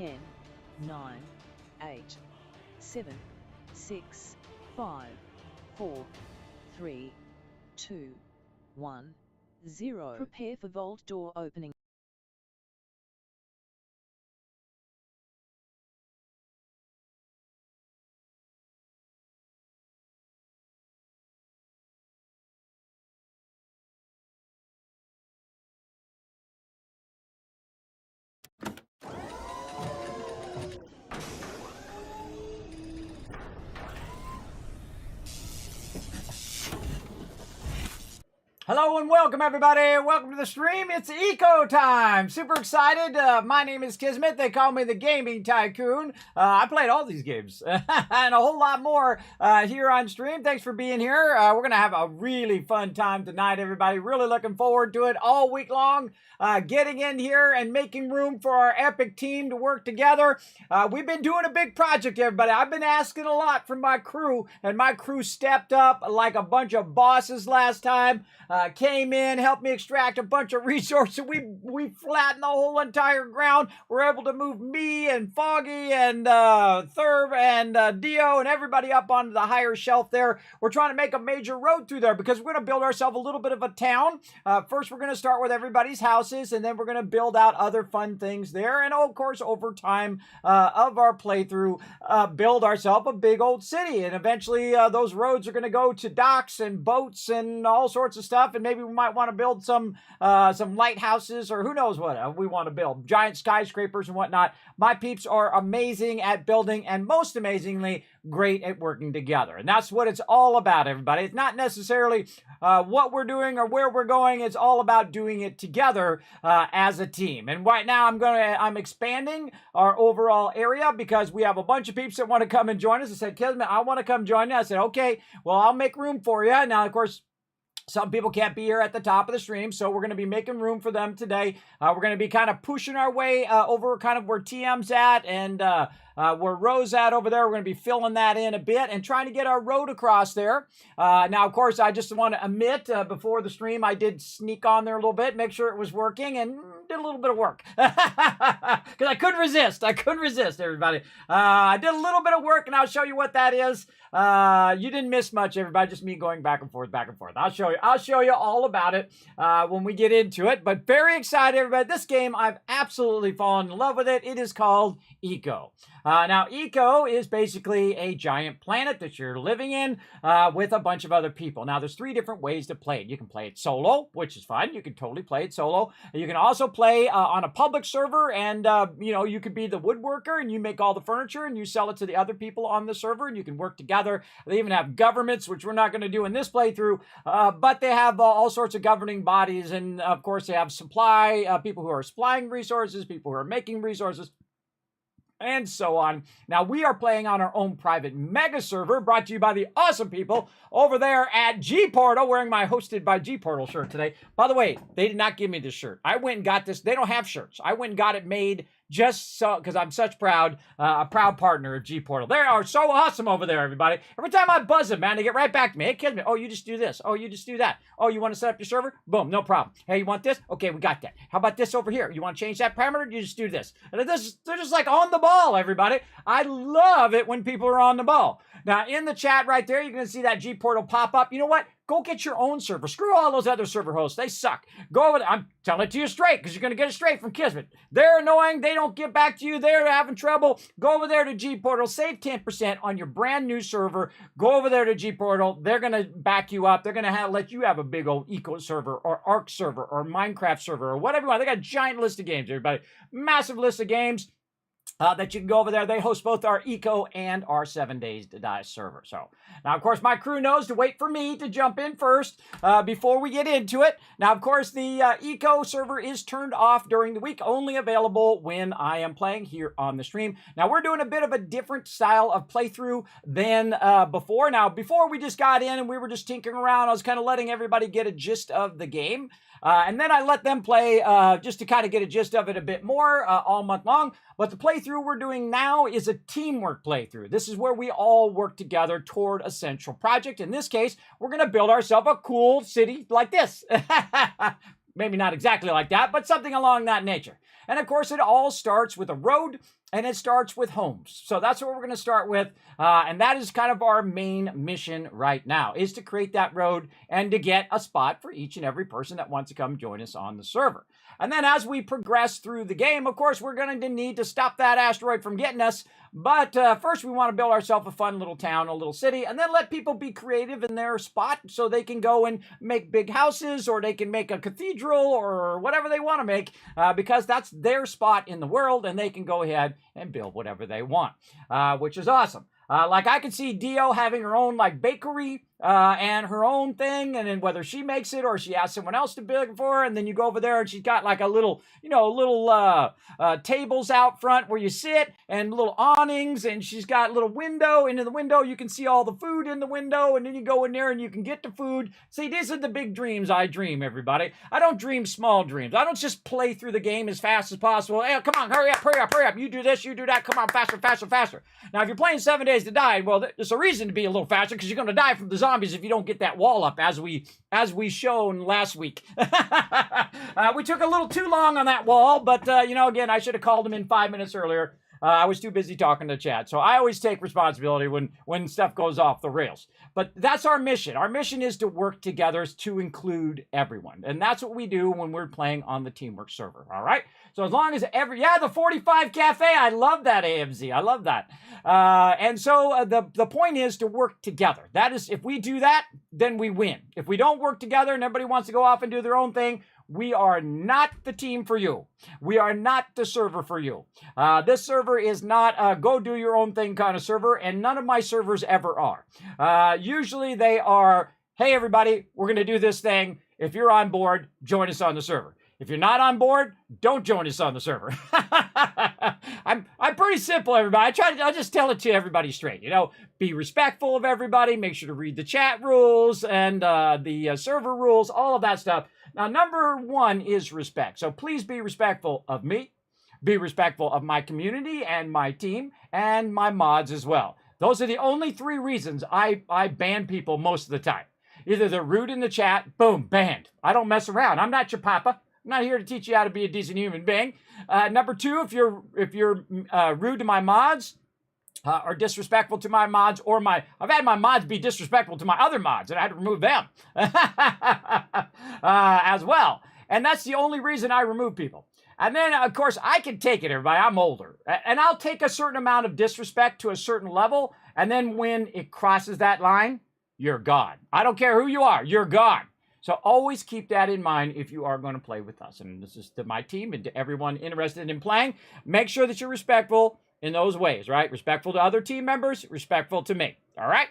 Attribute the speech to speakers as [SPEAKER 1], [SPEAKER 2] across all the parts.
[SPEAKER 1] 10, 9, 8, 7, 6, 5, 4, 3, 2, 1, 0. Prepare for vault door opening.
[SPEAKER 2] Hello and welcome everybody. Welcome to the stream. It's Eco time. Super excited. My name is Kismet. They call me the Gaming Tycoon. I played all these games and a whole lot more here on stream. Thanks for being here. We're going to have a really fun time tonight, everybody. Really looking forward to it all week long. Getting in here and making room for our epic team to work together. We've been doing a big project, everybody. I've been asking a lot from my crew, and my crew stepped up like a bunch of bosses last time. Came in, helped me extract a bunch of resources. We flattened the whole entire ground. We're able to move me and Foggy and Thurb and Dio and everybody up onto the higher shelf there. We're trying to make a major road through there because we're going to build ourselves a little bit of a town. First, we're going to start with everybody's houses, and then we're going to build out other fun things there. And, of course, over time of our playthrough, build ourselves a big old city. And eventually, those roads are going to go to docks and boats and all sorts of stuff. And maybe we might want to build some lighthouses or who knows what we want to build. Giant skyscrapers and whatnot. My peeps are amazing at building and most amazingly great at working together. And that's what it's all about, everybody. It's not necessarily what we're doing or where we're going. It's all about doing it together as a team. And right now I'm expanding our overall area because we have a bunch of peeps that want to come and join us. I said, Kismet, I want to come join you. I said, okay, well, I'll make room for you. Now, of course, some people can't be here at the top of the stream, so we're going to be making room for them today. We're going to be kind of pushing our way over kind of where TM's at and where Ro's at over there. We're going to be filling that in a bit and trying to get our road across there. Now, of course, I just want to admit before the stream, I did sneak on there a little bit, make sure it was working, and did a little bit of work. Because I couldn't resist. I couldn't resist, everybody. I did a little bit of work, and I'll show you what that is. You didn't miss much, everybody. Just me going back and forth, back and forth. I'll show you all about it when we get into it. But very excited, everybody. This game, I've absolutely fallen in love with it. It is called Eco. Now, Eco is basically a giant planet that you're living in with a bunch of other people. Now, there's 3 different ways to play it. You can play it solo, which is fine. You can totally play it solo. You can also play on a public server, and you could be the woodworker, and you make all the furniture, and you sell it to the other people on the server, and you can work together. They even have governments, which we're not going to do in this playthrough, but they have all sorts of governing bodies, and of course, they have supply, people who are supplying resources, people who are making resources, and so on. Now, we are playing on our own private mega server brought to you by the awesome people over there at GPORTAL, wearing my Hosted by GPORTAL shirt today. By the way, they did not give me this shirt. I went and got this. They don't have shirts. I went and got it made just so, because I'm such a proud partner of GPORTAL. They are so awesome over there, everybody. Every time I buzz them, man, they get right back to me. Hey, Kismet, oh, you just do this. Oh, you just do that. Oh, you want to set up your server? Boom, no problem. Hey, you want this? Okay, we got that. How about this over here? You want to change that parameter? You just do this. And they're just like on the ball, everybody. I love it when people are on the ball. Now, in the chat right there, you're going to see that GPORTAL pop up. You know what? Go get your own server. Screw all those other server hosts. They suck. Go over there. I'm telling it to you straight because you're going to get it straight from Kismet. They're annoying. They don't get back to you. They're having trouble. Go over there to GPORTAL. Save 10% on your brand new server. Go over there to GPORTAL. They're going to back you up. They're going to let you have a big old Eco server or Ark server or Minecraft server or whatever you want. They got a giant list of games, everybody. Massive list of games. That you can go over there. They host both our Eco and our 7 Days to Die server. So now, of course, my crew knows to wait for me to jump in first before we get into it. Now, of course, the Eco server is turned off during the week, only available when I am playing here on the stream. Now, we're doing a bit of a different style of playthrough than before. Now, before we just got in and we were just tinkering around, I was kind of letting everybody get a gist of the game. And then I let them play just to kind of get a gist of it a bit more all month long. But the playthrough we're doing now is a teamwork playthrough. This is where we all work together toward a central project. In this case, we're going to build ourselves a cool city like this. Maybe not exactly like that, but something along that nature. And of course, it all starts with a road. and it starts with homes. So that's what we're going to start with, and that is kind of our main mission right now, is to create that road and to get a spot for each and every person that wants to come join us on the server. And then as we progress through the game, of course, we're going to need to stop that asteroid from getting us. But first, we want to build ourselves a fun little town, a little city, and then let people be creative in their spot so they can go and make big houses, or they can make a cathedral, or whatever they want to make, because that's their spot in the world, and they can go ahead and build whatever they want, which is awesome. Like I could see Dio having her own like bakery and her own thing, and then whether she makes it or she asks someone else to build it for her, and then you go over there and she's got like a little, tables out front where you sit, and little awnings, and she's got a little window. Into the window you can see all the food in the window, and then you go in there and you can get the food. See, these are the big dreams I dream, everybody. I don't dream small dreams. I don't just play through the game as fast as possible. Hey, come on, hurry up, hurry up, hurry up. You do this, you do that. Come on, faster, faster, faster. Now, if you're playing 7 Days to Die, well, there's a reason to be a little faster, because you're going to die from the zombies if you don't get that wall up, as we shown last week. We took a little too long on that wall, but again, I should have called him in 5 minutes earlier. I was too busy talking to chat. So I always take responsibility when stuff goes off the rails. But that's our mission. Our mission is to work together to include everyone. And that's what we do when we're playing on the Teamwork server. All right? So as long as the 45 Cafe, I love that, AMZ. I love that. And so the point is to work together. That is, if we do that, then we win. If we don't work together and everybody wants to go off and do their own thing, we are not the team for you. We are not the server for you. This server is not a go do your own thing kind of server, and none of my servers ever are. Usually they are, hey everybody, we're going to do this thing. If you're on board, join us on the server. If you're not on board, don't join us on the server. I'm pretty simple, everybody. I'll just tell it to everybody straight. Be respectful of everybody. Make sure to read the chat rules and the server rules, all of that stuff. Now, number one is respect. So please be respectful of me. Be respectful of my community and my team and my mods as well. Those are the only 3 reasons I ban people most of the time. Either they're rude in the chat, boom, banned. I don't mess around. I'm not your papa. I'm not here to teach you how to be a decent human being. Number 2, if you're rude to my mods, or disrespectful to my mods, I've had my mods be disrespectful to my other mods, and I had to remove them as well. And that's the only reason I remove people. And then, of course, I can take it, everybody. I'm older. And I'll take a certain amount of disrespect to a certain level, and then when it crosses that line, you're gone. I don't care who you are, you're gone. So always keep that in mind if you are going to play with us. And this is to my team and to everyone interested in playing. Make sure that you're respectful in those ways, right? Respectful to other team members, respectful to me, all right?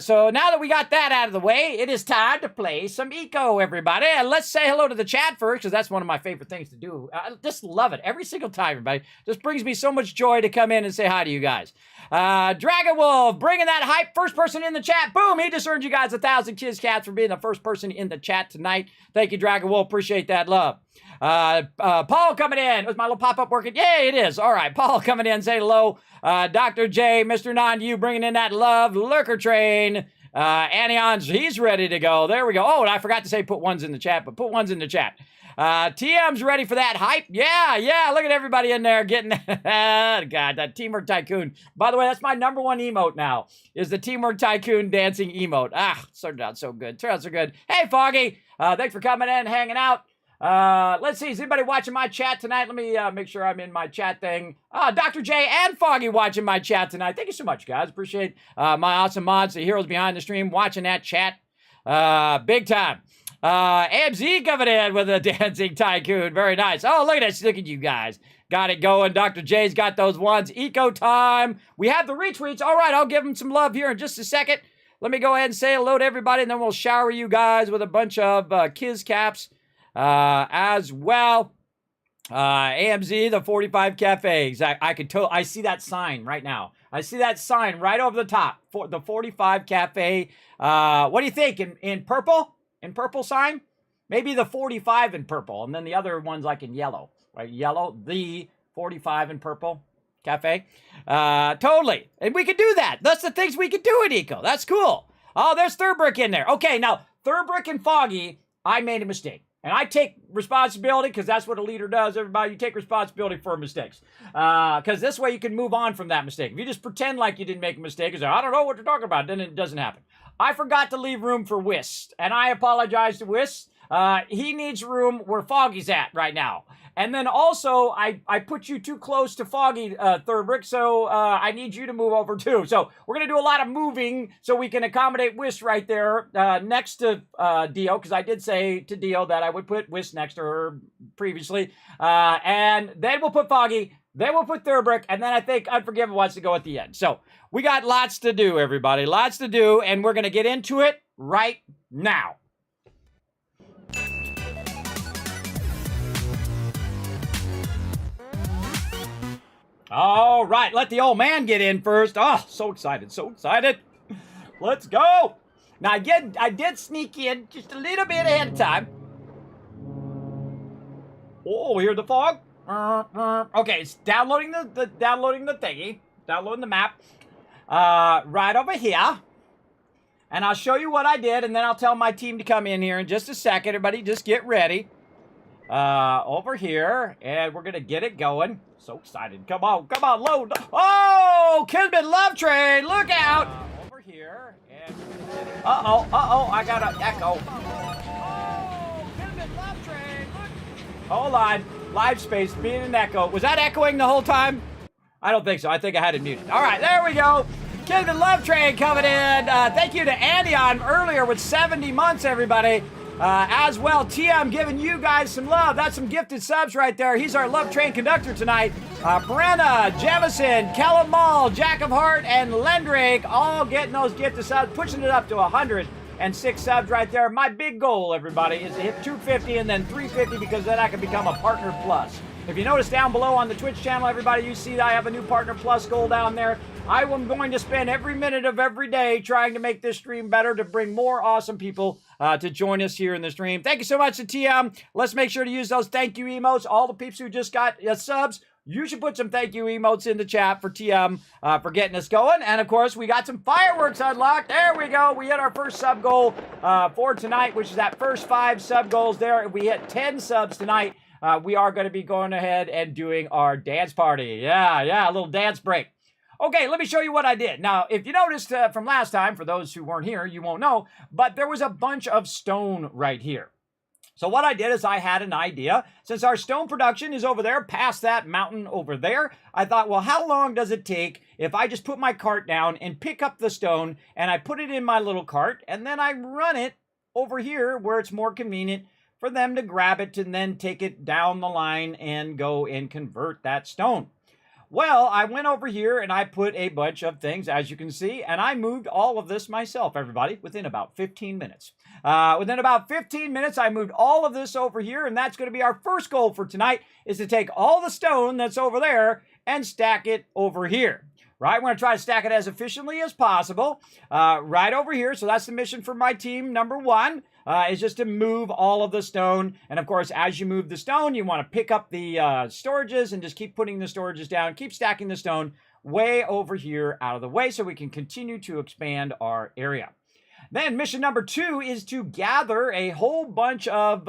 [SPEAKER 2] So now that we got that out of the way, it is time to play some Eco, everybody. And let's say hello to the chat first, because that's one of my favorite things to do. I just love it every single time, everybody. Just brings me so much joy to come in and say hi to you guys. Dragon Wolf, bringing that hype, first person in the chat. Boom, he just earned you guys 1,000 Kids Cats for being the first person in the chat tonight. Thank you, Dragon Wolf. Appreciate that love. Paul coming in. Was my little pop-up working? Yay, it is. All right, Paul coming in, say hello. Dr. J, Mr. Non-You bringing in that love. Lurker Train. Anions, he's ready to go. There we go. Oh, and I forgot to say put ones in the chat, but put ones in the chat. TM's ready for that hype. Yeah. Look at everybody in there getting God, that Teamwork Tycoon. By the way, that's my number 1 emote now, is the Teamwork Tycoon dancing emote. Turned out so good. Hey, Foggy. Thanks for coming in, hanging out. Let's see, is anybody watching my chat tonight? Let me make sure I'm in my chat thing. Dr. J and Foggy watching my chat tonight. Thank you so much, guys. Appreciate my awesome mods, the heroes behind the stream, watching that chat. Big time. AMZ coming in with a dancing tycoon. Very nice. Oh, look at this. Look at you guys. Got it going. Dr. J's got those ones. Eco time. We have the retweets. All right, I'll give them some love here in just a second. Let me go ahead and say hello to everybody, and then we'll shower you guys with a bunch of Kiz Caps as well. AMZ, the 45 Cafe. I see that sign right now. I see that sign right over the top. For the 45 Cafe. What do you think? In purple? In purple sign? Maybe the 45 in purple, and then the other one's like in yellow. Right? Yellow, the 45 in purple Cafe. Totally. And we could do that. That's the things we could do at Eco. That's cool. Oh, there's Third Brick in there. Okay, now, Third Brick and Foggy, I made a mistake. And I take responsibility because that's what a leader does. Everybody, you take responsibility for mistakes. Because this way you can move on from that mistake. If you just pretend like you didn't make a mistake and say, I don't know what you're talking about, then it doesn't happen. I forgot to leave room for Whist, and I apologize to Whist. He needs room where Foggy's at right now. And then also, I put you too close to Foggy, Thurbrick, so I need you to move over too. So we're going to do a lot of moving so we can accommodate Whist right there next to Dio, because I did say to Dio that I would put Whist next to her previously. And then we'll put Foggy, then we'll put Thurbrick, and then I think Unforgiven wants to go at the end. So we got lots to do, everybody, lots to do, and we're going to get into it right now. All right, let the old man get in first. Oh, so excited, so excited. Let's go. Now, again, I did sneak in just a little bit ahead of time. Oh, here's the fog. Okay, it's downloading the thingy, downloading the map. Right over here. And I'll show you what I did, and then I'll tell my team to come in here in just a second. Everybody just get ready. Over here, and we're gonna get it going. So excited. Come on, load. Oh, Kismet Love Train, look out. Over here, and uh-oh, I got an echo. Oh, Kismet Love Train, look. Hold on, live space being an echo. Was that echoing the whole time? I don't think so. I think I had it muted. All right, there we go. Kismet Love Train coming in. Thank you to Andy on earlier with 70 months, everybody. As well, TM giving you guys some love. That's some gifted subs right there. He's our Love Train conductor tonight. Brenna, Jemison, Callum Mall, Jack of Heart, and Lendrake all getting those gifted subs, pushing it up to 106 subs right there. My big goal, everybody, is to hit 250 and then 350 because then I can become a Partner Plus. If you notice down below on the Twitch channel, everybody, you see that I have a new Partner Plus goal down there. I am going to spend every minute of every day trying to make this stream better to bring more awesome people to join us here in the stream. Thank you so much to TM. Let's make sure to use those thank you emotes. All the peeps who just got subs, you should put some thank you emotes in the chat for TM for getting us going. And of course, we got some fireworks unlocked. There we go. We hit our first sub goal for tonight, which is that first 5 sub goals there. If we hit 10 subs tonight, we are going to be going ahead and doing our dance party. Yeah, a little dance break. Okay, let me show you what I did. Now, if you noticed from last time, for those who weren't here, you won't know, but there was a bunch of stone right here. So what I did is I had an idea. Since our stone production is over there, past that mountain over there, I thought, well, how long does it take if I just put my cart down and pick up the stone and I put it in my little cart and then I run it over here where it's more convenient for them to grab it and then take it down the line and go and convert that stone. Well, I went over here and I put a bunch of things, as you can see, and I moved all of this myself, everybody, within about 15 minutes. Within about 15 minutes, I moved all of this over here, and that's going to be our first goal for tonight, is to take all the stone that's over there and stack it over here. Right, we're going to try to stack it as efficiently as possible right over here. So that's the mission for my team. Number 1 is just to move all of the stone. And of course, as you move the stone, you want to pick up the storages and just keep putting the storages down. Keep stacking the stone way over here out of the way so we can continue to expand our area. Then mission number 2 is to gather a whole bunch of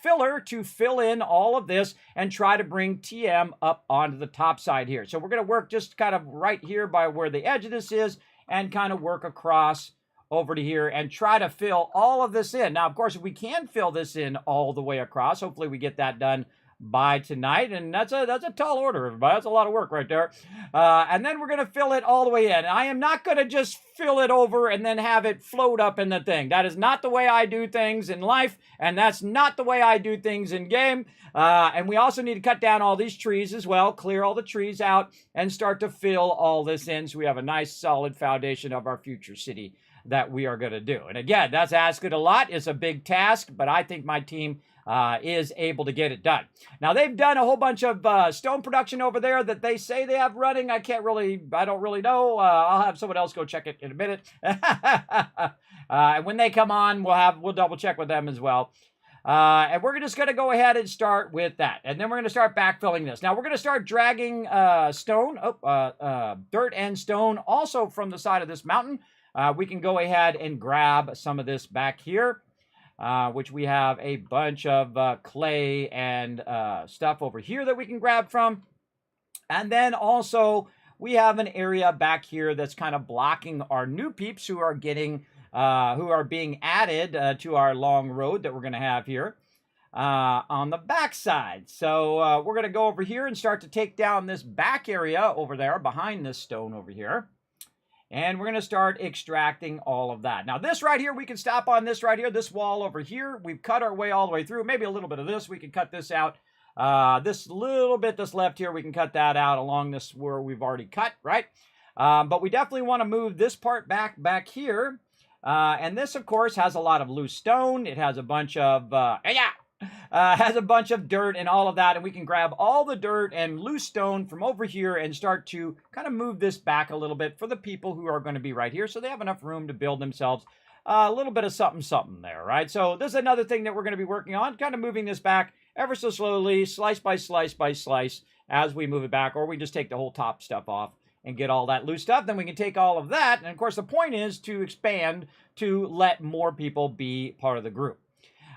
[SPEAKER 2] filler to fill in all of this and try to bring TM up onto the top side here. So we're going to work just kind of right here by where the edge of this is and kind of work across over to here and try to fill all of this in. Now, of course, if we can fill this in all the way across, hopefully we get that done by tonight, and that's a tall order, everybody. That's a lot of work right there. And then we're going to fill it all the way in. I am not going to just fill it over and then have it float up in the thing. That is not the way I do things in life, and that's not the way I do things in game. And we also need to cut down all these trees as well, clear all the trees out, and start to fill all this in so we have a nice solid foundation of our future city that we are going to do. And again, that's asking a lot. It's a big task, but I think my team is able to get it done. Now, they've done a whole bunch of stone production over there that they say they have running. I don't really know. I'll have someone else go check it in a minute. And when they come on, we'll double check with them as well. And we're just going to go ahead and start with that. And then we're going to start backfilling this. Now, we're going to start dragging dirt and stone also from the side of this mountain. We can go ahead and grab some of this back here. which we have a bunch of clay and stuff over here that we can grab from. And then also we have an area back here that's kind of blocking our new peeps who are getting, who are being added to our long road that we're going to have here on the back side. So we're going to go over here and start to take down this back area over there behind this stone over here. And we're going to start extracting all of that. Now, this right here, we can stop on this right here, this wall over here. We've cut our way all the way through. Maybe a little bit of this. We can cut this out. This little bit that's left here, we can cut that out along this where we've already cut, right? But we definitely want to move this part back here. And this, of course, has a lot of loose stone. It has a bunch of, has a bunch of dirt and all of that, and we can grab all the dirt and loose stone from over here and start to kind of move this back a little bit for the people who are going to be right here, so they have enough room to build themselves a little bit of something there, right? So this is another thing that we're going to be working on, kind of moving this back ever so slowly, slice by slice by slice, as we move it back, or we just take the whole top stuff off and get all that loose stuff. Then we can take all of that, and of course the point is to expand to let more people be part of the group.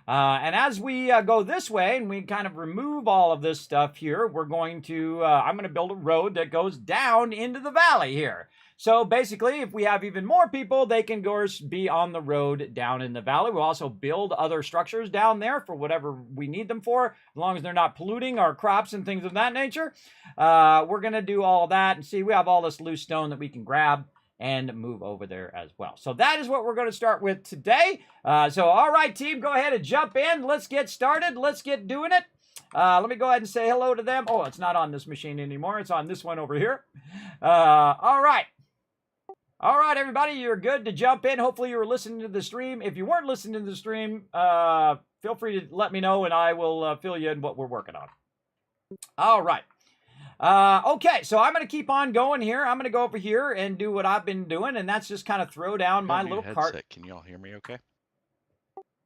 [SPEAKER 2] And as we go this way and we kind of remove all of this stuff here, we're going to, I'm going to build a road that goes down into the valley here. So basically, if we have even more people, they can go be on the road down in the valley. We'll also build other structures down there for whatever we need them for, as long as they're not polluting our crops and things of that nature. We're going to do all of that, and see, we have all this loose stone that we can grab and move over there as well. So that is what we're going to start with today. So all right, team, go ahead and jump in. Let's get started. Let's get doing it. Let me go ahead and say hello to them. Oh, it's not on this machine anymore. It's on this one over here. All right. All right, everybody, you're good to jump in. Hopefully you were listening to the stream. If you weren't listening to the stream, feel free to let me know, and I will fill you in what we're working on. All right. Okay, so I'm going to keep on going here. I'm going to go over here and do what I've been doing, and that's just kind of throw down my little cart.
[SPEAKER 3] Can you all hear me okay?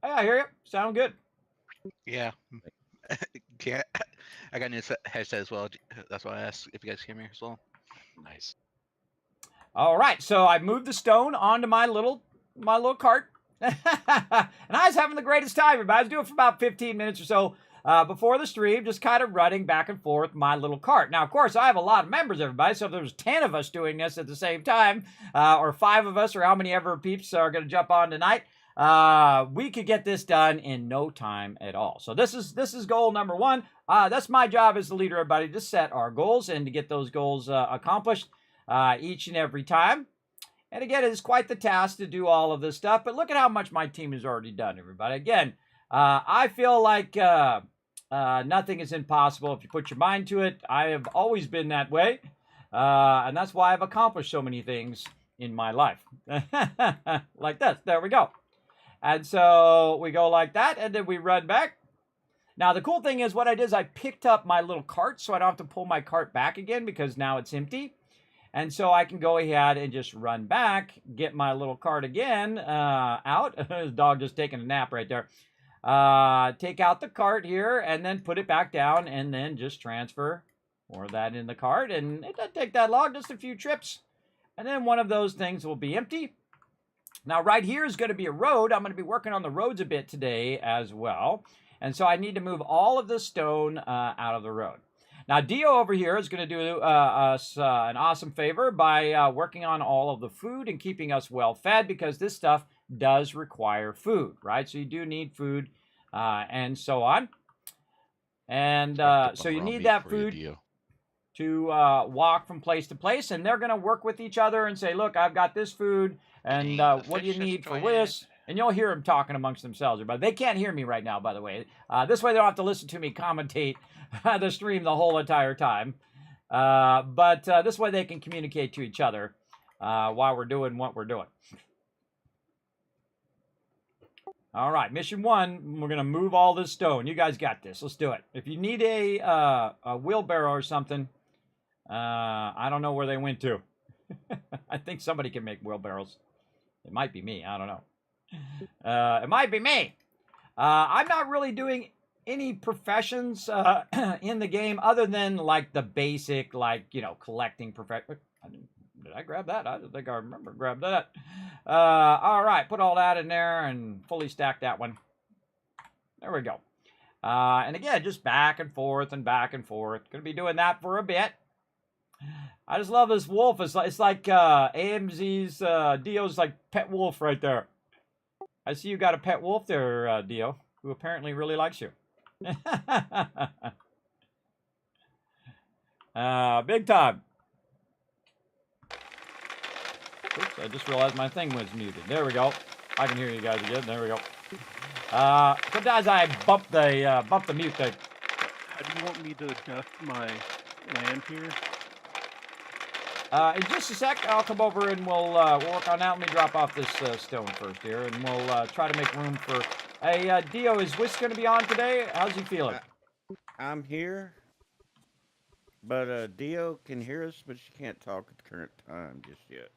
[SPEAKER 2] Hey, I hear you. Sound good.
[SPEAKER 3] Yeah. I got a new headset as well. That's why I asked if you guys hear me as well. Nice.
[SPEAKER 2] All right, so I moved the stone onto my little cart, and I was having the greatest time. Everybody, I was doing it for about 15 minutes or so before the stream, just kind of running back and forth my little cart. Now, of course, I have a lot of members, everybody, so if there's 10 of us doing this at the same time, or 5 of us, or how many ever peeps are going to jump on tonight, we could get this done in no time at all. So this is goal number 1. That's my job as the leader, everybody, to set our goals and to get those goals accomplished each and every time. And again, it's quite the task to do all of this stuff, but look at how much my team has already done, everybody. Again, I feel like nothing is impossible if you put your mind to it. I have always been that way, and that's why I've accomplished so many things in my life. Like this. There we go. And so we go like that, and then we run back. Now, the cool thing is what I did is I picked up my little cart, so I don't have to pull my cart back again because now it's empty. And so I can go ahead and just run back, get my little cart again out. The dog just taking a nap right there. Take out the cart here and then put it back down and then just transfer more of that in the cart. And it doesn't take that long, just a few trips. And then one of those things will be empty. Now, right here is going to be a road. I'm going to be working on the roads a bit today as well. And so I need to move all of the stone out of the road. Now, Dio over here is going to do us an awesome favor by working on all of the food and keeping us well fed, because this stuff does require food, right? So you do need food and so on. And so you need that food to walk from place to place, and they're going to work with each other and say, look, I've got this food, and what do you need for this? And you'll hear them talking amongst themselves. But they can't hear me right now, by the way. This way they don't have to listen to me commentate the stream the whole entire time. But this way they can communicate to each other while we're doing what we're doing. All right, mission 1, we're going to move all this stone. You guys got this. Let's do it. If you need a wheelbarrow or something, I don't know where they went to. I think somebody can make wheelbarrows. It might be me. I don't know. It might be me. I'm not really doing any professions in the game other than like the basic, like, you know, collecting profession. Did I grab that? I don't think I remember grab that. All right, put all that in there and fully stack that one. There we go. And again, just back and forth and back and forth. Going to be doing that for a bit. I just love this wolf. It's like AMZ's Dio's like pet wolf right there. I see you got a pet wolf there, Dio, who apparently really likes you. Big time. Oops, I just realized my thing was muted. There we go. I can hear you guys again. There we go. Sometimes I bump the mute thing.
[SPEAKER 4] How do you want me to adjust my land here?
[SPEAKER 2] In just a sec, I'll come over and we'll work on that. Let me drop off this stone first here, and we'll try to make room for... Hey, Dio, is Whisk going to be on today? How's he feeling?
[SPEAKER 5] I'm here, but Dio can hear us, but she can't talk at the current time just yet.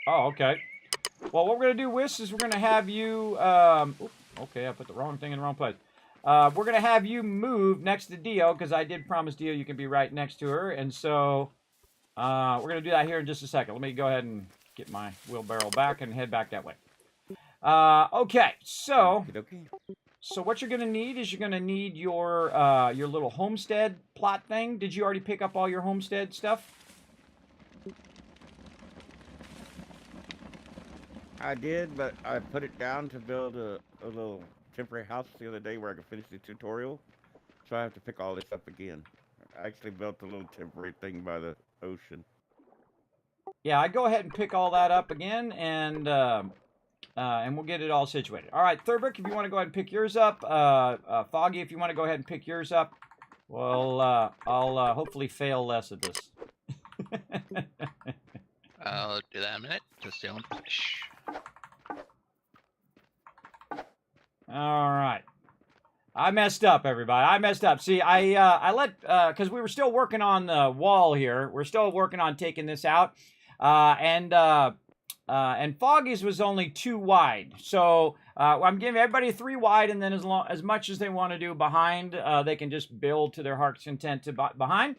[SPEAKER 2] Oh, okay. Well, what we're going to do, Whisk, is we're going to have you... okay, I put the wrong thing in the wrong place. We're going to have you move next to Dio, because I did promise Dio you can be right next to her, and so... we're going to do that here in just a second. Let me go ahead and get my wheelbarrow back and head back that way. Okay, so what you're going to need is you're going to need your little homestead plot thing. Did you already pick up all your homestead stuff?
[SPEAKER 5] I did, but I put it down to build a little temporary house the other day where I could finish the tutorial. So I have to pick all this up again. I actually built a little temporary thing by the ocean.
[SPEAKER 2] Yeah, I go ahead and pick all that up again, and we'll get it all situated. All right, Thurbrick, if you want to go ahead and pick yours up. Foggy, if you want to go ahead and pick yours up. Well, I'll hopefully fail less at this.
[SPEAKER 3] I'll do that in a minute. Just stay on. Shh.
[SPEAKER 2] All right. I messed up, everybody. I messed up. See, I let, because we were still working on the wall here. We're still working on taking this out. And Foggy's was only 2 wide. So, I'm giving everybody 3 wide, and then as much as they want to do behind, they can just build to their heart's content to behind.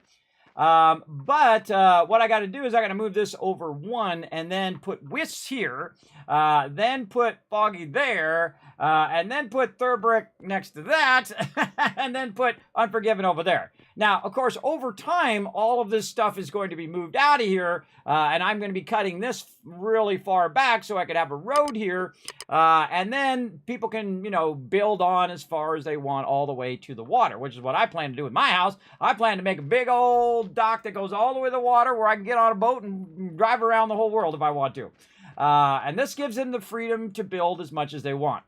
[SPEAKER 2] But what I got to do is I got to move this over 1 and then put Wisps here, then put Foggy there, and then put Thurbrick next to that, and then put Unforgiven over there. Now, of course, over time, all of this stuff is going to be moved out of here, and I'm going to be cutting this really far back so I could have a road here, and then people can, you know, build on as far as they want all the way to the water, which is what I plan to do with my house. I plan to make a big old dock that goes all the way to the water where I can get on a boat and drive around the whole world if I want to. And this gives them the freedom to build as much as they want.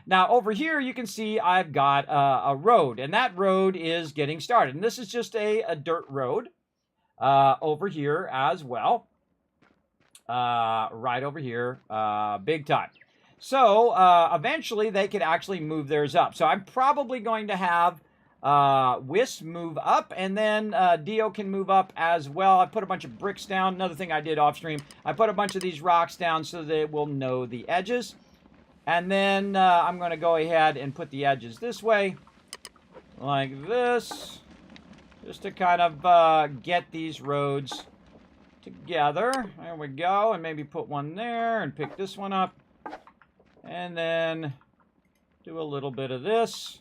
[SPEAKER 2] Now, over here, you can see I've got a road, and that road is getting started. And this is just a dirt road over here as well. Right over here, big time. So, eventually, they could actually move theirs up. So, I'm probably going to have Wisp move up, and then Dio can move up as well. I put a bunch of bricks down. Another thing I did off stream, I put a bunch of these rocks down so they will know the edges. And then I'm going to go ahead and put the edges this way, like this, just to kind of get these roads together. There we go, and maybe put one there and pick this one up. And then do a little bit of this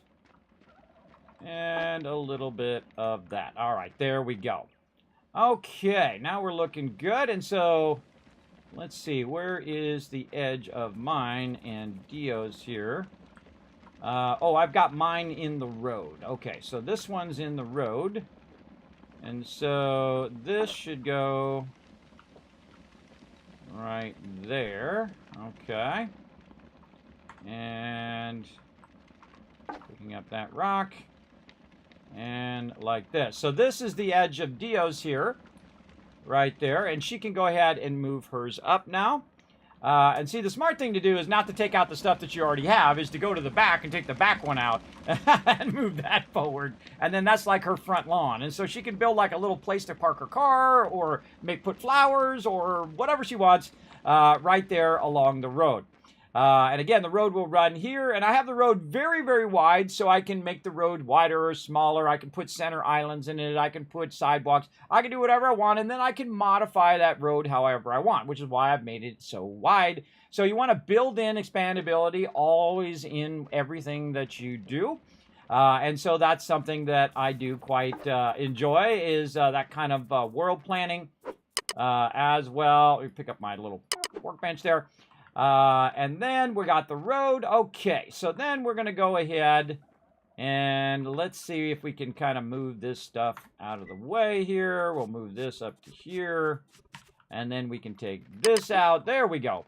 [SPEAKER 2] and a little bit of that. All right, there we go. Okay, now we're looking good, and so... let's see, where is the edge of mine and Dio's here? Oh, I've got mine in the road. Okay, so this one's in the road. And so this should go right there. Okay. And picking up that rock. And like this. So this is the edge of Dio's here. Right there, and she can go ahead and move hers up now. And see, the smart thing to do is not to take out the stuff that you already have, is to go to the back and take the back one out and move that forward. And then that's like her front lawn. And so she can build like a little place to park her car, or put flowers, or whatever she wants right there along the road. And again, the road will run here, and I have the road very, very wide, so I can make the road wider or smaller. I can put center islands in it. I can put sidewalks. I can do whatever I want, and then I can modify that road however I want, which is why I've made it so wide. So you want to build in expandability always in everything that you do. And so that's something that I do quite enjoy, is that kind of world planning as well. Let me pick up my little workbench there. And then we got the road. Okay, so then we're going to go ahead and let's see if we can kind of move this stuff out of the way here. We'll move this up to here. And then we can take this out. There we go.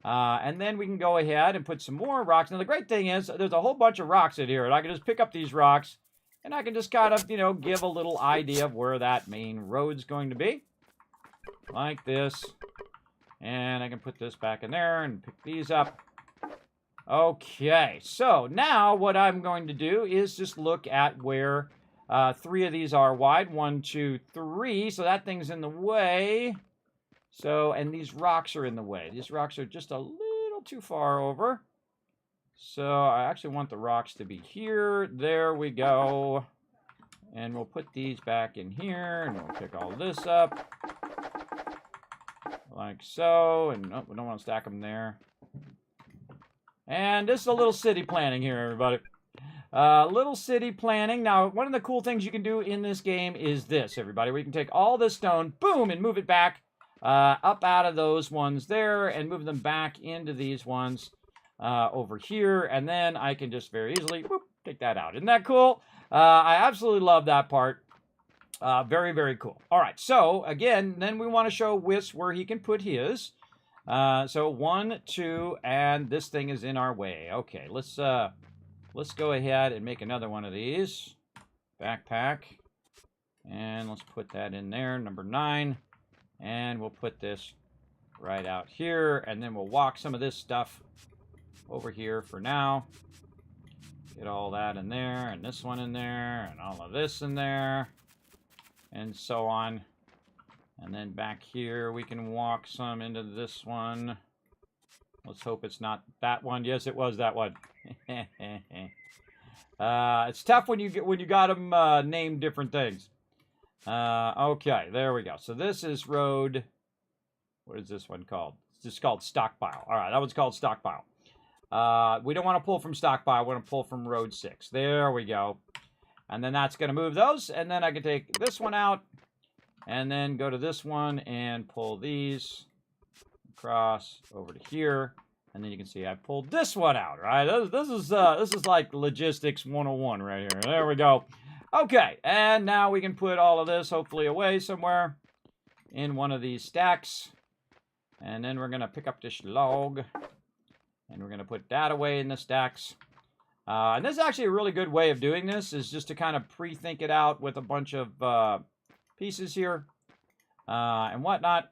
[SPEAKER 2] And then we can go ahead and put some more rocks. Now, the great thing is there's a whole bunch of rocks in here. And I can just pick up these rocks. And I can just kind of, you know, give a little idea of where that main road's going to be. Like this. And I can put this back in there and pick these up. Okay, so now what I'm going to do is just look at where 3 of these are wide. 1, 2, 3. So that thing's in the way. So, and these rocks are in the way. These rocks are just a little too far over. So I actually want the rocks to be here. There we go. And we'll put these back in here, and we'll pick all this up. Like so, and oh, we don't want to stack them there. And this is a little city planning here, everybody. Little city planning. Now, one of the cool things you can do in this game is this, everybody. We can take all this stone, boom, and move it back up out of those ones there, and move them back into these ones over here. And then I can just very easily, whoop, take that out. Isn't that cool? I absolutely love that part. Very, very cool. All right, so again, then we want to show Whis where he can put his. So 1, 2, and this thing is in our way. Okay, let's go ahead and make another one of these. Backpack. And let's put that in there, number 9. And we'll put this right out here, and then we'll walk some of this stuff over here for now. Get all that in there, and this one in there, and all of this in there. And so on. And then back here, we can walk some into this one. Let's hope it's not that one. Yes, it was that one. It's tough when you got them named different things. Okay, there we go. So this is road. What is this one called? It's just called Stockpile. All right, that one's called Stockpile. We don't want to pull from Stockpile. We want to pull from Road 6. There we go. And then that's going to move those. And then I can take this one out. And then go to this one and pull these across over to here. And then you can see I pulled this one out, right? This is like logistics 101 right here. There we go. Okay, and now we can put all of this hopefully away somewhere in one of these stacks. And then we're going to pick up this log. And we're going to put that away in the stacks. And this is actually a really good way of doing this, is just to kind of pre-think it out with a bunch of pieces here and whatnot.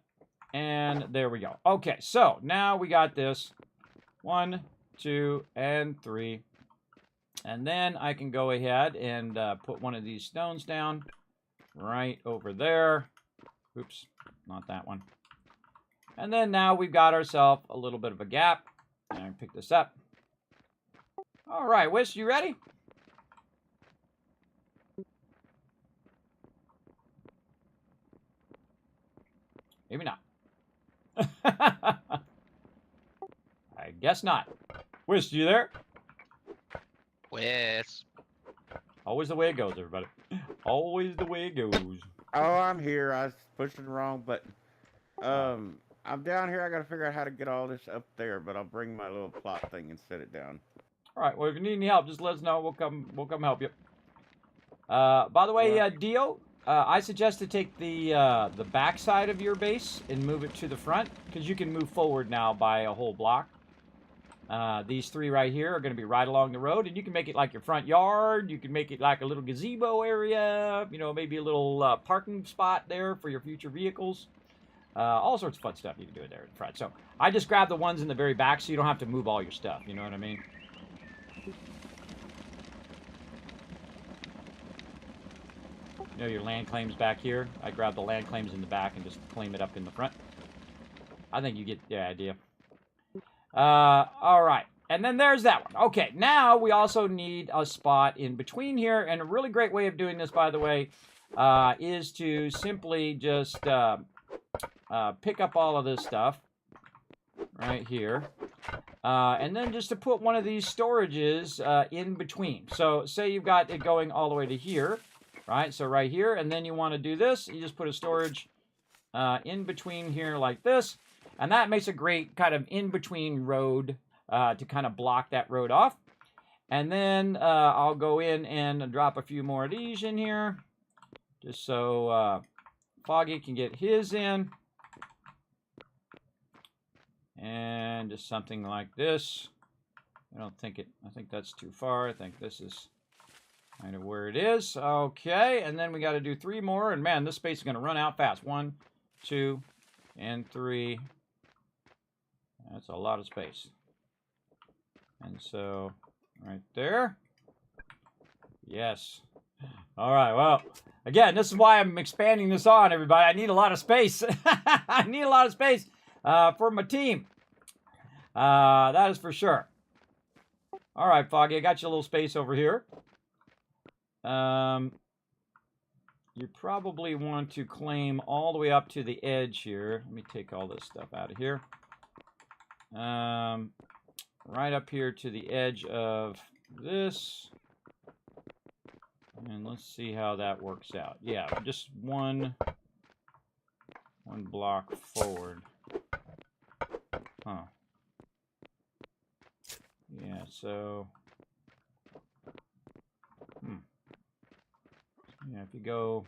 [SPEAKER 2] And there we go. Okay, so now we got this. 1, 2, and 3. And then I can go ahead and put one of these stones down right over there. Oops, not that one. And then now we've got ourselves a little bit of a gap. And pick this up. All right, Whis, you ready? Maybe not. I guess not. Whis, you there?
[SPEAKER 3] Whis.
[SPEAKER 2] Always the way it goes, everybody. Always the way it goes.
[SPEAKER 5] Oh, I'm here. I was pushing the wrong button. I'm down here. I got to figure out how to get all this up there, but I'll bring my little plot thing and set it down.
[SPEAKER 2] All right. Well, if you need any help, just let us know. We'll come help you. By the way, Dio, I suggest to take the back side of your base and move it to the front, because you can move forward now by a whole block. These 3 right here are going to be right along the road, and you can make it like your front yard. You can make it like a little gazebo area, you know, maybe a little parking spot there for your future vehicles. All sorts of fun stuff you can do there in front. So I just grabbed the ones in the very back so you don't have to move all your stuff. You know what I mean? You know your land claims back here? I grabbed the land claims in the back and just claim it up in the front. I think you get the idea. All right. And then there's that one. Okay, now we also need a spot in between here. And a really great way of doing this, by the way, is to simply just pick up all of this stuff right here. And then just to put one of these storages in between. So say you've got it going all the way to here, right? So right here, and then you want to do this. You just put a storage in between here like this. And that makes a great kind of in-between road to kind of block that road off. And then I'll go in and drop a few more of these in here. Just so Foggy can get his in. And just something like this. I think that's too far. I think this is kind of where it is. Okay, and then we got to do 3 more. And man, this space is going to run out fast. 1, 2, and 3. That's a lot of space. And so, right there. Yes. All right, well, again, this is why I'm expanding this on, everybody. I need a lot of space. I need a lot of space for my team. That is for sure. All right, Foggy, I got you a little space over here. You probably want to claim all the way up to the edge here. Let me take all this stuff out of here. Right up here to the edge of this. And let's see how that works out. Yeah, just one block forward. Huh. Yeah, so... Yeah, if you go...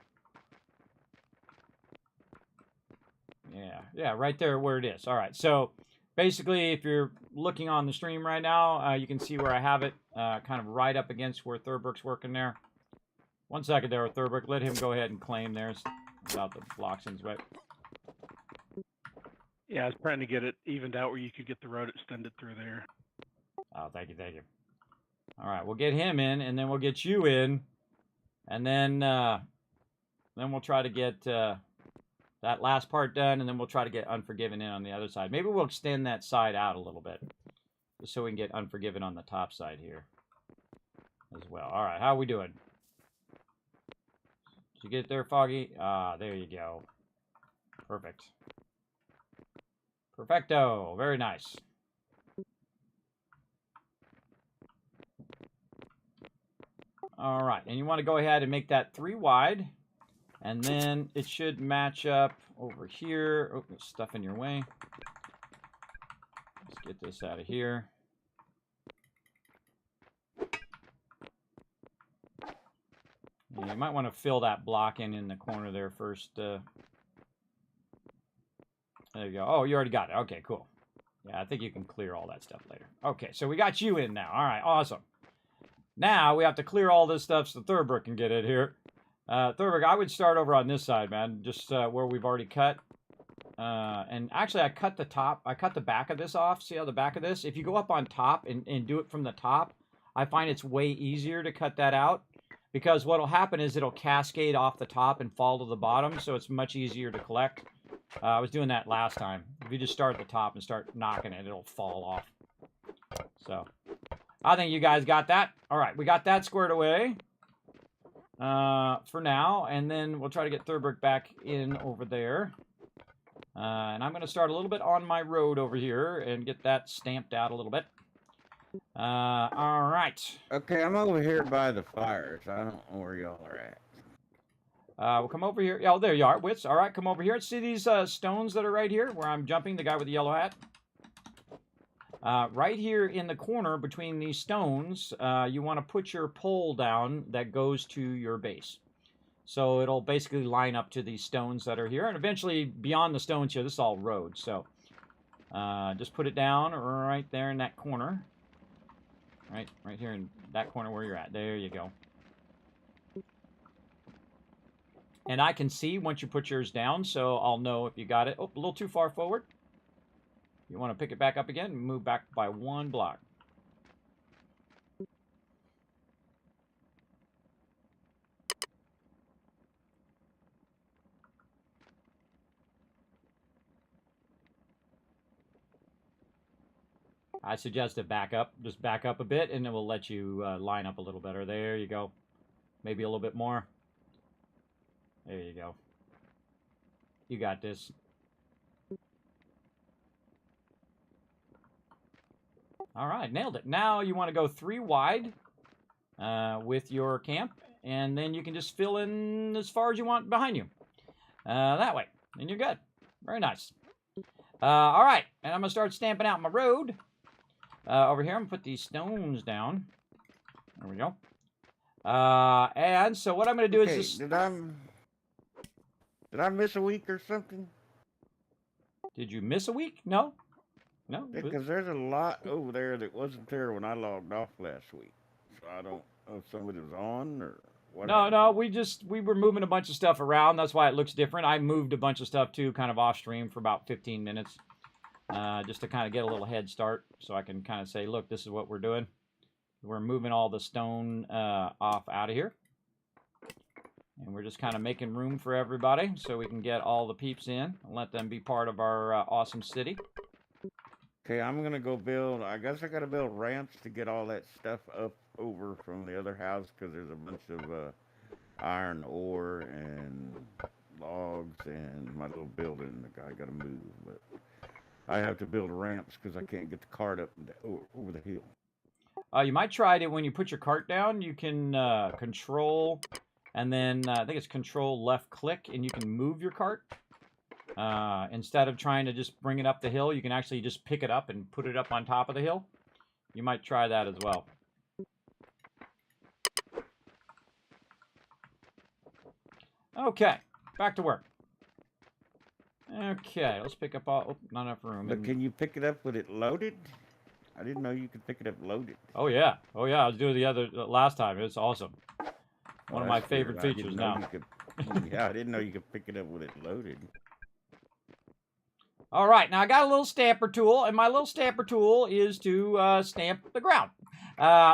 [SPEAKER 2] Yeah, right there where it is. All right, so basically, if you're looking on the stream right now, you can see where I have it kind of right up against where Thurberg's working there. 1 second there, Thurberg. Let him go ahead and claim theirs without the blocks in his way.
[SPEAKER 4] Yeah, I was trying to get it evened out where you could get the road extended through there.
[SPEAKER 2] Oh, thank you, thank you. All right, we'll get him in, and then we'll get you in, and then we'll try to get that last part done, and then we'll try to get Unforgiven in on the other side. Maybe we'll extend that side out a little bit, just so we can get Unforgiven on the top side here as well. All right, how are we doing? Did you get it there, Foggy? Ah, there you go. Perfect. Perfecto. Very nice. All right, and you want to go ahead and make that 3 wide, and then it should match up over here. Oh, there's stuff in your way. Let's get this out of here. Yeah, you might want to fill that block in the corner there first. There you go. Oh, you already got it. Okay, cool. Yeah, I think you can clear all that stuff later. Okay, so we got you in now. All right, awesome. Now we have to clear all this stuff so Thurberg can get it here. Thurberg, I would start over on this side, man, just where we've already cut. And actually, I cut the top. I cut the back of this off. See how the back of this? If you go up on top and do it from the top, I find it's way easier to cut that out. Because what will happen is it'll cascade off the top and fall to the bottom, so it's much easier to collect. I was doing that last time. If you just start at the top and start knocking it, it'll fall off. So, I think you guys got that. All right, we got that squared away for now, and then we'll try to get Thurberg back in over there. And I'm going to start a little bit on my road over here and get that stamped out a little bit. All right.
[SPEAKER 5] Okay, I'm over here by the fires. I don't know where y'all are at.
[SPEAKER 2] We'll come over here. Oh, there you are, Wits. All right, come over here. See these stones that are right here where I'm jumping, the guy with the yellow hat? Right here in the corner between these stones, you want to put your pole down that goes to your base. So it'll basically line up to these stones that are here. And eventually, beyond the stones here, this is all road. So just put it down right there in that corner. Right here in that corner where you're at. There you go. And I can see once you put yours down, so I'll know if you got it. Oh, a little too far forward. You want to pick it back up again and move back by 1 block. I suggest to back up. Just back up a bit, and it will let you line up a little better. There you go. Maybe a little bit more. There you go. You got this. All right, nailed it. Now you want to go 3 wide with your camp, and then you can just fill in as far as you want behind you. That way, and you're good. Very nice. All right, and I'm going to start stamping out my road. Over here, I'm going to put these stones down. There we go. And so what I'm going to do is just...
[SPEAKER 5] Did I miss a week or something?
[SPEAKER 2] Did you miss a week? No. No.
[SPEAKER 5] Because there's a lot over there that wasn't there when I logged off last week. So I don't know if somebody was on or what.
[SPEAKER 2] No, we were moving a bunch of stuff around. That's why it looks different. I moved a bunch of stuff too, kind of off stream for about 15 minutes. Just to kind of get a little head start so I can kind of say, look, this is what we're doing. We're moving all the stone off out of here. And we're just kind of making room for everybody so we can get all the peeps in and let them be part of our awesome city.
[SPEAKER 5] Okay, I'm going to go build, I guess I got to build ramps to get all that stuff up over from the other house because there's a bunch of iron ore and logs and my little building that I got to move. But I have to build ramps because I can't get the cart up over the hill.
[SPEAKER 2] You might try it when you put your cart down. You can control, and then I think it's control left click, and you can move your cart. Instead of trying to just bring it up the hill, you can actually just pick it up and put it up on top of the hill. You might try that as well. Okay, back to work. Okay, let's pick up all... Oh, not enough room.
[SPEAKER 5] But can you pick it up with it loaded? I didn't know you could pick it up loaded.
[SPEAKER 2] Oh, yeah. Oh, yeah. I was doing the last time. It's awesome. One of my favorite features now.
[SPEAKER 5] Yeah, I didn't know you could pick it up with it loaded.
[SPEAKER 2] All right. Now, I got a little stamper tool, and my little stamper tool is to stamp the ground.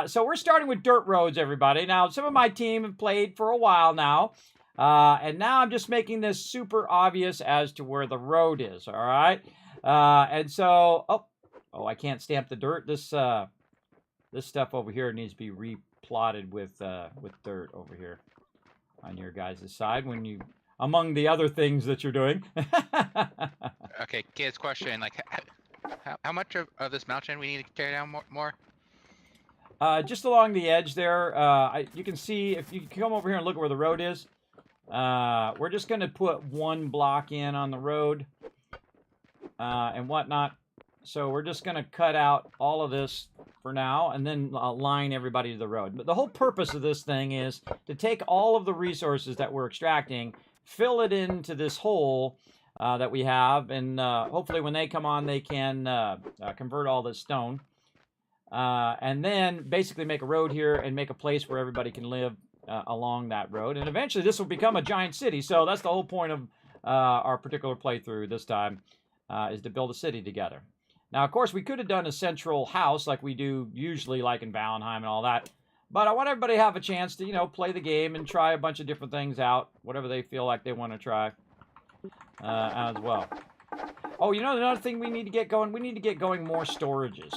[SPEAKER 2] So we're starting with dirt roads, everybody. Now, some of my team have played for a while now. And now I'm just making this super obvious as to where the road is, all right? And so, oh, I can't stamp the dirt. This stuff over here needs to be replotted with dirt over here on your guys' side when you, among the other things that you're doing.
[SPEAKER 3] Okay, kids, question, like, how much of this mountain we need to tear down more?
[SPEAKER 2] Just along the edge there, you can see, if you come over here and look at where the road is, we're just going to put 1 block in on the road and whatnot. So we're just going to cut out all of this for now and then line everybody to the road. But the whole purpose of this thing is to take all of the resources that we're extracting, fill it into this hole that we have, and hopefully when they come on, they can convert all this stone. And then basically make a road here and make a place where everybody can live along that road. And eventually this will become a giant city. So that's the whole point of our particular playthrough this time, is to build a city together. Now, of course, we could have done a central house like we do usually, like in Valheim and all that. But I want everybody to have a chance to, you know, play the game and try a bunch of different things out, whatever they feel like they want to try as well. Oh, you know, another thing we need to get going, we need to get going more storages.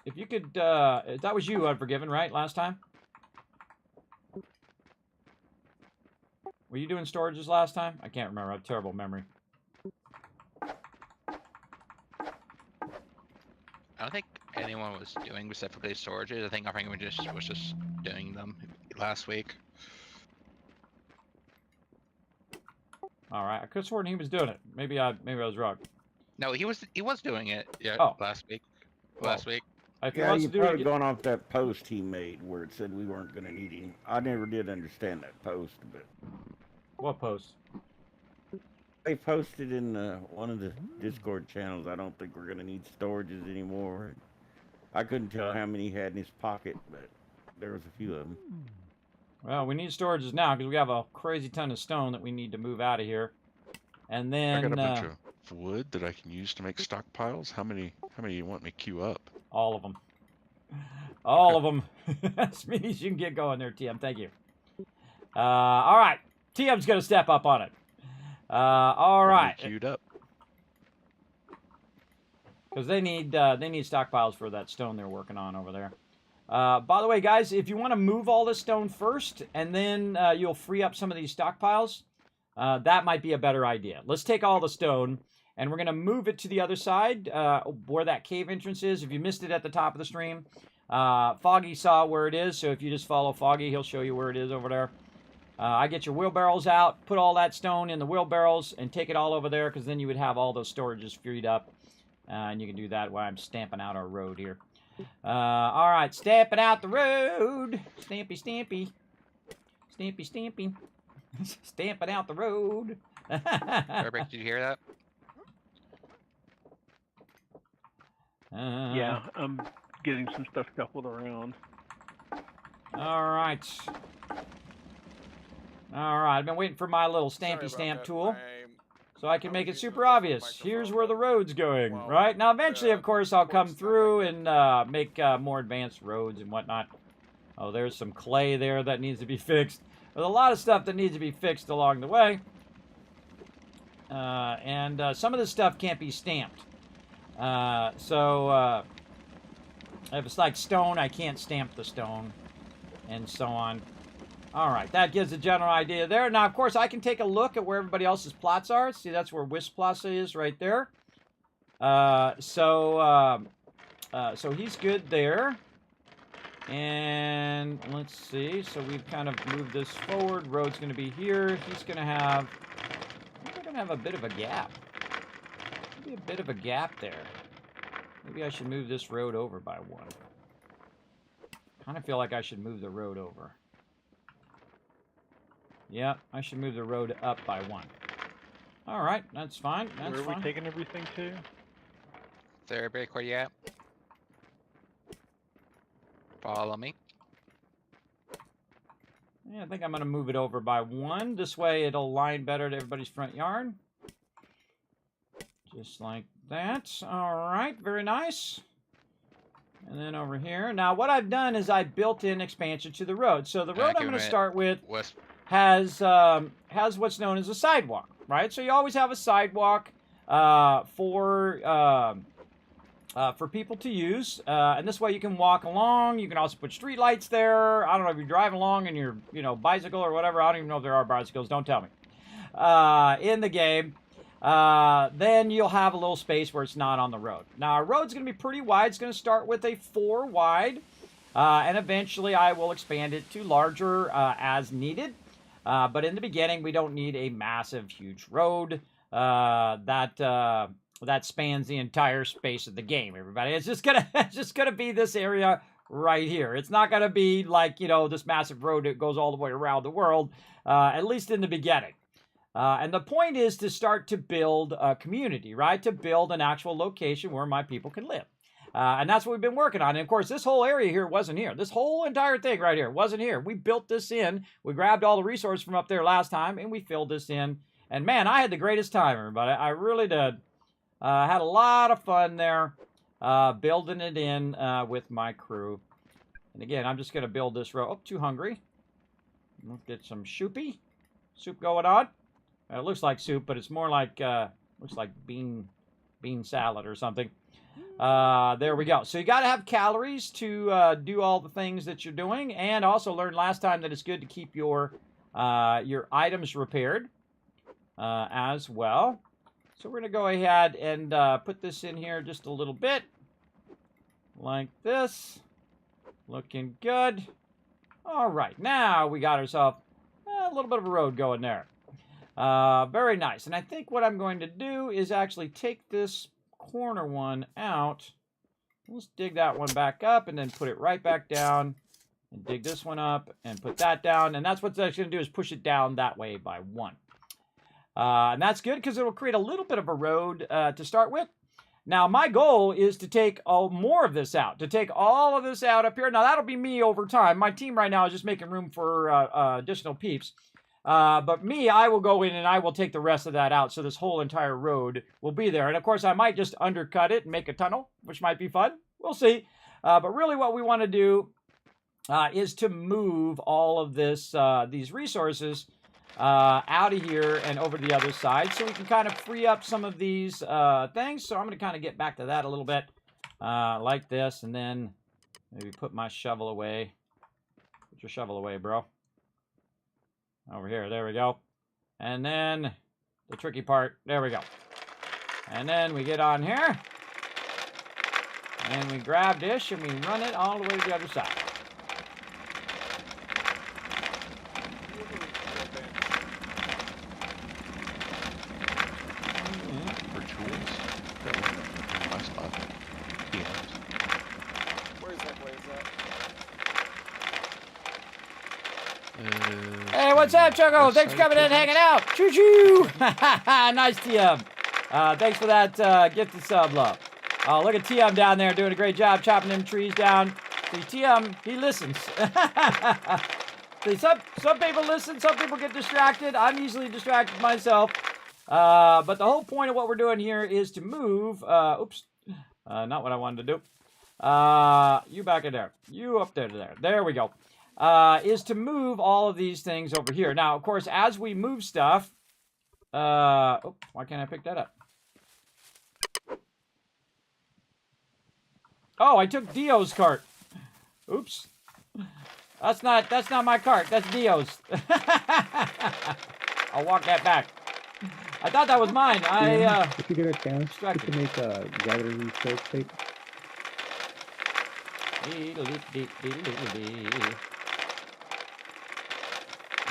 [SPEAKER 2] If you could, that was you, Unforgiven, right, last time? Were you doing storages last time? I can't remember. I have a terrible memory.
[SPEAKER 3] I don't think anyone was doing specifically storages. I think Unforgiven was just doing them last week.
[SPEAKER 2] All right, I could have sworn he was doing it. Maybe I was wrong.
[SPEAKER 3] No, he was doing it. Yeah, last week. Last week.
[SPEAKER 2] If he
[SPEAKER 5] Yeah,
[SPEAKER 2] wants
[SPEAKER 5] you
[SPEAKER 2] to do
[SPEAKER 5] probably
[SPEAKER 2] it,
[SPEAKER 5] gone off that post he made where it said we weren't going to need him. I never did understand that post, but
[SPEAKER 2] what post?
[SPEAKER 5] they posted in one of the Discord channels, I don't think we're going to need storages anymore. I couldn't tell how many he had in his pocket, but there was a few of them.
[SPEAKER 2] Well, we need storages now because we have a crazy ton of stone that we need to move out of here. And then
[SPEAKER 6] I got a bunch of wood that I can use to make stockpiles. How many you want me to queue up?
[SPEAKER 2] all of them. All of them. As many as you can get going there, TM. Thank you. All right. TM's going to step up on it. All right.
[SPEAKER 6] Queued up.
[SPEAKER 2] because they need stockpiles for that stone they're working on over there. By the way, guys, if you want to move all this stone first, and then you'll free up some of these stockpiles, that might be a better idea. Let's take all the stone, and we're going to move it to the other side, where that cave entrance is. If you missed it at the top of the stream, Foggy saw where it is, so if you just follow Foggy, he'll show you where it is over there. I get your wheelbarrows out, put all that stone in the wheelbarrows, and take it all over there, because then you would have all those storages freed up. And you can do that while I'm stamping out our road here. All right, stamping out the road. Stampy, stampy. Stampy, stampy. Stamping out the road.
[SPEAKER 3] Perfect. Did you hear that?
[SPEAKER 4] Yeah, I'm getting some stuff shuffled around.
[SPEAKER 2] All right. All right, I've been waiting for my little stampy stamp tool, so I can make it super obvious. Here's where the road's going, right? Now, eventually, of course, I'll come through and make more advanced roads and whatnot. Oh, there's some clay there that needs to be fixed. There's a lot of stuff that needs to be fixed along the way. And some of this stuff can't be stamped. So if it's like stone, I can't stamp the stone, and so on. All right, that gives a general idea there. Now, of course, I can take a look at where everybody else's plots are. See, that's where Wisp Plaza is right there. So he's good there. And let's see. So we've kind of moved this forward. Road's going to be here. He's going to have... I think we're going to have a bit of a gap. Maybe a bit of a gap there. Maybe I should move this road over by one. Kind of feel like I should move the road over. Yeah, I should move the road up by one. All right, that's fine. That's
[SPEAKER 4] Where are
[SPEAKER 2] fine.
[SPEAKER 4] we taking everything to?
[SPEAKER 3] There, Brick, where you at? Follow me.
[SPEAKER 2] Yeah, I think I'm going to move it over by one. This way it'll line better to everybody's front yard. Just like that. All right, very nice. And then over here. Now, what I've done is I built in expansion to the road. So the road I'm going to start with has what's known as a sidewalk, right? So you always have a sidewalk for people to use, and this way you can walk along. You can also put street lights there. I don't know if you're driving along in your bicycle or whatever. I don't even know if there are bicycles. Don't tell me. In the game, then you'll have a little space where it's not on the road. Now our road's going to be pretty wide. It's going to start with a 4 wide, and eventually I will expand it to larger as needed. But in the beginning, we don't need a massive, huge road that spans the entire space of the game. Everybody, it's just gonna be this area right here. It's not gonna be like this massive road that goes all the way around the world. At least in the beginning. And the point is to start to build a community, right? To build an actual location where my people can live. And that's what we've been working on. And, of course, this whole area here wasn't here. This whole entire thing right here wasn't here. We built this in. We grabbed all the resources from up there last time, and we filled this in. And, man, I had the greatest time, everybody. I really did. Had a lot of fun there building it in with my crew. And, again, I'm just going to build this row. Oh, too hungry. Let's get some soup going on. It looks like soup, but it's more like, looks like bean salad or something. There we go. So you got to have calories to do all the things that you're doing, and also learned last time that it's good to keep your items repaired as well. So we're going to go ahead and put this in here just a little bit, like this. Looking good. All right, now we got ourselves a little bit of a road going there. Very nice. And I think what I'm going to do is actually take this corner one out. Let's dig that one back up and then put it right back down, and dig this one up and put that down. And that's what that's going to do, is push it down that way by one. And that's good because it'll create a little bit of a road to start with. Now, my goal is to take more of this out, to take all of this out up here. Now, that'll be me over time. My team right now is just making room for additional peeps. But me, I will go in and I will take the rest of that out, so this whole entire road will be there. And, of course, I might just undercut it and make a tunnel, which might be fun. We'll see. But really what we want to do is to move all of this, these resources out of here and over to the other side, so we can kind of free up some of these things. So I'm going to kind of get back to that a little bit, like this, and then maybe put my shovel away. Put your shovel away, bro. Over here, there we go. And then the tricky part, there we go. And then we get on here, and we grab this, and we run it all the way to the other side.
[SPEAKER 6] For tools. That one in my spot. TMs.
[SPEAKER 7] Where is that place at?
[SPEAKER 2] Hey, what's up, Choco? Thanks for coming in and hanging out. Choo-choo! Nice, TM. Thanks for that gifted sub, love. Oh, look at TM down there doing a great job chopping them trees down. See, TM, he listens. See, some people listen, some people get distracted. I'm easily distracted myself. But the whole point of what we're doing here is to move. Oops. Not what I wanted to do. You back in there. You up there. There we go. Is to move all of these things over here. Now, of course, as we move stuff... oh, why can't I pick that up? Oh, I took Dio's cart. Oops. That's not my cart. That's Dio's. I'll walk that back. I thought that was mine.
[SPEAKER 8] If you get a chance, you
[SPEAKER 2] distracted.
[SPEAKER 8] can make a gathering research tape.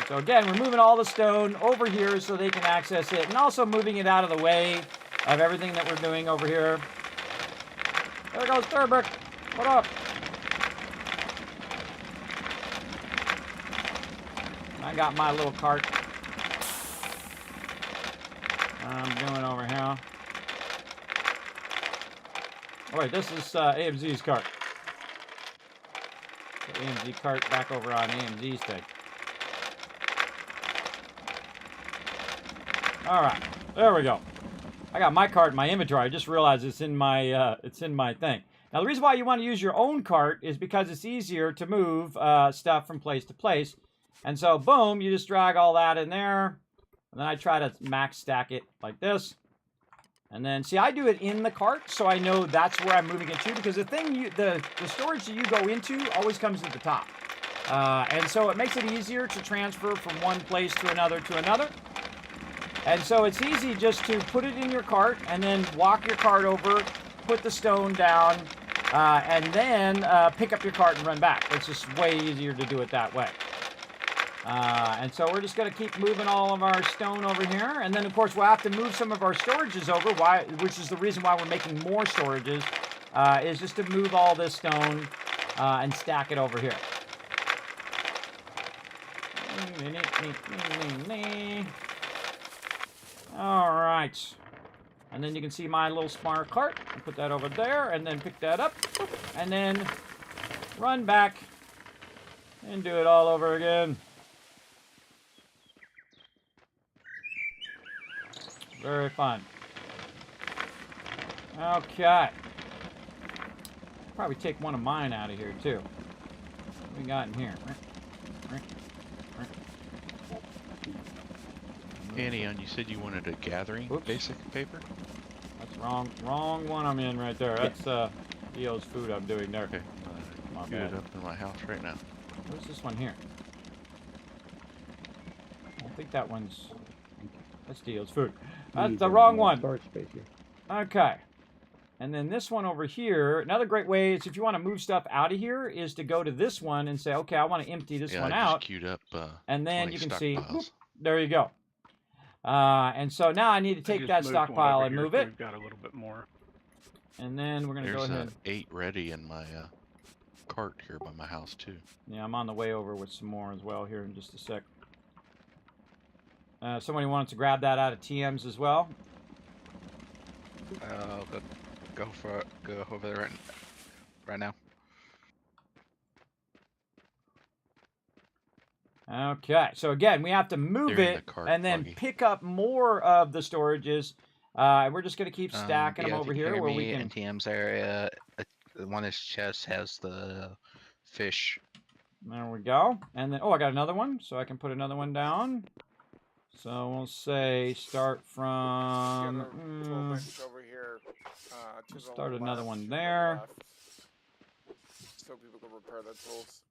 [SPEAKER 2] So again, we're moving all the stone over here so they can access it, and also moving it out of the way of everything that we're doing over here. There goes Turbic. What up? I got my little cart. I'm doing over here. Oh wait, this is AMZ's cart. Put AMZ cart back over on AMZ's thing. All right, there we go. I got my cart in my inventory. I just realized it's in my thing. Now the reason why you want to use your own cart is because it's easier to move stuff from place to place. And so boom, you just drag all that in there, and then I try to max stack it like this. And then see, I do it in the cart, so I know that's where I'm moving it to, because the storage that you go into always comes at the top, and so it makes it easier to transfer from one place to another to another. And so it's easy just to put it in your cart and then walk your cart over, put the stone down, and then pick up your cart and run back. It's just way easier to do it that way. And so we're just going to keep moving all of our stone over here. And then, of course, we'll have to move some of our storages over, which is the reason why we're making more storages, is just to move all this stone and stack it over here. All right. And then you can see my little smart cart. I'll put that over there and then pick that up. And then run back and do it all over again. Very fun. Okay. Probably take one of mine out of here too. What we got in here?
[SPEAKER 6] Annie, you said you wanted a gathering basic paper?
[SPEAKER 2] That's wrong one I'm in right there. That's Dio's food I'm doing there.
[SPEAKER 6] Okay. Get it up in my house right now.
[SPEAKER 2] Where's this one here? I don't think that one's... That's Dio's food. That's the wrong one.
[SPEAKER 8] Storage space here.
[SPEAKER 2] Okay. And then this one over here, another great way is if you want to move stuff out of here is to go to this one and say, okay, I want to empty this one out.
[SPEAKER 6] Queued up,
[SPEAKER 2] and then you can see, whoop,
[SPEAKER 6] stockpiles.
[SPEAKER 2] there you go. And so now I need to take that stockpile and move it.
[SPEAKER 4] We've got a little bit more.
[SPEAKER 2] And then we're going to go ahead.
[SPEAKER 6] There's 8 ready in my cart here by my house, too.
[SPEAKER 2] Yeah, I'm on the way over with some more as well here in just a sec. Somebody wanted to grab that out of TM's as well.
[SPEAKER 3] Go for it. Go over there right now.
[SPEAKER 2] Okay, so again, we have to move it and then pick up more of the storages. We're just going to keep stacking them over here where we can.
[SPEAKER 3] In TM's area, one of his chests has the fish.
[SPEAKER 2] There we go. And then, oh, I got another one, so I can put another one down. So we'll say start from.
[SPEAKER 7] The other 12 inch over here. To the
[SPEAKER 2] Start another
[SPEAKER 7] left,
[SPEAKER 2] one
[SPEAKER 7] to the
[SPEAKER 2] there.
[SPEAKER 7] left, so people can repair their tools.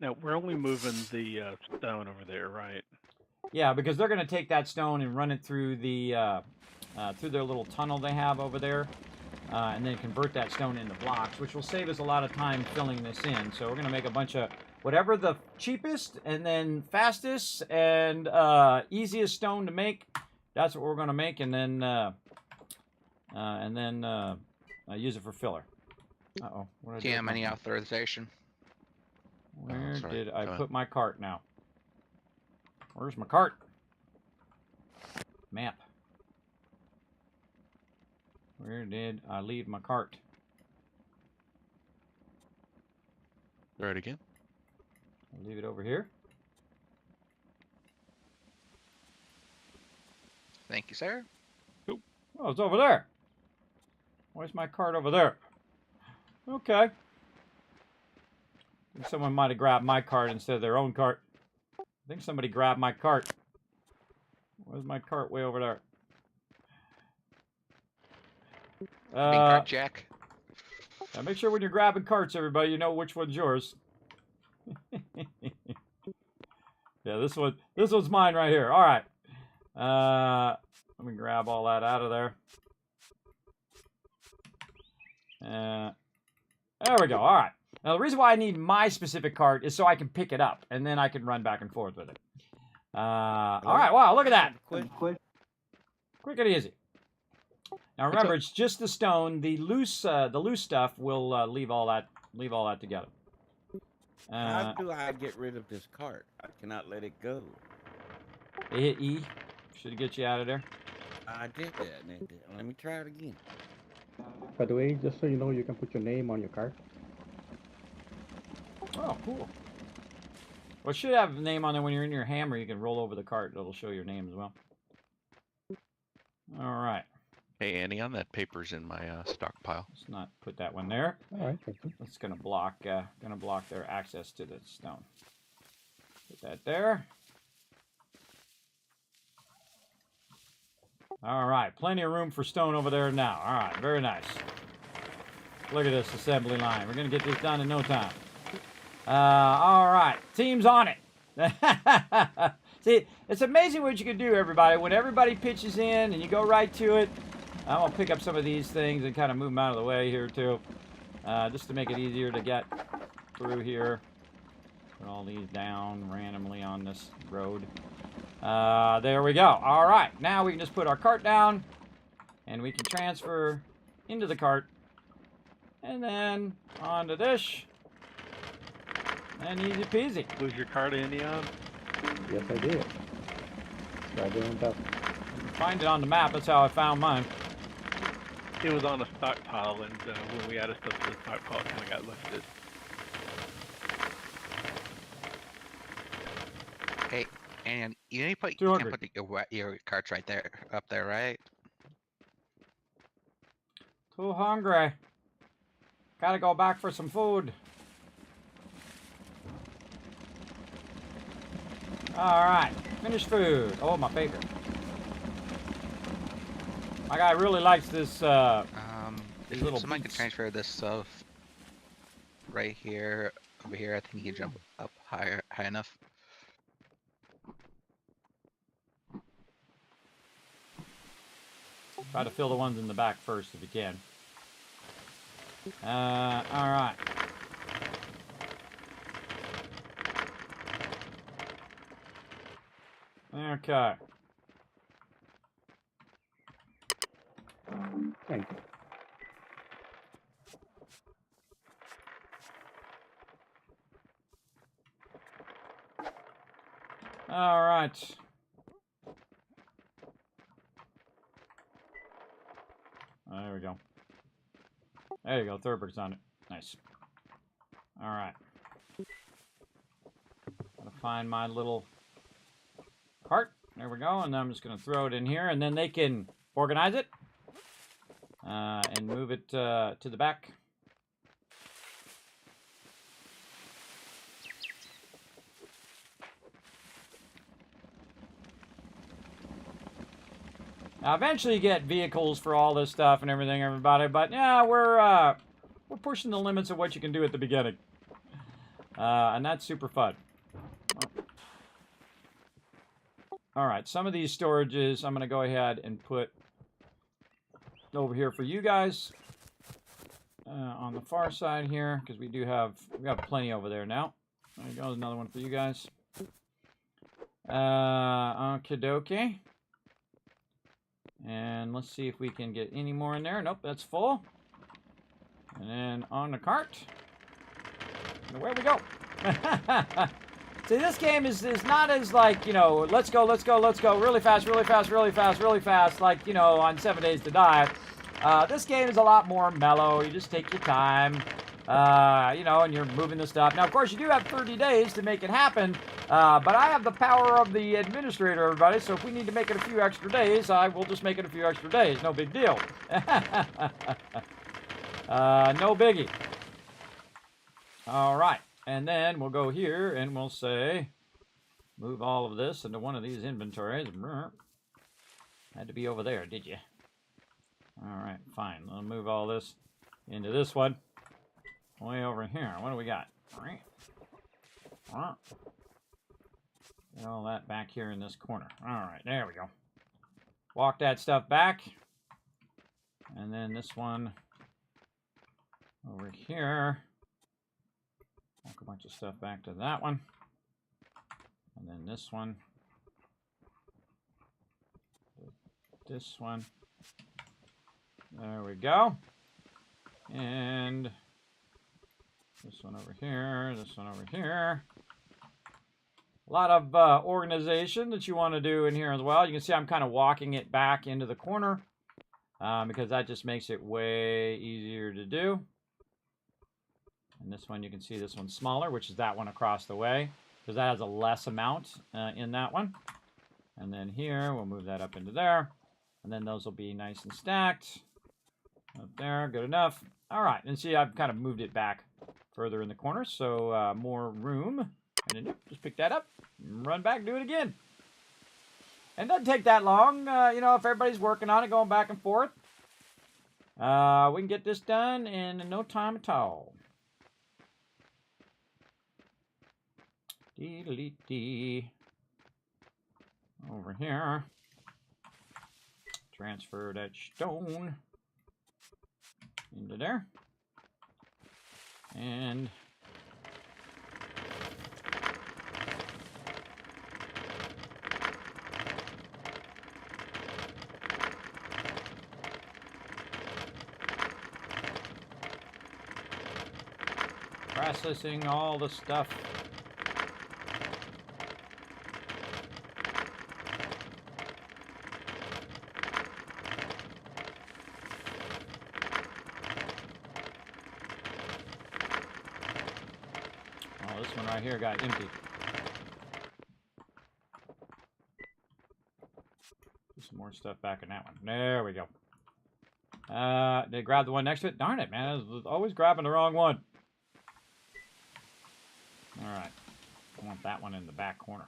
[SPEAKER 4] Now we're only moving the stone over there, right?
[SPEAKER 2] Yeah, because they're going to take that stone and run it through the through their little tunnel they have over there, and then convert that stone into blocks, which will save us a lot of time filling this in. So we're going to make a bunch of whatever the cheapest and then fastest and easiest stone to make. That's what we're going to make, and then use it for filler. Uh-oh. What did I do
[SPEAKER 3] TM,
[SPEAKER 2] with
[SPEAKER 3] any
[SPEAKER 2] my-
[SPEAKER 3] authorization?
[SPEAKER 2] Where
[SPEAKER 6] sorry.
[SPEAKER 2] did I
[SPEAKER 6] Go
[SPEAKER 2] put my cart now? Where's my cart? Map. Where did I leave my cart?
[SPEAKER 6] Try it again.
[SPEAKER 2] I'll leave it over here.
[SPEAKER 3] Thank you, sir.
[SPEAKER 2] Oh, it's over there. Where's my cart over there? Okay. I think someone might have grabbed my cart instead of their own cart. I think somebody grabbed my cart. Where's my cart? Way over there.
[SPEAKER 3] Being cart jack.
[SPEAKER 2] Now make sure when you're grabbing carts, everybody, you know which one's yours. Yeah, this one's mine right here. All right. Let me grab all that out of there. There we go. All right. Now, the reason why I need my specific cart is so I can pick it up, and then I can run back and forth with it. All right. Wow, look at that. Quick and easy. Now, remember, it's just the stone. The loose stuff will leave all that together.
[SPEAKER 5] How do I get rid of this cart? I cannot let it go.
[SPEAKER 2] Hit E. Should get you out of there.
[SPEAKER 5] I did that. And it did. Let me try it again.
[SPEAKER 8] By the way, just so you know, you can put your name on your card.
[SPEAKER 2] Oh, cool. Well, it should have a name on there when you're in your hammer. You can roll over the cart. It'll show your name as well. All right.
[SPEAKER 6] Hey, Annie, on that paper's in my stockpile.
[SPEAKER 2] Let's not put that one there.
[SPEAKER 8] All right, thank you.
[SPEAKER 2] That's gonna block their access to the stone. Put that there. All right, plenty of room for stone over there now. All right, very nice. Look at this assembly line. We're gonna get this done in no time. All right, team's on it. See, it's amazing what you can do, everybody. When everybody pitches in and you go right to it. I'm gonna pick up some of these things and kind of move them out of the way here too, just to make it easier to get through here. Put all these down randomly on this road. There we go. All right, now we can just put our cart down, and we can transfer into the cart, and then onto this, and easy peasy.
[SPEAKER 4] Lose your card, Andy, on?
[SPEAKER 8] Yes, I did. Right there on top.
[SPEAKER 2] Find it on the map. That's how I found mine.
[SPEAKER 4] It was on a stockpile, and when we added stuff to the stockpile, it kind of got lifted.
[SPEAKER 3] Hey, and you can put your carts right there, up there, right?
[SPEAKER 2] Too hungry. Gotta go back for some food. Alright, finished food. Oh, my favorite. My guy really likes this, these little
[SPEAKER 3] Somebody could
[SPEAKER 2] beets.
[SPEAKER 3] transfer this stuff right here, over here. I think you can jump up high enough.
[SPEAKER 2] Try to fill the ones in the back first if you can. Alright. Okay.
[SPEAKER 8] Thank you.
[SPEAKER 2] All right. There we go. There you go. Thurberg's on it. Nice. All right. Gotta find my little cart. There we go. And I'm just gonna throw it in here, and then they can organize it and move it to the back. Now, eventually you get vehicles for all this stuff and everything, everybody. But yeah, we're pushing the limits of what you can do at the beginning, and that's super fun. All right, some of these storages I'm going to go ahead and put over here for you guys on the far side here, because we have plenty over there now. There goes another one for you guys. Okie dokie. And let's see if we can get any more in there. Nope, that's full. And then on the cart. And away we go. See, this game is not as like, you know, let's go, really fast, like, you know, on 7 Days to Die. This game is a lot more mellow. You just take your time, you know, and you're moving the stuff. Now, of course, you do have 30 days to make it happen, but I have the power of the administrator, everybody, so if we need to make it a few extra days, I will just make it a few extra days. No big deal. No biggie. All right. And then we'll go here and we'll say, move all of this into one of these inventories. Had to be over there, did you? All right, fine. I'll move all this into this one. Way over here. What do we got? Get all that back here in this corner. All right, there we go. Walk that stuff back. And then this one over here. Walk a bunch of stuff back to that one. And then this one. This one. There we go. And this one over here. This one over here. A lot of organization that you want to do in here as well. You can see I'm kind of walking it back into the corner because that just makes it way easier to do. And this one, you can see this one's smaller, which is that one across the way, because that has a less amount in that one. And then here, we'll move that up into there. And then those will be nice and stacked. Up there, good enough. All right, and see, I've kind of moved it back further in the corner, so more room. And then just pick that up, run back, do it again. And it doesn't take that long, you know, if everybody's working on it, going back and forth. We can get this done in no time at all. Over here. Transfer that stone into there. And processing all the stuff. Oh, this one right here got empty. Put some more stuff back in that one. There we go. Did grab the one next to it? Darn it, man. I was always grabbing the wrong one. Alright. I want that one in the back corner.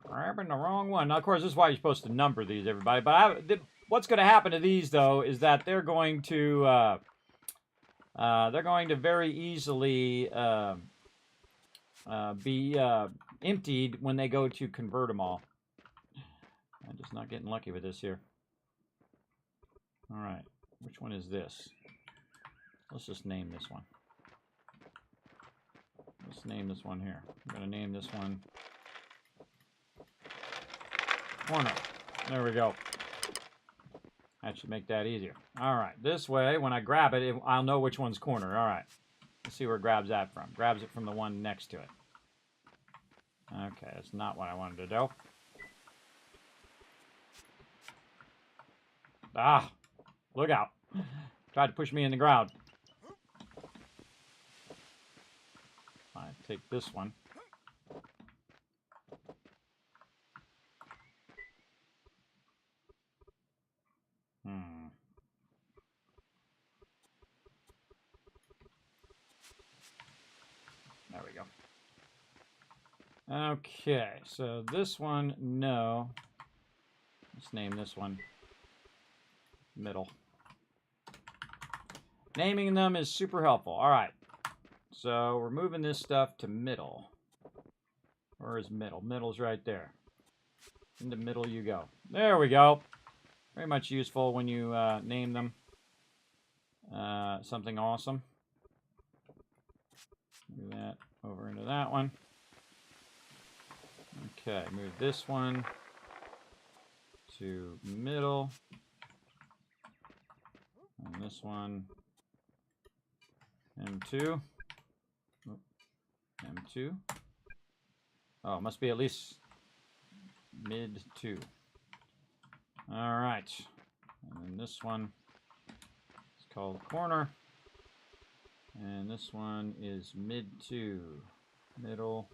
[SPEAKER 2] Grabbing the wrong one. Now, of course, this is why you're supposed to number these, everybody. But what's going to happen to these, though, is that they're going to very easily be emptied when they go to convert them all. I'm just not getting lucky with this here. All right, which one is this? Let's just name this one. Let's name this one here. I'm going to name this one corner. There we go. That should make that easier. All right, this way, when I grab it, I'll know which one's corner. All right, let's see where it grabs that from. Grabs it from the one next to it. Okay, that's not what I wanted to do. Ah, look out. Tried to push me in the ground. I take this one. There we go. Okay, so this one, no. Let's name this one middle. Naming them is super helpful. All right. So we're moving this stuff to middle. Where is middle? Middle's right there. Into middle you go. There we go. Very much useful when you name them something awesome. Move that over into that one. Okay, move this one to middle. And this one, M2. Oh, M2. Oh, it must be at least mid 2. All right. And then this one is called corner. And this one is mid 2. Middle.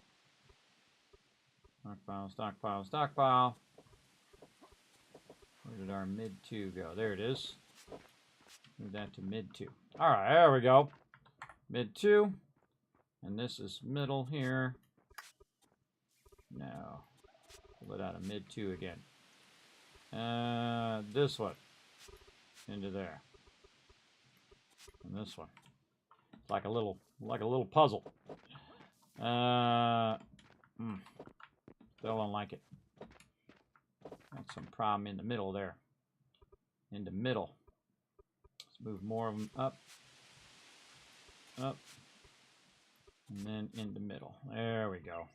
[SPEAKER 2] Stockpile, stockpile, stockpile. Where did our mid 2 go? There it is. Move that to mid 2. All right, there we go. Mid 2. And this is middle here. Now, pull it out of mid 2 again. This one into there. And this one. It's like a little puzzle. Still don't like it. Got some problem in the middle there. Into middle. Let's move more of them up. Up. And then into middle. There we go.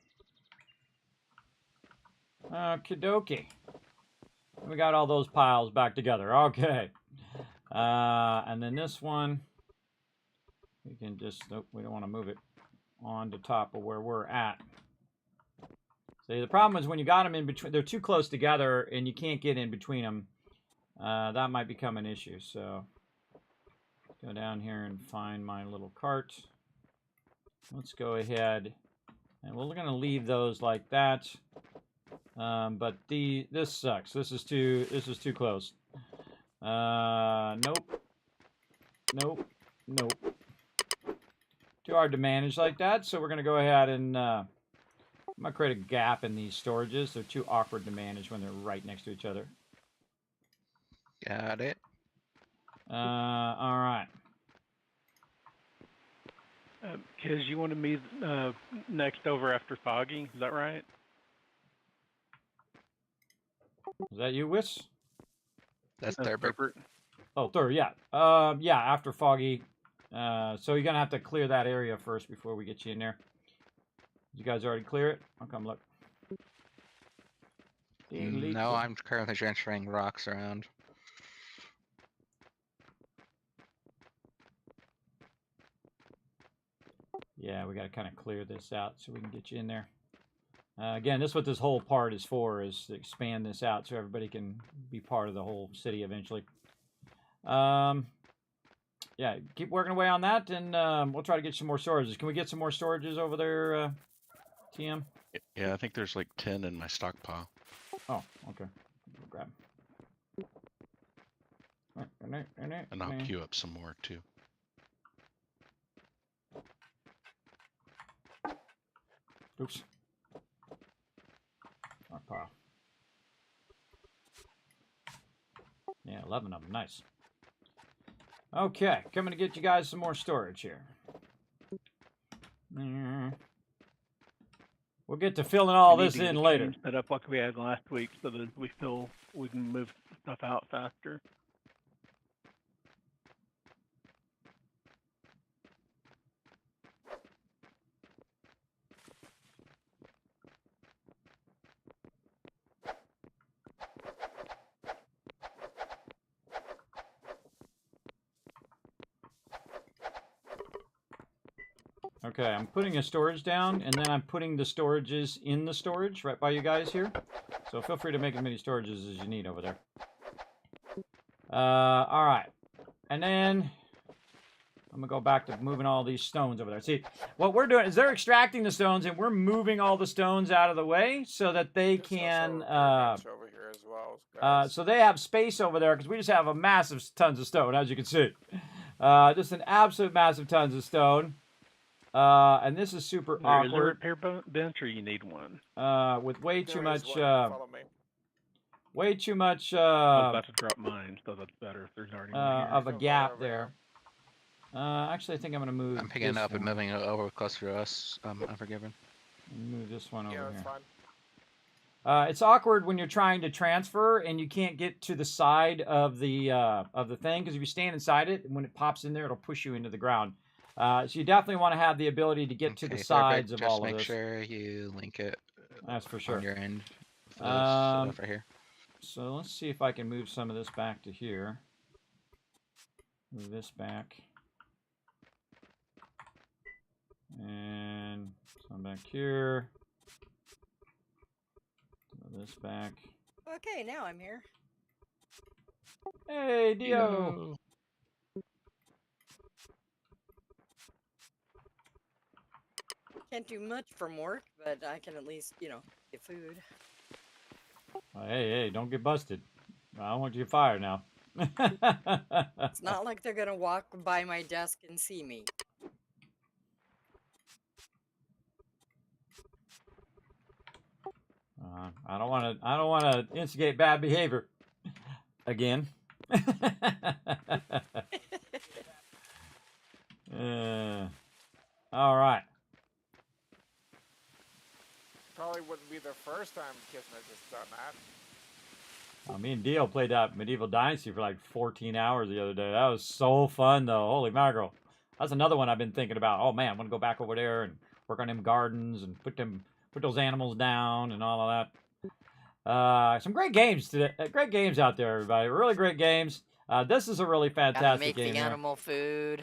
[SPEAKER 2] Okie dokie. We got all those piles back together. Okay. And then this one, we can just, nope, we don't want to move it on to top of where we're at. See, the problem is when you got them in between, they're too close together and you can't get in between them. That might become an issue. So go down here and find my little cart. Let's go ahead and we're going to leave those like that. But this sucks. This is too close. Nope. Nope. Nope. Too hard to manage like that. So we're going to go ahead and I'm going to create a gap in these storages. They're too awkward to manage when they're right next to each other.
[SPEAKER 3] Got it.
[SPEAKER 2] All right.
[SPEAKER 4] Kiz, you wanted me next over after Foggy, is that right?
[SPEAKER 2] Is that you, Wiss?
[SPEAKER 3] That's Thurbert.
[SPEAKER 2] Oh, third, yeah. Yeah, after Foggy. So you're going to have to clear that area first before we get you in there. Did you guys already clear it? I'll come look.
[SPEAKER 3] No, I'm currently transferring rocks around.
[SPEAKER 2] Yeah, we got to kind of clear this out so we can get you in there. Again, this is what this whole part is for, is to expand this out so everybody can be part of the whole city eventually. Yeah, keep working away on that, and we'll try to get some more storages. Can we get some more storages over there, TM?
[SPEAKER 6] Yeah, I think there's like 10 in my stockpile.
[SPEAKER 2] Oh, okay. We'll grab them.
[SPEAKER 6] And I'll queue up some more too.
[SPEAKER 2] Oops. Stockpile. Yeah, 11 of them. Nice. Okay, coming to get you guys some more storage here. We'll get to filling all this in later.
[SPEAKER 4] Set up like we had last week so that we can move stuff out faster.
[SPEAKER 2] Okay, I'm putting a storage down, and then I'm putting the storages in the storage right by you guys here. So feel free to make as many storages as you need over there. All right. And then I'm going to go back to moving all these stones over there. See, what we're doing is they're extracting the stones, and we're moving all the stones out of the way so that they can...
[SPEAKER 7] over here as well,
[SPEAKER 2] so they have space over there, because we just have a massive tons of stone, as you can see. Just an absolute massive tons of stone. And this is super awkward.
[SPEAKER 4] Is there a repair bench or you need one?
[SPEAKER 2] With way too much, way too much
[SPEAKER 4] I was about to drop mine, so that's better if there's already one here.
[SPEAKER 2] of a
[SPEAKER 7] Go
[SPEAKER 2] gap
[SPEAKER 7] over
[SPEAKER 2] there. Actually, I think I'm gonna move.
[SPEAKER 3] I'm picking it
[SPEAKER 2] this
[SPEAKER 3] up and
[SPEAKER 2] one.
[SPEAKER 3] moving it over closer to us. Unforgiven.
[SPEAKER 2] Move this one
[SPEAKER 7] Yeah,
[SPEAKER 2] over
[SPEAKER 7] that's
[SPEAKER 2] here.
[SPEAKER 7] fine.
[SPEAKER 2] It's awkward when you're trying to transfer and you can't get to the side of the thing, because if you stand inside it, when it pops in there, it'll push you into the ground. So you definitely want to have the ability to get to the sides of all of this.
[SPEAKER 3] Just make sure you link it.
[SPEAKER 2] That's for sure.
[SPEAKER 3] On your end. For this stuff right here.
[SPEAKER 2] So let's see if I can move some of this back to here. Move this back. And some back here. Move this back.
[SPEAKER 9] Okay, now I'm here.
[SPEAKER 2] Hey, Dio!
[SPEAKER 9] Can't do much from work, but I can at least, you know, get food.
[SPEAKER 2] Hey, don't get busted. I don't want you fired now.
[SPEAKER 9] It's not like they're gonna walk by my desk and see me.
[SPEAKER 2] I don't want to instigate bad behavior again. All right.
[SPEAKER 7] Probably wouldn't be the first time Kismet has done that.
[SPEAKER 2] Me and Dio played that Medieval Dynasty for like 14 hours the other day. That was so fun, though. Holy mackerel. That's another one I've been thinking about. Oh, man, I want to go back over there and work on them gardens and put those animals down and all of that. Some great games today. Great games out there, everybody. Really great games. This is a really fantastic game.
[SPEAKER 9] Make the animal food.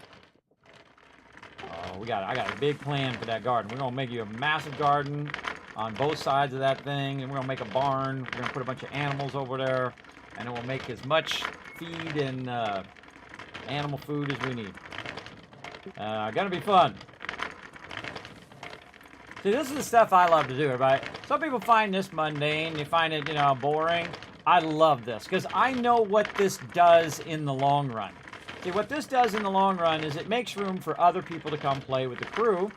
[SPEAKER 2] Oh, I got a big plan for that garden. We're gonna make you a massive garden on both sides of that thing, and we're gonna make a barn. We're gonna put a bunch of animals over there, and it will make as much feed and animal food as we need. Gonna be fun. See, this is the stuff I love to do, everybody. Some people find this mundane. They find it, boring. I love this because I know what this does in the long run. See, what this does in the long run is it makes room for other people to come play with the crew,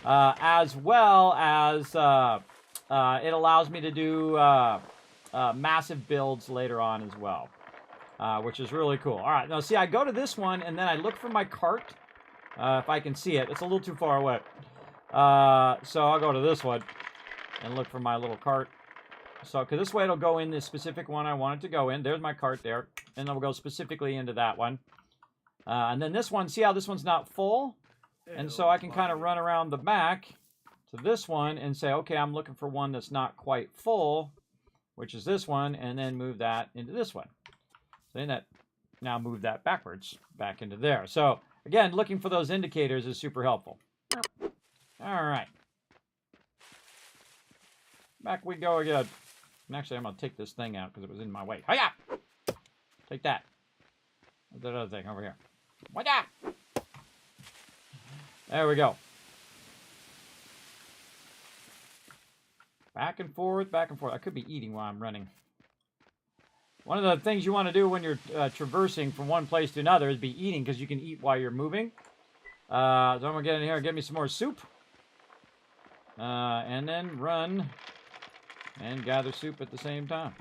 [SPEAKER 2] as well as it allows me to do massive builds later on as well, which is really cool. All right, now see, I go to this one, and then I look for my cart, if I can see it. It's a little too far away. So I'll go to this one and look for my little cart. So, because this way it'll go in this specific one I want it to go in. There's my cart there, and it'll go specifically into that one. And then this one, see how this one's not full? And so I can kind of run around the back to this one and say, okay, I'm looking for one that's not quite full, which is this one, and then move that into this one. So then that, now move that backwards, back into there. So, again, looking for those indicators is super helpful. All right. Back we go again. And actually, I'm going to take this thing out because it was in my way. Hiya! Take that. What's that other thing over here? Hiya! There we go. Back and forth, back and forth. I could be eating while I'm running. One of the things you want to do when you're traversing from one place to another is be eating, because you can eat while you're moving. So I'm going to get in here and get me some more soup. And then run and gather soup at the same time.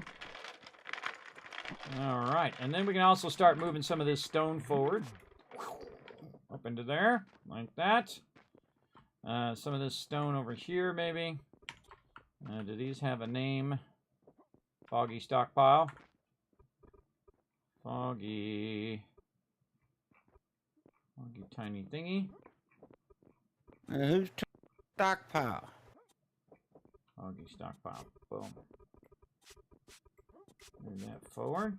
[SPEAKER 2] All right. And then we can also start moving some of this stone forward. Up into there, like that. Some of this stone over here, maybe. Do these have a name? Foggy stockpile. Foggy tiny thingy.
[SPEAKER 5] Who's stockpile?
[SPEAKER 2] Foggy stockpile. Boom. Move that forward.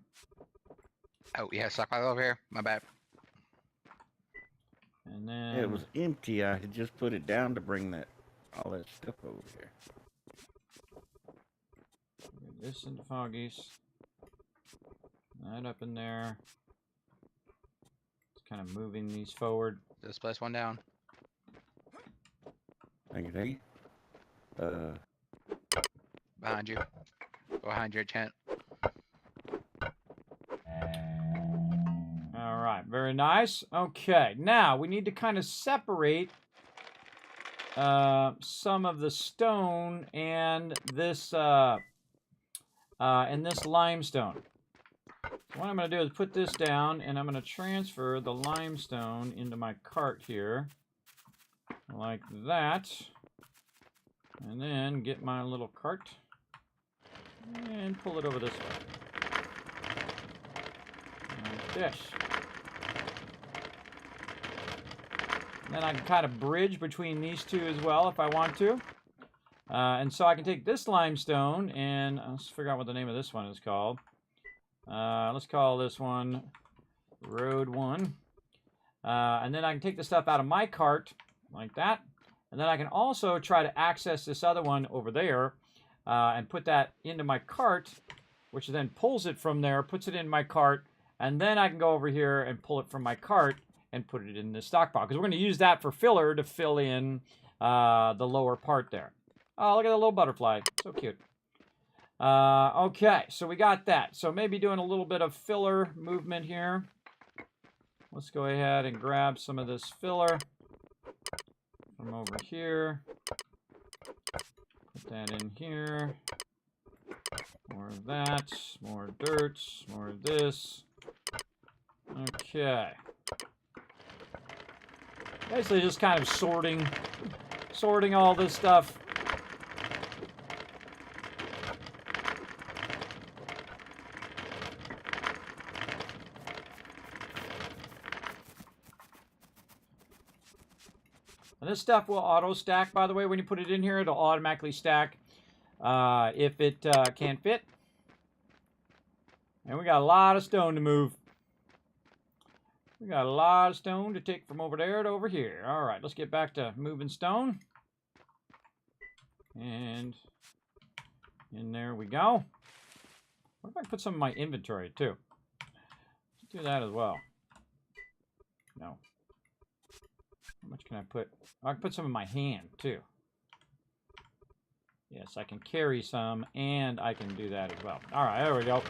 [SPEAKER 3] Oh, yeah, stockpile over here. My bad.
[SPEAKER 2] And then
[SPEAKER 5] It was empty. I had just put it down to bring all that stuff over here.
[SPEAKER 2] Get this into Foggies. That up in there. It's kind of moving these forward.
[SPEAKER 3] Just place one down.
[SPEAKER 5] Thank you.
[SPEAKER 3] Behind you. Behind your tent.
[SPEAKER 2] All right, very nice. Okay, now we need to kind of separate some of the stone and this and this limestone. So what I'm going to do is put this down, and I'm going to transfer the limestone into my cart here, like that. And then get my little cart and pull it over this way. Like this. And then I can kind of bridge between these two as well if I want to. And so I can take this limestone and let's figure out what the name of this one is called. Let's call this one Road 1. And then I can take the stuff out of my cart like that. And then I can also try to access this other one over there and put that into my cart, which then pulls it from there, puts it in my cart, and then I can go over here and pull it from my cart and put it in the stockpile. Because we're going to use that for filler to fill in the lower part there. Oh, look at the little butterfly. So cute. Okay, so we got that. So maybe doing a little bit of filler movement here. Let's go ahead and grab some of this filler from over here. Put that in here. More of that. More dirt. More of this. Okay. Basically just kind of sorting all this stuff. And this stuff will auto stack, by the way. When you put it in here, it'll automatically stack if it can't fit. And we got a lot of stone to move. We got a lot of stone to take from over there to over here. All right, let's get back to moving stone. And in there we go. What if I put some in my inventory, too? Let's do that as well. No. How much can I put? I can put some in my hand, too. Yes, I can carry some, and I can do that as well. All right, there we go.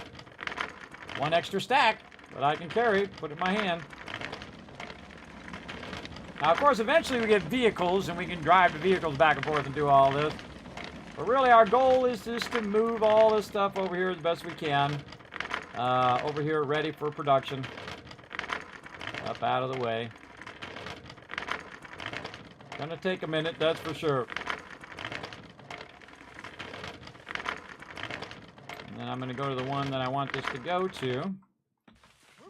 [SPEAKER 2] One extra stack that I can carry, put in my hand. Now, of course, eventually we get vehicles, and we can drive the vehicles back and forth and do all this. But really, our goal is just to move all this stuff over here as best we can. Over here, ready for production. Up out of the way. Gonna take a minute, that's for sure. And then I'm gonna go to the one that I want this to go to.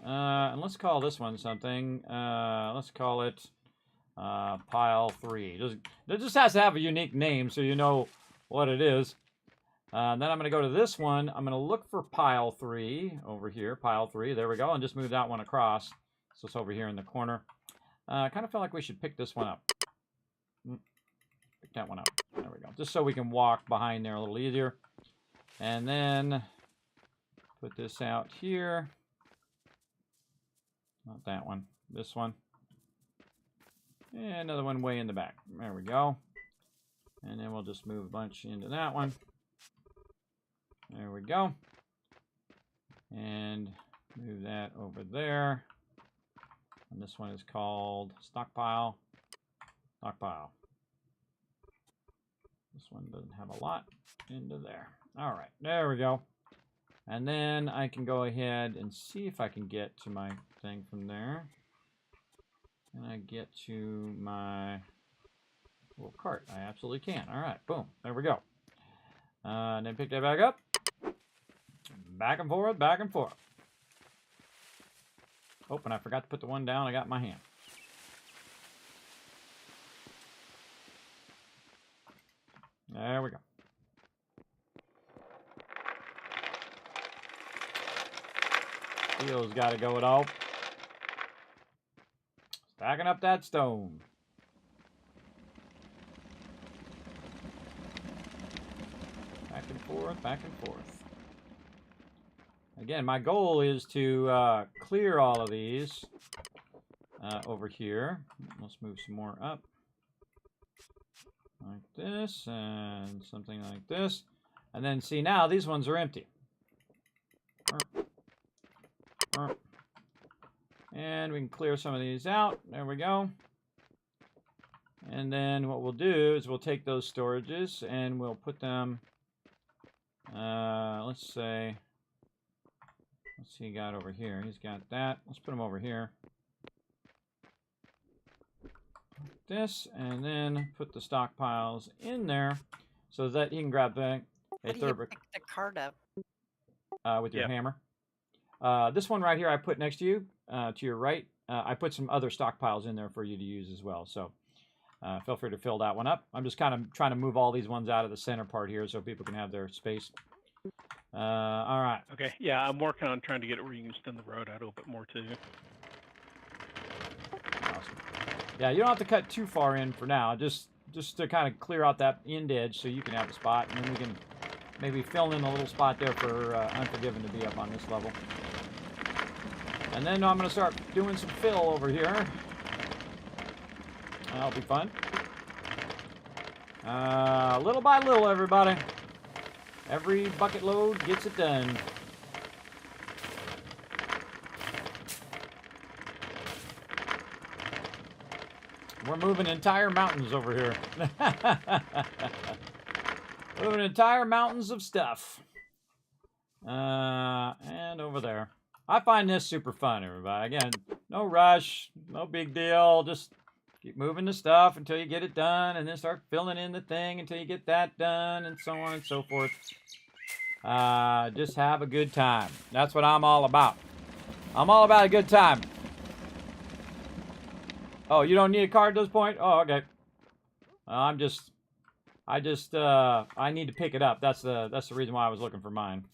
[SPEAKER 2] And let's call this one something. Let's call it Pile 3. It just has to have a unique name so you know what it is. Then I'm gonna go to this one. I'm gonna look for Pile 3 over here. Pile 3, there we go, and just move that one across. So it's over here in the corner. I kind of feel like we should pick this one up. Pick that one up. There we go. Just so we can walk behind there a little easier. And then put this out here. Not that one. This one. And another one way in the back. There we go. And then we'll just move a bunch into that one. There we go. And move that over there. And this one is called Stockpile. Stockpile. This one doesn't have a lot into there. All right, there we go. And then I can go ahead and see if I can get to my thing from there. And I get to my little cart. I absolutely can. All right, boom. There we go. And then pick that back up. Back and forth, back and forth. Oh, and I forgot to put the one down I got in my hand. There we go. Steel's got to go it all. Stacking up that stone. Back and forth, back and forth. Again, my goal is to clear all of these over here. Let's move some more up. Like this, and something like this. And then see now, these ones are empty. And we can clear some of these out. There we go. And then what we'll do is we'll take those storages and we'll put them Let's say, what's he got over here? He's got that. Let's put him over here. This, and then put the stockpiles in there so that he can grab that.
[SPEAKER 9] How do you pick the card up?
[SPEAKER 2] With your hammer. This one right here I put next to you, to your right. I put some other stockpiles in there for you to use as well. So feel free to fill that one up. I'm just kind of trying to move all these ones out of the center part here so people can have their space. All right.
[SPEAKER 4] Okay, yeah, I'm working on trying to get it where you can extend the road out a little bit more too.
[SPEAKER 2] Awesome. Yeah, you don't have to cut too far in for now. Just to kind of clear out that end edge so you can have a spot, and then we can maybe fill in a little spot there for Unforgiven to be up on this level. And then I'm going to start doing some fill over here. That'll be fun. Little by little, everybody. Every bucket load gets it done. We're moving entire mountains over here. Moving entire mountains of stuff. And over there. I find this super fun, everybody. Again, no rush, no big deal. Just keep moving the stuff until you get it done, and then start filling in the thing until you get that done, and so on and so forth. Just have a good time. That's what I'm all about. I'm all about a good time. Oh, you don't need a card at this point? Oh, okay. I need to pick it up. That's the reason why I was looking for mine.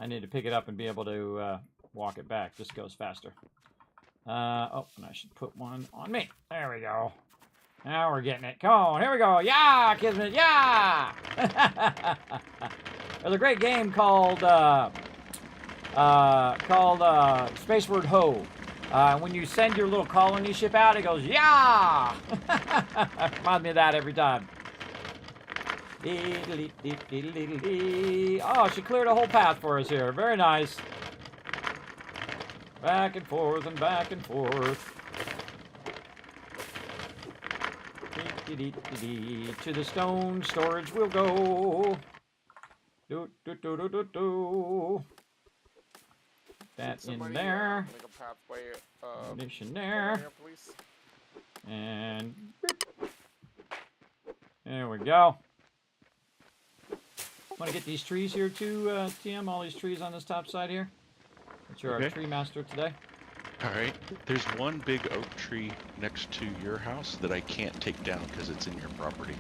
[SPEAKER 2] I need to pick it up and be able to walk it back. This goes faster. Oh, and I should put one on me. There we go. Now we're getting it. Come on, here we go. Yeah, Kismet, yeah! There's a great game called Spaceward Ho. When you send your little colony ship out, it goes, yeah! Reminds me of that every time. Oh, she cleared a whole path for us here. Very nice. Back and forth and back and forth. To the stone storage we'll go. Do. That in there. Munition there. And there we go. Want to get these trees here too, TM? All these trees on this top side here. But you're our tree master today.
[SPEAKER 6] All right. There's one big oak tree next to your house that I can't take down because it's in your property.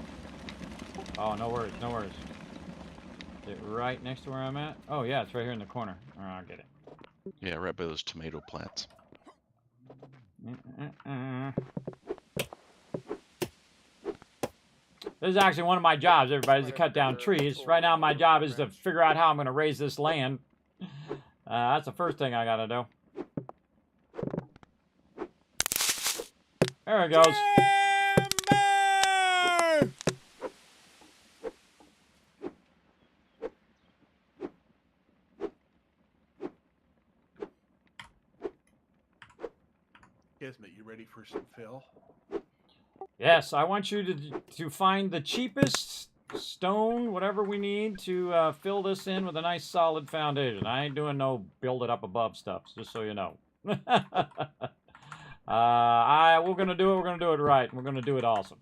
[SPEAKER 2] Oh, no worries, no worries. Is it right next to where I'm at? Oh yeah, it's right here in the corner. All right, I'll get it.
[SPEAKER 6] Yeah, right by those tomato plants.
[SPEAKER 2] This is actually one of my jobs, everybody, is to cut down trees. Right now, my job is to figure out how I'm going to raise this land. That's the first thing I got to do. There it goes.
[SPEAKER 10] Kismet, you ready for some fill?
[SPEAKER 2] Yes, I want you to find the cheapest stone, whatever we need, to fill this in with a nice solid foundation. I ain't doing no build it up above stuff, just so you know. We're gonna do it. We're gonna do it right. We're gonna do it awesome.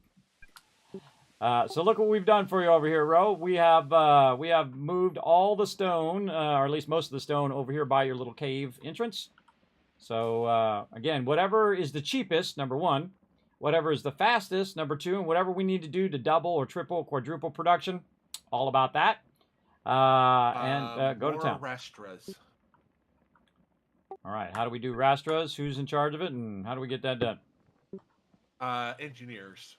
[SPEAKER 2] So look what we've done for you over here, Ro. We have moved all the stone, or at least most of the stone, over here by your little cave entrance. So again, whatever is the cheapest, number one. Whatever is the fastest, number two, and whatever we need to do to double or triple, quadruple production, all about that. Go to town.
[SPEAKER 10] Rastras.
[SPEAKER 2] All right, how do we do rastras? Who's in charge of it, and how do we get that done?
[SPEAKER 10] Engineers.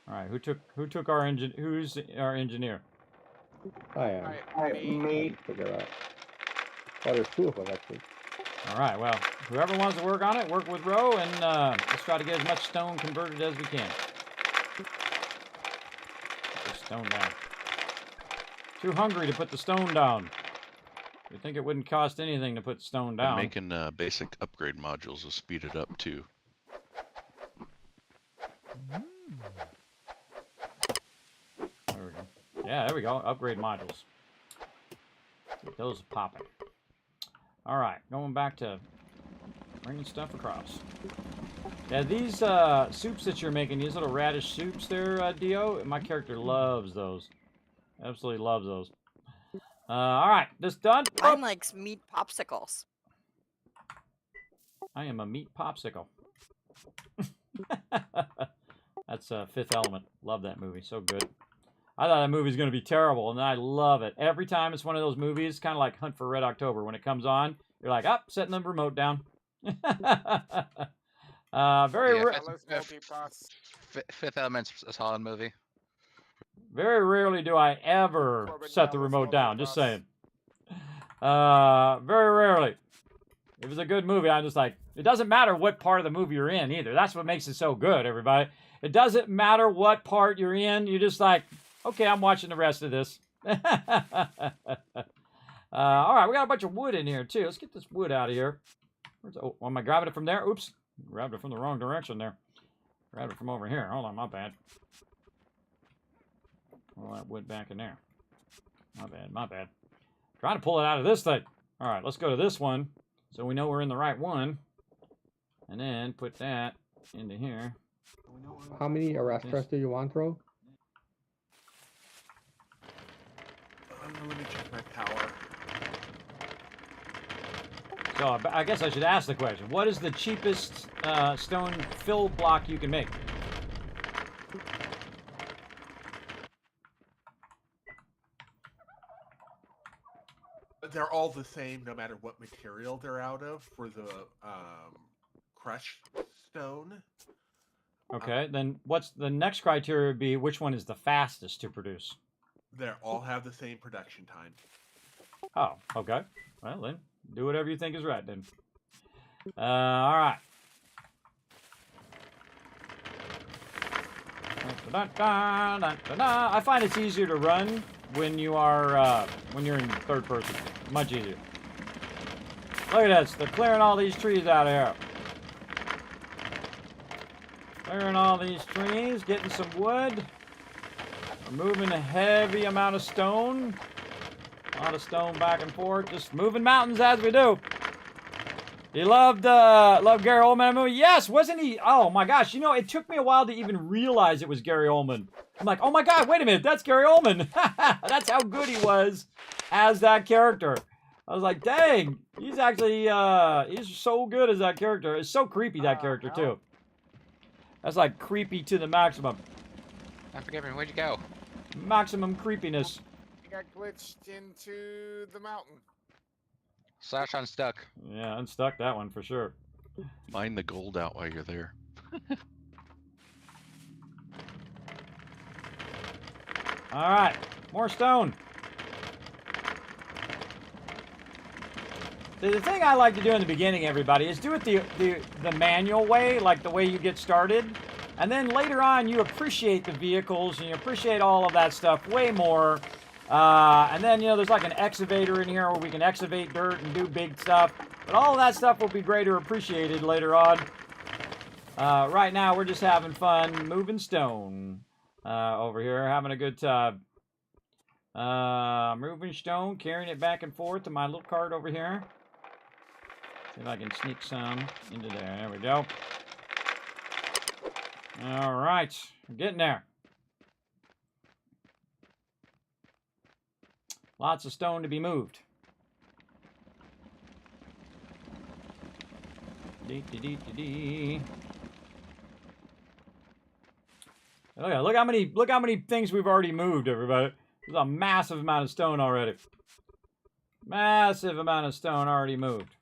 [SPEAKER 2] All right, who's our who's our engineer?
[SPEAKER 8] I am.
[SPEAKER 7] Me.
[SPEAKER 8] Figure out. Oh, there's two of us actually.
[SPEAKER 2] All right, well, whoever wants to work on it, work with Ro, and let's try to get as much stone converted as we can. Put the stone down. Too hungry to put the stone down. You think it wouldn't cost anything to put stone down?
[SPEAKER 6] I'm making basic upgrade modules to speed it up too.
[SPEAKER 2] There we go. Yeah, there we go. Upgrade modules. Get those popping. All right, going back to bringing stuff across. Yeah, these soups that you're making, these little radish soups there, Dio, my character loves those. Absolutely loves those. All right, this done.
[SPEAKER 9] Mine likes meat popsicles.
[SPEAKER 2] I am a meat popsicle. That's Fifth Element. Love that movie. So good. I thought that movie was going to be terrible, and I love it. Every time it's one of those movies, kind of like Hunt for Red October. When it comes on, you're like, up, setting the remote down. Very
[SPEAKER 3] Fifth Element's a solid movie.
[SPEAKER 2] Very rarely do I ever set the remote down. Just saying. Very rarely. If it's a good movie, I'm just like, it doesn't matter what part of the movie you're in either. That's what makes it so good, everybody. It doesn't matter what part you're in. You're just like, okay, I'm watching the rest of this. All right, we got a bunch of wood in here, too. Let's get this wood out of here. Oh, am I grabbing it from there? Oops. Grabbed it from the wrong direction there. Grabbed it from over here. Hold on, my bad. All that wood back in there. My bad, my bad. Trying to pull it out of this thing. All right, let's go to this one so we know we're in the right one. And then put that into here.
[SPEAKER 8] How many arresters do you want, bro?
[SPEAKER 10] Let me check my power.
[SPEAKER 2] So I guess I should ask the question. What is the cheapest stone fill block you can make?
[SPEAKER 10] They're all the same no matter what material they're out of for the crushed stone.
[SPEAKER 2] Okay, then what's the next criteria would be which one is the fastest to produce?
[SPEAKER 10] They all have the same production time.
[SPEAKER 2] Oh, okay. Well, then, do whatever you think is right, then. All right. I find it's easier to run when you are when you're in third person. Much easier. Look at this. They're clearing all these trees out of here. Clearing all these trees, getting some wood. Removing a heavy amount of stone. A lot of stone back and forth. Just moving mountains as we do. You loved Gary Oldman movie? Yes, wasn't he? Oh my gosh, you know, it took me a while to even realize it was Gary Oldman. I'm like, oh my god, wait a minute, that's Gary Oldman. That's how good he was as that character. I was like, dang, he's actually, he's so good as that character. It's so creepy, that character, too. That's like creepy to the maximum.
[SPEAKER 3] I forget me, where'd you go?
[SPEAKER 2] Maximum creepiness.
[SPEAKER 7] I got glitched into the mountain.
[SPEAKER 3] Slash unstuck.
[SPEAKER 2] Yeah, unstuck that one for sure.
[SPEAKER 6] Mine the gold out while you're there.
[SPEAKER 2] All right, more stone. The thing I like to do in the beginning, everybody, is do it the manual way, like the way you get started. And then later on, you appreciate the vehicles and you appreciate all of that stuff way more. And then, you know, there's like an excavator in here where we can excavate dirt and do big stuff. But all of that stuff will be greater appreciated later on. Right now, we're just having fun moving stone over here, having a good time. Moving stone, carrying it back and forth to my little cart over here. See if I can sneak some into there. There we go. All right, we're getting there. Lots of stone to be moved. Look how many things we've already moved, everybody. There's a massive amount of stone already. Massive amount of stone already moved.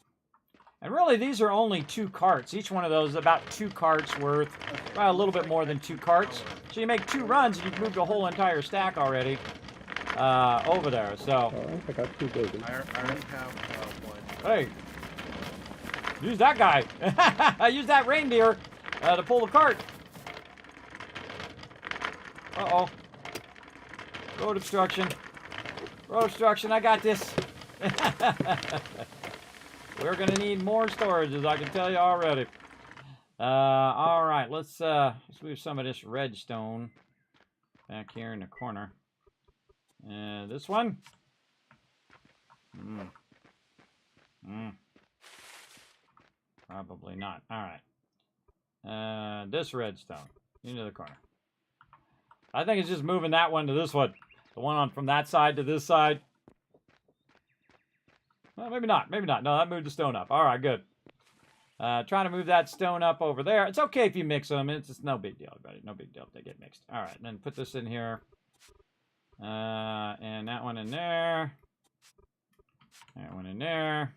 [SPEAKER 2] And really, these are only 2 carts. Each one of those is about 2 carts worth, about a little bit more than 2 carts. So you make 2 runs, and you've moved a whole entire stack already over there. So.
[SPEAKER 8] I got 2 buildings.
[SPEAKER 10] I already have one.
[SPEAKER 2] Hey, use that guy. Use that reindeer to pull the cart. Uh-oh. Road obstruction. Road obstruction. I got this. We're going to need more storages, I can tell you already. All right, let's move some of this redstone back here in the corner. This one. Probably not. All right. This redstone into the corner. I think it's just moving that one to this one. The one on from that side to this side. Well, maybe not. Maybe not. No, that moved the stone up. All right, good. Trying to move that stone up over there. It's okay if you mix them. It's just no big deal, everybody. No big deal if they get mixed. All right, then put this in here. And that one in there. That one in there.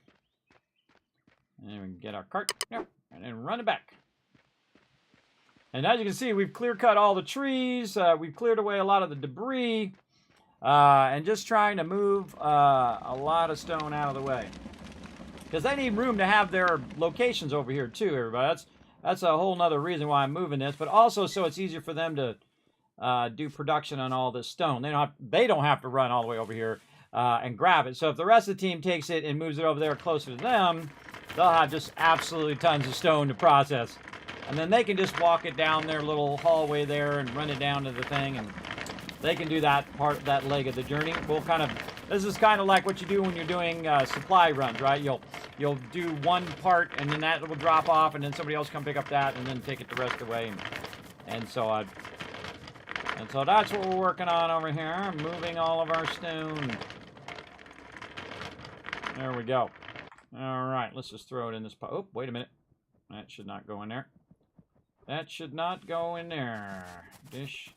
[SPEAKER 2] And then we can get our cart. Yep. And then run it back. And as you can see, we've clear cut all the trees. We've cleared away a lot of the debris. And just trying to move a lot of stone out of the way. Because they need room to have their locations over here too, everybody. That's a whole nother reason why I'm moving this. But also so it's easier for them to do production on all this stone. They don't have to run all the way over here and grab it. So if the rest of the team takes it and moves it over there closer to them, they'll have just absolutely tons of stone to process. And then they can just walk it down their little hallway there and run it down to the thing, and they can do that that leg of the journey. This is kind of like what you do when you're doing supply runs, right? You'll do one part, and then that will drop off, and then somebody else come pick up that, and then take it the rest of the way, and so on. And so that's what we're working on over here, moving all of our stone. There we go. All right, let's just throw it in this pot. Oh, wait a minute. That should not go in there. That should not go in there. Dish.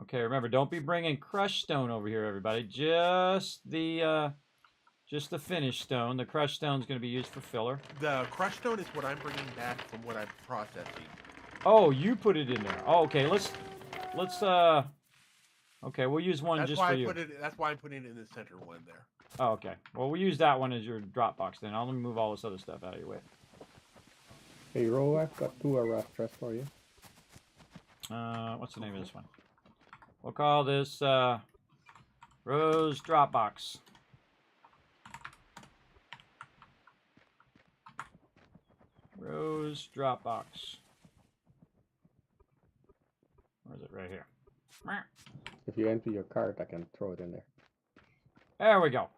[SPEAKER 2] Okay, remember, don't be bringing crushed stone over here, everybody. Just the finished stone. The crushed stone is going to be used for filler.
[SPEAKER 10] The crushed stone is what I'm bringing back from what I'm processing.
[SPEAKER 2] Oh, you put it in there. Oh, okay. Let's okay, we'll use one just for you.
[SPEAKER 10] That's why I'm putting it in the center one there.
[SPEAKER 2] Oh, okay. Well, we'll use that one as your drop box then. Let me move all this other stuff out of your way.
[SPEAKER 8] Hey, Ro, I've got 2 rough chests for you.
[SPEAKER 2] What's the name of this one? We'll call this Rose Dropbox. Rose Dropbox. Where is it? Right here.
[SPEAKER 8] If you empty your cart, I can throw it in there.
[SPEAKER 2] There we go.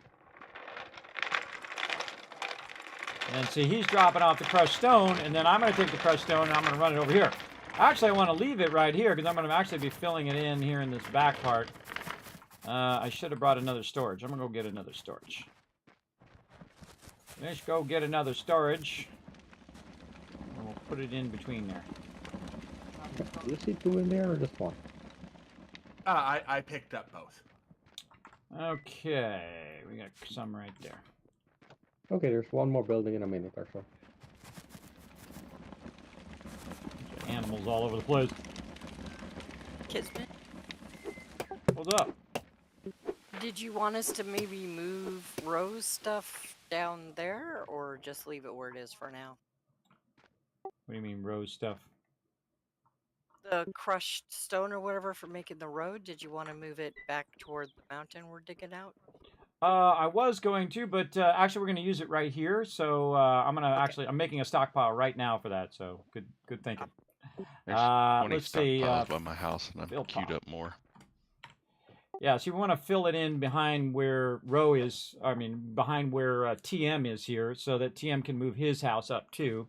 [SPEAKER 2] And see, he's dropping off the crushed stone, and then I'm going to take the crushed stone and I'm going to run it over here. Actually, I want to leave it right here because I'm going to actually be filling it in here in this back part. I should have brought another storage. I'm going to go get another storage. Let's go get another storage. And we'll put it in between there.
[SPEAKER 8] Do you see 2 in there or just 1?
[SPEAKER 10] I picked up both.
[SPEAKER 2] Okay, we got some right there.
[SPEAKER 8] Okay, there's 1 more building in a minute or so.
[SPEAKER 2] Animals all over the place.
[SPEAKER 9] Kismet,
[SPEAKER 2] What's up?
[SPEAKER 9] did you want us to maybe move Rose stuff down there, or just leave it where it is for now?
[SPEAKER 2] What do you mean, Rose stuff?
[SPEAKER 9] The crushed stone or whatever for making the road, did you want to move it back toward the mountain we're digging out?
[SPEAKER 2] I was going to, but actually we're going to use it right here. So I'm going to I'm making a stockpile right now for that. So good thinking.
[SPEAKER 6] There's 20
[SPEAKER 2] let's see.
[SPEAKER 6] stockpiles by my house, and I've queued up more.
[SPEAKER 2] Yeah, so you want to fill it in behind where Row is. I mean, behind where TM is here, so that TM can move his house up too.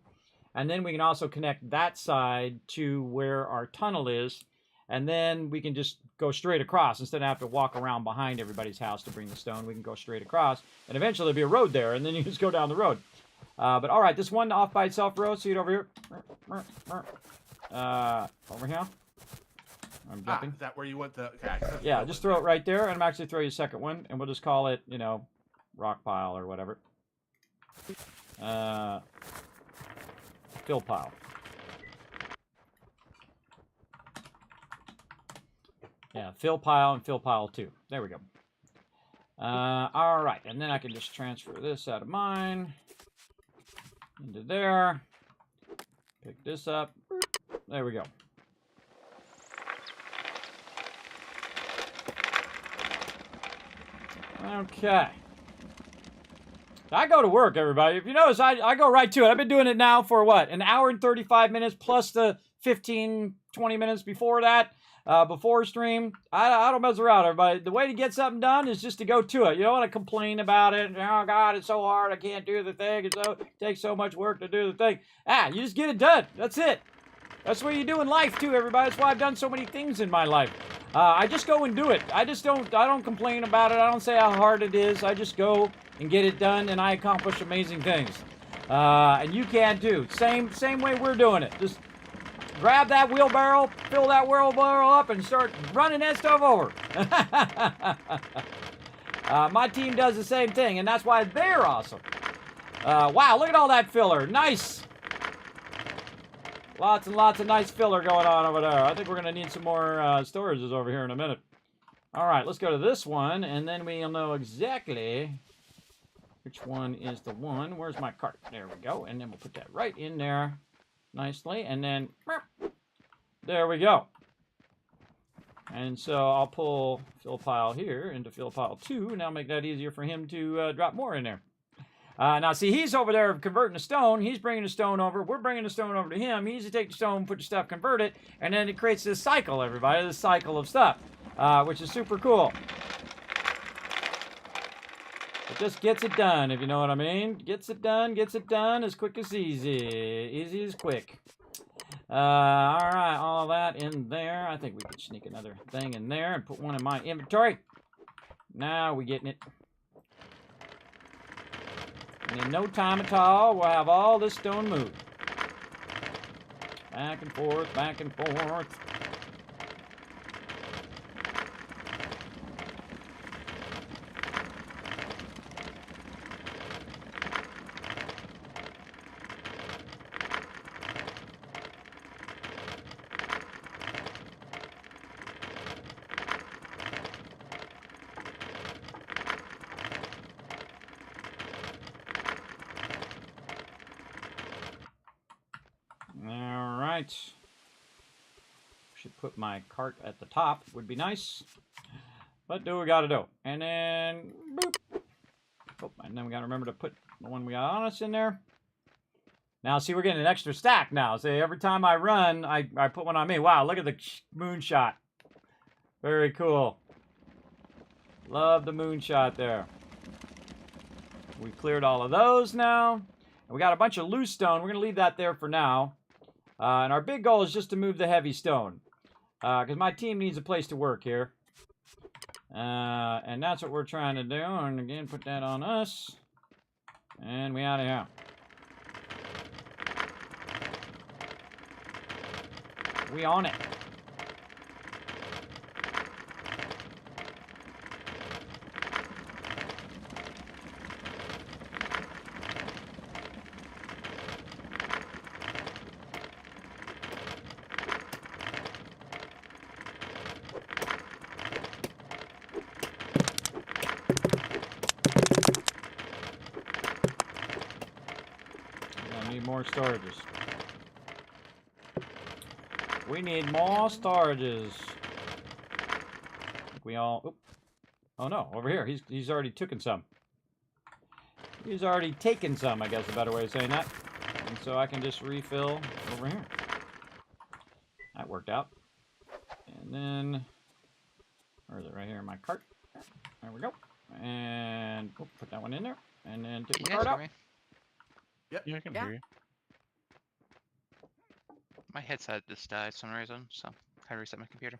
[SPEAKER 2] And then we can also connect that side to where our tunnel is. And then we can just go straight across. Instead of having to walk around behind everybody's house to bring the stone, we can go straight across. And eventually there'll be a road there, and then you just go down the road. But all right, this one off by itself road, see it over here? Over here. I'm jumping.
[SPEAKER 10] Is that where you want the... Okay,
[SPEAKER 2] yeah, just throw it right there, and I'm actually throw you a second one, and we'll just call it, you know, rock pile or whatever. Fill pile. Yeah, fill pile and fill pile 2. There we go. All right, and then I can just transfer this out of mine into there. Pick this up. There we go. Okay. I go to work, everybody. If you notice, I go right to it. I've been doing it now for what? An hour and 35 minutes plus the 15, 20 minutes before that. before stream. I don't mess around, everybody. The way to get something done is just to go to it. You don't want to complain about it. Oh, God, it's so hard. I can't do the thing. It takes so much work to do the thing. You just get it done. That's it. That's what you do in life, too, everybody. That's why I've done so many things in my life. I just go and do it. I don't complain about it. I don't say how hard it is. I just go and get it done, and I accomplish amazing things. And you can, too. Same way we're doing it. Just grab that wheelbarrow, fill that wheelbarrow up, and start running that stuff over. My team does the same thing, and that's why they're awesome. Wow, look at all that filler. Nice. Lots and lots of nice filler going on over there. I think we're going to need some more storages over here in a minute. All right, let's go to this one, and then we'll know exactly which one is the one. Where's my cart? There we go. And then we'll put that right in there nicely, and then there we go. And so I'll pull fill pile here into fill pile 2, and that'll make that easier for him to drop more in there. Now, see, he's over there converting the stone. He's bringing the stone over. We're bringing the stone over to him. He needs to take the stone, put the stuff, convert it, and then it creates this cycle, everybody, this cycle of stuff, which is super cool. It just gets it done, if you know what I mean. Gets it done as quick as easy. Easy as quick. All right, all that in there. I think we could sneak another thing in there and put one in my inventory. Now we're getting it. And in no time at all, we'll have all this stone moved. Back and forth, back and forth. Should put my cart at the top, would be nice. But do what we gotta do. And then boop. Oh, and then we gotta remember to put the one we got on us in there. Now see, we're getting an extra stack now. See, every time I run, I put one on me. Wow, look at the moonshot. Very cool. Love the moonshot there. We cleared all of those now. And we got a bunch of loose stone. We're gonna leave that there for now. And our big goal is just to move the heavy stone. Because my team needs a place to work here. And that's what we're trying to do. And again, put that on us. And we out of here. We on it. More storages. We need more storages. We all. Oop. Oh no, over here. He's already taken some. He's already taken some. I guess a better way of saying that. And so I can just refill over here. That worked out. And then where is it? Right here in my cart. There we go. And oh, put that one in there. And then take my cart out.
[SPEAKER 3] Yep.
[SPEAKER 6] Yeah, I can hear you.
[SPEAKER 3] My headset just died for some reason, so I reset my computer.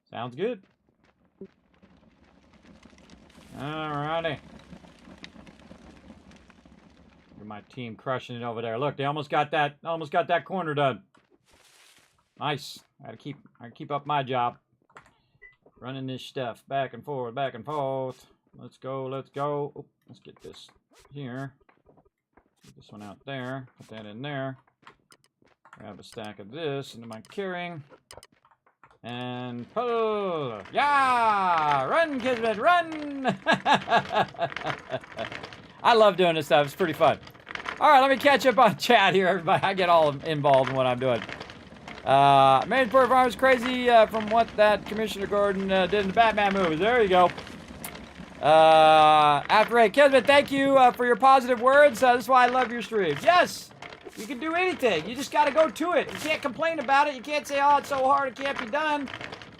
[SPEAKER 2] Sounds good. Alrighty. My team crushing it over there. Look, they almost got that corner done. Nice. I keep up my job. Running this stuff back and forth, back and forth. Let's go, let's go. Oh, let's get this here. Get this one out there. Put that in there. Grab a stack of this into my carrying. And pull. Yeah! Run, Kismet, run! I love doing this stuff. It's pretty fun. All right, let me catch up on chat here, everybody. I get all involved in what I'm doing. Manageport Farm is crazy from what that Commissioner Gordon did in the Batman movie. There you go. After 8. Kismet, thank you for your positive words. That's why I love your streams. Yes! You can do anything. You just got to go to it. You can't complain about it. You can't say, oh, it's so hard, it can't be done.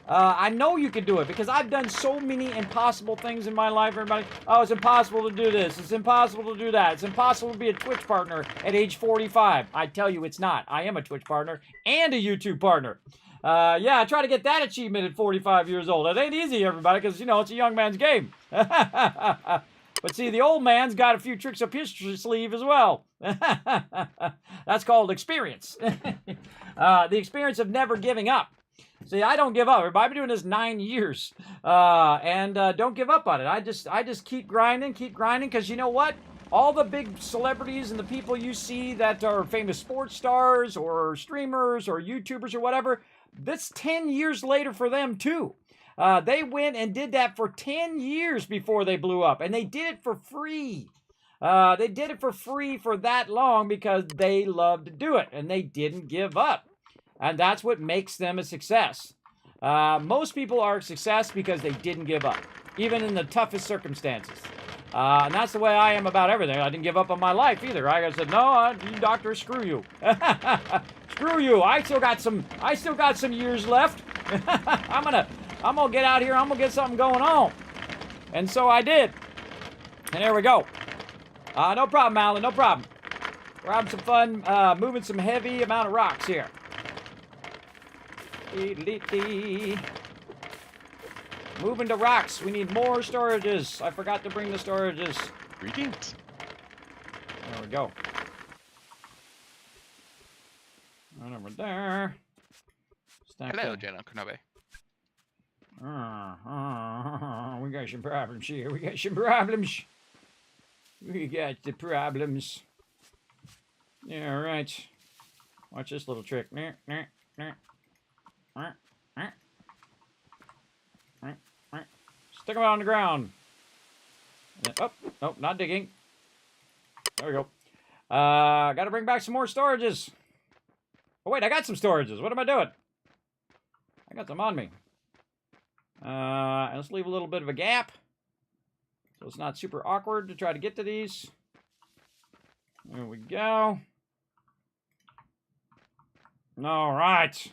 [SPEAKER 2] I know you can do it because I've done so many impossible things in my life, everybody. Oh, it's impossible to do this. It's impossible to do that. It's impossible to be a Twitch partner at age 45. I tell you, it's not. I am a Twitch partner and a YouTube partner. Yeah, I try to get that achievement at 45 years old. It ain't easy, everybody, because, you know, it's a young man's game. But see, the old man's got a few tricks up his sleeve as well. That's called experience. The experience of never giving up. See, I don't give up. Everybody, I've been doing this 9 years, and don't give up on it. I just keep grinding, because you know what? All the big celebrities and the people you see that are famous sports stars or streamers or YouTubers or whatever, that's 10 years later for them too. They went and did that for 10 years before they blew up, and they did it for free. They did it for free for that long because they loved to do it, and they didn't give up. And that's what makes them a success. Most people are a success because they didn't give up, even in the toughest circumstances. And that's the way I am about everything. I didn't give up on my life either. I said, no, you doctor, screw you. Screw you. I still got some years left. I'm gonna get out here. I'm gonna get something going on. And so I did. And there we go. No problem, Alan. No problem. We're having some fun moving some heavy amount of rocks here. Moving to rocks. We need more storages. I forgot to bring the storages.
[SPEAKER 6] Greetings.
[SPEAKER 2] There we go. Right over there. Stack
[SPEAKER 3] Hello,
[SPEAKER 2] that.
[SPEAKER 3] General Kenobi.
[SPEAKER 2] We got some problems here. We got some problems. We got the problems. Yeah, all right. Watch this little trick. Stick them out on the ground. Oh, nope, not digging. There we go. Got to bring back some more storages. Oh, wait, I got some storages. What am I doing? I got some on me. Let's leave a little bit of a gap, so it's not super awkward to try to get to these. There we go. All right.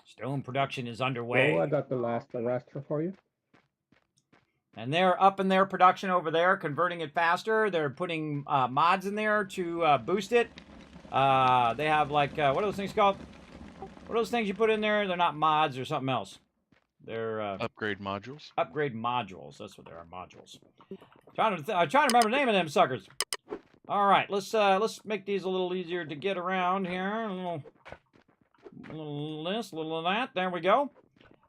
[SPEAKER 2] Stone production is underway.
[SPEAKER 8] Oh, I got the last raster for you.
[SPEAKER 2] And they're up in their production over there, converting it faster. They're putting mods in there to boost it. They have like, what are those things called? What are those things you put in there? They're not mods or something else. They're
[SPEAKER 6] upgrade modules.
[SPEAKER 2] Upgrade modules. That's what they are, modules. I'm trying to remember the name of them suckers. All right, let's make these a little easier to get around here. A little this, a little of that. There we go.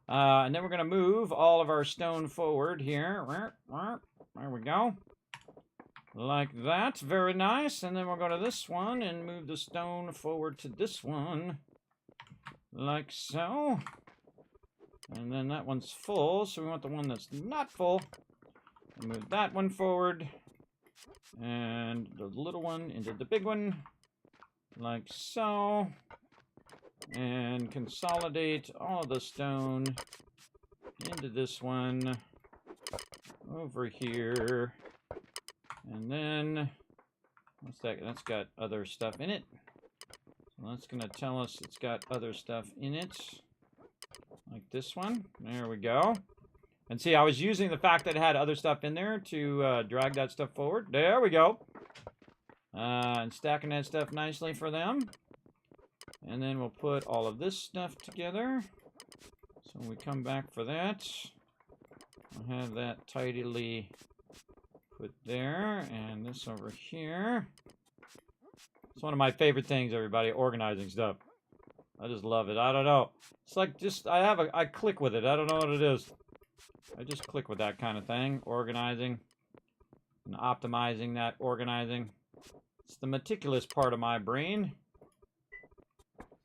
[SPEAKER 2] And then we're gonna move all of our stone forward here. There we go. Like that. Very nice. And then we'll go to this one and move the stone forward to this one. Like so. And then that one's full, so we want the one that's not full. And move that one forward. And the little one into the big one. Like so. And consolidate all of the stone into this one. Over here. And then, what's that? That's got other stuff in it. So that's going to tell us it's got other stuff in it. Like this one. There we go. And see, I was using the fact that it had other stuff in there to drag that stuff forward. There we go. And stacking that stuff nicely for them. And then we'll put all of this stuff together. So when we come back for that, we'll have that tidily put there, and this over here. It's one of my favorite things, everybody, organizing stuff. I just love it. I don't know. It's like just, I click with it. I don't know what it is. I just click with that kind of thing. Organizing and optimizing that organizing. It's the meticulous part of my brain.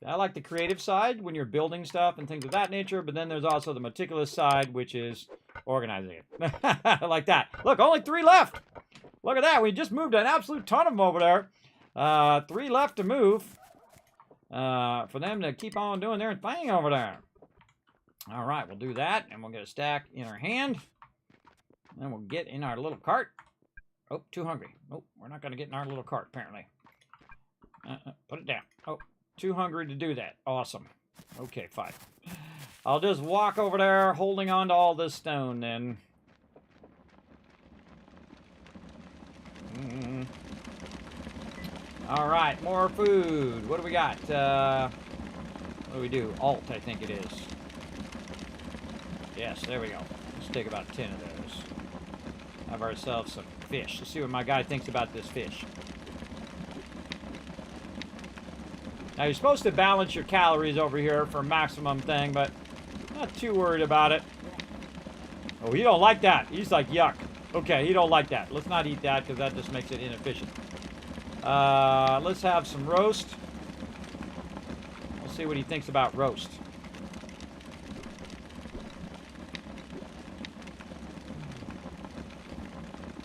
[SPEAKER 2] I like the creative side when you're building stuff and things of that nature, but then there's also the meticulous side, which is organizing it. Like that. Look, only 3 left. Look at that. We just moved an absolute ton of them over there. 3 left to move for them to keep on doing their thing over there. All right, we'll do that, and we'll get a stack in our hand. Then we'll get in our little cart. Oh, too hungry. Oh, we're not going to get in our little cart, apparently. Too hungry to do that. Awesome. Okay, fine. I'll just walk over there holding on to all this stone then. All right, more food. What do we got? What do we do? Alt, I think it is. Yes, there we go. Let's take about 10 of those. Have ourselves some fish. Let's see what my guy thinks about this fish. Now, you're supposed to balance your calories over here for maximum thing, but not too worried about it. Oh, he don't like that. He's like, yuck. Okay, he don't like that. Let's not eat that because that just makes it inefficient. Let's have some roast. We'll see what he thinks about roast.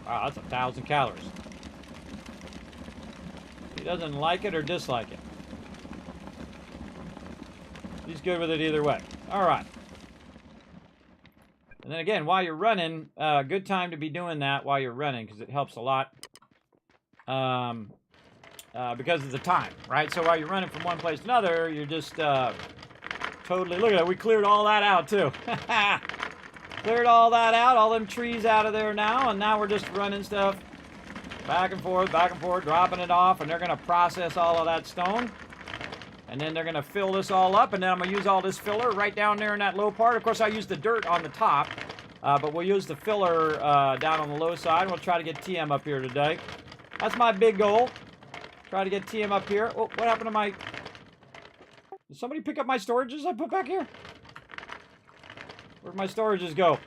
[SPEAKER 2] Wow, that's 1,000 calories. He doesn't like it or dislike it. He's good with it either way. All right. And then again, while you're running, good time to be doing that while you're running because it helps a lot. Because of the time, right? So while you're running from one place to another, you're just totally... Look at that. We cleared all that out, too. Cleared all that out. All them trees out of there now. And now we're just running stuff back and forth, dropping it off. And they're going to process all of that stone. And then they're going to fill this all up. And then I'm going to use all this filler right down there in that low part. Of course, I used the dirt on the top. But we'll use the filler down on the low side. And we'll try to get TM up here today. That's my big goal. Try to get TM up here. Oh, what happened to my... Did somebody pick up my storages I put back here? Where'd my storages go?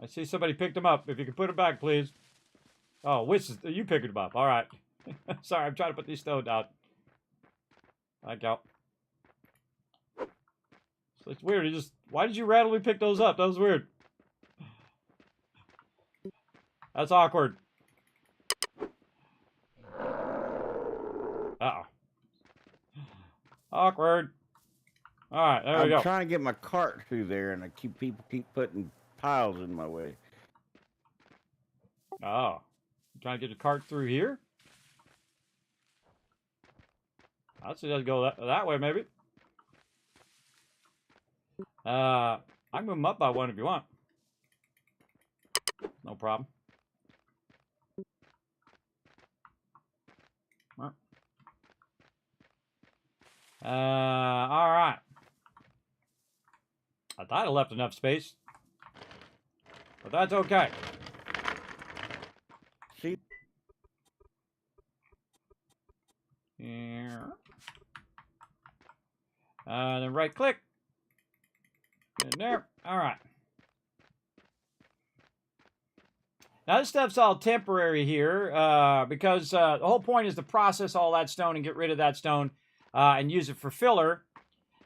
[SPEAKER 2] I see somebody picked them up. If you could put them back, please. Oh, which is... You picked them up. All right. Sorry, I'm trying to put these stones out. Thank you. So it's weird. You just... Why did you randomly pick those up? That was weird. That's awkward. Uh-oh. Awkward. Alright, there we go.
[SPEAKER 5] I'm trying to get my cart through there, and people keep putting piles in my way.
[SPEAKER 2] Oh. You trying to get your cart through here? I'd suggest go that way, maybe. I can move them up by one if you want. No problem. All right. I thought I left enough space, but that's okay.
[SPEAKER 5] See?
[SPEAKER 2] Here. Then right click. In there. All right. Now this stuff's all temporary here because the whole point is to process all that stone and get rid of that stone and use it for filler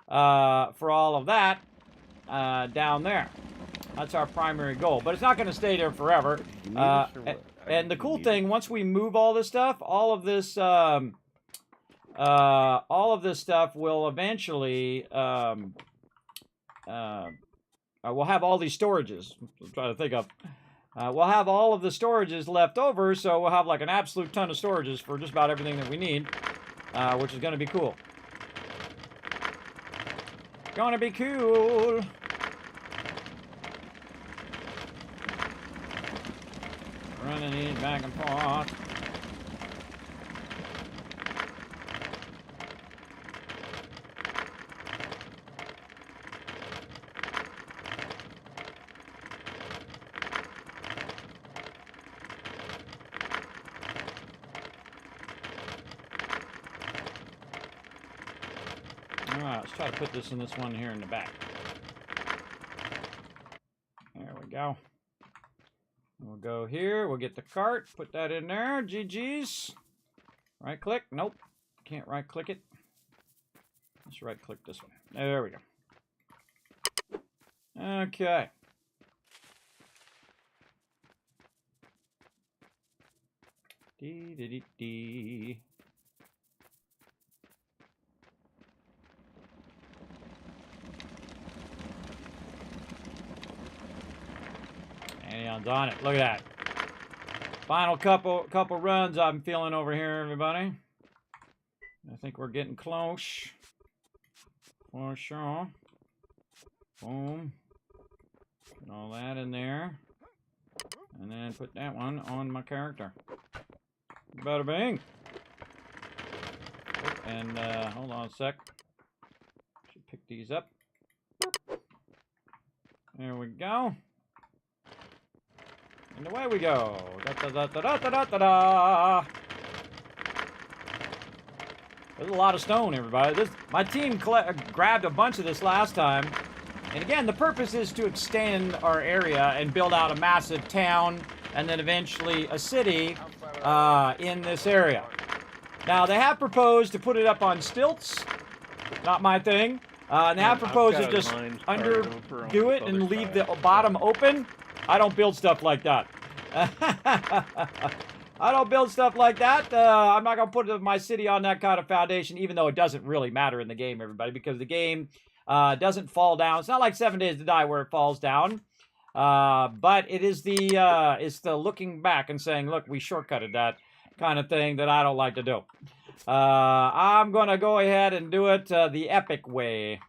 [SPEAKER 2] for all of that down there. That's our primary goal. But it's not going to stay there forever. And the cool thing, once we move all this stuff, all of this stuff will eventually we'll have all these storages. I'm trying to think of. We'll have all of the storages left over, so we'll have like an absolute ton of storages for just about everything that we need, which is going to be cool. Gonna be cool. Running these back and forth. Alright, let's try to put this in this one here in the back. There we go. We'll go here. We'll get the cart. Put that in there. GG's. Right click. Nope. Can't right click it. Let's right click this one. There we go. Okay. Dee. Anion's on it. Look at that. Final couple runs I'm feeling over here, everybody. I think we're getting close. For sure. Boom. Put all that in there. And then put that one on my character. Bada bing. Oh, and hold on a sec. Should pick these up. There we go. And away we go. Da da da da da da da da. There's a lot of stone, everybody. My team grabbed a bunch of this last time. And again, the purpose is to extend our area and build out a massive town and then eventually a city in this area. Now, they have proposed to put it up on stilts. Not my thing. And they have proposed to just underdo it and leave the bottom open. I don't build stuff like that. I don't build stuff like that. I'm not going to put my city on that kind of foundation, even though it doesn't really matter in the game, everybody, because the game doesn't fall down. It's not like 7 Days to Die where it falls down. But it is it's the looking back and saying, look, we shortcutted that kind of thing that I don't like to do. I'm going to go ahead and do it the epic way.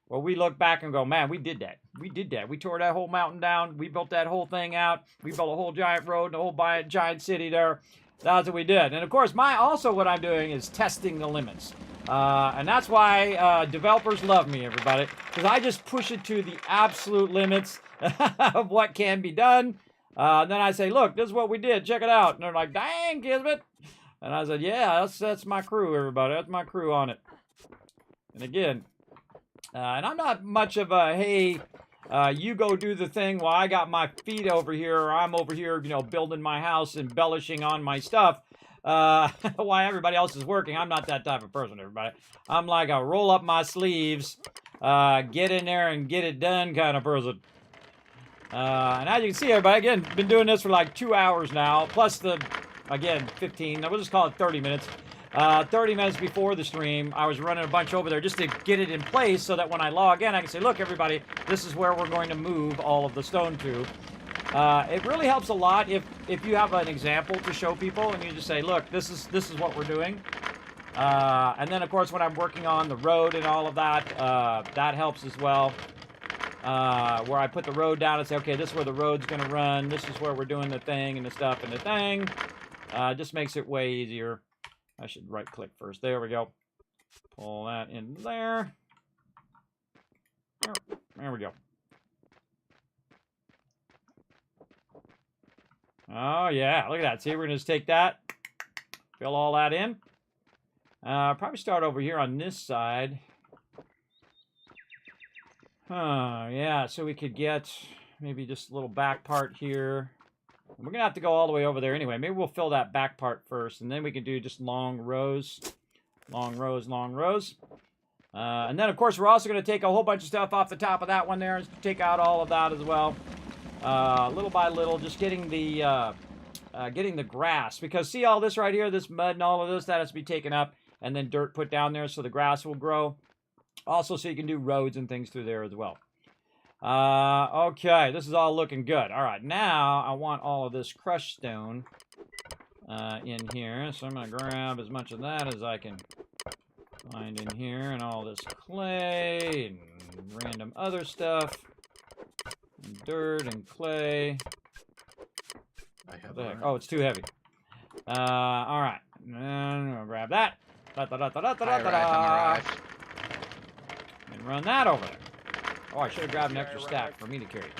[SPEAKER 2] Where we look back and go, man, we did that. We did that. We tore that whole mountain down. We built that whole thing out. We built a whole giant road and a whole giant city there. That's what we did. And of course, also what I'm doing is testing the limits. And that's why developers love me, everybody. Because I just push it to the absolute limits of what can be done. Then I say, look, this is what we did. Check it out. And they're like, dang, Kismet. And I said, yeah, that's my crew, everybody. That's my crew on it. And again, and I'm not much of a, hey, you go do the thing while I got my feet over here, or I'm over here, you know, building my house, embellishing on my stuff, while everybody else is working. I'm not that type of person, everybody. I'm like a roll up my sleeves, get in there and get it done kind of person. And as you can see, everybody, again, been doing this for like 2 hours now, plus the, again, 15, we'll just call it 30 minutes. 30 minutes before the stream, I was running a bunch over there just to get it in place so that when I log in, I can say, look, everybody, this is where we're going to move all of the stone to. It really helps a lot if you have an example to show people and you just say, look, this is what we're doing. And then, of course, when I'm working on the road and all of that, that helps as well. Where I put the road down and say, okay, this is where the road's going to run. This is where we're doing the thing and the stuff and the thing. Just makes it way easier. I should right-click first. There we go. Pull that in there. There we go. Oh, yeah. Look at that. See, we're going to just take that. Fill all that in. Probably start over here on this side. Yeah, so we could get maybe just a little back part here. We're going to have to go all the way over there anyway. Maybe we'll fill that back part first, and then we can do just long rows. Long rows, long rows. And then, of course, we're also going to take a whole bunch of stuff off the top of that one there. Take out all of that as well. Little by little, just getting the grass. Because see all this right here, this mud and all of this, that has to be taken up, and then dirt put down there so the grass will grow. Also, so you can do roads and things through there as well. Okay, this is all looking good. All right, now I want all of this crushed stone in here. So I'm going to grab as much of that as I can find in here, and all this clay and random other stuff, and dirt and clay. Oh, it's too heavy. All right, and I'm going to grab that. And run that over there. Oh, I should have grabbed an extra stack for me to carry.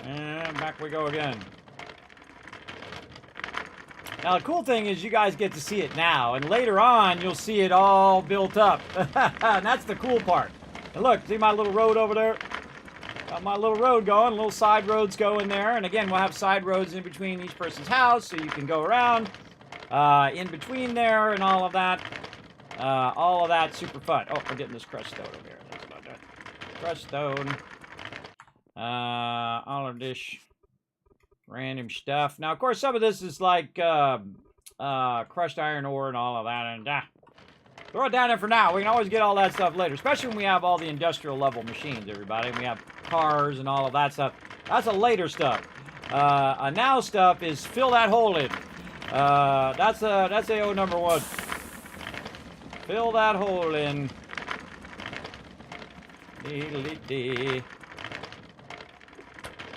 [SPEAKER 2] And back we go again. Now, the cool thing is you guys get to see it now, and later on, you'll see it all built up. And that's the cool part. And look, see my little road over there? Got my little road going, little side roads go in there. And again, we'll have side roads in between each person's house, so you can go around in between there and all of that. All of that, super fun. Oh, we're getting this crushed stone over here. That's about that. Crushed stone. All of this random stuff. Now, of course, some of this is like crushed iron ore and all of that. And throw it down there for now. We can always get all that stuff later, especially when we have all the industrial level machines, everybody. We have cars and all of that stuff. That's a later stuff. Now stuff is fill that hole in. That's AO number 1. Fill that hole in. Dee-dee-dee.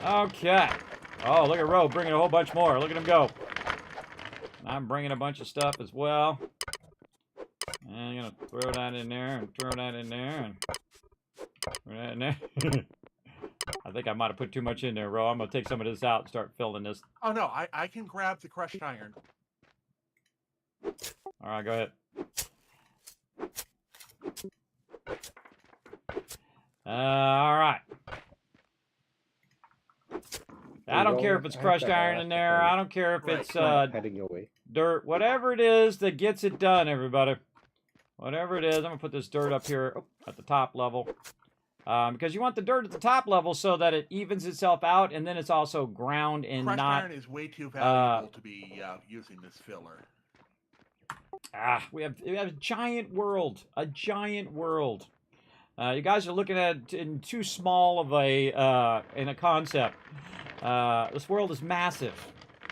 [SPEAKER 2] Okay. Oh, look at Ro bringing a whole bunch more. Look at him go. I'm bringing a bunch of stuff as well. And I'm going to throw that in there and throw that in there and throw that in there. I think I might have put too much in there, Ro. I'm going to take some of this out and start filling this.
[SPEAKER 10] Oh, no, I can grab the crushed iron.
[SPEAKER 2] All right, go ahead. All right. I don't care if it's crushed iron in there. I don't care if it's
[SPEAKER 8] heading your way.
[SPEAKER 2] dirt. Whatever it is that gets it done, everybody. Whatever it is. I'm going to put this dirt up here at the top level. Because you want the dirt at the top level so that it evens itself out, and then it's also ground and
[SPEAKER 10] crushed
[SPEAKER 2] not...
[SPEAKER 10] iron is way too valuable to be using this filler.
[SPEAKER 2] We have a giant world. A giant world. You guys are looking at it in too small of a concept. This world is massive.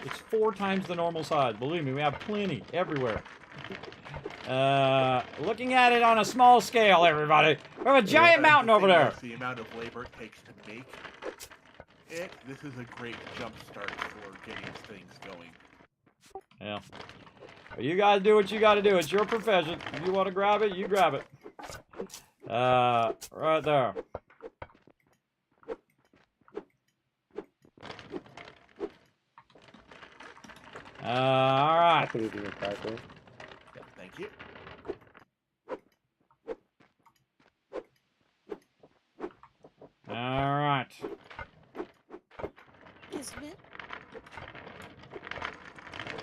[SPEAKER 2] It's 4 times the normal size. Believe me, we have plenty everywhere. Looking at it on a small scale, everybody. We have a giant mountain over there.
[SPEAKER 10] The amount of labor it takes to make it, this is a great jump start for getting things going.
[SPEAKER 2] Yeah. But you guys do what you got to do. It's your profession. If you want to grab it, you grab it. Right there. All right.
[SPEAKER 10] Thank you.
[SPEAKER 2] All right.
[SPEAKER 9] Kismet.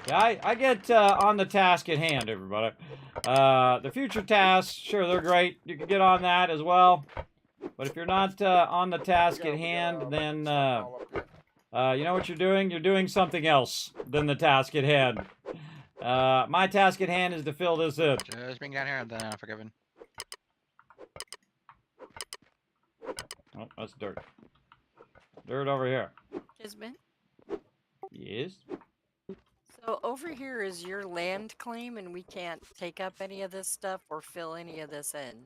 [SPEAKER 2] Yeah, I get on the task at hand, everybody. The future tasks, sure, they're great. You can get on that as well. But if you're not on the task at hand, then you know what you're doing? You're doing something else than the task at hand. My task at hand is to fill this in.
[SPEAKER 3] Just bring down here and then forgiven.
[SPEAKER 2] Oh, that's dirt. Dirt over here.
[SPEAKER 9] Kismet.
[SPEAKER 2] Yes.
[SPEAKER 9] So over here is your land claim, and we can't take up any of this stuff or fill any of this in.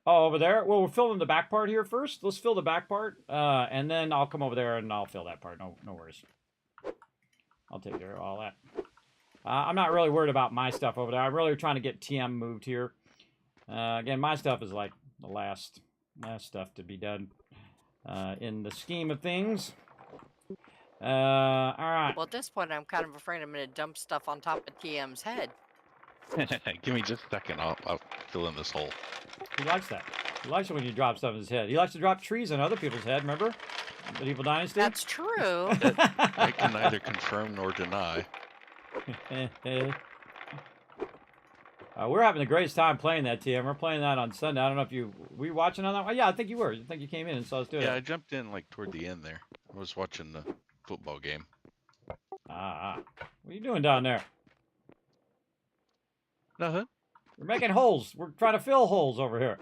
[SPEAKER 2] Oh, over there? Well, we're filling the back part here first. Let's fill the back part, and then I'll come over there and I'll fill that part. No worries. I'll take care of all that. I'm not really worried about my stuff over there. I'm really trying to get TM moved here. Again, my stuff is like the last stuff to be done in the scheme of things. All right.
[SPEAKER 9] Well, at this point, I'm kind of afraid I'm going to dump stuff on top of TM's head.
[SPEAKER 6] Give me just a second. I'll fill in this hole.
[SPEAKER 2] He likes that. He likes it when you drop stuff in his head. He likes to drop trees on other people's head, remember? Medieval Dynasty?
[SPEAKER 9] That's true.
[SPEAKER 6] I can neither confirm nor deny.
[SPEAKER 2] We're having the greatest time playing that, TM. We're playing that on Sunday. I don't know if were you watching on that one? Yeah, I think you were. I think you came in and saw us do it.
[SPEAKER 6] Yeah, I jumped in like toward the end there. I was watching the football game.
[SPEAKER 2] What are you doing down there?
[SPEAKER 6] Nothing.
[SPEAKER 2] We're making holes. We're trying to fill holes over here.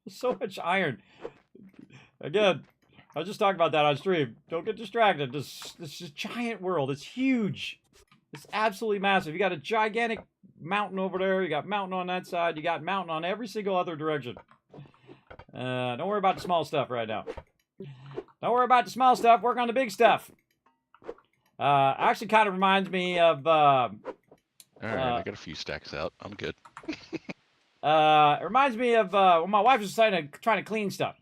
[SPEAKER 2] There's so much iron. Again, I was just talking about that on stream. Don't get distracted. This giant world. It's huge. It's absolutely massive. You got a gigantic mountain over there. You got mountain on that side. You got mountain on every single other direction. Don't worry about the small stuff right now. Don't worry about the small stuff. Work on the big stuff. Actually kind of reminds me of...
[SPEAKER 6] All right, I got a few stacks out. I'm good.
[SPEAKER 2] It reminds me of when my wife was trying to clean stuff.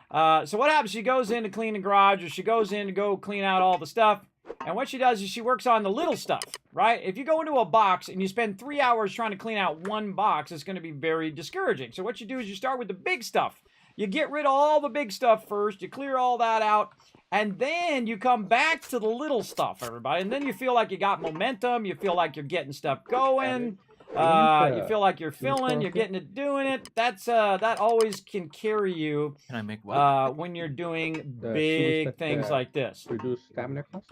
[SPEAKER 2] So what happens? She goes in to clean the garage, or she goes in to go clean out all the stuff. And what she does is she works on the little stuff. right? If you go into a box and you spend 3 hours trying to clean out one box, it's going to be very discouraging. So what you do is you start with the big stuff. You get rid of all the big stuff first. You clear all that out. And then you come back to the little stuff, everybody. And then you feel like you got momentum. You feel like you're getting stuff going. You feel like you're filling. You're getting it, doing it. That's that always can carry you.
[SPEAKER 11] Can I make what?
[SPEAKER 2] When you're doing big things like this.
[SPEAKER 8] Reduce stamina cost.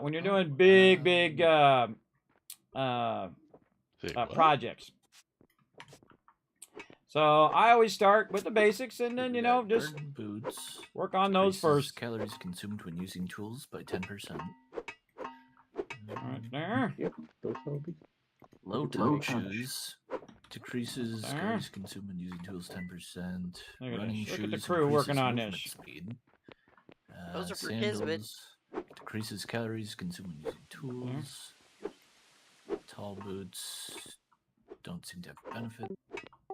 [SPEAKER 2] When you're doing big projects. So I always start with the basics, and then just
[SPEAKER 11] boots.
[SPEAKER 2] Work on those first.
[SPEAKER 11] Calories consumed when using tools by 10%.
[SPEAKER 2] Right there.
[SPEAKER 8] Yep, those will be.
[SPEAKER 11] Low toe shoes decreases calories consumed when using tools 10%. Running shoes.
[SPEAKER 2] Look at the crew working on this.
[SPEAKER 11] Speed.
[SPEAKER 9] Those are for Kismet.
[SPEAKER 11] Decreases calories consumed when using tools. Tall boots don't seem to have benefit.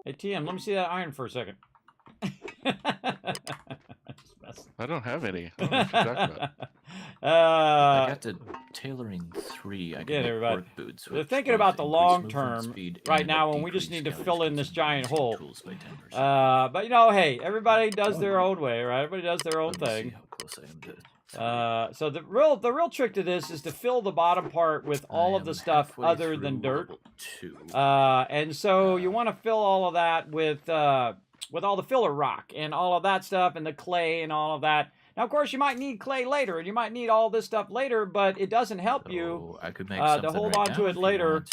[SPEAKER 2] Hey, TM, let me see that iron for a second.
[SPEAKER 6] I don't have any. I don't know what you're talking about.
[SPEAKER 11] I got to tailoring 3. I can make
[SPEAKER 2] everybody.
[SPEAKER 11] work boots.
[SPEAKER 2] They're thinking about the long term right now when we just need to fill in this giant hole. But hey, everybody does their own way, right? Everybody does their own thing.
[SPEAKER 11] How close I am to
[SPEAKER 2] so the real trick to this is to fill the bottom part with all of the stuff other than dirt. And so you want to fill all of that with all the filler rock and all of that stuff and the clay and all of that. Now, of course, you might need clay later and you might need all this stuff later, but it doesn't help you
[SPEAKER 11] I could make
[SPEAKER 2] to hold on to it later.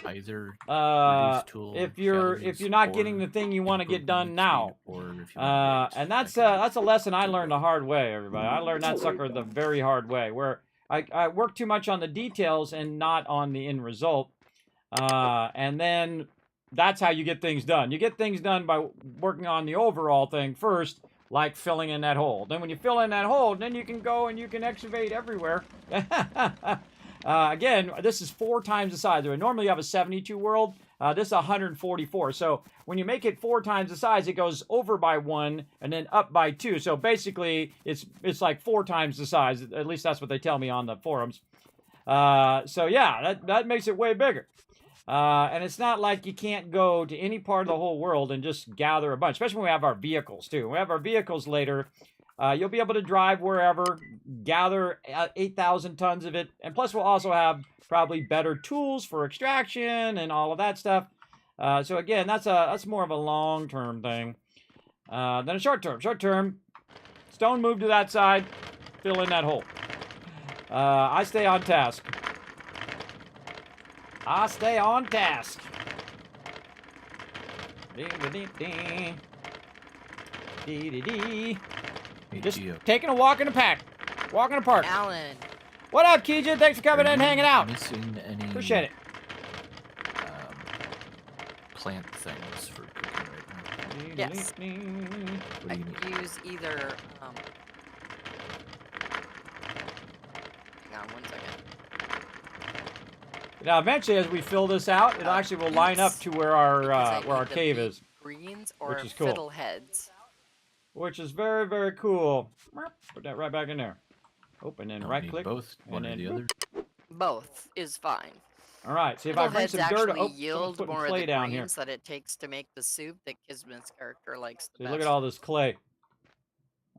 [SPEAKER 11] Either
[SPEAKER 2] if you're not getting the thing you want to get done now, and that's a lesson I learned the hard way, everybody. I learned that sucker the very hard way, where I work too much on the details and not on the end result, and then that's how you get things done. You get things done by working on the overall thing first, like filling in that hole. Then when you fill in that hole, then you can go and you can excavate everywhere. Again, this is 4 times the size. Normally you have a 72 world. This is 144. So when you make it 4 times the size, it goes over by 1 and then up by 2. So basically, it's like 4 times the size. At least that's what they tell me on the forums. So yeah, that makes it way bigger. And it's not like you can't go to any part of the whole world and just gather a bunch, especially when we have our vehicles too. When we have our vehicles later, you'll be able to drive wherever, gather 8,000 tons of it, and plus we'll also have probably better tools for extraction and all of that stuff. So again, that's more of a long-term thing than a short-term. Short-term, stone move to that side, fill in that hole. I stay on task. I stay on task. Dee-dee-dee-dee. Dee-dee-dee. Just taking a walk in the pack. Walk in the park.
[SPEAKER 9] Alan.
[SPEAKER 2] What up, Keejan? Thanks for coming in and hanging out.
[SPEAKER 11] Missing any
[SPEAKER 2] Appreciate it.
[SPEAKER 11] Plant things for cooking right now?
[SPEAKER 9] Yes.
[SPEAKER 11] What do
[SPEAKER 9] I
[SPEAKER 11] you
[SPEAKER 9] could
[SPEAKER 11] need?
[SPEAKER 9] use either. Hang on 1 second.
[SPEAKER 2] Now, eventually, as we fill this out, it actually will line up to where our cave is,
[SPEAKER 9] Greens or
[SPEAKER 2] which is cool.
[SPEAKER 9] fiddleheads.
[SPEAKER 2] Which is very, very cool. Put that right back in there. Open and
[SPEAKER 11] Don't
[SPEAKER 2] right
[SPEAKER 11] need
[SPEAKER 2] click.
[SPEAKER 11] both, one or the other.
[SPEAKER 9] Both is fine.
[SPEAKER 2] All right. See if I bring
[SPEAKER 9] Fiddleheads
[SPEAKER 2] some dirt.
[SPEAKER 9] actually
[SPEAKER 2] Oh,
[SPEAKER 9] yield
[SPEAKER 2] putting
[SPEAKER 9] more of
[SPEAKER 2] clay
[SPEAKER 9] the
[SPEAKER 2] down here.
[SPEAKER 9] greens that it takes to make the soup that Kismet's character likes the
[SPEAKER 2] See,
[SPEAKER 9] best.
[SPEAKER 2] look at all this clay.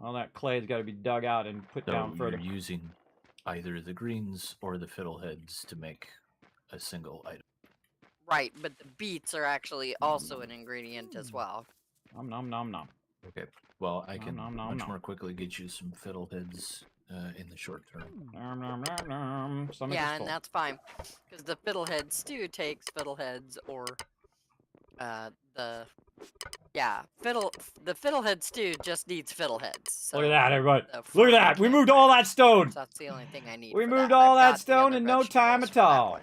[SPEAKER 2] All that clay's got to be dug out and put down
[SPEAKER 11] So
[SPEAKER 2] further.
[SPEAKER 11] you're using either the greens or the fiddleheads to make a single item.
[SPEAKER 9] Right, but the beets are actually also an ingredient as well.
[SPEAKER 2] Nom nom nom nom.
[SPEAKER 11] Okay. Well, I can
[SPEAKER 2] nom, nom,
[SPEAKER 11] much
[SPEAKER 2] nom.
[SPEAKER 11] more quickly get you some fiddleheads in the short term.
[SPEAKER 2] Nom nom nom nom. Stomach
[SPEAKER 9] Yeah,
[SPEAKER 2] is
[SPEAKER 9] and
[SPEAKER 2] full.
[SPEAKER 9] that's fine, because the fiddlehead stew takes fiddleheads or the fiddlehead stew just needs fiddleheads. So
[SPEAKER 2] Look at that, everybody.
[SPEAKER 9] the
[SPEAKER 2] Look at that. We moved all that stone.
[SPEAKER 9] That's the only thing I need.
[SPEAKER 2] We
[SPEAKER 9] for
[SPEAKER 2] moved
[SPEAKER 9] that.
[SPEAKER 2] all
[SPEAKER 9] I've
[SPEAKER 2] that
[SPEAKER 9] got the
[SPEAKER 2] stone
[SPEAKER 9] other
[SPEAKER 2] in no time
[SPEAKER 9] vegetables
[SPEAKER 2] at
[SPEAKER 9] for that
[SPEAKER 2] all.
[SPEAKER 9] one.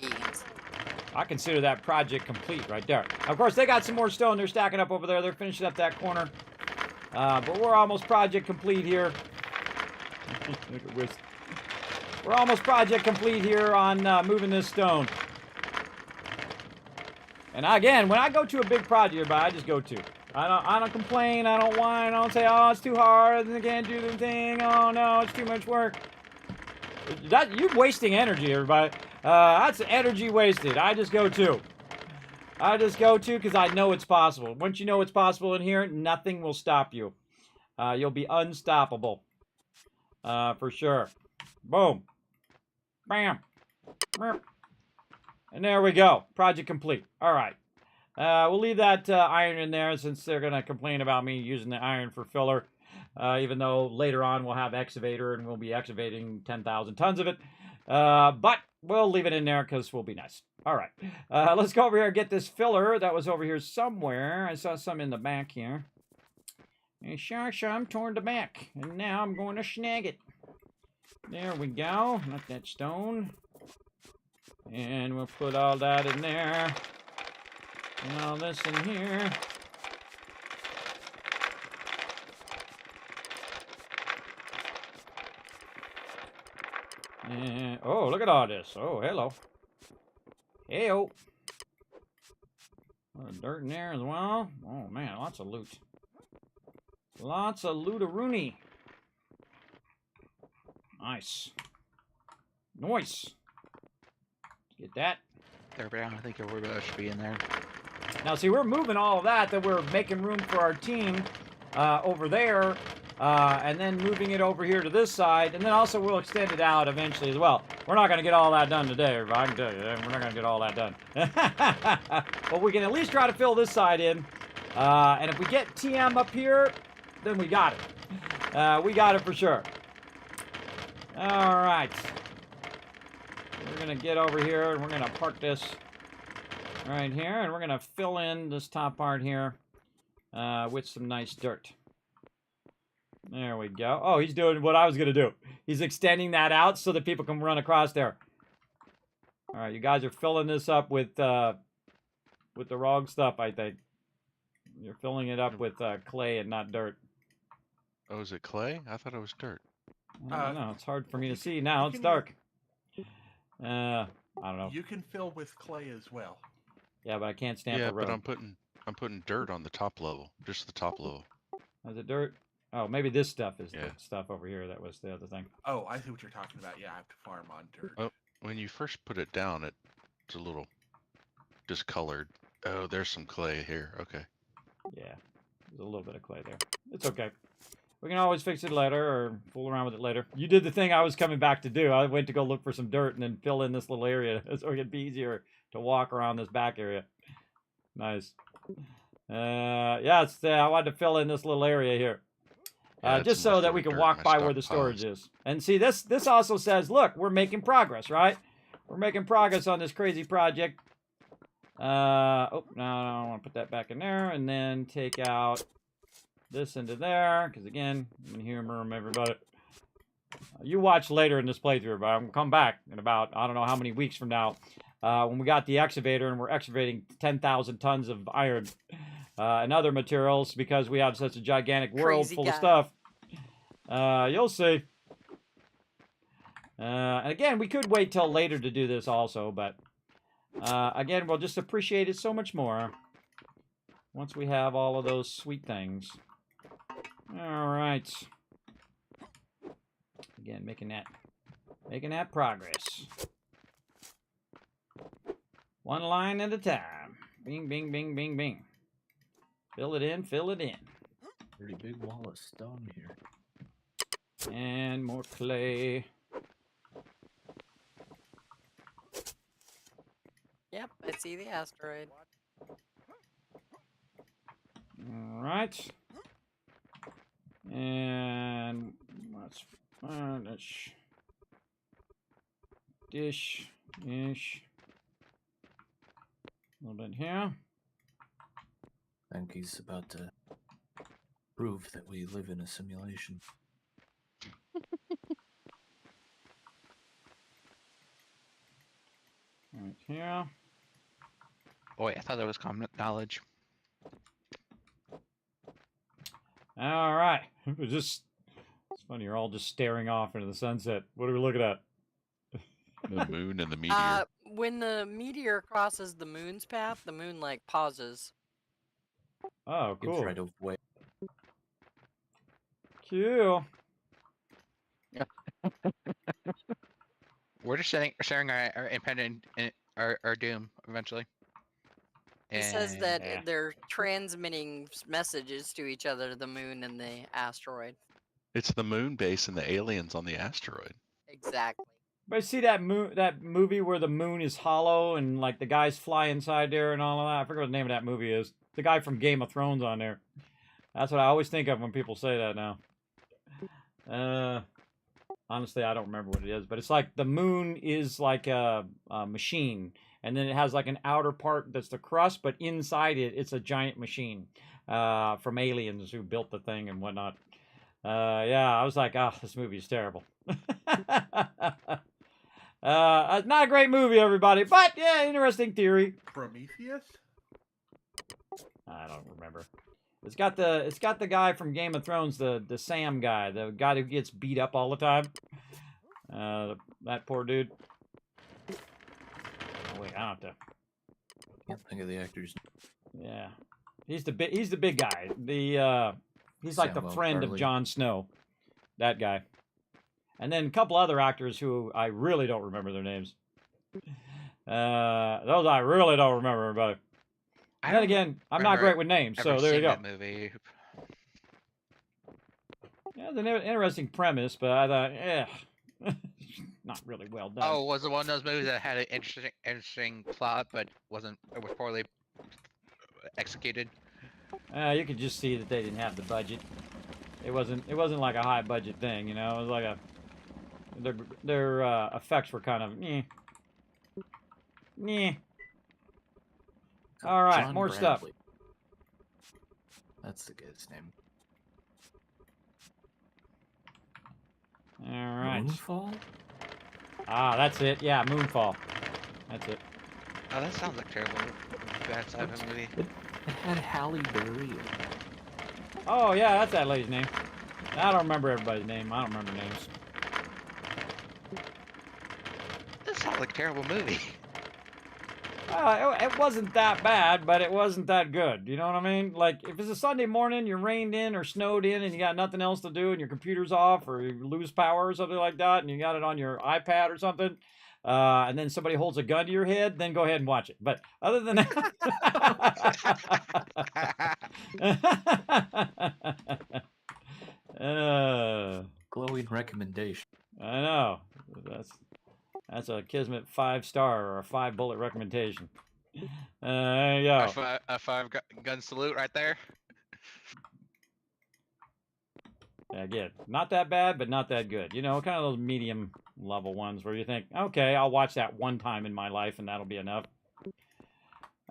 [SPEAKER 9] The beans.
[SPEAKER 2] I consider that project complete right there. Of course, they got some more stone they're stacking up over there. They're finishing up that corner. But we're almost project complete here. We're almost project complete here on moving this stone. And again, when I go to a big project, I just go to. I don't complain. I don't whine. I don't say, oh, it's too hard. I can't do the thing. Oh, no, it's too much work. You're wasting energy, everybody. That's energy wasted. I just go 2. I just go 2 because I know it's possible. Once you know it's possible in here, nothing will stop you. You'll be unstoppable. For sure. Boom. Bam. And there we go. Project complete. All right. We'll leave that iron in there since they're going to complain about me using the iron for filler. Even though later on we'll have excavator and we'll be excavating 10,000 tons of it. But we'll leave it in there because we'll be nice. All right. Let's go over here and get this filler that was over here somewhere. I saw some in the back here. And sure, some toward the back. And now I'm going to snag it. There we go. Not that stone. And we'll put all that in there. And all this in here. And, oh, look at all this. Oh, hello. Hey-o. A little dirt in there as well. Oh, man, lots of loot. Lots of loot-a-rooney. Nice. Nice. Get that.
[SPEAKER 3] There we go. I think everybody should be in there.
[SPEAKER 2] Now, see, we're moving all of that we're making room for our team over there, and then moving it over here to this side, and then also we'll extend it out eventually as well. We're not going to get all that done today, I can tell you. We're not going to get all that done. But we can at least try to fill this side in, and if we get TM up here, then we got it. We got it for sure. All right. We're going to get over here, and we're going to park this right here, and we're going to fill in this top part here with some nice dirt. There we go. Oh, he's doing what I was going to do. He's extending that out so that people can run across there. All right, you guys are filling this up with the wrong stuff, I think. You're filling it up with clay and not dirt.
[SPEAKER 6] Oh, is it clay? I thought it was dirt.
[SPEAKER 2] I don't know. It's hard for me to see now. It's dark. I don't know.
[SPEAKER 10] You can fill with clay as well.
[SPEAKER 2] Yeah, but I can't stamp the road.
[SPEAKER 6] But I'm putting dirt on the top level, just the top level.
[SPEAKER 2] Is it dirt? Oh, maybe this stuff is the stuff over here. That was the other thing.
[SPEAKER 10] Oh, I see what you're talking about. Yeah, I have to farm on dirt.
[SPEAKER 6] Oh, when you first put it down, it's a little discolored. Oh, there's some clay here. Okay.
[SPEAKER 2] Yeah, there's a little bit of clay there. It's okay. We can always fix it later or fool around with it later. You did the thing I was coming back to do. I went to go look for some dirt and then fill in this little area so it'd be easier to walk around this back area. Nice. Yeah, I wanted to fill in this little area here. Just so that we can walk by where the storage is. And see, this also says, look, we're making progress, right? We're making progress on this crazy project. Oh, no, I want to put that back in there and then take out this into there, because again, I'm going to humor them, everybody. You watch later in this playthrough, but I'm going to come back in about, I don't know how many weeks from now, when we got the excavator and we're excavating 10,000 tons of iron and other materials because we have such a gigantic world full of stuff. You'll see. And again, we could wait till later to do this also, but again, we'll just appreciate it so much more once we have all of those sweet things. All right. Again, making that progress. One line at a time. Bing, bing, bing, bing, bing. Fill it in, fill it in.
[SPEAKER 11] Pretty big wall of stone here.
[SPEAKER 2] And more clay.
[SPEAKER 9] Yep, I see the asteroid.
[SPEAKER 2] All right. And let's dish. A little bit here.
[SPEAKER 11] I think he's about to prove that we live in a simulation.
[SPEAKER 2] Right here.
[SPEAKER 3] Boy, I thought that was common knowledge.
[SPEAKER 2] All right. It's funny, you're all just staring off into the sunset. What are we looking at?
[SPEAKER 6] The moon and the meteor.
[SPEAKER 9] When the meteor crosses the moon's path, the moon like pauses.
[SPEAKER 2] Oh, cool.
[SPEAKER 11] Right away.
[SPEAKER 2] Cool.
[SPEAKER 3] We're just sharing our impending our doom eventually.
[SPEAKER 9] He says that
[SPEAKER 2] Yeah.
[SPEAKER 9] they're transmitting messages to each other, the moon and the asteroid.
[SPEAKER 6] It's the moon base and the aliens on the asteroid.
[SPEAKER 9] Exactly.
[SPEAKER 2] But see that movie where the moon is hollow and like the guys fly inside there and all of that? I forget what the name of that movie is. The guy from Game of Thrones on there. That's what I always think of when people say that now. Honestly, I don't remember what it is, but it's like the moon is like a machine, and then it has like an outer part that's the crust, but inside it, it's a giant machine from aliens who built the thing and whatnot. Yeah, I was like, oh, this movie is terrible. Not a great movie, everybody, but yeah, interesting theory.
[SPEAKER 10] Prometheus?
[SPEAKER 2] I don't remember. It's got the guy from Game of Thrones, the Sam guy, the guy who gets beat up all the time. That poor dude. Oh, wait, I don't have to.
[SPEAKER 11] Can't think of the actors.
[SPEAKER 2] Yeah, he's the big guy. He's like the
[SPEAKER 11] Samuel
[SPEAKER 2] friend of
[SPEAKER 11] Tarly.
[SPEAKER 2] Jon Snow. That guy. And then a couple other actors who I really don't remember their names. Those I really don't remember, everybody. And then again, I'm not great with names, so there you go.
[SPEAKER 3] That movie.
[SPEAKER 2] Yeah, it's an interesting premise, but I thought, not really well done.
[SPEAKER 3] Oh, was it one of those movies that had an interesting plot, but it was poorly executed?
[SPEAKER 2] You could just see that they didn't have the budget. It wasn't like a high budget thing, you know. It was like their effects were kind of All right,
[SPEAKER 11] John
[SPEAKER 2] more stuff.
[SPEAKER 11] Bradley. That's the guy's name.
[SPEAKER 2] All right.
[SPEAKER 11] Moonfall?
[SPEAKER 2] Ah, that's it. Yeah, Moonfall. That's it.
[SPEAKER 3] Oh, that sounds like terrible. Bad sci-fi movie.
[SPEAKER 11] It had Halle Berry.
[SPEAKER 2] Oh yeah, that's that lady's name. I don't remember everybody's name. I don't remember names.
[SPEAKER 3] This sounds like a terrible movie.
[SPEAKER 2] It wasn't that bad, but it wasn't that good. You know what I mean? Like, if it's a Sunday morning, you're rained in or snowed in and you got nothing else to do and your computer's off or you lose power or something like that and you got it on your iPad or something, and then somebody holds a gun to your head, then go ahead and watch it. But other than that...
[SPEAKER 11] Glowing recommendation.
[SPEAKER 2] I know. That's a Kismet 5-star or a 5-bullet recommendation. There you go.
[SPEAKER 3] A five gun salute right there.
[SPEAKER 2] Yeah, again, not that bad, but not that good. You know, kind of those medium level ones where you think, okay, I'll watch that one time in my life and that'll be enough.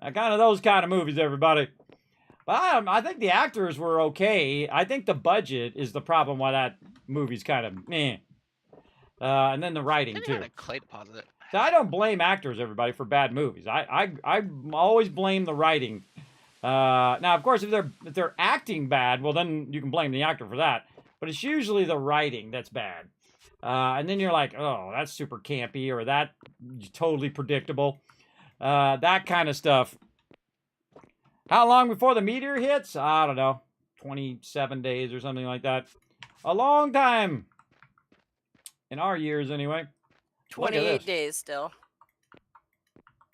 [SPEAKER 2] Kind of those kind of movies, everybody. But I think the actors were okay. I think the budget is the problem why that movie's kind of meh. And then the writing too.
[SPEAKER 3] Clay deposit.
[SPEAKER 2] So I don't blame actors, everybody, for bad movies. I always blame the writing. Now, of course, if they're acting bad, well, then you can blame the actor for that. But it's usually the writing that's bad. And then you're like, oh, that's super campy, or that totally predictable. That kind of stuff. How long before the meteor hits? I don't know. 27 days or something like that. A long time. In our years, anyway.
[SPEAKER 9] 28 days still.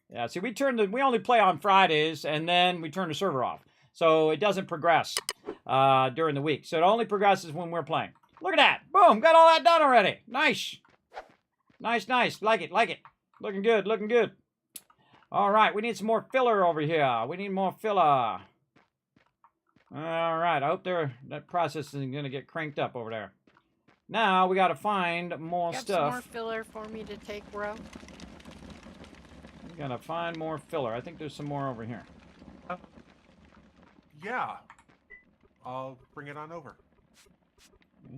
[SPEAKER 2] Yeah, see, we only play on Fridays, and then we turn the server off. So it doesn't progress during the week. So it only progresses when we're playing. Look at that. Boom, got all that done already. Nice. Nice, nice. Like it, like it. Looking good, looking good. All right, we need some more filler over here. We need more filler. All right, I hope that process isn't going to get cranked up over there. Now we got to find more
[SPEAKER 9] You have
[SPEAKER 2] stuff.
[SPEAKER 9] some more filler for me to take, bro?
[SPEAKER 2] We got to find more filler. I think there's some more over here.
[SPEAKER 10] Yeah. I'll bring it on over.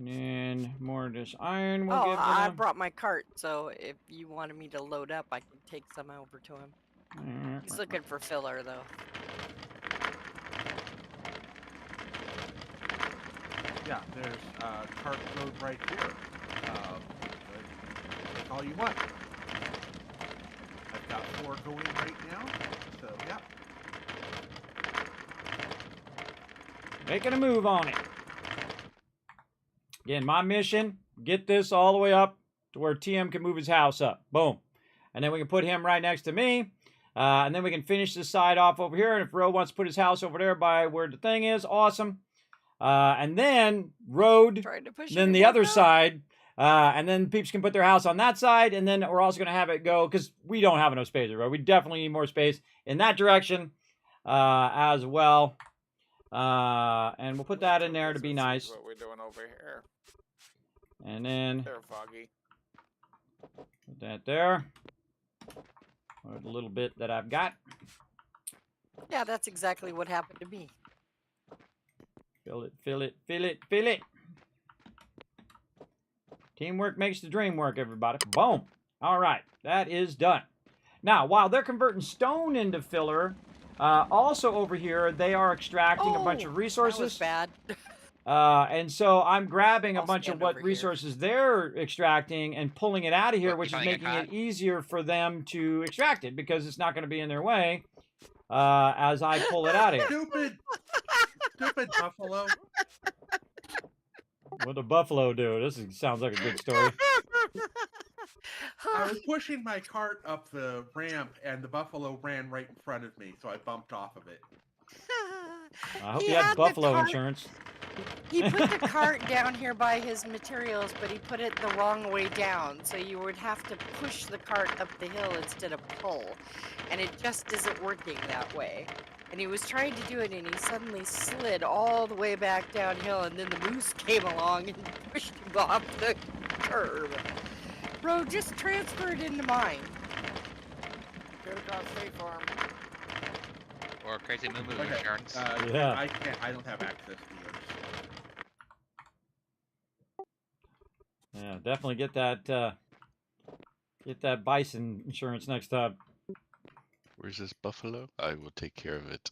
[SPEAKER 2] And more of this iron we'll
[SPEAKER 9] Oh,
[SPEAKER 2] give to
[SPEAKER 9] I
[SPEAKER 2] them.
[SPEAKER 9] brought my cart, so if you wanted me to load up, I can take some over to him. He's looking for filler, though.
[SPEAKER 10] Yeah, there's cart load right here. Take all you want. I've got 4 going right now, so yeah.
[SPEAKER 2] Making a move on it. Again, my mission, get this all the way up to where TM can move his house up. Boom. And then we can put him right next to me. And then we can finish this side off over here. And if Road wants to put his house over there by where the thing is, awesome. And then Road, then the other side. And then peeps can put their house on that side. And then we're also going to have it go, because we don't have enough space, right? We definitely need more space in that direction as well. And we'll put that in there to be nice.
[SPEAKER 7] What we're doing over here.
[SPEAKER 2] And then
[SPEAKER 7] They're foggy.
[SPEAKER 2] put that there. Or the little bit that I've got.
[SPEAKER 9] Yeah, that's exactly what happened to me.
[SPEAKER 2] Fill it, fill it, fill it, fill it. Teamwork makes the dream work, everybody. Boom. All right, that is done. Now, while they're converting stone into filler, also over here, they are extracting a bunch of resources.
[SPEAKER 9] That was bad.
[SPEAKER 2] And so I'm grabbing a bunch of what resources they're extracting and pulling it out of here, which is making it easier for them to extract it because it's not going to be in their way as I pull it out of here.
[SPEAKER 10] Stupid buffalo.
[SPEAKER 2] What did buffalo do? This sounds like a good story.
[SPEAKER 10] I was pushing my cart up the ramp, and the buffalo ran right in front of me, so I bumped off of it.
[SPEAKER 2] I hope you had buffalo insurance.
[SPEAKER 9] He put the cart down here by his materials, but he put it the wrong way down. So you would have to push the cart up the hill instead of pull. And it just isn't working that way. And he was trying to do it, and he suddenly slid all the way back downhill, and then the moose came along and pushed him off the curb. Bro, just transfer it into mine.
[SPEAKER 7] Get across State Farm.
[SPEAKER 3] Or crazy moo
[SPEAKER 10] Okay,
[SPEAKER 3] insurance.
[SPEAKER 2] Yeah.
[SPEAKER 10] I don't have access to yours.
[SPEAKER 2] Yeah, definitely get that bison insurance next time.
[SPEAKER 6] Where's this buffalo? I will take care of it.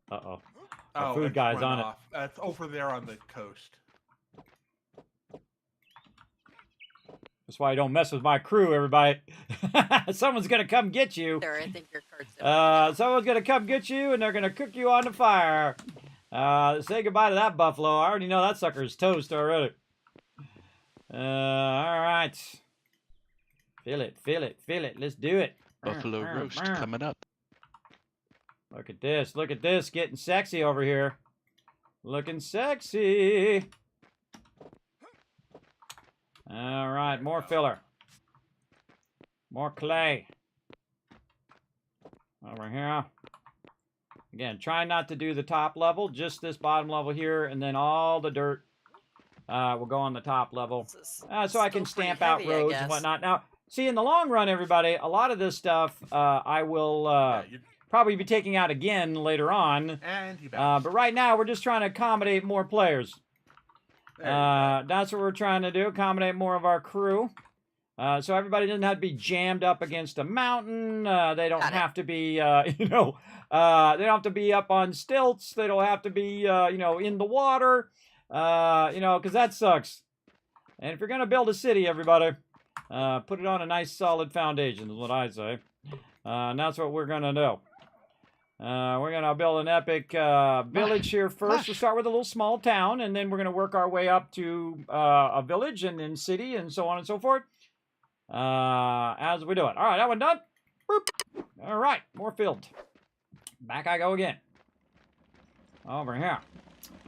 [SPEAKER 2] Uh-oh.
[SPEAKER 10] Oh,
[SPEAKER 2] food
[SPEAKER 10] it's
[SPEAKER 2] guy's
[SPEAKER 10] run
[SPEAKER 2] on it.
[SPEAKER 10] off. It's over there on the coast.
[SPEAKER 2] That's why you don't mess with my crew, everybody. Someone's going to come get you.
[SPEAKER 9] There, I think your cart's
[SPEAKER 2] Someone's going to come get you, and they're going to cook you on the fire. Say goodbye to that buffalo. I already know that sucker's toast already. All right. Fill it, fill it, fill it. Let's do it.
[SPEAKER 6] Buffalo roast coming up.
[SPEAKER 2] Look at this. Look at this. Getting sexy over here. Looking sexy. All right. More filler. More clay. Over here. Again, try not to do the top level. Just this bottom level here. And then all the dirt will go on the top level. So I can stamp out roads and whatnot. Now, see, in the long run, everybody, a lot of this stuff I will probably be taking out again later on. But right now, we're just trying to accommodate more players. That's what we're trying to do, accommodate more of our crew. So everybody doesn't have to be jammed up against a mountain. They don't have to be, they don't have to be up on stilts. They don't have to be, in the water, because that sucks. And if you're going to build a city, everybody, put it on a nice solid foundation is what I say. And that's what we're going to do. We're going to build an epic village here first. We'll start with a little small town, and then we're going to work our way up to a village and then city and so on and so forth as we do it. All right, that one done. Boop. All right, more filled. Back I go again. Over here.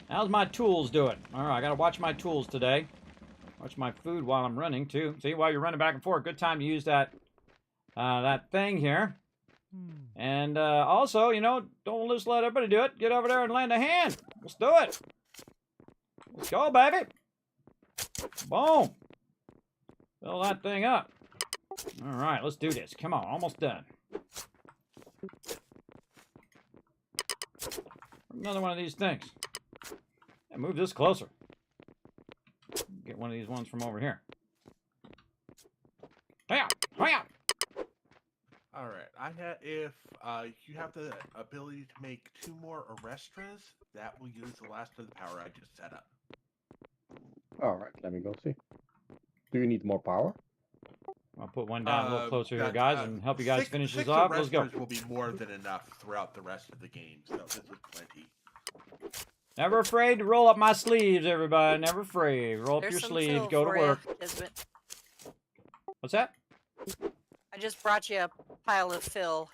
[SPEAKER 2] How's my tools doing? All right, I got to watch my tools today. Watch my food while I'm running, too. See, while you're running back and forth, good time to use that thing here. And also, don't just let everybody do it. Get over there and lend a hand. Let's do it. Let's go, baby. Boom. Fill that thing up. All right, let's do this. Come on, almost done. Another one of these things. Yeah, move this closer. Get one of these ones from over here. Hiya! Hiya!
[SPEAKER 10] All right. If you have the ability to make 2 more arrestras, that will use the last of the power I just set up.
[SPEAKER 8] All right, let me go see. Do you need more power?
[SPEAKER 2] I'll put one down a little closer here, guys, and help you guys finish this off. Let's go.
[SPEAKER 10] Will be more than enough throughout the rest of the game, so this is plenty.
[SPEAKER 2] Never afraid to roll up my sleeves, everybody. Never afraid. Roll up
[SPEAKER 9] There's
[SPEAKER 2] your
[SPEAKER 9] some
[SPEAKER 2] sleeves.
[SPEAKER 9] fill
[SPEAKER 2] Go to
[SPEAKER 9] for
[SPEAKER 2] work.
[SPEAKER 9] ya, Kismet.
[SPEAKER 2] What's that?
[SPEAKER 9] I just brought you a pile of fill.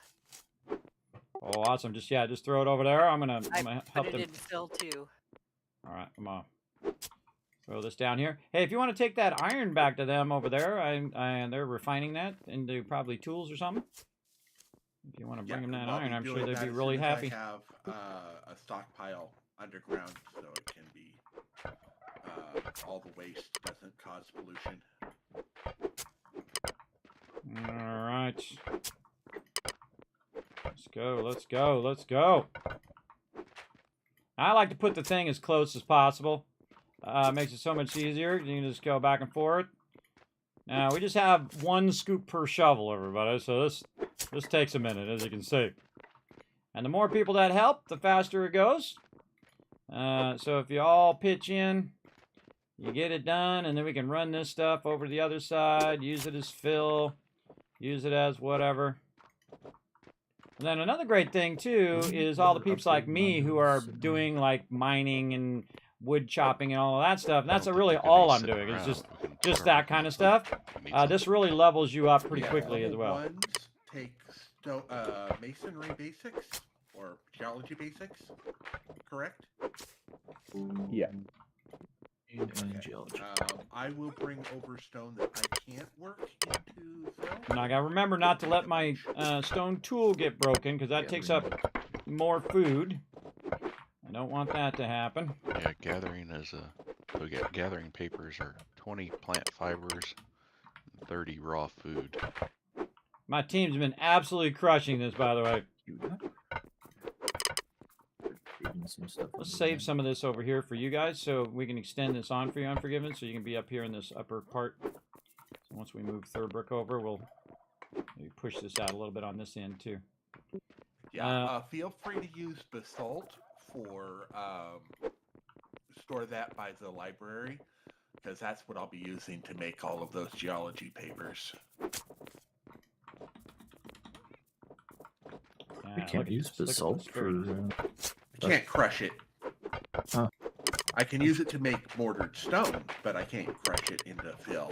[SPEAKER 2] Oh, awesome. Just throw it over there. I'm gonna help
[SPEAKER 9] Put it
[SPEAKER 2] them.
[SPEAKER 9] in fill too.
[SPEAKER 2] All right, come on. Throw this down here. Hey, if you want to take that iron back to them over there, they're refining that into probably tools or something. If you want to bring them that iron, I'm sure they'd be really happy.
[SPEAKER 10] I have a stockpile underground, so it can be all the waste doesn't cause pollution.
[SPEAKER 2] All right. Let's go. Let's go. Let's go. I like to put the thing as close as possible. Makes it so much easier. You can just go back and forth. Now, we just have 1 scoop per shovel, everybody, so this takes a minute, as you can see. And the more people that help, the faster it goes. So if you all pitch in, you get it done, and then we can run this stuff over to the other side, use it as fill, use it as whatever. And then another great thing, too, is all the peeps like me who are doing, like, mining and wood chopping and all of that stuff. And that's really all I'm doing. It's just that kind of stuff. This really levels you up pretty quickly as well.
[SPEAKER 10] Ones take masonry basics or geology basics, correct?
[SPEAKER 8] Yeah.
[SPEAKER 11] Geology.
[SPEAKER 10] I will bring over stone that I can't work into fill.
[SPEAKER 2] And I gotta remember not to let my stone tool get broken, because that takes up more food. I don't want that to happen.
[SPEAKER 6] Yeah, gathering papers are 20 plant fibers, 30 raw food.
[SPEAKER 2] My team's been absolutely crushing this, by the way. Let's save some of this over here for you guys, so we can extend this on for you, Unforgiven, so you can be up here in this upper part. So once we move third brick over, we'll maybe push this out a little bit on this end, too.
[SPEAKER 10] Yeah, feel free to use basalt for store that by the library, because that's what I'll be using to make all of those geology papers.
[SPEAKER 11] We can't use basalt for...
[SPEAKER 10] You can't crush it.
[SPEAKER 11] Huh.
[SPEAKER 10] I can use it to make mortared stone, but I can't crush it into fill.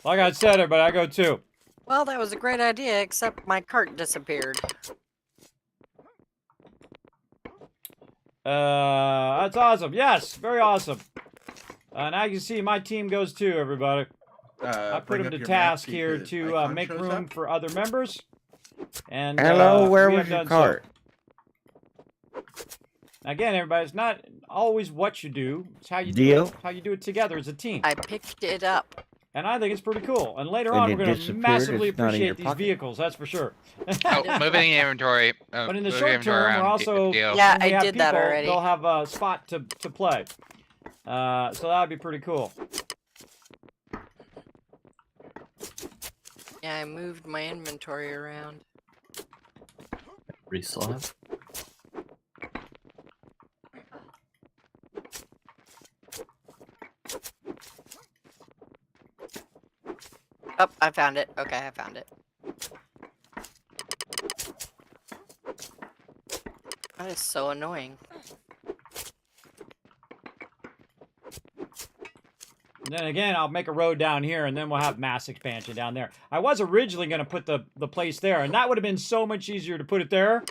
[SPEAKER 2] Like I said, everybody, I go too.
[SPEAKER 9] Well, that was a great idea, except my cart disappeared.
[SPEAKER 2] That's awesome. Yes, very awesome. Now you can see my team goes too, everybody. I put them to task here to make room for other members. And
[SPEAKER 5] hello, where was your cart?
[SPEAKER 2] So. Again, everybody, it's not always what you do; it's how you do it. How you do it together as a team.
[SPEAKER 9] I picked it up,
[SPEAKER 2] and I think it's pretty cool. And later on, we're going to massively appreciate these vehicles. That's for sure.
[SPEAKER 3] Moving the inventory.
[SPEAKER 2] But in the short term, we're also
[SPEAKER 9] yeah, I did that already.
[SPEAKER 2] They'll have a spot to play. So that would be pretty cool.
[SPEAKER 9] Yeah, I moved my inventory around.
[SPEAKER 11] Reslab.
[SPEAKER 9] Oh, I found it. Okay, I found it. That is so annoying.
[SPEAKER 2] And then again, I'll make a road down here, and then we'll have mass expansion down there. I was originally going to put the place there, and that would have been so much easier to put it there.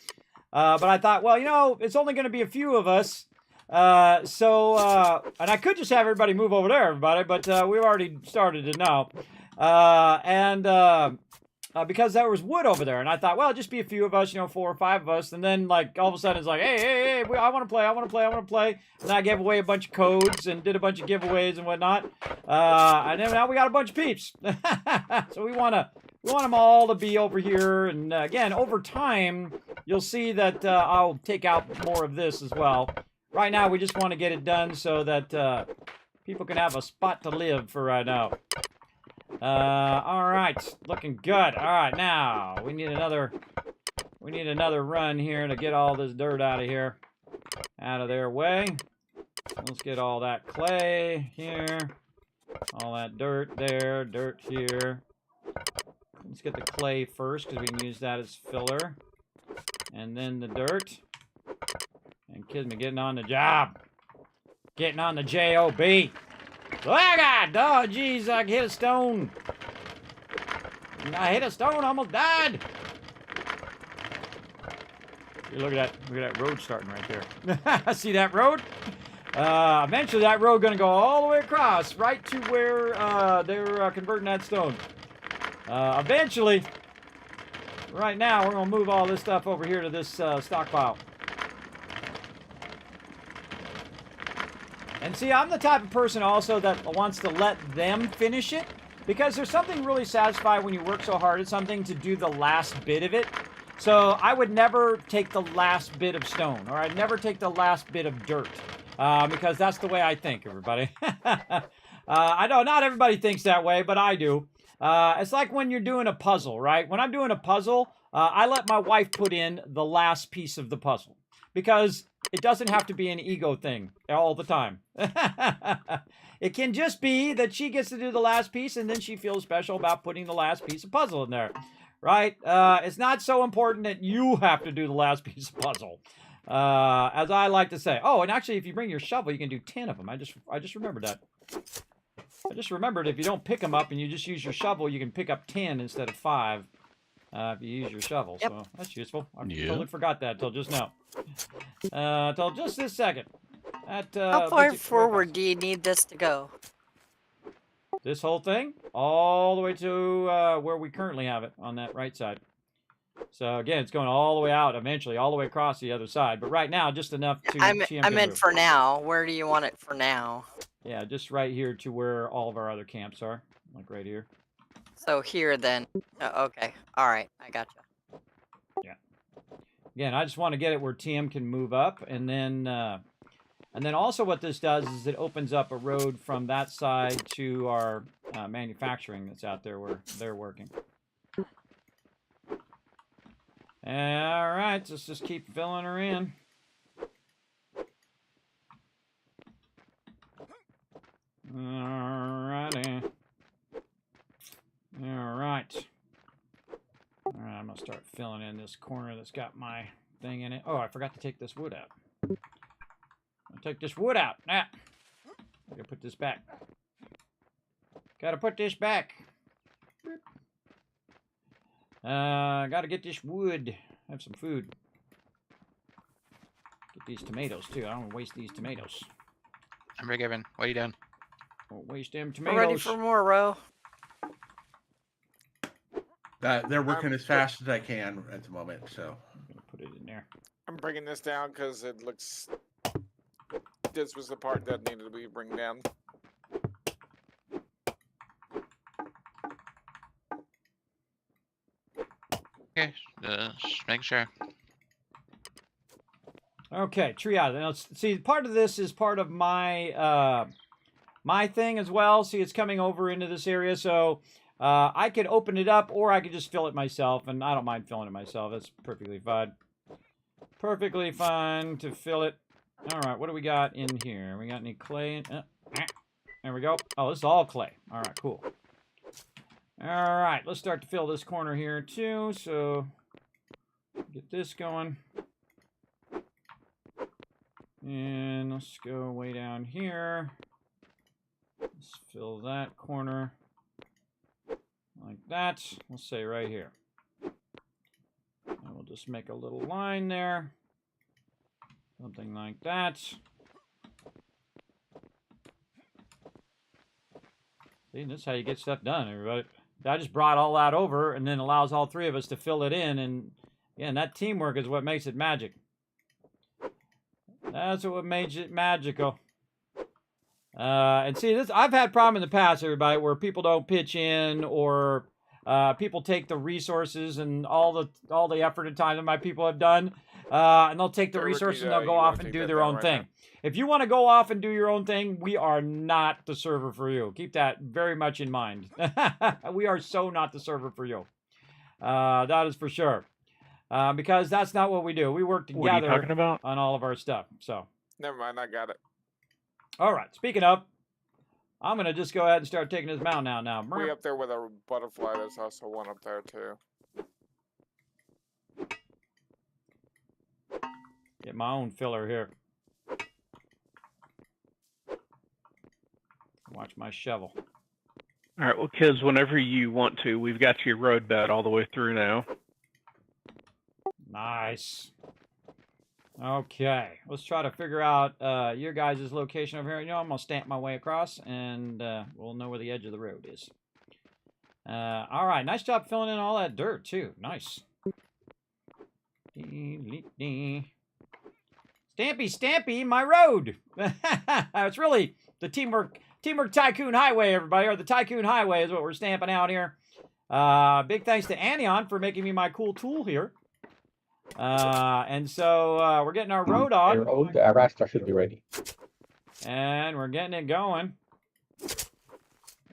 [SPEAKER 2] But I thought, well, you know, it's only going to be a few of us. And I could just have everybody move over there, everybody, but we've already started it now. Because there was wood over there, and I thought, well, just be a few of us, you know, 4 or 5 of us, and then, like, all of a sudden it's like, hey, I want to play, and I gave away a bunch of codes and did a bunch of giveaways and whatnot, and then now we got a bunch of peeps, so we want them all to be over here, and again, over time, you'll see that I'll take out more of this as well. Right now, we just want to get it done so that people can have a spot to live for right now. All right, looking good. All right, now we need another run here to get all this dirt out of their way. Let's get all that clay here, all that dirt there, dirt here. Let's get the clay first because we can use that as filler. And then the dirt. And Kismet getting on the job. Getting on the J-O-B. Look at that! Oh, jeez, I hit a stone. I hit a stone, almost died. Look at that road starting right there. See that road? Eventually that road gonna go all the way across, right to where they're converting that stone. Eventually, right now we're gonna move all this stuff over here to this stockpile. And see, I'm the type of person also that wants to let them finish it, because there's something really satisfying when you work so hard at something to do the last bit of it. So I would never take the last bit of stone, or I'd never take the last bit of dirt, because that's the way I think, everybody. I know not everybody thinks that way, but I do. It's like when you're doing a puzzle, right? When I'm doing a puzzle, I let my wife put in the last piece of the puzzle, because it doesn't have to be an ego thing all the time. It can just be that she gets to do the last piece, and then she feels special about putting the last piece of puzzle in there, right? It's not so important that you have to do the last piece of puzzle, as I like to say. Oh, and actually, if you bring your shovel, you can do 10 of them. I just remembered that. I just remembered if you don't pick them up and you just use your shovel, you can pick up 10 instead of 5 if you use your shovel. Yep. So that's useful. I totally forgot that till just now. Till just this second.
[SPEAKER 9] How far forward do you need this to go?
[SPEAKER 2] This whole thing? All the way to where we currently have it on that right side. So again, it's going all the way out eventually, all the way across the other side. But right now, just enough to...
[SPEAKER 9] I meant for now. Where do you want it for now?
[SPEAKER 2] Yeah, just right here to where all of our other camps are. Like right here.
[SPEAKER 9] So here then. Oh, okay. All right. I gotcha.
[SPEAKER 2] Yeah. Again, I just want to get it where TM can move up. And then also what this does is it opens up a road from that side to our manufacturing that's out there where they're working. All right, let's just keep filling her in. Alrighty. Alright. Alright, I'm gonna start filling in this corner that's got my thing in it. Oh, I forgot to take this wood out. I'll take this wood out. Ah. I gotta put this back. Gotta put this back. Gotta get this wood. Have some food. Get these tomatoes too. I don't want to waste these tomatoes.
[SPEAKER 3] I'm forgiven. What are you doing?
[SPEAKER 2] Don't waste them tomatoes.
[SPEAKER 9] We're ready for more, Ro.
[SPEAKER 10] They're working as fast as I can at the moment, so.
[SPEAKER 2] I'm gonna put it in there.
[SPEAKER 7] I'm bringing this down because it looks... This was the part that needed to be bring down.
[SPEAKER 3] Okay, just make sure.
[SPEAKER 2] Okay, triage. Now, see, part of this is part of my my thing as well. See, it's coming over into this area, so I could open it up, or I could just fill it myself, and I don't mind filling it myself. That's perfectly fine. Perfectly fine to fill it. All right, what do we got in here? We got any clay? There we go. Oh, this is all clay. All right, cool. All right, let's start to fill this corner here too. So get this going. And let's go way down here. Let's fill that corner like that. Let's say right here. And we'll just make a little line there. Something like that. See, this is how you get stuff done, everybody. I just brought all that over and then allows all three of us to fill it in. And again, that teamwork is what makes it magic. That's what makes it magical. And see, this I've had problem in the past, everybody, where people don't pitch in, or people take the resources and all the effort and time that my people have done, and they'll take the resources and they'll go off and do their own thing. If you want to go off and do your own thing, we are not the server for you. Keep that very much in mind. We are so not the server for you. That is for sure. Because that's not what we do. We work together
[SPEAKER 4] what are you talking about?
[SPEAKER 2] on all of our stuff. So.
[SPEAKER 7] Never mind, I got it.
[SPEAKER 2] All right. Speaking of, I'm going to just go ahead and start taking this mountain out now.
[SPEAKER 7] We up there with a butterfly. There's also one up there, too.
[SPEAKER 2] Get my own filler here. Watch my shovel.
[SPEAKER 4] All right, well, kids, whenever you want to, we've got your road bed all the way through now.
[SPEAKER 2] Nice. Okay, let's try to figure out your guys' location over here. You know, I'm going to stamp my way across, and we'll know where the edge of the road is. All right, nice job filling in all that dirt, too. Nice. Stampy, my road. It's really the Teamwork Tycoon Highway, everybody, or the Tycoon Highway is what we're stamping out here. Big thanks to Anion for making me my cool tool here. And so we're getting our road on.
[SPEAKER 8] The Arrastar should be ready.
[SPEAKER 2] And we're getting it going.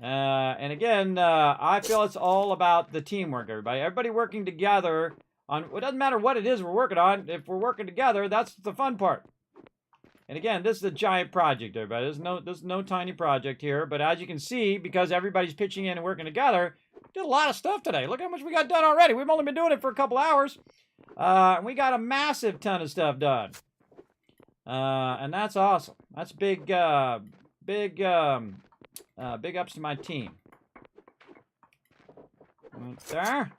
[SPEAKER 2] And again, I feel it's all about the teamwork, everybody. Everybody working together on, it doesn't matter what it is we're working on. If we're working together, that's the fun part. And again, this is a giant project, everybody. There's no tiny project here. But as you can see, because everybody's pitching in and working together, did a lot of stuff today. Look how much we got done already. We've only been doing it for a couple hours. And we got a massive ton of stuff done. And that's awesome. That's big ups to my team. Right there.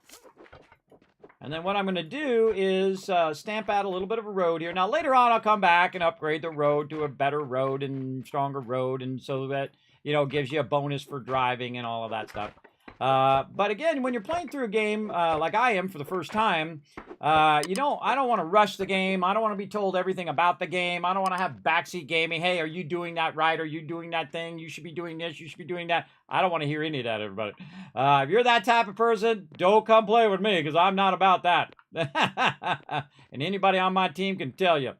[SPEAKER 2] And then what I'm going to do is stamp out a little bit of a road here. Now, later on, I'll come back and upgrade the road to a better road and stronger road, and so that, you know, gives you a bonus for driving and all of that stuff. But again, when you're playing through a game like I am for the first time, you know, I don't want to rush the game. I don't want to be told everything about the game. I don't want to have backseat gaming. Hey, are you doing that right? Are you doing that thing? You should be doing this. You should be doing that. I don't want to hear any of that, everybody. If you're that type of person, don't come play with me because I'm not about that. And anybody on my team can tell you.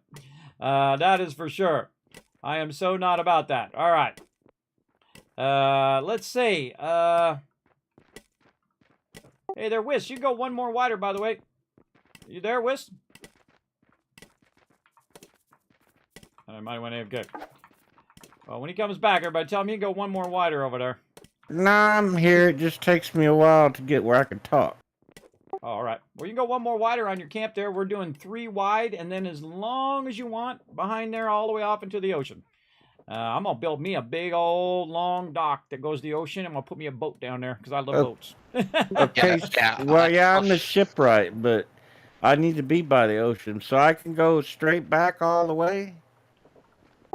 [SPEAKER 2] That is for sure. I am so not about that. All right. Let's see. Hey there, Whis. You go one more wider, by the way. You there, Whis? I might want to good. Well, when he comes back, everybody tell him you can go one more wider over there.
[SPEAKER 5] Nah, I'm here. It just takes me a while to get where I can talk.
[SPEAKER 2] All right. Well, you can go one more wider on your camp there. We're doing 3 wide, and then as long as you want, behind there all the way off into the ocean. I'm going to build me a big old long dock that goes to the ocean. I'm going to put me a boat down there because I love boats.
[SPEAKER 5] Okay, well, yeah, I'm the shipwright, but I need to be by the ocean, so I can go straight back all the way?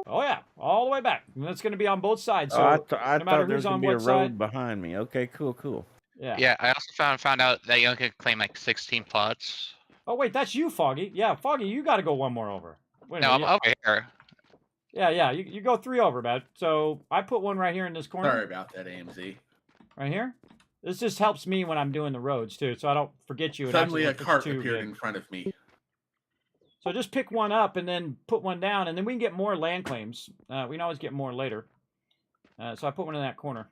[SPEAKER 2] Oh, yeah, all the way back. And that's going to be on both sides. So
[SPEAKER 5] I
[SPEAKER 2] no
[SPEAKER 5] thought
[SPEAKER 2] matter
[SPEAKER 5] there
[SPEAKER 2] who's
[SPEAKER 5] was going
[SPEAKER 2] on
[SPEAKER 5] to be a
[SPEAKER 2] what
[SPEAKER 5] road
[SPEAKER 2] side.
[SPEAKER 5] behind me. Okay, cool.
[SPEAKER 2] Yeah.
[SPEAKER 3] Yeah, I also found out that you only could claim like 16 plots.
[SPEAKER 2] Oh, wait, that's you, Foggy. Yeah, Foggy, you got to go one more over. Wait a
[SPEAKER 3] No, I'm
[SPEAKER 2] minute.
[SPEAKER 3] over here.
[SPEAKER 2] Yeah, you go 3 over, man. So I put one right here in this corner.
[SPEAKER 10] Sorry about that, AMZ.
[SPEAKER 2] Right here? This just helps me when I'm doing the roads, too, so I don't forget you.
[SPEAKER 10] Suddenly a cart appeared in front of me.
[SPEAKER 2] So just pick one up and then put one down, and then we can get more land claims. We can always get more later. So I put one in that corner.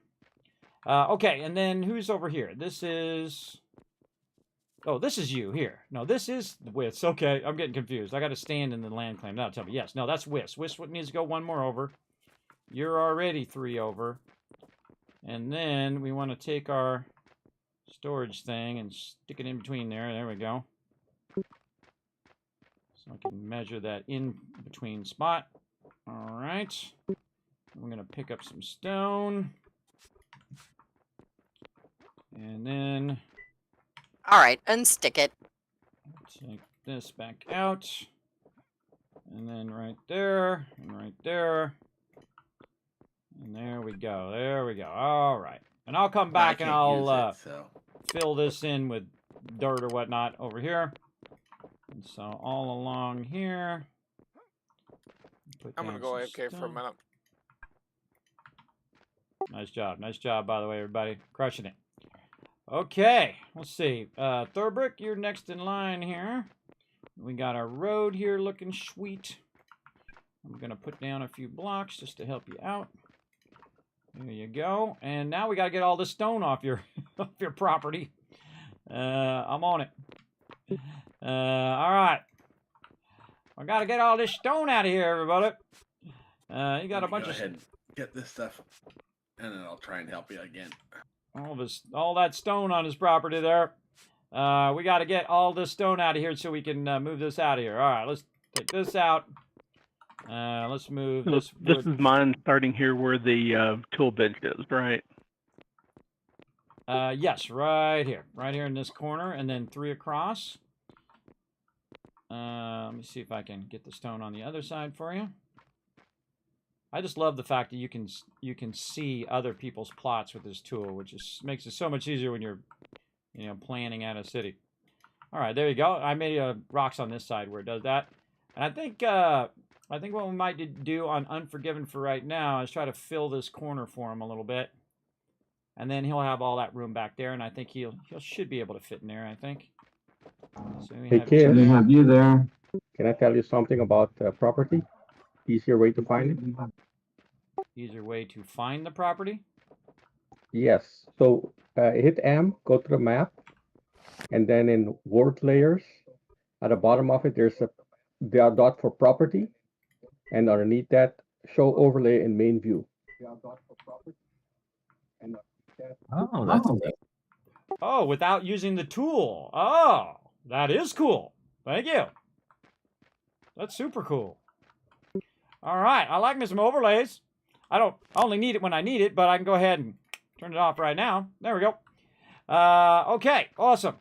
[SPEAKER 2] Okay, and then who's over here? This is... Oh, this is you here. No, this is Whis. Okay, I'm getting confused. I got to stand in the land claim. That'll tell me. Yes, no, that's Whis. Whis needs to go one more over. You're already 3 over. And then we want to take our storage thing and stick it in between there. There we go. So I can measure that in between spot. All right. I'm going to pick up some stone. And then...
[SPEAKER 9] All right, unstick it.
[SPEAKER 2] Take this back out. And then right there, and right there. And there we go. There we go. All right. And I'll come back and I'll fill this in with dirt or whatnot over here. And so all along here.
[SPEAKER 7] I'm going to go AFK for a minute.
[SPEAKER 2] Nice job. Nice job, by the way, everybody. Crushing it. Okay, let's see. Thorbrick, you're next in line here. We got our road here looking sweet. I'm going to put down a few blocks just to help you out. There you go. And now we got to get all this stone off your off your property. I'm on it. All right. I got to get all this stone out of here, everybody. You got a bunch of...
[SPEAKER 10] Go ahead and get this stuff, and then I'll try and help you again.
[SPEAKER 2] All that stone on his property there. We got to get all this stone out of here so we can move this out of here. All right, let's take this out. Let's move
[SPEAKER 4] So
[SPEAKER 2] this.
[SPEAKER 4] this
[SPEAKER 2] wood.
[SPEAKER 4] is mine starting here where the tool bench is, right?
[SPEAKER 2] Yes, right here in this corner, and then 3 across. Let me see if I can get the stone on the other side for you. I just love the fact that you can see other people's plots with this tool, which makes it so much easier when you're planning out a city. All right, there you go. I made rocks on this side where it does that, and I think what we might do on Unforgiven for right now is try to fill this corner for him a little bit, and then he'll have all that room back there, and I think he should be able to fit in there. I think. So
[SPEAKER 8] Hey, kid. Have you there? Can I tell you something about property? Easier way to find it?
[SPEAKER 2] Easier way to find the property?
[SPEAKER 8] Yes. So hit M, go to the map, and then in work layers, at the bottom of it, there's a dot for property, and underneath that, show overlay in main view.
[SPEAKER 11] Oh, that's neat.
[SPEAKER 2] Oh, without using the tool. Oh, that is cool. Thank you. That's super cool. All right, I like me some overlays. I only need it when I need it, but I can go ahead and turn it off right now. There we go. Okay, awesome.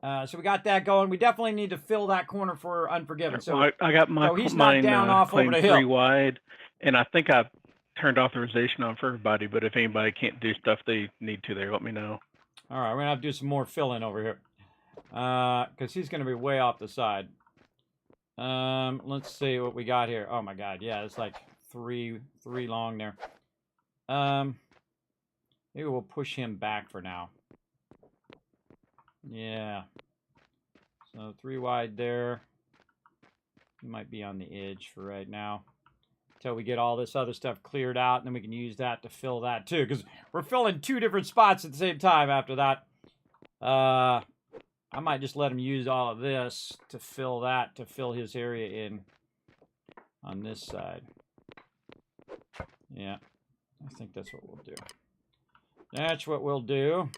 [SPEAKER 2] So we got that going. We definitely need to fill that corner for Unforgiven. So
[SPEAKER 4] well, I got
[SPEAKER 2] he's not down off over the hill.
[SPEAKER 4] 3 wide, and I think I've turned authorization on for everybody. But if anybody can't do stuff they need to, they let me know.
[SPEAKER 2] All right, we're gonna have to do some more filling over here, because he's gonna be way off the side. Let's see what we got here. Oh my God, yeah, it's like three long there. Maybe we'll push him back for now. Yeah. So 3 wide there. He might be on the edge for right now. Until we get all this other stuff cleared out, and then we can use that to fill that too. Because we're filling 2 different spots at the same time after that. I might just let him use all of this to fill that, to fill his area in on this side. Yeah, I think that's what we'll do. That's what we'll do.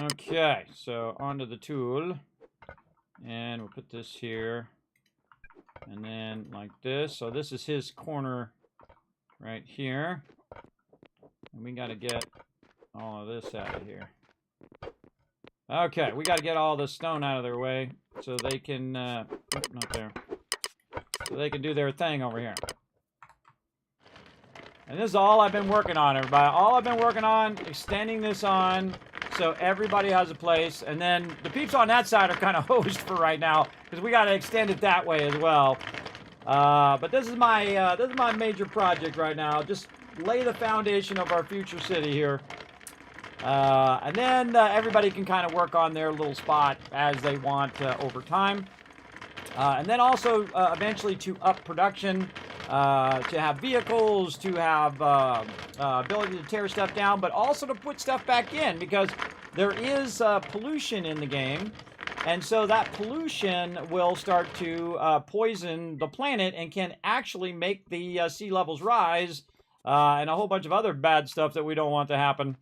[SPEAKER 2] Okay, so onto the tool. And we'll put this here. And then like this. So this is his corner right here. And we got to get all of this out of here. Okay, we got to get all the stone out of their way so they can, not there, so they can do their thing over here. And this is all I've been working on, everybody. All I've been working on, extending this on so everybody has a place. And then the peeps on that side are kind of hosed for right now because we got to extend it that way as well. But this is my major project right now. Just lay the foundation of our future city here. And then everybody can kind of work on their little spot as they want over time. And then also eventually to up production, to have vehicles, to have ability to tear stuff down, but also to put stuff back in because there is pollution in the game. And so that pollution will start to poison the planet and can actually make the sea levels rise and a whole bunch of other bad stuff that we don't want to happen.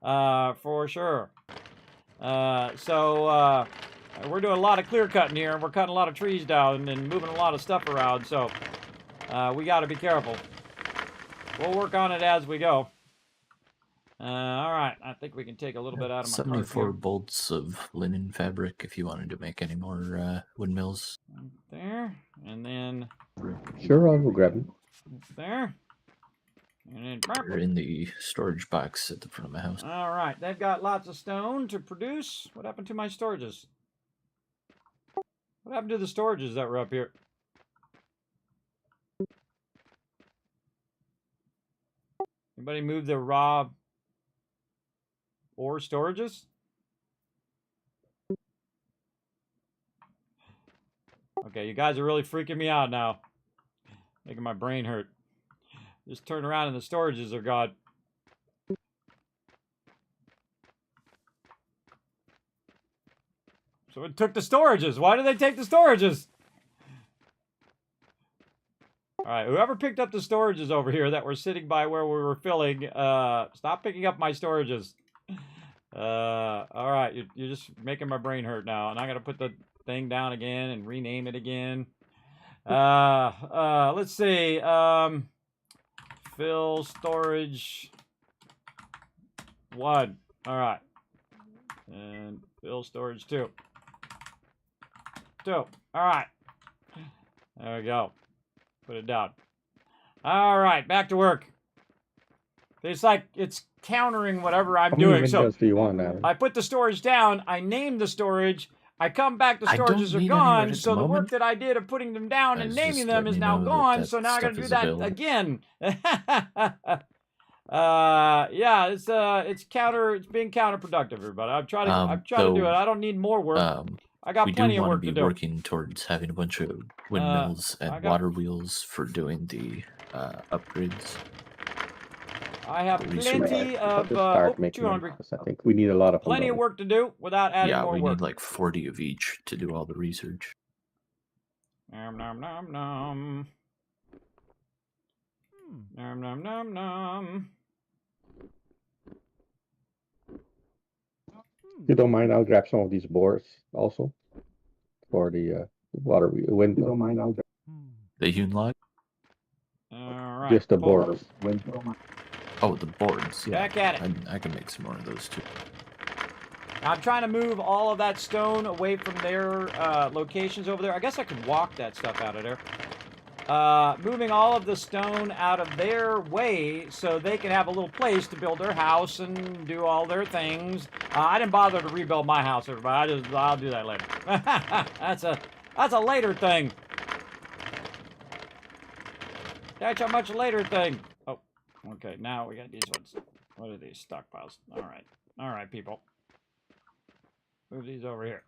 [SPEAKER 2] For sure. So we're doing a lot of clear cutting here. We're cutting a lot of trees down and moving a lot of stuff around. So we got to be careful. We'll work on it as we go. All right. I think we can take a little bit out of my
[SPEAKER 11] 74 bolts of linen fabric if you wanted to make any more windmills.
[SPEAKER 2] There. And then...
[SPEAKER 8] Sure, I'll go grab them.
[SPEAKER 2] There. And then...
[SPEAKER 11] They're in the storage box at the front of my house.
[SPEAKER 2] All right. They've got lots of stone to produce. What happened to my storages? What happened to the storages that were up here? Anybody move the raw ore storages? Okay, you guys are really freaking me out now. Making my brain hurt. Just turn around and the storages are gone. So it took the storages. Why did they take the storages? Alright, whoever picked up the storages over here that were sitting by where we were filling, stop picking up my storages. Alright, you're just making my brain hurt now. And I'm going to put the thing down again and rename it again. Let's see. Fill storage 1. All right. And fill storage 2. 2. All right. There we go. Put it down. All right, back to work. It's like it's countering whatever I'm doing. So
[SPEAKER 8] windows do you want, Adam?
[SPEAKER 2] I put the storage down. I name the storage. I come back, the storages are gone. So the work that I did of putting them down and naming them is now gone. So now I got to do that again. Yeah, it's being counterproductive, everybody. I'm trying to do it. I don't need more work. I got plenty of work to do.
[SPEAKER 11] We do want to be working towards having a bunch of windmills and water wheels for doing the upgrades.
[SPEAKER 2] I have plenty of 200.
[SPEAKER 8] I think we need a lot of
[SPEAKER 2] plenty of work to do without adding more work.
[SPEAKER 11] Yeah, we need like 40 of each to do all the research.
[SPEAKER 2] Nom nom nom nom. Nom nom nom nom.
[SPEAKER 8] If you don't mind, I'll grab some of these boards also for the water wind. You don't mind, I'll grab
[SPEAKER 11] the hewn log?
[SPEAKER 2] All right.
[SPEAKER 8] Just the boards.
[SPEAKER 11] Oh, the boards. Yeah.
[SPEAKER 2] Back at it.
[SPEAKER 11] I can make some more of those too.
[SPEAKER 2] I'm trying to move all of that stone away from their locations over there. I guess I could walk that stuff out of there. Moving all of the stone out of their way so they can have a little place to build their house and do all their things. I didn't bother to rebuild my house, everybody. I'll do that later. That's a later thing. That's a much later thing. Oh, okay. Now we got these ones. What are these stockpiles? All right, people. Move these over here.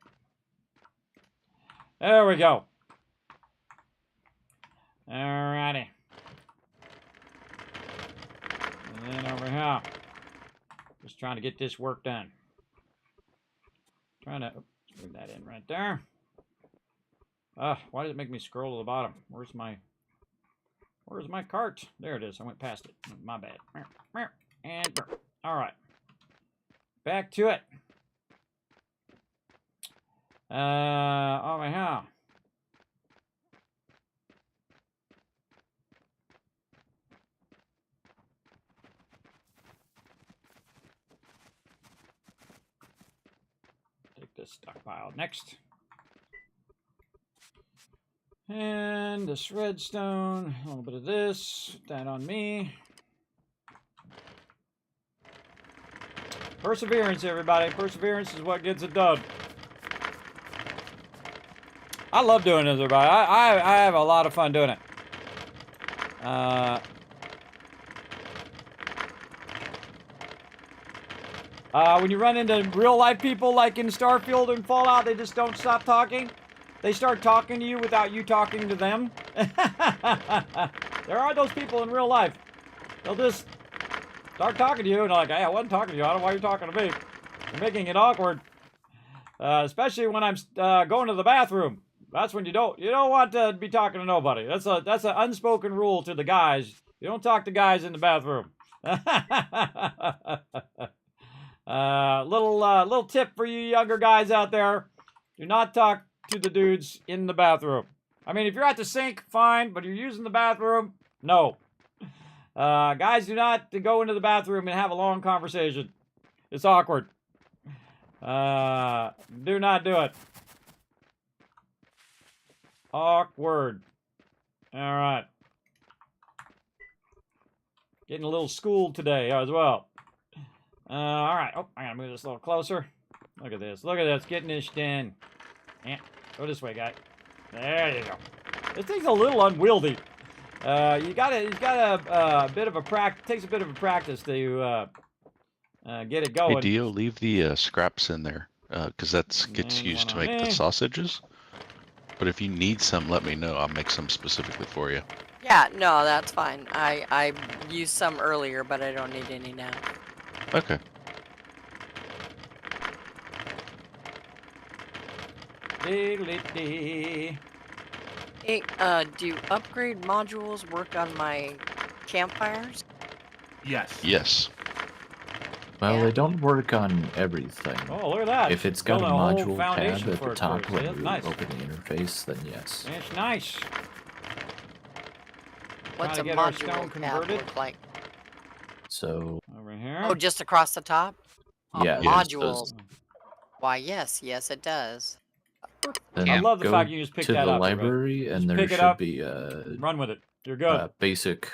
[SPEAKER 2] There we go. Alrighty. And then over here. Just trying to get this work done. Trying to move that in right there. Why does it make me scroll to the bottom? Where's my cart? There it is. I went past it. My bad. And alright. Back to it. Over here. Take this stockpile next. And this redstone, a little bit of this, put that on me. Perseverance, everybody. Perseverance is what gets it done. I love doing this, everybody. I have a lot of fun doing it. When you run into real life people like in Starfield and Fallout, they just don't stop talking. They start talking to you without you talking to them. There are those people in real life. They'll just start talking to you and like, hey, I wasn't talking to you. I don't know why you're talking to me. You're making it awkward. Especially when I'm going to the bathroom. That's when you don't want to be talking to nobody. That's an unspoken rule to the guys. You don't talk to guys in the bathroom. Little tip for you younger guys out there. Do not talk to the dudes in the bathroom. I mean, if you're at the sink, fine, but you're using the bathroom, no. Guys do not go into the bathroom and have a long conversation. It's awkward. Do not do it. Awkward. All right. Getting a little schooled today as well. All right. Oh, I gotta move this a little closer. Look at this. Look at this. Getting this done. Yeah. Go this way, guy. There you go. This thing's a little unwieldy. You got a bit of a practice. Takes a bit of a practice to get it going.
[SPEAKER 6] Hey, Dio, leave the scraps in there because that gets used to make the sausages. But if you need some, let me know. I'll make some specifically for you.
[SPEAKER 9] Yeah, no, that's fine. I used some earlier, but I don't need any now.
[SPEAKER 6] Okay.
[SPEAKER 2] Diggly-dee.
[SPEAKER 9] Hey, do upgrade modules work on my campfires?
[SPEAKER 10] Yes.
[SPEAKER 6] Yes.
[SPEAKER 11] Well,
[SPEAKER 9] Yeah.
[SPEAKER 11] they don't work on everything.
[SPEAKER 2] Oh, look at that.
[SPEAKER 11] If it's got a
[SPEAKER 2] Building whole
[SPEAKER 11] module
[SPEAKER 2] foundation
[SPEAKER 11] tab at
[SPEAKER 2] for
[SPEAKER 11] the
[SPEAKER 2] it
[SPEAKER 11] top
[SPEAKER 2] first.
[SPEAKER 11] when
[SPEAKER 2] That's
[SPEAKER 11] you
[SPEAKER 2] nice.
[SPEAKER 11] open the interface, then yes.
[SPEAKER 2] It's nice.
[SPEAKER 9] What's
[SPEAKER 2] Trying
[SPEAKER 9] a
[SPEAKER 2] to get our
[SPEAKER 9] modular
[SPEAKER 2] stone
[SPEAKER 9] tab
[SPEAKER 2] converted.
[SPEAKER 9] look like?
[SPEAKER 11] So,
[SPEAKER 2] Over here.
[SPEAKER 9] Oh, just across the top? Oh,
[SPEAKER 11] yeah,
[SPEAKER 6] Yes,
[SPEAKER 11] just those.
[SPEAKER 9] modules. Why, yes, it does.
[SPEAKER 11] Then
[SPEAKER 2] I love the
[SPEAKER 11] go
[SPEAKER 2] fact you just pick
[SPEAKER 11] to
[SPEAKER 2] that
[SPEAKER 11] the
[SPEAKER 2] up.
[SPEAKER 11] library,
[SPEAKER 2] Just
[SPEAKER 11] and there
[SPEAKER 2] pick it
[SPEAKER 11] should
[SPEAKER 2] up,
[SPEAKER 11] be
[SPEAKER 2] run with it. You're good.
[SPEAKER 11] basic.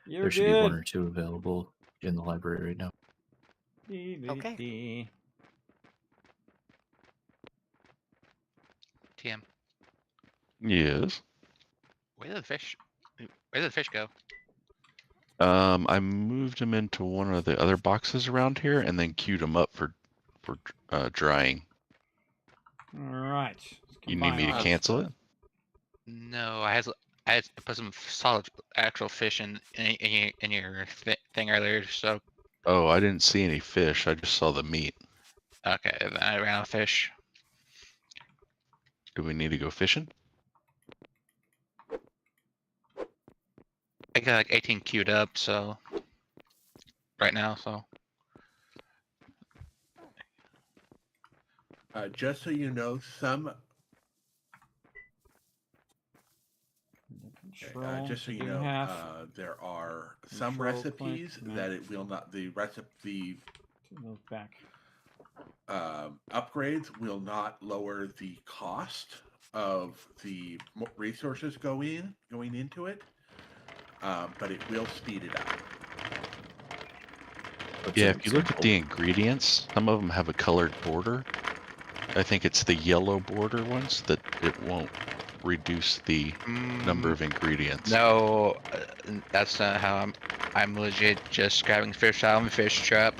[SPEAKER 2] You're
[SPEAKER 11] There should
[SPEAKER 2] good.
[SPEAKER 11] be 1 or 2 available in the library right now.
[SPEAKER 9] Okay.
[SPEAKER 3] TM.
[SPEAKER 6] Yes.
[SPEAKER 3] Where did the fish go?
[SPEAKER 6] I moved them into one of the other boxes around here, and then queued them up for drying.
[SPEAKER 2] All right.
[SPEAKER 6] You need me to cancel it?
[SPEAKER 3] No, I had to put some solid actual fish in your thing earlier. So
[SPEAKER 6] Oh, I didn't see any fish. I just saw the meat.
[SPEAKER 3] okay, then I ran out of fish.
[SPEAKER 6] Do we need to go fishing?
[SPEAKER 3] I got like 18 queued up, so right now, so.
[SPEAKER 10] Just so you know, just so you know, there are some recipes that it will not. The recipe
[SPEAKER 2] back.
[SPEAKER 10] Upgrades will not lower the cost of the resources going into it, but it will speed it up.
[SPEAKER 6] Yeah, if you look at the ingredients, some of them have a colored border. I think it's the yellow border ones that it won't reduce the number of ingredients.
[SPEAKER 3] No, that's not how I'm legit just grabbing fish out of the fish trap,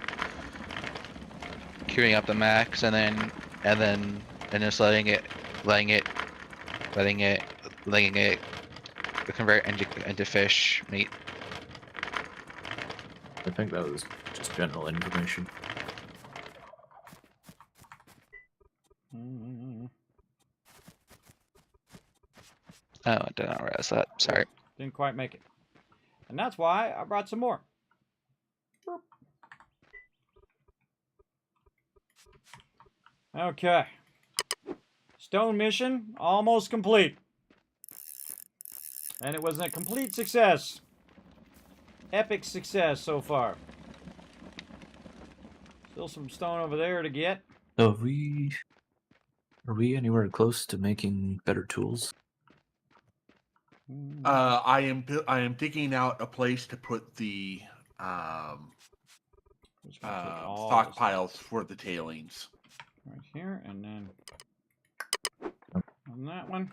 [SPEAKER 3] queuing up the max, and just letting it convert into fish meat.
[SPEAKER 11] I think that was just general information.
[SPEAKER 3] Oh, I did not realize that. Sorry.
[SPEAKER 2] Didn't quite make it. And that's why I brought some more. Boop. Okay. Stone mission almost complete. And it was a complete success. Epic success so far. Still some stone over there to get.
[SPEAKER 11] So are we anywhere close to making better tools?
[SPEAKER 10] I am digging out a place to put the stockpiles for the tailings.
[SPEAKER 2] Right here, and then on that one.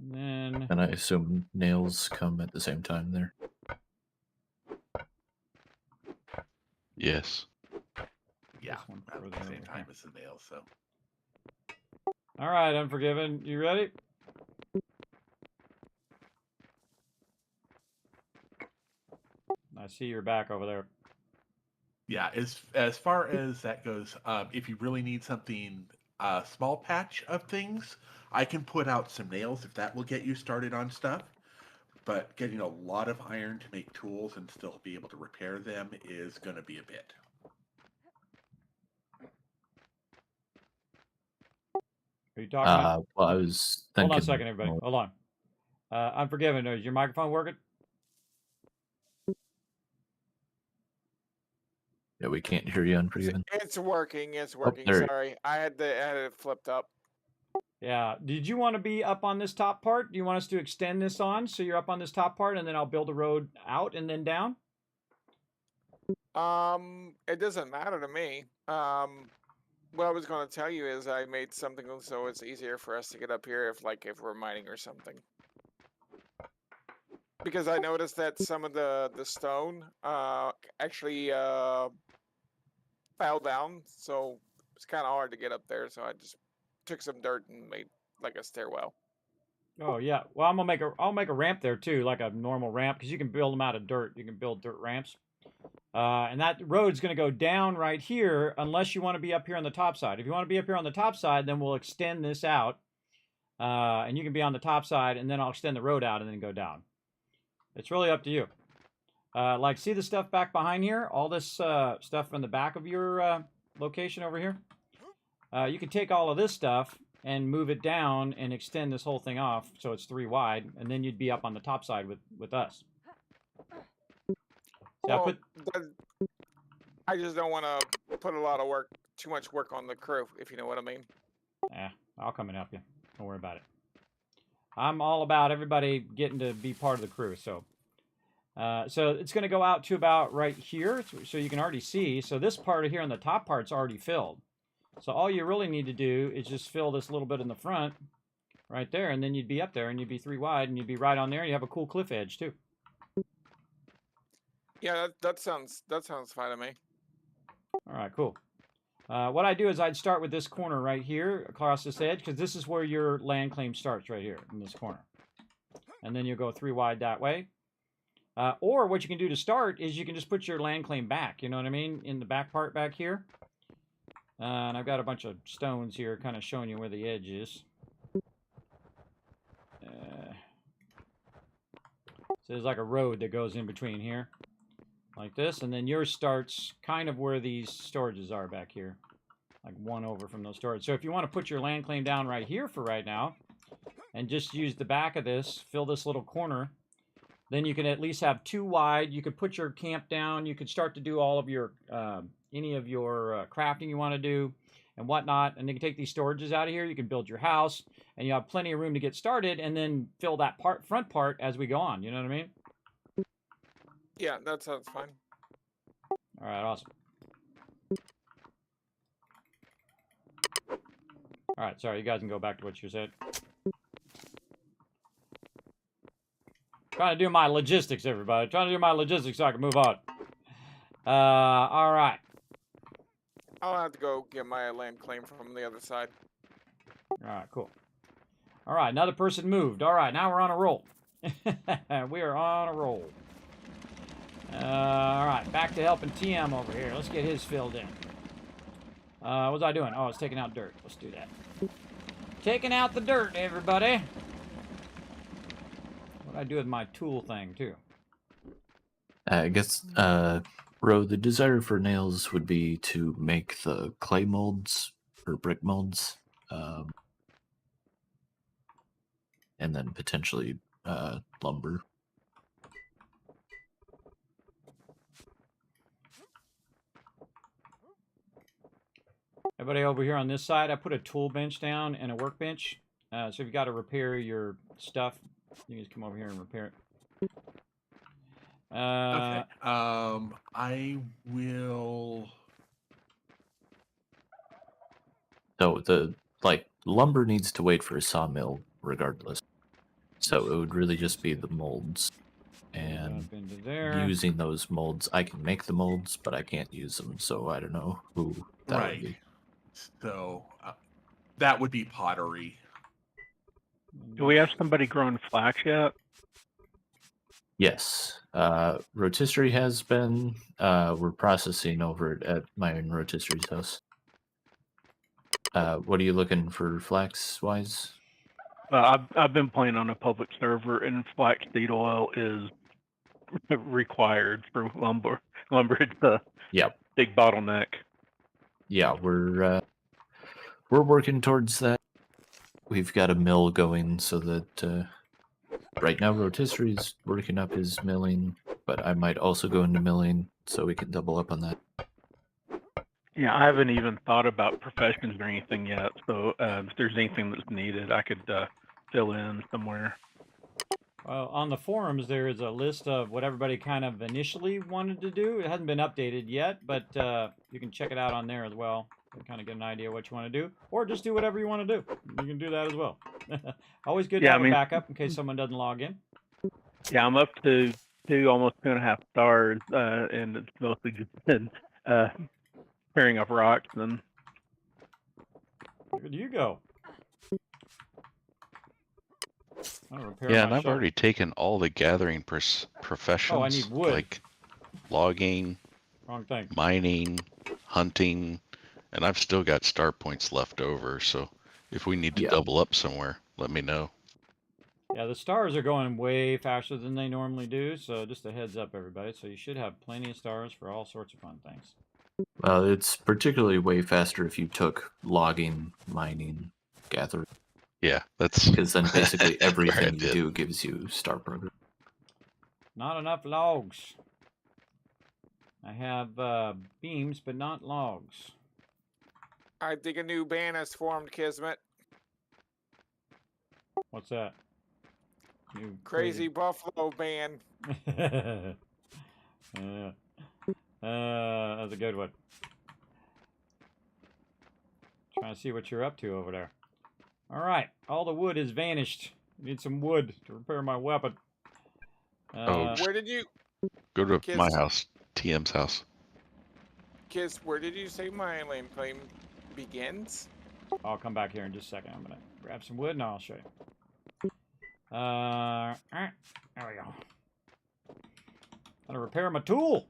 [SPEAKER 2] And then...
[SPEAKER 11] And I assume nails come at the same time there.
[SPEAKER 6] Yes.
[SPEAKER 10] Yeah, at the same time as the nails, so.
[SPEAKER 2] Alright, Unforgiven, you ready? I see your back over there.
[SPEAKER 10] Yeah, as far as that goes, if you really need something, a small patch of things, I can put out some nails if that will get you started on stuff. But getting a lot of iron to make tools and still be able to repair them is going to be a bit.
[SPEAKER 2] Are you talking about?
[SPEAKER 11] Well, I was thinking...
[SPEAKER 2] Hold on a second, everybody. Hold on. Unforgiven, is your microphone working?
[SPEAKER 11] Yeah, we can't hear you, Unforgiven.
[SPEAKER 7] It's working. It's working.
[SPEAKER 11] there-
[SPEAKER 7] Sorry, I had it flipped up.
[SPEAKER 2] Yeah. Did you want to be up on this top part? Do you want us to extend this on so you're up on this top part, and then I'll build a road out and then down?
[SPEAKER 7] It doesn't matter to me. What I was going to tell you is I made something so it's easier for us to get up here if we're mining or something. Because I noticed that some of the stone actually fell down, so it's kind of hard to get up there. So I just took some dirt and made like a stairwell.
[SPEAKER 2] Oh yeah. Well, I'll make a ramp there too, like a normal ramp, because you can build them out of dirt. You can build dirt ramps. And that road's going to go down right here unless you want to be up here on the top side. If you want to be up here on the top side, then we'll extend this out. And you can be on the top side, and then I'll extend the road out and then go down. It's really up to you. Like, see the stuff back behind here? All this stuff in the back of your location over here? You can take all of this stuff and move it down and extend this whole thing off so it's 3 wide, and then you'd be up on the top side with us.
[SPEAKER 7] Well, I just don't want to put a lot of work, too much work on the crew, if you know what I mean.
[SPEAKER 2] Yeah, I'll come and help you. Don't worry about it. I'm all about everybody getting to be part of the crew, so... so it's going to go out to about right here, so you can already see. So this part here on the top part's already filled. So all you really need to do is just fill this little bit in the front, right there, and then you'd be up there, and you'd be 3 wide, and you'd be right on there, and you have a cool cliff edge, too.
[SPEAKER 7] Yeah, that sounds fine to me.
[SPEAKER 2] All right, cool. What I do is I'd start with this corner right here, across this edge, because this is where your land claim starts, right here, in this corner. And then you'll go 3 wide that way. Or what you can do to start is you can just put your land claim back, you know what I mean, in the back part back here. And I've got a bunch of stones here kind of showing you where the edge is. So there's like a road that goes in between here, like this. And then yours starts kind of where these storages are back here, like 1 over from those storage. So if you want to put your land claim down right here for right now, and just use the back of this, fill this little corner, then you can at least have 2 wide. You could put your camp down. You could start to do all of your, any of your crafting you want to do and whatnot. And then you can take these storages out of here. You can build your house, and you have plenty of room to get started, and then fill that front part as we go on. You know what I mean?
[SPEAKER 7] Yeah, that sounds fine.
[SPEAKER 2] All right, awesome. All right, sorry, you guys can go back to what you said. Trying to do my logistics, everybody. Trying to do my logistics so I can move on. All right.
[SPEAKER 7] I'll have to go get my land claim from the other side.
[SPEAKER 2] All right, cool. All right, another person moved. All right, now we're on a roll. We are on a roll. All right, back to helping TM over here. Let's get his filled in. What was I doing? Oh, I was taking out dirt. Let's do that. Taking out the dirt, everybody. What do I do with my tool thing, too?
[SPEAKER 11] I guess, Ro, the desire for nails would be to make the clay molds or brick molds, and then potentially lumber.
[SPEAKER 2] Everybody over here on this side, I put a tool bench down and a workbench. So if you got to repair your stuff, you can just come over here and repair it.
[SPEAKER 10] Okay. I will.
[SPEAKER 11] So the lumber needs to wait for a sawmill regardless. So it would really just be the molds. And using those molds, I can make the molds, but I can't use them. So I don't know who that would be.
[SPEAKER 10] So that would be pottery.
[SPEAKER 4] Do we have somebody growing flax yet?
[SPEAKER 11] Yes. Rotisserie has been. We're processing over at my own rotisserie's house. What are you looking for flax-wise?
[SPEAKER 4] I've been playing on a public server, and flaxseed oil is required for lumber. Lumber is the big bottleneck.
[SPEAKER 11] Yeah, we're working towards that. We've got a mill going so that right now Rotisserie's working up his milling, but I might also go into milling so we can double up on that.
[SPEAKER 4] Yeah, I haven't even thought about professions or anything yet. So if there's anything that's needed, I could fill in somewhere.
[SPEAKER 2] Well, on the forums, there is a list of what everybody kind of initially wanted to do. It hasn't been updated yet, but you can check it out on there as well and kind of get an idea what you want to do. Or just do whatever you want to do. You can do that as well. Always good to have a backup in case someone doesn't log in.
[SPEAKER 4] Yeah, I'm up to almost 2.5 stars, and it's mostly just been clearing up rocks. And
[SPEAKER 2] where do you go?
[SPEAKER 6] Yeah, and I've already taken all the gathering professions.
[SPEAKER 2] Oh, I need wood.
[SPEAKER 6] Like logging,
[SPEAKER 2] wrong thing.
[SPEAKER 6] Mining, hunting, and I've still got star points left over. So if we need to double up somewhere, let me know.
[SPEAKER 2] Yeah, the stars are going way faster than they normally do, so just a heads up, everybody. So you should have plenty of stars for all sorts of fun things.
[SPEAKER 11] Well, it's particularly way faster if you took logging, mining, gathering.
[SPEAKER 6] Yeah, that's
[SPEAKER 11] because then basically
[SPEAKER 6] where I
[SPEAKER 11] everything you
[SPEAKER 6] did.
[SPEAKER 11] do gives you star progress.
[SPEAKER 2] Not enough logs. I have beams, but not logs.
[SPEAKER 7] I think a new band has formed, Kismet.
[SPEAKER 2] What's that? New
[SPEAKER 7] Crazy Buffalo Band.
[SPEAKER 2] That's a good one. Trying to see what you're up to over there. All right, all the wood has vanished. Need some wood to repair my weapon.
[SPEAKER 7] Where did you
[SPEAKER 6] Go to
[SPEAKER 7] Kiss.
[SPEAKER 6] my house, TM's house.
[SPEAKER 7] Kiss? Where did you say my lane plane begins?
[SPEAKER 2] I'll come back here in just a second. I'm gonna grab some wood and I'll show you. There we go. Gotta repair my tool.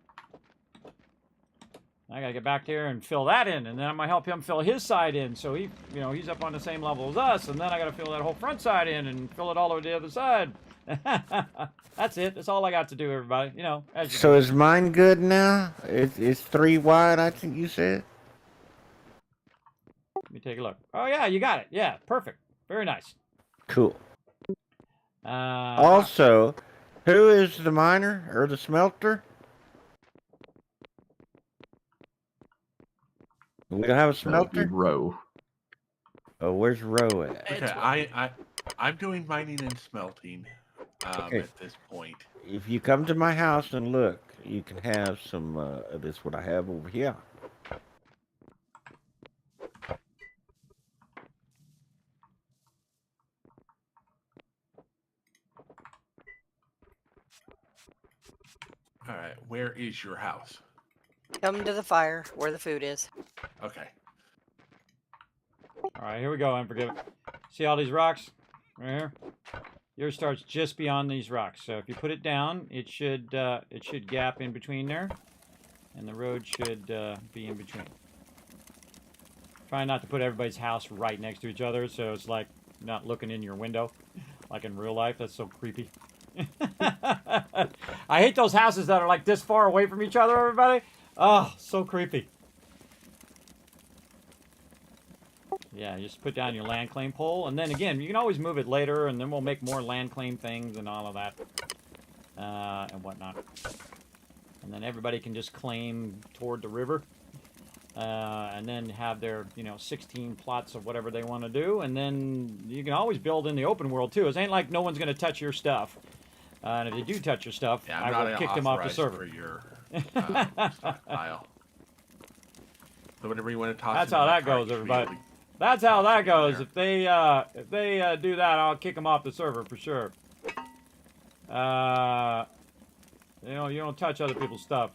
[SPEAKER 2] I gotta get back there and fill that in, and then I'm gonna help him fill his side in. So he, he's up on the same level as us, and then I gotta fill that whole front side in and fill it all over the other side. That's it. That's all I got to do, everybody.
[SPEAKER 5] So is mine good now? It's 3 wide, I think you said.
[SPEAKER 2] Let me take a look. Oh yeah, you got it. Yeah, perfect. Very nice.
[SPEAKER 5] Cool. Also, who is the miner or the smelter? We don't have a smelter?
[SPEAKER 11] Row.
[SPEAKER 5] Oh, where's Row at?
[SPEAKER 10] Okay, I'm doing mining and smelting at this point.
[SPEAKER 5] If you come to my house and look, you can have some of this what I have over here.
[SPEAKER 10] All right, where is your house?
[SPEAKER 9] Come to the fire where the food is.
[SPEAKER 10] Okay.
[SPEAKER 2] All right, here we go, Unforgiven. See all these rocks right here? Yours starts just beyond these rocks. So if you put it down, it should gap in between there, and the road should be in between. Try not to put everybody's house right next to each other, so it's like not looking in your window, like in real life. That's so creepy. I hate those houses that are like this far away from each other, everybody. Oh, so creepy. Yeah, you just put down your land claim pole, and then again, you can always move it later, and then we'll make more land claim things and all of that, and whatnot. And then everybody can just claim toward the river, and then have their, 16 plots of whatever they want to do, and then you can always build in the open world too. It ain't like no one's going to touch your stuff, and if they do touch your stuff,
[SPEAKER 10] Yeah,
[SPEAKER 2] I will kick them off the server.
[SPEAKER 10] For your stockpile. So whatever you want to toss.
[SPEAKER 2] That's how that goes, everybody. That's how that goes. If they do that, I'll kick them off the server for sure. You don't touch other people's stuff.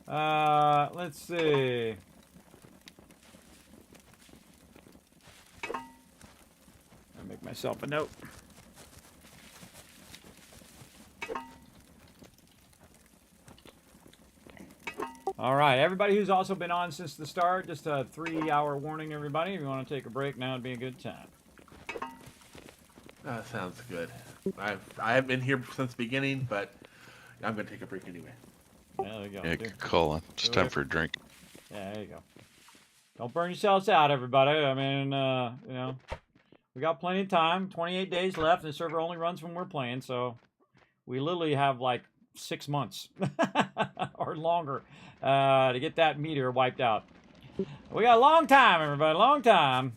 [SPEAKER 2] Let's see. I'll make myself a note. All right, everybody who's also been on since the start, just a 3-hour warning, everybody. If you want to take a break now, it'd be a good time.
[SPEAKER 10] That sounds good. I haven't been here since the beginning, but I'm going to take a break anyway.
[SPEAKER 2] Yeah, there you go.
[SPEAKER 6] Yeah, good call on. Just time for a drink.
[SPEAKER 2] Yeah, there you go. Don't burn yourselves out, everybody. I mean, we got plenty of time. 28 days left, and the server only runs when we're playing, so we literally have like 6 months or longer to get that meteor wiped out. We got a long time, everybody, long time.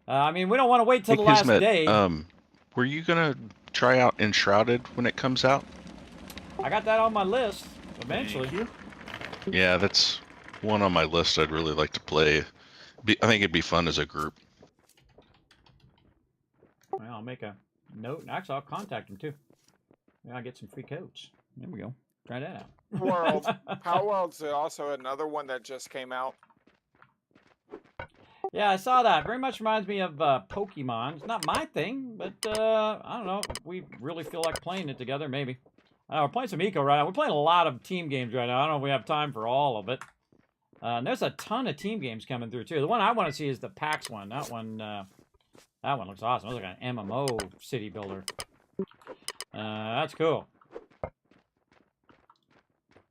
[SPEAKER 2] I mean, we don't want to wait till the last
[SPEAKER 6] Kismet,
[SPEAKER 2] day.
[SPEAKER 6] were you gonna try out Enshrouded when it comes out?
[SPEAKER 2] I got that on my list eventually.
[SPEAKER 6] Yeah, that's one on my list I'd really like to play. I think it'd be fun as a group.
[SPEAKER 2] Well, I'll make a note, and actually I'll contact them too. Maybe I'll get some free codes. There we go. Try that out.
[SPEAKER 7] Power World's also another one that just came out.
[SPEAKER 2] Yeah, I saw that. Very much reminds me of Pokemon. It's not my thing, but I don't know. We really feel like playing it together, maybe. We're playing some Eco right now. We're playing a lot of team games right now. I don't know if we have time for all of it. And there's a ton of team games coming through, too. The one I want to see is the PAX one. That That one looks awesome. It looks like an MMO city builder. That's cool.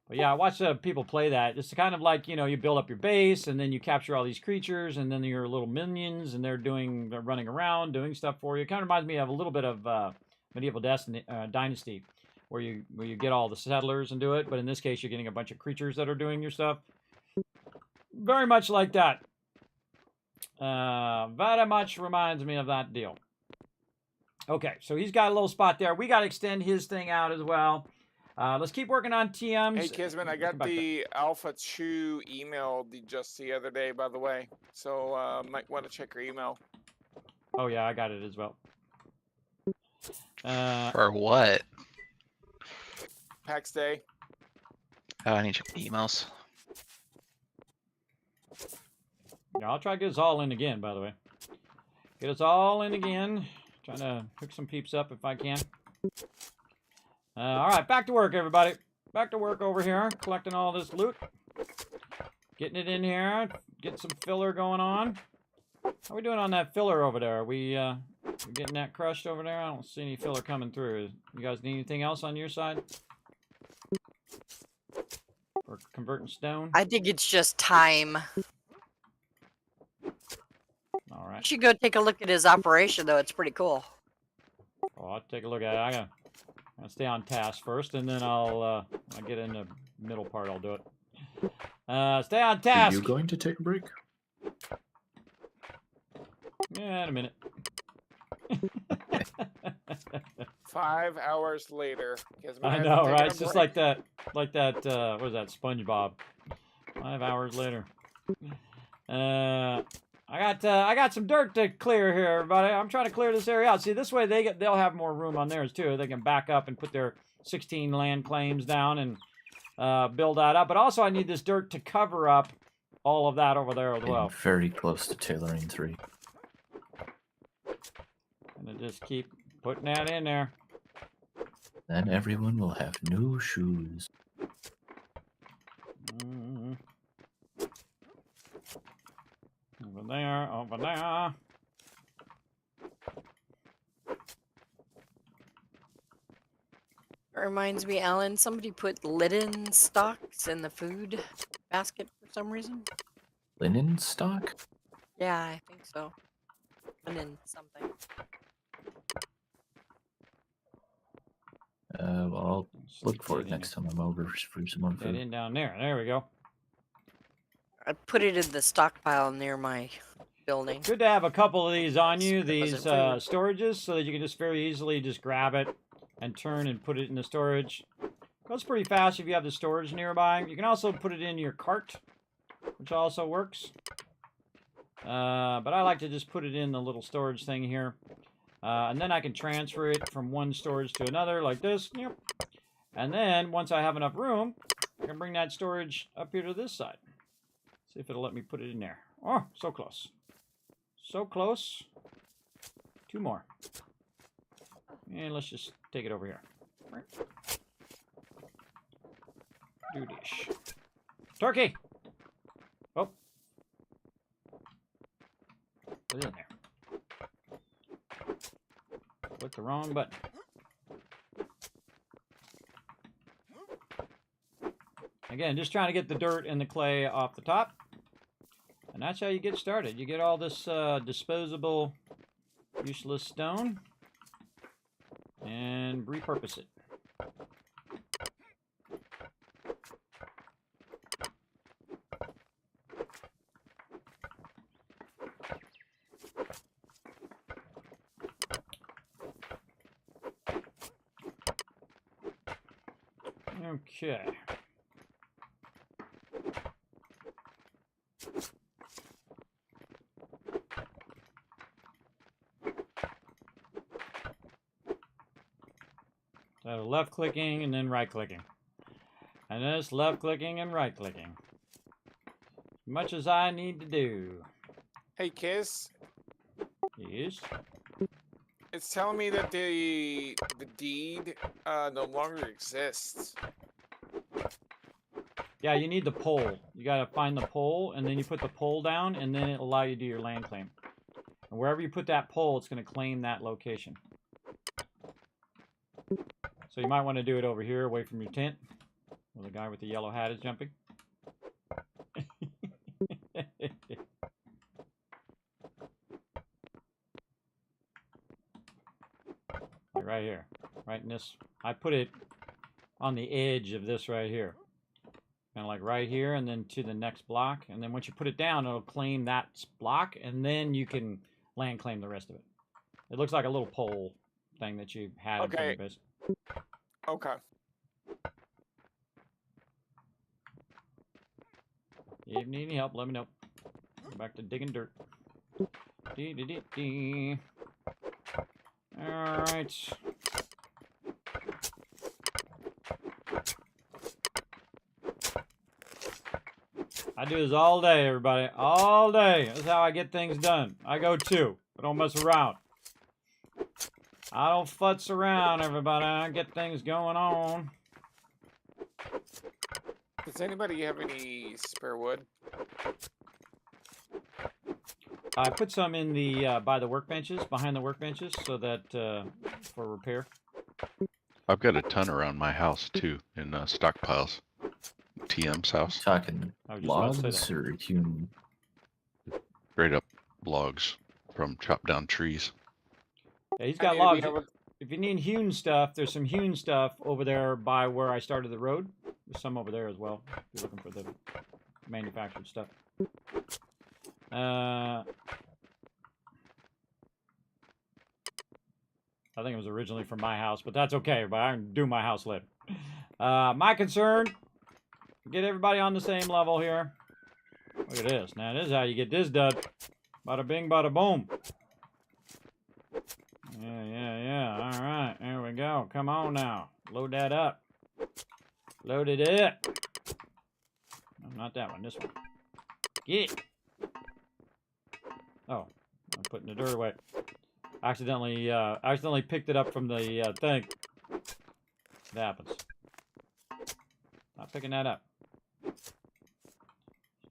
[SPEAKER 2] But yeah, I watch people play that. It's kind of like, you know, you build up your base, and then you capture all these creatures, and then your little minions, and they're running around, doing stuff for you. It kind of reminds me of a little bit of Medieval Dynasty, where you get all the settlers and do it. But in this case, you're getting a bunch of creatures that are doing your stuff. Very much like that. Very much reminds me of that deal. Okay, so he's got a little spot there. We got to extend his thing out as well. Let's keep working on TMs.
[SPEAKER 7] Hey, Kismet, I got the Alpha 2 email just the other day, by the way. So might want to check your email.
[SPEAKER 2] Oh, yeah, I got it as well.
[SPEAKER 3] For what?
[SPEAKER 7] PAX Day.
[SPEAKER 3] Oh, I need to check the emails.
[SPEAKER 2] Yeah, I'll try to get us all in again, by the way. Get us all in again. Trying to hook some peeps up if I can. All right, back to work, everybody. Back to work over here, collecting all this loot. Getting it in here. Getting some filler going on. How are we doing on that filler over there? Are we getting that crushed over there? I don't see any filler coming through. You guys need anything else on your side? For converting stone?
[SPEAKER 9] I think it's just time.
[SPEAKER 2] All right.
[SPEAKER 9] You should go take a look at his operation, though. It's pretty cool.
[SPEAKER 2] Oh, I'll take a look at it. I'll stay on task first, and then I'll get in the middle part. I'll do it. Stay on task.
[SPEAKER 11] Are you going to take a break?
[SPEAKER 2] Yeah, in a minute.
[SPEAKER 7] 5 hours later.
[SPEAKER 2] I know, right? It's just like that, what was that, SpongeBob? 5 hours later. I got some dirt to clear here, everybody. I'm trying to clear this area out. See, this way they'll have more room on theirs too. They can back up and put their 16 land claims down and build that up. But also, I need this dirt to cover up all of that over there as well.
[SPEAKER 11] Very close to tailoring 3.
[SPEAKER 2] And then just keep putting that in there.
[SPEAKER 11] Then everyone will have new shoes.
[SPEAKER 2] Over there, over there.
[SPEAKER 9] It reminds me, Alan, somebody put linen stocks in the food basket for some reason.
[SPEAKER 11] Linen stock?
[SPEAKER 9] Yeah, I think so. Linen something.
[SPEAKER 11] Well, I'll look for it next time I'm over for some more
[SPEAKER 2] Get
[SPEAKER 11] food.
[SPEAKER 2] in down there. There we go.
[SPEAKER 9] I put it in the stockpile near my building.
[SPEAKER 2] Good to have a couple of these on you,
[SPEAKER 9] It
[SPEAKER 2] these
[SPEAKER 9] wasn't food.
[SPEAKER 2] storages, so that you can just very easily just grab it and turn and put it in the storage. Goes pretty fast if you have the storage nearby. You can also put it in your cart, which also works. But I like to just put it in the little storage thing here. And then I can transfer it from one storage to another like this. Yep. And then once I have enough room, I can bring that storage up here to this side. See if it'll let me put it in there. Oh, so close. So close. 2 more. And let's just take it over here. Do dish. Turkey! Oh. Put it in there. Click the wrong button. Again, just trying to get the dirt and the clay off the top. And that's how you get started. You get all this disposable, useless stone and repurpose it. Okay. So left clicking and then right clicking. And just left clicking and right clicking. As much as I need to do.
[SPEAKER 7] Hey, Kiss.
[SPEAKER 2] Yes.
[SPEAKER 7] It's telling me that the deed no longer exists.
[SPEAKER 2] Yeah, you need the pole. You gotta find the pole, and then you put the pole down, and then it'll allow you to do your land claim. And wherever you put that pole, it's going to claim that location. So you might want to do it over here, away from your tent, where the guy with the yellow hat is jumping. Right here, right in this. I put it on the edge of this right here. Kind of like right here, and then to the next block. And then once you put it down, it'll claim that block, and then you can land claim the rest of it. It looks like a little pole thing that you had in front of your base.
[SPEAKER 7] Okay.
[SPEAKER 2] If you need any help, let me know. Go back to digging dirt. Alright. I do this all day, everybody. All day. That's how I get things done. I go too. I don't mess around. I don't futz around, everybody. I get things going on.
[SPEAKER 7] Does anybody have any spare wood?
[SPEAKER 2] I put some in the by the workbenches, behind the workbenches, so that for repair.
[SPEAKER 6] I've got a ton around my house too, in stockpiles. TM's house.
[SPEAKER 11] Talking logs or hewn?
[SPEAKER 6] Straight up logs from chopped down trees.
[SPEAKER 2] Yeah, he's got logs. If you need hewn stuff, there's some hewn stuff over there by where I started the road. There's some over there as well, if you're looking for the manufactured stuff. I think it was originally from my house, but that's okay, everybody. I can do my house later. My concern, get everybody on the same level here. Look at this. Now, this is how you get this done. Bada bing, bada boom. Yeah. All right, there we go. Come on now. Load that up. Load it up. No, not that one. This one. Get it. Oh, I'm putting the dirt away. Accidentally picked it up from the thing. It happens. Not picking that up.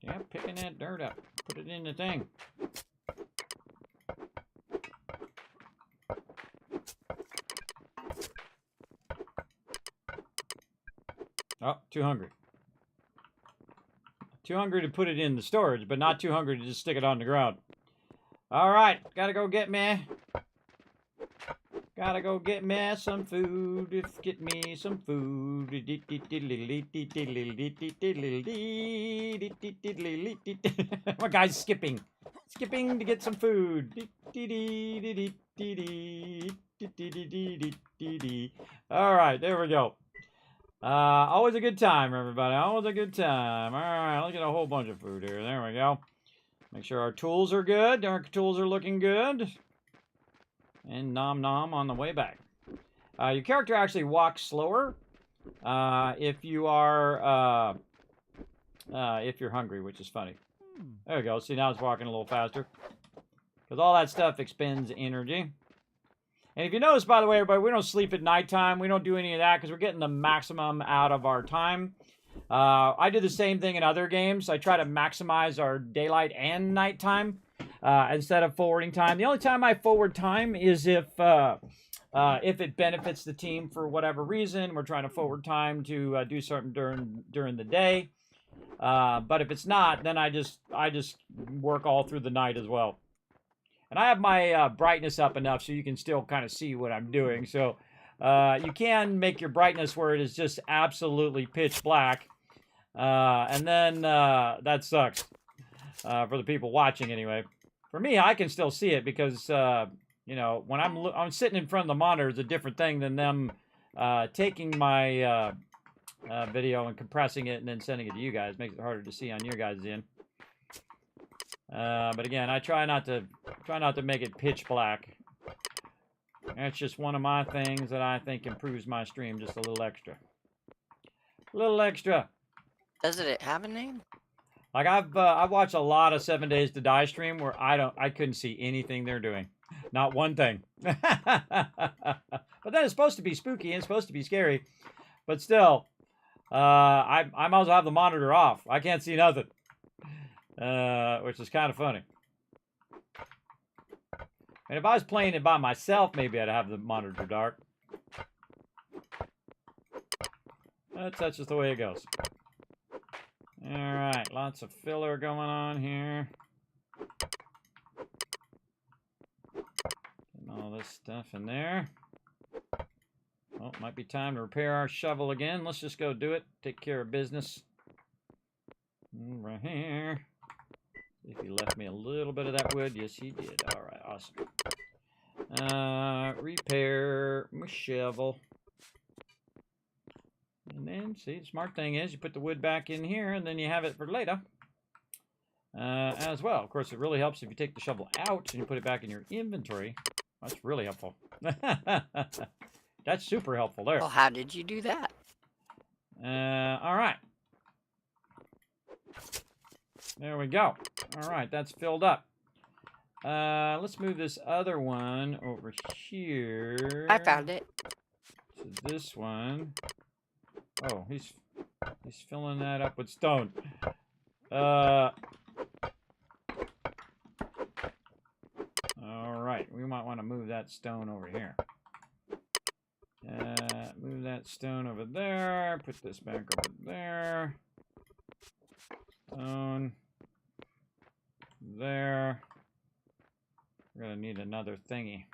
[SPEAKER 2] Yeah, picking that dirt up. Put it in the thing. Oh, too hungry. Too hungry to put it in the storage, but not too hungry to just stick it on the ground. All right, gotta go get me. Gotta go get me some food. Get me some food. My guy's skipping. Skipping to get some food. All right, there we go. Always a good time, everybody. Always a good time. All right, let's get a whole bunch of food here. There we go. Make sure our tools are good. Our tools are looking good. And nom nom on the way back. Your character actually walks slower if you are if you're hungry, which is funny. There we go. See, now it's walking a little faster because all that stuff expends energy. And if you notice, by the way, everybody, we don't sleep at nighttime. We don't do any of that because we're getting the maximum out of our time. I do the same thing in other games. I try to maximize our daylight and nighttime instead of forwarding time. The only time I forward time is if it benefits the team for whatever reason. We're trying to forward time to do something during the day. But if it's not, then I just work all through the night as well. And I have my brightness up enough so you can still kind of see what I'm doing. So you can make your brightness where it is just absolutely pitch black. And then that sucks for the people watching anyway. For me, I can still see it because, you know, when I'm sitting in front of the monitor, it's a different thing than them taking my video and compressing it and then sending it to you guys. Makes it harder to see on your guys' end. But again, I try not to make it pitch black. That's just one of my things that I think improves my stream just a little extra. A little extra.
[SPEAKER 9] Does it have a name?
[SPEAKER 2] Like I've watched a lot of 7 Days to Die stream where I couldn't see anything they're doing. Not one thing. But then it's supposed to be spooky and it's supposed to be scary. But still, I might as well have the monitor off. I can't see nothing. Which is kind of funny. And if I was playing it by myself, maybe I'd have the monitor dark. That's just the way it goes. Alright, lots of filler going on here. Getting all this stuff in there. Oh, might be time to repair our shovel again. Let's just go do it. Take care of business. Right here. If he left me a little bit of that wood. Yes, he did. Alright, awesome. Repair my shovel. And then, see, the smart thing is you put the wood back in here and then you have it for later. As well. Of course, it really helps if you take the shovel out and you put it back in your inventory. That's really helpful. That's super helpful there.
[SPEAKER 9] Well, how did you do that?
[SPEAKER 2] All right. There we go. All right, that's filled up. Let's move this other one over here.
[SPEAKER 9] I found it.
[SPEAKER 2] To this one. Oh, he's filling that up with stone. All right, we might want to move that stone over here. Move that stone over there. Put this back over there. Stone. There. We're going to need another thingy.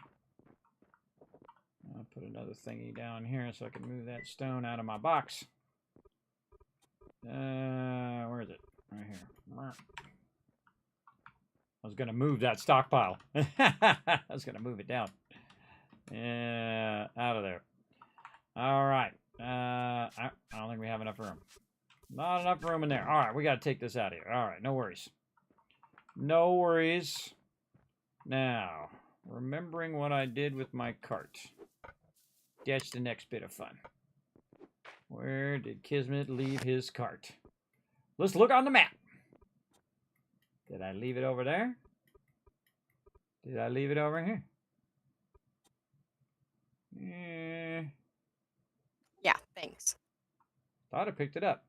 [SPEAKER 2] I'll put another thingy down here so I can move that stone out of my box. Where is it? Right here. I was going to move that stockpile. I was going to move it down. Out of there. All right. I don't think we have enough room. Not enough room in there. All right, we got to take this out of here. All right, no worries. No worries. Now, remembering what I did with my cart. That's the next bit of fun. Where did Kismet leave his cart? Let's look on the map. Did I leave it over there? Did I leave it over here?
[SPEAKER 9] Yeah, thanks.
[SPEAKER 2] Thought I picked it up.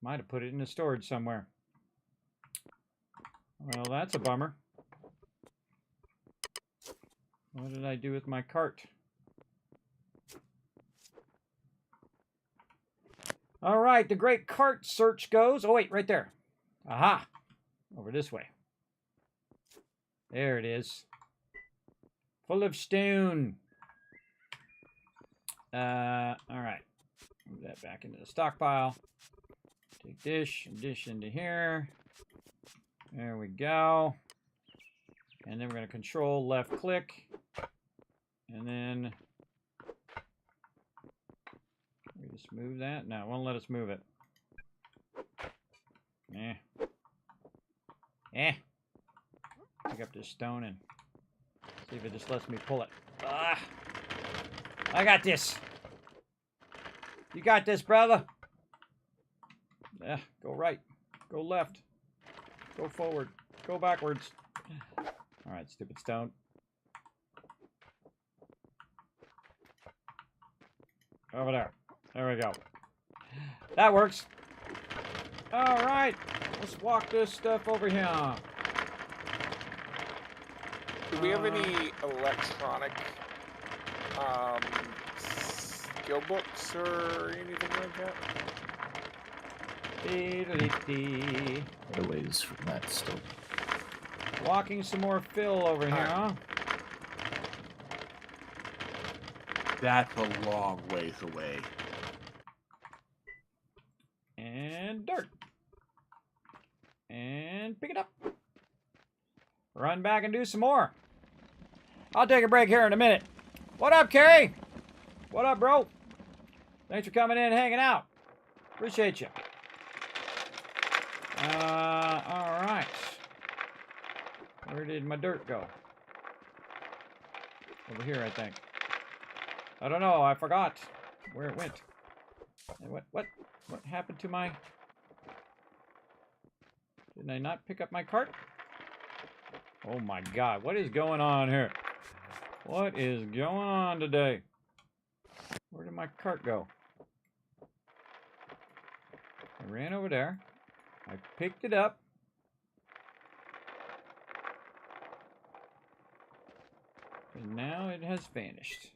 [SPEAKER 2] Might have put it in the storage somewhere. Well, that's a bummer. What did I do with my cart? All right, the great cart search goes. Oh, wait, right there. Aha. Over this way. There it is. Full of stone. All right. Move that back into the stockpile. Take dish into here. There we go. And then we're going to control left click. And then we just move that. No, it won't let us move it. Pick up this stone and see if it just lets me pull it. Ah! I got this. You got this, brother. Yeah, go right. Go left. Go forward. Go backwards. All right, stupid stone. Over there. There we go. That works. All right. Let's walk this stuff over here.
[SPEAKER 7] Do we have any electronic skill books or anything like that?
[SPEAKER 11] Quite a ways from that still.
[SPEAKER 2] Walking some more fill over here, huh?
[SPEAKER 10] That's a long ways away.
[SPEAKER 2] And dirt. And pick it up. Run back and do some more. I'll take a break here in a minute. What up, Carrie? What up, bro? Thanks for coming in and hanging out. Appreciate you. All right. Where did my dirt go? Over here, I think. I don't know. I forgot where it went. What happened to my... Didn't I not pick up my cart? Oh my God. What is going on here? What is going on today? Where did my cart go? I ran over there. I picked it up. now it has vanished.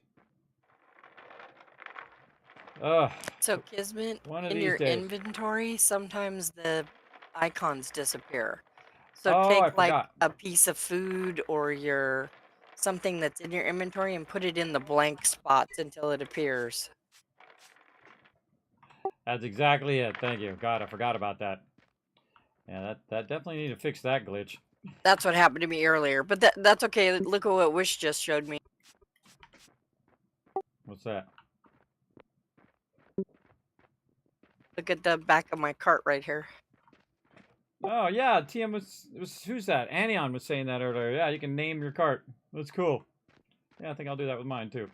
[SPEAKER 2] Ugh.
[SPEAKER 9] So Kismet,
[SPEAKER 2] One of
[SPEAKER 9] in
[SPEAKER 2] these
[SPEAKER 9] your
[SPEAKER 2] days.
[SPEAKER 9] inventory, sometimes the icons disappear. So
[SPEAKER 2] Oh, I
[SPEAKER 9] take like
[SPEAKER 2] forgot.
[SPEAKER 9] a piece of food or your something that's in your inventory and put it in the blank spots until it appears.
[SPEAKER 2] That's exactly it. Thank you. God, I forgot about that. Yeah, that definitely need to fix that glitch.
[SPEAKER 9] That's what happened to me earlier, but that's okay. Look at what Wish just showed me.
[SPEAKER 2] What's that?
[SPEAKER 9] Look at the back of my cart right here.
[SPEAKER 2] Oh yeah, TM was who's that? Anion was saying that earlier. Yeah, you can name your cart. That's cool. Yeah, I think I'll do that with mine too.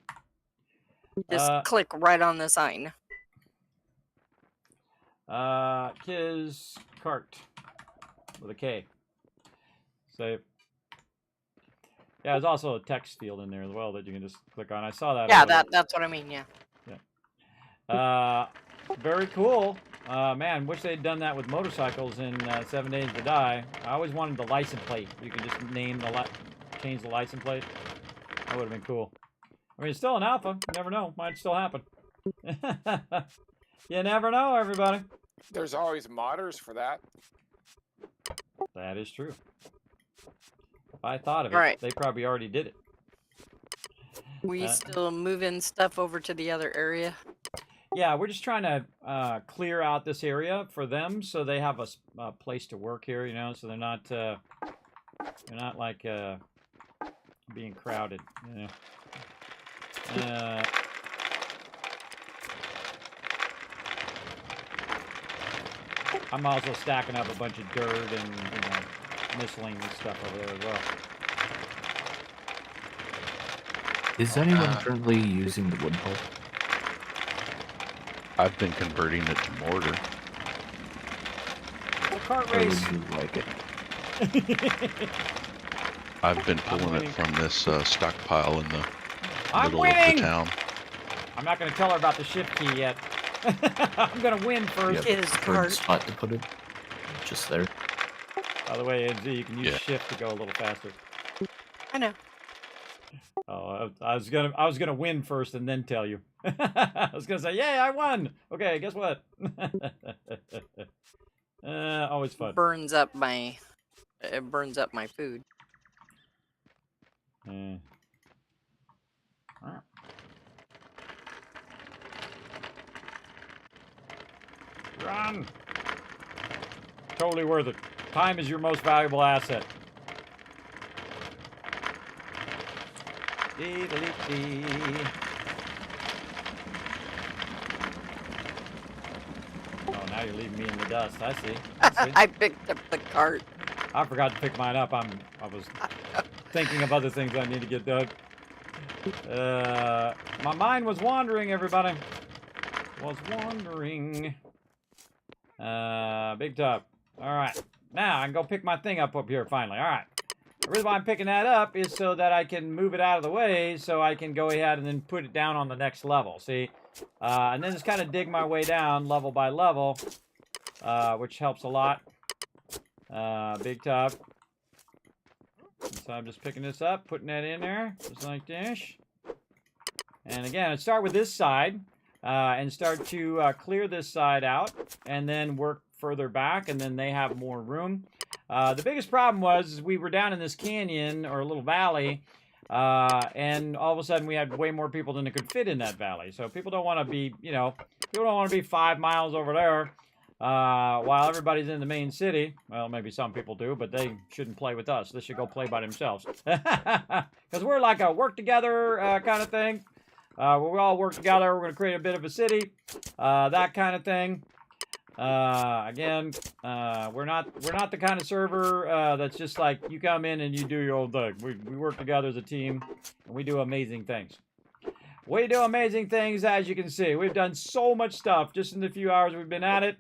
[SPEAKER 9] Just click right on the sign.
[SPEAKER 2] Kiz cart with a K. Save. Yeah, there's also a text field in there as well that you can just click on. I saw that.
[SPEAKER 9] Yeah,
[SPEAKER 2] earlier.
[SPEAKER 9] that's what I mean. Yeah.
[SPEAKER 2] Yeah. Very cool. Man, wish they'd done that with motorcycles in 7 Days to Die. I always wanted the license plate. You can just name the change the license plate. That would have been cool. I mean, it's still an alpha. You never know. Might still happen. You never know, everybody.
[SPEAKER 7] There's always modders for that.
[SPEAKER 2] That is true. If I thought of it,
[SPEAKER 9] Right.
[SPEAKER 2] they probably already did it.
[SPEAKER 9] We still moving stuff over to the other area.
[SPEAKER 2] Yeah, we're just trying to clear out this area for them, so they have a place to work here. You know, so they're not like being crowded. You know. I'm also stacking up a bunch of dirt and miscellaneous stuff over there as well.
[SPEAKER 11] Is anyone currently using the wood pole?
[SPEAKER 6] I've been converting it to mortar.
[SPEAKER 2] The cart
[SPEAKER 11] Or
[SPEAKER 2] race.
[SPEAKER 11] would you like it?
[SPEAKER 6] I've been pulling it from this stockpile in the middle
[SPEAKER 2] winning!
[SPEAKER 6] of the town.
[SPEAKER 2] I'm not going to tell her about the shift key yet. I'm going to win first.
[SPEAKER 11] Yeah, preferred spot to put it. Just there.
[SPEAKER 2] By the way, NZ, you can use shift to go a little faster.
[SPEAKER 9] I know.
[SPEAKER 2] Oh, I was gonna win first and then tell you. I was gonna say, yay, I won. Okay, guess what? Always fun.
[SPEAKER 9] It burns up my food.
[SPEAKER 2] Run. Totally worth it. Time is your most valuable asset. Dee-dee-dee. Oh, now you're leaving me in the dust. I see.
[SPEAKER 9] I picked up the cart.
[SPEAKER 2] I forgot to pick mine up. I was thinking of other things I need to get done. My mind was wandering, everybody. Was wandering. Big top. All right. Now I can go pick my thing up here finally. All right. The reason why I'm picking that up is so that I can move it out of the way so I can go ahead and then put it down on the next level. See? And then just kind of dig my way down level by level, which helps a lot. Big top. So I'm just picking this up, putting that in there, just like this. And again, I'd start with this side and start to clear this side out and then work further back, and then they have more room. The biggest problem was we were down in this canyon or a little valley, and all of a sudden we had way more people than it could fit in that valley. So people don't want to be, people don't want to be 5 miles over there while everybody's in the main city. Well, maybe some people do, but they shouldn't play with us. They should go play by themselves. Because we're like a work together kind of thing. Where we all work together. We're going to create a bit of a city. That kind of thing. Again, we're not the kind of server that's just like you come in and you do your own thing. We work together as a team, and we do amazing things. We do amazing things, as you can see. We've done so much stuff just in the few hours we've been at it,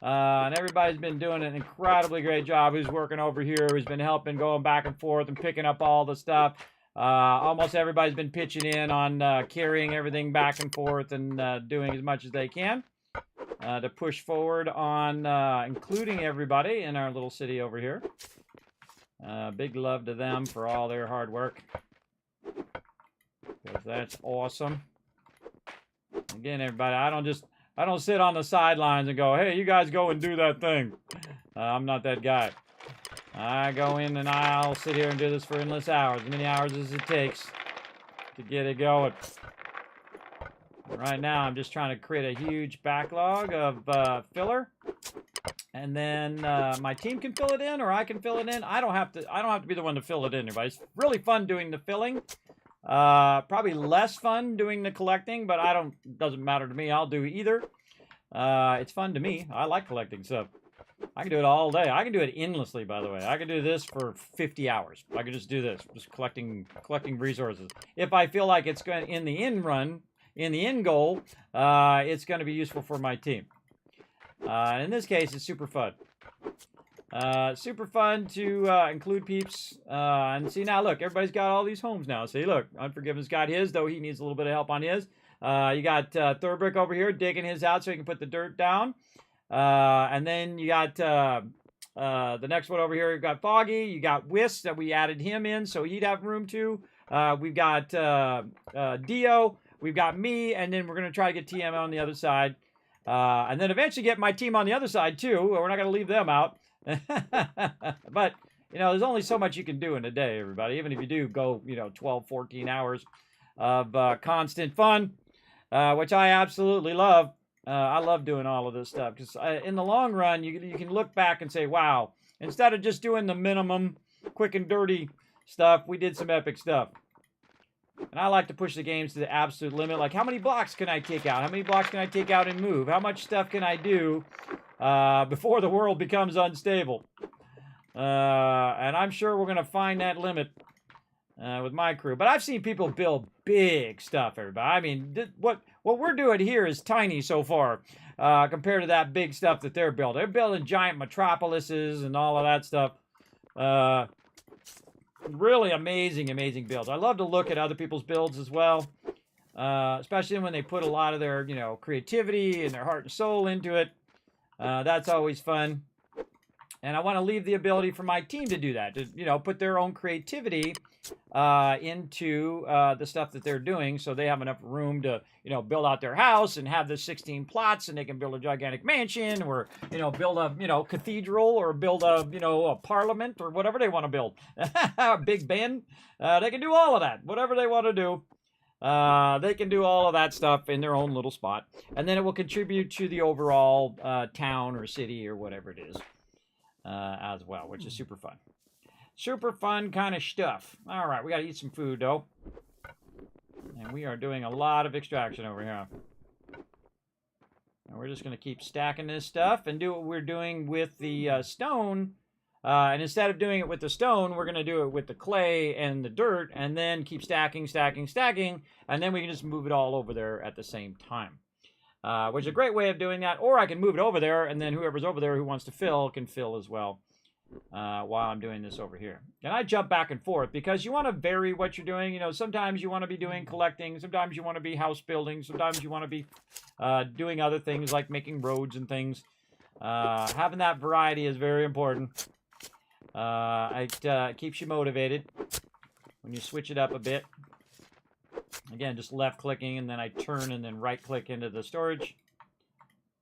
[SPEAKER 2] and everybody's been doing an incredibly great job. Who's working over here? Who's been helping, going back and forth, and picking up all the stuff. Almost everybody's been pitching in on carrying everything back and forth and doing as much as they can. To push forward on including everybody in our little city over here. Big love to them for all their hard work. that's awesome. Again, everybody, I don't sit on the sidelines and go, hey, you guys go and do that thing. I'm not that guy. I go in and I'll sit here and do this for endless hours, as many hours as it takes to get it going. Right now, I'm just trying to create a huge backlog of filler, and then my team can fill it in, or I can fill it in. I don't have to be the one to fill it in. Everybody, it's really fun doing the filling. Probably less fun doing the collecting, but doesn't matter to me. I'll do either. It's fun to me. I like collecting stuff. I can do it all day. I can do it endlessly, by the way. I can do this for 50 hours. I can just do this, just collecting resources. If I feel like it's going in the end run, in the end goal, it's going to be useful for my team. In this case, it's super fun. Super fun to include peeps. And see, now look, everybody's got all these homes now. See, look, Unforgiven's got his, though he needs a little bit of help on his. You got Thurbrick over here digging his out so he can put the dirt down. And then you got the next one over here. You've got Foggy. You got Whisk that we added him in, so he'd have room too. We've got Dio. We've got me, and then we're going to try to get TM on the other side. And then eventually get my team on the other side too. We're not going to leave them out. But, you know, there's only so much you can do in a day, everybody. Even if you do go, 12, 14 hours of constant fun, which I absolutely love. I love doing all of this stuff because in the long run, you can look back and say, wow, instead of just doing the minimum quick and dirty stuff, we did some epic stuff. And I like to push the games to the absolute limit. Like, how many blocks can I take out? How many blocks can I take out and move? How much stuff can I do before the world becomes unstable? And I'm sure we're going to find that limit with my crew. But I've seen people build big stuff, everybody. I mean, what we're doing here is tiny so far compared to that big stuff that they're building. They're building giant metropolises and all of that stuff. Really amazing builds. I love to look at other people's builds as well, especially when they put a lot of their, creativity and their heart and soul into it. That's always fun. And I want to leave the ability for my team to do that, to, put their own creativity into the stuff that they're doing, so they have enough room to, build out their house and have the 16 plots, and they can build a gigantic mansion, or, build a, cathedral, or build a, a parliament, or whatever they want to build. A Big Ben. They can do all of that. Whatever they want to do. They can do all of that stuff in their own little spot. And then it will contribute to the overall town or city or whatever it is as well, which is super fun. Super fun kind of stuff. All right, we got to eat some food, though. And we are doing a lot of extraction over here. And we're just going to keep stacking this stuff and do what we're doing with the stone. And instead of doing it with the stone, we're going to do it with the clay and the dirt, and then keep stacking, and then we can just move it all over there at the same time. Which is a great way of doing that. Or I can move it over there, and then whoever's over there who wants to fill can fill as well. While I'm doing this over here. And I jump back and forth because you want to vary what you're doing. Sometimes you want to be doing collecting. Sometimes you want to be house building. Sometimes you want to be doing other things like making roads and things. Having that variety is very important. It keeps you motivated when you switch it up a bit. Again, just left clicking, and then I turn and then right click into the storage.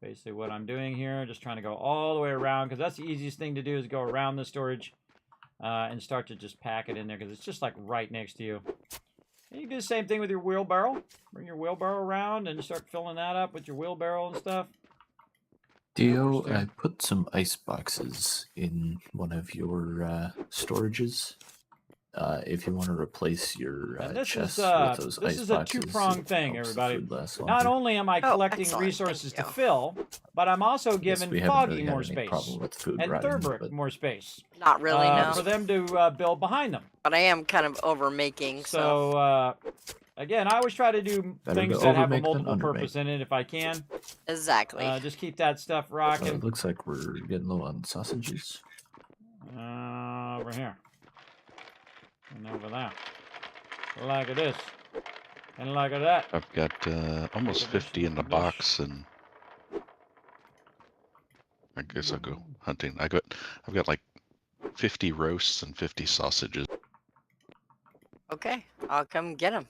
[SPEAKER 2] Basically what I'm doing here, just trying to go all the way around, because that's the easiest thing to do, is go around the storage and start to just pack it in there, because it's just like right next to you. And you can do the same thing with your wheelbarrow. Bring your wheelbarrow around and start filling that up with your wheelbarrow and stuff.
[SPEAKER 11] Dio, I put some ice boxes in one of your storages. If you want to replace your chests with those ice boxes.
[SPEAKER 2] This is a two-pronged thing, everybody. Not only am I collecting resources to fill, but I'm also giving Foggy more space and Thurbrick more space.
[SPEAKER 9] Not really, no.
[SPEAKER 2] For them to build behind them.
[SPEAKER 9] But I am kind of over-making, so...
[SPEAKER 2] Again, I always try to do things that have a multiple purpose in it if I can.
[SPEAKER 9] Exactly.
[SPEAKER 2] Just keep that stuff rocking.
[SPEAKER 11] It looks like we're getting low on sausages.
[SPEAKER 2] Over here. And over there. Like this. And like that.
[SPEAKER 6] I've got almost 50 in the box, and I guess I'll go hunting. I've got like 50 roasts and 50 sausages.
[SPEAKER 9] Okay, I'll come get them.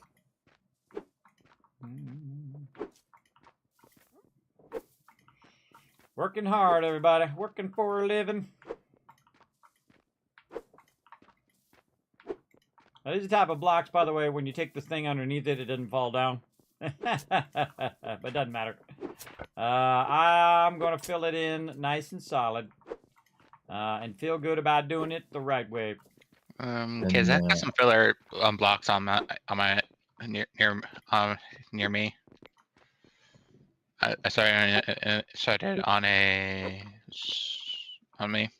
[SPEAKER 2] Working hard, everybody. Working for a living. Now, these are the type of blocks, by the way, when you take this thing underneath it, it doesn't fall down. But it doesn't matter. I'm going to fill it in nice and solid. And feel good about doing it the right way.
[SPEAKER 3] Okay, Zach got some filler blocks on my near me. I started on me.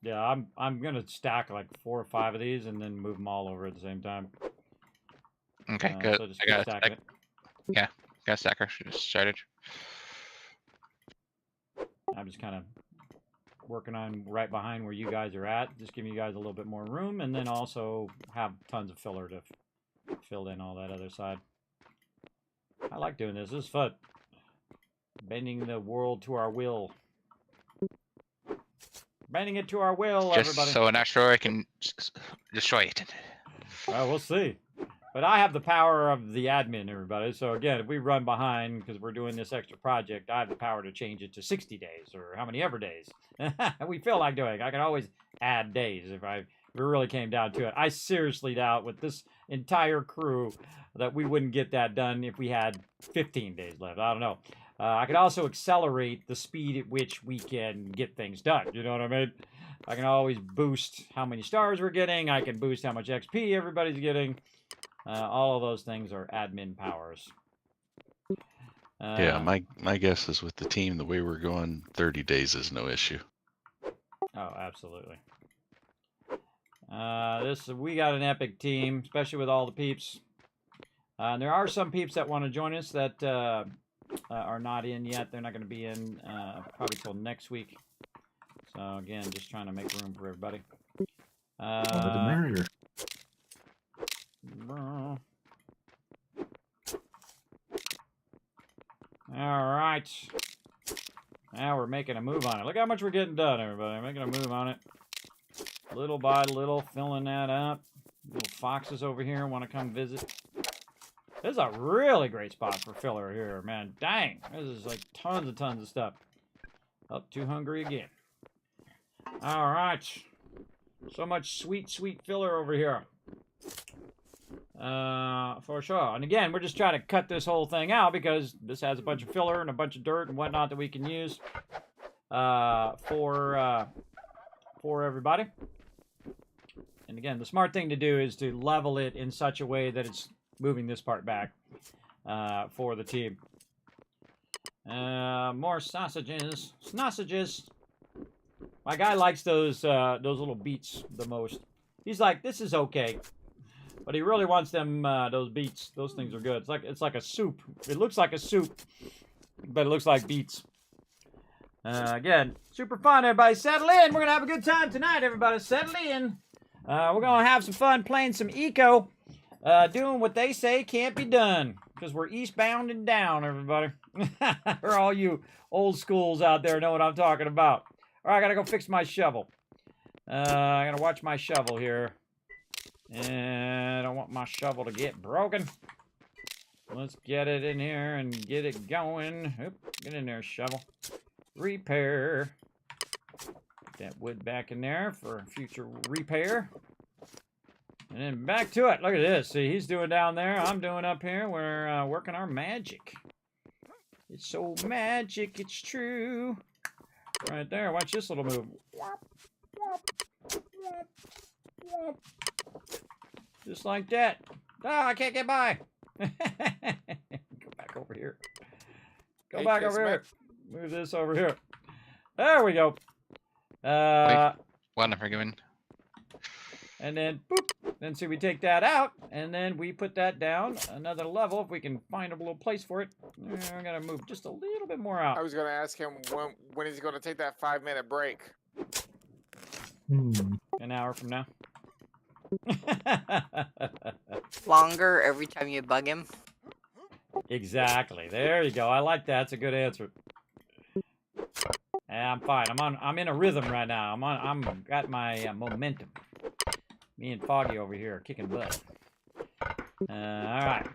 [SPEAKER 2] Yeah, I'm gonna stack like 4 or 5 of these and then move them all over at the same time.
[SPEAKER 3] Okay, good.
[SPEAKER 2] So just
[SPEAKER 3] I got
[SPEAKER 2] stacking it.
[SPEAKER 3] Yeah, got a stacker. Just started.
[SPEAKER 2] I'm just kind of working on right behind where you guys are at, just giving you guys a little bit more room, and then also have tons of filler to fill in all that other side. I like doing this. This is fun. Bending the world to our will. Bending it to our will,
[SPEAKER 3] Just
[SPEAKER 2] everybody.
[SPEAKER 3] so an asteroid can destroy it.
[SPEAKER 2] Well, we'll see. But I have the power of the admin, everybody. So again, if we run behind because we're doing this extra project, I have the power to change it to 60 days or how many ever days we feel like doing. I can always add days if it really came down to it. I seriously doubt with this entire crew that we wouldn't get that done if we had 15 days left. I don't know. I could also accelerate the speed at which we can get things done. You know what I mean? I can always boost how many stars we're getting. I can boost how much XP everybody's getting. All of those things are admin powers.
[SPEAKER 6] Yeah, my guess is with the team, the way we're going, 30 days is no issue.
[SPEAKER 2] Oh, absolutely. We got an epic team, especially with all the peeps. There are some peeps that want to join us that are not in yet. They're not going to be in probably till next week. So again, just trying to make room for everybody.
[SPEAKER 11] The merrier.
[SPEAKER 2] All right. Now we're making a move on it. Look how much we're getting done, everybody. Making a move on it. Little by little, filling that up. Little foxes over here want to come visit. This is a really great spot for filler here, man. Dang. This is like tons of stuff. Up too hungry again. All right. So much sweet filler over here. For sure. And again, we're just trying to cut this whole thing out because this has a bunch of filler and a bunch of dirt and whatnot that we can use for everybody. And again, the smart thing to do is to level it in such a way that it's moving this part back for the team. More sausages. Sausages. My guy likes those little beets the most. He's like, this is okay. But he really wants them, those beets. Those things are good. It's like a soup. It looks like a soup, but it looks like beets. Again, super fun. Everybody settle in. We're going to have a good time tonight, everybody. Settle in. We're going to have some fun playing some eco. Doing what they say can't be done. Because we're eastbound and down, everybody. For all you old schools out there know what I'm talking about. All right, I got to go fix my shovel. I got to watch my shovel here. And I don't want my shovel to get broken. Let's get it in here and get it going. Oop, get in there, shovel. Repair. Put that wood back in there for future repair. And then back to it. Look at this. See, he's doing down there. I'm doing up here. We're working our magic. It's so magic, it's true. Right there. Watch this little move. Just like that. Ah, I can't get by. Go back over here. Go back over here. Move this over here. There we go.
[SPEAKER 3] One forgiven.
[SPEAKER 2] And then, boop. Then see, we take that out, and then we put that down another level if we can find a little place for it. We're going to move just a little bit more out.
[SPEAKER 7] I was going to ask him when he's going to take that 5-minute break.
[SPEAKER 2] An hour from now.
[SPEAKER 9] Longer every time you bug him.
[SPEAKER 2] Exactly. There you go. I like that. That's a good answer. Yeah, I'm fine. I'm in a rhythm right now. I'm got my momentum. Me and Foggy over here are kicking butt. All right.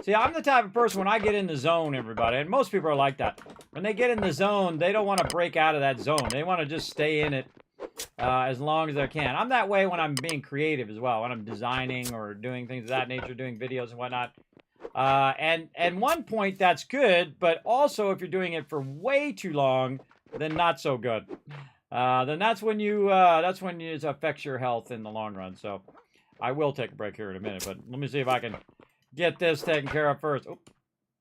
[SPEAKER 2] See, I'm the type of person when I get in the zone, everybody, and most people are like that. when they get in the zone, they don't want to break out of that zone. They want to just stay in it as long as they can. I'm that way when I'm being creative as well, when I'm designing or doing things of that nature, doing videos and whatnot. And one point that's good, but also if you're doing it for way too long, then not so good. Then that's when it affects your health in the long run. So I will take a break here in a minute, but let me see if I can get this taken care of first. Oh,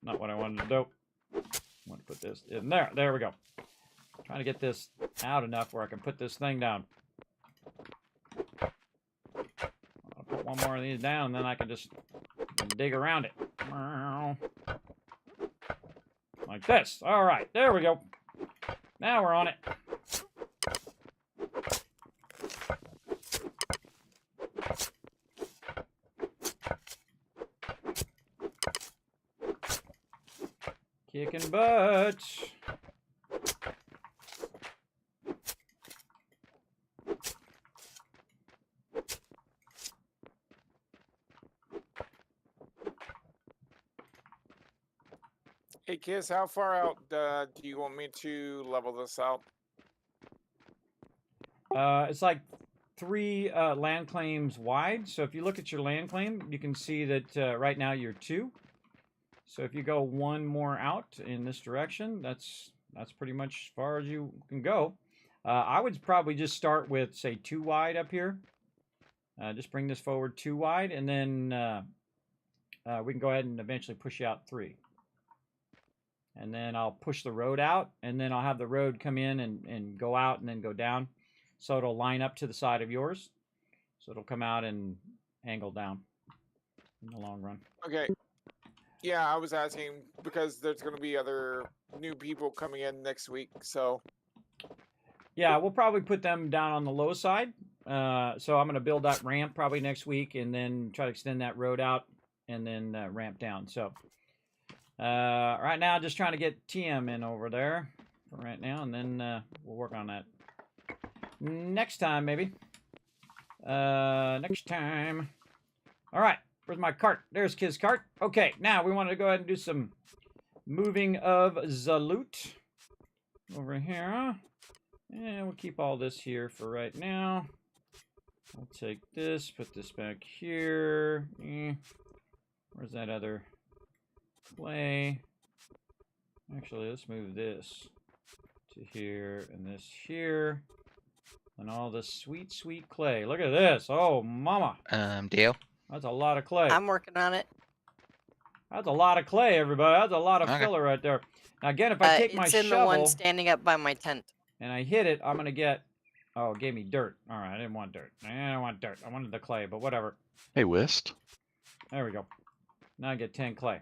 [SPEAKER 2] not what I wanted to do. I want to put this in there. There we go. Trying to get this out enough where I can put this thing down. I'll put one more of these down, and then I can just dig around it. Like this. All right, there we go. Now we're on it. Kicking butt.
[SPEAKER 7] Hey, Kiss, how far out do you want me to level this out?
[SPEAKER 2] It's like 3 land claims wide. So if you look at your land claim, you can see that right now you're 2. So if you go 1 more out in this direction, that's pretty much as far as you can go. I would probably just start with, say, 2 wide up here. Just bring this forward 2 wide, and then we can go ahead and eventually push you out 3. And then I'll push the road out, and then I'll have the road come in and go out and then go down. So it'll line up to the side of yours. So it'll come out and angle down in the long run.
[SPEAKER 7] Okay. Yeah, I was asking because there's going to be other new people coming in next week, so.
[SPEAKER 2] Yeah, we'll probably put them down on the low side. So I'm going to build that ramp probably next week and then try to extend that road out and then ramp down. So right now, just trying to get TM in over there for right now, and then we'll work on that next time, maybe. Next time. All right. Where's my cart? There's Kiz's cart. Okay, now we want to go ahead and do some moving of the loot over here. And we'll keep all this here for right now. I'll take this, put this back here. Where's that other clay? Actually, let's move this to here and this here. And all this sweet, sweet clay. Look at this. Oh, mama.
[SPEAKER 3] Dale?
[SPEAKER 2] That's a lot of clay.
[SPEAKER 9] I'm working on it.
[SPEAKER 2] That's a lot of clay, everybody. That's a lot of filler right there. Now, again, if I take my shovel...
[SPEAKER 9] It's in the one standing up by my tent.
[SPEAKER 2] And I hit it, I'm going to get... Oh, it gave me dirt. All right, I didn't want dirt. I didn't want dirt. I wanted the clay, but whatever.
[SPEAKER 6] Hey, Whist.
[SPEAKER 2] There we go. Now I get 10 clay.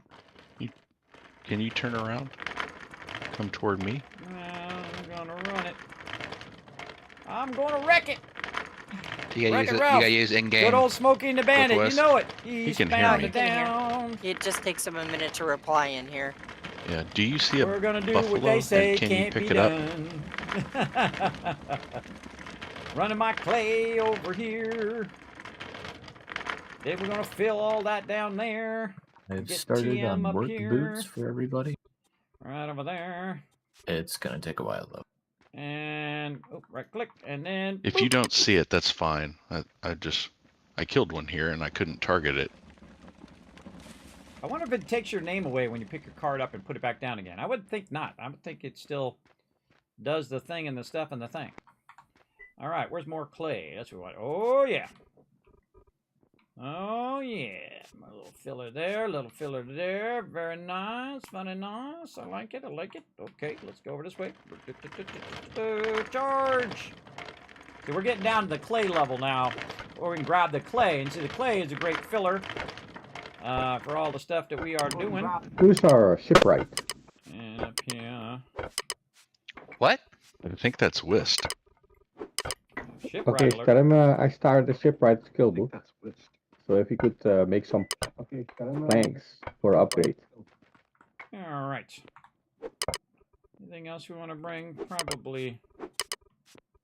[SPEAKER 6] Can you turn around? Come toward me?
[SPEAKER 2] I'm going to run it. I'm going to wreck it.
[SPEAKER 3] You gotta use in-game.
[SPEAKER 2] Good old Smokey the Bandit, you know it.
[SPEAKER 6] He can hear me.
[SPEAKER 2] Down.
[SPEAKER 9] It just takes him a minute to reply in here.
[SPEAKER 6] Yeah, do you see a
[SPEAKER 2] We're gonna do
[SPEAKER 6] buffalo,
[SPEAKER 2] what they say
[SPEAKER 6] and can
[SPEAKER 2] can't
[SPEAKER 6] you pick
[SPEAKER 2] be
[SPEAKER 6] it up?
[SPEAKER 2] done. Running my clay over here. Then we're gonna fill all that down there.
[SPEAKER 11] I've
[SPEAKER 2] Get
[SPEAKER 11] started
[SPEAKER 2] TM
[SPEAKER 11] on
[SPEAKER 2] up
[SPEAKER 11] work
[SPEAKER 2] here.
[SPEAKER 11] boots for everybody.
[SPEAKER 2] Right over there.
[SPEAKER 11] It's gonna take a while though.
[SPEAKER 2] And right click, and then
[SPEAKER 6] If you don't see it, that's fine. I killed one here and I couldn't target it.
[SPEAKER 2] I wonder if it takes your name away when you pick your card up and put it back down again. I would think not. I would think it still does the thing and the stuff and the thing. All right, where's more clay? That's what we want. Oh, yeah. Oh, yeah. My little filler there, little filler there. Very nice, very nice. I like it, I like it. Okay, let's go over this way. Charge! See, we're getting down to the clay level now, where we can grab the clay. And see, the clay is a great filler for all the stuff that we are doing.
[SPEAKER 8] Who's our shipwright?
[SPEAKER 2] And up here.
[SPEAKER 3] What?
[SPEAKER 6] I think that's Whist.
[SPEAKER 8] Okay, tell him I started the shipwright skill book. So if you could make some planks for upgrade.
[SPEAKER 2] All right. Anything else we want to bring? Probably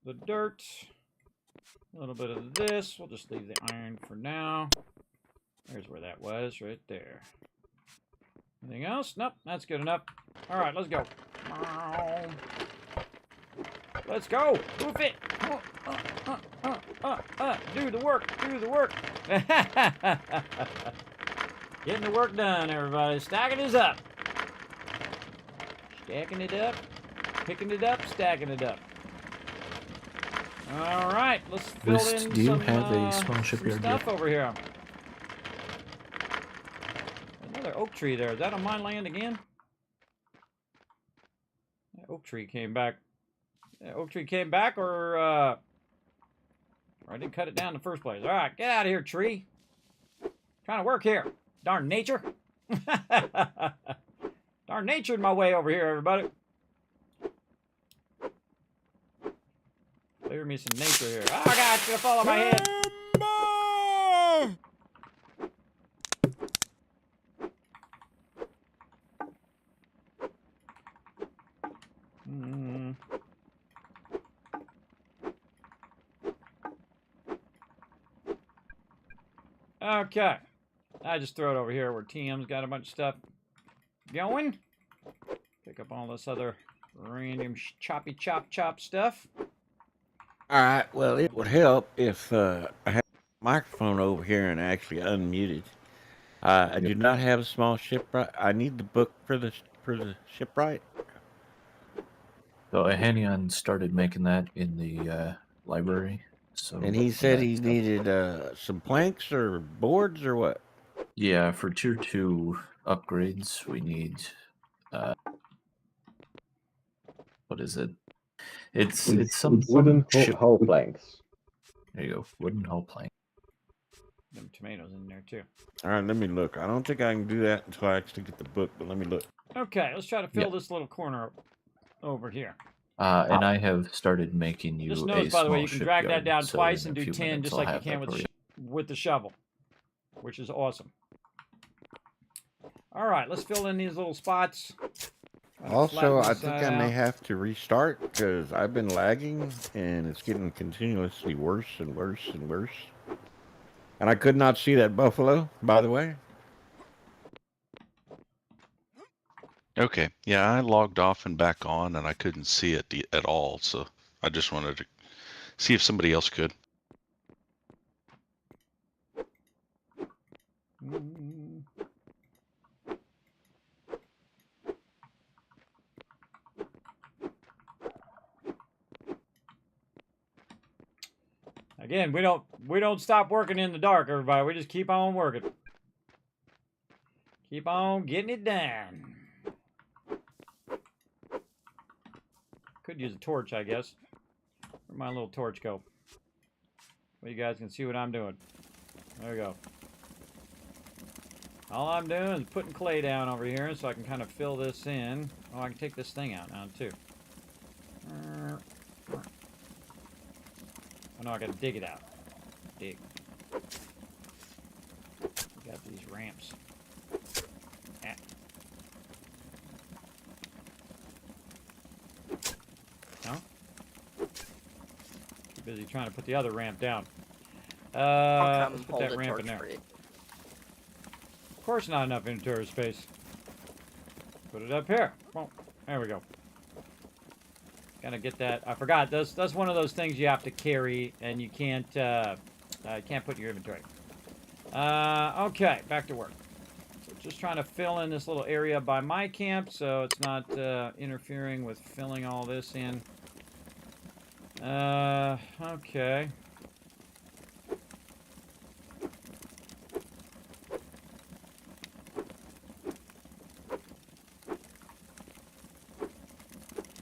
[SPEAKER 2] the dirt. A little bit of this. We'll just leave the iron for now. There's where that was, right there. Anything else? Nope, that's good enough. All right, let's go. Let's go. Move it. Do the work. Do the work. Getting the work done, everybody. Stacking this up. Stacking it up. Picking it up. Stacking it up. All right. Let's fill in
[SPEAKER 11] Do you
[SPEAKER 2] some,
[SPEAKER 11] have a small
[SPEAKER 2] some
[SPEAKER 11] shipyard
[SPEAKER 2] stuff
[SPEAKER 11] yet?
[SPEAKER 2] over here. Another oak tree there. Is that on my land again? That oak tree came back. That oak tree came back, or I didn't cut it down in the first place. All right, get out of here, tree. Trying to work here. Darn nature. Darn nature in my way over here, everybody. Clear me some nature here. Oh, God, it's going to fall on my head. Okay. I just throw it over here where TM's got a bunch of stuff going. Pick up all this other random choppy chop stuff.
[SPEAKER 5] All right. Well, it would help if I had a microphone over here and actually unmuted. I do not have a small shipwright. I need the book for the shipwright.
[SPEAKER 11] So Ahanion started making that in the library. So
[SPEAKER 5] And he said he needed some planks or boards or what?
[SPEAKER 11] Yeah, for tier 2 upgrades, we need what is it? It's some
[SPEAKER 8] wooden
[SPEAKER 11] ship
[SPEAKER 8] hull planks.
[SPEAKER 11] There you go, wooden hull plank.
[SPEAKER 2] Them tomatoes in there too.
[SPEAKER 5] All right, let me look. I don't think I can do that until I actually get the book, but let me look.
[SPEAKER 2] Okay, let's try to fill this little corner over here.
[SPEAKER 11] And I have started making you
[SPEAKER 2] Just
[SPEAKER 11] a
[SPEAKER 2] notice, by the way, you can drag that
[SPEAKER 11] shipyard,
[SPEAKER 2] down
[SPEAKER 11] so
[SPEAKER 2] twice
[SPEAKER 11] in
[SPEAKER 2] and
[SPEAKER 11] a
[SPEAKER 2] do
[SPEAKER 11] few
[SPEAKER 2] 10
[SPEAKER 11] minutes
[SPEAKER 2] just
[SPEAKER 11] I'll
[SPEAKER 2] like you
[SPEAKER 11] have
[SPEAKER 2] can
[SPEAKER 11] that for you.
[SPEAKER 2] with the shovel, which is awesome. All right, let's fill in these little spots.
[SPEAKER 5] Also, I think I may have to restart because I've been lagging and it's getting continuously worse and worse and worse. And I could not see that buffalo, by the way.
[SPEAKER 6] Okay, yeah, I logged off and back on, and I couldn't see it at all, so I just wanted to see if somebody else could.
[SPEAKER 2] Again, we don't stop working in the dark, everybody. We just keep on working. Keep on getting it done. Could use a torch, I guess. Where'd my little torch go? Well, you guys can see what I'm doing. There we go. All I'm doing is putting clay down over here so I can kind of fill this in. Oh, I can take this thing out now, too. Oh, no, I gotta dig it out. Dig. We got these ramps. Ah. No? Too busy trying to put the other ramp down. Let's put that ramp in there. Of course not enough inventory space. Put it up here. Boom. There we go. Gotta get that. I forgot. That's one of those things you have to carry, and you can't put in your inventory. Okay, back to work. So just trying to fill in this little area by my camp, so it's not interfering with filling all this in. Okay.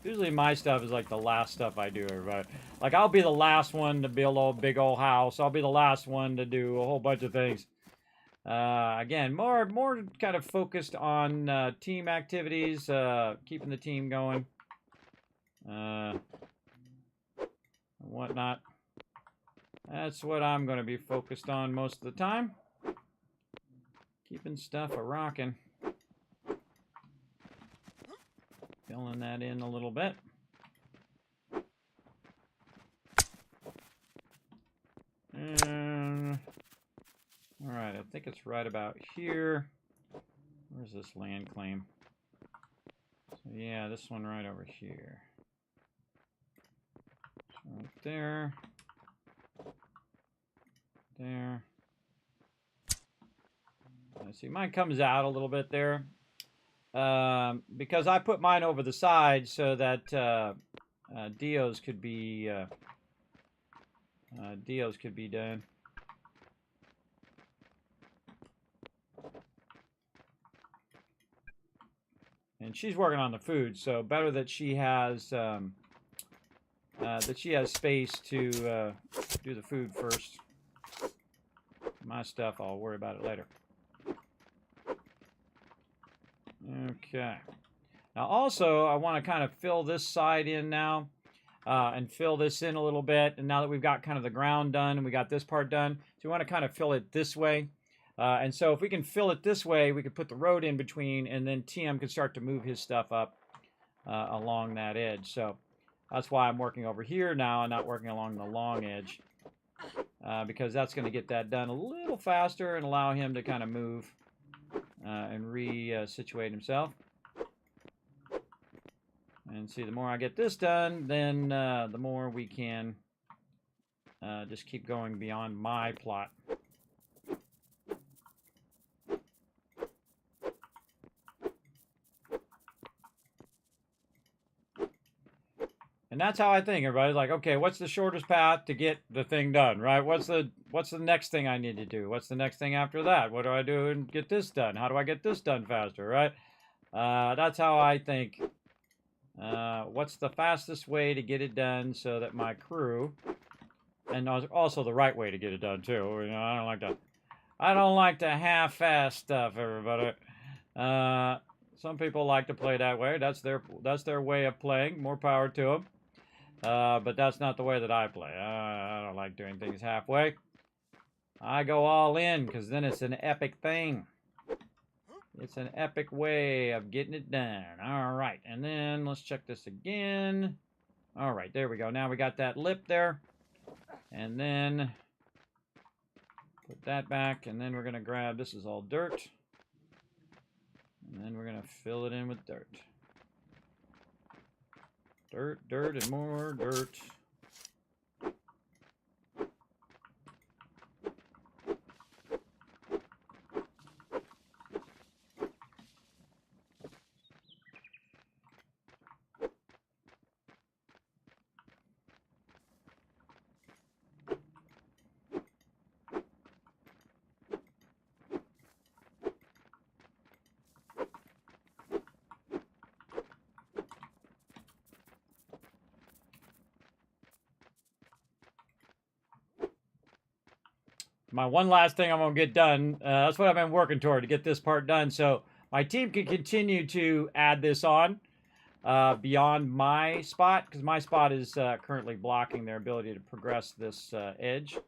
[SPEAKER 2] Usually my stuff is like the last stuff I do, everybody. Like, I'll be the last one to build a big old house. I'll be the last one to do a whole bunch of things. Again, more kind of focused on team activities, keeping the team going, and whatnot. That's what I'm going to be focused on most of the time. Keeping stuff a-rocking. Filling that in a little bit. Alright, I think it's right about here. Where's this land claim? So Yeah, this one right over here. Right there. There. Let's see, mine comes out a little bit there. Because I put mine over the side so that Dio's could be done. And she's working on the food, so better that she has space to do the food first. My stuff, I'll worry about it later. Okay. Now also, I want to kind of fill this side in now, and fill this in a little bit. And now that we've got kind of the ground done and we got this part done, so we want to kind of fill it this way. And so if we can fill it this way, we could put the road in between, and then TM can start to move his stuff up along that edge. So that's why I'm working over here now and not working along the long edge, because that's going to get that done a little faster and allow him to kind of move and re-situate himself. And see, the more I get this done, then the more we can just keep going beyond my plot. And that's how I think. Everybody's like, okay, what's the shortest path to get the thing done, right? What's the next thing I need to do? What's the next thing after that? What do I do and get this done? How do I get this done faster, right? That's how I think. What's the fastest way to get it done so that my crew, and also the right way to get it done too. You know, I don't like to half-ass stuff, everybody. Some people like to play that way. That's their way of playing. More power to them. But that's not the way that I play. I don't like doing things halfway. I go all in, because then it's an epic thing. It's an epic way of getting it done. All right, and then let's check this again. All right, there we go. Now we got that lip there. And then put that back, and then we're going to grab, this is all dirt. And then we're going to fill it in with dirt. Dirt, dirt, and more dirt. My one last thing I'm going to get done, that's what I've been working toward, to get this part done. So my team can continue to add this on beyond my spot, because my spot is currently blocking their ability to progress this edge.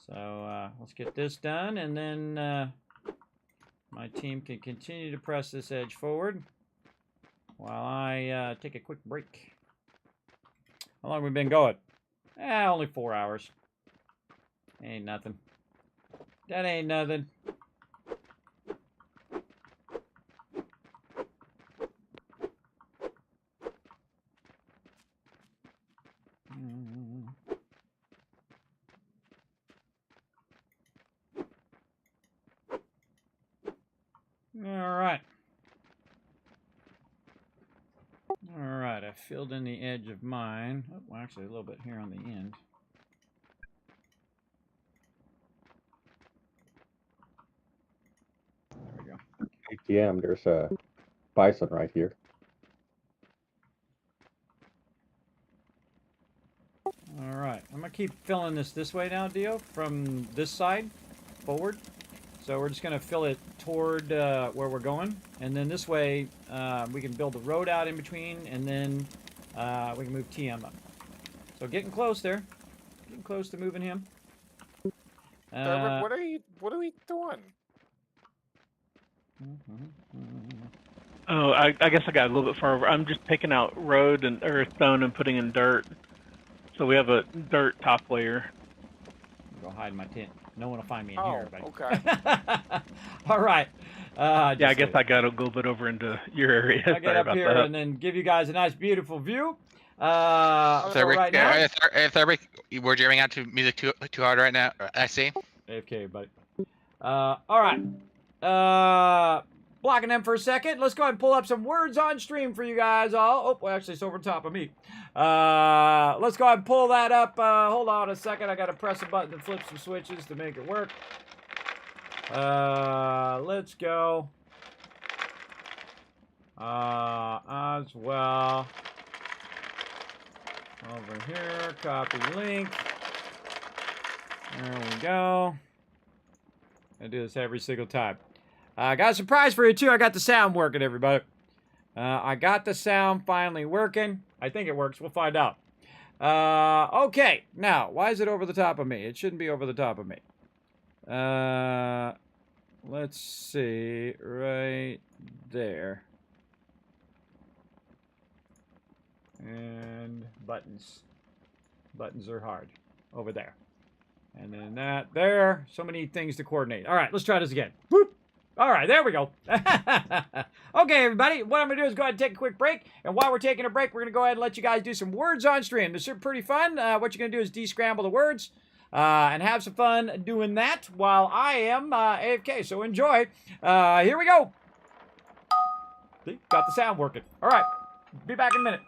[SPEAKER 2] So let's get this done, and then my team can continue to press this edge forward while I take a quick break. How long have we been going? Only 4 hours. Ain't nothing. That ain't nothing. All right. All right, I filled in the edge of mine. Oh, well, actually, a little bit here on the end.
[SPEAKER 8] ATM, there's a bison right here.
[SPEAKER 2] All right, I'm gonna keep filling this way now, Dio, from this side forward. So we're just gonna fill it toward where we're going, and then this way we can build the road out in between, and then we can move TM up. So getting close there, getting close to moving him.
[SPEAKER 7] What are we doing?
[SPEAKER 4] Oh, I guess I got a little bit far over. I'm just picking out road and stone and putting in dirt. So we have a dirt top layer.
[SPEAKER 2] Go hide in my tent. No one will find me in
[SPEAKER 7] Oh,
[SPEAKER 2] here. But...
[SPEAKER 7] okay.
[SPEAKER 2] All right.
[SPEAKER 4] Yeah, I guess I got to go a bit over into your area.
[SPEAKER 2] I'll get
[SPEAKER 4] Sorry
[SPEAKER 2] up
[SPEAKER 4] about
[SPEAKER 2] here
[SPEAKER 4] that.
[SPEAKER 2] and then give you guys a nice, beautiful view. So
[SPEAKER 3] Thurbic,
[SPEAKER 2] right now...
[SPEAKER 3] Thurbic, we're jamming out to music too hard right now. I see.
[SPEAKER 2] AFK, buddy. All right. Blocking them for a second. Let's go ahead and pull up some words on stream for you guys all. Oh, well, actually, it's over top of me. Let's go ahead and pull that up. Hold on a second. I got to press a button and flip some switches to make it work. Let's go. As well. Over here. Copy link. There we go. I do this every single time. I got a surprise for you, too. I got the sound working, everybody. I got the sound finally working. I think it works. We'll find out. Okay. Now, why is it over the top of me? It shouldn't be over the top of me. Let's see. Right there. And buttons. Buttons are hard. Over there. And then that there. So many things to coordinate. All right, let's try this again. Whoop. All right, there we go. Okay, everybody, what I'm going to do is go ahead and take a quick break. And while we're taking a break, we're going to go ahead and let you guys do some words on stream. This is pretty fun. What you're going to do is descramble the words and have some fun doing that while I am AFK. So enjoy. Here we go. See, got the sound working. All right, be back in a minute.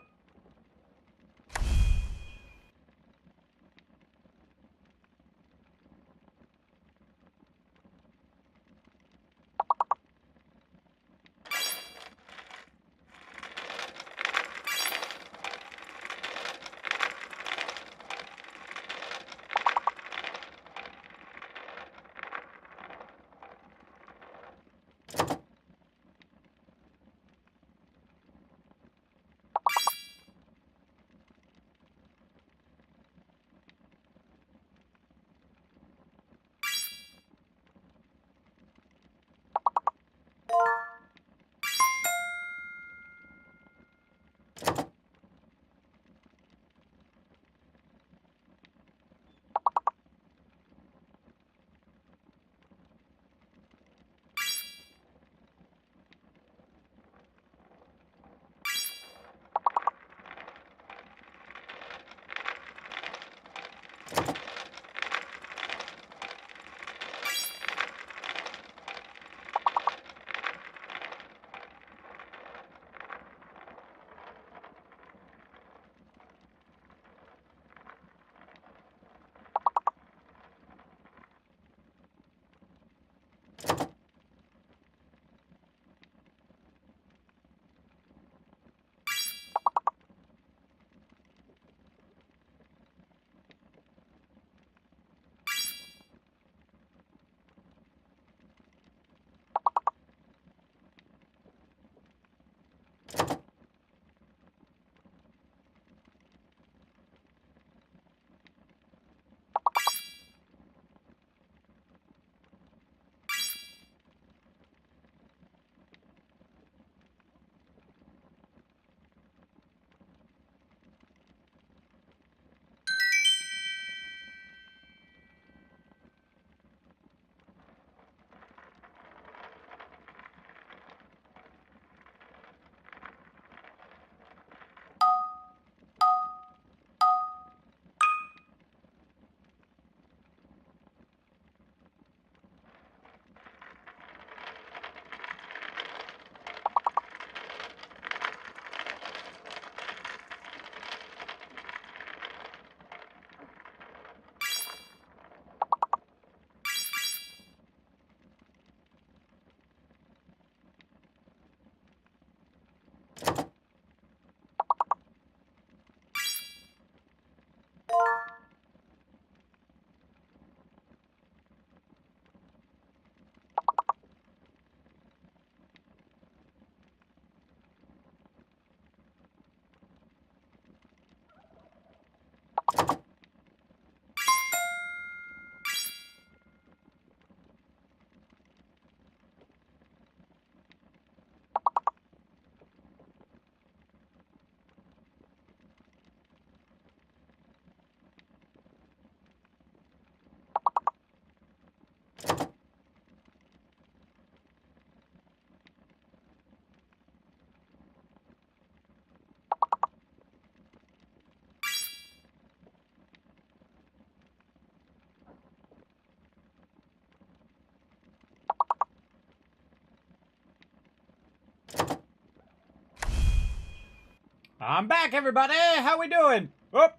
[SPEAKER 2] I'm back, everybody. How we doing? Oh,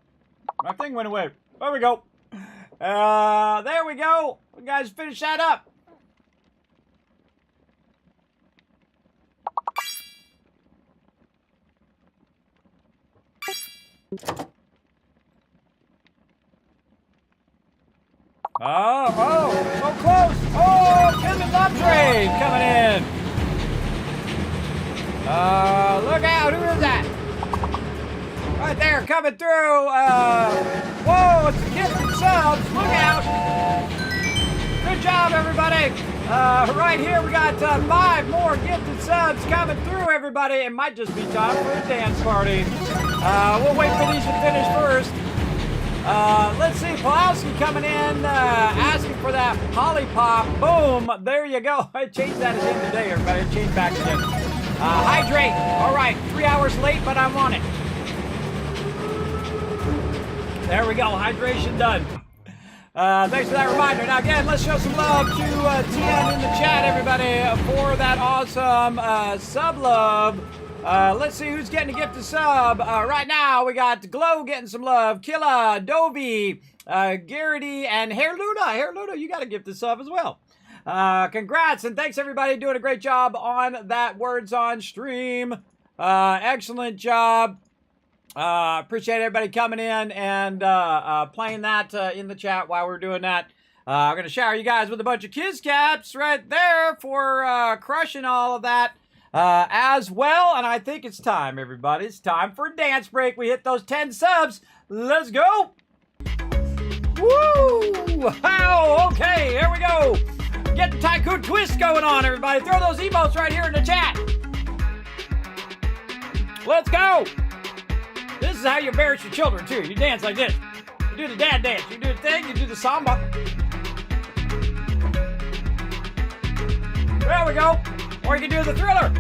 [SPEAKER 2] my thing went away. There we go. There we go. You guys finish that up. Oh, so close. Oh, Kismet's upgrade coming in. Look out. Who is that? Right there, coming through. Whoa, it's gifted subs. Look out. Good job, everybody. Right here, we got 5 more gifted subs coming through, everybody. It might just be time for a dance party. We'll wait for these to finish first. Let's see, Pulowski coming in, asking for that Polypop. Boom, there you go. I changed that again today, everybody. Change back again. Hydrate. All right, 3 hours late, but I'm on it. There we go, hydration done. Thanks for that reminder. Now again, let's show some love to TM in the chat, everybody, for that awesome sub love. Let's see who's getting a gift of sub. Right now, we got Glow getting some love. Killa, Dovey, Garrity, and Hair Luna. Hair Luna, you got a gift of sub as well. Congrats, and thanks everybody doing a great job on that Words on Stream. Excellent job. Appreciate everybody coming in and playing that in the chat while we're doing that. I'm going to shower you guys with a bunch of Kiz Caps right there for crushing all of that as well. And I think it's time, everybody. It's time for a dance break. We hit those 10 subs. Let's go. Woo! Wow! Okay, here we go. Get the Tycoon twist going on, everybody. Throw those emotes right here in the chat. Let's go. This is how you embarrass your children, too. You dance like this. You do the dad dance. You do the thing. You do the samba. There we go. Or you can do the Thriller.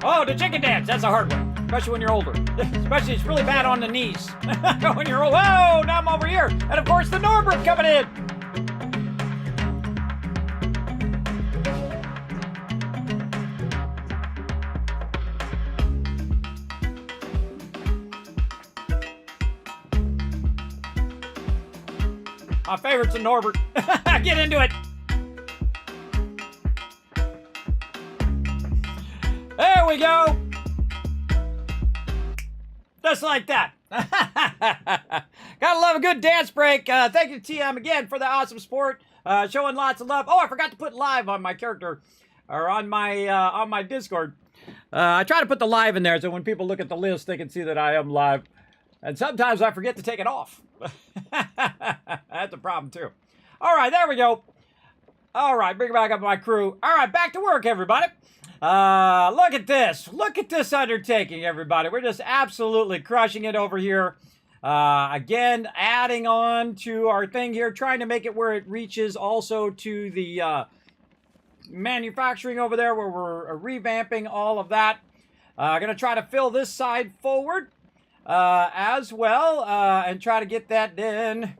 [SPEAKER 2] Oh, the chicken dance. That's a hard one. Especially when you're older. Especially it's really bad on the knees. When you're old. Whoa, now I'm over here. And, of course, the Norbert coming in. My favorite's a Norbert. Get into it. There we go. Just like that. Gotta love a good dance break. Thank you to TM again for the awesome support. Showing lots of love. Oh, I forgot to put live on my character or on my Discord. I try to put the live in there so when people look at the list, they can see that I am live. And sometimes I forget to take it off. That's a problem, too. All right, there we go. All right, bring it back up my crew. All right, back to work, everybody. Look at this. Look at this undertaking, everybody. We're just absolutely crushing it over here. Again, adding on to our thing here, trying to make it where it reaches also to the manufacturing over there where we're revamping all of that. Going to try to fill this side forward. As well, and try to get that in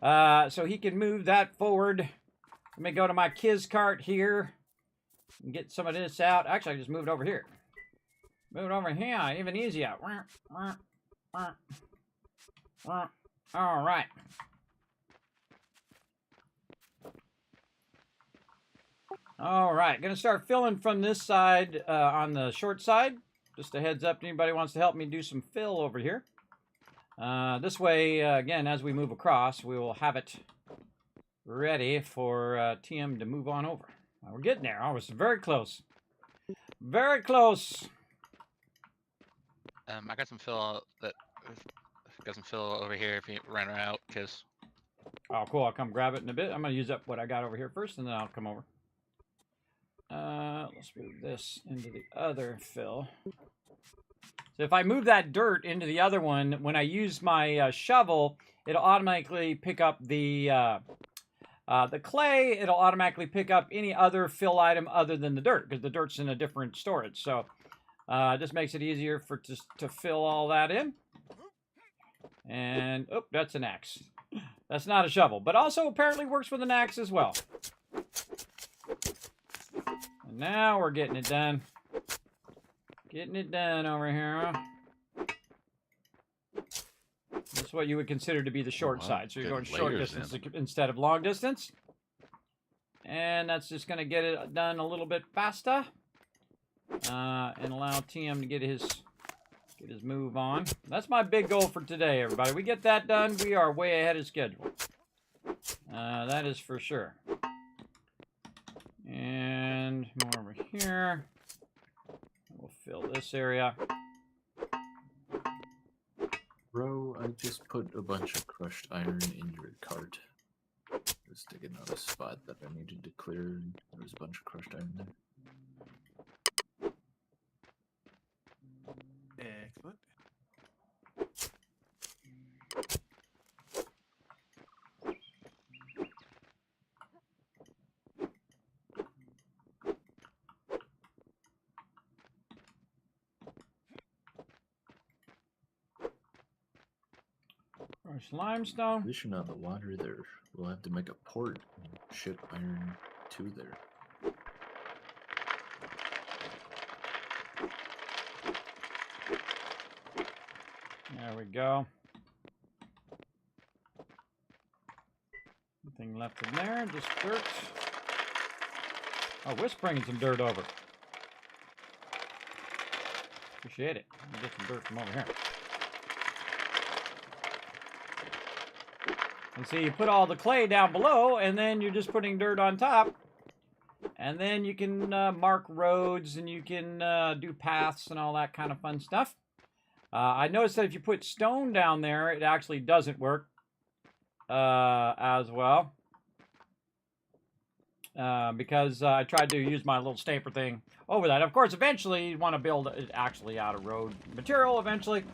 [SPEAKER 2] so he can move that forward. Let me go to my Kiz cart here and get some of this out. Actually, I just moved over here. Move it over here, even easier. All right. All right, gonna start filling from this side on the short side. Just a heads up to anybody who wants to help me do some fill over here. This way, again, as we move across, we will have it ready for TM to move on over. We're getting there. I was very close. Very close.
[SPEAKER 3] I got some fill over here if you run out, because.
[SPEAKER 2] Oh, cool. I'll come grab it in a bit. I'm going to use up what I got over here first, and then I'll come over. Let's move this into the other fill. So if I move that dirt into the other one, when I use my shovel, it'll automatically pick up the clay. It'll automatically pick up any other fill item other than the dirt, because the dirt's in a different storage. So it just makes it easier to fill all that in. And, oh, that's an axe. That's not a shovel, but also apparently works with an axe as well. And now we're getting it done. Getting it done over here. That's what you would consider to be the short side. So you're going short distance instead of long distance. And that's just going to get it done a little bit faster. And allow TM to get his move on. That's my big goal for today, everybody. We get that done, we are way ahead of schedule. That is for sure. And more over here. We'll fill this area.
[SPEAKER 11] Bro, I just put a bunch of crushed iron in your cart. Just to get another spot that I needed to clear. There was a bunch of crushed iron there.
[SPEAKER 10] Excellent.
[SPEAKER 2] Crushed limestone.
[SPEAKER 11] Fishing on the water there. We'll have to make a port and ship iron to there.
[SPEAKER 2] There we go. Nothing left in there, just dirt. Oh, we're bringing some dirt over. Appreciate it. Let me get some dirt from over here. And see, you put all the clay down below, and then you're just putting dirt on top. And then you can mark roads, and you can do paths and all that kind of fun stuff. I noticed that if you put stone down there, it actually doesn't work as well. Because I tried to use my little stamper thing over that. Of course, eventually you want to build it actually out of road material eventually.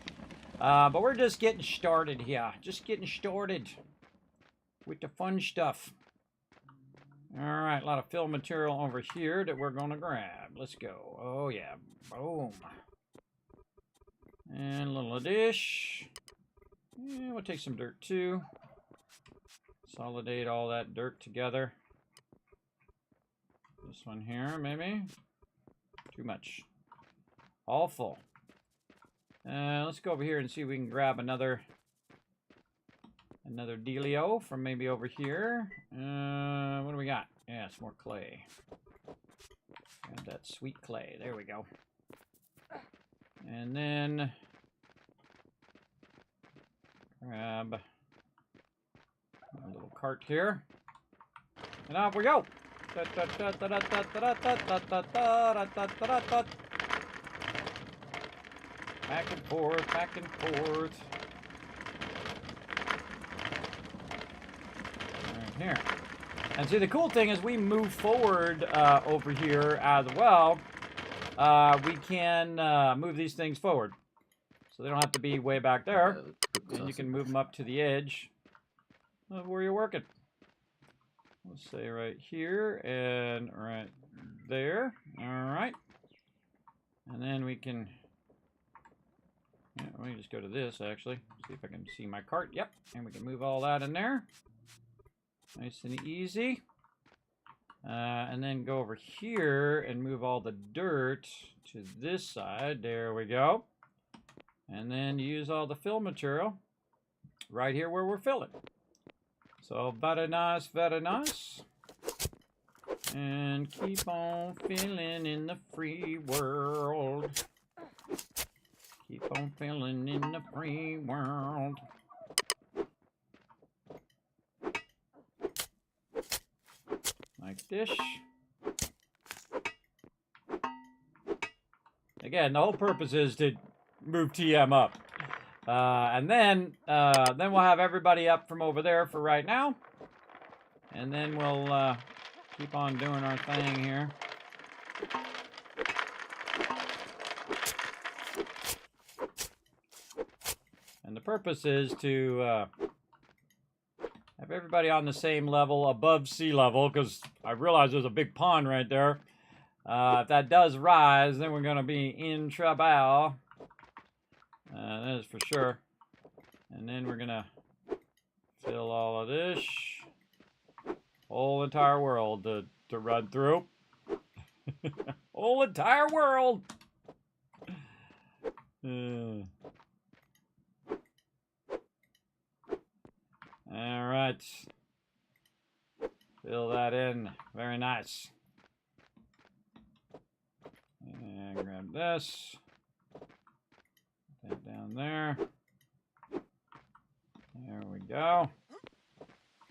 [SPEAKER 2] But we're just getting started here. Just getting started with the fun stuff. Alright, a lot of fill material over here that we're going to grab. Let's go. Oh yeah. Boom. And a little dish. And we'll take some dirt too. Consolidate all that dirt together. This one here, maybe. Too much. All full. Let's go over here and see if we can grab another dealio from maybe over here. What do we got? Yeah, some more clay. Grab that sweet clay. There we go. And then grab a little cart here. And off we go. Back and forth, back and forth. Right here. And see, the cool thing is we move forward over here as well. We can move these things forward. So they don't have to be way back there. And you can move them up to the edge of where you're working. Let's say right here and right there. All right. And then we can... Yeah, let me just go to this, actually. See if I can see my cart. Yep. And we can move all that in there. Nice and easy. And then go over here and move all the dirt to this side. There we go. And then use all the fill material right here where we're filling. So, very nice, very nice. And keep on filling in the free world. Keep on filling in the free world. Like this. Again, the whole purpose is to move TM up. And then we'll have everybody up from over there for right now. And then we'll keep on doing our thing here. And the purpose is to have everybody on the same level, above sea level, because I realize there's a big pond right there. If that does rise, then we're going to be in trouble. That is for sure. And then we're going to fill all of this. Whole entire world to run through. Whole entire world. All right. Fill that in. Very nice. And grab this. Put that down there. There we go.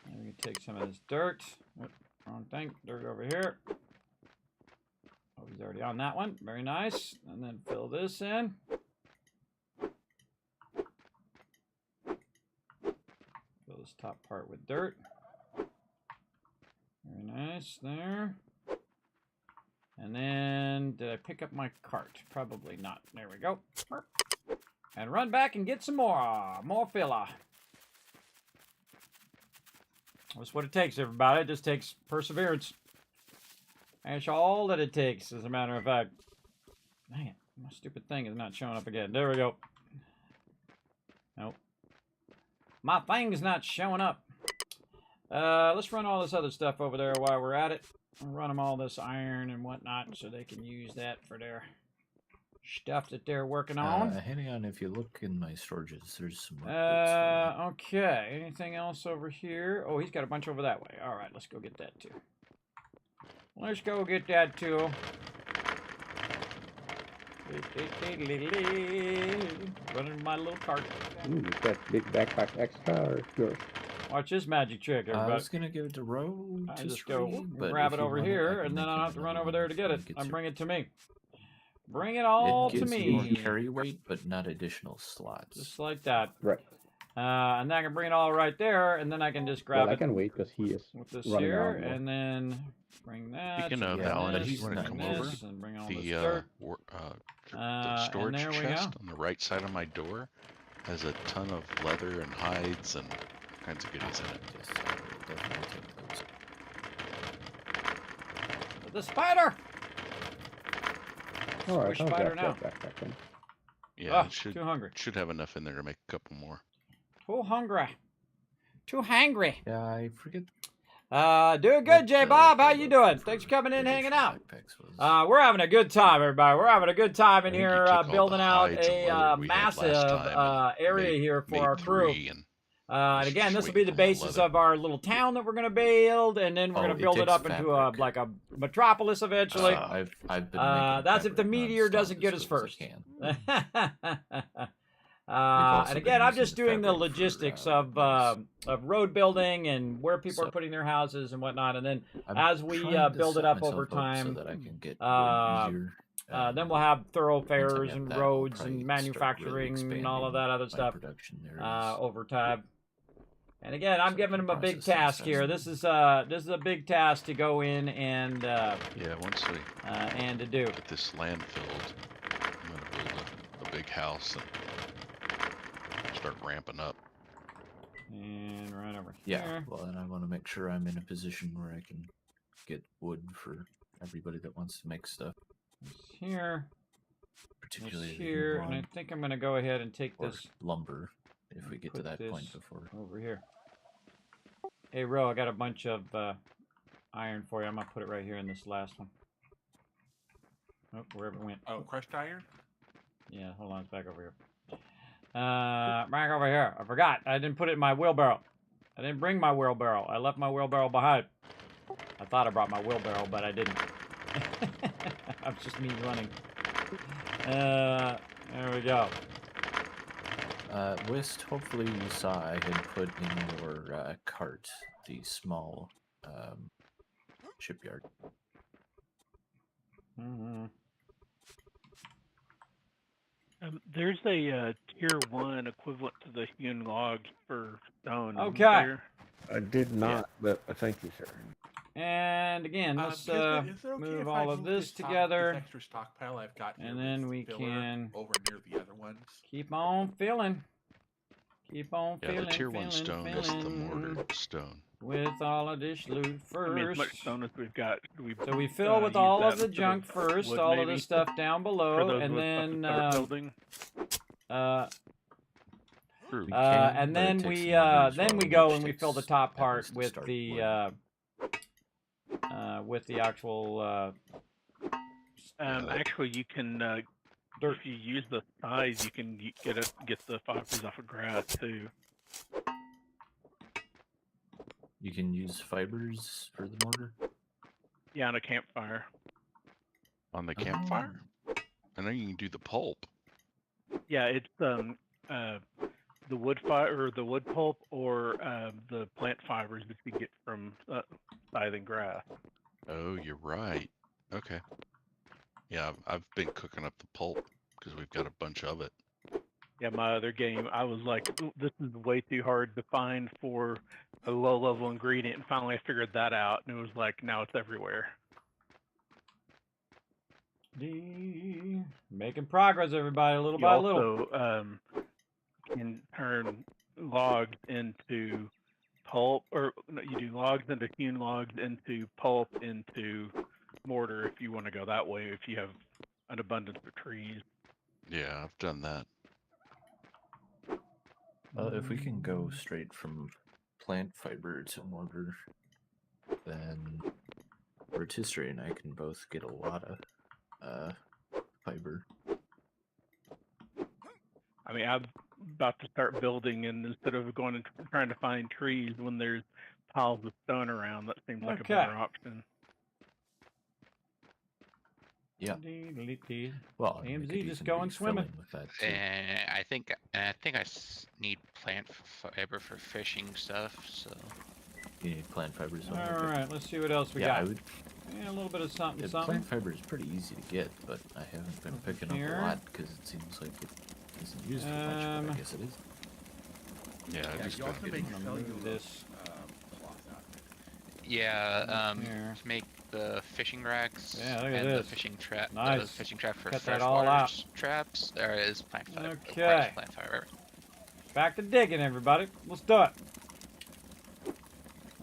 [SPEAKER 2] And we can take some of this dirt. Oop, wrong thing. Dirt over here. Oh, he's already on that one. Very nice. And then fill this in. Fill this top part with dirt. Very nice there. And then, did I pick up my cart? Probably not. There we go. And run back and get some more. More filler. That's what it takes, everybody. It just takes perseverance. That's all that it takes, as a matter of fact. Dang it. My stupid thing is not showing up again. There we go. Nope. My thing's not showing up. Let's run all this other stuff over there while we're at it. We'll run them all this iron and whatnot so they can use that for their stuff that they're working on.
[SPEAKER 11] Hang on, if you look in my storages, there's some more
[SPEAKER 2] okay. Anything else over here? Oh, he's got a bunch over that way. All right, let's go get that too. Let's go get that too. Running my little cart.
[SPEAKER 8] Ooh, that big backpack extra or yours?
[SPEAKER 2] Watch this magic trick, everybody.
[SPEAKER 11] I was gonna give it to Ro.
[SPEAKER 2] I just go grab it over here, and then I don't have to run over there to get it. I bring it to me. Bring it all to me.
[SPEAKER 11] It gives more carry weight, but not additional slots.
[SPEAKER 2] Just like that.
[SPEAKER 8] Right.
[SPEAKER 2] And then I can bring it all right there, and then I can just grab it.
[SPEAKER 8] I can wait because he is
[SPEAKER 2] with this
[SPEAKER 8] running
[SPEAKER 2] here,
[SPEAKER 8] around
[SPEAKER 2] and then bring that.
[SPEAKER 6] Speaking of Alan, you want to come over?
[SPEAKER 2] And bring all
[SPEAKER 6] The storage
[SPEAKER 2] and there we
[SPEAKER 6] chest
[SPEAKER 2] go.
[SPEAKER 6] on the right side of my door has a ton of leather and hides and all kinds of goodies in it.
[SPEAKER 11] Yes, I will definitely take those.
[SPEAKER 2] The spider!
[SPEAKER 8] All right,
[SPEAKER 2] Squish spider now.
[SPEAKER 8] Backpack then.
[SPEAKER 6] Yeah,
[SPEAKER 2] Oh,
[SPEAKER 6] it should,
[SPEAKER 2] too hungry.
[SPEAKER 6] should have enough in there to make a couple more.
[SPEAKER 2] Too hungry. Too hangry.
[SPEAKER 11] Yeah, I forget.
[SPEAKER 2] Doing good, J Bob. How you doing? Thanks for coming in, hanging out. We're having a good time, everybody. We're having a good time in here, building out a massive area here for our crew. And again, this will be the basis of our little town that we're going to build, and then we're going to build it up into like a metropolis eventually.
[SPEAKER 11] I've been
[SPEAKER 2] that's if the meteor doesn't get us first. And again, I'm just doing the logistics of road building and where people are putting their houses and whatnot. And then as we build it up over time, then we'll have thoroughfares and roads and manufacturing and all of that other stuff over time. And again, I'm giving them a big task here. This is a big task to go in and
[SPEAKER 6] once we
[SPEAKER 2] and to do.
[SPEAKER 6] Get this land filled, I'm gonna build a big house and start ramping up.
[SPEAKER 2] And right over
[SPEAKER 11] here.
[SPEAKER 2] Yeah,
[SPEAKER 11] well, and I want to make sure I'm in a position where I can get wood for everybody that wants to make stuff.
[SPEAKER 2] Here.
[SPEAKER 11] Particularly
[SPEAKER 2] here, and I think I'm going to go ahead and take this
[SPEAKER 11] lumber if we get to that point before.
[SPEAKER 2] Over here. Hey, Ro, I got a bunch of iron for you. I'm going to put it right here in this last one. Oh, wherever it went.
[SPEAKER 10] Oh, crushed iron?
[SPEAKER 2] Yeah, hold on, it's back over here. Back over here. I forgot. I didn't put it in my wheelbarrow. I didn't bring my wheelbarrow. I left my wheelbarrow behind. I thought I brought my wheelbarrow, but I didn't. That was just me running. There we go.
[SPEAKER 11] Wist, hopefully you saw I had put in your cart the small shipyard.
[SPEAKER 2] Mm-hmm.
[SPEAKER 4] There's a tier 1 equivalent to the hewn logs for stone.
[SPEAKER 2] Okay.
[SPEAKER 5] I did not, but thank you, sir.
[SPEAKER 2] And again, let's
[SPEAKER 10] Kismet, is it okay
[SPEAKER 2] move
[SPEAKER 10] if
[SPEAKER 2] all
[SPEAKER 10] I
[SPEAKER 2] of
[SPEAKER 10] move
[SPEAKER 2] this
[SPEAKER 10] this
[SPEAKER 2] together.
[SPEAKER 10] This extra stockpile I've got here
[SPEAKER 2] And then we
[SPEAKER 10] filler
[SPEAKER 2] can
[SPEAKER 10] over near the other ones.
[SPEAKER 2] keep on filling. Keep on filling.
[SPEAKER 6] Yeah, the tier 1 stone is the mortar stone.
[SPEAKER 2] With all of this loot first.
[SPEAKER 4] I mean, as much stone as we've got.
[SPEAKER 2] So we fill with all of the junk first, all of the stuff down below, and then and then we go and we fill the top part with the actual
[SPEAKER 4] actually, you can
[SPEAKER 2] dirt.
[SPEAKER 4] If you use the size, you can get the fibers off of grass too.
[SPEAKER 11] You can use fibers for the mortar?
[SPEAKER 4] Yeah, on a campfire.
[SPEAKER 6] On the campfire? I know you can do the pulp.
[SPEAKER 4] Yeah, it's the wood fiber, or the wood pulp, or the plant fibers that you get from scything grass.
[SPEAKER 6] Oh, you're right. Okay. Yeah, I've been cooking up the pulp because we've got a bunch of it.
[SPEAKER 4] Yeah, my other game, I was like, "Ooh, this is way too hard to find for a low-level ingredient," and finally I figured that out, and it was like, now it's everywhere.
[SPEAKER 2] Making progress, everybody, little by little.
[SPEAKER 4] You also can turn logs into pulp, or no, you do logs into hewn logs into pulp into mortar if you want to go that way, if you have an abundance of trees.
[SPEAKER 6] Yeah, I've done that.
[SPEAKER 11] If we can go straight from plant fiber to mortar, then rotisserie and I can both get a lot of fiber.
[SPEAKER 4] I mean, I'm about to start building, and instead of going and trying to find trees when there's piles of stone around, that seems like a better option.
[SPEAKER 11] Yeah.
[SPEAKER 2] Well, AMZ just going swimming.
[SPEAKER 11] With that too.
[SPEAKER 3] And I think I need plant fiber for fishing stuff. So
[SPEAKER 11] you need plant fibers.
[SPEAKER 2] All right, let's see what else we got. Yeah, a little bit of something.
[SPEAKER 11] Plant fiber is pretty easy to get, but I haven't been picking up a lot because it seems like it isn't used for much. But I guess it is.
[SPEAKER 6] Yeah, I just
[SPEAKER 10] you also make
[SPEAKER 2] this.
[SPEAKER 3] To make the fishing racks and the fishing trap.
[SPEAKER 2] Nice.
[SPEAKER 3] The fishing trap for
[SPEAKER 2] Cut that all out.
[SPEAKER 3] Traps. There is plant fiber.
[SPEAKER 2] Okay.
[SPEAKER 3] Plant fiber.
[SPEAKER 2] Back to digging, everybody. Let's do it.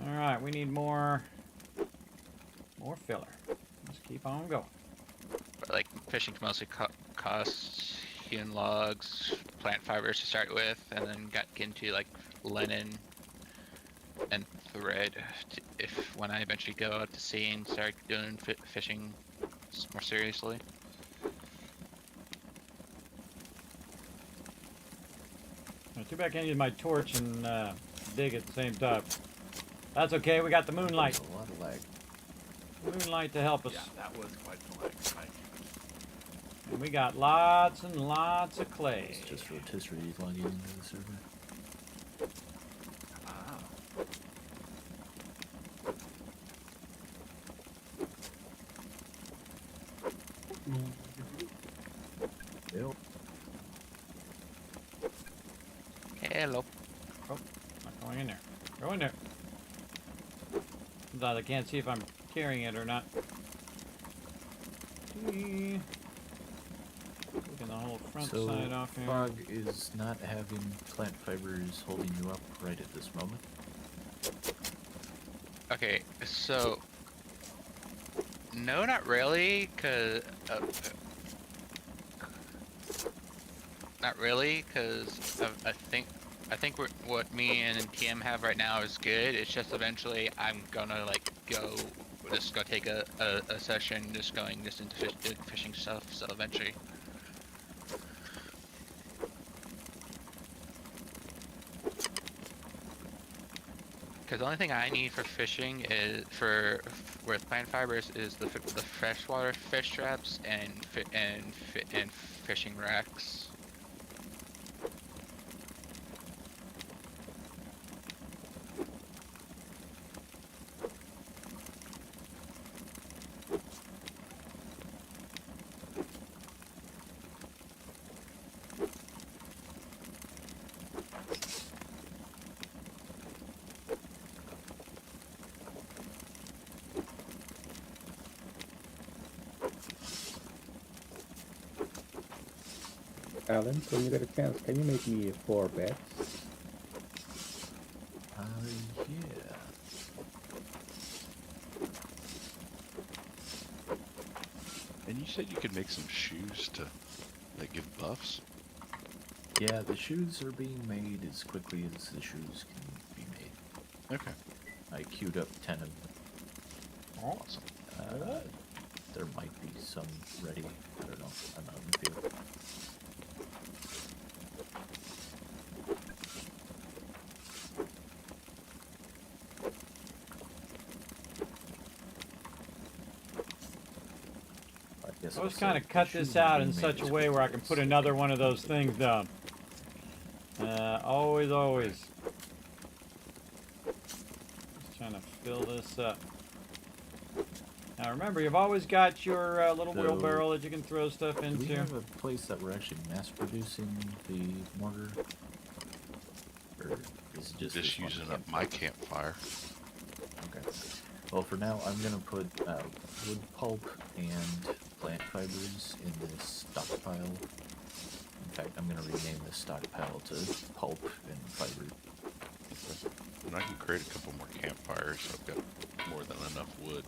[SPEAKER 2] All right, we need more filler. Let's keep on going.
[SPEAKER 3] But like fishing can mostly cost hewn logs, plant fibers to start with, and then get into like linen and thread when I eventually go out to sea and start doing fishing more seriously.
[SPEAKER 2] Too bad I can't use my torch and dig at the same time. That's okay, we got the moonlight.
[SPEAKER 11] A lot of lag.
[SPEAKER 2] Moonlight to help us.
[SPEAKER 10] Yeah, that was quite the lag.
[SPEAKER 2] And we got lots and lots of clay.
[SPEAKER 11] It's just rotisserie logging into the server. Yep.
[SPEAKER 3] Hello.
[SPEAKER 2] Oh, not going in there. Go in there. Sometimes I can't see if I'm carrying it or not. Taking the whole front side off here.
[SPEAKER 11] Fog is not having plant fibers holding you up right at this moment.
[SPEAKER 3] Okay, so no, not really, cause I think what me and TM have right now is good. It's just eventually I'm gonna like go take a session just into fishing stuff. So eventually. Because the only thing I need for fishing is with plant fibers is the freshwater fish traps and fishing racks.
[SPEAKER 8] Alan, when you get a chance, can you make me 4 beds?
[SPEAKER 11] Yeah.
[SPEAKER 6] And you said you could make some shoes that give buffs?
[SPEAKER 11] Yeah, the shoes are being made as quickly as the shoes can be made.
[SPEAKER 6] Okay.
[SPEAKER 11] I queued up 10 of them.
[SPEAKER 2] Awesome.
[SPEAKER 11] there might be some ready. I don't know. I'm not in the field.
[SPEAKER 2] I was kind of cut this out in such a way where I can put another one of those things down. Always. Just trying to fill this up. Now remember, you've always got your little wheelbarrow that you can throw stuff into.
[SPEAKER 11] Do we have a place that we're actually mass producing the mortar? Or is it
[SPEAKER 6] just using up my campfire?
[SPEAKER 11] Okay. Well, for now, I'm gonna put wood pulp and plant fibers in this stockpile. In fact, I'm gonna rename this stockpile to pulp and fiber.
[SPEAKER 6] And I can create a couple more campfires. So I've got more than enough wood.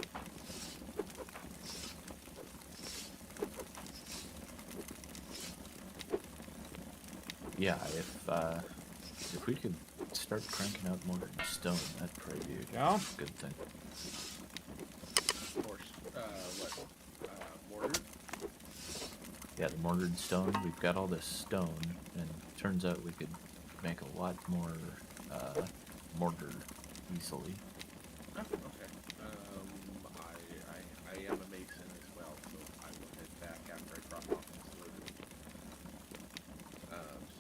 [SPEAKER 11] Yeah, if we could start cranking out mortar and stone, that'd probably be a good thing.
[SPEAKER 10] Mortar?
[SPEAKER 11] Yeah, the mortared stone. We've got all this stone, and turns out we could make a lot more mortar easily.
[SPEAKER 10] Oh, okay. I am a mason as well, so I will head back after I drop off this loaded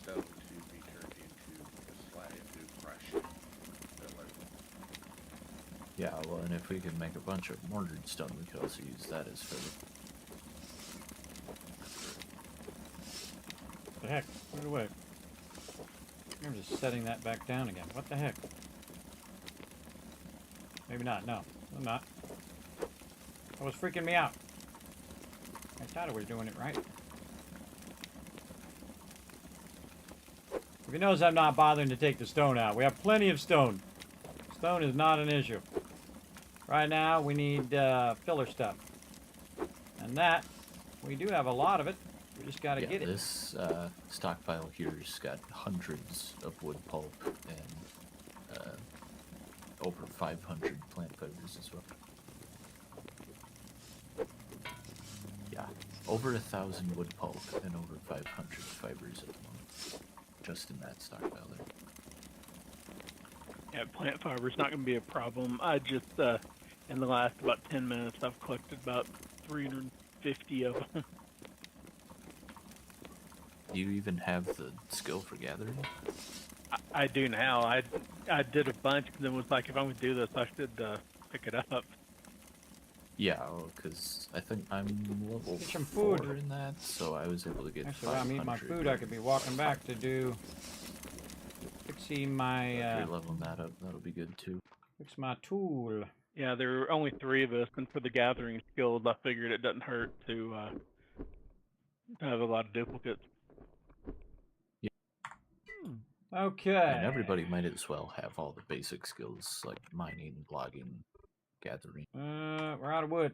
[SPEAKER 10] stone to be turned into slag to crush filler.
[SPEAKER 11] Yeah, well, and if we could make a bunch of mortared stone, we could also use that as filler.
[SPEAKER 2] The heck? Put it away. I'm just setting that back down again. What the heck? Maybe not. No, I'm not. That was freaking me out. I thought I was doing it right. If you notice, I'm not bothering to take the stone out. We have plenty of stone. Stone is not an issue. Right now, we need filler stuff. And that, we do have a lot of it. We just gotta get it.
[SPEAKER 11] This stockpile here's got hundreds of wood pulp and over 500 plant fibers as well. Yeah, over 1,000 wood pulp and over 500 fibers at the moment, just in that stockpile there.
[SPEAKER 4] Yeah, plant fiber's not going to be a problem. I just, in the last about 10 minutes, I've collected about 350 of them.
[SPEAKER 11] Do you even have the skill for gathering?
[SPEAKER 4] I do now. I did a bunch and then was like, if I'm going to do this, I should pick it up.
[SPEAKER 11] Yeah, because I think I'm level
[SPEAKER 2] Get some
[SPEAKER 11] 4
[SPEAKER 2] food.
[SPEAKER 11] in that, so I was able to get
[SPEAKER 2] Actually, while I'm eating my food, I could be walking back to do fixing my
[SPEAKER 11] If you're leveling that up, that'll be good too.
[SPEAKER 2] fix my tool.
[SPEAKER 4] Yeah, there are only 3 of us, and for the gathering skills, I figured it doesn't hurt to have a lot of duplicates.
[SPEAKER 2] Okay.
[SPEAKER 11] And everybody might as well have all the basic skills like mining, logging, gathering.
[SPEAKER 2] We're out of wood.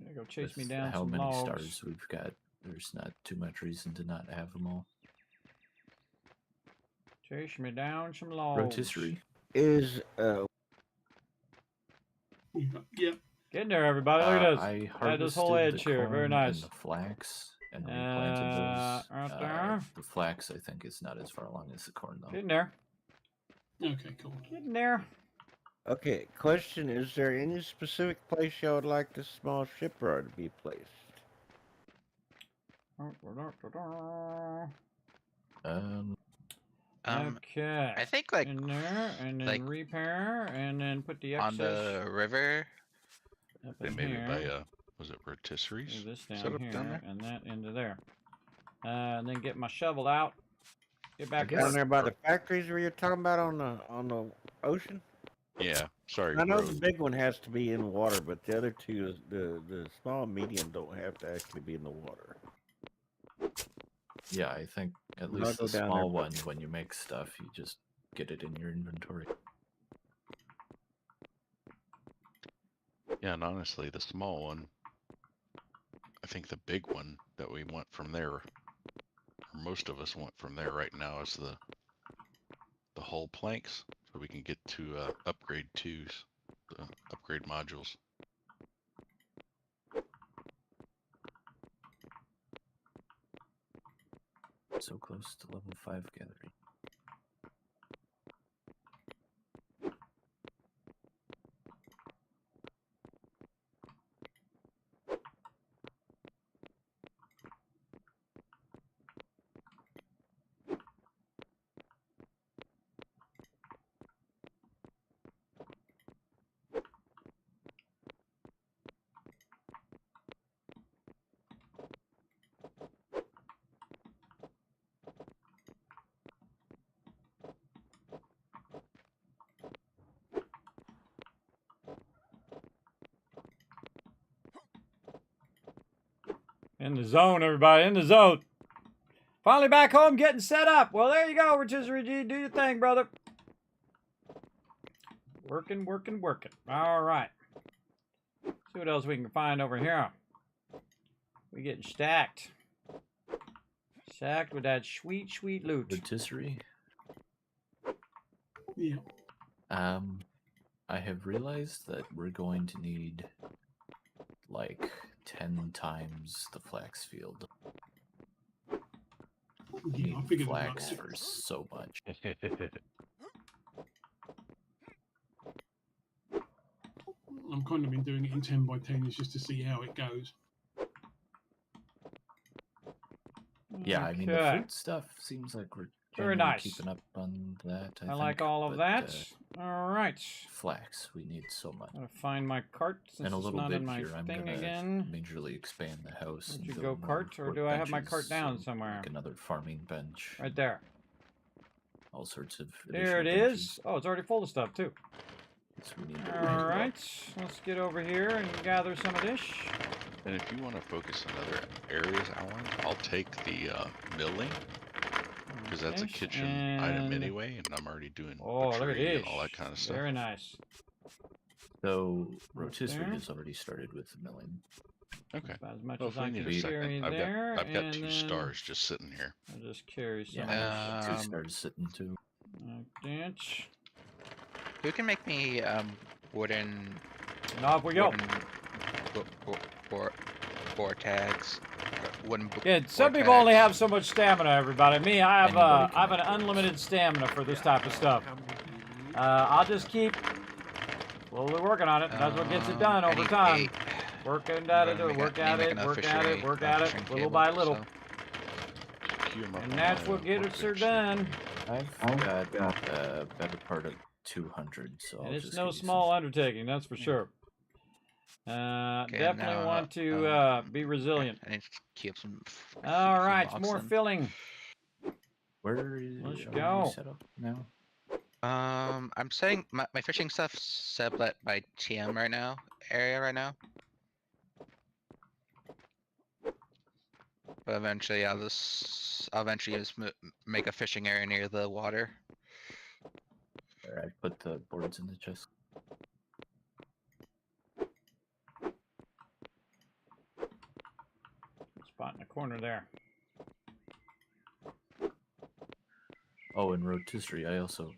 [SPEAKER 2] Gotta go chase me down
[SPEAKER 11] How
[SPEAKER 2] some
[SPEAKER 11] many
[SPEAKER 2] logs.
[SPEAKER 11] stars we've got? There's not too much reason to not have them all.
[SPEAKER 2] Chase me down some logs.
[SPEAKER 11] Rotisserie.
[SPEAKER 5] Is
[SPEAKER 12] Yep.
[SPEAKER 2] Get in there, everybody. Look at this.
[SPEAKER 11] I
[SPEAKER 2] Add this whole
[SPEAKER 11] harvested
[SPEAKER 2] edge
[SPEAKER 11] the
[SPEAKER 2] here. Very
[SPEAKER 11] corn
[SPEAKER 2] nice.
[SPEAKER 11] and the flax, and replanted those.
[SPEAKER 2] Right there.
[SPEAKER 11] The flax, I think, is not as far along as the corn, though.
[SPEAKER 2] Get in there.
[SPEAKER 12] Okay, cool.
[SPEAKER 2] Get in there.
[SPEAKER 5] okay. Question: is there any specific place y'all would like the small shipyard to be placed?
[SPEAKER 2] Okay.
[SPEAKER 3] I think like
[SPEAKER 2] in there, and then
[SPEAKER 3] like,
[SPEAKER 2] repair, and then put the excess
[SPEAKER 3] on the river.
[SPEAKER 2] up
[SPEAKER 6] They
[SPEAKER 2] in
[SPEAKER 6] maybe
[SPEAKER 2] here.
[SPEAKER 6] by was it rotisseries?
[SPEAKER 2] Move this
[SPEAKER 6] Set
[SPEAKER 2] down
[SPEAKER 6] up
[SPEAKER 2] here,
[SPEAKER 6] down there?
[SPEAKER 2] and that into there. And then get my shovel out. Get back
[SPEAKER 5] Down
[SPEAKER 2] here.
[SPEAKER 5] there by the factories where you're talking about on the ocean?
[SPEAKER 6] Yeah. Sorry.
[SPEAKER 5] I know
[SPEAKER 6] road.
[SPEAKER 5] the big one has to be in water, but the other two, the small and medium, don't have to actually be in the water.
[SPEAKER 11] Yeah, I think at
[SPEAKER 5] I'll
[SPEAKER 11] least
[SPEAKER 5] go
[SPEAKER 11] the
[SPEAKER 5] down
[SPEAKER 11] small
[SPEAKER 5] there.
[SPEAKER 11] one, when you make stuff, you just get it in your inventory.
[SPEAKER 6] Yeah, and honestly, the small one, I think the big one that we want from there, or most of us want from there right now, is the hull planks, so we can get to upgrade 2s, the upgrade modules.
[SPEAKER 11] So close to level 5 gathering.
[SPEAKER 2] In the zone, everybody, in the zone. Finally back home, getting set up. Well, there you go, Rotisserie G. Do your thing, brother. Working, working, working. All right. See what else we can find over here. We're getting stacked. Stacked with that sweet, sweet loot.
[SPEAKER 11] Rotisserie?
[SPEAKER 12] Yeah.
[SPEAKER 11] I have realized that we're going to need like 10 times the flax field.
[SPEAKER 12] Yeah, I
[SPEAKER 11] Need
[SPEAKER 12] figured
[SPEAKER 11] flax
[SPEAKER 12] that.
[SPEAKER 11] for so much.
[SPEAKER 12] I'm kind of been doing it in 10 by 10s just to see how it goes.
[SPEAKER 11] Yeah, I mean, the
[SPEAKER 2] Okay.
[SPEAKER 11] food stuff seems like we're
[SPEAKER 2] Very
[SPEAKER 11] generally
[SPEAKER 2] nice.
[SPEAKER 11] keeping up on that.
[SPEAKER 2] I like
[SPEAKER 11] think,
[SPEAKER 2] all of
[SPEAKER 11] but,
[SPEAKER 2] that. All right.
[SPEAKER 11] Flax, we need so much.
[SPEAKER 2] I'm gonna find my cart since
[SPEAKER 11] And a
[SPEAKER 2] it's
[SPEAKER 11] little
[SPEAKER 2] not
[SPEAKER 11] bit
[SPEAKER 2] in my
[SPEAKER 11] here, I'm
[SPEAKER 2] thing
[SPEAKER 11] gonna
[SPEAKER 2] again.
[SPEAKER 11] majorly expand the house.
[SPEAKER 2] Where'd
[SPEAKER 11] and
[SPEAKER 2] you
[SPEAKER 11] build
[SPEAKER 2] go,
[SPEAKER 11] more
[SPEAKER 2] cart? Or do I have my cart
[SPEAKER 11] workbenches,
[SPEAKER 2] down
[SPEAKER 11] so,
[SPEAKER 2] somewhere?
[SPEAKER 11] Like another farming bench.
[SPEAKER 2] Right there.
[SPEAKER 11] All sorts of
[SPEAKER 2] There it
[SPEAKER 11] additional
[SPEAKER 2] is.
[SPEAKER 11] benches.
[SPEAKER 2] Oh, it's already full of stuff, too.
[SPEAKER 11] So we need to
[SPEAKER 2] All right. Let's get over here and gather some of this.
[SPEAKER 6] And if you want to focus on other areas, I'll take the milling, because that's a
[SPEAKER 2] Fish
[SPEAKER 6] kitchen item
[SPEAKER 2] and-
[SPEAKER 6] anyway, and I'm already doing
[SPEAKER 2] Oh, look at
[SPEAKER 6] butchery
[SPEAKER 2] this.
[SPEAKER 6] and all that kind of stuff.
[SPEAKER 2] Very nice.
[SPEAKER 11] So
[SPEAKER 2] Right
[SPEAKER 11] rotisserie
[SPEAKER 2] there.
[SPEAKER 11] has already started with the milling.
[SPEAKER 6] Okay.
[SPEAKER 2] About as much
[SPEAKER 6] Well,
[SPEAKER 2] as
[SPEAKER 6] if we
[SPEAKER 2] I
[SPEAKER 6] need
[SPEAKER 2] can
[SPEAKER 6] a second,
[SPEAKER 2] carry
[SPEAKER 6] I've
[SPEAKER 2] there.
[SPEAKER 6] got
[SPEAKER 2] and
[SPEAKER 6] 2
[SPEAKER 2] then
[SPEAKER 6] stars just sitting here.
[SPEAKER 2] I'll just carry some of
[SPEAKER 11] Yeah,
[SPEAKER 2] this.
[SPEAKER 11] 2 stars sitting too.
[SPEAKER 2] Like that.
[SPEAKER 3] Who can make me wooden?
[SPEAKER 2] And off we go.
[SPEAKER 3] Boar tags. Wooden.
[SPEAKER 2] Yeah, some
[SPEAKER 3] boar
[SPEAKER 2] people only
[SPEAKER 3] tags.
[SPEAKER 2] have so much stamina, everybody. Me, I have
[SPEAKER 11] Anybody can
[SPEAKER 2] I have an
[SPEAKER 11] make those.
[SPEAKER 2] unlimited stamina for this type of stuff. I'll just keep slowly working on it. That's what gets it done
[SPEAKER 3] I
[SPEAKER 2] over
[SPEAKER 3] need
[SPEAKER 2] time.
[SPEAKER 3] 8.
[SPEAKER 2] Working at
[SPEAKER 3] I'm
[SPEAKER 2] it,
[SPEAKER 3] gonna
[SPEAKER 2] work
[SPEAKER 3] make
[SPEAKER 2] at it,
[SPEAKER 3] another
[SPEAKER 2] work at it,
[SPEAKER 3] fishery,
[SPEAKER 2] work at it,
[SPEAKER 3] fishing
[SPEAKER 2] little
[SPEAKER 3] table,
[SPEAKER 2] by little.
[SPEAKER 3] so-
[SPEAKER 6] Queue 'em up
[SPEAKER 2] And
[SPEAKER 6] on
[SPEAKER 2] that's
[SPEAKER 6] my
[SPEAKER 2] what gets her
[SPEAKER 6] workbench.
[SPEAKER 2] done.
[SPEAKER 11] I've got a better part of 200, so
[SPEAKER 2] And
[SPEAKER 11] I'll
[SPEAKER 2] it's
[SPEAKER 11] just
[SPEAKER 2] no
[SPEAKER 11] give you some.
[SPEAKER 2] small undertaking, that's for sure. Definitely
[SPEAKER 3] now,
[SPEAKER 2] want to be resilient.
[SPEAKER 3] I need to keep some.
[SPEAKER 2] All right,
[SPEAKER 3] logs
[SPEAKER 2] more
[SPEAKER 3] then.
[SPEAKER 2] filling.
[SPEAKER 11] Where is
[SPEAKER 2] Let's
[SPEAKER 11] are
[SPEAKER 2] go.
[SPEAKER 11] you set up now?
[SPEAKER 3] I'm setting my fishing stuff set by TM right now. Area right now. But eventually, I'll eventually just make a fishing area near the water.
[SPEAKER 11] Alright, put the boards in the chest.
[SPEAKER 2] Spot in the corner there.
[SPEAKER 11] Oh, and rotisserie, I also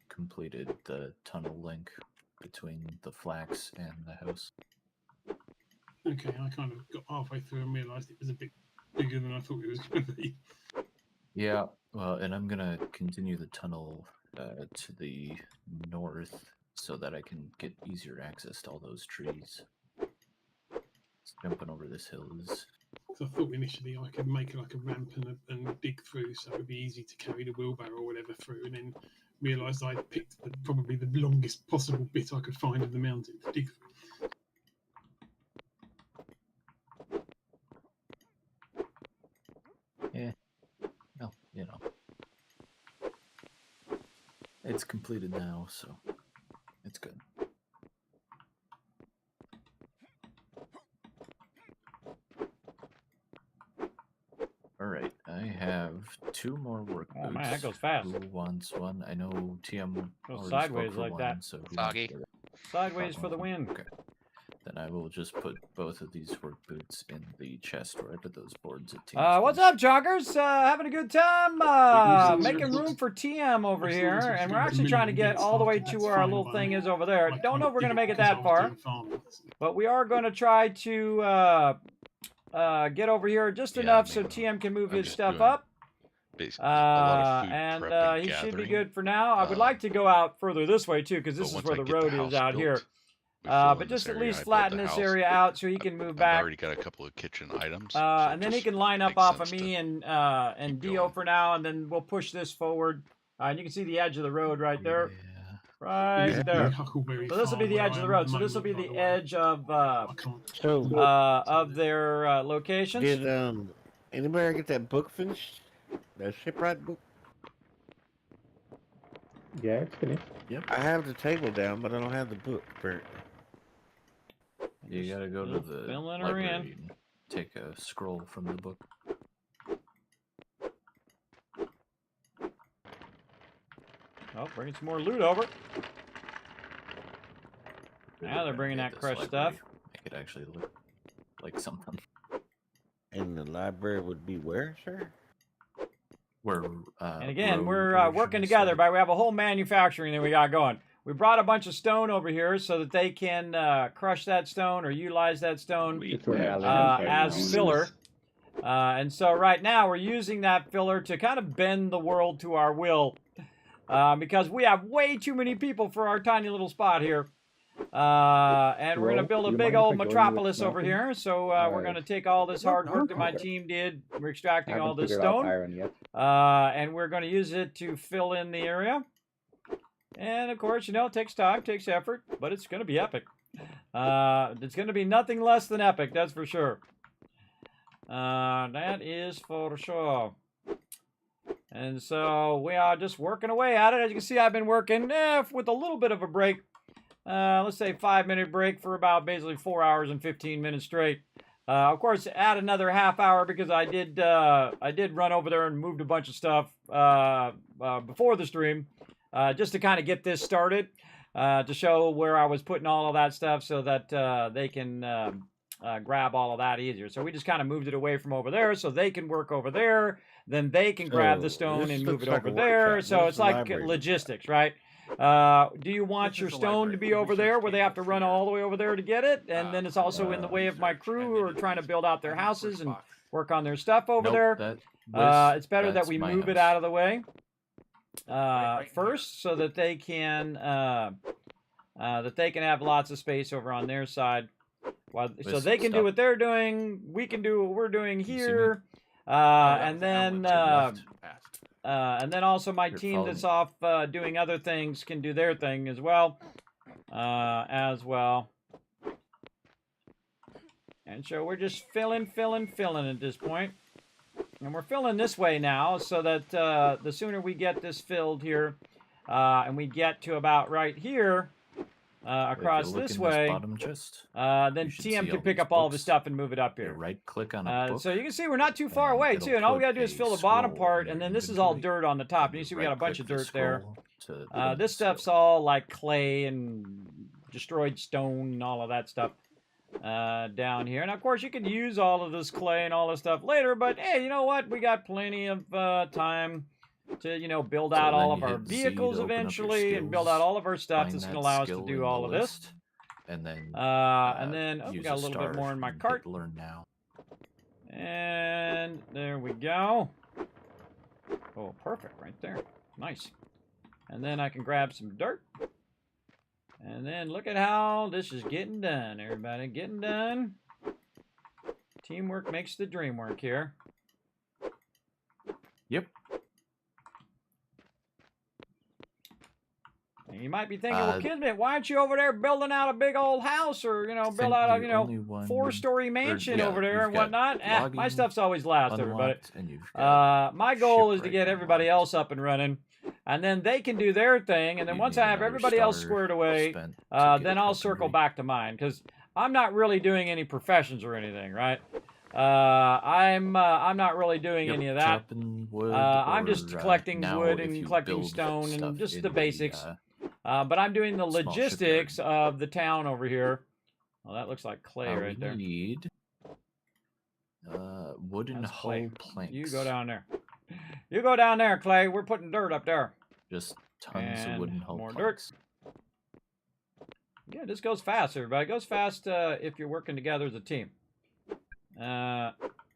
[SPEAKER 11] completed the tunnel link between the flax and the house.
[SPEAKER 12] Okay, I kind of got halfway through and realised it was a bit bigger than I thought it was going to be.
[SPEAKER 11] Yeah, well, and I'm gonna continue the tunnel to the north so that I can get easier access to all those trees. Jumping over this hill is...
[SPEAKER 12] So I thought initially I could make like a ramp and dig through, so it would be easy to carry the wheelbarrow or whatever through, and then realised I picked probably the longest possible bit I could find of the mountain to dig through.
[SPEAKER 11] Yeah. Well, you know. It's completed now, so it's good. Alright, I have 2 more work boots.
[SPEAKER 2] Oh man, that goes fast.
[SPEAKER 11] Who wants one? I know TM
[SPEAKER 2] Goes
[SPEAKER 11] already
[SPEAKER 2] sideways
[SPEAKER 11] spoke for
[SPEAKER 2] like
[SPEAKER 11] one,
[SPEAKER 2] that.
[SPEAKER 11] so who
[SPEAKER 3] Soggy.
[SPEAKER 11] wants the other?
[SPEAKER 2] Sideways for the win.
[SPEAKER 11] Okay. Then I will just put both of these work boots in the chest where I put those boards at TM's
[SPEAKER 2] What's
[SPEAKER 11] place.
[SPEAKER 2] up, joggers? Having a good time? Making room for TM over here, and we're actually trying to get all the way to where our little thing is over there. Don't know if we're going to make it that far, but we are going to try to get over here just
[SPEAKER 6] Yeah,
[SPEAKER 2] enough
[SPEAKER 6] I
[SPEAKER 2] so
[SPEAKER 6] mean,
[SPEAKER 2] TM can move
[SPEAKER 6] I'm
[SPEAKER 2] his
[SPEAKER 6] just
[SPEAKER 2] stuff
[SPEAKER 6] doing
[SPEAKER 2] up.
[SPEAKER 6] basically a lot of food
[SPEAKER 2] And
[SPEAKER 6] prep and
[SPEAKER 2] he should be
[SPEAKER 6] gathering.
[SPEAKER 2] good for now. I would like to go out further this way too, because
[SPEAKER 6] But
[SPEAKER 2] this is
[SPEAKER 6] once
[SPEAKER 2] where
[SPEAKER 6] I
[SPEAKER 2] the
[SPEAKER 6] get
[SPEAKER 2] road
[SPEAKER 6] the
[SPEAKER 2] is
[SPEAKER 6] house
[SPEAKER 2] out here.
[SPEAKER 6] built, we fill
[SPEAKER 2] But
[SPEAKER 6] in this
[SPEAKER 2] just at
[SPEAKER 6] area,
[SPEAKER 2] least
[SPEAKER 6] I build
[SPEAKER 2] flatten
[SPEAKER 6] the
[SPEAKER 2] this
[SPEAKER 6] house.
[SPEAKER 2] area out so he can move
[SPEAKER 6] I've
[SPEAKER 2] back.
[SPEAKER 6] already got a couple of kitchen items.
[SPEAKER 2] And then he can line up off of
[SPEAKER 6] sense
[SPEAKER 2] me
[SPEAKER 6] to
[SPEAKER 2] and Dio
[SPEAKER 6] going.
[SPEAKER 2] for now, and then we'll push this forward. And you can see the edge of the road right there. Right
[SPEAKER 12] There's a
[SPEAKER 2] there.
[SPEAKER 12] big Huckleberry
[SPEAKER 2] So this will be
[SPEAKER 12] farm
[SPEAKER 2] the
[SPEAKER 12] where
[SPEAKER 2] edge
[SPEAKER 12] I
[SPEAKER 2] of the
[SPEAKER 12] am
[SPEAKER 2] road.
[SPEAKER 12] at
[SPEAKER 2] So this will be
[SPEAKER 12] moment,
[SPEAKER 2] the
[SPEAKER 12] by way.
[SPEAKER 2] edge of
[SPEAKER 12] I can't.
[SPEAKER 5] So
[SPEAKER 2] their locations.
[SPEAKER 5] did anybody get that book finished? That shipwright book?
[SPEAKER 8] Yeah, it's finished.
[SPEAKER 11] Yep.
[SPEAKER 5] I have the table down, but I don't have the book apparently.
[SPEAKER 11] You gotta go to the
[SPEAKER 2] filling her
[SPEAKER 11] library
[SPEAKER 2] in.
[SPEAKER 11] and take a scroll from the book.
[SPEAKER 2] Oh, bringing some more loot over. Now they're bringing
[SPEAKER 11] Get
[SPEAKER 2] that
[SPEAKER 11] this
[SPEAKER 2] crushed
[SPEAKER 11] library,
[SPEAKER 2] stuff.
[SPEAKER 11] Make it actually look like something.
[SPEAKER 5] And the library would be where, sir?
[SPEAKER 11] Where
[SPEAKER 2] And again,
[SPEAKER 11] road
[SPEAKER 2] we're working
[SPEAKER 11] versions,
[SPEAKER 2] together,
[SPEAKER 11] like-
[SPEAKER 2] but we have a whole manufacturing that we got going. We brought a bunch of stone over here so that they can crush that stone or utilize that stone
[SPEAKER 8] It's where Alan is
[SPEAKER 2] as
[SPEAKER 8] right now.
[SPEAKER 2] filler. And so right now we're using that filler to kind of bend the world to our will because we have way too many people for our tiny little spot here. And we're going to
[SPEAKER 8] Ro,
[SPEAKER 2] build a
[SPEAKER 8] do you
[SPEAKER 2] big
[SPEAKER 8] mind if
[SPEAKER 2] old
[SPEAKER 8] I join you with
[SPEAKER 2] metropolis over
[SPEAKER 8] smelting?
[SPEAKER 2] here. So we're going to take all this hard work that my team did. We're
[SPEAKER 8] I
[SPEAKER 2] extracting all
[SPEAKER 8] haven't
[SPEAKER 2] this
[SPEAKER 8] figured out
[SPEAKER 2] stone.
[SPEAKER 8] iron yet.
[SPEAKER 2] And we're going to use it to fill in the area. And of course, you know, it takes time, takes effort, but it's going to be epic. It's going to be nothing less than epic, that's for sure. That is for sure. And so we are just working away at it. As you can see, I've been working with a little bit of a break. Let's say 5-minute break for about basically 4 hours and 15 minutes straight. Of course, add another half hour because I did run over there and moved a bunch of stuff before the stream, just to kind of get this started, to show where I was putting all of that stuff so that they can grab all of that easier. So we just kind of moved it away from over there so they can work over there. Then they can grab the stone and move it over there. So it's like logistics, right? Do you want your stone to be over there where they have to run all the way over there to get it? And then it's also in the way of my crew who are trying to build out their houses and work on their stuff over there. It's better that we move it out of the way first so that they can have lots of space over on their side. So they can do what they're doing, we can do what we're doing here, and then also my team that's off doing other things can do their thing as well. And so we're just filling at this point. And we're filling this way now so that the sooner we get this filled here and we get to about right here, across this way,
[SPEAKER 11] bottom chest,
[SPEAKER 2] then TM can pick up all of his stuff and move it up here.
[SPEAKER 11] Right click on a book.
[SPEAKER 2] So you can see we're not too far away too, and all we gotta do is fill the bottom part, and then this is all dirt on the top. And you see we got a bunch of dirt there. This stuff's all like clay and destroyed stone and all of that stuff down here. And of course you can use all of this clay and all this stuff later, but hey, you know what? We got plenty of time to, you know, build out all of our vehicles eventually and build out all of our stuff that's going to allow us to do all of this.
[SPEAKER 11] And then
[SPEAKER 2] we got a little bit more in my cart.
[SPEAKER 11] Learn now.
[SPEAKER 2] And there we go. Oh, perfect right there. Nice. And then I can grab some dirt. And then look at how this is getting done, everybody. Getting done. Teamwork makes the dream work here.
[SPEAKER 11] Yep.
[SPEAKER 2] And you might be thinking, well, Kismet, why aren't you over there building out a big old house or, you know, build out a, you know, 4-story mansion over there and whatnot? My stuff's always last, everybody. My goal is to get everybody else up and running. And then they can do their thing. And then once I have everybody else squared away, then I'll circle back to mine. Because I'm not really doing any professions or anything, right? I'm not really doing any of that. I'm just collecting wood and collecting stone and just the basics. But I'm doing the logistics of the town over here. Well, that looks like clay right there.
[SPEAKER 11] We need wooden hull planks.
[SPEAKER 2] You go down there. You go down there, Clay. We're putting dirt up there.
[SPEAKER 11] Just tons of wooden hull
[SPEAKER 2] more
[SPEAKER 11] planks.
[SPEAKER 2] dirt. Yeah, this goes fast, everybody. It goes fast if you're working together as a team.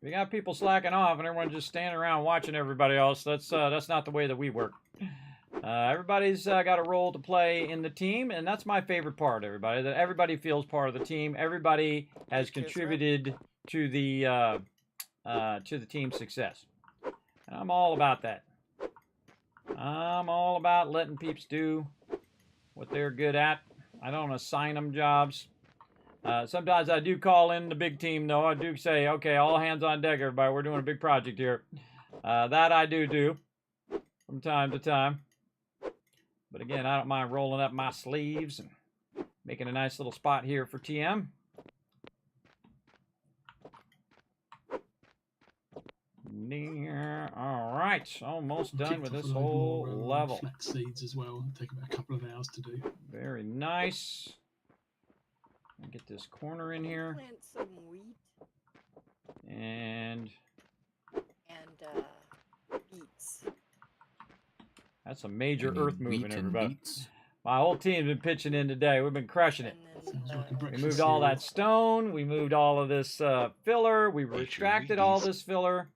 [SPEAKER 2] If you got people slacking off and everyone just standing around watching everybody else, that's not the way that we work. Everybody's got a role to play in the team, and that's my favorite part, everybody. That everybody feels part of the team. Everybody has contributed to the team's success. And I'm all about that. I'm all about letting peeps do what they're good at. I don't assign them jobs. Sometimes I do call in the big team, though. I do say, okay, all hands on deck, everybody. We're doing a big project here. That I do from time to time. But again, I don't mind rolling up my sleeves and making a nice little spot here for TM. All right, almost done with this whole level.
[SPEAKER 12] Flax seeds as well. It'll take about a couple of hours to do.
[SPEAKER 2] Very nice. Get this corner in here.
[SPEAKER 9] Plant some wheat
[SPEAKER 2] And
[SPEAKER 9] beets.
[SPEAKER 2] that's a major
[SPEAKER 11] You
[SPEAKER 2] earth
[SPEAKER 11] mean wheat
[SPEAKER 2] movement,
[SPEAKER 11] and
[SPEAKER 2] everybody.
[SPEAKER 11] beets?
[SPEAKER 2] My whole team's been pitching in today. We've been crushing it.
[SPEAKER 12] Sounds like a
[SPEAKER 2] We
[SPEAKER 12] breakfast
[SPEAKER 2] moved all
[SPEAKER 12] cereal.
[SPEAKER 2] that stone. We moved all of this filler. We retracted all this filler.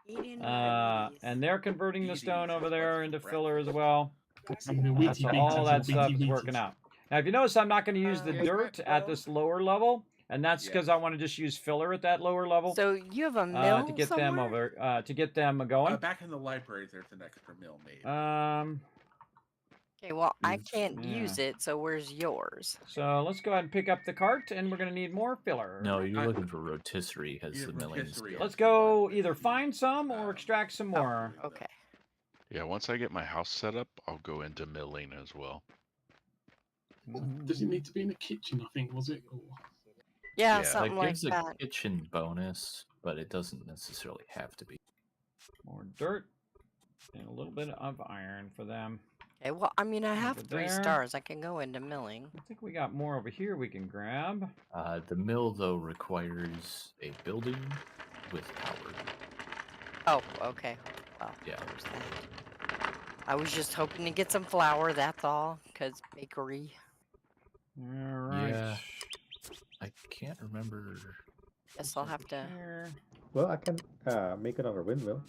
[SPEAKER 9] Eating my Wheaties.
[SPEAKER 2] And they're converting the stone
[SPEAKER 10] Wheaties
[SPEAKER 2] over
[SPEAKER 10] is
[SPEAKER 2] there
[SPEAKER 10] what's
[SPEAKER 2] into
[SPEAKER 10] for
[SPEAKER 2] filler as
[SPEAKER 10] breakfast.
[SPEAKER 2] well.
[SPEAKER 12] So
[SPEAKER 2] All that stuff is
[SPEAKER 12] Wheaties.
[SPEAKER 2] working out. Now, if you notice, I'm not going to use the
[SPEAKER 9] Is
[SPEAKER 2] dirt
[SPEAKER 9] that
[SPEAKER 2] at
[SPEAKER 9] so?
[SPEAKER 2] this lower level, and that's
[SPEAKER 10] Yeah.
[SPEAKER 2] because I want to just use filler at that lower level
[SPEAKER 9] So you have a mill
[SPEAKER 2] to get
[SPEAKER 9] somewhere?
[SPEAKER 2] them over, to get them going.
[SPEAKER 10] Back in the library, there's an extra mill made.
[SPEAKER 9] Okay, well, I
[SPEAKER 2] Is-
[SPEAKER 9] can't
[SPEAKER 2] yeah.
[SPEAKER 9] use it, so where's yours?
[SPEAKER 2] So let's go ahead and pick up the cart, and we're going to need more filler.
[SPEAKER 11] No, you're looking for rotisserie, has
[SPEAKER 10] Yeah,
[SPEAKER 11] the milling
[SPEAKER 10] rotisserie.
[SPEAKER 11] skill.
[SPEAKER 2] Let's go either find some or extract some more.
[SPEAKER 9] Okay.
[SPEAKER 6] Yeah, once I get my house set up, I'll go into milling as well.
[SPEAKER 12] Does it need to be in a kitchen, I think, was it? Or...
[SPEAKER 9] Yeah,
[SPEAKER 11] That
[SPEAKER 9] something like
[SPEAKER 11] gives a
[SPEAKER 9] that.
[SPEAKER 11] kitchen bonus, but it doesn't necessarily have to be.
[SPEAKER 2] More dirt and a little bit of iron for them.
[SPEAKER 9] Okay, well, I mean, I have
[SPEAKER 2] Over
[SPEAKER 9] 3
[SPEAKER 2] there.
[SPEAKER 9] stars. I can go into milling.
[SPEAKER 2] I think we got more over here we can grab.
[SPEAKER 11] The mill, though, requires a building with power.
[SPEAKER 9] Oh, okay. Well,
[SPEAKER 11] Yeah.
[SPEAKER 9] there's that. I was just hoping to get some flour, that's all, because bakery.
[SPEAKER 2] All right.
[SPEAKER 11] Yeah. I can't remember.
[SPEAKER 9] Guess I'll have to...
[SPEAKER 2] There,
[SPEAKER 8] Well, I can make another windmill.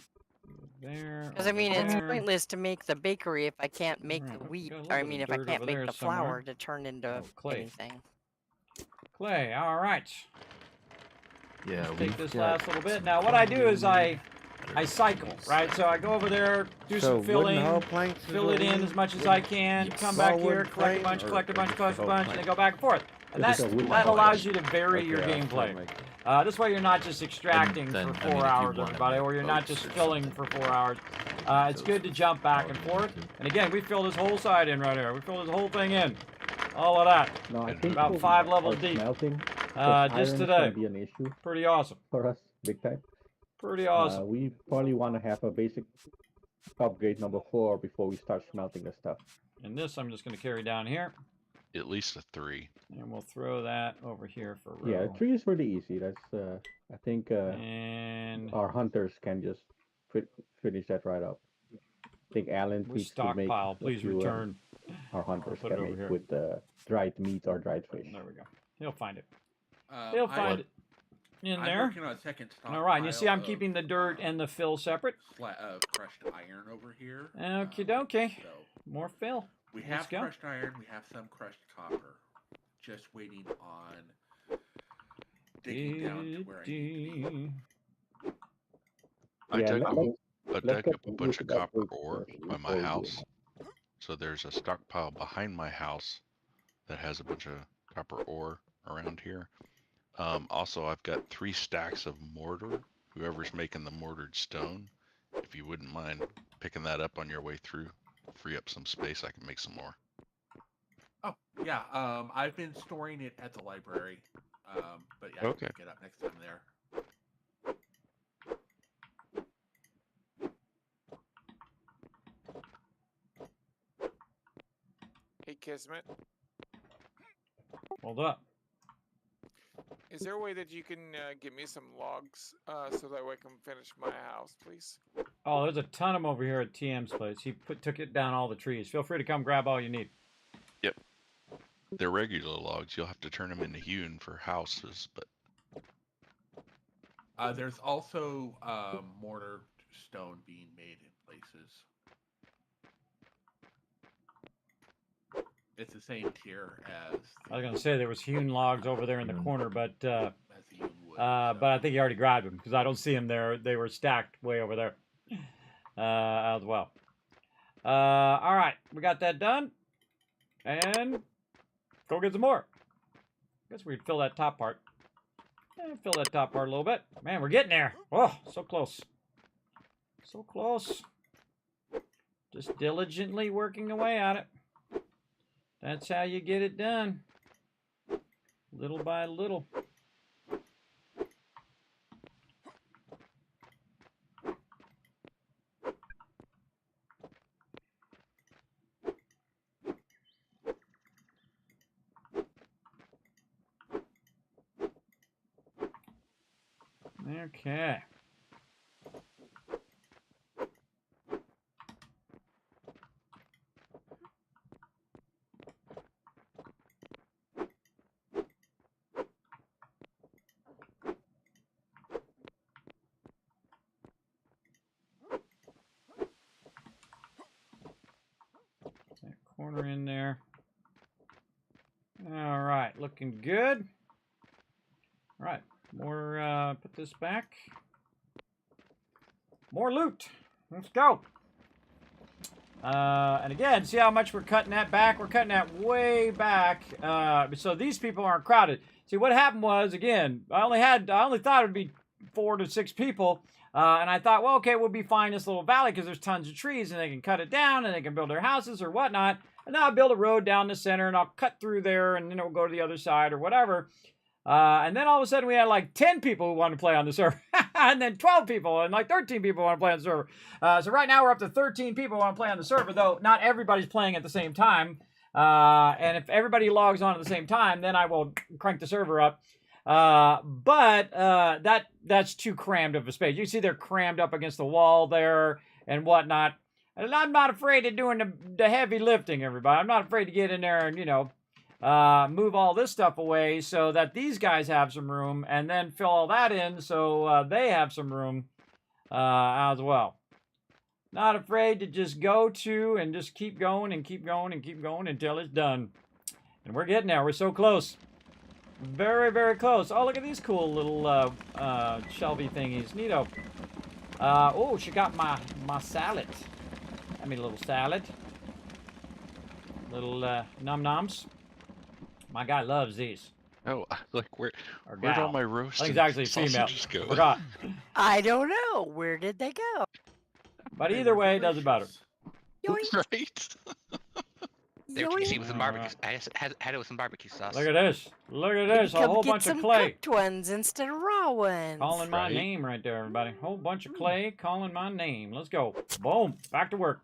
[SPEAKER 2] there.
[SPEAKER 9] Because, I mean,
[SPEAKER 2] over
[SPEAKER 9] it's
[SPEAKER 2] there.
[SPEAKER 9] pointless to make the bakery if I can't make
[SPEAKER 2] Alright,
[SPEAKER 9] the
[SPEAKER 2] we
[SPEAKER 9] wheat.
[SPEAKER 2] got a
[SPEAKER 9] Or,
[SPEAKER 2] little
[SPEAKER 9] I
[SPEAKER 2] bit
[SPEAKER 9] mean,
[SPEAKER 2] of
[SPEAKER 9] if I
[SPEAKER 2] dirt
[SPEAKER 9] can't
[SPEAKER 2] over
[SPEAKER 9] make
[SPEAKER 2] there
[SPEAKER 9] the
[SPEAKER 2] somewhere.
[SPEAKER 9] flour to turn into
[SPEAKER 2] Oh, clay.
[SPEAKER 9] anything.
[SPEAKER 2] Clay, all right.
[SPEAKER 11] Yeah,
[SPEAKER 2] Take
[SPEAKER 11] we've
[SPEAKER 2] this
[SPEAKER 11] got
[SPEAKER 2] last little bit.
[SPEAKER 11] some
[SPEAKER 2] Now, what I do is I
[SPEAKER 11] crumbling
[SPEAKER 2] cycle, right? So I go over there, do
[SPEAKER 5] So
[SPEAKER 2] some filling,
[SPEAKER 5] wooden hull planks is
[SPEAKER 2] fill
[SPEAKER 5] what
[SPEAKER 2] it
[SPEAKER 5] we
[SPEAKER 2] in
[SPEAKER 5] need?
[SPEAKER 2] as much as I can,
[SPEAKER 11] Yes.
[SPEAKER 2] come
[SPEAKER 5] Raw
[SPEAKER 2] back here,
[SPEAKER 5] wooden
[SPEAKER 2] collect a
[SPEAKER 5] frame
[SPEAKER 2] bunch,
[SPEAKER 5] or
[SPEAKER 2] collect a bunch,
[SPEAKER 5] just
[SPEAKER 2] collect
[SPEAKER 5] the
[SPEAKER 2] a
[SPEAKER 5] whole
[SPEAKER 2] bunch, and then
[SPEAKER 5] plank?
[SPEAKER 2] go back and forth. And
[SPEAKER 8] Just
[SPEAKER 2] that,
[SPEAKER 8] a wooden
[SPEAKER 2] that
[SPEAKER 8] plank.
[SPEAKER 2] allows you to vary your
[SPEAKER 5] Okay, I'll still
[SPEAKER 2] gameplay.
[SPEAKER 5] make it.
[SPEAKER 2] This way you're not just extracting
[SPEAKER 11] then,
[SPEAKER 2] for
[SPEAKER 11] I
[SPEAKER 2] 4
[SPEAKER 11] mean, if you
[SPEAKER 2] hours,
[SPEAKER 11] wanna
[SPEAKER 2] everybody,
[SPEAKER 11] make
[SPEAKER 2] or you're not
[SPEAKER 11] boats
[SPEAKER 2] just
[SPEAKER 11] or
[SPEAKER 2] filling
[SPEAKER 11] something,
[SPEAKER 2] for 4 hours. It's good to jump back and forth. And again, we fill this whole side in right here. We fill this whole thing in. All of that.
[SPEAKER 8] No, I think
[SPEAKER 2] About
[SPEAKER 8] for
[SPEAKER 2] 5 levels
[SPEAKER 8] our
[SPEAKER 2] deep.
[SPEAKER 8] smelting, 'cause
[SPEAKER 2] Just
[SPEAKER 8] iron is
[SPEAKER 2] today.
[SPEAKER 8] gonna be an issue
[SPEAKER 2] Pretty awesome.
[SPEAKER 8] for us, big time.
[SPEAKER 2] Pretty awesome.
[SPEAKER 8] We probably want to have a basic upgrade number 4 before we start smelting the stuff.
[SPEAKER 2] And this I'm just going to carry down here.
[SPEAKER 6] At least a 3.
[SPEAKER 2] And we'll throw that over here for row.
[SPEAKER 8] Yeah, 3 is really easy. That's I think
[SPEAKER 2] And
[SPEAKER 8] our hunters can just finish that right up. I think Alan
[SPEAKER 2] we
[SPEAKER 8] needs to make
[SPEAKER 2] stockpile.
[SPEAKER 8] a
[SPEAKER 2] Please
[SPEAKER 8] few,
[SPEAKER 2] return.
[SPEAKER 8] our hunters
[SPEAKER 2] put it
[SPEAKER 8] can
[SPEAKER 2] over
[SPEAKER 8] make
[SPEAKER 2] here.
[SPEAKER 8] with dried meat or dried fish.
[SPEAKER 2] There we go. He'll find it. He'll
[SPEAKER 10] I-
[SPEAKER 2] find it in
[SPEAKER 10] I'm
[SPEAKER 2] there.
[SPEAKER 10] working on a second
[SPEAKER 2] All right. And you see I'm
[SPEAKER 10] stockpile
[SPEAKER 2] keeping the dirt
[SPEAKER 10] of,
[SPEAKER 2] and the fill separate.
[SPEAKER 10] crushed iron over here.
[SPEAKER 2] Okie dokie.
[SPEAKER 10] So
[SPEAKER 2] More fill.
[SPEAKER 10] we
[SPEAKER 2] Let's
[SPEAKER 10] have
[SPEAKER 2] go.
[SPEAKER 10] crushed iron, we have some crushed copper. Just waiting on digging down to where I need to be.
[SPEAKER 6] I
[SPEAKER 8] Yeah,
[SPEAKER 6] dug
[SPEAKER 8] let-
[SPEAKER 6] up, I
[SPEAKER 8] let's
[SPEAKER 6] dug
[SPEAKER 8] get
[SPEAKER 6] up a
[SPEAKER 8] the
[SPEAKER 6] bunch
[SPEAKER 8] wood
[SPEAKER 6] of
[SPEAKER 8] that
[SPEAKER 6] copper
[SPEAKER 8] works
[SPEAKER 6] ore
[SPEAKER 8] first
[SPEAKER 6] by my
[SPEAKER 8] before we do
[SPEAKER 6] house.
[SPEAKER 8] it.
[SPEAKER 6] So there's a stockpile behind my house that has a bunch of copper ore around here. Also, I've got 3 stacks of mortar. Whoever's making the mortared stone, if you wouldn't mind picking that up on your way through, free up some space, I can make some more.
[SPEAKER 10] Oh, yeah. I've been storing it at the library. But yeah, I
[SPEAKER 6] Okay.
[SPEAKER 10] can pick it up next time there.
[SPEAKER 7] Hey, Kismet,
[SPEAKER 2] Hold up.
[SPEAKER 7] is there a way that you can get me some logs so that way I can finish my house, please?
[SPEAKER 2] Oh, there's a ton of them over here at TM's place. He took it down all the trees. Feel free to come grab all you need.
[SPEAKER 6] They're regular logs. You'll have to turn them into hewn for houses, but
[SPEAKER 10] There's also mortar stone being made in places. It's the same tier as.
[SPEAKER 2] I was gonna say there was hewn logs over there in the corner, but
[SPEAKER 10] as the hewn wood,
[SPEAKER 2] but I think you already grabbed them because I don't see them there. They were stacked way over there as well. All right, we got that done, and go get some more. Guess we'd fill that top part. Fill that top part a little bit. Man, we're getting there. Oh, so close. So close. Just diligently working away at it. That's how you get it done. Little by little. Okay. That corner in there. All right, looking good. All right, more, put this back. More loot. Let's go. And again, see how much we're cutting that back? We're cutting that way back. So these people aren't crowded. See, what happened was, again, I only thought it would be 4 to 6 people. And I thought, well, okay, we'll be fine in this little valley because there's tons of trees and they can cut it down and they can build their houses or whatnot. And now I'll build a road down the center and I'll cut through there and then we'll go to the other side or whatever. And then all of a sudden we had like 10 people who want to play on the server. And then 12 people and like 13 people want to play on the server. So right now we're up to 13 people who want to play on the server, though not everybody's playing at the same time. And if everybody logs on at the same time, then I will crank the server up. But that's too crammed of a space. You see they're crammed up against the wall there and whatnot. And I'm not afraid of doing the heavy lifting, everybody. I'm not afraid to get in there and, you know, move all this stuff away so that these guys have some room and then fill all that in so they have some room as well. Not afraid to just go to and just keep going and keep going and keep going until it's done. And we're getting there. We're so close. Very, very close. Oh, look at these cool little shelvy thingies. Neato. Oh, she got my salad. I mean, a little salad. Little num-noms. My guy loves these.
[SPEAKER 6] Oh, like where'd
[SPEAKER 2] gal.
[SPEAKER 6] all my roasted
[SPEAKER 2] I think it's actually female.
[SPEAKER 6] sausages go?
[SPEAKER 2] Forgot.
[SPEAKER 9] I don't know. Where did they go?
[SPEAKER 2] But either way, it doesn't matter.
[SPEAKER 9] Yoink.
[SPEAKER 6] Right?
[SPEAKER 3] They're easy with some barbecue. I had it with some barbecue sauce.
[SPEAKER 2] Look at this. Look at this. A
[SPEAKER 9] Come
[SPEAKER 2] whole
[SPEAKER 9] get
[SPEAKER 2] bunch
[SPEAKER 9] some
[SPEAKER 2] of clay.
[SPEAKER 9] cooked ones instead of raw ones.
[SPEAKER 2] Calling my
[SPEAKER 6] Right.
[SPEAKER 2] name right there, everybody. Whole bunch of clay calling my name. Let's go. Boom. Back to work.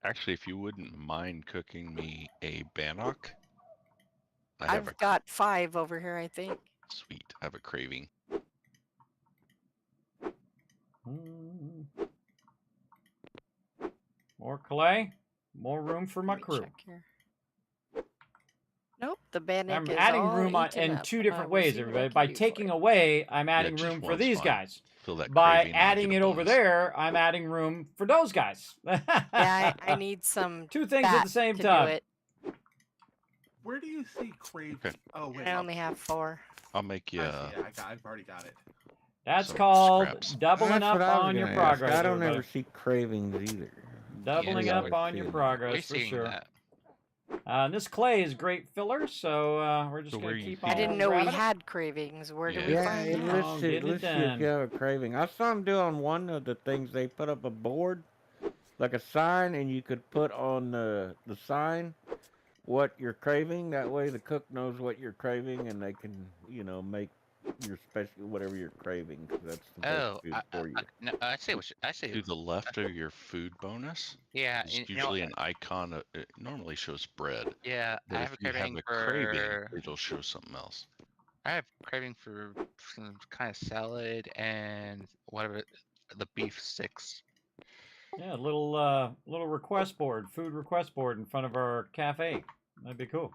[SPEAKER 6] Actually, if you wouldn't mind cooking me a bannock, I have
[SPEAKER 9] I've got 5 over here, I think.
[SPEAKER 6] sweet. I have a craving.
[SPEAKER 2] More clay. More room for my
[SPEAKER 9] Let me
[SPEAKER 2] crew.
[SPEAKER 9] check here. Nope, the bannock
[SPEAKER 2] I'm
[SPEAKER 9] is
[SPEAKER 2] adding
[SPEAKER 9] all
[SPEAKER 2] room
[SPEAKER 9] eaten
[SPEAKER 2] in
[SPEAKER 9] up.
[SPEAKER 2] 2 different
[SPEAKER 9] We'll
[SPEAKER 2] ways,
[SPEAKER 9] see what I
[SPEAKER 2] everybody.
[SPEAKER 9] can
[SPEAKER 2] By
[SPEAKER 9] do for
[SPEAKER 2] taking
[SPEAKER 9] you.
[SPEAKER 2] away, I'm adding
[SPEAKER 6] just
[SPEAKER 2] room for
[SPEAKER 6] one's
[SPEAKER 2] these
[SPEAKER 6] fine.
[SPEAKER 2] guys.
[SPEAKER 6] Fill that
[SPEAKER 2] By
[SPEAKER 6] craving and
[SPEAKER 2] adding
[SPEAKER 6] get
[SPEAKER 2] it
[SPEAKER 6] a
[SPEAKER 2] over
[SPEAKER 6] bonus.
[SPEAKER 2] there, I'm adding room for those guys.
[SPEAKER 9] Yeah, I need some
[SPEAKER 2] 2 things at
[SPEAKER 9] fat
[SPEAKER 2] the same
[SPEAKER 9] to
[SPEAKER 2] time.
[SPEAKER 9] do it.
[SPEAKER 10] Where do you see craving?
[SPEAKER 6] Okay.
[SPEAKER 10] Oh wait,
[SPEAKER 9] I only have 4.
[SPEAKER 6] I'll make you.
[SPEAKER 10] I see it. I've already got it.
[SPEAKER 2] That's
[SPEAKER 6] some
[SPEAKER 2] called
[SPEAKER 6] scraps.
[SPEAKER 2] doubling
[SPEAKER 5] That's
[SPEAKER 2] up
[SPEAKER 5] what I was
[SPEAKER 2] on your
[SPEAKER 5] gonna ask.
[SPEAKER 2] progress.
[SPEAKER 5] I don't
[SPEAKER 2] everybody.
[SPEAKER 5] ever see cravings either.
[SPEAKER 2] Doubling
[SPEAKER 3] Yeah,
[SPEAKER 2] up on your
[SPEAKER 5] we're
[SPEAKER 2] progress
[SPEAKER 3] We're
[SPEAKER 2] for
[SPEAKER 3] seeing
[SPEAKER 2] sure.
[SPEAKER 3] that.
[SPEAKER 2] And this clay is great filler, so we're just
[SPEAKER 6] So
[SPEAKER 2] going
[SPEAKER 6] where
[SPEAKER 2] to
[SPEAKER 6] you
[SPEAKER 2] keep
[SPEAKER 6] see
[SPEAKER 2] on
[SPEAKER 9] I didn't know we
[SPEAKER 2] grabbing it.
[SPEAKER 9] had cravings. Where do
[SPEAKER 6] Yeah.
[SPEAKER 9] we
[SPEAKER 5] Yeah,
[SPEAKER 9] find
[SPEAKER 5] it
[SPEAKER 9] that?
[SPEAKER 2] looks-
[SPEAKER 5] lists
[SPEAKER 2] get
[SPEAKER 5] it.
[SPEAKER 2] it
[SPEAKER 5] Lists you if
[SPEAKER 2] done.
[SPEAKER 5] you have a craving. I saw them do on one of the things they put up a board, like a sign, and you could put on the sign what you're craving. That way, the cook knows what you're craving, and they can, you know, make your special whatever you're craving. 'Cause that's the best
[SPEAKER 3] Oh,
[SPEAKER 5] food for you.
[SPEAKER 3] no, I say
[SPEAKER 6] To the left of your food bonus,
[SPEAKER 3] yeah.
[SPEAKER 6] there's
[SPEAKER 3] You know,
[SPEAKER 6] usually an icon. It normally shows bread,
[SPEAKER 3] yeah.
[SPEAKER 6] but
[SPEAKER 3] I
[SPEAKER 6] if
[SPEAKER 3] have a
[SPEAKER 6] you have
[SPEAKER 3] craving
[SPEAKER 6] a
[SPEAKER 3] for.
[SPEAKER 6] craving, it'll show something else.
[SPEAKER 3] I have craving for some kind of salad and whatever the beef sticks.
[SPEAKER 2] Yeah, little request board, food request board in front of our cafe. That'd be cool.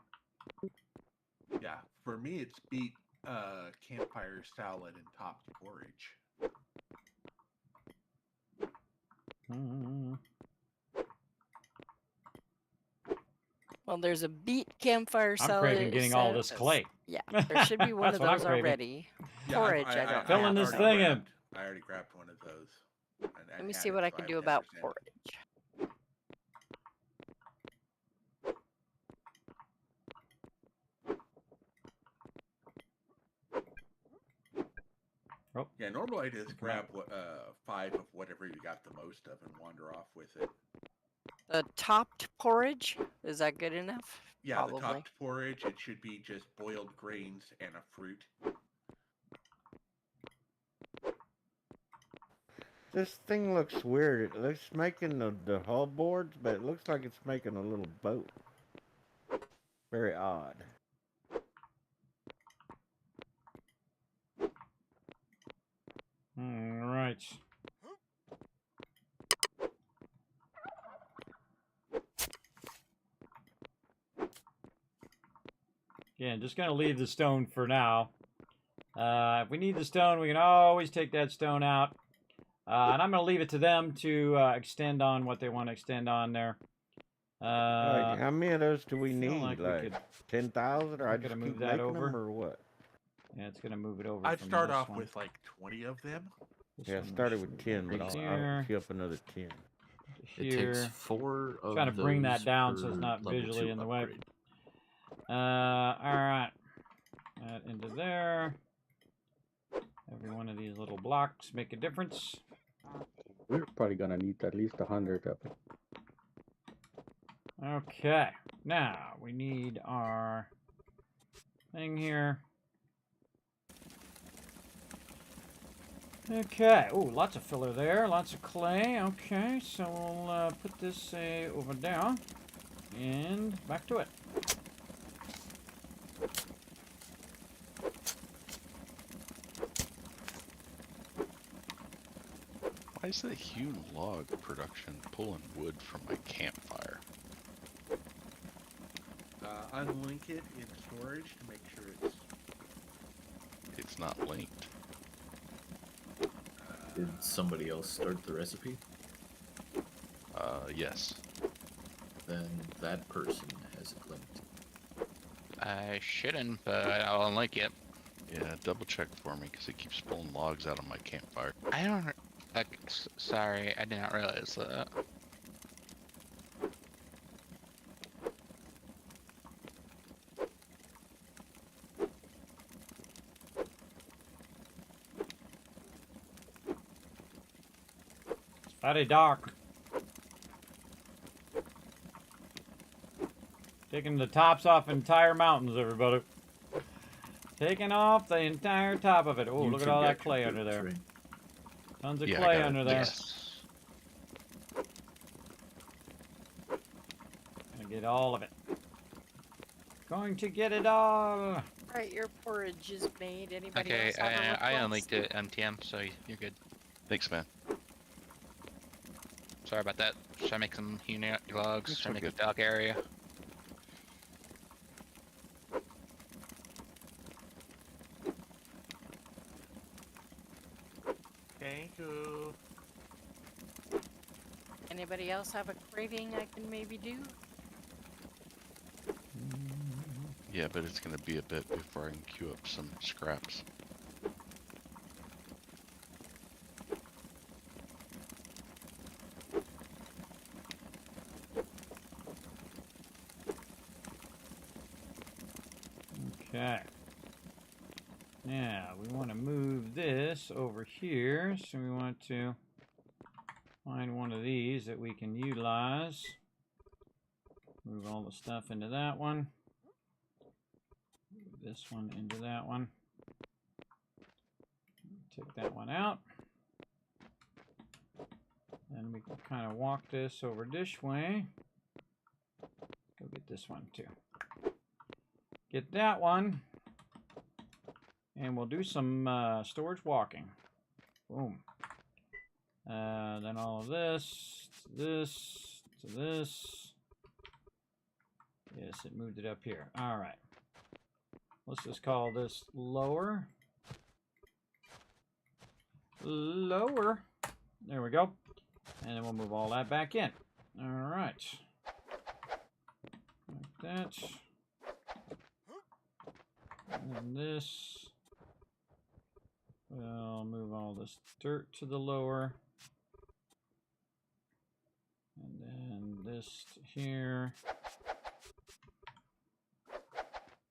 [SPEAKER 10] Yeah, for me it's beet campfire salad and topped porridge.
[SPEAKER 9] Well, there's a beet campfire salad.
[SPEAKER 2] I'm craving getting all this clay.
[SPEAKER 9] Yeah, there should be one of
[SPEAKER 2] That's what I'm
[SPEAKER 9] those
[SPEAKER 2] craving.
[SPEAKER 9] already.
[SPEAKER 10] Yeah,
[SPEAKER 9] Porridge, I don't
[SPEAKER 2] Filling
[SPEAKER 9] have.
[SPEAKER 2] this
[SPEAKER 10] already
[SPEAKER 2] thing in.
[SPEAKER 10] grabbed- I already grabbed one of those.
[SPEAKER 9] Let me see what I can do about porridge.
[SPEAKER 2] Oh.
[SPEAKER 10] Yeah, normally I just grab 5 of whatever you got the most of and wander off with it.
[SPEAKER 9] The topped porridge, is that good enough?
[SPEAKER 10] Yeah,
[SPEAKER 9] Probably.
[SPEAKER 10] the topped porridge, it should be just boiled grains and a fruit.
[SPEAKER 5] This thing looks weird. It looks making the hull boards, but it looks like it's making a little boat. Very odd.
[SPEAKER 2] All right. Again, just gonna leave the stone for now. If we need the stone, we can always take that stone out. And I'm gonna leave it to them to extend on what they want to extend on there.
[SPEAKER 5] Like, how many of those do we need?
[SPEAKER 2] like we
[SPEAKER 5] Like
[SPEAKER 2] could-
[SPEAKER 5] 10,000, or I
[SPEAKER 2] I'm gonna
[SPEAKER 5] just
[SPEAKER 2] move
[SPEAKER 5] keep
[SPEAKER 2] that
[SPEAKER 5] making
[SPEAKER 2] over.
[SPEAKER 5] them, or what?
[SPEAKER 2] Yeah, it's gonna move it over.
[SPEAKER 10] I'd
[SPEAKER 2] from
[SPEAKER 10] start
[SPEAKER 2] this
[SPEAKER 10] off
[SPEAKER 2] one.
[SPEAKER 10] with like 20 of them.
[SPEAKER 2] This
[SPEAKER 5] Yeah, I
[SPEAKER 2] one
[SPEAKER 5] started
[SPEAKER 2] should
[SPEAKER 5] with 10, but
[SPEAKER 2] right
[SPEAKER 5] I'll
[SPEAKER 2] here.
[SPEAKER 5] queue up another 10.
[SPEAKER 11] It
[SPEAKER 2] Here.
[SPEAKER 11] takes 4 of
[SPEAKER 2] Trying to bring that
[SPEAKER 11] those
[SPEAKER 2] down so it's
[SPEAKER 11] per
[SPEAKER 2] not
[SPEAKER 11] level
[SPEAKER 2] visually
[SPEAKER 11] 2
[SPEAKER 2] in the way.
[SPEAKER 11] upgrade.
[SPEAKER 2] All right. That into there. Every one of these little blocks make a difference.
[SPEAKER 8] We're probably gonna need at least 100 of it.
[SPEAKER 2] Okay. Now we need our thing here. Okay. Oh, lots of filler there. Lots of clay. Okay, so we'll put this over there and back to it.
[SPEAKER 6] Why is the hewn log production pulling wood from my campfire?
[SPEAKER 10] Unlink it in storage to make sure
[SPEAKER 6] It's not linked.
[SPEAKER 11] Did somebody else start the recipe?
[SPEAKER 6] Yes.
[SPEAKER 11] Then that person has it linked.
[SPEAKER 3] I shouldn't, but I'll unlink it.
[SPEAKER 6] Yeah, double check for me because it keeps pulling logs out of my campfire.
[SPEAKER 3] I don't. Sorry, I did not realize that.
[SPEAKER 2] It's very dark. Taking the tops off entire mountains, everybody. Taking off the entire top of it. Oh,
[SPEAKER 11] You
[SPEAKER 2] look at
[SPEAKER 11] can
[SPEAKER 2] all that
[SPEAKER 11] get
[SPEAKER 2] clay
[SPEAKER 11] computer
[SPEAKER 2] under there.
[SPEAKER 11] trained.
[SPEAKER 2] Tons of
[SPEAKER 6] Yeah, I
[SPEAKER 2] clay
[SPEAKER 6] got it.
[SPEAKER 2] under there.
[SPEAKER 3] Yes.
[SPEAKER 2] Gonna get all of it. Going to get it all.
[SPEAKER 9] Alright, your porridge is made. Anybody
[SPEAKER 3] Okay,
[SPEAKER 9] else have a
[SPEAKER 3] I
[SPEAKER 9] request?
[SPEAKER 3] unlinked it MTM, so you're good.
[SPEAKER 6] Thanks, man.
[SPEAKER 3] Sorry about that. Should I make some hewn logs?
[SPEAKER 6] It's
[SPEAKER 3] Should I
[SPEAKER 6] all
[SPEAKER 3] make
[SPEAKER 6] good.
[SPEAKER 3] a dock area?
[SPEAKER 10] Thank you.
[SPEAKER 9] Anybody else have a craving I can maybe do?
[SPEAKER 6] Yeah, but it's gonna be a bit before I can queue up some scraps.
[SPEAKER 2] Okay. Now, we want to move this over here. So we want to find one of these that we can utilize. Move all the stuff into that one. Move this one into that one. Take that one out. Then we can kind of walk this over this way. Go get this one too. Get that one. And we'll do some storage walking. Boom. Then all of this, to this, to this. Yes, it moved it up here. All right. let's just call this lower. Lower. There we go. And then we'll move all that back in. All right. Like that. And this. We'll move all this dirt to the lower. And then this to here.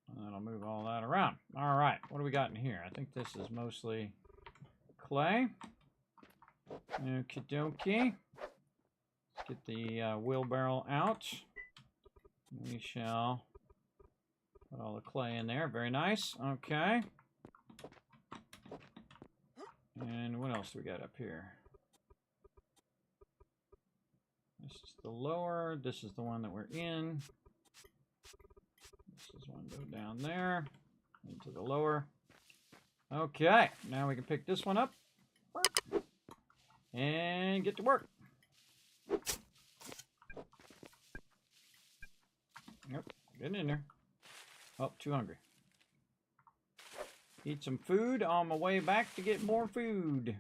[SPEAKER 2] And then I'll move all that around. All right, what do we got in here? I think this is mostly clay. Okie dokie. Let's get the wheelbarrow out. We shall put all the clay in there. Very nice. Okay. And what else do we got up here? This is the lower. This is the one that we're in. This is one go down there into the lower. Okay, now we can pick this one up and get to work. Yep, getting in there. Oh, too hungry. Eat some food on my way back to get more food.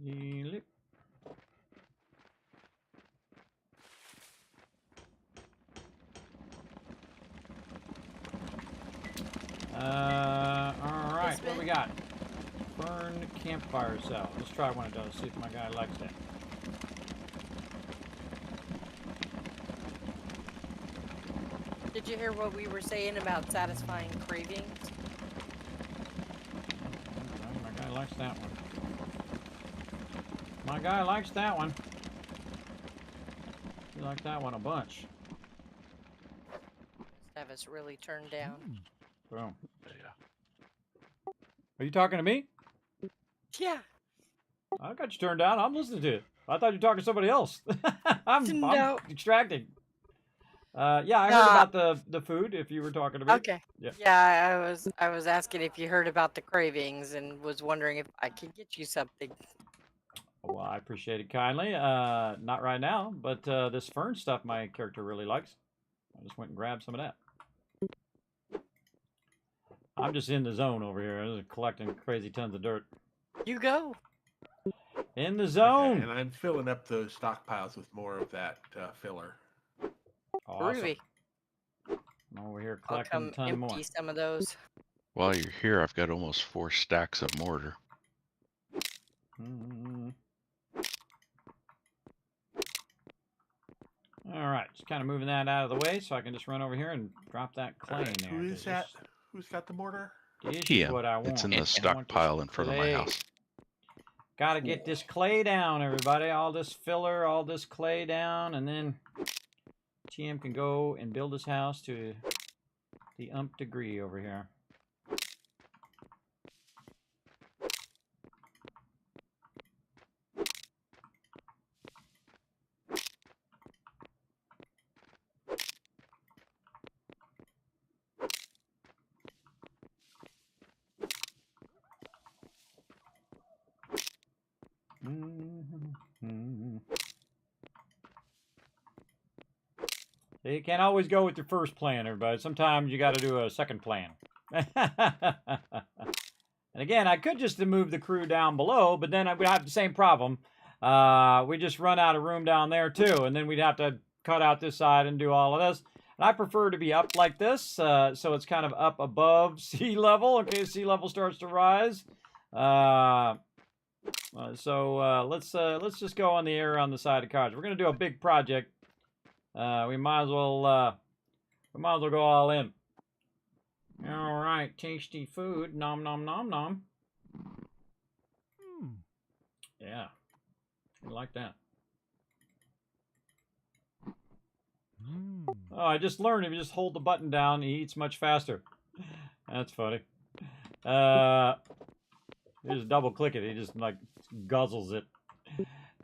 [SPEAKER 2] Yep. All right, what do we got? Burn campfire cell. Let's try one of those, see if my guy likes that.
[SPEAKER 9] Did you hear what we were saying about satisfying cravings?
[SPEAKER 2] Okay, my guy likes that one. My guy likes that one. You like that one a bunch.
[SPEAKER 9] Have us really turned down.
[SPEAKER 2] Boom. Are you talking to me?
[SPEAKER 9] Yeah.
[SPEAKER 2] I got you turned down. I'm listening to it. I thought you were talking to somebody else. I'm extracting. Yeah, I heard about the food. If you were talking to me.
[SPEAKER 9] Okay.
[SPEAKER 2] Yeah.
[SPEAKER 9] Yeah, I was asking if you heard about the cravings and was wondering if I could get you something.
[SPEAKER 2] Well, I appreciate it kindly. Not right now, but this fern stuff my character really likes. I just went and grabbed some of that. I'm just in the zone over here. I'm just collecting crazy tons of dirt.
[SPEAKER 9] You go.
[SPEAKER 2] In the zone.
[SPEAKER 10] Okay, and I'm filling up those stockpiles with more of that filler.
[SPEAKER 2] Awesome.
[SPEAKER 9] Groovy.
[SPEAKER 2] I'm over here
[SPEAKER 9] I'll
[SPEAKER 2] collecting
[SPEAKER 9] come
[SPEAKER 2] a ton
[SPEAKER 9] empty
[SPEAKER 2] more.
[SPEAKER 9] some of those.
[SPEAKER 6] While you're here, I've got almost 4 stacks of mortar.
[SPEAKER 2] All right, just kind of moving that out of the way so I can just run over here and drop that clay in there.
[SPEAKER 10] Who is that? Who's got the mortar?
[SPEAKER 2] This is what I want.
[SPEAKER 6] It's in the stockpile in front of my house.
[SPEAKER 2] Gotta get this clay down, everybody. All this filler, all this clay down, and then TM can go and build his house to the umph degree over here. You can't always go with your first plan, everybody. Sometimes you got to do a second plan. And again, I could just move the crew down below, but then we'd have the same problem. We just run out of room down there too, and then we'd have to cut out this side and do all of this. And I prefer to be up like this, so it's kind of up above sea level in case sea level starts to rise. Let's just go on the air on the side of cards. We're gonna do a big project. We might as well go all in. All right, tasty food. Nom nom nom nom. Yeah, I like that. Oh, I just learned if you just hold the button down, he eats much faster. That's funny. You just double click it, he just like guzzles it.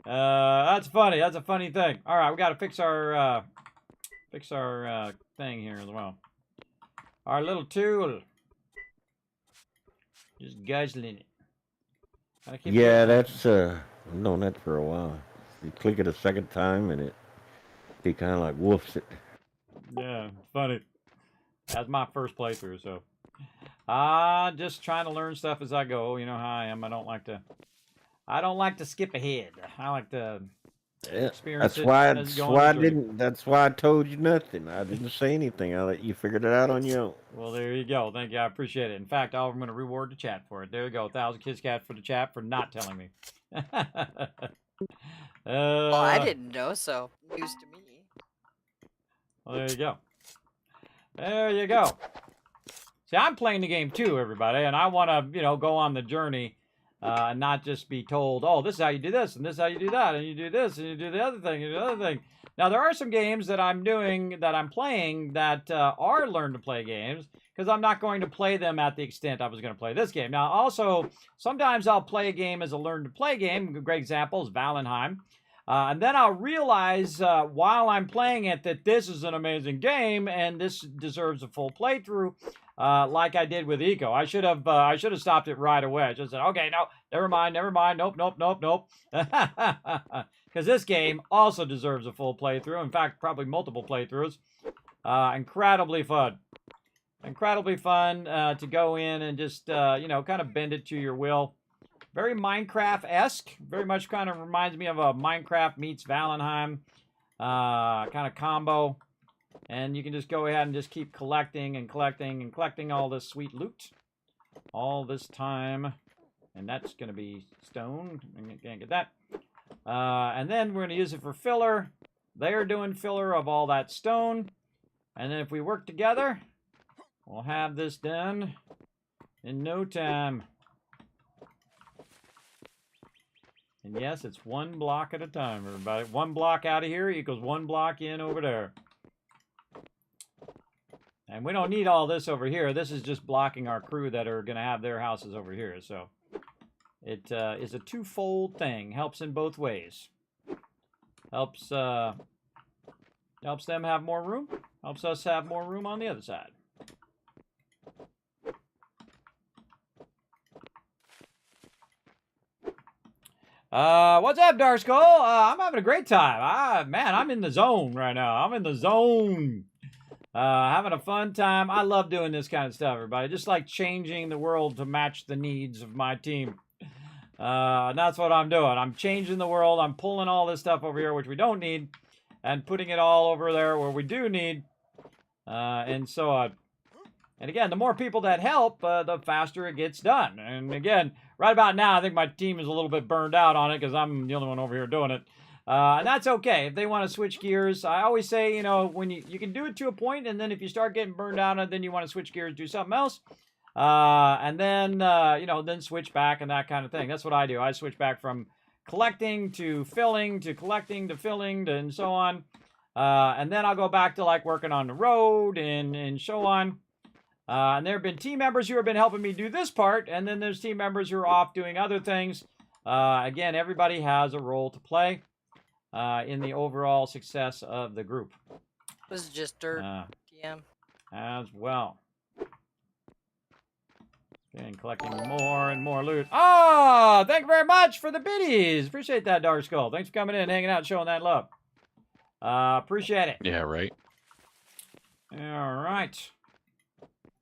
[SPEAKER 2] That's funny. That's a funny thing. All right, we got to fix our thing here as well. Our little tool. Just guzzling it.
[SPEAKER 5] Yeah, that's I've known that for a while. You click it a second time and it He kind of like woofs it.
[SPEAKER 2] Yeah, funny. That's my first playthrough, so just trying to learn stuff as I go. You know how I am. I don't like to skip ahead. I like to experience
[SPEAKER 5] That's why.
[SPEAKER 2] as you go on the journey.
[SPEAKER 5] That's why I told you nothing. I didn't say anything. I let you figure it out on your own.
[SPEAKER 2] Well, there you go. Thank you. I appreciate it. In fact, I'm going to reward the chat for it. There you go. 1,000 Kids Cat for the chat for not telling me.
[SPEAKER 9] Well, I didn't know, so news to me.
[SPEAKER 2] Well, there you go. There you go. See, I'm playing the game too, everybody, and I want to, go on the journey and not just be told, oh, this is how you do this, and this is how you do that, and you do this, and you do the other thing, and the other thing. Now, there are some games that I'm playing that are learn-to-play games, because I'm not going to play them at the extent I was going to play this game. Now, also, sometimes I'll play a game as a learn-to-play game. A great example is Valheim. And then I'll realize while I'm playing it that this is an amazing game and this deserves a full playthrough, like I did with Eco. I should have stopped it right away. I just said, okay, no, never mind, nope. Because this game also deserves a full playthrough. In fact, probably multiple playthroughs. Incredibly fun. Incredibly fun to go in and just, kind of bend it to your will. Very Minecraft-esque. Very much kind of reminds me of a Minecraft meets Valheim kind of combo. And you can just go ahead and just keep collecting and collecting and collecting all this sweet loot. All this time. And that's going to be stone. I can't get that. And then we're going to use it for filler. They're doing filler of all that stone. And then if we work together, we'll have this done in no time. And yes, it's one block at a time, everybody. One block out of here equals one block in over there. And we don't need all this over here. This is just blocking our crew that are going to have their houses over here. So it is a twofold thing. Helps in both ways. Helps them have more room. Helps us have more room on the other side. What's up, Dark Skull? I'm having a great time. Man, I'm in the zone right now. I'm in the zone. Having a fun time. I love doing this kind of stuff, everybody. Just like changing the world to match the needs of my team. And that's what I'm doing. I'm changing the world. I'm pulling all this stuff over here, which we don't need, and putting it all over there where we do need, and so on. And again, the more people that help, the faster it gets done. And again, right about now, I think my team is a little bit burned out on it because I'm the only one over here doing it. And that's okay. If they want to switch gears, I always say, when you can do it to a point, and then if you start getting burned out on it, then you want to switch gears, do something else. And then, then switch back and that kind of thing. That's what I do. I switch back from collecting to filling to collecting to filling to, and so on. And then I'll go back to like working on the road and so on. And there have been team members who have been helping me do this part, and then there's team members who are off doing other things. Again, everybody has a role to play in the overall success of the group.
[SPEAKER 9] This is just dirt, TM.
[SPEAKER 2] As well. And collecting more and more loot. Oh, thank you very much for the biddies. Appreciate that, Dark Skull. Thanks for coming in, hanging out, showing that love. Appreciate it.
[SPEAKER 6] Yeah, right.
[SPEAKER 2] All right.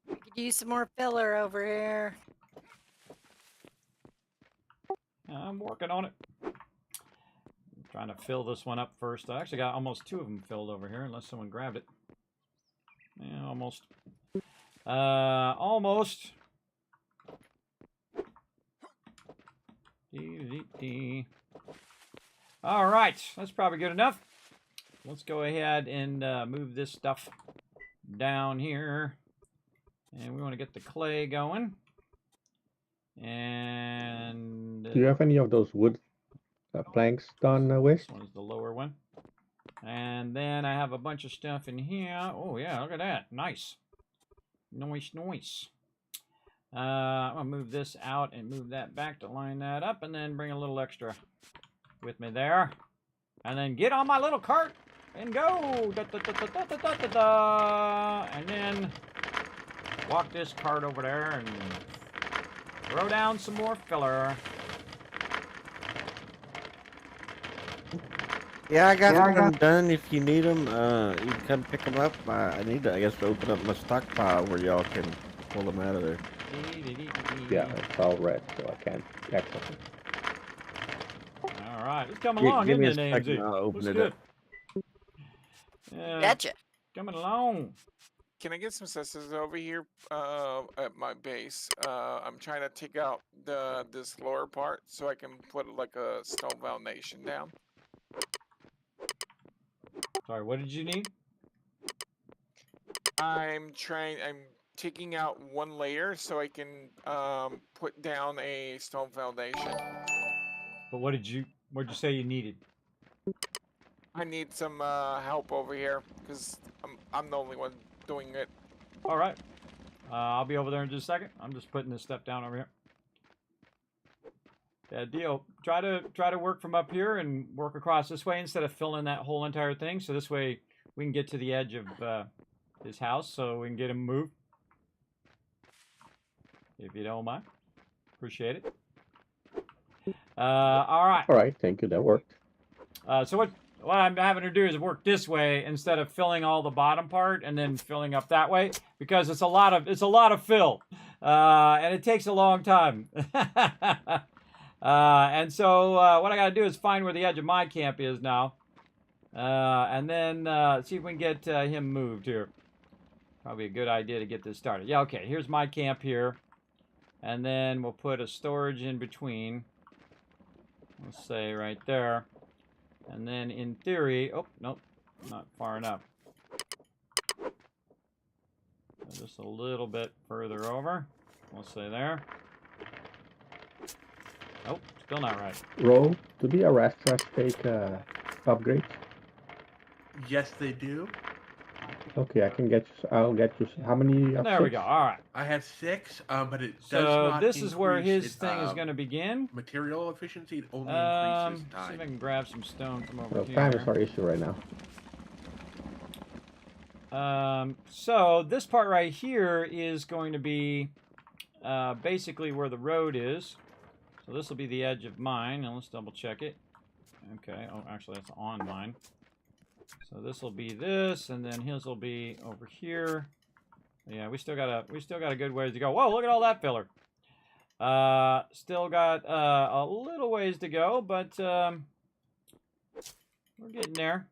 [SPEAKER 9] We could use some more filler over here.
[SPEAKER 2] I'm working on it. I'm trying to fill this one up first. I actually got almost 2 of them filled over here, unless someone grabbed it. Yeah, almost. Almost. All right, that's probably good enough. Let's go ahead and move this stuff down here. And we want to get the clay going. And
[SPEAKER 8] do you have any of those wood planks done, Wish?
[SPEAKER 2] This one's the lower one. And then I have a bunch of stuff in here. Oh yeah, look at that. Nice. Nice. I'm going to move this out and move that back to line that up, and then bring a little extra with me there. And then get on my little cart and go. And then walk this cart over there and throw down some more filler.
[SPEAKER 5] Yeah, I got some done. If you need them, you can come pick them up. I need to, I guess, open up my stockpile where y'all can pull them out of there.
[SPEAKER 8] Yeah, it's all red, so I can't access it.
[SPEAKER 2] All right, it's coming along,
[SPEAKER 5] Give me a
[SPEAKER 2] isn't it,
[SPEAKER 5] second,
[SPEAKER 2] AMZ?
[SPEAKER 5] I'll open
[SPEAKER 2] Looks
[SPEAKER 5] it
[SPEAKER 2] good.
[SPEAKER 5] up.
[SPEAKER 9] Betcha.
[SPEAKER 2] Coming along.
[SPEAKER 7] Can I get some scissors over here at my base? I'm trying to take out this lower part so I can put like a stone foundation down.
[SPEAKER 2] Sorry, what did you need?
[SPEAKER 7] I'm taking out one layer so I can put down a stone foundation.
[SPEAKER 2] But what'd you say you needed?
[SPEAKER 7] I need some help over here because I'm the only one doing it.
[SPEAKER 2] All right. I'll be over there in just a second. I'm just putting this stuff down over here. Yeah, deal. Try to work from up here and work across this way instead of filling that whole entire thing. So this way we can get to the edge of his house so we can get him moved. If you don't mind. Appreciate it. All right.
[SPEAKER 8] All right, thank you. That worked.
[SPEAKER 2] So what I'm having to do is work this way instead of filling all the bottom part and then filling up that way because it's a lot of fill, and it takes a long time. And so what I got to do is find where the edge of my camp is now, and then see if we can get him moved here. Probably a good idea to get this started. Yeah, okay. Here's my camp here, and then we'll put a storage in between. Let's say right there. And then in theory, oh, nope, not far enough. Just a little bit further over. We'll say there. Oh, still not right.
[SPEAKER 8] Ro, do the Arrastras take upgrades?
[SPEAKER 10] Yes, they do.
[SPEAKER 8] Okay, I'll get you. How many?
[SPEAKER 2] There we go. All right.
[SPEAKER 10] I have 6, but it does
[SPEAKER 2] So
[SPEAKER 10] not
[SPEAKER 2] this is where
[SPEAKER 10] increase
[SPEAKER 2] his thing is going to begin.
[SPEAKER 10] Material efficiency. It only increases time.
[SPEAKER 2] See if I can grab some stone from over
[SPEAKER 8] Well,
[SPEAKER 2] here.
[SPEAKER 8] time is our issue right now.
[SPEAKER 2] So this part right here is going to be basically where the road is. So this will be the edge of mine, and let's double check it. Okay. Oh, actually, that's on mine. So this will be this, and then his will be over here. Yeah, we still got a good ways to go. Whoa, look at all that filler. Still got a little ways to go, but we're getting there.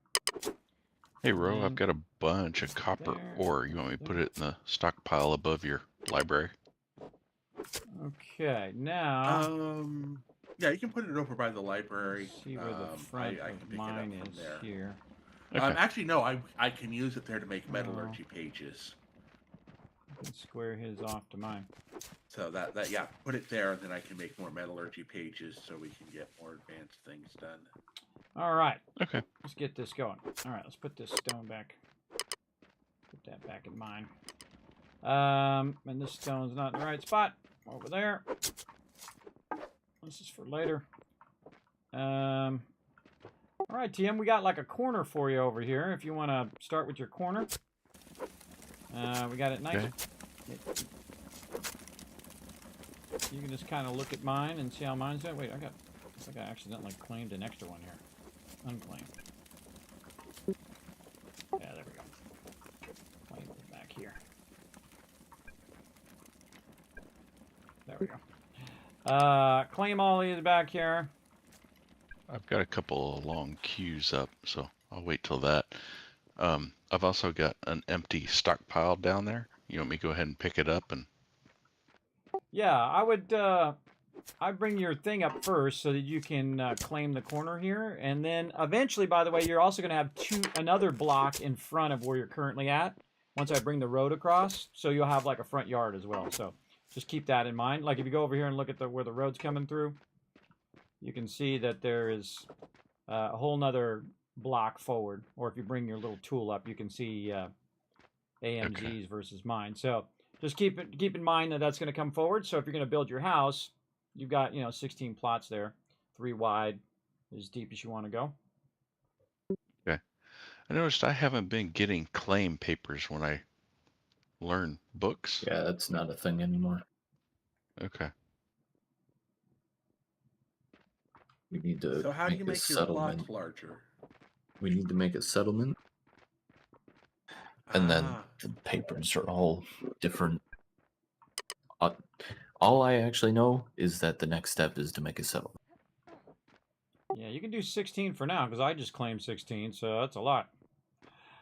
[SPEAKER 6] Hey, Ro, I've got a bunch of copper ore. You want me to put it in the stockpile above your library?
[SPEAKER 2] Okay, now.
[SPEAKER 10] Yeah, you can put it over by the library.
[SPEAKER 2] Let's see where the front of mine is
[SPEAKER 10] there.
[SPEAKER 2] Here.
[SPEAKER 10] Okay. Actually, no, I can use it there to make metallurgy pages.
[SPEAKER 2] I can square his off to mine.
[SPEAKER 10] So that yeah, put it there, and then I can make more metallurgy pages so we can get more advanced things done.
[SPEAKER 2] All right.
[SPEAKER 6] Okay.
[SPEAKER 2] Let's get this going. All right, let's put this stone back. Put that back in mine. And this stone's not in the right spot. Over there. This is for later. All right, TM, we got like a corner for you over here. If you want to start with your corner. We got it nice.
[SPEAKER 6] Okay.
[SPEAKER 2] You can just kind of look at mine and see how mine's doing. Wait, I think I accidentally claimed an extra one here. Unclaimed. Yeah, there we go. Claim it back here. There we go. Claim all these back here.
[SPEAKER 6] I've got a couple of long queues up, so I'll wait till that. I've also got an empty stockpile down there. You want me to go ahead and pick it up? And
[SPEAKER 2] yeah, I would. I'd bring your thing up first so that you can claim the corner here, and then eventually, by the way, you're also going to have another block in front of where you're currently at. Once I bring the road across, so you'll have like a front yard as well. So just keep that in mind. Like if you go over here and look at where the road's coming through, you can see that there is a whole nother block forward. Or if you bring your little tool up, you can see AMG's versus mine. So just keep in mind that that's going to come forward. So if you're going to build your house, you've got 16 plots there, 3 wide, as deep as you want to go.
[SPEAKER 6] okay. I noticed I haven't been getting claim papers when I learn books.
[SPEAKER 11] Yeah, that's not a thing anymore.
[SPEAKER 6] Okay.
[SPEAKER 11] We need to
[SPEAKER 10] So how do you
[SPEAKER 11] make a
[SPEAKER 10] make your
[SPEAKER 11] settlement.
[SPEAKER 10] plots larger?
[SPEAKER 11] we need to make a settlement. And then the papers are all different. All I actually know is that the next step is to make a settlement.
[SPEAKER 2] Yeah, you can do 16 for now, because I just claimed 16, so that's a lot.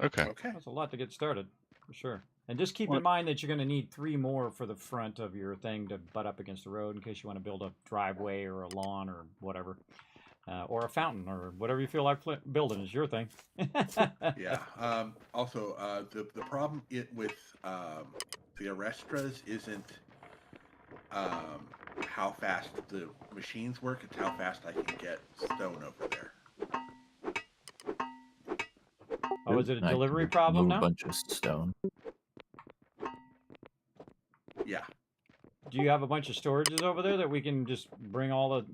[SPEAKER 6] Okay.
[SPEAKER 2] That's a lot to get started, for sure. And just keep in mind that you're going to need 3 more for the front of your thing to butt up against the road in case you want to build a driveway or a lawn or whatever. Or a fountain or whatever you feel like building is your thing.
[SPEAKER 10] Yeah. Also, the problem with the Arrestras isn't how fast the machines work, it's how fast I can get stone over there.
[SPEAKER 2] Oh, is it a delivery problem now?
[SPEAKER 11] A bunch of stone.
[SPEAKER 10] Yeah.
[SPEAKER 2] Do you have a bunch of storages over there that we can just bring all the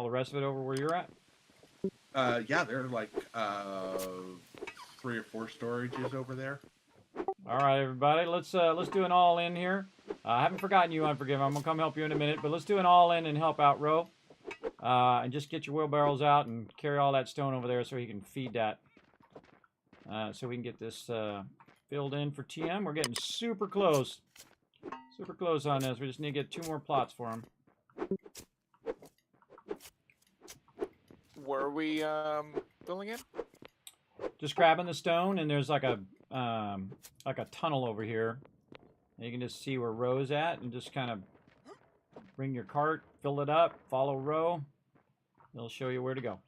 [SPEAKER 2] rest of it over where you're at?
[SPEAKER 10] Yeah, there are like 3 or 4 storages over there.
[SPEAKER 2] All right, everybody, let's do an all in here. I haven't forgotten you, Unforgiven. I'm gonna come help you in a minute, but let's do an all in and help out Ro. And just get your wheelbarrows out and carry all that stone over there so he can feed that. So we can get this filled in for TM. We're getting super close. Super close on this. We just need to get 2 more plots for him.
[SPEAKER 7] Where are we filling in?
[SPEAKER 2] Just grabbing the stone, and there's like a tunnel over here. And you can just see where Ro's at, and just kind of bring your cart, fill it up, follow Ro. They'll show you where to go.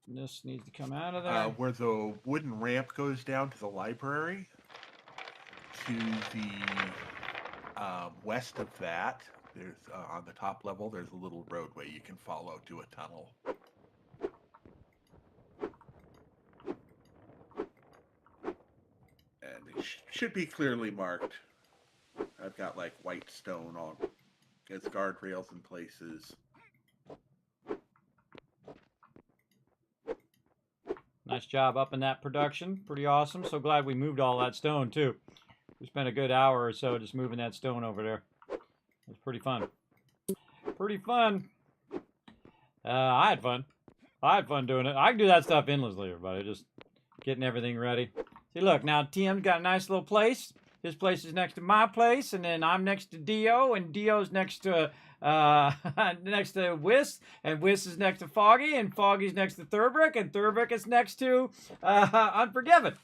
[SPEAKER 2] This needs to come out of there.
[SPEAKER 10] Where the wooden ramp goes down to the library, to the west of that, there's on the top level, there's a little roadway you can follow to a tunnel. And it should be clearly marked. I've got like white stone on as guardrails in places.
[SPEAKER 2] Nice job up in that production. Pretty awesome. So glad we moved all that stone, too. We spent a good hour or so just moving that stone over there. It was pretty fun. Pretty fun. I had fun. I had fun doing it. I can do that stuff endlessly, everybody. Just getting everything ready. See, look, now TM's got a nice little place. His place is next to my place, and then I'm next to Dio, and Dio's next to Whis, and Whis is next to Foggy, and Foggy's next to Thurbrick, and Thurbrick is next to Unforgiven.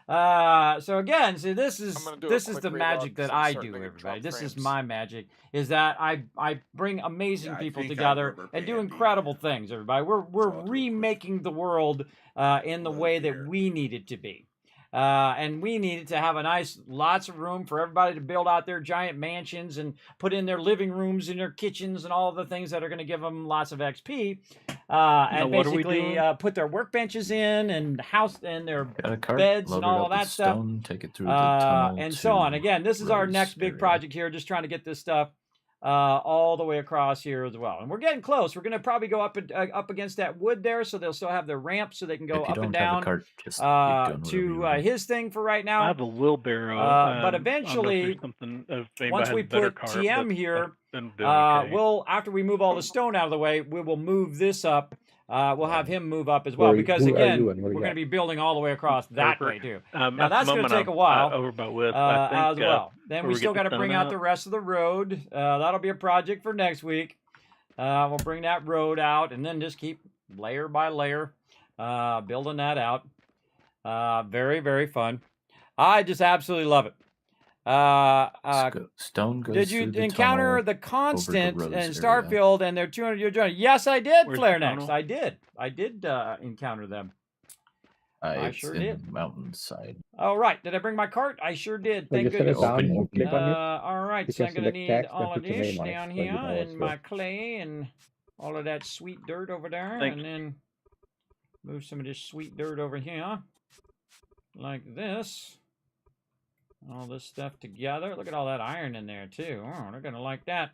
[SPEAKER 2] So again, see, this is the magic that I do, everybody. This is my magic, is that I bring amazing people together and do incredible things, everybody. We're remaking the world in the way that we need it to be. And we needed to have lots of room for everybody to build out their giant mansions and put in their living rooms and their kitchens and all the things that are going to give them lots of XP. And basically put their workbenches in and their beds and all of that stuff.
[SPEAKER 11] Take it through the tunnel
[SPEAKER 2] and so on. Again, this is our next big project here, just trying to get this stuff all the way across here as well. And we're getting close. We're going to probably go up against that wood there, so they'll still have their ramp so they can go up and down to his thing for right now.
[SPEAKER 4] I have a wheelbarrow.
[SPEAKER 2] But eventually, once we put TM here, we'll, after we move all the stone out of the way, we will move this up. We'll have him move up as well, because again, we're going to be building all the way across that way too. Now that's going to take a while
[SPEAKER 4] over by Whip,
[SPEAKER 2] as well. Then we still got to bring out the rest of the road. That'll be a project for next week. We'll bring that road out and then just keep layer by layer building that out. Very, very fun. I just absolutely love it.
[SPEAKER 11] Stone goes
[SPEAKER 2] did you encounter the constant in Starfield and their 200-year journey? Yes, I did. Flare next. I did encounter them. I sure did.
[SPEAKER 11] Mountainside.
[SPEAKER 2] All right. Did I bring my cart? I sure did. Thank goodness. All right. So I'm gonna need all of this down here and my clay and all of that sweet dirt over there, and then move some of this sweet dirt over here, like this. All this stuff together. Look at all that iron in there, too. Oh, they're going to like that.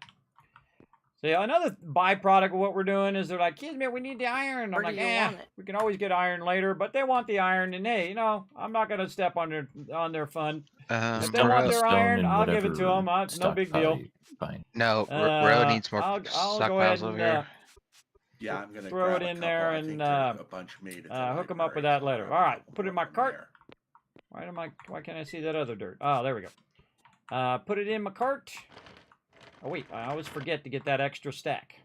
[SPEAKER 2] See, another byproduct of what we're doing is they're like, Kismet, we need the iron. I'm like, we can always get iron later, but they want the iron. And, hey, I'm not going to step on their fun. If they want their iron, I'll give it to them. No big deal.
[SPEAKER 11] Fine.
[SPEAKER 3] No, Ro needs more stockpiles over here.
[SPEAKER 10] Yeah, I'm gonna
[SPEAKER 2] throw
[SPEAKER 10] grab
[SPEAKER 2] it
[SPEAKER 10] a
[SPEAKER 2] in
[SPEAKER 10] couple.
[SPEAKER 2] there
[SPEAKER 10] I
[SPEAKER 2] and
[SPEAKER 10] think there's a bunch made at the
[SPEAKER 2] hook them up with
[SPEAKER 10] library,
[SPEAKER 2] that
[SPEAKER 10] so
[SPEAKER 2] later.
[SPEAKER 10] grab
[SPEAKER 2] All
[SPEAKER 10] a
[SPEAKER 2] right,
[SPEAKER 10] couple
[SPEAKER 2] put it in
[SPEAKER 10] more
[SPEAKER 2] my
[SPEAKER 10] from
[SPEAKER 2] cart.
[SPEAKER 10] there.
[SPEAKER 2] Why can't I see that other dirt? Oh, there we go. Put it in my cart. Oh wait, I always forget to get that extra stack.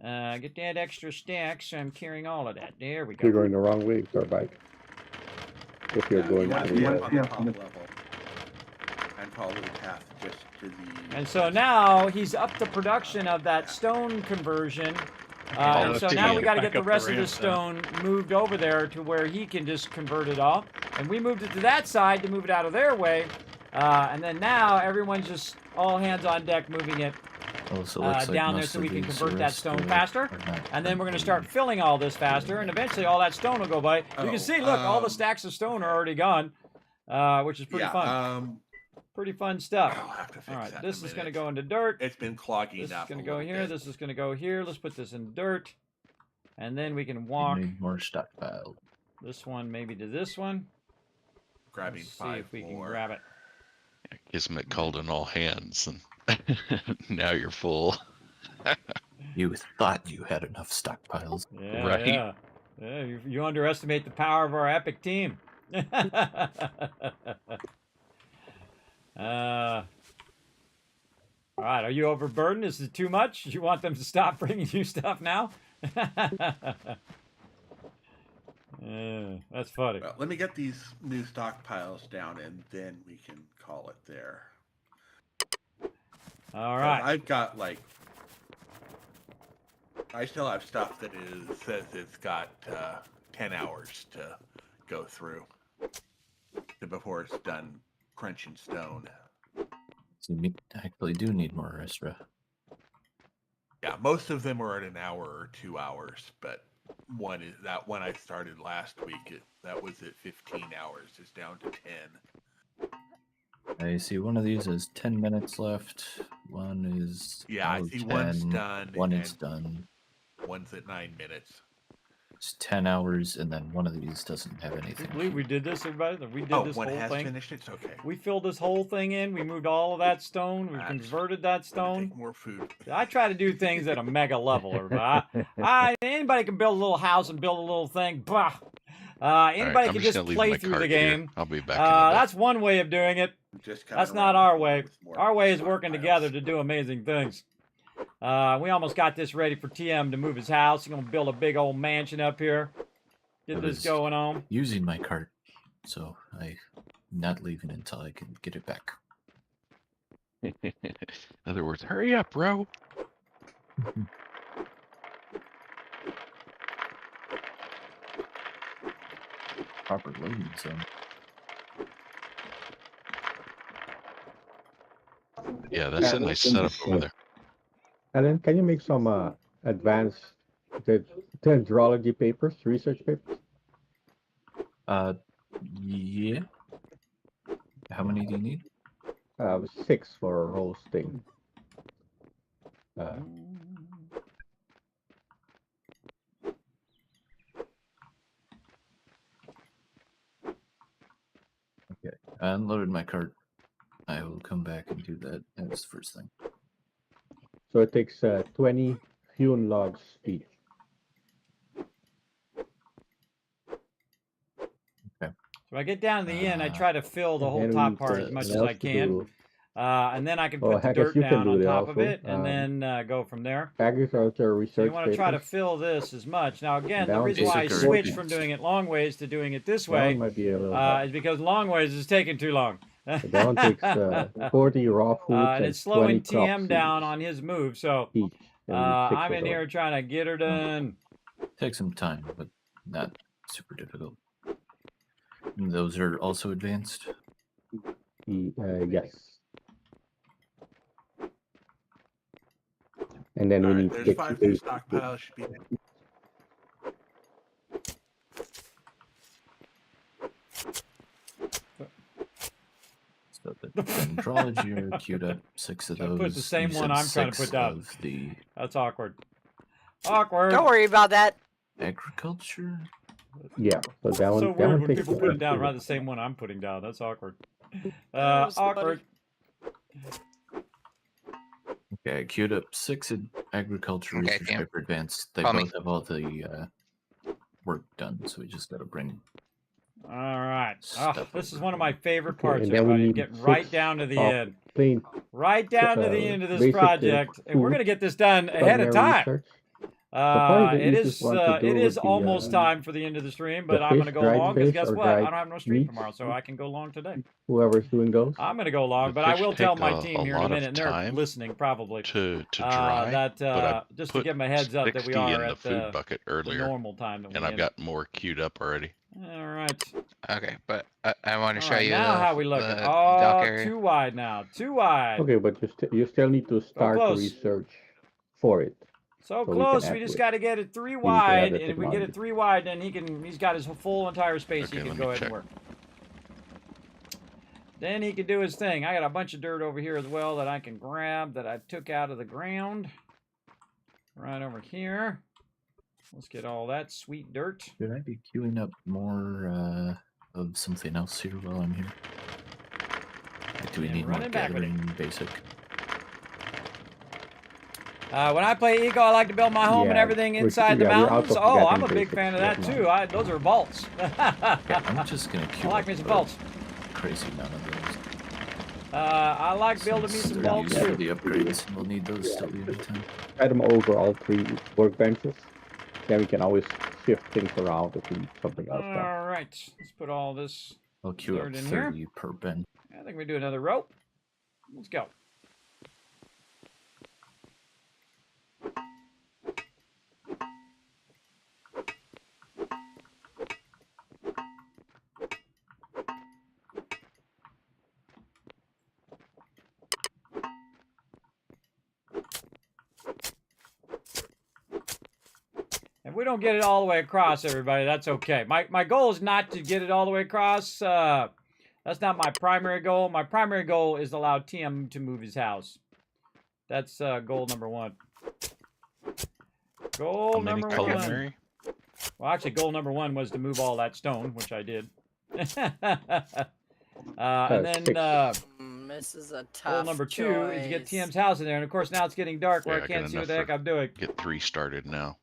[SPEAKER 2] Get that extra stack, so I'm carrying all of that. There we go.
[SPEAKER 8] You're going the wrong way, Tarbike. If you're going
[SPEAKER 10] you want to
[SPEAKER 8] the
[SPEAKER 10] be
[SPEAKER 8] way.
[SPEAKER 10] up on the top level and follow the path just to the.
[SPEAKER 2] And so now he's up the production of that stone conversion. And so now we got to get the rest of the stone moved over there to where he can just convert it all. And we moved it to that side to move it out of their way. And then now everyone's just all hands on deck moving it down there so we can convert that stone faster. And then we're going to start filling all this faster. And eventually all that stone will go by. You can see, look, all the stacks of stone are already gone, which is pretty fun. Pretty fun stuff.
[SPEAKER 10] I'll have to fix
[SPEAKER 2] all right,
[SPEAKER 10] that
[SPEAKER 2] this
[SPEAKER 10] in a
[SPEAKER 2] is going to
[SPEAKER 10] minute.
[SPEAKER 2] go into dirt.
[SPEAKER 10] It's been clogging
[SPEAKER 2] This
[SPEAKER 10] up.
[SPEAKER 2] is going to go here. This is going to go here. Let's put this in dirt. And then we can walk.
[SPEAKER 11] You need more stockpile.
[SPEAKER 2] This one maybe to this one.
[SPEAKER 10] Grabbing
[SPEAKER 2] Let's see if we can grab it.
[SPEAKER 6] Kismet called in all hands, and now you're full.
[SPEAKER 11] You thought you had enough stockpiles.
[SPEAKER 2] Yeah,
[SPEAKER 6] Right.
[SPEAKER 2] Yeah, you underestimate the power of our epic team. All right, are you overburdened? Is it too much? You want them to stop bringing you stuff now? That's funny.
[SPEAKER 10] Well, let me get these new stockpiles down, and then we can call it there.
[SPEAKER 2] All right.
[SPEAKER 10] I've got I still have stuff that says it's got 10 hours to go through before it's done crunching stone.
[SPEAKER 11] So you actually do need more extra.
[SPEAKER 10] Yeah, most of them are at an hour or 2 hours, but one I started last week. That was at 15 hours. It's down to 10.
[SPEAKER 11] I see one of these has 10 minutes left. One is
[SPEAKER 10] I see 10, one's done.
[SPEAKER 11] One is done.
[SPEAKER 10] One's at 9 minutes.
[SPEAKER 11] It's 10 hours, and then one of these doesn't have anything.
[SPEAKER 2] I believe we did this, everybody. We did this
[SPEAKER 10] one
[SPEAKER 2] whole
[SPEAKER 10] has
[SPEAKER 2] thing.
[SPEAKER 10] Finished. It's okay.
[SPEAKER 2] We filled this whole thing in. We moved all of that stone. We converted that stone.
[SPEAKER 10] Take more food.
[SPEAKER 2] I try to do things at a mega level. Anybody can build a little house and build a little thing. Bah. Anybody can just play through the game.
[SPEAKER 6] I'll be back.
[SPEAKER 2] That's one way of doing it. That's not our way. Our way is working together to do amazing things. We almost got this ready for TM to move his house. He's going to build a big old mansion up here. Get this going on.
[SPEAKER 11] Using my cart, so I'm not leaving until I can get it back.
[SPEAKER 6] In other words, hurry up, bro.
[SPEAKER 11] Proper loading zone.
[SPEAKER 6] Yeah, that's a nice setup over there.
[SPEAKER 8] Alan, can you make some advanced dendrology papers, research papers?
[SPEAKER 11] Yeah. How many do you need?
[SPEAKER 8] 6 for hosting.
[SPEAKER 11] Okay, I unloaded my cart. I will come back and do that as the first thing.
[SPEAKER 8] So it takes 20 hewn logs each.
[SPEAKER 11] Okay.
[SPEAKER 2] So I get down to the end, I try to fill the whole top part as much as I can. And then I can put the dirt down on top of it and then go from there.
[SPEAKER 8] Agriculture research.
[SPEAKER 2] So you want to try to fill this as much. Now again, the reason why I switched from doing it long ways to doing it this way is because long ways is taking too long.
[SPEAKER 8] That one takes 40 raw foods
[SPEAKER 2] and it's slowing
[SPEAKER 8] 20
[SPEAKER 2] TM down on his move. So I'm in here trying to get her done.
[SPEAKER 11] Take some time, but not super difficult. And those are also advanced?
[SPEAKER 8] Yes. And then we need
[SPEAKER 10] there's 5 new stockpiles. Should be.
[SPEAKER 11] So the dendrology are queued up. 6 of those.
[SPEAKER 2] Put the same
[SPEAKER 11] You
[SPEAKER 2] one
[SPEAKER 11] said
[SPEAKER 2] I'm trying to
[SPEAKER 11] 6
[SPEAKER 2] put down.
[SPEAKER 11] of the
[SPEAKER 2] That's awkward. Awkward.
[SPEAKER 9] Don't worry about that.
[SPEAKER 11] agriculture.
[SPEAKER 8] Yeah, so that one.
[SPEAKER 2] So
[SPEAKER 8] that
[SPEAKER 2] weird
[SPEAKER 8] one
[SPEAKER 2] when
[SPEAKER 8] takes
[SPEAKER 2] people put it down around the same one I'm putting down. That's awkward.
[SPEAKER 9] was
[SPEAKER 2] Awkward.
[SPEAKER 11] Yeah, I queued up 6 in agriculture
[SPEAKER 3] Okay,
[SPEAKER 11] research
[SPEAKER 3] Tim.
[SPEAKER 11] paper advanced. They
[SPEAKER 3] Call
[SPEAKER 11] both
[SPEAKER 3] me.
[SPEAKER 11] have all the work done, so we just gotta bring.
[SPEAKER 2] All right. Oh,
[SPEAKER 11] Stuff
[SPEAKER 2] this is
[SPEAKER 11] over.
[SPEAKER 2] one of my favorite
[SPEAKER 8] Okay,
[SPEAKER 2] parts,
[SPEAKER 8] and then we
[SPEAKER 2] everybody.
[SPEAKER 8] need
[SPEAKER 2] Getting right
[SPEAKER 8] 6
[SPEAKER 2] down to the
[SPEAKER 8] of
[SPEAKER 2] end.
[SPEAKER 8] plain
[SPEAKER 2] Right down to the end of this
[SPEAKER 8] basic
[SPEAKER 2] project. And we're
[SPEAKER 8] food
[SPEAKER 2] going to get this done ahead of
[SPEAKER 8] culinary
[SPEAKER 2] time.
[SPEAKER 8] research. So probably the easiest one to do
[SPEAKER 2] It is
[SPEAKER 8] would be
[SPEAKER 2] almost time for the end of the stream, but I'm going to go
[SPEAKER 8] dried
[SPEAKER 2] long because
[SPEAKER 8] fish
[SPEAKER 2] guess
[SPEAKER 8] or
[SPEAKER 2] what? I
[SPEAKER 8] dried
[SPEAKER 2] don't have no stream
[SPEAKER 8] meats.
[SPEAKER 2] tomorrow, so I can go long today.
[SPEAKER 8] Whoever's doing those.
[SPEAKER 2] I'm going to go long,
[SPEAKER 6] The
[SPEAKER 2] but I
[SPEAKER 6] fish
[SPEAKER 2] will tell
[SPEAKER 6] take
[SPEAKER 2] my
[SPEAKER 6] a
[SPEAKER 2] team here in a
[SPEAKER 6] lot of
[SPEAKER 2] minute, and they're
[SPEAKER 6] time
[SPEAKER 2] listening probably.
[SPEAKER 6] to dry,
[SPEAKER 2] That
[SPEAKER 6] but I
[SPEAKER 2] just to
[SPEAKER 6] put
[SPEAKER 2] give them a heads up that we
[SPEAKER 6] 60
[SPEAKER 2] are
[SPEAKER 6] in the
[SPEAKER 2] at
[SPEAKER 6] food bucket
[SPEAKER 2] the
[SPEAKER 6] earlier,
[SPEAKER 2] normal time that we
[SPEAKER 6] and I've
[SPEAKER 2] end.
[SPEAKER 6] got more queued up already.
[SPEAKER 2] All right.
[SPEAKER 3] Okay, but I want to
[SPEAKER 2] All
[SPEAKER 3] show
[SPEAKER 2] right,
[SPEAKER 3] you
[SPEAKER 2] now how
[SPEAKER 3] the,
[SPEAKER 2] we looking?
[SPEAKER 3] the dock
[SPEAKER 2] Oh,
[SPEAKER 3] area.
[SPEAKER 2] too wide now. Too wide.
[SPEAKER 8] Okay, but you still need to start the
[SPEAKER 2] close.
[SPEAKER 8] research for it.
[SPEAKER 2] So
[SPEAKER 8] So
[SPEAKER 2] close.
[SPEAKER 8] can
[SPEAKER 2] We
[SPEAKER 8] add
[SPEAKER 2] just
[SPEAKER 8] to it.
[SPEAKER 2] got to get it 3
[SPEAKER 8] can add
[SPEAKER 2] wide,
[SPEAKER 8] the
[SPEAKER 2] and if we get it
[SPEAKER 8] technology.
[SPEAKER 2] 3 wide, then he's got his full entire space.
[SPEAKER 6] Okay,
[SPEAKER 2] He can
[SPEAKER 6] let
[SPEAKER 2] go
[SPEAKER 6] me
[SPEAKER 2] ahead and
[SPEAKER 6] check.
[SPEAKER 2] work. Then he can do his thing. I got a bunch of dirt over here as well that I can grab that I took out of the ground. Right over here. Let's get all that sweet dirt.
[SPEAKER 11] Should I be queuing up more of something else here while I'm here? Like, do we
[SPEAKER 2] Yeah,
[SPEAKER 11] need more
[SPEAKER 2] running back with it.
[SPEAKER 11] gathering basic?
[SPEAKER 2] When I play Eco, I like to build my home and
[SPEAKER 8] Yeah,
[SPEAKER 2] everything
[SPEAKER 8] we're-
[SPEAKER 2] inside the
[SPEAKER 8] yeah, we're out
[SPEAKER 2] mountains.
[SPEAKER 8] of
[SPEAKER 2] Oh, I'm
[SPEAKER 8] gathering
[SPEAKER 2] a big
[SPEAKER 8] basics
[SPEAKER 2] fan of
[SPEAKER 8] right
[SPEAKER 2] that
[SPEAKER 8] now.
[SPEAKER 2] too. Those are vaults.
[SPEAKER 11] Yeah, I'm just gonna
[SPEAKER 2] I
[SPEAKER 11] queue
[SPEAKER 2] like
[SPEAKER 11] up
[SPEAKER 2] me some
[SPEAKER 11] a
[SPEAKER 2] vaults.
[SPEAKER 11] crazy amount of those.
[SPEAKER 2] I like building me
[SPEAKER 11] Since
[SPEAKER 2] some
[SPEAKER 11] they're
[SPEAKER 2] vaults
[SPEAKER 11] used for
[SPEAKER 2] too.
[SPEAKER 11] the upgrades, and we'll need those till the end of time.
[SPEAKER 8] Spread them over all 3 workbenches. Then we can always shift things around if we need something else done.
[SPEAKER 2] All right, let's put all this
[SPEAKER 11] I'll queue up
[SPEAKER 2] dirt in here.
[SPEAKER 11] 30 per bin.
[SPEAKER 2] I think we do another rope. Let's go. If we don't get it all the way across, everybody, that's okay. My goal is not to get it all the way across. That's not my primary goal. My primary goal is to allow TM to move his house. That's goal number 1. Goal
[SPEAKER 6] How many
[SPEAKER 2] number
[SPEAKER 6] culinary?
[SPEAKER 2] 1. Well, actually, goal number 1 was to move all that stone, which I did. And then
[SPEAKER 9] this is a tough
[SPEAKER 2] goal number 2 is to get
[SPEAKER 9] choice.
[SPEAKER 2] TM's house in there. And of course, now it's getting dark where
[SPEAKER 6] Yeah,
[SPEAKER 2] I
[SPEAKER 6] I
[SPEAKER 2] can't
[SPEAKER 6] got
[SPEAKER 2] see what the
[SPEAKER 6] enough
[SPEAKER 2] heck I'm doing.
[SPEAKER 6] Get 3 started now.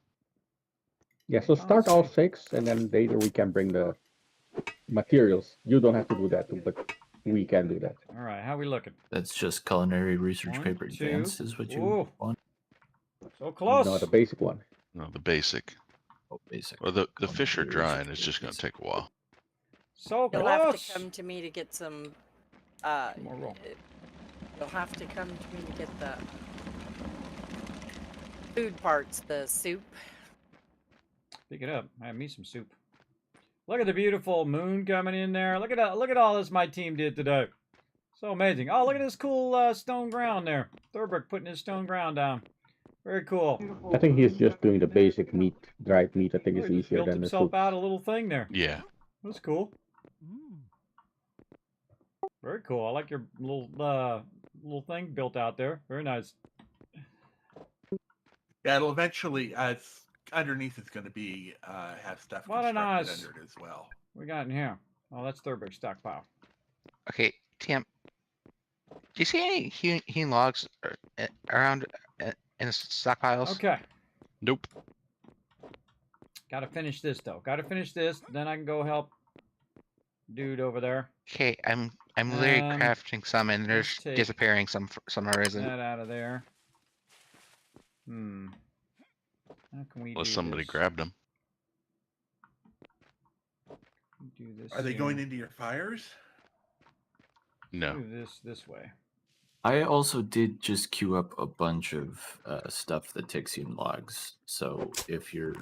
[SPEAKER 8] Yeah, so start all 6, and then later we can bring the materials. You don't have to do that, but we can do that.
[SPEAKER 2] All right, how we looking?
[SPEAKER 11] That's just culinary research
[SPEAKER 2] 1,
[SPEAKER 11] paper
[SPEAKER 2] 2.
[SPEAKER 11] advanced is what you
[SPEAKER 2] Ooh.
[SPEAKER 11] want?
[SPEAKER 2] So close.
[SPEAKER 8] No, the basic one.
[SPEAKER 6] No, the basic.
[SPEAKER 11] Oh, basic.
[SPEAKER 6] Well, the fish are
[SPEAKER 11] Culinary
[SPEAKER 6] dry,
[SPEAKER 11] research
[SPEAKER 6] and it's just going to
[SPEAKER 11] basic.
[SPEAKER 6] take a while.
[SPEAKER 2] So
[SPEAKER 9] You'll have
[SPEAKER 2] close.
[SPEAKER 9] to come to me to get some.
[SPEAKER 2] More roll.
[SPEAKER 9] You'll have to come to me to get the food parts, the soup.
[SPEAKER 2] Pick it up. I have me some soup. Look at the beautiful moon coming in there. Look at all this my team did today. So amazing. Oh, look at this cool stone ground there. Thurbrick putting his stone ground down. Very cool.
[SPEAKER 8] I think he's just doing the basic meat, dried meat. I think
[SPEAKER 2] Oh,
[SPEAKER 8] it's
[SPEAKER 2] he just
[SPEAKER 8] easier
[SPEAKER 2] built
[SPEAKER 8] than the
[SPEAKER 2] himself
[SPEAKER 8] soup.
[SPEAKER 2] out a little thing there.
[SPEAKER 6] Yeah.
[SPEAKER 2] That's cool. Very cool. I like your little thing built out there. Very nice.
[SPEAKER 10] Yeah, it'll eventually, underneath it's going to be, have stuff
[SPEAKER 2] What a
[SPEAKER 10] constructed
[SPEAKER 2] nice-
[SPEAKER 10] under it as well.
[SPEAKER 2] We got in here. Oh, that's Thurbrick's stockpile.
[SPEAKER 3] Okay, TM. Do you see any hewn logs around in the stockpiles?
[SPEAKER 2] Okay.
[SPEAKER 6] Nope.
[SPEAKER 2] Gotta finish this though. Gotta finish this. Then I can go help dude over there.
[SPEAKER 3] Okay, I'm literally
[SPEAKER 2] Um,
[SPEAKER 3] crafting some, and there's
[SPEAKER 2] let's take
[SPEAKER 3] disappearing some for some reason.
[SPEAKER 2] That out of there. How can we
[SPEAKER 6] Unless
[SPEAKER 2] do
[SPEAKER 6] somebody
[SPEAKER 2] this?
[SPEAKER 6] grabbed them.
[SPEAKER 2] Do this
[SPEAKER 10] Are they
[SPEAKER 2] here.
[SPEAKER 10] going into your fires?
[SPEAKER 6] No.
[SPEAKER 2] Do this way.
[SPEAKER 11] I also did just queue up a bunch of stuff that takes you in logs. So if you're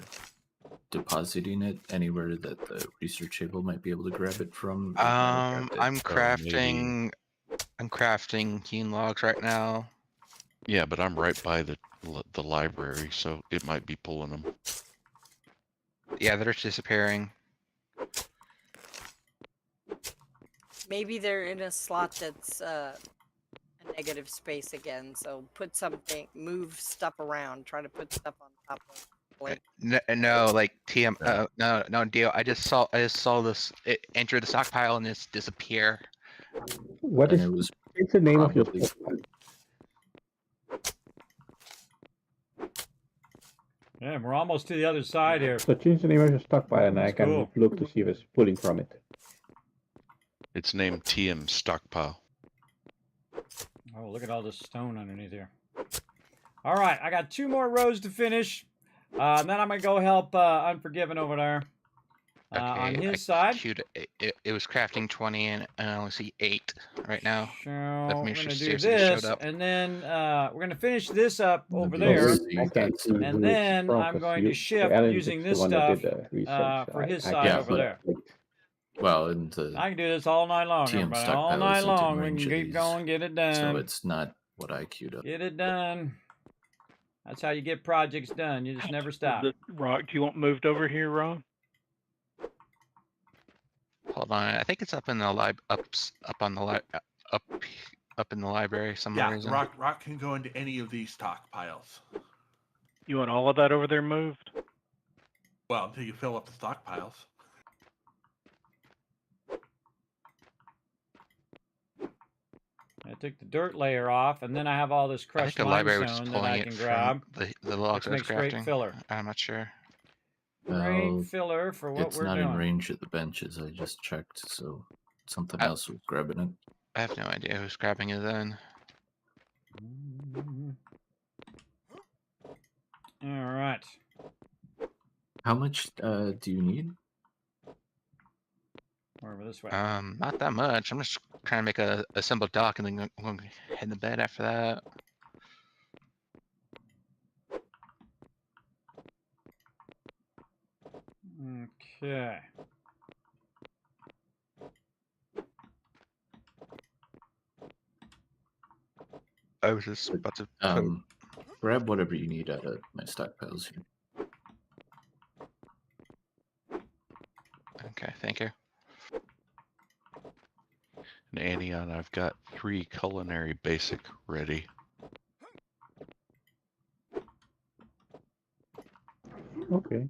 [SPEAKER 11] depositing it anywhere that the research table might be able to grab it from, they can grab it.
[SPEAKER 3] I'm
[SPEAKER 6] maybe-
[SPEAKER 3] crafting hewn logs right now.
[SPEAKER 6] Yeah, but I'm right by the library, so it might be pulling them.
[SPEAKER 3] Yeah, they're disappearing.
[SPEAKER 9] Maybe they're in a slot that's a negative space again. So put something, move stuff around, try to put stuff on top of. Like,
[SPEAKER 3] No, like TM. No, deal. I just saw this. It enter the stockpile and just disappear.
[SPEAKER 8] What
[SPEAKER 11] And
[SPEAKER 8] is
[SPEAKER 11] it was
[SPEAKER 8] it's the name of your
[SPEAKER 11] probably-
[SPEAKER 8] stockpile?
[SPEAKER 2] Yeah, we're almost to the other side here.
[SPEAKER 8] So change the name of your stockpile, and I
[SPEAKER 2] That's
[SPEAKER 8] can
[SPEAKER 2] cool.
[SPEAKER 8] look to see if it's pulling from it.
[SPEAKER 6] It's named TM Stockpile.
[SPEAKER 2] Oh, look at all this stone underneath here. All right, I got 2 more rows to finish. And then I'm going to go help Unforgiven over there. On his side.
[SPEAKER 3] It was crafting 20 and I only see 8 right now.
[SPEAKER 2] So
[SPEAKER 3] That
[SPEAKER 2] we're
[SPEAKER 3] means
[SPEAKER 2] going to
[SPEAKER 3] she
[SPEAKER 2] do
[SPEAKER 3] seriously just showed
[SPEAKER 2] this,
[SPEAKER 3] up.
[SPEAKER 2] and then we're going to finish this up over
[SPEAKER 11] The
[SPEAKER 2] there.
[SPEAKER 11] BSE,
[SPEAKER 8] I can't
[SPEAKER 11] that's
[SPEAKER 8] see
[SPEAKER 11] a-
[SPEAKER 8] who
[SPEAKER 2] And
[SPEAKER 8] it's
[SPEAKER 2] then
[SPEAKER 8] from,
[SPEAKER 2] I'm
[SPEAKER 8] 'cause
[SPEAKER 2] going to shift
[SPEAKER 8] Alan
[SPEAKER 2] using
[SPEAKER 8] is
[SPEAKER 2] this
[SPEAKER 8] the one that
[SPEAKER 2] stuff
[SPEAKER 8] did the research, so
[SPEAKER 2] for his
[SPEAKER 8] I
[SPEAKER 2] side
[SPEAKER 11] Yeah,
[SPEAKER 2] over there.
[SPEAKER 11] Well, in the
[SPEAKER 2] I can do this all night long,
[SPEAKER 11] TM
[SPEAKER 2] everybody. All
[SPEAKER 11] stockpile
[SPEAKER 2] night
[SPEAKER 11] isn't in
[SPEAKER 2] long. We can
[SPEAKER 11] range of
[SPEAKER 2] keep
[SPEAKER 11] these,
[SPEAKER 2] going, get it done.
[SPEAKER 11] so it's not what I queued up.
[SPEAKER 2] Get it done. That's how you get projects done. You just never stop.
[SPEAKER 4] Rock, do you want moved over here, Ron?
[SPEAKER 3] Hold on, I think it's up in the up in the library somewhere.
[SPEAKER 10] Yeah, rock can go into any of these stockpiles.
[SPEAKER 4] You want all of that over there moved?
[SPEAKER 10] Well, until you fill up the stockpiles.
[SPEAKER 2] I took the dirt layer off, and then I have all this
[SPEAKER 3] I think
[SPEAKER 2] crushed
[SPEAKER 3] the library was
[SPEAKER 2] limestone that
[SPEAKER 3] pulling
[SPEAKER 2] I
[SPEAKER 3] it
[SPEAKER 2] can
[SPEAKER 3] from
[SPEAKER 2] grab.
[SPEAKER 3] the logs I was
[SPEAKER 2] Which makes great
[SPEAKER 3] crafting.
[SPEAKER 2] filler.
[SPEAKER 3] I'm not sure.
[SPEAKER 2] Great
[SPEAKER 11] Well,
[SPEAKER 2] filler for what
[SPEAKER 11] it's
[SPEAKER 2] we're
[SPEAKER 11] not
[SPEAKER 2] doing.
[SPEAKER 11] in range of the benches. I just checked, so something else was grabbing it.
[SPEAKER 3] I have no idea who's grabbing it then.
[SPEAKER 2] All right.
[SPEAKER 11] How much do you need?
[SPEAKER 2] Over this way.
[SPEAKER 3] Not that much. I'm just trying to make a simple dock and then I'm gonna head to bed after that.
[SPEAKER 2] Okay.
[SPEAKER 3] I was just about to
[SPEAKER 11] Grab whatever you need out of my stockpiles here.
[SPEAKER 3] Okay, thank you.
[SPEAKER 6] And Anion, I've got 3 culinary basic ready.
[SPEAKER 8] Okay.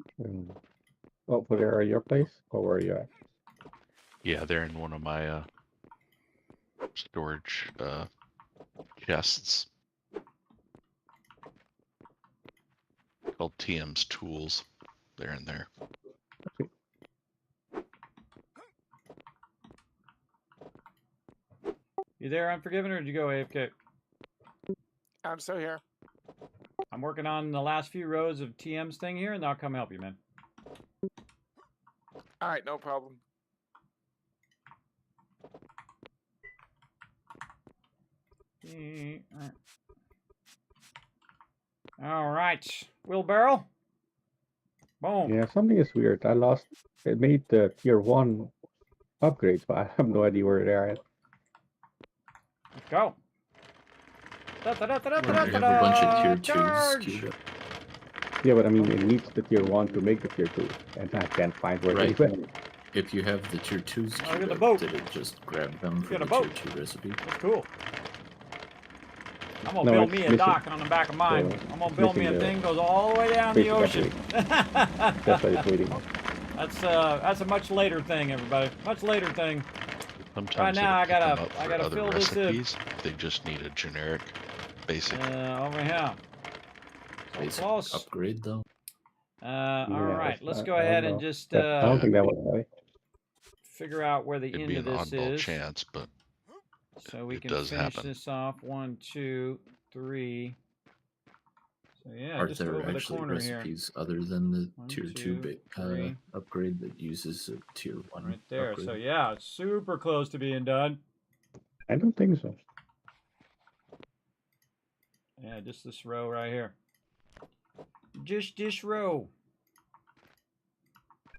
[SPEAKER 8] Oh, but they're at your place, or where are you at?
[SPEAKER 6] Yeah, they're in one of my storage chests. Called TM's Tools. They're in there.
[SPEAKER 8] Okay.
[SPEAKER 2] You there, Unforgiven, or did you go AFK?
[SPEAKER 7] I'm still here.
[SPEAKER 2] I'm working on the last few rows of TM's thing here, and I'll come help you, man.
[SPEAKER 7] All right, no problem.
[SPEAKER 2] All right, wheelbarrow. Boom.
[SPEAKER 8] Yeah, something is weird. It made the tier 1 upgrades, but I have no idea where they're at.
[SPEAKER 2] Let's go.
[SPEAKER 11] We have a bunch of tier 2s queued up.
[SPEAKER 8] Yeah, but I mean, it needs the tier 1 to make the tier 2, and I can't find where
[SPEAKER 11] Right.
[SPEAKER 8] they went.
[SPEAKER 11] If you have the tier 2s
[SPEAKER 2] Look at
[SPEAKER 11] queued
[SPEAKER 2] the
[SPEAKER 11] up,
[SPEAKER 2] boat.
[SPEAKER 11] did it just grab them from
[SPEAKER 2] at
[SPEAKER 11] the
[SPEAKER 2] a boat.
[SPEAKER 11] tier 2 recipe?
[SPEAKER 2] That's cool. I'm gonna
[SPEAKER 8] No,
[SPEAKER 2] build
[SPEAKER 8] it's
[SPEAKER 2] me a
[SPEAKER 8] missing.
[SPEAKER 2] dock on the back of mine.
[SPEAKER 8] So,
[SPEAKER 2] I'm gonna build me a
[SPEAKER 8] missing the
[SPEAKER 2] thing goes all the way down the
[SPEAKER 8] basic
[SPEAKER 2] ocean.
[SPEAKER 8] That's why it's waiting.
[SPEAKER 2] That's a much later thing, everybody. Much later thing.
[SPEAKER 6] Sometimes
[SPEAKER 2] Right now,
[SPEAKER 6] it'll pick them up
[SPEAKER 2] I
[SPEAKER 6] for
[SPEAKER 2] gotta
[SPEAKER 6] other
[SPEAKER 2] fill this in.
[SPEAKER 6] recipes. They just need a generic basic.
[SPEAKER 2] Over here. So
[SPEAKER 11] Basic
[SPEAKER 2] close.
[SPEAKER 11] upgrade, though.
[SPEAKER 2] All right, let's go
[SPEAKER 8] I don't
[SPEAKER 2] ahead and
[SPEAKER 8] know.
[SPEAKER 2] just
[SPEAKER 8] I don't think that was right.
[SPEAKER 2] figure out where the
[SPEAKER 6] It'd
[SPEAKER 2] end
[SPEAKER 6] be
[SPEAKER 2] of
[SPEAKER 6] an
[SPEAKER 2] this
[SPEAKER 6] oddball
[SPEAKER 2] is.
[SPEAKER 6] chance, but
[SPEAKER 2] So we
[SPEAKER 6] it
[SPEAKER 2] can
[SPEAKER 6] does
[SPEAKER 2] finish
[SPEAKER 6] happen.
[SPEAKER 2] this off. 1, 2, 3. So yeah,
[SPEAKER 11] Are
[SPEAKER 2] just
[SPEAKER 11] there
[SPEAKER 2] over the
[SPEAKER 11] actually
[SPEAKER 2] corner here.
[SPEAKER 11] recipes other than the
[SPEAKER 2] 1,
[SPEAKER 11] tier
[SPEAKER 2] 2,
[SPEAKER 11] 2
[SPEAKER 2] 3.
[SPEAKER 11] upgrade that uses a tier 1
[SPEAKER 2] Right there.
[SPEAKER 11] upgrade?
[SPEAKER 2] So yeah, it's super close to being done.
[SPEAKER 8] I don't think so.
[SPEAKER 2] Yeah, just this row right here. Just this row.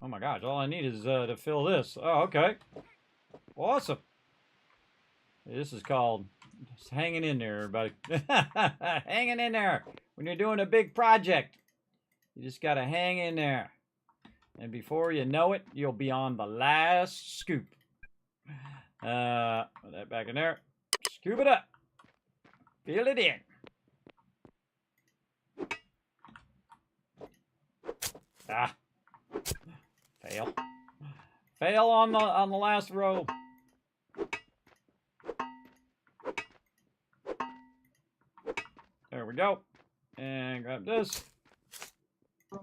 [SPEAKER 2] Oh my gosh, all I need is to fill this. Oh, okay. Awesome. This is called just hanging in there, everybody. Hanging in there. When you're doing a big project, you just got to hang in there. And before you know it, you'll be on the last scoop. Put that back in there. Scoop it up. Fill it in. Ah. Fail. Fail on the last row. There we go. And grab this.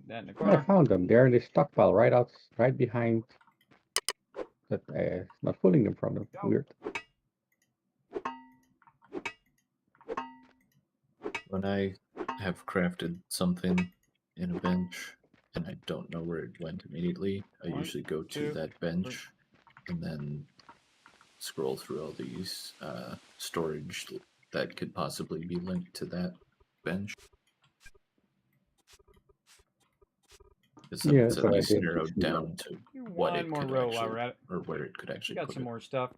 [SPEAKER 2] That in the
[SPEAKER 8] I
[SPEAKER 2] corner.
[SPEAKER 8] found them. They're in the stockpile right behind. That not pulling them from them. Weird.
[SPEAKER 11] When I have crafted something in a bench and I don't know where it went immediately, I
[SPEAKER 2] One,
[SPEAKER 11] usually go to
[SPEAKER 2] two,
[SPEAKER 11] that bench and then scroll through all these storage that could possibly be linked to that bench.
[SPEAKER 8] Yeah,
[SPEAKER 11] It's
[SPEAKER 8] that's
[SPEAKER 11] at
[SPEAKER 8] what I
[SPEAKER 11] least
[SPEAKER 8] did.
[SPEAKER 11] narrowed down to what
[SPEAKER 2] One
[SPEAKER 11] it
[SPEAKER 2] more
[SPEAKER 11] could
[SPEAKER 2] row while
[SPEAKER 11] actually,
[SPEAKER 2] we're at it.
[SPEAKER 11] or where it could
[SPEAKER 2] We
[SPEAKER 11] actually
[SPEAKER 2] got
[SPEAKER 11] put
[SPEAKER 2] some
[SPEAKER 11] it.
[SPEAKER 2] more stuff.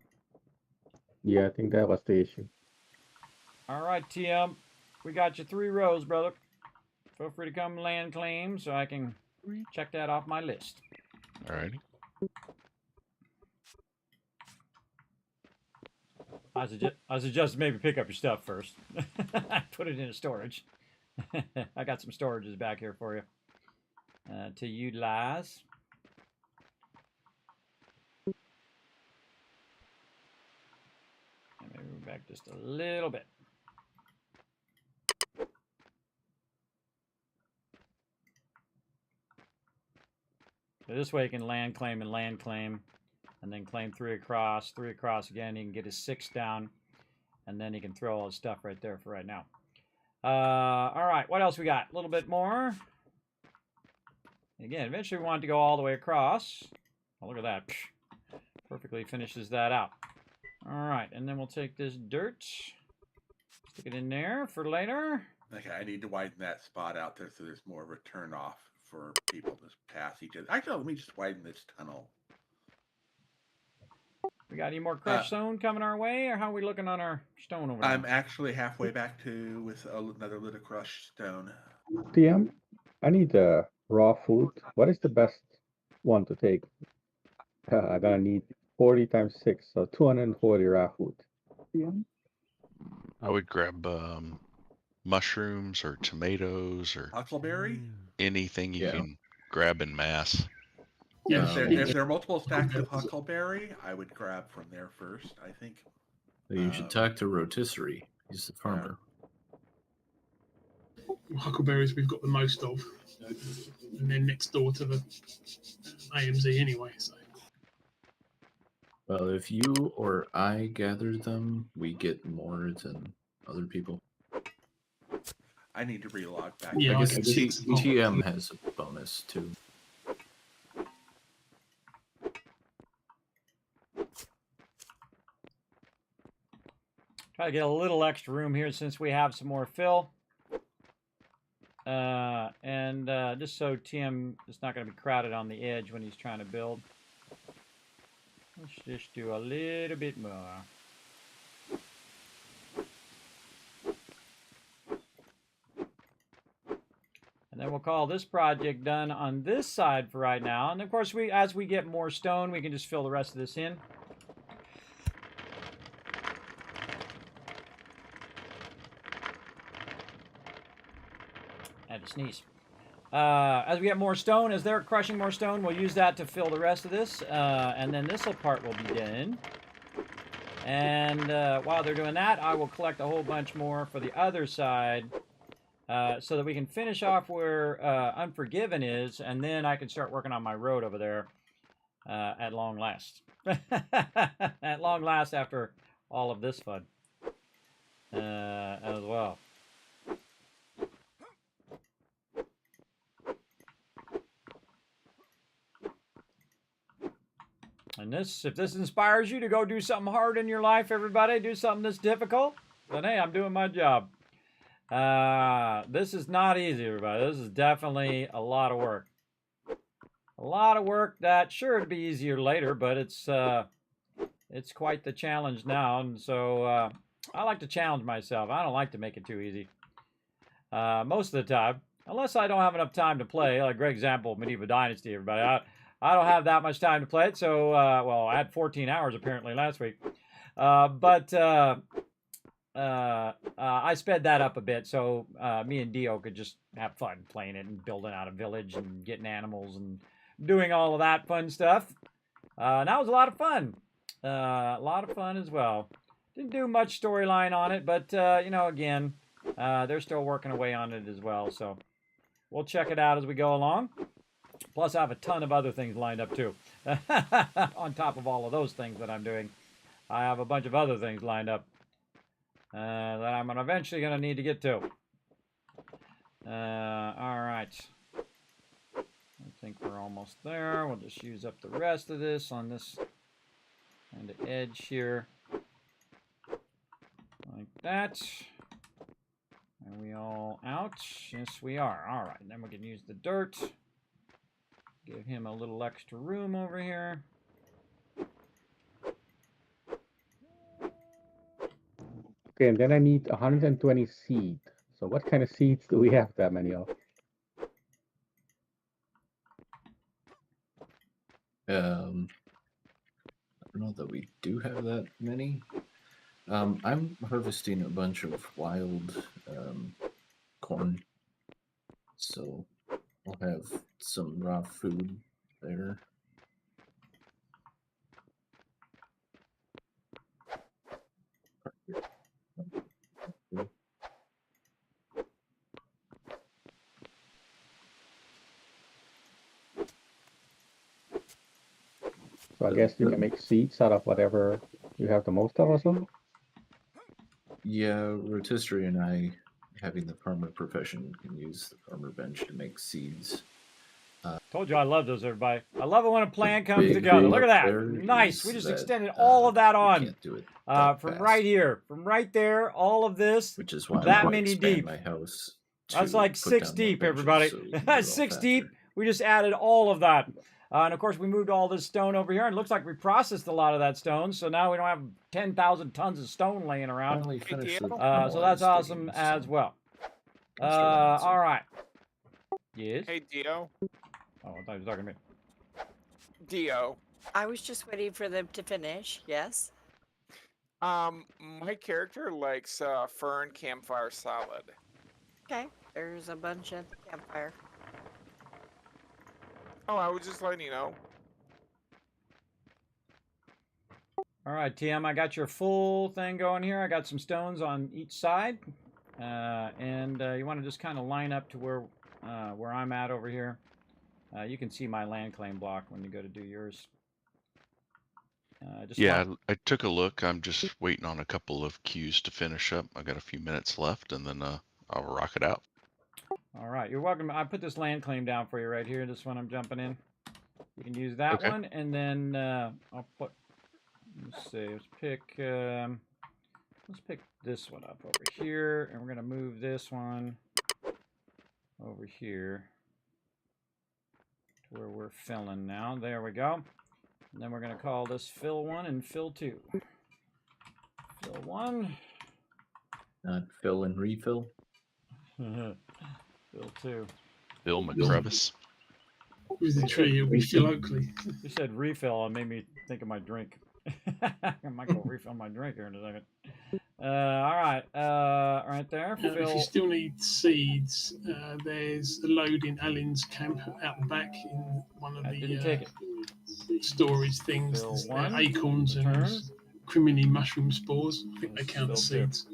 [SPEAKER 8] Yeah, I think that was the issue.
[SPEAKER 2] All right, TM. We got you 3 rows, brother. Feel free to come land claim so I can check that off my list.
[SPEAKER 6] Alrighty.
[SPEAKER 2] I suggest maybe pick up your stuff first. Put it into storage. I got some storages back here for you to utilize. And maybe move back just a little bit. So this way you can land claim, and then claim 3 across again. He can get his 6 down, and then he can throw all his stuff right there for right now. All right, what else we got? A little bit more. Again, eventually we want it to go all the way across. Oh, look at that. Perfectly finishes that out. All right, and then we'll take this dirt, stick it in there for later.
[SPEAKER 10] Okay, I need to widen that spot out there so there's more of a turn off for people to pass each other. Actually, let me just widen this tunnel.
[SPEAKER 2] We got any more crushed stone coming our way, or how are we looking on our stone over there?
[SPEAKER 10] I'm actually halfway back to with another little crushed stone.
[SPEAKER 8] TM, I need raw food. What is the best one to take? I'm gonna need 40 times 6, so 240 raw food. TM?
[SPEAKER 6] I would grab mushrooms or tomatoes or
[SPEAKER 10] Huckleberry?
[SPEAKER 6] anything you can grab in mass.
[SPEAKER 10] Yeah, if there are multiple stacks of huckleberry, I would grab from there first, I think.
[SPEAKER 11] You should talk to Rotisserie. He's the farmer.
[SPEAKER 12] Huckleberries we've got the most of, and they're next door to the AMZ anyway. So.
[SPEAKER 11] Well, if you or I gather them, we get more than other people.
[SPEAKER 10] I need to relog back.
[SPEAKER 11] Yeah, I guess TM has a bonus too.
[SPEAKER 2] Try to get a little extra room here since we have some more fill. And just so TM is not going to be crowded on the edge when he's trying to build. Let's just do a little bit more. And then we'll call this project done on this side for right now. And of course, as we get more stone, we can just fill the rest of this in. I had to sneeze. As we get more stone, as they're crushing more stone, we'll use that to fill the rest of this. And then this part will be done. And while they're doing that, I will collect a whole bunch more for the other side so that we can finish off where Unforgiven is. And then I can start working on my road over there at long last. At long last after all of this fun as well. And if this inspires you to go do something hard in your life, everybody, do something that's difficult, then hey, I'm doing my job. This is not easy, everybody. This is definitely a lot of work. A lot of work that sure it'd be easier later, but it's quite the challenge now. And so I like to challenge myself. I don't like to make it too easy. Most of the time, unless I don't have enough time to play, like great example, Medieval Dynasty, everybody. I don't have that much time to play it, so, well, I had 14 hours apparently last week. But I sped that up a bit, so me and Dio could just have fun playing it and building out a village and getting animals and doing all of that fun stuff. And that was a lot of fun. A lot of fun as well. Didn't do much storyline on it, but, you know, again, they're still working away on it as well, so we'll check it out as we go along. Plus, I have a ton of other things lined up too. On top of all of those things that I'm doing, I have a bunch of other things lined up that I'm eventually going to need to get to. All right. I think we're almost there. We'll just use up the rest of this on this kind of edge here. Like that. Are we all out? Yes, we are. All right. Then we can use the dirt. Give him a little extra room over here.
[SPEAKER 8] Okay, and then I need 120 seed. So what kind of seeds do we have that many of?
[SPEAKER 11] I don't know that we do have that many. I'm harvesting a bunch of wild corn, so I'll have some raw food there.
[SPEAKER 8] So I guess you can make seeds out of whatever you have the most of or something?
[SPEAKER 11] Yeah, rotisserie and I, having the farmer profession, can use the farmer bench to make seeds.
[SPEAKER 2] Told you I love those, everybody. I love it when a plan comes
[SPEAKER 11] big
[SPEAKER 2] together.
[SPEAKER 11] thing
[SPEAKER 2] Look at
[SPEAKER 11] up
[SPEAKER 2] that.
[SPEAKER 11] there
[SPEAKER 2] Nice. We
[SPEAKER 11] is
[SPEAKER 2] just
[SPEAKER 11] that,
[SPEAKER 2] extended all of that
[SPEAKER 11] we
[SPEAKER 2] on.
[SPEAKER 11] can't do it that
[SPEAKER 2] From
[SPEAKER 11] fast,
[SPEAKER 2] right here. From right there, all of this.
[SPEAKER 11] which is why
[SPEAKER 2] that
[SPEAKER 11] I
[SPEAKER 2] many
[SPEAKER 11] expand
[SPEAKER 2] deep.
[SPEAKER 11] my house.
[SPEAKER 2] That's like
[SPEAKER 11] put
[SPEAKER 2] 6
[SPEAKER 11] down more
[SPEAKER 2] deep,
[SPEAKER 11] benches
[SPEAKER 2] everybody.
[SPEAKER 11] so we can do it all
[SPEAKER 2] 6
[SPEAKER 11] faster.
[SPEAKER 2] deep. We just added all of that. And of course, we moved all this stone over here. And it looks like we processed a lot of that stone. So now we don't have 10,000 tons of stone laying around.
[SPEAKER 11] Finally finished the
[SPEAKER 2] So that's awesome as well. All right. Yes?
[SPEAKER 7] Hey, Dio.
[SPEAKER 2] Oh, I thought he was talking to me.
[SPEAKER 7] Dio.
[SPEAKER 9] I was just waiting for them to finish. Yes.
[SPEAKER 7] My character likes fern campfire salad.
[SPEAKER 9] Okay. There's a bunch at the campfire.
[SPEAKER 7] Oh, I was just letting you know.
[SPEAKER 2] All right, TM, I got your full thing going here. I got some stones on each side. And you want to just kind of line up to where I'm at over here. You can see my land claim block when you go to do yours.
[SPEAKER 6] Yeah, I took a look. I'm just waiting on a couple of queues to finish up. I got a few minutes left, and then I'll rock it out.
[SPEAKER 2] All right, you're welcome. I put this land claim down for you right here. This one I'm jumping in. You can use that one, and then I'll put. Let's see. Let's pick this one up over here, and we're gonna move this one over here to where we're filling now. There we go. And then we're gonna call this fill 1 and fill 2. Fill 1.
[SPEAKER 11] Not fill and refill.
[SPEAKER 2] Fill 2.
[SPEAKER 6] Bill McCrevis.
[SPEAKER 12] With the tree, we fill Oakley.
[SPEAKER 2] You said refill, and made me think of my drink. I might go refill my drink here in a second. All right, right there.
[SPEAKER 12] If you still need seeds, there's a load in Alan's camp out the back in one of the storage things. There's acorns and crimini mushroom spores. I think they count as seeds.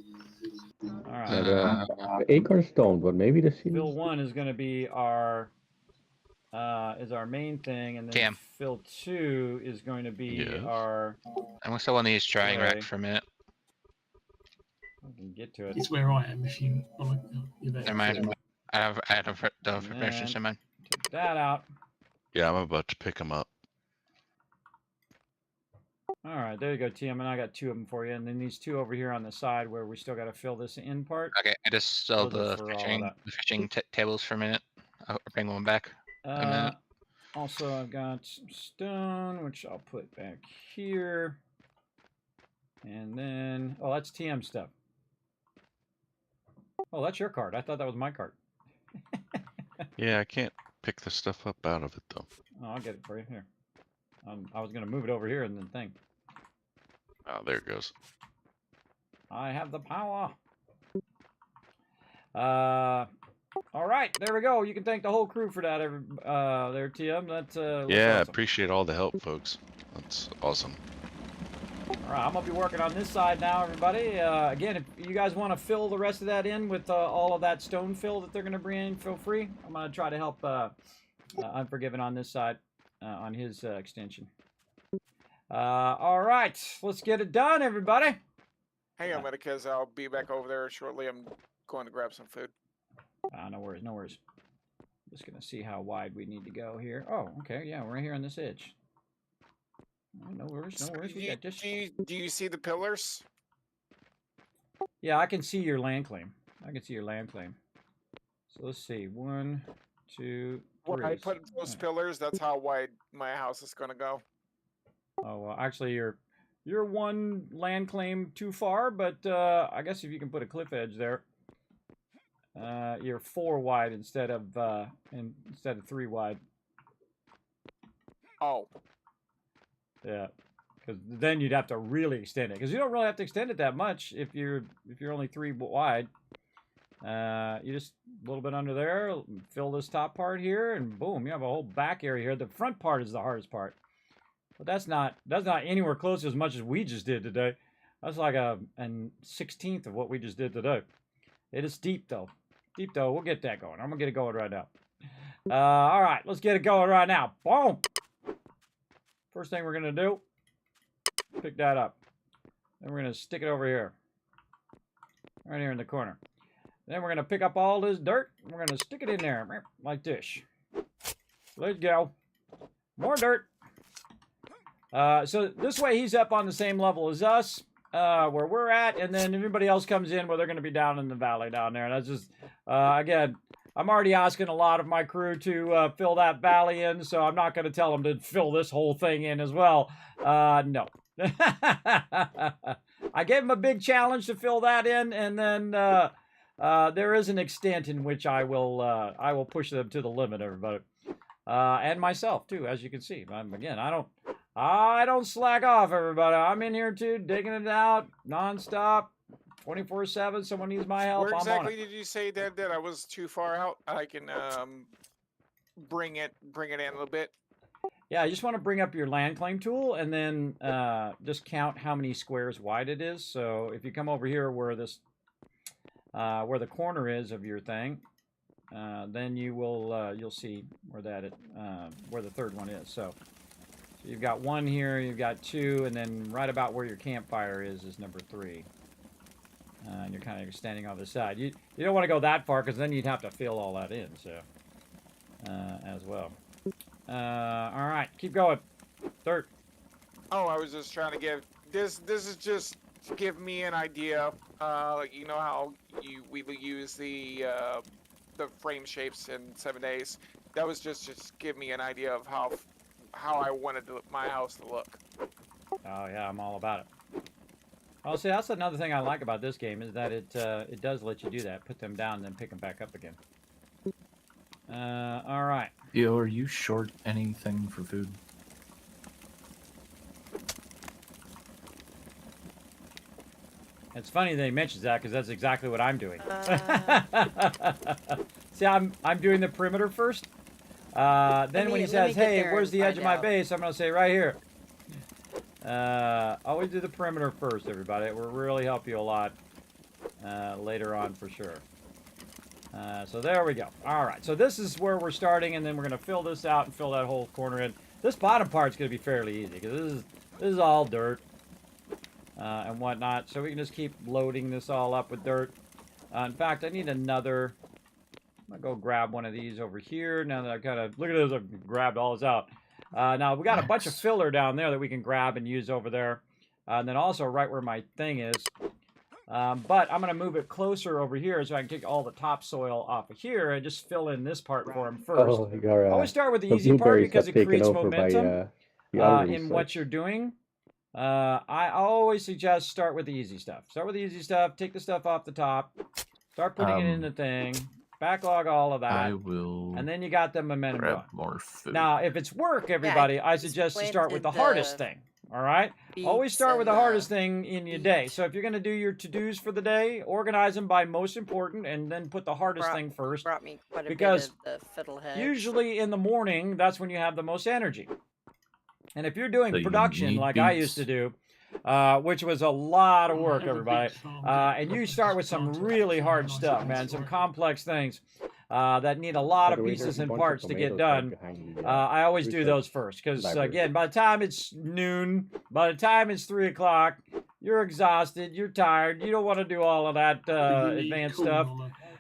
[SPEAKER 2] All right.
[SPEAKER 8] The acorns don't, but maybe the seeds.
[SPEAKER 2] Fill 1 is going to be our main thing, and then fill 2 is going to be our.
[SPEAKER 3] I'm gonna sell one of these drying racks for a minute.
[SPEAKER 2] I can get to it.
[SPEAKER 12] It's where I am. If you want to, you're there.
[SPEAKER 3] Never mind. I have the permissions in mind.
[SPEAKER 2] Take that out.
[SPEAKER 6] Yeah, I'm about to pick them up.
[SPEAKER 2] All right, there you go, TM, and I got 2 of them for you, and then these 2 over here on the side where we still got to fill this in part.
[SPEAKER 3] Okay, I just sell the fishing tables for a minute. I'll bring one back in a minute.
[SPEAKER 2] Also, I've got some stone, which I'll put back here. And then, oh, that's TM stuff. Oh, that's your card. I thought that was my card.
[SPEAKER 6] Yeah, I can't pick the stuff up out of it, though.
[SPEAKER 2] Oh, I'll get it for you. Here. I was going to move it over here and then thing.
[SPEAKER 6] Oh, there it goes.
[SPEAKER 2] I have the power. All right, there we go. You can thank the whole crew for that, there, TM. That's
[SPEAKER 6] yeah,
[SPEAKER 2] awesome.
[SPEAKER 6] appreciate all the help, folks. That's awesome.
[SPEAKER 2] All right, I'm gonna be working on this side now, everybody. Again, if you guys want to fill the rest of that in with all of that stone fill that they're gonna bring in, feel free. I'm gonna try to help Unforgiven on this side, on his extension. All right, let's get it done, everybody.
[SPEAKER 7] Hang on a minute, because I'll be back over there shortly. I'm going to grab some food.
[SPEAKER 2] No worries, no worries. Just gonna see how wide we need to go here. Oh, okay, yeah, we're right here on this edge. No worries, no worries. We got this.
[SPEAKER 7] Do you see the pillars?
[SPEAKER 2] Yeah, I can see your land claim. I can see your land claim. So let's see. 1, 2, 3.
[SPEAKER 7] When I put those pillars, that's how wide my house is going to go.
[SPEAKER 2] Oh, well, actually, you're one land claim too far, but I guess if you can put a cliff edge there, you're 4 wide instead of 3 wide.
[SPEAKER 7] Oh.
[SPEAKER 2] Yeah, because then you'd have to really extend it. Because you don't really have to extend it that much if you're only 3 wide. You just a little bit under there, fill this top part here, and boom, you have a whole back area here. The front part is the hardest part, but that's not anywhere close to as much as we just did today. That's like a 16th of what we just did today. It is deep though. Deep though. We'll get that going. I'm gonna get it going right now. All right, let's get it going right now. Boom. First thing we're gonna do, pick that up. Then we're gonna stick it over here, right here in the corner. Then we're gonna pick up all this dirt. And we're gonna stick it in there like this. Let's go. More dirt. So this way he's up on the same level as us, where we're at, and then everybody else comes in where they're gonna be down in the valley down there. And that's just again. I'm already asking a lot of my crew to fill that valley in, so I'm not going to tell them to fill this whole thing in as well. No. I gave them a big challenge to fill that in, and then there is an extent in which I will push them to the limit, everybody, and myself too, as you can see. Again, I don't slack off, everybody. I'm in here too, digging it out nonstop. 24/7. Someone needs my help.
[SPEAKER 7] Where
[SPEAKER 2] I'm
[SPEAKER 7] exactly
[SPEAKER 2] on it.
[SPEAKER 7] did you say that I was too far out? I can bring it in a little bit.
[SPEAKER 2] Yeah, you just want to bring up your land claim tool and then just count how many squares wide it is. So if you come over here where this where the corner is of your thing, then you will you'll see where where the third one is. So you've got 1 here, you've got 2, and then right about where your campfire is number 3. And you're kind of standing on the side. You don't want to go that far because then you'd have to fill all that in. So as well. All right, keep going. Dirt.
[SPEAKER 7] Oh, I was just trying to give this. This is just to give me an idea. Like you know how we use the frame shapes in 7 days. That was just give me an idea of how I wanted my house to look.
[SPEAKER 2] Oh yeah, I'm all about it. Oh, see, that's another thing I like about this game is that it does let you do that. Put them down and then pick them back up again. All right.
[SPEAKER 11] Yo, are you short anything for food?
[SPEAKER 2] It's funny that he mentions that because that's exactly what I'm doing. See, I'm doing the perimeter first. Then when he says, "Hey, where's the edge of my base?" I'm gonna say right here. Always do the perimeter first, everybody. It will really help you a lot later on for sure. So there we go. All right, so this is where we're starting, and then we're going to fill this out and fill that whole corner in. This bottom part's going to be fairly easy because this is all dirt and whatnot. So we can just keep loading this all up with dirt. In fact, I need another. I'm going to go grab one of these over here. Now that I've kind of look at this, I've grabbed all this out. Now we got a bunch of filler down there that we can grab and use over there, and then also right where my thing is. But I'm going to move it closer over here so I can take all the topsoil off of here and just fill in this part for him first.
[SPEAKER 8] Oh,
[SPEAKER 2] I always start with the easy part because it creates momentum in what you're doing. I always suggest start with the easy stuff. Start with the easy stuff. Take the stuff off the top. Start putting it in the thing. Backlog all of that.
[SPEAKER 11] I will.
[SPEAKER 2] And then you got the momentum
[SPEAKER 11] grab
[SPEAKER 2] going.
[SPEAKER 11] More food.
[SPEAKER 2] Now, if it's work, everybody, I suggest to start with the hardest thing. All right? Always start with the hardest thing in your day. So if you're going to do your to-dos for the day, organize them by most important and then put the hardest thing first.
[SPEAKER 9] Brought me quite a
[SPEAKER 2] because
[SPEAKER 9] bit of the fiddlehead.
[SPEAKER 2] usually in the morning, that's when you have the most energy. And if you're doing
[SPEAKER 11] So you
[SPEAKER 2] production
[SPEAKER 11] need
[SPEAKER 2] like I
[SPEAKER 11] beets.
[SPEAKER 2] used to do, which was a lot of work,
[SPEAKER 12] Have a big
[SPEAKER 2] everybody.
[SPEAKER 12] farm,
[SPEAKER 2] And you start with some really hard stuff, man, some complex things that need a lot of pieces and parts to get done. I always do those first because, again, by the time it's noon, by the time it's 3 o'clock, you're exhausted, you're tired, you don't want to do all of that advanced stuff.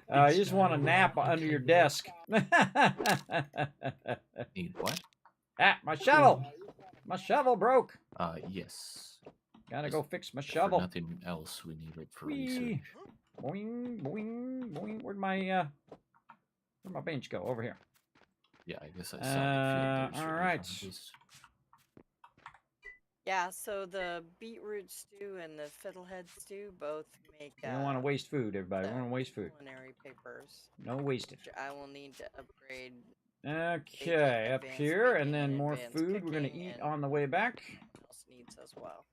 [SPEAKER 2] You just want to nap under your desk.
[SPEAKER 11] Need what?
[SPEAKER 2] Ah, my shovel! My shovel broke.
[SPEAKER 11] Yes.
[SPEAKER 2] Gotta go fix my
[SPEAKER 11] For
[SPEAKER 2] shovel.
[SPEAKER 11] nothing else, we need it for
[SPEAKER 2] Whee!
[SPEAKER 11] research.
[SPEAKER 2] Boing, boing, boing. Where'd my bench go? Over here.
[SPEAKER 11] Yeah, I guess I saw the field.
[SPEAKER 2] All right.
[SPEAKER 9] Yeah, so the beetroot stew and the fiddlehead stew both make.
[SPEAKER 2] We don't want to waste food, everybody. We don't want to waste food.
[SPEAKER 9] Culinary papers.
[SPEAKER 2] No wastage.
[SPEAKER 9] Which I will need to upgrade.
[SPEAKER 2] Okay, up here, and then more food we're gonna eat on the way back.
[SPEAKER 9] Else needs as well.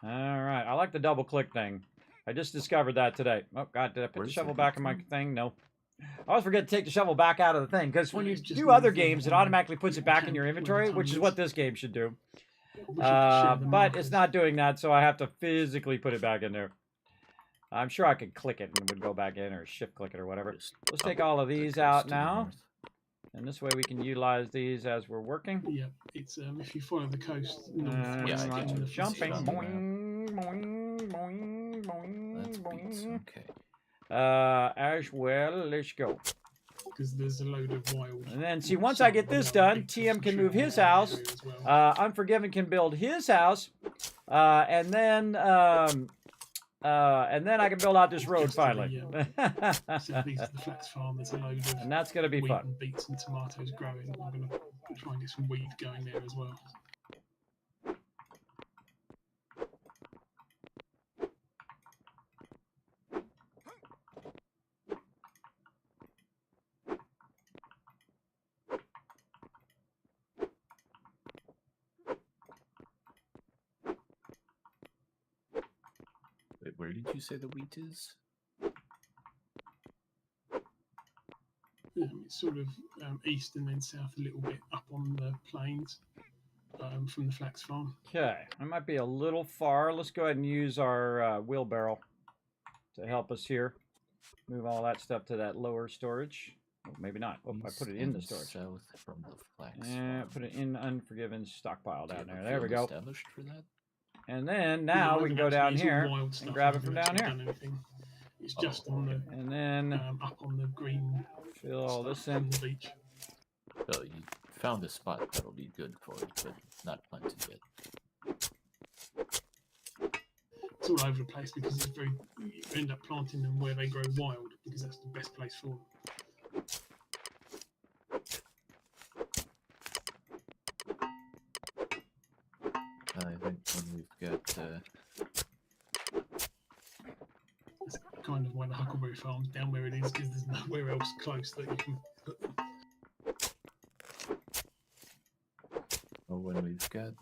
[SPEAKER 2] All right, I like the double click thing. I just discovered that today. Oh God, did I put the shovel back in my thing? No. I always forget to take the shovel back out of the thing because when you do other games, it automatically puts it back in your inventory, which is what this game should do. But it's not doing that, so I have to physically put it back in there. I'm sure I could click it and it would go back in, or shift click it, or whatever. Let's take all of these out now. And this way we can utilize these as we're working.
[SPEAKER 12] Yeah, it's if you follow the coast north,
[SPEAKER 2] Jumping. Boing, boing, boing, boing, boing.
[SPEAKER 11] Okay.
[SPEAKER 2] As well, let's go.
[SPEAKER 12] Because there's a load of wild.
[SPEAKER 2] And then, see, once I get this done, TM can move his house. Unforgiven can build his house. And then I can build out this road finally.
[SPEAKER 12] So these are the flax farm. There's a load of
[SPEAKER 2] and that's going to be
[SPEAKER 12] wheat
[SPEAKER 2] fun.
[SPEAKER 12] And beets and tomatoes growing. I'm going to try and get some weed going there as well.
[SPEAKER 11] Wait, where did you say the wheat is?
[SPEAKER 12] It's sort of east and then south a little bit up on the plains from the flax farm.
[SPEAKER 2] Okay, I might be a little far. Let's go ahead and use our wheelbarrow to help us here. Move all that stuff to that lower storage. Oh, maybe not. Oh, I put it in the storage.
[SPEAKER 11] South from the flax
[SPEAKER 2] Yeah,
[SPEAKER 11] farm.
[SPEAKER 2] put it in Unforgiven stockpile down there.
[SPEAKER 11] Do you have a
[SPEAKER 2] There we
[SPEAKER 11] field
[SPEAKER 2] go.
[SPEAKER 11] established for that?
[SPEAKER 2] And then now we can go down here and grab it from down here.
[SPEAKER 12] It's just on the
[SPEAKER 2] and then
[SPEAKER 12] up on the green.
[SPEAKER 2] Fill all this in.
[SPEAKER 12] On the beach.
[SPEAKER 11] So you found a spot that'll be good for it, but not planted yet.
[SPEAKER 12] It's all over the place because it's very. You end up planting them where they grow wild because that's the best place for them.
[SPEAKER 11] I think when we've got
[SPEAKER 12] That's kind of why the Huckleberry Farm's down where it is, because there's nowhere else close that you can put them.
[SPEAKER 11] well, when we've got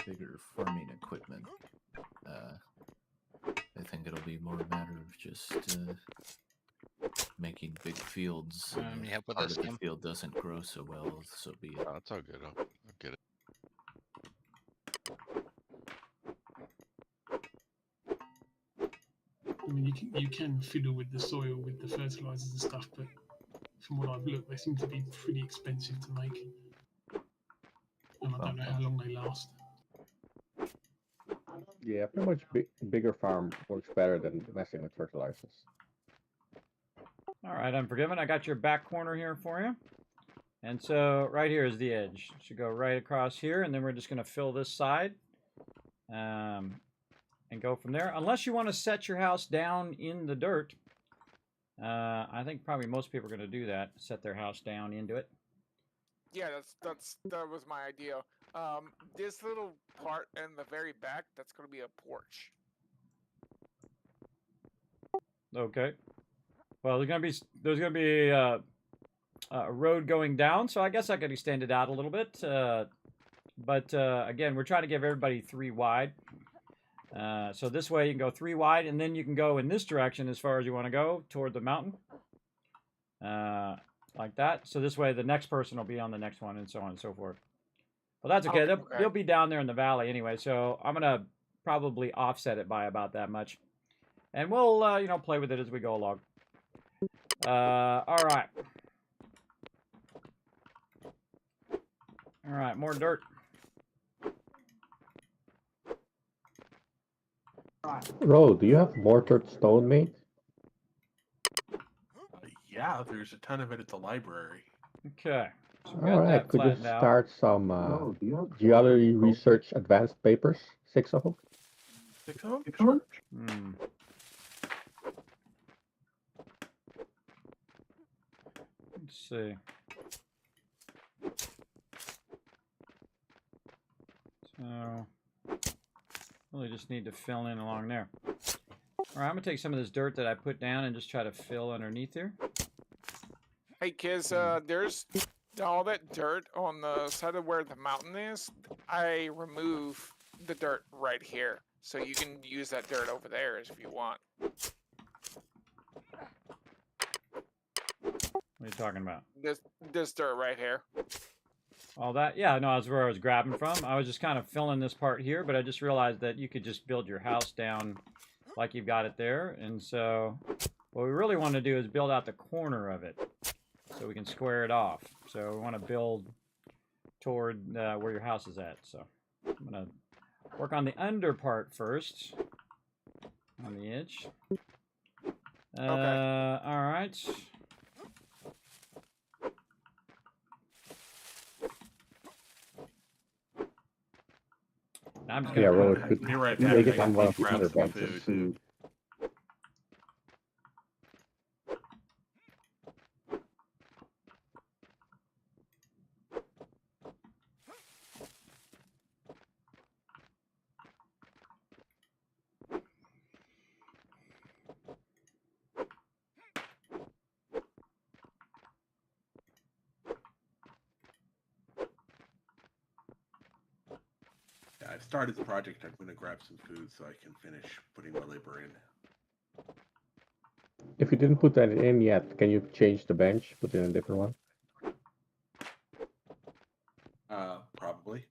[SPEAKER 11] bigger farming equipment, I think it'll be more a matter of just making big fields.
[SPEAKER 3] Yeah, with
[SPEAKER 11] part
[SPEAKER 3] this
[SPEAKER 11] of the
[SPEAKER 3] game.
[SPEAKER 11] field doesn't grow so well, so be it.
[SPEAKER 6] Oh, it's all good. I'll get it.
[SPEAKER 12] I mean, you can fiddle with the soil, with the fertilizers and stuff, but from what I've looked, they seem to be pretty expensive to make. And I don't know how long they last.
[SPEAKER 8] Yeah, pretty much bigger farm works better than messing with fertilizers.
[SPEAKER 2] All right, Unforgiven. I got your back corner here for you. And so right here is the edge. Should go right across here, and then we're just going to fill this side. And go from there. Unless you want to set your house down in the dirt. I think probably most people are going to do that. Set their house down into it.
[SPEAKER 7] Yeah, that was my idea. This little part in the very back, that's going to be a porch.
[SPEAKER 2] Okay. Well, there's gonna be a road going down, so I guess I could extend it out a little bit. But again, we're trying to give everybody 3 wide. So this way you can go 3 wide, and then you can go in this direction as far as you want to go toward the mountain. like that. So this way the next person will be on the next one and so on and so forth. Well, that's okay.
[SPEAKER 7] Okay.
[SPEAKER 2] They'll be down there in the valley anyway. So I'm going to probably offset it by about that much. And we'll, you know, play with it as we go along. All right. All right, more dirt.
[SPEAKER 8] Ro, do you have mortar stone made?
[SPEAKER 10] Yeah, there's a ton of it at the library.
[SPEAKER 2] Okay. So we got
[SPEAKER 8] All right,
[SPEAKER 2] that
[SPEAKER 8] could you
[SPEAKER 2] flattened out.
[SPEAKER 8] start some geology research advanced papers? 6 of them?
[SPEAKER 10] 6 of them? Sure.
[SPEAKER 2] Hmm. Let's see. So, really just need to fill in along there. All right, I'm gonna take some of this dirt that I put down and just try to fill underneath here.
[SPEAKER 7] Hey, kids, there's all that dirt on the side of where the mountain is. I remove the dirt right here, so you can use that dirt over there if you want.
[SPEAKER 2] What are you talking about?
[SPEAKER 7] This dirt right here.
[SPEAKER 2] All that? Yeah, no, that's where I was grabbing from. I was just kind of filling this part here, but I just realized that you could just build your house down like you've got it there. And so what we really want to do is build out the corner of it so we can square it off. So we want to build toward where your house is at. So I'm going to work on the under part first, on the edge.
[SPEAKER 7] Okay.
[SPEAKER 2] All right. I'm just
[SPEAKER 8] Yeah,
[SPEAKER 2] gonna
[SPEAKER 8] Ro,
[SPEAKER 2] put-
[SPEAKER 8] it could
[SPEAKER 10] Be right
[SPEAKER 8] make
[SPEAKER 10] back.
[SPEAKER 8] it on one of the
[SPEAKER 10] Grab
[SPEAKER 8] other
[SPEAKER 10] some
[SPEAKER 8] benches.
[SPEAKER 10] food. Yeah, I've started the project. I'm going to grab some food so I can finish putting my labor in.
[SPEAKER 8] If you didn't put that in yet, can you change the bench, put in a different one?
[SPEAKER 10] Probably.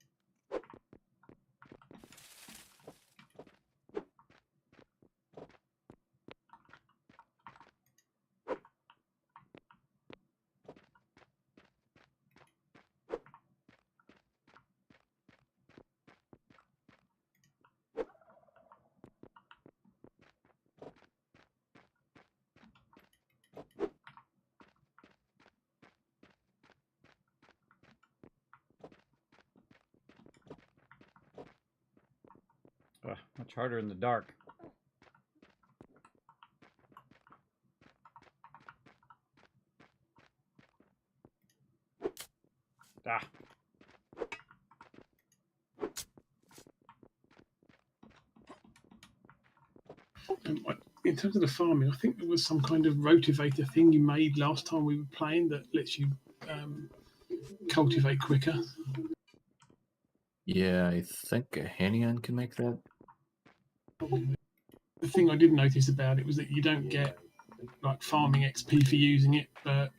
[SPEAKER 2] Much harder in the dark. Ah.
[SPEAKER 12] In terms of the farming, I think there was some kind of rotivator thing you made last time we were playing that lets you cultivate quicker.
[SPEAKER 11] Yeah, I think a Hanian can make that.
[SPEAKER 12] The thing I did notice about it was that you don't get like farming XP for using it, but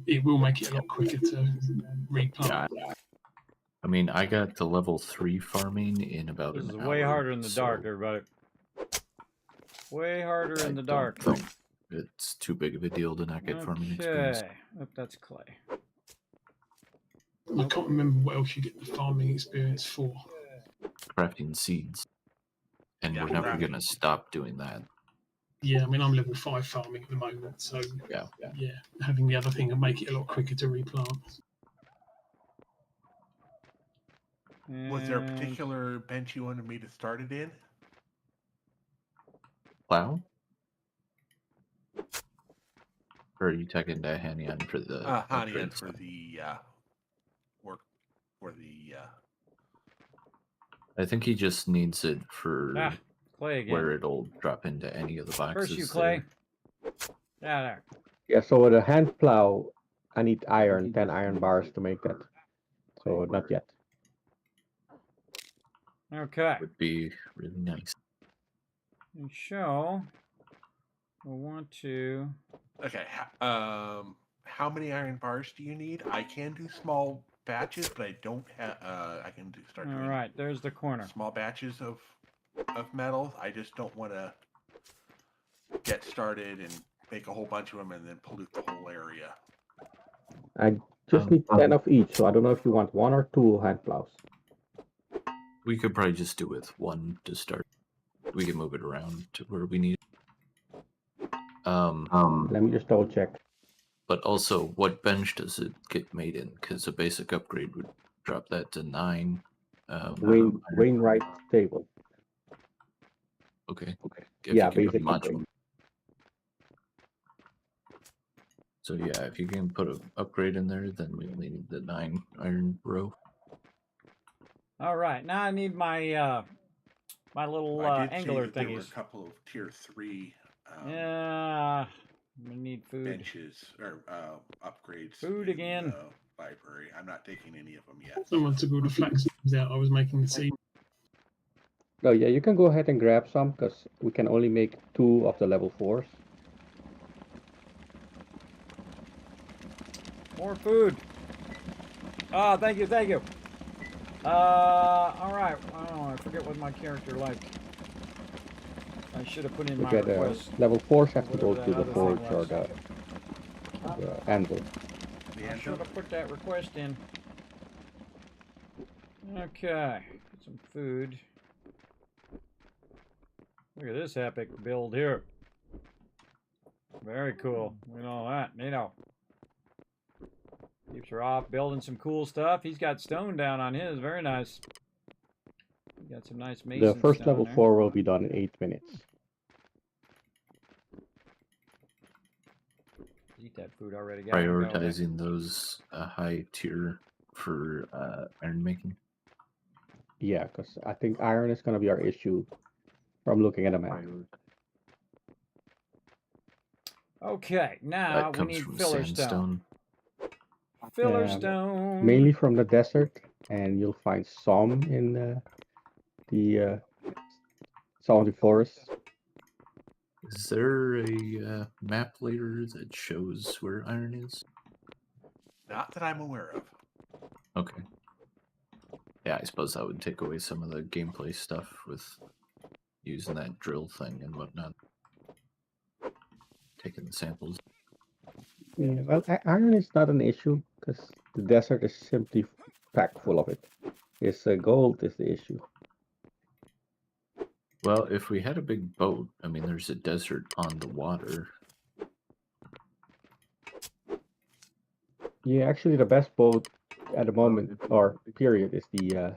[SPEAKER 12] it will make it a lot quicker to replant.
[SPEAKER 11] Yeah. I mean, I got to level 3 farming in about
[SPEAKER 2] This
[SPEAKER 11] an
[SPEAKER 2] is
[SPEAKER 11] hour.
[SPEAKER 2] way harder in the
[SPEAKER 11] so
[SPEAKER 2] dark, everybody. Way harder
[SPEAKER 11] I
[SPEAKER 2] in the
[SPEAKER 11] don't
[SPEAKER 2] dark.
[SPEAKER 11] think it's too big of a deal to not get farming experience.
[SPEAKER 2] Okay. Oh, that's clay.
[SPEAKER 12] I can't remember what else you get the farming experience for.
[SPEAKER 11] Crafting seeds. And
[SPEAKER 10] Yeah,
[SPEAKER 11] we're never
[SPEAKER 10] crafting.
[SPEAKER 11] going to stop doing that.
[SPEAKER 12] Yeah, I mean, I'm level 5 farming at the moment, so
[SPEAKER 11] Yeah.
[SPEAKER 12] having the other thing will make it a lot quicker to replant.
[SPEAKER 10] Was there a
[SPEAKER 2] And
[SPEAKER 10] particular bench you wanted me to start it in?
[SPEAKER 11] Plow? Or are you taking the Hanian for the
[SPEAKER 10] Hanian
[SPEAKER 11] upgrades?
[SPEAKER 10] for the work for the.
[SPEAKER 11] I think he just needs it for
[SPEAKER 2] clay again.
[SPEAKER 11] where it'll drop into any of the boxes.
[SPEAKER 2] Curse you, clay.
[SPEAKER 11] there.
[SPEAKER 2] Yeah, there.
[SPEAKER 8] Yeah, so with a hand plow, I need iron, 10 iron bars to make that. So not yet.
[SPEAKER 2] Okay.
[SPEAKER 11] Would be really nice.
[SPEAKER 2] And show. We'll want to.
[SPEAKER 10] Okay. how many iron bars do you need? I can do small batches, but I don't have. I can start doing.
[SPEAKER 2] All right, there's the corner.
[SPEAKER 10] Small batches of metal. I just don't want to get started and make a whole bunch of them and then pollute the whole area.
[SPEAKER 8] I just need 10 of each, so I don't know if you want 1 or 2 hand plows.
[SPEAKER 11] We could probably just do with 1 to start. We can move it around to where we need it.
[SPEAKER 8] Let me just double check.
[SPEAKER 11] But also, what bench does it get made in? Because a basic upgrade would drop that to 9.
[SPEAKER 8] Wainwright table.
[SPEAKER 11] Okay. If
[SPEAKER 8] Yeah,
[SPEAKER 11] you can put
[SPEAKER 8] basic
[SPEAKER 11] module.
[SPEAKER 8] upgrade.
[SPEAKER 11] So yeah, if you can put an upgrade in there, then we only need the 9 iron row.
[SPEAKER 2] All right, now I need my my little
[SPEAKER 10] I did
[SPEAKER 2] angler
[SPEAKER 10] see that there were a
[SPEAKER 2] thingies.
[SPEAKER 10] couple of tier 3
[SPEAKER 2] Yeah, we need food.
[SPEAKER 10] benches or upgrades.
[SPEAKER 2] Food
[SPEAKER 10] in
[SPEAKER 2] again.
[SPEAKER 10] the library. I'm not taking any of them yet.
[SPEAKER 12] Someone took all the flax seeds out. I was making the seed.
[SPEAKER 8] Oh yeah, you can go ahead and grab some because we can only make 2 of the level 4s.
[SPEAKER 2] More food. Oh, thank you, thank you. All right. Oh, I forget what my character liked. I should have put in my request.
[SPEAKER 8] Level 4s have to go
[SPEAKER 2] Whatever
[SPEAKER 8] to the
[SPEAKER 2] that other
[SPEAKER 8] forge
[SPEAKER 2] thing
[SPEAKER 8] or
[SPEAKER 2] was.
[SPEAKER 8] the anvil.
[SPEAKER 2] I should have put that request in. Okay, get some food. Look at this epic build here. Very cool. Look at all that. Neato. Keeps her off building some cool stuff. He's got stone down on his. Very nice. He got some nice mason
[SPEAKER 8] The first
[SPEAKER 2] stone
[SPEAKER 8] level
[SPEAKER 2] there.
[SPEAKER 8] 4 will be done in 8 minutes.
[SPEAKER 2] Eat that food already. Got it.
[SPEAKER 11] Prioritizing those high tier for iron making.
[SPEAKER 8] Yeah, because I think iron is going to be our issue from looking at a map.
[SPEAKER 2] Okay, now
[SPEAKER 11] That
[SPEAKER 2] we
[SPEAKER 11] comes
[SPEAKER 2] need
[SPEAKER 11] from
[SPEAKER 2] filler
[SPEAKER 11] sandstone.
[SPEAKER 2] stone. Filler stone.
[SPEAKER 8] Mainly from the desert, and you'll find some in some of the forests.
[SPEAKER 11] Is there a map later that shows where iron is?
[SPEAKER 10] Not that I'm aware of.
[SPEAKER 11] Okay. Yeah, I suppose that would take away some of the gameplay stuff with using that drill thing and whatnot. Taking the samples.
[SPEAKER 8] Yeah, well, iron is not an issue because the desert is simply packed full of it. It's gold is the issue.
[SPEAKER 11] Well, if we had a big boat, I mean, there's a desert on the water.
[SPEAKER 8] Yeah, actually, the best boat at the moment or period is the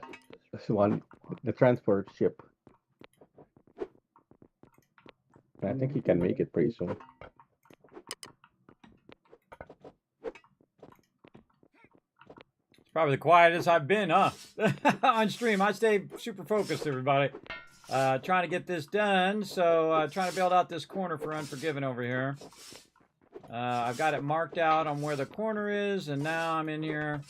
[SPEAKER 8] transport ship. I think you can make it pretty soon.
[SPEAKER 2] Probably the quietest I've been, huh? On stream. I stay super focused, everybody. Trying to get this done. So trying to build out this corner for Unforgiven over here. I've got it marked out on where the corner is, and now I'm in here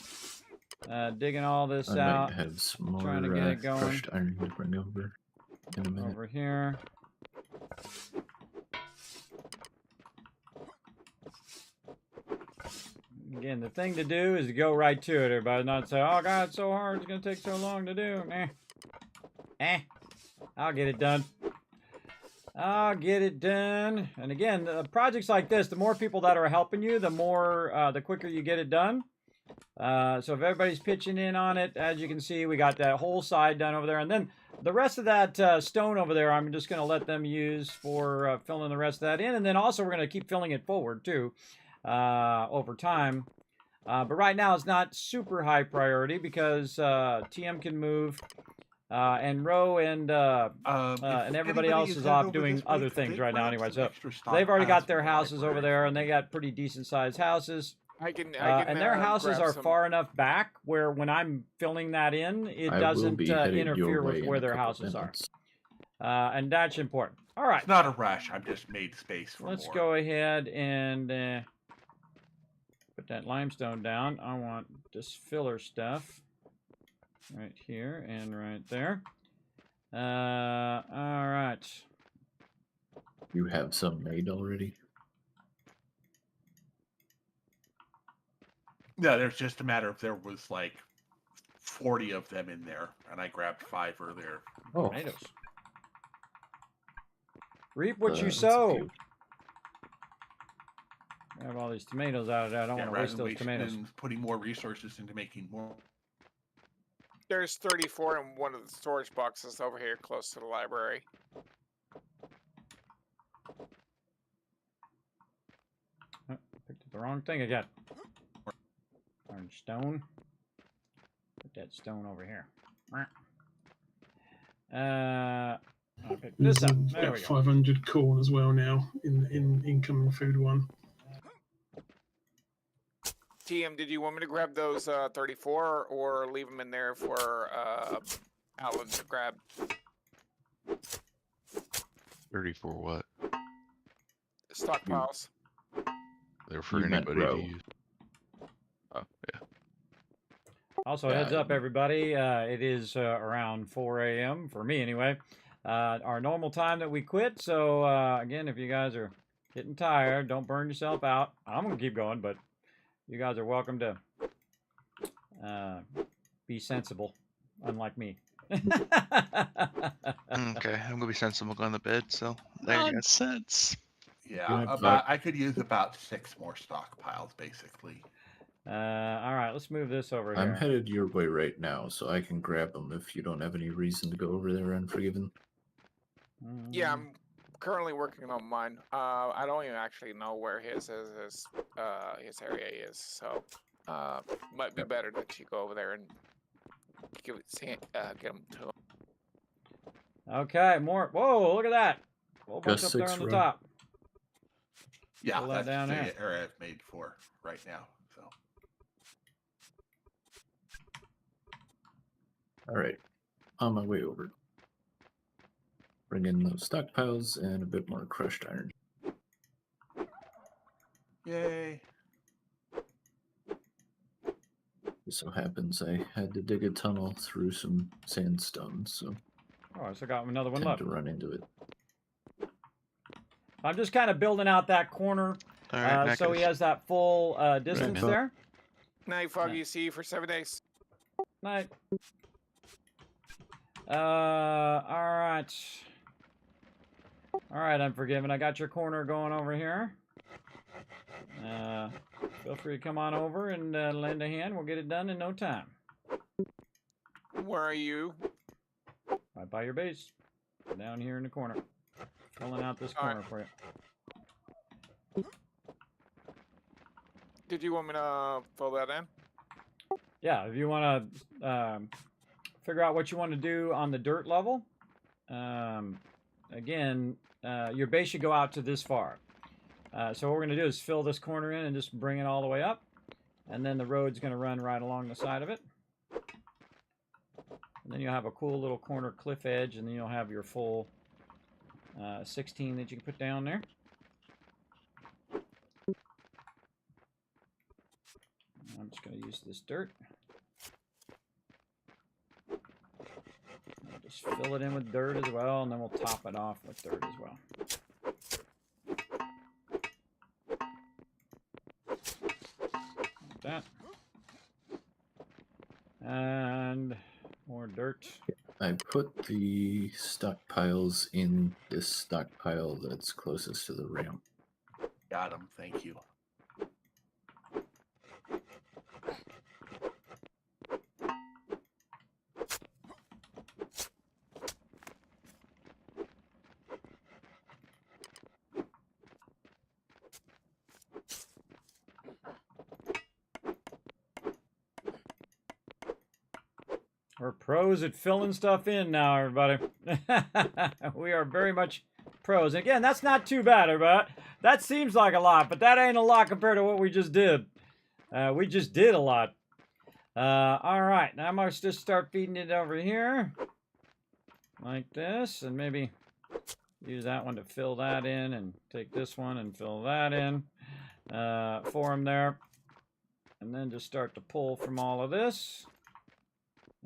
[SPEAKER 2] digging all this out.
[SPEAKER 11] I might have some more
[SPEAKER 2] trying to get it going.
[SPEAKER 11] crushed iron to bring over in a minute.
[SPEAKER 2] Over here. Again, the thing to do is to go right to it, everybody. Not say, oh, God, it's so hard. It's going to take so long to do. I'll get it done. I'll get it done. And again, projects like this, the more people that are helping you, the quicker you get it done. So if everybody's pitching in on it, as you can see, we got that whole side done over there. And then the rest of that stone over there, I'm just going to let them use for filling the rest of that in. And then also we're going to keep filling it forward, too, over time. But right now it's not super high priority because TM can move. And Ro and everybody else is off doing other things right now anyway. So they've already got their houses over there, and they got pretty decent sized houses.
[SPEAKER 7] I can
[SPEAKER 2] and their houses
[SPEAKER 7] grab
[SPEAKER 2] are
[SPEAKER 7] some...
[SPEAKER 2] far enough back where when I'm filling that in, it doesn't interfere with where their houses are. And that's important. All right.
[SPEAKER 10] It's not a rush. I've just made space for
[SPEAKER 2] Let's
[SPEAKER 10] more.
[SPEAKER 2] go ahead and put that limestone down. I want this filler stuff. Right here and right there. All right.
[SPEAKER 11] You have some made already?
[SPEAKER 10] No, there's just a matter of there was like 40 of them in there, and I grabbed 5 earlier.
[SPEAKER 11] Oh,
[SPEAKER 2] Tomatoes. Reap what you
[SPEAKER 11] that's a
[SPEAKER 2] sow.
[SPEAKER 11] few.
[SPEAKER 2] I have all these tomatoes out of there. I don't
[SPEAKER 10] Yeah,
[SPEAKER 2] want to
[SPEAKER 10] rather
[SPEAKER 2] waste
[SPEAKER 10] than
[SPEAKER 2] those tomatoes.
[SPEAKER 10] than putting more resources into making more.
[SPEAKER 7] There's 34 in one of the storage boxes over here close to the library.
[SPEAKER 2] Oh, picked up the wrong thing again. Orange stone. Put that stone over here. I'll pick
[SPEAKER 12] There's
[SPEAKER 2] this up. There
[SPEAKER 12] about
[SPEAKER 2] we go.
[SPEAKER 12] 500 corn as well now in incoming food 1.
[SPEAKER 7] TM, did you want me to grab those 34 or leave them in there for Alan to grab?
[SPEAKER 6] 34 what?
[SPEAKER 7] Stockpiles.
[SPEAKER 6] They're for
[SPEAKER 11] You meant
[SPEAKER 6] anybody
[SPEAKER 11] row.
[SPEAKER 6] to use. Oh, yeah.
[SPEAKER 2] Also,
[SPEAKER 11] Yeah,
[SPEAKER 2] heads up, everybody. It is around 4 a.m. for me, anyway. Our normal time that we quit. So, again, if you guys are getting tired, don't burn yourself out. I'm going to keep going, but you guys are welcome to be sensible, unlike me.
[SPEAKER 3] Okay, I'm gonna be sensible going to bed, so there you go.
[SPEAKER 6] Nonsense.
[SPEAKER 10] Yeah,
[SPEAKER 11] Good,
[SPEAKER 10] I could use about 6 more stockpiles, basically.
[SPEAKER 2] All right, let's move this over
[SPEAKER 11] I'm
[SPEAKER 2] here.
[SPEAKER 11] headed your way right now, so I can grab them if you don't have any reason to go over there, Unforgiven.
[SPEAKER 7] Yeah, I'm currently working on mine. I don't even actually know where his area is, so might be better that you go over there and get them to him.
[SPEAKER 2] Okay, more. Whoa, look at that. A whole bunch
[SPEAKER 11] Just
[SPEAKER 2] up there
[SPEAKER 11] 6
[SPEAKER 2] on the
[SPEAKER 11] row.
[SPEAKER 2] top.
[SPEAKER 10] Yeah,
[SPEAKER 2] Pull that
[SPEAKER 10] that's
[SPEAKER 2] down
[SPEAKER 10] the
[SPEAKER 2] here.
[SPEAKER 10] area I've made for right now. So.
[SPEAKER 11] All right, on my way over. Bring in those stockpiles and a bit more crushed iron.
[SPEAKER 10] Yay.
[SPEAKER 11] It so happens I had to dig a tunnel through some sandstone, so
[SPEAKER 2] Oh, I still got another one
[SPEAKER 11] tend
[SPEAKER 2] left.
[SPEAKER 11] to run into it.
[SPEAKER 2] I'm just kind of building out that corner
[SPEAKER 3] All right,
[SPEAKER 2] so he has that full distance
[SPEAKER 11] Right.
[SPEAKER 2] there.
[SPEAKER 7] Night, Foggy. See you for 7 days.
[SPEAKER 2] Night. All right. All right, Unforgiven. I got your corner going over here. Feel free to come on over and lend a hand. We'll get it done in no time.
[SPEAKER 7] Where are you?
[SPEAKER 2] Right by your base. Down here in the corner. Filling out this corner for you.
[SPEAKER 7] Did you want me to fill that in?
[SPEAKER 2] Yeah, if you want to figure out what you want to do on the dirt level, again, your base should go out to this far. So what we're going to do is fill this corner in and just bring it all the way up. And then the road's going to run right along the side of it. And then you'll have a cool little corner cliff edge, and then you'll have your full 16 that you can put down there. I'm just going to use this dirt. I'll just fill it in with dirt as well, and then we'll top it off with dirt as well. Like that. And more dirt.
[SPEAKER 11] I put the stockpiles in this stockpile that's closest to the ramp.
[SPEAKER 10] Got him. Thank you.
[SPEAKER 2] We're pros at filling stuff in now, everybody. We are very much pros. And again, that's not too bad, everybody. That seems like a lot, but that ain't a lot compared to what we just did. We just did a lot. All right, now I must just start feeding it over here. Like this, and maybe use that one to fill that in, and take this one and fill that in for him there. And then just start to pull from all of this.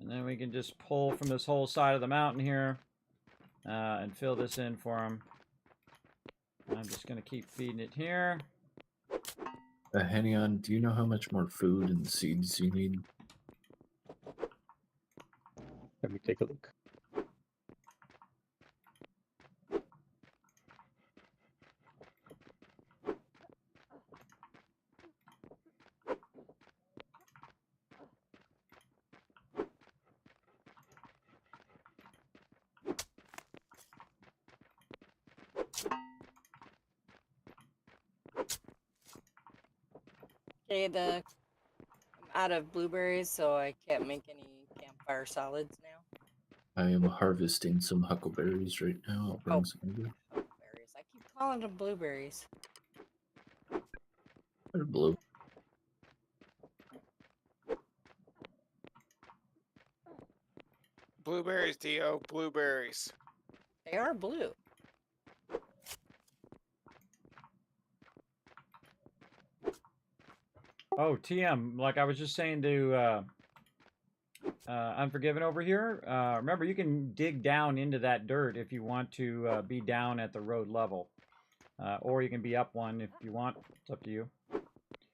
[SPEAKER 2] And then we can just pull from this whole side of the mountain here and fill this in for him. I'm just going to keep feeding it here.
[SPEAKER 11] Henny, do you know how much more food and seeds you need?
[SPEAKER 8] Let me take a look.
[SPEAKER 9] Okay, I'm out of blueberries, so I can't make any campfire salads now.
[SPEAKER 11] I am harvesting some huckleberries right now. I'll bring some over.
[SPEAKER 9] Huckleberries. I keep calling them blueberries.
[SPEAKER 11] They're blue.
[SPEAKER 7] Blueberries, Dio. Blueberries.
[SPEAKER 9] They are blue.
[SPEAKER 2] Oh, TM, like I was just saying to Unforgiven over here, remember you can dig down into that dirt if you want to be down at the road level. Or you can be up one if you want. It's up to you.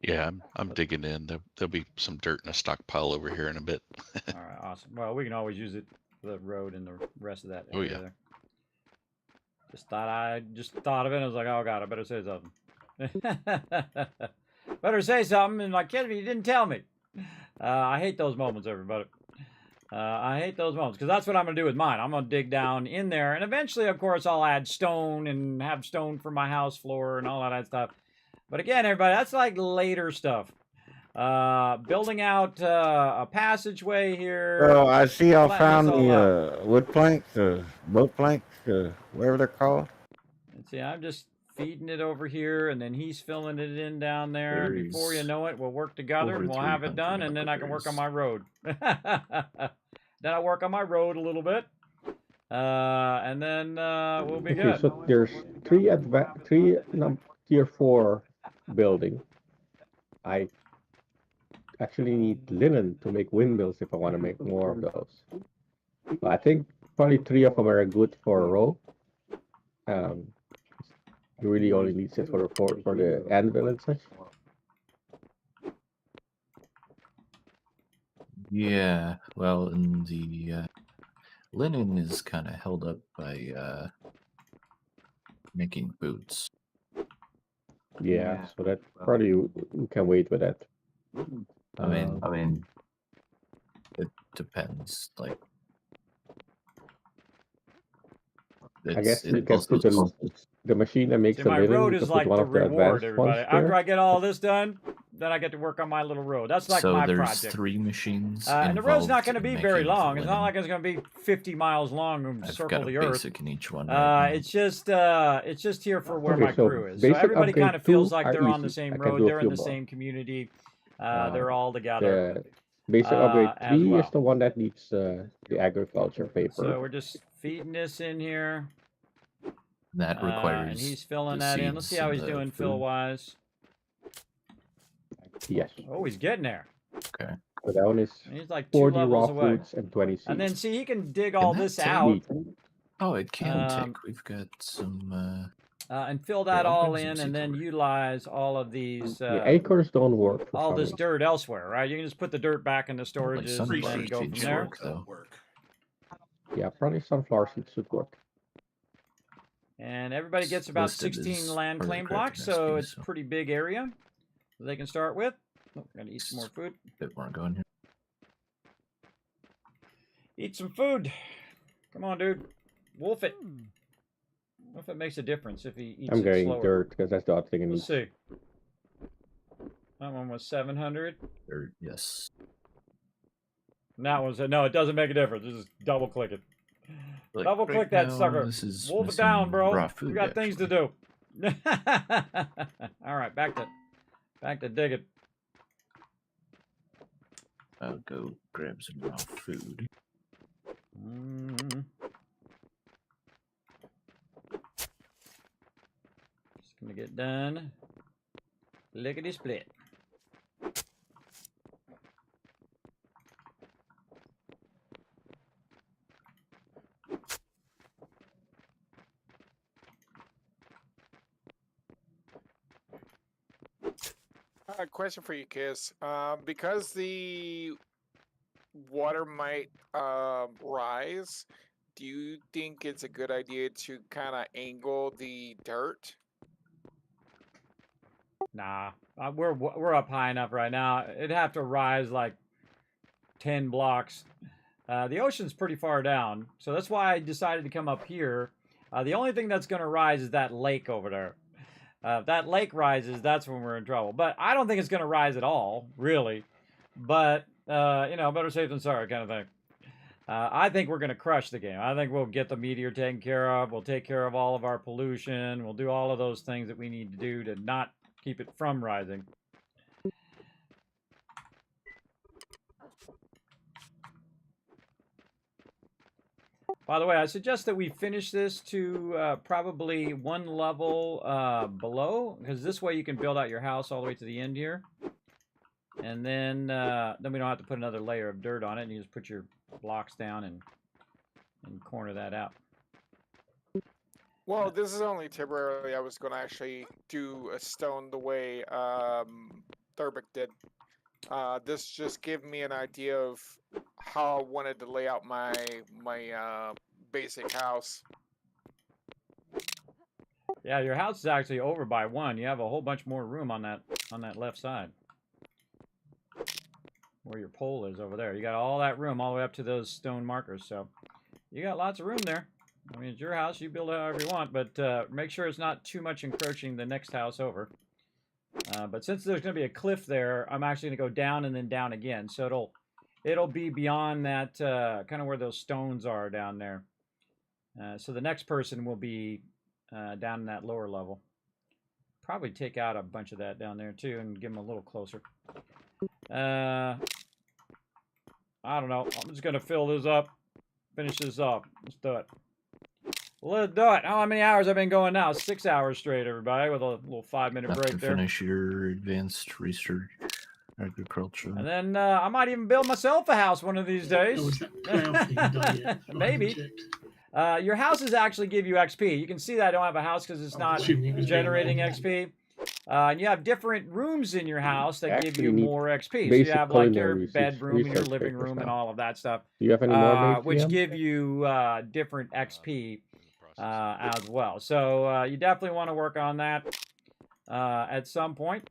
[SPEAKER 6] Yeah, I'm digging in. There'll be some dirt in a stockpile over here in a bit.
[SPEAKER 2] All right, awesome. Well, we can always use it for the road and the rest of that area there. Just thought of it. I was like, oh god, I better say something. Better say something. And like, kid, you didn't tell me. I hate those moments, everybody. I hate those moments because that's what I'm gonna do with mine. I'm gonna dig down in there, and eventually, of course, I'll add stone and have stone for my house floor and all of that stuff. But again, everybody, that's like later stuff. Building out a passageway here.
[SPEAKER 5] Oh, I see y'all found
[SPEAKER 2] flatten this all out.
[SPEAKER 5] the wood planks, boat planks, whatever they're called.
[SPEAKER 2] And see, I'm just feeding it over here, and then he's filling it in down there. And before you know it, we'll work together, and we'll have it done, and then I can work on my road. Then I'll work on my road a little bit, and then we'll be good.
[SPEAKER 8] So there's three tier 4 building. I actually need linen to make windmills if I want to make more of those. I think probably 3 of them are good for a row. You really only need it for the anvil and such.
[SPEAKER 11] Yeah, well, and the linen is kind of held up by making boots.
[SPEAKER 8] Yeah, so that probably we can wait with that.
[SPEAKER 11] I mean, it depends. Like,
[SPEAKER 8] I guess you can put the machine that makes the
[SPEAKER 2] my
[SPEAKER 8] linen.
[SPEAKER 2] road
[SPEAKER 8] You
[SPEAKER 2] is
[SPEAKER 8] can
[SPEAKER 2] like
[SPEAKER 8] put one
[SPEAKER 2] the
[SPEAKER 8] of the
[SPEAKER 2] reward,
[SPEAKER 8] advanced ones
[SPEAKER 2] everybody. After
[SPEAKER 8] there.
[SPEAKER 2] I get all this done, then I get to work on my little road. That's like my
[SPEAKER 11] there's
[SPEAKER 2] project.
[SPEAKER 11] 3 machines.
[SPEAKER 2] And the road's not going to
[SPEAKER 11] involved
[SPEAKER 2] be
[SPEAKER 11] in
[SPEAKER 2] very
[SPEAKER 11] making
[SPEAKER 2] long. It's not
[SPEAKER 11] linen.
[SPEAKER 2] like it's going to be 50 miles long and
[SPEAKER 11] I've
[SPEAKER 2] circle
[SPEAKER 11] got a
[SPEAKER 2] the earth.
[SPEAKER 11] basic in each one. Right
[SPEAKER 2] It's just here for where my
[SPEAKER 8] so
[SPEAKER 2] crew is. So
[SPEAKER 8] basic
[SPEAKER 2] everybody
[SPEAKER 8] upgrade
[SPEAKER 2] kind of feels
[SPEAKER 8] 2
[SPEAKER 2] like
[SPEAKER 8] are
[SPEAKER 2] they're on the
[SPEAKER 8] easy.
[SPEAKER 2] same
[SPEAKER 8] I can
[SPEAKER 2] road.
[SPEAKER 8] do a
[SPEAKER 2] They're in
[SPEAKER 8] few
[SPEAKER 2] the
[SPEAKER 8] more.
[SPEAKER 2] same community. They're all together.
[SPEAKER 8] The basic upgrade
[SPEAKER 2] as
[SPEAKER 8] 3
[SPEAKER 2] well.
[SPEAKER 8] is the one that needs the agriculture paper.
[SPEAKER 2] So we're just feeding this in here.
[SPEAKER 11] That requires.
[SPEAKER 2] And he's filling that in. Let's see how he's doing fill-wise.
[SPEAKER 8] Yes.
[SPEAKER 2] Oh, he's getting there.
[SPEAKER 11] Okay.
[SPEAKER 8] So that one is
[SPEAKER 2] He's like 2
[SPEAKER 8] 40
[SPEAKER 2] levels
[SPEAKER 8] raw
[SPEAKER 2] away.
[SPEAKER 8] foods and 20 seeds.
[SPEAKER 2] And then see, he can dig all
[SPEAKER 11] that
[SPEAKER 2] this
[SPEAKER 11] take?
[SPEAKER 2] out.
[SPEAKER 11] Oh, it can take. We've got some.
[SPEAKER 2] And fill that
[SPEAKER 11] I'll
[SPEAKER 2] all
[SPEAKER 11] bring some
[SPEAKER 2] in, and
[SPEAKER 11] seeds
[SPEAKER 2] then
[SPEAKER 11] over.
[SPEAKER 2] utilize all of these.
[SPEAKER 8] The acres don't work for
[SPEAKER 2] all
[SPEAKER 8] some
[SPEAKER 2] this
[SPEAKER 8] reason.
[SPEAKER 2] dirt elsewhere, right? You can just put the dirt back in the
[SPEAKER 11] Like
[SPEAKER 2] storages and
[SPEAKER 11] sunflower
[SPEAKER 2] then go from
[SPEAKER 11] seeds
[SPEAKER 2] there.
[SPEAKER 11] work, though.
[SPEAKER 8] Yeah, probably sunflower seeds should work.
[SPEAKER 2] And everybody gets about
[SPEAKER 11] Listed
[SPEAKER 2] 16
[SPEAKER 11] as
[SPEAKER 2] land
[SPEAKER 11] part of the
[SPEAKER 2] claim blocks,
[SPEAKER 11] crafting
[SPEAKER 2] so
[SPEAKER 11] recipe,
[SPEAKER 2] it's a
[SPEAKER 11] so-
[SPEAKER 2] pretty big area that they can start with. Oh, gotta eat some more food.
[SPEAKER 11] Bit more going here.
[SPEAKER 2] Eat some food. Come on, dude. Wolf it. What if it makes a difference if he eats
[SPEAKER 8] I'm
[SPEAKER 2] it
[SPEAKER 8] getting
[SPEAKER 2] slower?
[SPEAKER 8] dirt because that's the odd thing I need.
[SPEAKER 2] Let's see. That one was 700.
[SPEAKER 11] Or, yes.
[SPEAKER 2] And that one's no. It doesn't make a difference. Just double click it.
[SPEAKER 11] Like,
[SPEAKER 2] Double click
[SPEAKER 11] right
[SPEAKER 2] that
[SPEAKER 11] now,
[SPEAKER 2] sucker.
[SPEAKER 11] this is
[SPEAKER 2] Wolf it
[SPEAKER 11] missing
[SPEAKER 2] down, bro.
[SPEAKER 11] raw
[SPEAKER 2] We
[SPEAKER 11] food,
[SPEAKER 2] got things to do. All right, back to digging.
[SPEAKER 11] I'll go grab some raw food.
[SPEAKER 2] Just gonna get done. Lickety split.
[SPEAKER 7] A question for you, Kiss. Because the water might rise, do you think it's a good idea to kind of angle the dirt?
[SPEAKER 2] Nah, we're up high enough right now. It'd have to rise like 10 blocks. The ocean's pretty far down, so that's why I decided to come up here. The only thing that's going to rise is that lake over there. If that lake rises, that's when we're in trouble. But I don't think it's going to rise at all, really. But, you know, better safe than sorry kind of thing. I think we're going to crush the game. I think we'll get the meteor taken care of. We'll take care of all of our pollution. We'll do all of those things that we need to do to not keep it from rising. By the way, I suggest that we finish this to probably one level below, because this way you can build out your house all the way to the end here. And then we don't have to put another layer of dirt on it, and you just put your blocks down and corner that out.
[SPEAKER 7] Well, this is only temporarily. I was going to actually do a stone the way Thurbic did. This just gave me an idea of how I wanted to lay out my basic house.
[SPEAKER 2] Yeah, your house is actually over by one. You have a whole bunch more room on that left side. Where your pole is over there. You got all that room all the way up to those stone markers, so you got lots of room there. I mean, it's your house. You build it however you want, but make sure it's not too much encroaching the next house over. But since there's going to be a cliff there, I'm actually going to go down and then down again. So it'll be beyond that, kind of where those stones are down there. So the next person will be down in that lower level. Probably take out a bunch of that down there too and give them a little closer. I don't know. I'm just going to fill this up. Finish this up. Let's do it. Let's do it. How many hours I've been going now? 6 hours straight, everybody, with a little 5-minute break
[SPEAKER 11] to
[SPEAKER 2] there.
[SPEAKER 11] Finish your advanced research agriculture.
[SPEAKER 2] And then I might even build myself a house one of these days. Maybe. Your houses actually give you XP. You can see that I don't have a house because it's not generating XP. And you have different rooms in your house that give you more XP. So you have like your bedroom and your living room and all of that stuff.
[SPEAKER 8] Do you have any more
[SPEAKER 2] which give you different XP as well. So you definitely want to work on that at some point.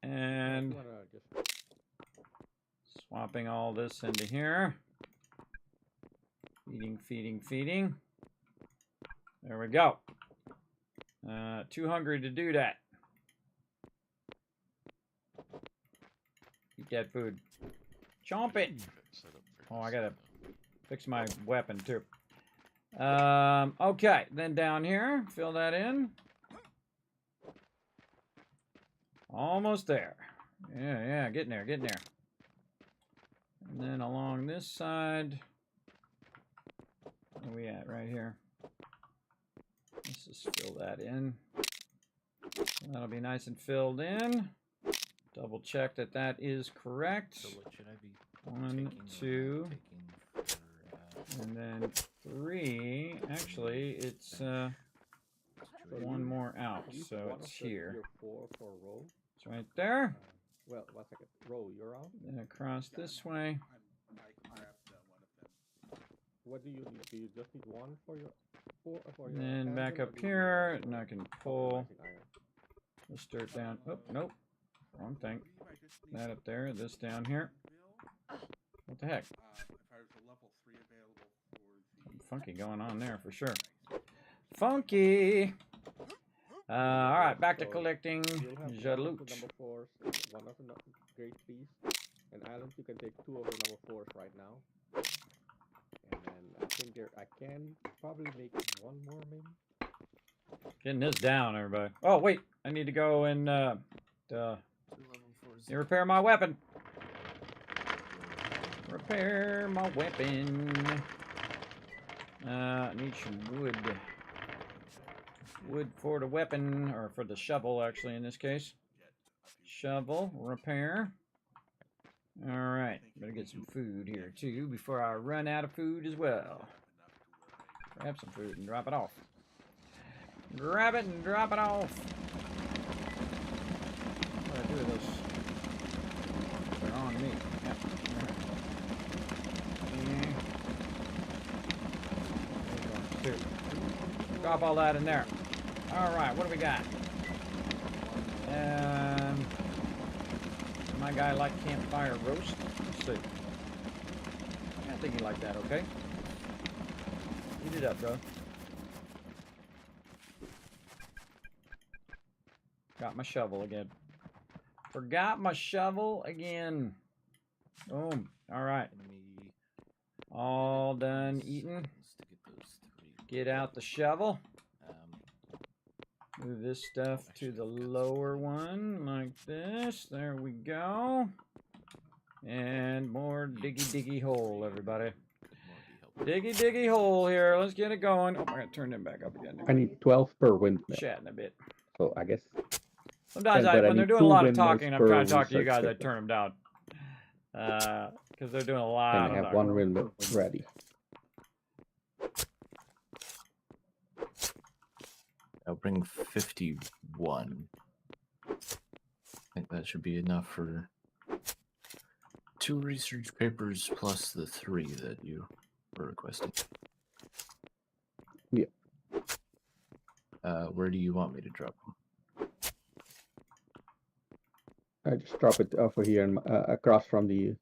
[SPEAKER 2] And swapping all this into here. Feeding, feeding, feeding. There we go. Too hungry to do that. Eat that food. Chomp it. Oh, I gotta fix my weapon too. Okay, then down here, fill that in. Almost there. Yeah, getting there, getting there. And then along this side, where are we at? Right here. Let's just fill that in. That'll be nice and filled in. Double check that that is correct.
[SPEAKER 11] So what should I be
[SPEAKER 2] 1, 2, and then 3. Actually, it's one more out, so it's here. It's right there.
[SPEAKER 8] Well, 1 second. Row, you're out.
[SPEAKER 2] Then across this way.
[SPEAKER 8] What do you need? Do you just need one for your?
[SPEAKER 2] And then back up here, and I can pull this dirt down. Oh, nope. Wrong thing. That up there, this down here. What the heck? Funky going on there for sure. Funky! Alright, back to collecting loot.
[SPEAKER 8] Number 4, one of the great feast. And islands, you can take 2 of the number 4s right now. And I think I can probably make 1 more maybe.
[SPEAKER 2] Getting this down, everybody. Oh, wait. I need to go and repair my weapon. Repair my weapon. I need some wood. Wood for the weapon, or for the shovel, actually, in this case. Shovel, repair. Alright, better get some food here, too, before I run out of food as well. Grab some food and drop it off. Grab it and drop it off. Drop all that in there. All right, what do we got? My guy like campfire roast. Let's see. I think he liked that, okay? Eat it up, bro. Got my shovel again. Forgot my shovel again. Boom. All right. All done eating. Get out the shovel. Move this stuff to the lower one like this. There we go. And more diggy hole, everybody. Diggy hole here. Let's get it going. Oh, I gotta turn them back up again.
[SPEAKER 8] I need 12 per windmill.
[SPEAKER 2] Chatting a bit.
[SPEAKER 8] So I guess.
[SPEAKER 2] Sometimes when they're doing a lot of talking, I'm trying to talk to you guys, I turn them down. Because they're doing a lot
[SPEAKER 8] and
[SPEAKER 2] of
[SPEAKER 8] I have
[SPEAKER 2] talking.
[SPEAKER 8] one windmill ready.
[SPEAKER 11] I'll bring 51. I think that should be enough for 2 research papers plus the 3 that you were requesting.
[SPEAKER 8] Yeah.
[SPEAKER 11] Where do you want me to drop them?
[SPEAKER 8] I just drop it over here and across from the.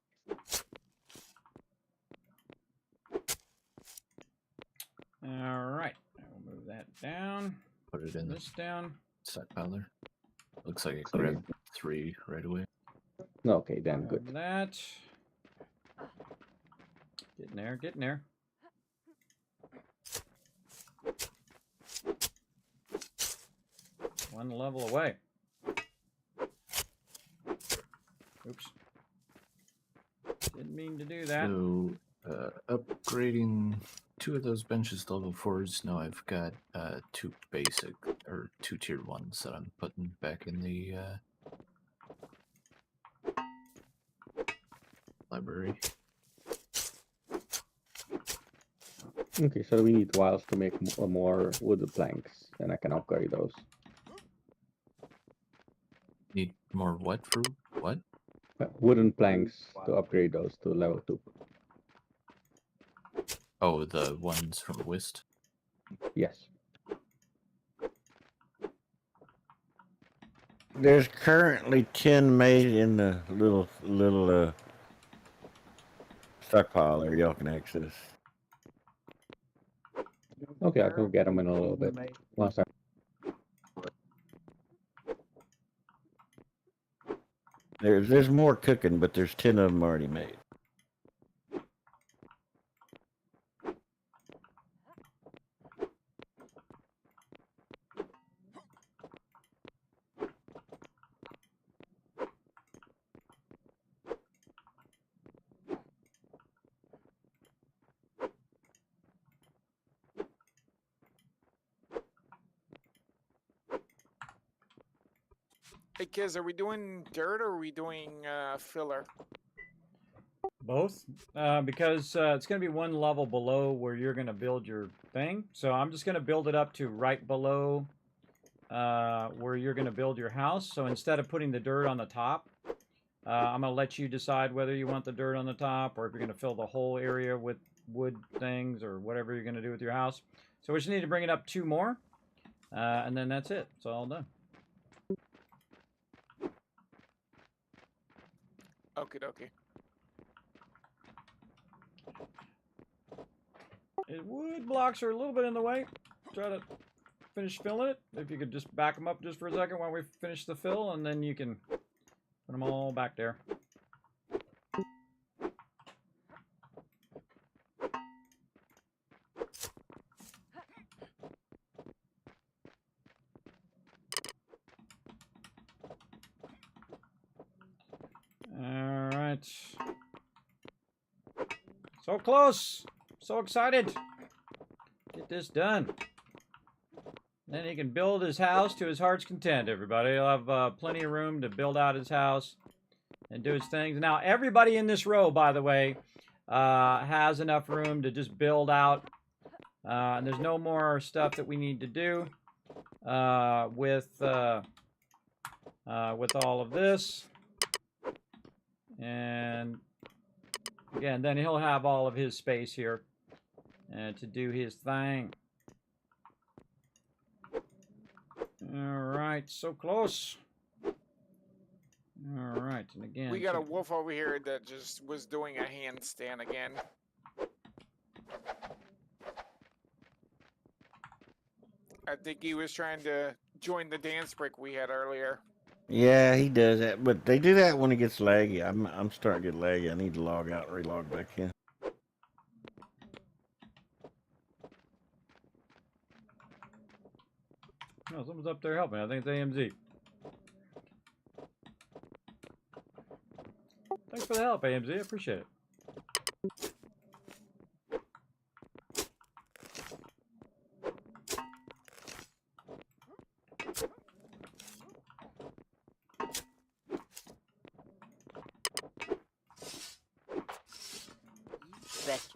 [SPEAKER 2] All right. I'll move that down.
[SPEAKER 11] Put it in
[SPEAKER 2] this down.
[SPEAKER 11] Stockpile there. Looks like it grabbed 3 right away.
[SPEAKER 8] Okay, then good.
[SPEAKER 2] That. Getting there. One level away. Oops. Didn't mean to do that.
[SPEAKER 11] So, upgrading 2 of those benches to level 4s. Now I've got 2 basic, or 2 tier 1s that I'm putting back in the library.
[SPEAKER 8] Okay, so we need tiles to make more wooden planks, and I can upgrade those.
[SPEAKER 11] Need more what for what?
[SPEAKER 8] Wooden planks to upgrade those to level 2.
[SPEAKER 11] Oh, the ones from Whist?
[SPEAKER 8] Yes.
[SPEAKER 5] There's currently 10 made in the little stockpile there. Y'all can access.
[SPEAKER 8] Okay, I'll go get them in a little bit. Once I.
[SPEAKER 5] There's more cooking, but there's 10 of them already made.
[SPEAKER 7] Hey kids, are we doing dirt or are we doing filler?
[SPEAKER 2] Both, because it's going to be one level below where you're going to build your thing. So I'm just going to build it up to right below where you're going to build your house. So instead of putting the dirt on the top, I'm going to let you decide whether you want the dirt on the top or if you're going to fill the whole area with wood things or whatever you're going to do with your house. So we just need to bring it up 2 more, and then that's it. It's all done.
[SPEAKER 7] Okie dokie.
[SPEAKER 2] Wood blocks are a little bit in the way. Try to finish filling it. If you could just back them up just for a second while we finish the fill, and then you can put them all back there. All right. So close. So excited. Get this done. Then he can build his house to his heart's content, everybody. He'll have plenty of room to build out his house and do his things. Now, everybody in this row, by the way, has enough room to just build out. And there's no more stuff that we need to do with all of this. And again, then he'll have all of his space here to do his thing. right, so close. All right, and again,
[SPEAKER 7] We got a wolf over here that just was doing a handstand again. I think he was trying to join the dance break we had earlier.
[SPEAKER 5] Yeah, he does that, but they do that when it gets laggy. I'm starting to get laggy. I need to log out and relog back in.
[SPEAKER 2] Oh, someone's up there helping. I think it's AMZ. Thanks for the help, AMZ. I appreciate it.
[SPEAKER 9] Betcha.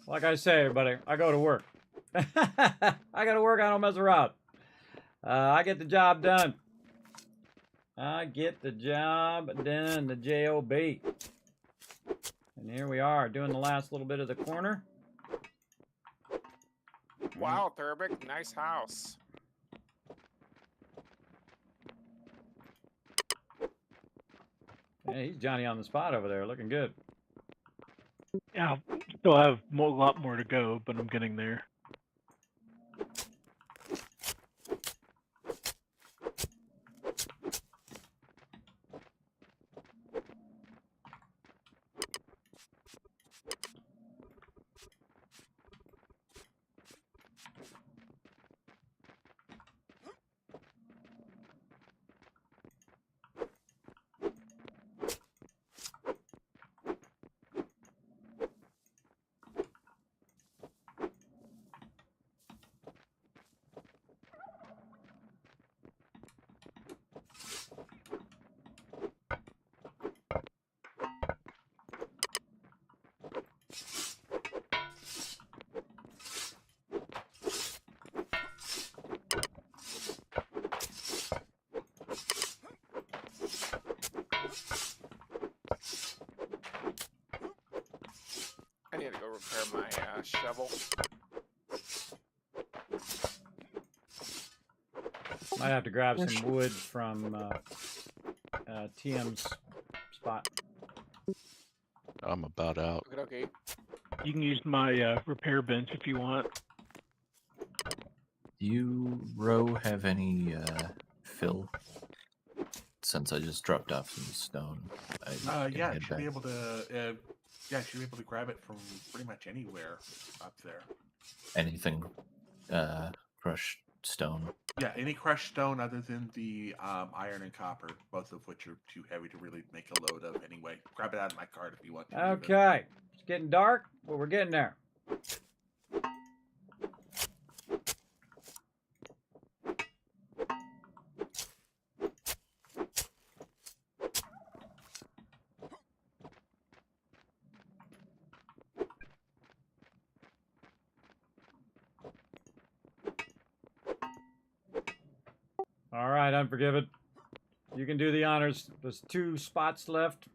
[SPEAKER 2] Like I say, everybody, I go to work. I go to work. I don't mess around. I get the job done. I get the job done, the J-O-B. And here we are, doing the last little bit of the corner.
[SPEAKER 7] Wow, Thurbic, nice house.
[SPEAKER 2] Hey, he's Johnny on the spot over there, looking good.
[SPEAKER 4] Yeah, still have a lot more to go, but I'm getting there.
[SPEAKER 7] I need to go repair my shovel.
[SPEAKER 2] Might have to grab some wood from TM's spot.
[SPEAKER 6] I'm about out.
[SPEAKER 7] Okay.
[SPEAKER 4] You can use my repair bench if you want.
[SPEAKER 11] Do you, Ro, have any fill? Since I just dropped off some stone.
[SPEAKER 10] Yeah, should be able to. Yeah, should be able to grab it from pretty much anywhere up there.
[SPEAKER 11] Anything crushed stone?
[SPEAKER 10] Yeah, any crushed stone other than the iron and copper, both of which are too heavy to really make a load of anyway. Grab it out of my cart if you want to.
[SPEAKER 2] Okay, it's getting dark, but we're getting there. All right, Unforgiven. You can do the honors. There's 2 spots left.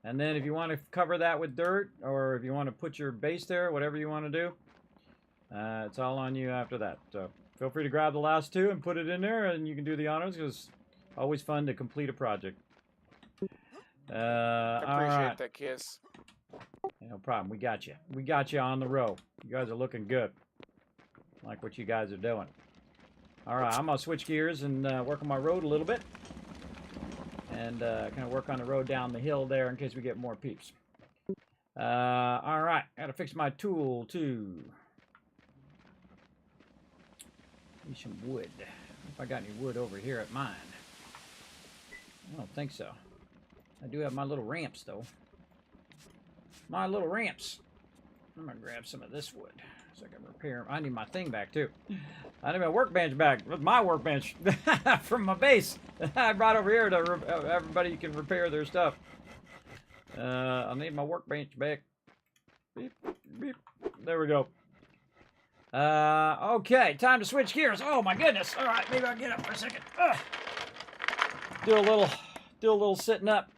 [SPEAKER 2] And then if you want to cover that with dirt, or if you want to put your base there, whatever you want to do, it's all on you after that. So feel free to grab the last 2 and put it in there, and you can do the honors, because it's always fun to complete a project.
[SPEAKER 7] I appreciate that, Kiss.
[SPEAKER 2] No problem. We got you. We got you on the row. You guys are looking good. Like what you guys are doing. All right, I'm going to switch gears and work on my road a little bit. And kind of work on the road down the hill there in case we get more peeps. All right, got to fix my tool too. Need some wood. If I got any wood over here at mine. I don't think so. I do have my little ramps though. My little ramps. I'm going to grab some of this wood so I can repair them. I need my thing back too. I need my workbench back. With my workbench from my base. I brought over here to everybody can repair their stuff. I need my workbench back. Beep, beep. There we go. Okay, time to switch gears. Oh my goodness. All right, maybe I'll get up for a second. Do a little sitting up.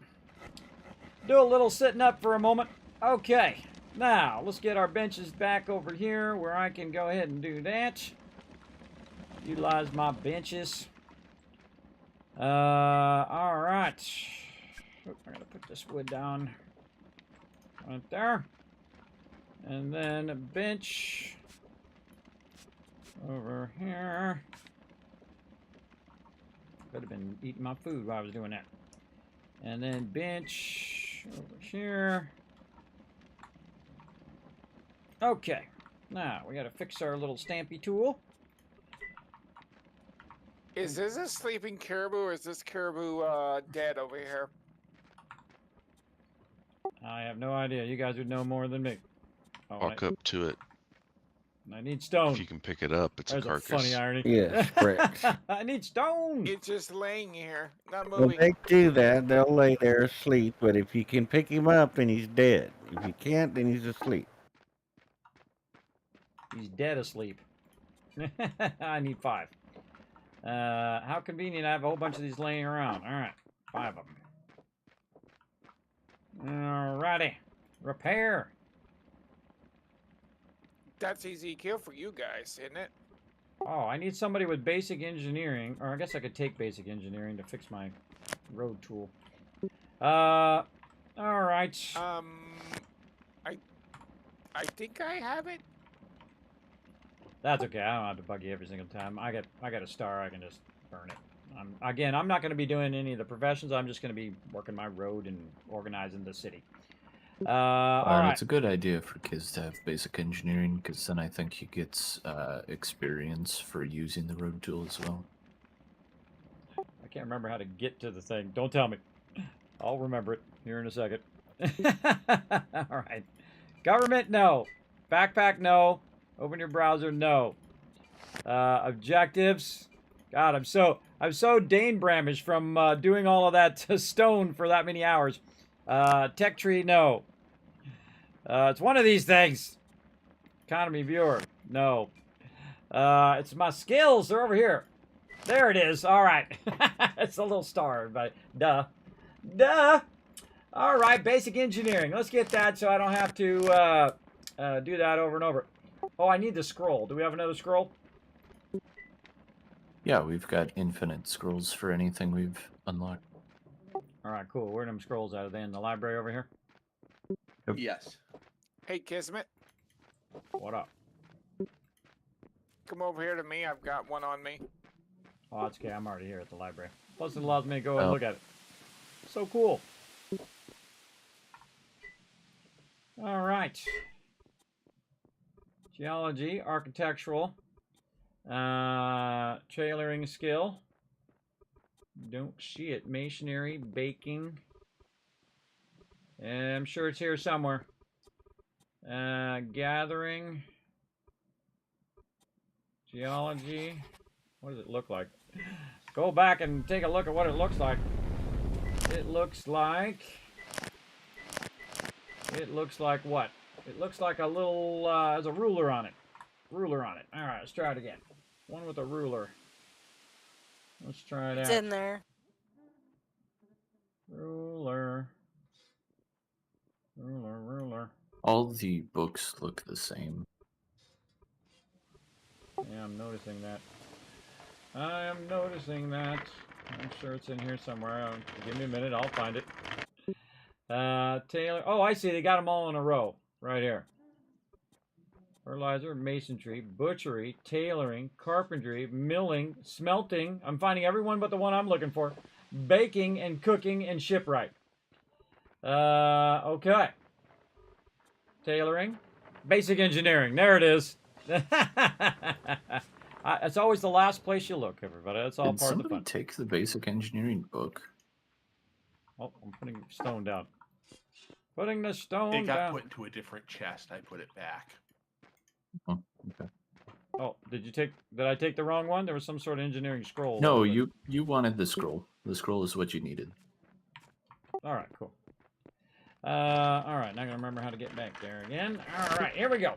[SPEAKER 2] Do a little sitting up for a moment. Okay. Now, let's get our benches back over here where I can go ahead and do that. Utilize my benches. All right. I'm going to put this wood down right there. And then a bench over here. Could have been eating my food while I was doing that. And then bench over here. Okay. Now, we got to fix our little stampy tool.
[SPEAKER 7] Is this a sleeping caribou or is this caribou dead over here?
[SPEAKER 2] I have no idea. You guys would know more than me. Oh,
[SPEAKER 6] Walk up to it.
[SPEAKER 2] I need stone.
[SPEAKER 6] If you can pick it up, it's
[SPEAKER 2] There's
[SPEAKER 6] a carcass.
[SPEAKER 2] funny irony.
[SPEAKER 5] Yes, correct.
[SPEAKER 2] I need stone.
[SPEAKER 7] It's just laying here, not
[SPEAKER 5] When
[SPEAKER 7] moving.
[SPEAKER 5] they do that, they'll lay there asleep, but if you can pick him up, then he's dead. If you can't, then he's asleep.
[SPEAKER 2] He's dead asleep. I need 5. How convenient I have a whole bunch of these laying around. All right, 5 of them. Alrighty. Repair.
[SPEAKER 7] That's easy kill for you guys, isn't it?
[SPEAKER 2] Oh, I need somebody with basic engineering, or I guess I could take basic engineering to fix my road tool. All right.
[SPEAKER 7] I think I have it.
[SPEAKER 2] That's okay. I don't have to bug you every single time. I got a star. I can just burn it. Again, I'm not going to be doing any of the professions. I'm just going to be working my road and organizing the city. All right.
[SPEAKER 11] It's a good idea for kids to have basic engineering, because then I think he gets experience for using the road tool as well.
[SPEAKER 2] I can't remember how to get to the thing. Don't tell me. I'll remember it here in a second. All right. Government, no. Backpack, no. Open your browser, no. Objectives. God, I'm so Dane Bramish from doing all of that stone for that many hours. Tech tree, no. It's one of these things. Economy viewer, no. It's my skills. They're over here. There it is. All right. It's a little star, everybody. Duh. Duh. All right. Basic engineering. Let's get that so I don't have to do that over and over. Oh, I need the scroll. Do we have another scroll?
[SPEAKER 11] Yeah, we've got infinite scrolls for anything we've unlocked.
[SPEAKER 2] All right, cool. Where are them scrolls at? Are they in the library over here?
[SPEAKER 11] Yep.
[SPEAKER 10] Yes.
[SPEAKER 7] Hey, Kismet,
[SPEAKER 2] What up?
[SPEAKER 7] come over here to me. I've got one on me.
[SPEAKER 2] Oh, that's okay. I'm already here at the library. Plus, it allows me to go and
[SPEAKER 11] Oh.
[SPEAKER 2] look at it. So cool. All right. Geology, architectural, tailoring skill. Don't see it. Masonry, baking. I'm sure it's here somewhere. Gathering. Geology. What does it look like? Go back and take a look at what it looks like. It looks like what? It looks like a little, there's a ruler on it. Ruler on it. All right, let's try it again. One with a ruler. Let's try it out.
[SPEAKER 9] It's in there.
[SPEAKER 2] Ruler. Ruler, ruler.
[SPEAKER 11] All the books look the same.
[SPEAKER 2] Yeah, I'm noticing that. I am noticing that. I'm sure it's in here somewhere. Give me a minute, I'll find it. Taylor. Oh, I see. They got them all in a row. Right here. Fertilizer, masonry, butchery, tailoring, carpentry, milling, smelting. I'm finding every one but the one I'm looking for. Baking and cooking and shipwright. Okay. Tailoring. Basic engineering. There it is. It's always the last place you look, everybody. That's all
[SPEAKER 11] Did
[SPEAKER 2] part of the
[SPEAKER 11] somebody
[SPEAKER 2] fun.
[SPEAKER 11] take the basic engineering book?
[SPEAKER 2] Oh, I'm putting stone down. Putting the stone
[SPEAKER 10] It got
[SPEAKER 2] down.
[SPEAKER 10] put into a different chest. I put it back.
[SPEAKER 11] Oh, okay.
[SPEAKER 2] Oh, did I take the wrong one? There was some sort of engineering scroll.
[SPEAKER 11] No, you wanted the scroll. The scroll is what you needed.
[SPEAKER 2] All right, cool. All right, now I gotta remember how to get back there again. All right, here we go.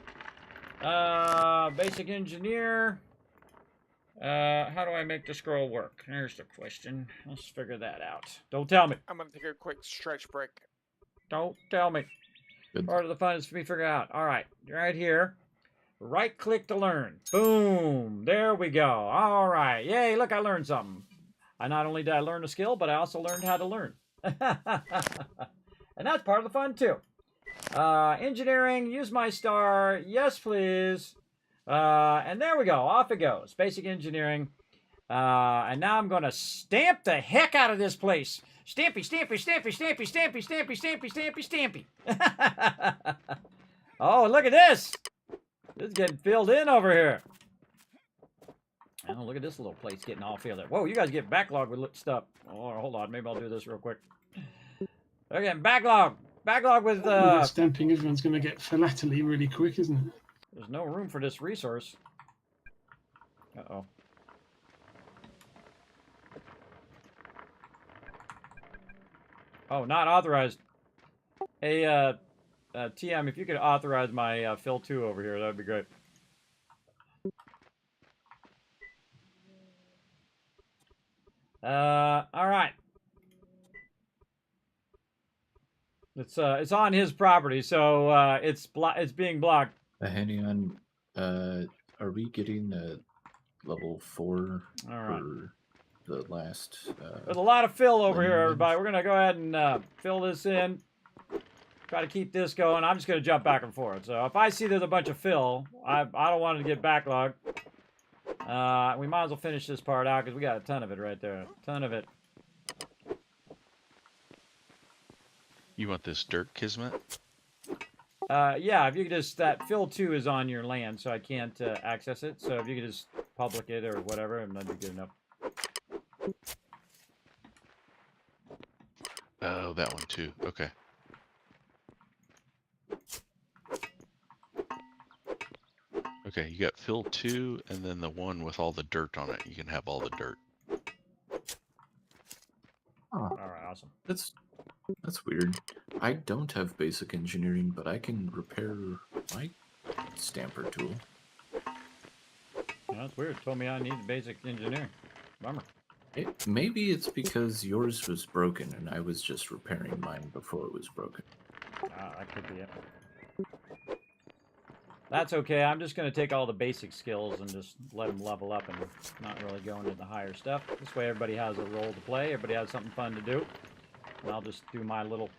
[SPEAKER 2] Basic engineer. How do I make the scroll work? Here's the question. Let's figure that out. Don't tell me.
[SPEAKER 7] I'm gonna take a quick stretch break.
[SPEAKER 2] Don't tell me.
[SPEAKER 11] Good.
[SPEAKER 2] Part of the fun is for me to figure out. All right, right here. Right click to learn. Boom. There we go. All right. Yay, look, I learned something. Not only did I learn a skill, but I also learned how to learn. And that's part of the fun, too. Engineering, use my star. Yes, please. And there we go. Off it goes. Basic engineering. And now I'm going to stamp the heck out of this place. Stampy, stampy, stampy, stampy, stampy, stampy, stampy, stampy, stampy. Oh, look at this. This is getting filled in over here. Oh, look at this little place getting all filled in. Whoa, you guys get backlogged with stuff. Oh, hold on. Maybe I'll do this real quick. Okay, backlog. Backlog with...
[SPEAKER 12] With stamping, everyone's going to get philately really quick, isn't it?
[SPEAKER 2] There's no room for this resource. Uh-oh. Oh, not authorized. Hey, TM, if you could authorize my fill 2 over here, that would be great. All right. It's on his property, so it's being blocked.
[SPEAKER 11] Hang on. Are we getting level 4
[SPEAKER 2] All right.
[SPEAKER 11] for the last?
[SPEAKER 2] There's a lot of fill over here, everybody. We're gonna go ahead and fill this in. Try to keep this going. I'm just gonna jump back and forth. So if I see there's a bunch of fill, I don't want it to get backlogged. We might as well finish this part out because we got a ton of it right there. A ton of it.
[SPEAKER 6] You want this dirt, Kismet?
[SPEAKER 2] Yeah, if you could just, that fill 2 is on your land, so I can't access it. So if you could just public it or whatever, and that'd be good enough.
[SPEAKER 6] Oh, that one too. Okay. Okay, you got fill 2, and then the one with all the dirt on it. You can have all the dirt.
[SPEAKER 11] Oh,
[SPEAKER 2] All right, awesome.
[SPEAKER 11] That's weird. I don't have basic engineering, but I can repair my stamper tool.
[SPEAKER 2] Yeah, that's weird. It told me I need basic engineering. Bummer.
[SPEAKER 11] Maybe it's because yours was broken and I was just repairing mine before it was broken.
[SPEAKER 2] That could be it. That's okay. I'm just going to take all the basic skills and just let them level up and not really go into the higher stuff. This way everybody has a role to play. Everybody has something fun to do. And I'll just do my little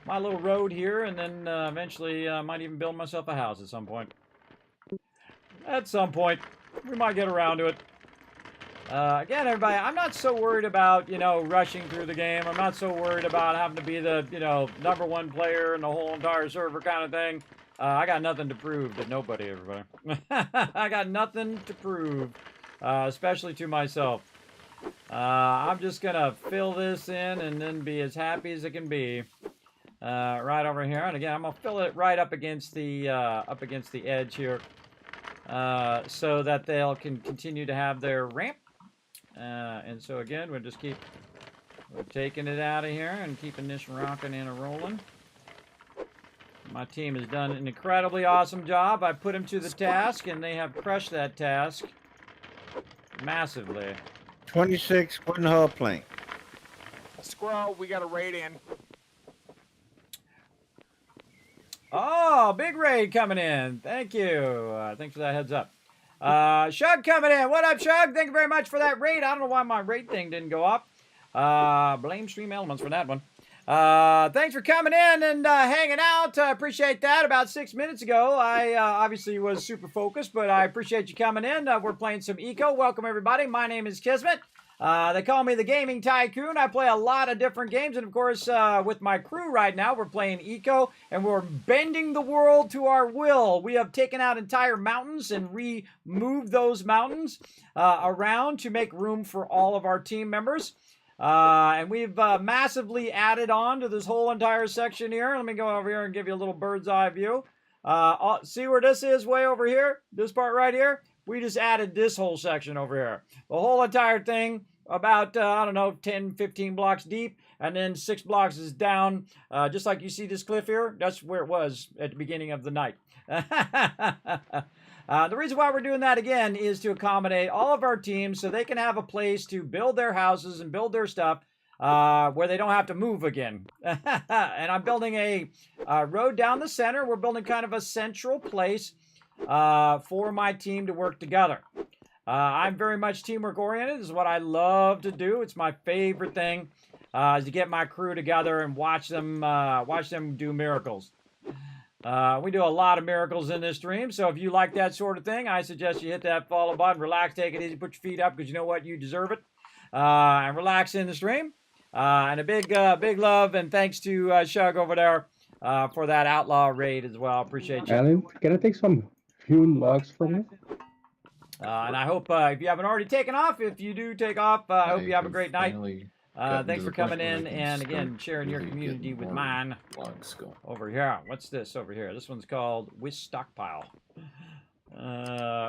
[SPEAKER 2] road here, and then eventually I might even build myself a house at some point. At some point. We might get around to it. Again, everybody, I'm not so worried about, rushing through the game. I'm not so worried about having to be the, #1 player in the whole entire server kind of thing. I got nothing to prove to nobody, everybody. I got nothing to prove, especially to myself. I'm just going to fill this in and then be as happy as it can be. Right over here. And again, I'm going to fill it right up against the edge here. So that they'll can continue to have their ramp. And so again, we're taking it out of here and keeping this rocking and rolling. My team has done an incredibly awesome job. I put them to the task, and they have crushed that task massively.
[SPEAKER 5] 26 wooden hull plank.
[SPEAKER 7] Squirrel, we got a raid in.
[SPEAKER 2] Oh, big raid coming in. Thank you. Thanks for that heads up. Shug coming in. What up, Shug? Thank you very much for that raid. I don't know why my raid thing didn't go off. Blame Stream Elements for that one. Thanks for coming in and hanging out. I appreciate that. About 6 minutes ago, I obviously was super focused, but I appreciate you coming in. We're playing some Eco. Welcome, everybody. My name is Kismet. They call me the Gaming Tycoon. I play a lot of different games, and of course, with my crew right now, we're playing Eco, and we're bending the world to our will. We have taken out entire mountains and removed those mountains around to make room for all of our team members. And we've massively added on to this whole entire section here. Let me go over here and give you a little bird's eye view. See where this is way over here? This part right here? We just added this whole section over here. The whole entire thing, about, 10, 15 blocks deep, and then 6 blocks is down. Just like you see this cliff here, that's where it was at the beginning of the night. The reason why we're doing that again is to accommodate all of our teams so they can have a place to build their houses and build their stuff where they don't have to move again. And I'm building a road down the center. We're building kind of a central place for my team to work together. I'm very much teamwork oriented. This is what I love to do. It's my favorite thing is to get my crew together and watch them do miracles. We do a lot of miracles in this stream, so if you like that sort of thing, I suggest you hit that follow button, relax, take it easy, put your feet up, because you know what? You deserve it. And relax in the stream. And a big love and thanks to Shug over there for that outlaw raid as well. Appreciate you.
[SPEAKER 8] Alan, can I take some hewn logs from you?
[SPEAKER 2] And I hope if you haven't already taken off, if you do take off, I hope you have a great night. Thanks for coming in and again sharing your community with mine. Over here, what's this over here? This one's called Wish Stockpile.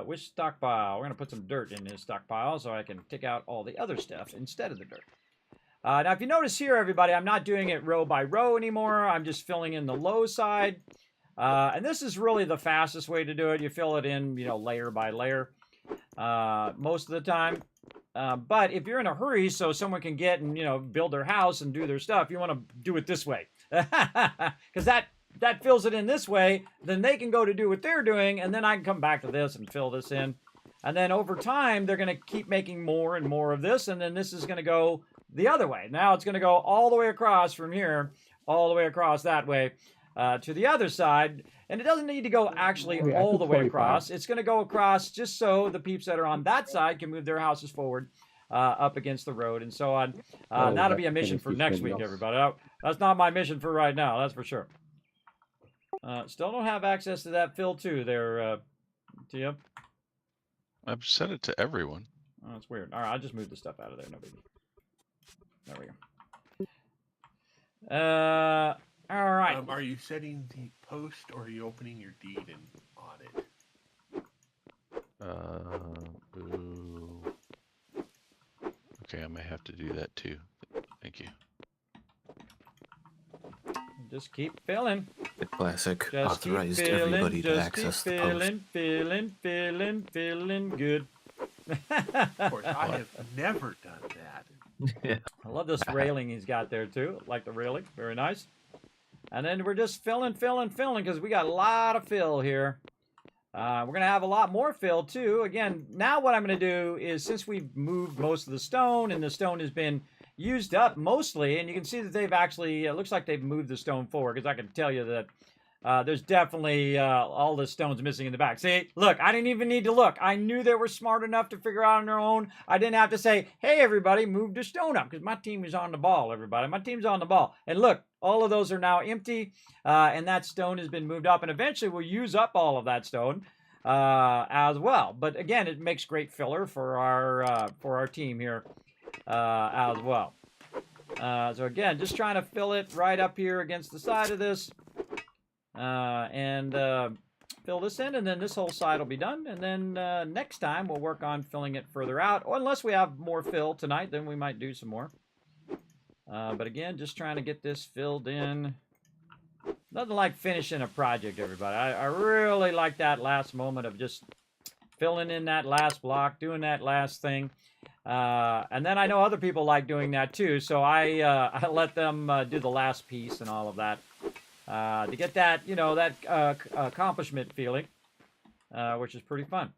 [SPEAKER 2] Wish Stockpile. We're gonna put some dirt in this stockpile so I can take out all the other stuff instead of the dirt. Now, if you notice here, everybody, I'm not doing it row by row anymore. I'm just filling in the low side, and this is really the fastest way to do it. You fill it in, layer by layer. Most of the time. But if you're in a hurry so someone can get and, build their house and do their stuff, you want to do it this way. Because that fills it in this way, then they can go to do what they're doing, and then I can come back to this and fill this in. And then over time, they're going to keep making more and more of this, and then this is going to go the other way. Now it's going to go all the way across from here, all the way across that way to the other side. And it doesn't need to go actually all the way across. It's going to go across just so the peeps that are on that side can move their houses forward up against the road and so on. That'll be a mission for next week, everybody. That's not my mission for right now, that's for sure. Still don't have access to that fill too there, Tia.
[SPEAKER 6] I've sent it to everyone.
[SPEAKER 2] Oh, that's weird. All right, I'll just move the stuff out of there. No biggie. There we go. All right.
[SPEAKER 10] Are you setting the post or are you opening your deed on it?
[SPEAKER 6] Ooh. Okay, I may have to do that too. Thank you.
[SPEAKER 2] Just keep filling.
[SPEAKER 11] The classic
[SPEAKER 2] Just
[SPEAKER 11] authorized
[SPEAKER 2] keep filling,
[SPEAKER 11] everybody to
[SPEAKER 2] just
[SPEAKER 11] access
[SPEAKER 2] keep
[SPEAKER 11] the post.
[SPEAKER 2] filling, good.
[SPEAKER 10] Of course, I have never done that.
[SPEAKER 11] Yeah.
[SPEAKER 2] I love this railing he's got there too. I like the railing, very nice. And then we're just filling because we got a lot of fill here. We're going to have a lot more fill too. Again, now what I'm going to do is, since we've moved most of the stone and the stone has been used up mostly, and you can see that they've actually, it looks like they've moved the stone forward, because I can tell you that there's definitely all the stones missing in the back. See, look, I didn't even need to look. I knew they were smart enough to figure out on their own. I didn't have to say, hey, everybody, move the stone up, because my team is on the ball, everybody. My team's on the ball. And look, all of those are now empty, and that stone has been moved up, and eventually we'll use up all of that stone as well. But again, it makes great filler for our team here as well. So again, just trying to fill it right up here against the side of this. And fill this in, and then this whole side will be done, and then next time we'll work on filling it further out, or unless we have more fill tonight, then we might do some more. But again, just trying to get this filled in. Nothing like finishing a project, everybody. I really like that last moment of just filling in that last block, doing that last thing. And then I know other people like doing that too, so I let them do the last piece and all of that. To get that, that accomplishment feeling, which is pretty fun.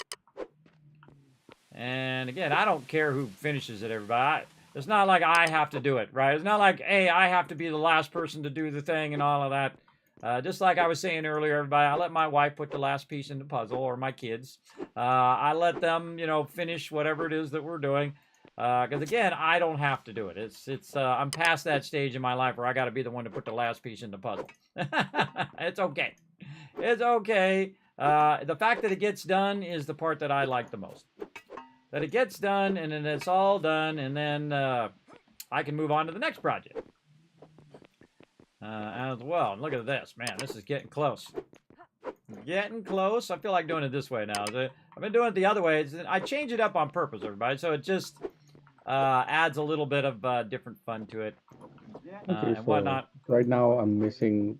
[SPEAKER 2] And again, I don't care who finishes it, everybody. It's not like I have to do it, right? It's not like, hey, I have to be the last person to do the thing and all of that. Just like I was saying earlier, everybody, I let my wife put the last piece in the puzzle, or my kids. I let them, finish whatever it is that we're doing. Because again, I don't have to do it. I'm past that stage in my life where I got to be the one to put the last piece in the puzzle. It's okay. It's okay. The fact that it gets done is the part that I like the most. That it gets done, and then it's all done, and then I can move on to the next project as well. And look at this, man. This is getting close. Getting close. I feel like doing it this way now. I've been doing it the other way. I change it up on purpose, everybody, so it just adds a little bit of different fun to it
[SPEAKER 8] Okay,
[SPEAKER 2] and whatnot.
[SPEAKER 8] Right now I'm missing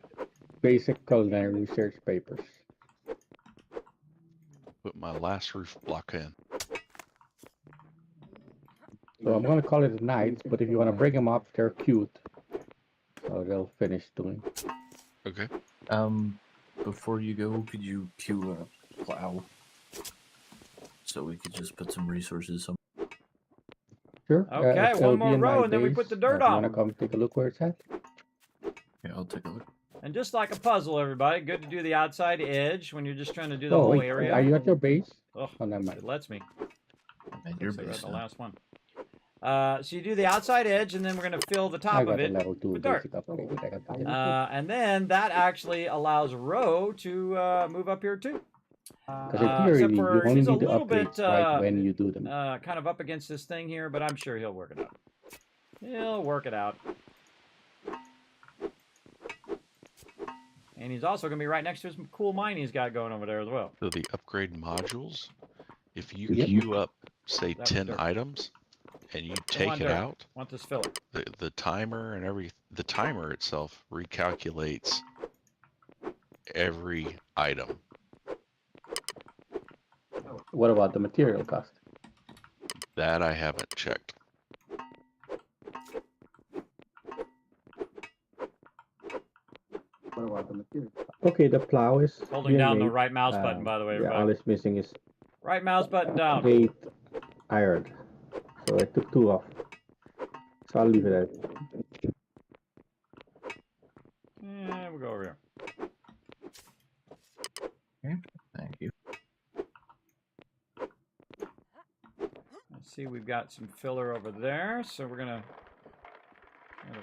[SPEAKER 8] basic culinary research papers.
[SPEAKER 6] Put my last roof block in.
[SPEAKER 8] So I'm gonna call it a night, but if you wanna bring them up, they're cute. So they'll finish doing.
[SPEAKER 6] Okay.
[SPEAKER 11] Before you go, could you queue a plow? So we could just put some resources some.
[SPEAKER 8] Sure.
[SPEAKER 2] Okay,
[SPEAKER 8] it'll
[SPEAKER 2] one
[SPEAKER 8] be
[SPEAKER 2] more
[SPEAKER 8] in my
[SPEAKER 2] row, and then we
[SPEAKER 8] base.
[SPEAKER 2] put the dirt
[SPEAKER 8] if you
[SPEAKER 2] on.
[SPEAKER 8] wanna come take a look where it's at?
[SPEAKER 11] Yeah, I'll take a look.
[SPEAKER 2] And just like a puzzle, everybody, good to do the outside edge when you're just trying to do the
[SPEAKER 8] Oh
[SPEAKER 2] whole
[SPEAKER 8] wait,
[SPEAKER 2] area.
[SPEAKER 8] are you at your base?
[SPEAKER 2] Oh,
[SPEAKER 8] never mind.
[SPEAKER 2] it lets me.
[SPEAKER 11] And your
[SPEAKER 2] Looks like we're
[SPEAKER 11] base
[SPEAKER 2] at the
[SPEAKER 11] now.
[SPEAKER 2] last one. So you do the outside edge, and then we're going to fill the
[SPEAKER 8] I
[SPEAKER 2] top
[SPEAKER 8] got
[SPEAKER 2] of
[SPEAKER 8] a
[SPEAKER 2] it
[SPEAKER 8] level 2
[SPEAKER 2] with dirt.
[SPEAKER 8] basic upgrade. I got the
[SPEAKER 2] And then that actually allows Row to move up here too.
[SPEAKER 8] Because in theory,
[SPEAKER 2] Except
[SPEAKER 8] you
[SPEAKER 2] for
[SPEAKER 8] only
[SPEAKER 2] he's a
[SPEAKER 8] need the
[SPEAKER 2] little bit
[SPEAKER 8] upgrades right when you do them.
[SPEAKER 2] kind of up against this thing here, but I'm sure he'll work it out. He'll work it out. And he's also going to be right next to his cool mine he's got going over there as well.
[SPEAKER 6] So the upgrade modules, if you
[SPEAKER 8] Yep.
[SPEAKER 6] queue up, say,
[SPEAKER 2] That was
[SPEAKER 6] 10
[SPEAKER 2] dirt.
[SPEAKER 6] items, and you
[SPEAKER 2] Come
[SPEAKER 6] take
[SPEAKER 2] on,
[SPEAKER 6] it
[SPEAKER 2] dirt.
[SPEAKER 6] out,
[SPEAKER 2] Want this filler.
[SPEAKER 6] the timer and the timer itself recalculates every item.
[SPEAKER 8] What about the material cost?
[SPEAKER 6] That I haven't checked.
[SPEAKER 8] What about the material cost? Okay, the plow is
[SPEAKER 2] Holding
[SPEAKER 8] being
[SPEAKER 2] down the
[SPEAKER 8] made.
[SPEAKER 2] right mouse button, by the way,
[SPEAKER 8] Yeah, all
[SPEAKER 2] everybody.
[SPEAKER 8] it's missing is
[SPEAKER 2] Right mouse button down.
[SPEAKER 8] 8 iron. So I took 2 off. So I'll leave it at.
[SPEAKER 2] Yeah, we'll go over here.
[SPEAKER 11] Okay, thank you.
[SPEAKER 2] Let's see, we've got some filler over there, so we're gonna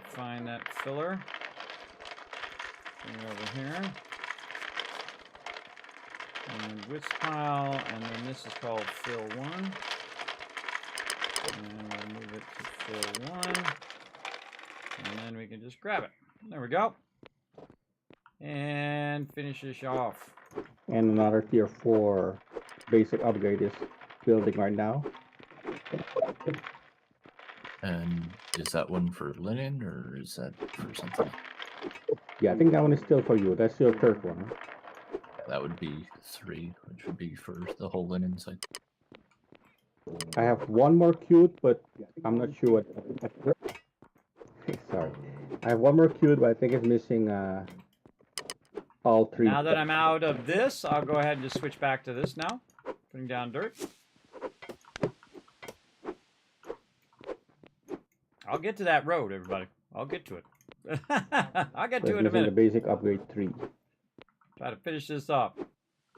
[SPEAKER 2] find that filler. Bring it over here. And width pile, and then this is called fill 1. And we'll move it to fill 1. And then we can just grab it. There we go. And finish this off.
[SPEAKER 8] And another tier 4 basic upgrade is building right now.
[SPEAKER 11] And is that one for linen or is that for something?
[SPEAKER 8] Yeah, I think that one is still for you. That's your third one. Huh?
[SPEAKER 11] Yeah, that would be 3, which would be for the whole linen side.
[SPEAKER 8] I have one more cute, but I'm not sure what. Sorry, I have one more cute, but I think it's missing all 3.
[SPEAKER 2] Now that I'm out of this, I'll go ahead and just switch back to this now. Putting down dirt. I'll get to that road, everybody. I'll get to it. I'll get to it in a minute.
[SPEAKER 8] The basic upgrade 3.
[SPEAKER 2] Try to finish this off.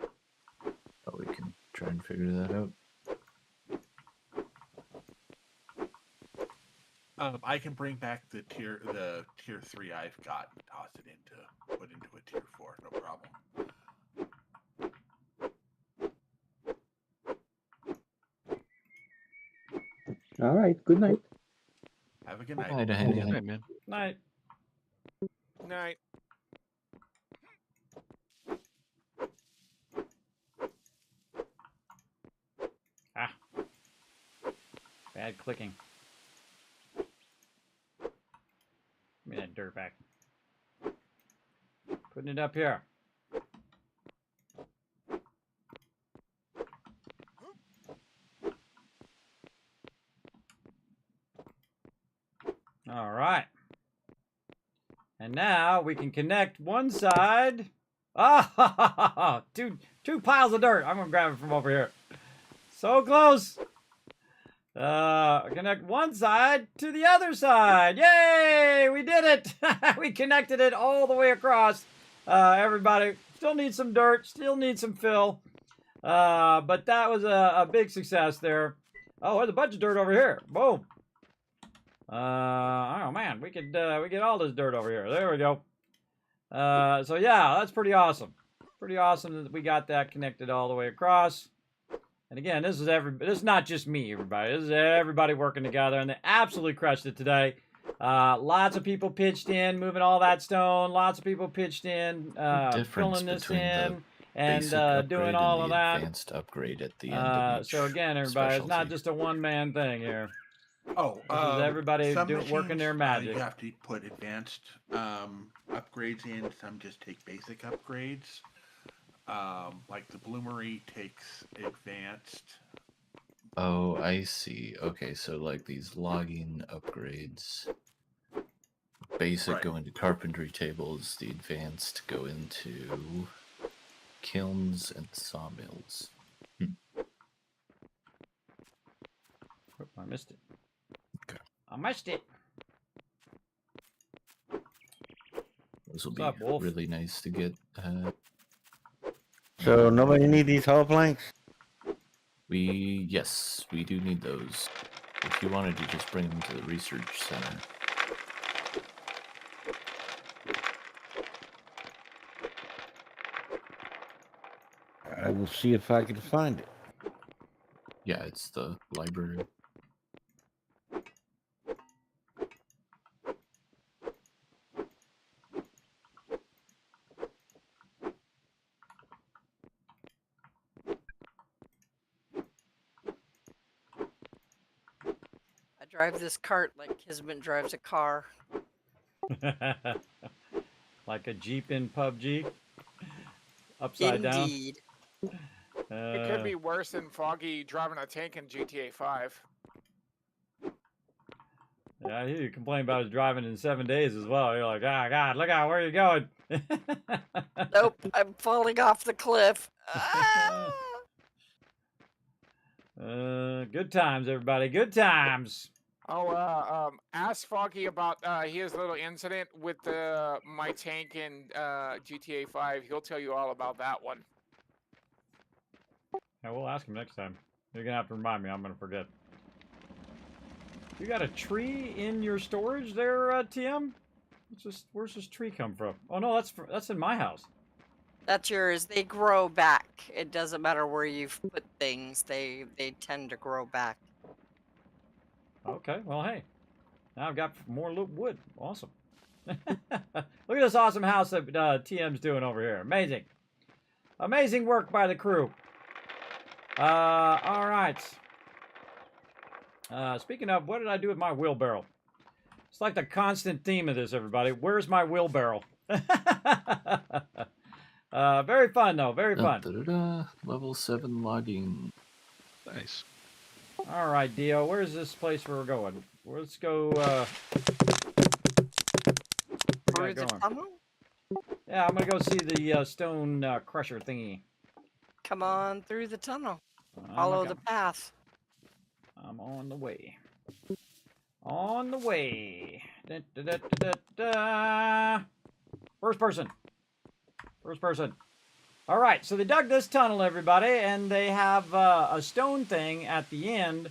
[SPEAKER 11] Oh, we can try and figure that out.
[SPEAKER 10] I can bring back the tier 3 I've got and toss it put into a tier 4, no problem.
[SPEAKER 8] All right. Good night.
[SPEAKER 10] Have a good night.
[SPEAKER 11] Good
[SPEAKER 6] Night, man.
[SPEAKER 2] Night.
[SPEAKER 7] Night.
[SPEAKER 2] Ah. Bad clicking. Give me that dirt back. Putting it up here. All right. And now we can connect one side. Ah, two piles of dirt. I'm gonna grab it from over here. So close. Connect one side to the other side. Yay! We did it. We connected it all the way across. Everybody still needs some dirt. Still needs some fill. But that was a big success there. Oh, there's a bunch of dirt over here. Boom. Oh man, we get all this dirt over here. There we go. So yeah, that's pretty awesome. Pretty awesome that we got that connected all the way across. And again, this is not just me, everybody. This is everybody working together, and they absolutely crushed it today. Lots of people pitched in, moving all that stone. Lots of people pitched in, filling this in, and doing all of that.
[SPEAKER 11] Advanced upgrade at the end of each
[SPEAKER 2] So again, everybody, it's not
[SPEAKER 11] specialty.
[SPEAKER 2] just a one-man thing here.
[SPEAKER 10] Oh,
[SPEAKER 2] This is everybody
[SPEAKER 10] some
[SPEAKER 2] working their
[SPEAKER 10] machines,
[SPEAKER 2] magic.
[SPEAKER 10] You have to put advanced upgrades in. Some just take basic upgrades. Like the bloomery takes advanced.
[SPEAKER 11] Oh, I see. Okay, so like these logging upgrades. Basic
[SPEAKER 10] Right.
[SPEAKER 11] go into carpentry tables, the advanced go into kilns and sawmills.
[SPEAKER 2] Oh, I missed it.
[SPEAKER 11] Okay.
[SPEAKER 2] I missed it.
[SPEAKER 11] Those will
[SPEAKER 2] What's
[SPEAKER 11] be
[SPEAKER 2] up, Wolf?
[SPEAKER 11] really nice to get.
[SPEAKER 5] So nobody need these hollow planks?
[SPEAKER 11] Yes, we do need those. If you wanted to just bring them to the research center.
[SPEAKER 5] I will see if I can find it.
[SPEAKER 11] Yeah, it's the library.
[SPEAKER 9] I drive this cart like Kismet drives a car.
[SPEAKER 2] Like a Jeep in PUBG? Upside
[SPEAKER 9] Indeed.
[SPEAKER 2] down?
[SPEAKER 7] It could be worse than Foggy driving a tank in GTA 5.
[SPEAKER 2] Yeah, I hear you complain about his driving in 7 days as well. You're like, ah, God, look out, where are you going?
[SPEAKER 9] Nope, I'm falling off the cliff. Ah!
[SPEAKER 2] Good times, everybody. Good times.
[SPEAKER 7] Oh, ask Foggy about his little incident with my tank in GTA 5. He'll tell you all about that one.
[SPEAKER 2] Yeah, we'll ask him next time. You're gonna have to remind me. I'm gonna forget. You got a tree in your storage there, TM? Where's this tree come from? Oh no, that's in my house.
[SPEAKER 9] That's yours. They grow back. It doesn't matter where you've put things. They tend to grow back.
[SPEAKER 2] Okay, well, hey. Now I've got more wood. Awesome. Look at this awesome house that TM's doing over here. Amazing. Amazing work by the crew. All right. Speaking of, what did I do with my wheelbarrow? It's like the constant theme of this, everybody. Where's my wheelbarrow? Very fun, though. Very fun.
[SPEAKER 11] Level 7 logging.
[SPEAKER 6] Nice.
[SPEAKER 2] All right, Dio. Where's this place where we're going? Let's go.
[SPEAKER 9] Through the tunnel?
[SPEAKER 2] Yeah, I'm gonna go see the stone crusher thingy.
[SPEAKER 9] Come on through the tunnel. Follow the path.
[SPEAKER 2] I'm on the way. On the way. Da, da, da, da, da, da. First person. First person. All right, so they dug this tunnel, everybody, and they have a stone thing at the end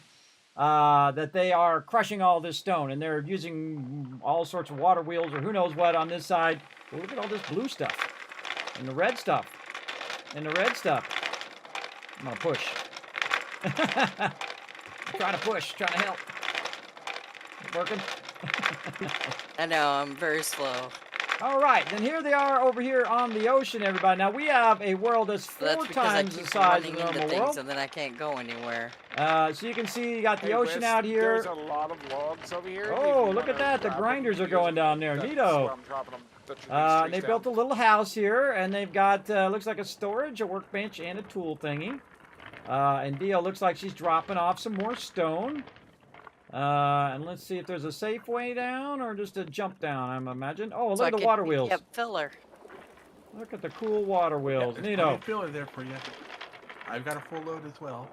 [SPEAKER 2] that they are crushing all this stone, and they're using all sorts of water wheels or who knows what on this side. Well, look at all this blue stuff and the red stuff and the red stuff. I'm gonna push. Trying to push, trying to help. Working?
[SPEAKER 9] I know, I'm very slow.
[SPEAKER 2] All right, then here they are over here on the ocean, everybody. Now, we have a world that's four times the size of the normal world.
[SPEAKER 9] And then I can't go anywhere.
[SPEAKER 2] So you can see you got the ocean out here.
[SPEAKER 7] There's a lot of logs over here.
[SPEAKER 2] Oh, look at that. The grinders are going down there. Neato. They built a little house here, and they've got, looks like a storage, a workbench, and a tool thingy. And Dio looks like she's dropping off some more stone. And let's see if there's a safe way down or just a jump down, I'm imagine. Oh, look at the water wheels.
[SPEAKER 9] Yep, filler.
[SPEAKER 2] Look at the cool water wheels.
[SPEAKER 10] Yeah,
[SPEAKER 2] Neato.
[SPEAKER 10] filler there for you. I've got a full load as well.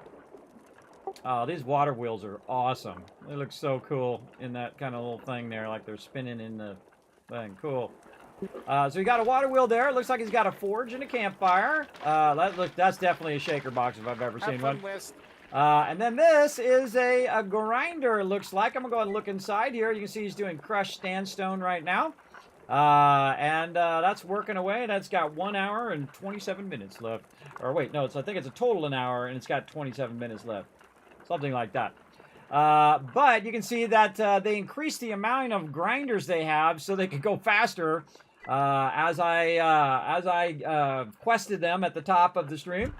[SPEAKER 2] Oh, these water wheels are awesome. They look so cool in that kind of little thing there, like they're spinning in the thing. Cool. So you got a water wheel there. It looks like he's got a forge and a campfire. That's definitely a shaker box if I've ever seen one. And then this is a grinder, it looks like. I'm going to go ahead and look inside here. You can see he's doing crushed sandstone right now. That's working away. That's got 1 hour and 27 minutes left. Or wait, no, I think it's a total an hour, and it's got 27 minutes left. Something like that. But you can see that they increased the amount of grinders they have so they could go faster as I quested them at the top of the stream.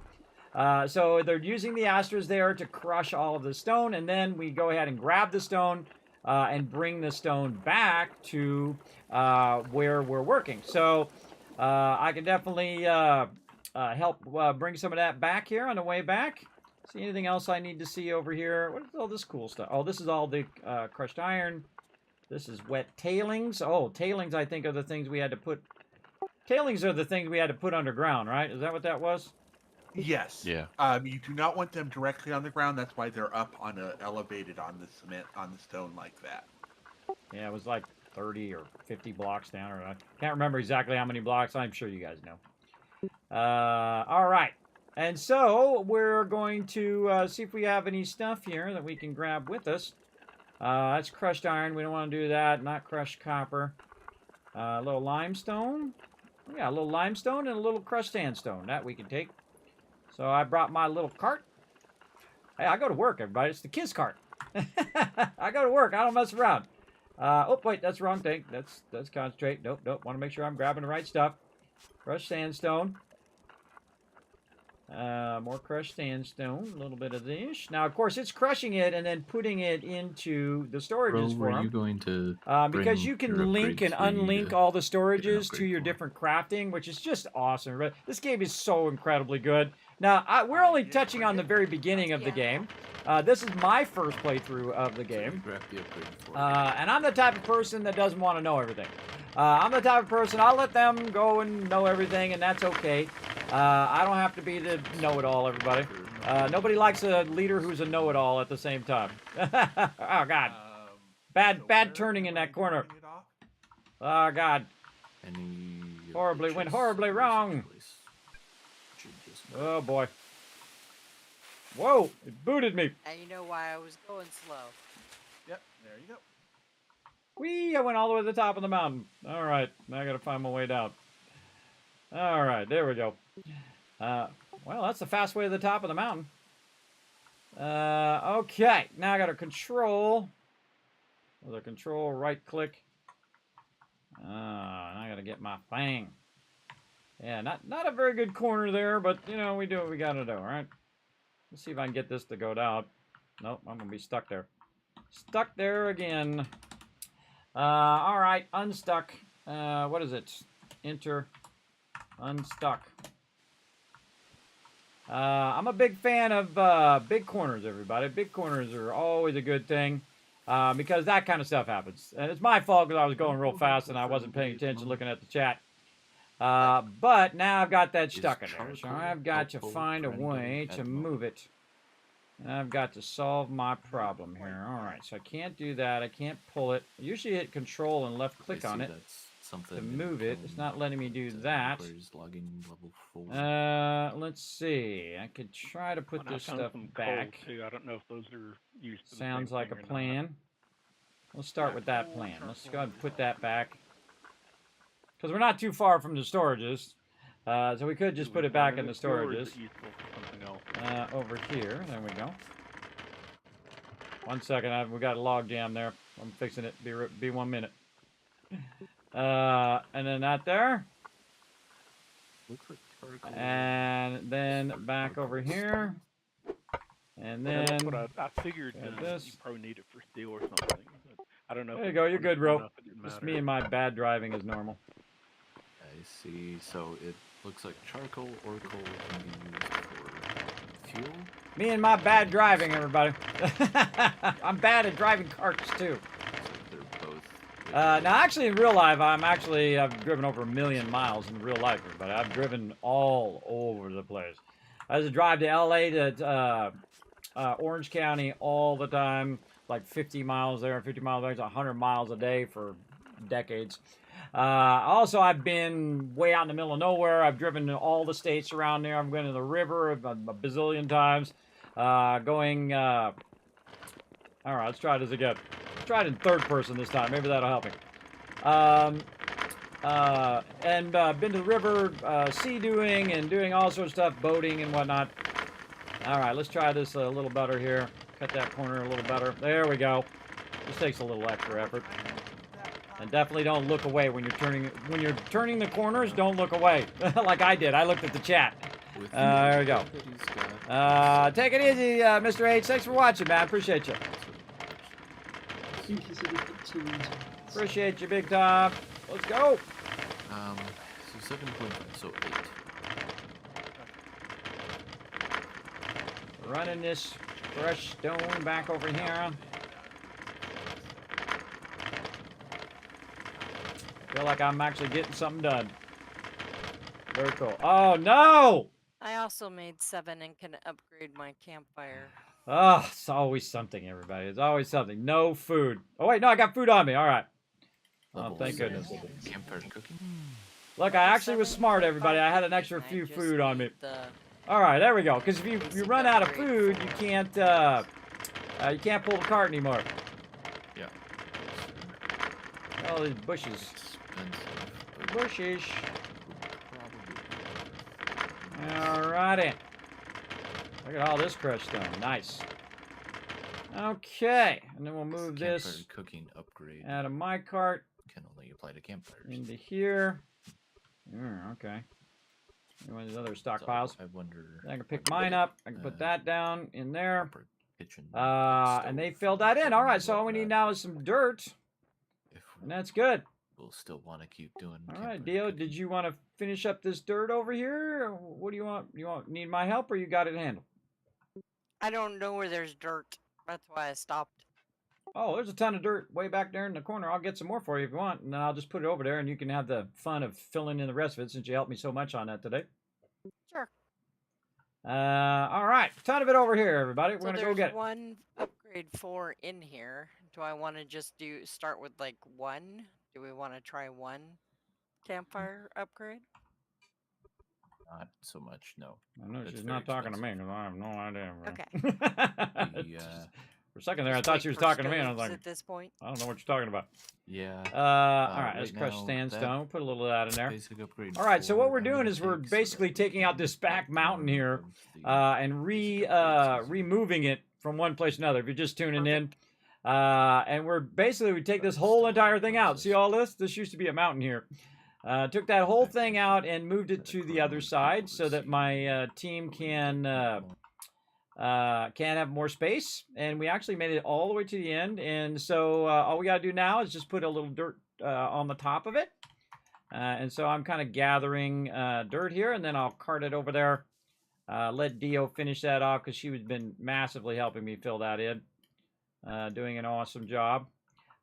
[SPEAKER 2] So they're using the Astras there to crush all of the stone, and then we go ahead and grab the stone and bring the stone back to where we're working. So I can definitely help bring some of that back here on the way back. See anything else I need to see over here? What is all this cool stuff? Oh, this is all the crushed iron. This is wet tailings. Oh, tailings, I think, are the things we had to put... Tailings are the things we had to put underground, right? Is that what that was?
[SPEAKER 10] Yes.
[SPEAKER 6] Yeah.
[SPEAKER 10] You do not want them directly on the ground. That's why they're up on elevated on the cement, on the stone like that.
[SPEAKER 2] Yeah, it was like 30 or 50 blocks down. Or I can't remember exactly how many blocks. I'm sure you guys know. All right. And so we're going to see if we have any stuff here that we can grab with us. That's crushed iron. We don't want to do that. Not crushed copper. A little limestone. Yeah, a little limestone and a little crushed sandstone. That we can take. So I brought my little cart. Hey, I go to work, everybody. It's the Kiz cart. I go to work. I don't mess around. Oh, wait, that's the wrong thing. Let's concentrate. Nope. Want to make sure I'm grabbing the right stuff. Crushed sandstone. More crushed sandstone. A little bit of this. Now, of course, it's crushing it and then putting it into the storages for
[SPEAKER 11] Were
[SPEAKER 2] them.
[SPEAKER 11] you going to
[SPEAKER 2] because you can link and unlink all the storages to your different crafting, which is just awesome. This game is so incredibly good. Now, we're only touching on the very beginning of the game. This is my first playthrough of the game. And I'm the type of person that doesn't want to know everything. I'm the type of person, I'll let them go and know everything, and that's okay. I don't have to be the know-it-all, everybody. Nobody likes a leader who's a know-it-all at the same time. Oh, God. Bad turning in that corner. Oh, God. Went horribly wrong. Oh, boy. Whoa, it booted me.
[SPEAKER 9] And you know why I was going slow.
[SPEAKER 10] Yep, there you go.
[SPEAKER 2] Whee, I went all the way to the top of the mountain. All right, now I got to find my way down. All right, there we go. Well, that's the fast way to the top of the mountain. Okay, now I got to control. With a control, right click. Now I got to get my thing. Yeah, not a very good corner there, but, you know, we do what we got to do, all right? Let's see if I can get this to go down. Nope, I'm going to be stuck there. Stuck there again. All right, unstuck. What is it? Enter. Unstuck. I'm a big fan of big corners, everybody. Big corners are always a good thing because that kind of stuff happens. And it's my fault because I was going real fast and I wasn't paying attention looking at the chat. But now I've got that stuck in there, so I've got to find a way to move it. And I've got to solve my problem here. All right, so I can't do that. I can't pull it. I usually hit Control and left click on it to move it. It's not letting me do that. Let's see. I could try to put this stuff back.
[SPEAKER 4] Too. I don't know if those are used.
[SPEAKER 2] Sounds like a plan. Let's start with that plan. Let's go ahead and put that back. Because we're not too far from the storages. So we could just put it back in the storages. Over here. There we go. 1 second. We got a log jam there. I'm fixing it. Be 1 minute. And then that there. And then back over here. And then...
[SPEAKER 4] That's what I figured
[SPEAKER 2] this.
[SPEAKER 4] you probably need it for steel or something. I don't know.
[SPEAKER 2] There you go. You're good, bro. Just me and my bad driving is normal.
[SPEAKER 11] I see. So it looks like charcoal or coal can be used for fuel.
[SPEAKER 2] Me and my bad driving, everybody. I'm bad at driving carts too.
[SPEAKER 11] So they're both.
[SPEAKER 2] Now, actually, in real life, I've driven over 1 million miles in real life, everybody. I've driven all over the place. I used to drive to LA to Orange County all the time, like 50 miles there, 50 miles there, 100 miles a day for decades. Also, I've been way out in the middle of nowhere. I've driven to all the states around there. I've been to the river a bazillion times. All right, let's try this again. Let's try it in third person this time. Maybe that'll help me. Been to the river, sea-doing and doing all sorts of stuff, boating and whatnot. All right, let's try this a little better here. Cut that corner a little better. There we go. This takes a little extra effort. And definitely don't look away when you're turning. When you're turning the corners, don't look away, like I did. I looked at the chat. There we go. Take it easy, Mr. H. Thanks for watching, man. Appreciate you.
[SPEAKER 12] I think he said he put 2 into it.
[SPEAKER 2] Appreciate you, big time. Let's go.
[SPEAKER 11] So 7.5, so 8.
[SPEAKER 2] running this crushed stone back over here. Feel like I'm actually getting something done. Very cool. Oh, no!
[SPEAKER 9] I also made 7 and can upgrade my campfire.
[SPEAKER 2] Oh, it's always something, everybody. It's always something. No food. Oh, wait, no, I got food on me. All right. Oh, thank goodness.
[SPEAKER 11] Campfire cooking.
[SPEAKER 2] Look, I actually was smart, everybody. I had an extra few food on me. All right, there we go. Because if you run out of food, you can't pull the cart anymore.
[SPEAKER 11] Yeah.
[SPEAKER 2] All these bushes. Bushes. Alrighty. Look at all this crushed stone. Nice. Okay, and then we'll move this
[SPEAKER 11] cooking upgrade
[SPEAKER 2] out of my cart.
[SPEAKER 11] Can only apply to campfires.
[SPEAKER 2] Into here. Okay. One of these other stockpiles.
[SPEAKER 11] So I wonder.
[SPEAKER 2] I can pick mine up. I can put that down in there.
[SPEAKER 11] Kitchen.
[SPEAKER 2] And they filled that in. All right, so all we need now is some dirt, and that's good.
[SPEAKER 11] We'll still want to keep doing.
[SPEAKER 2] All right, Dio, did you want to finish up this dirt over here? Or what do you want? Need my help, or you got it handled?
[SPEAKER 9] I don't know where there's dirt. That's why I stopped.
[SPEAKER 2] Oh, there's a ton of dirt way back there in the corner. I'll get some more for you if you want, and then I'll just put it over there, and you can have the fun of filling in the rest of it since you helped me so much on that today.
[SPEAKER 9] Sure.
[SPEAKER 2] All right, ton of it over here, everybody. We're gonna go get it.
[SPEAKER 9] There's one upgrade 4 in here. Do I want to just start with like 1? Do we want to try 1 campfire upgrade?
[SPEAKER 11] Not so much, no.
[SPEAKER 2] I know she's not talking to me because I have no idea.
[SPEAKER 9] Okay.
[SPEAKER 2] For a second there, I thought she was talking to me, and I was like,
[SPEAKER 9] at this point.
[SPEAKER 2] I don't know what you're talking about.
[SPEAKER 11] Yeah.
[SPEAKER 2] All right, let's crush sandstone. Put a little of that in there. All right, so what we're doing is we're basically taking out this back mountain here and removing it from one place to another. If you're just tuning in, and we take this whole entire thing out. See all this? This used to be a mountain here. Took that whole thing out and moved it to the other side so that my team can have more space. And we actually made it all the way to the end. And so all we got to do now is just put a little dirt on the top of it. And so I'm kind of gathering dirt here, and then I'll cart it over there. Let Dio finish that off because she has been massively helping me fill that in. Doing an awesome job.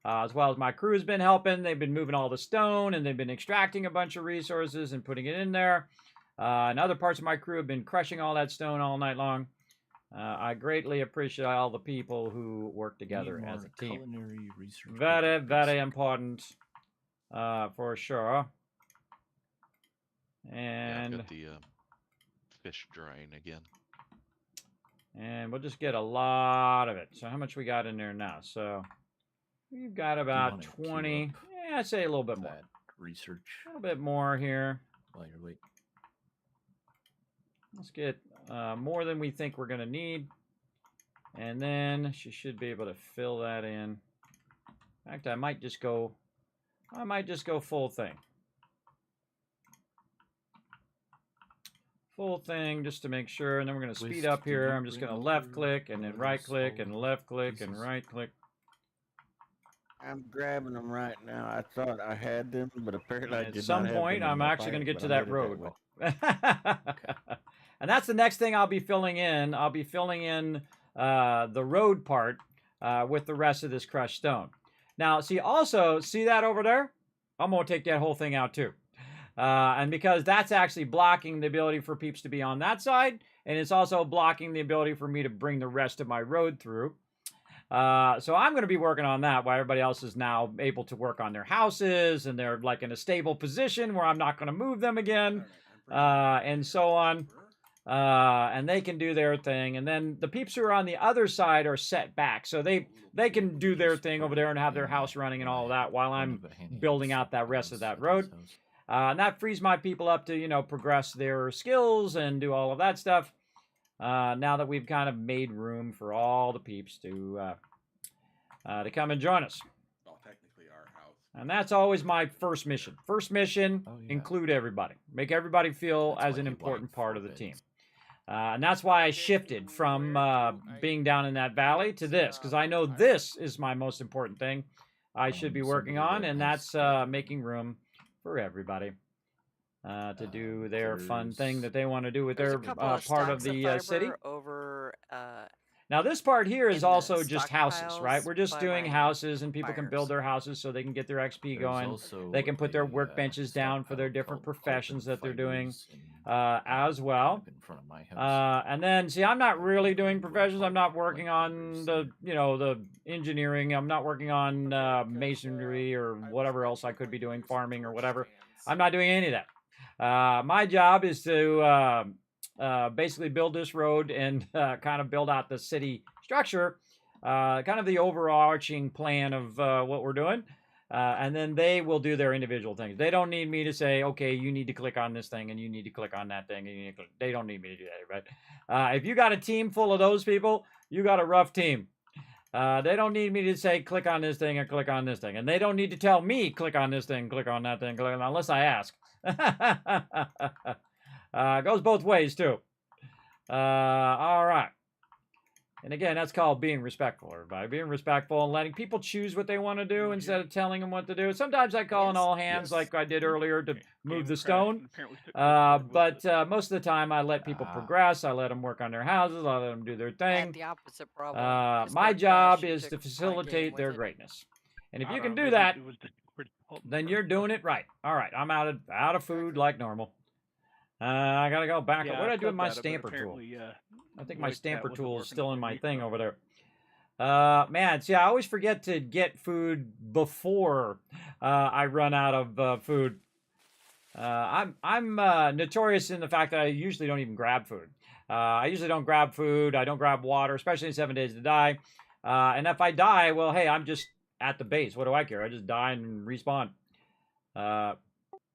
[SPEAKER 2] As well as my crew has been helping. They've been moving all the stone, and they've been extracting a bunch of resources and putting it in there. And other parts of my crew have been crushing all that stone all night long. I greatly appreciate all the people who work together as a team. Very, very important, for sure. And
[SPEAKER 6] yeah, I've got the fish drying again.
[SPEAKER 2] And we'll just get a lot of it. So how much we got in there now? So we've got about 20. Yeah, I'd say a little bit more.
[SPEAKER 11] Research.
[SPEAKER 2] A little bit more here.
[SPEAKER 11] While you're waiting.
[SPEAKER 2] Let's get more than we think we're going to need. And then she should be able to fill that in. In fact, I might just go full thing. Full thing just to make sure, and then we're going to speed up here. I'm just going to left click and then right click and left click and right click.
[SPEAKER 5] I'm grabbing them right now. I thought I had them, but apparently I did not.
[SPEAKER 2] At some point, I'm actually going to get to that road. And that's the next thing I'll be filling in. I'll be filling in the road part with the rest of this crushed stone. Now, see that over there? I'm going to take that whole thing out too. And because that's actually blocking the ability for peeps to be on that side, and it's also blocking the ability for me to bring the rest of my road through. So I'm going to be working on that while everybody else is now able to work on their houses, and they're like in a stable position where I'm not going to move them again, and so on. And they can do their thing. And then the peeps who are on the other side are set back. So they can do their thing over there and have their house running and all of that while I'm building out that rest of that road. And that frees my people up to, progress their skills and do all of that stuff. Now that we've kind of made room for all the peeps to come and join us.
[SPEAKER 10] Well, technically our house.
[SPEAKER 2] And that's always my first mission. First mission, include everybody. Make everybody feel as an important part of the team. And that's why I shifted from being down in that valley to this, because I know this is my most important thing I should be working on, and that's making room for everybody to do their fun thing that they want to do with their part of the city.
[SPEAKER 9] Over
[SPEAKER 2] Now this part here is
[SPEAKER 9] in the
[SPEAKER 2] also just houses, right?
[SPEAKER 9] stockpiles
[SPEAKER 2] We're just
[SPEAKER 9] by
[SPEAKER 2] doing
[SPEAKER 9] my
[SPEAKER 2] houses, and people can build
[SPEAKER 9] fires.
[SPEAKER 2] their houses so they can get their XP
[SPEAKER 11] There's
[SPEAKER 2] going.
[SPEAKER 11] also
[SPEAKER 2] They can put their
[SPEAKER 11] a
[SPEAKER 2] workbenches down for their
[SPEAKER 11] stockpile
[SPEAKER 2] different
[SPEAKER 11] called pulp
[SPEAKER 2] professions
[SPEAKER 11] and
[SPEAKER 2] that they're doing
[SPEAKER 11] fibers
[SPEAKER 2] as
[SPEAKER 11] kind
[SPEAKER 2] well.
[SPEAKER 11] of in front of my house.
[SPEAKER 2] And then, see, I'm not really doing professions. I'm not working on the, the engineering. I'm not working on masonry or whatever else I could be doing, farming or whatever. I'm not doing any of that. My job is to basically build this road and kind of build out the city structure, kind of the overarching plan of what we're doing. And then they will do their individual things. They don't need me to say, okay, you need to click on this thing and you need to click on that thing. And you need to click. They don't need me to do that, right? If you got a team full of those people, you got a rough team. They don't need me to say, click on this thing or click on this thing. And they don't need to tell me, click on this thing, click on that thing, click on, unless I ask. Goes both ways, too. All right. And again, that's called being respectful, everybody. Being respectful and letting people choose what they want to do instead of telling them what to do. Sometimes I call in all hands like I did earlier to move the stone. But most of the time I let people progress. I let them work on their houses. I let them do their
[SPEAKER 9] I had
[SPEAKER 2] thing.
[SPEAKER 9] the opposite problem.
[SPEAKER 2] My job is to facilitate their greatness. And if you can do that, then you're doing it right. All right, I'm out of food like normal. I gotta go back up. What did I do with my stamper tool? I think my stamper tool is still in my thing over there. Man, see, I always forget to get food before I run out of food. I'm notorious in the fact that I usually don't even grab food. I usually don't grab food. I don't grab water, especially in 7 Days to Die. And if I die, well, hey, I'm just at the base. What do I care? I just die and respawn.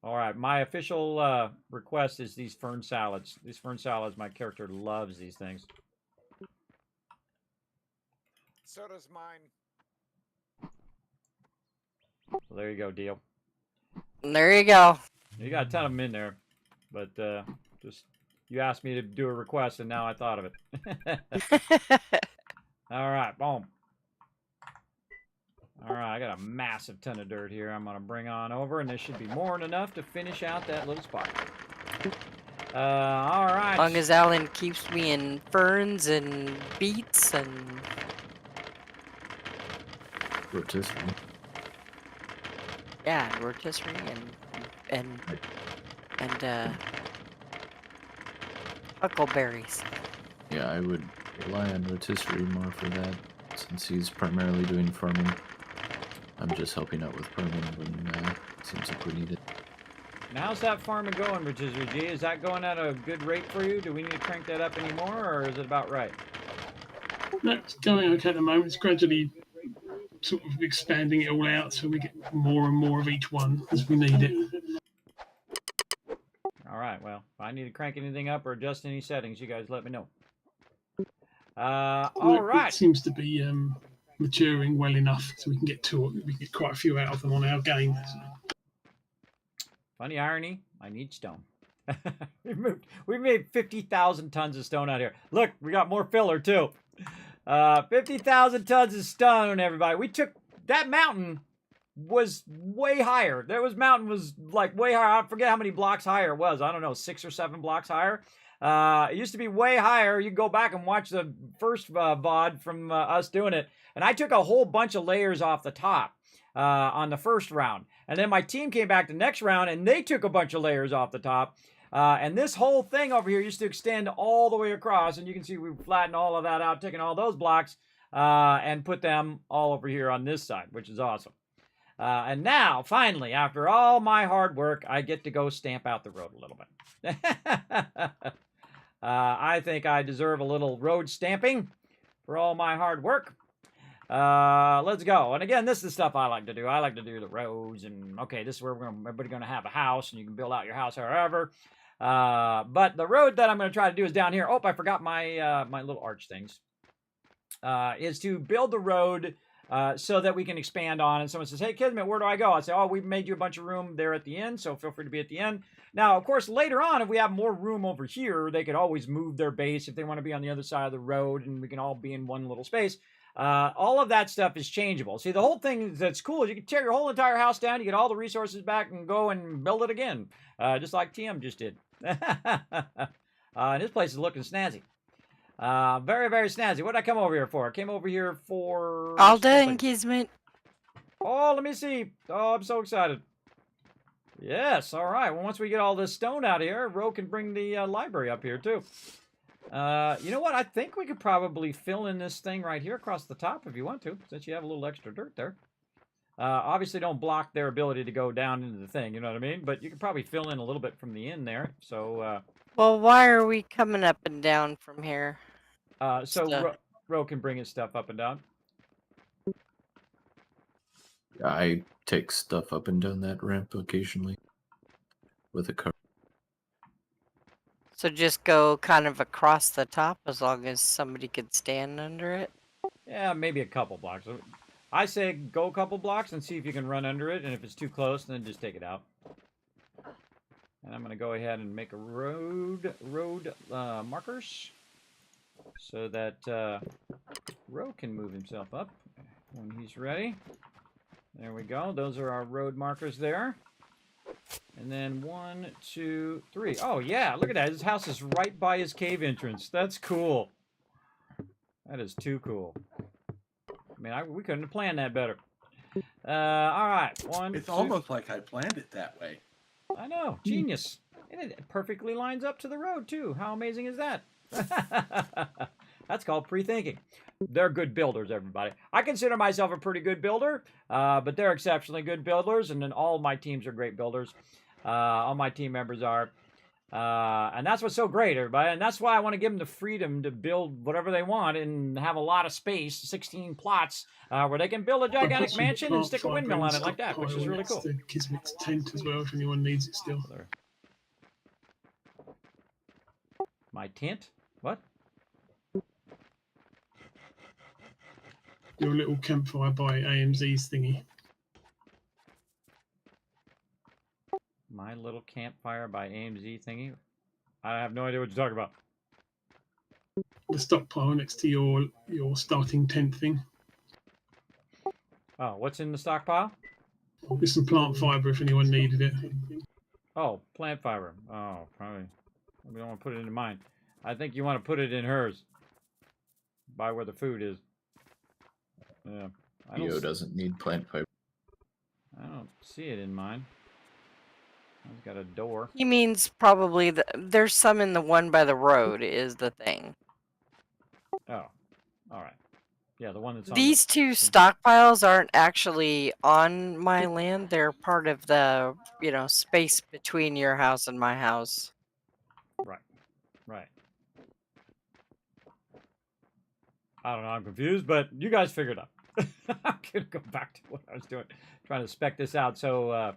[SPEAKER 2] All right, my official request is these fern salads. These fern salads, my character loves these things.
[SPEAKER 7] So does mine.
[SPEAKER 2] So there you go, deal.
[SPEAKER 9] There you go.
[SPEAKER 2] You got a ton of them in there, but just you asked me to do a request, and now I thought of it. All right, boom. All right, I got a massive ton of dirt here I'm going to bring on over, and this should be more than enough to finish out that little spot. All right.
[SPEAKER 9] As long as Alan keeps me in ferns and beets and...
[SPEAKER 11] Rotisserie.
[SPEAKER 9] Yeah, and rotisserie and huckleberries.
[SPEAKER 11] Yeah, I would rely on rotisserie more for that, since he's primarily doing farming. I'm just helping out with farming when it seems like we need it.
[SPEAKER 2] Now, how's that farming going, Rotisserie G? Is that going at a good rate for you? Do we need to crank that up anymore, or is it about right?
[SPEAKER 12] That's going okay at the moment. It's gradually sort of expanding it all out so we get more and more of each one as we need it.
[SPEAKER 2] All right, well, if I need to crank anything up or adjust any settings, you guys let me know. All right.
[SPEAKER 12] It seems to be maturing well enough so we can get quite a few out of them on our game.
[SPEAKER 2] Funny irony, I need stone. we made 50,000 tons of stone out here. Look, we got more filler too. 50,000 tons of stone, everybody. We took that mountain was way higher. Mountain was like way higher. I forget how many blocks higher it was. I don't know, 6 or 7 blocks higher. It used to be way higher. You can go back and watch the first VOD from us doing it. And I took a whole bunch of layers off the top on the first round. And then my team came back the next round and they took a bunch of layers off the top. And this whole thing over here used to extend all the way across. And you can see we flattened all of that out, taking all those blocks and put them all over here on this side, which is awesome. And now, finally, after all my hard work, I get to go stamp out the road a little bit. I think I deserve a little road stamping for all my hard work. Let's go. And again, this is the stuff I like to do. I like to do the roads, and okay, this is where everybody's going to have a house, and you can build out your house however. But the road that I'm going to try to do is down here. Oh, I forgot my my little arch things. Is to build the road so that we can expand on. And someone says, hey, Kismet, where do I go? I say, oh, we've made you a bunch of room there at the end, so feel free to be at the end. Now, of course, later on, if we have more room over here, they could always move their base if they want to be on the other side of the road, and we can all be in one little space. All of that stuff is changeable. See, the whole thing that's cool is you can tear your whole entire house down, you get all the resources back, and go and build it again, just like TM just did. And this place is looking snazzy. Very, very snazzy. What did I come over here for? I came over here for...
[SPEAKER 9] All done,
[SPEAKER 2] something.
[SPEAKER 9] Kismet.
[SPEAKER 2] Oh, let me see. Oh, I'm so excited. Yes, all right. Well, once we get all this stone out of here, Ro can bring the library up here, too. You know what? I think we could probably fill in this thing right here across the top if you want to, since you have a little extra dirt there. Obviously, don't block their ability to go down into the thing, you know what I mean? But you could probably fill in a little bit from the end there. So,
[SPEAKER 9] well, why are we coming up and down from here?
[SPEAKER 2] so Ro can bring his stuff up and down.
[SPEAKER 11] I take stuff up and down that ramp occasionally with a cart.
[SPEAKER 9] So just go kind of across the top as long as somebody could stand under it?
[SPEAKER 2] Yeah, maybe a couple blocks. I say go a couple blocks and see if you can run under it, and if it's too close, then just take it out. And I'm going to go ahead and make a road markers so that Ro can move himself up when he's ready. There we go. Those are our road markers there. And then 1, 2, 3. Oh, yeah. Look at that. His house is right by his cave entrance. That's cool. That is too cool. I mean, we couldn't have planned that better. All right.
[SPEAKER 10] It's almost like I planned it that way.
[SPEAKER 2] I know. Genius. And it perfectly lines up to the road, too. How amazing is that? That's called pre-thinking. They're good builders, everybody. I consider myself a pretty good builder, but they're exceptionally good builders, and then all my teams are great builders. All my team members are. And that's what's so great, everybody. And that's why I want to give them the freedom to build whatever they want and have a lot of space, 16 plots, where they can build a gigantic mansion and stick a windmill on it like that, which is really cool.
[SPEAKER 12] The Kismet's tent as well, if anyone needs it still.
[SPEAKER 2] My tent? What?
[SPEAKER 12] Your little campfire by AMZ's thingy.
[SPEAKER 2] My little campfire by AMZ thingy? I have no idea what you're talking about.
[SPEAKER 12] The stockpile next to your starting tent thing.
[SPEAKER 2] Oh, what's in the stockpile?
[SPEAKER 12] There's some plant fiber if anyone needed it.
[SPEAKER 2] Oh, plant fiber. Oh, probably. We don't want to put it in mine. I think you want to put it in hers. By where the food is. Yeah.
[SPEAKER 11] Theo doesn't need plant fiber.
[SPEAKER 2] I don't see it in mine. I've got a door.
[SPEAKER 9] He means probably there's some in the one by the road is the thing.
[SPEAKER 2] Oh, all right. Yeah, the one that's on
[SPEAKER 9] These two stockpiles aren't actually on my land. They're part of the, space between your house and my house.
[SPEAKER 2] Right. Right. I don't know. I'm confused, but you guys figure it out. I'm going to go back to what I was doing. Trying to spec this out so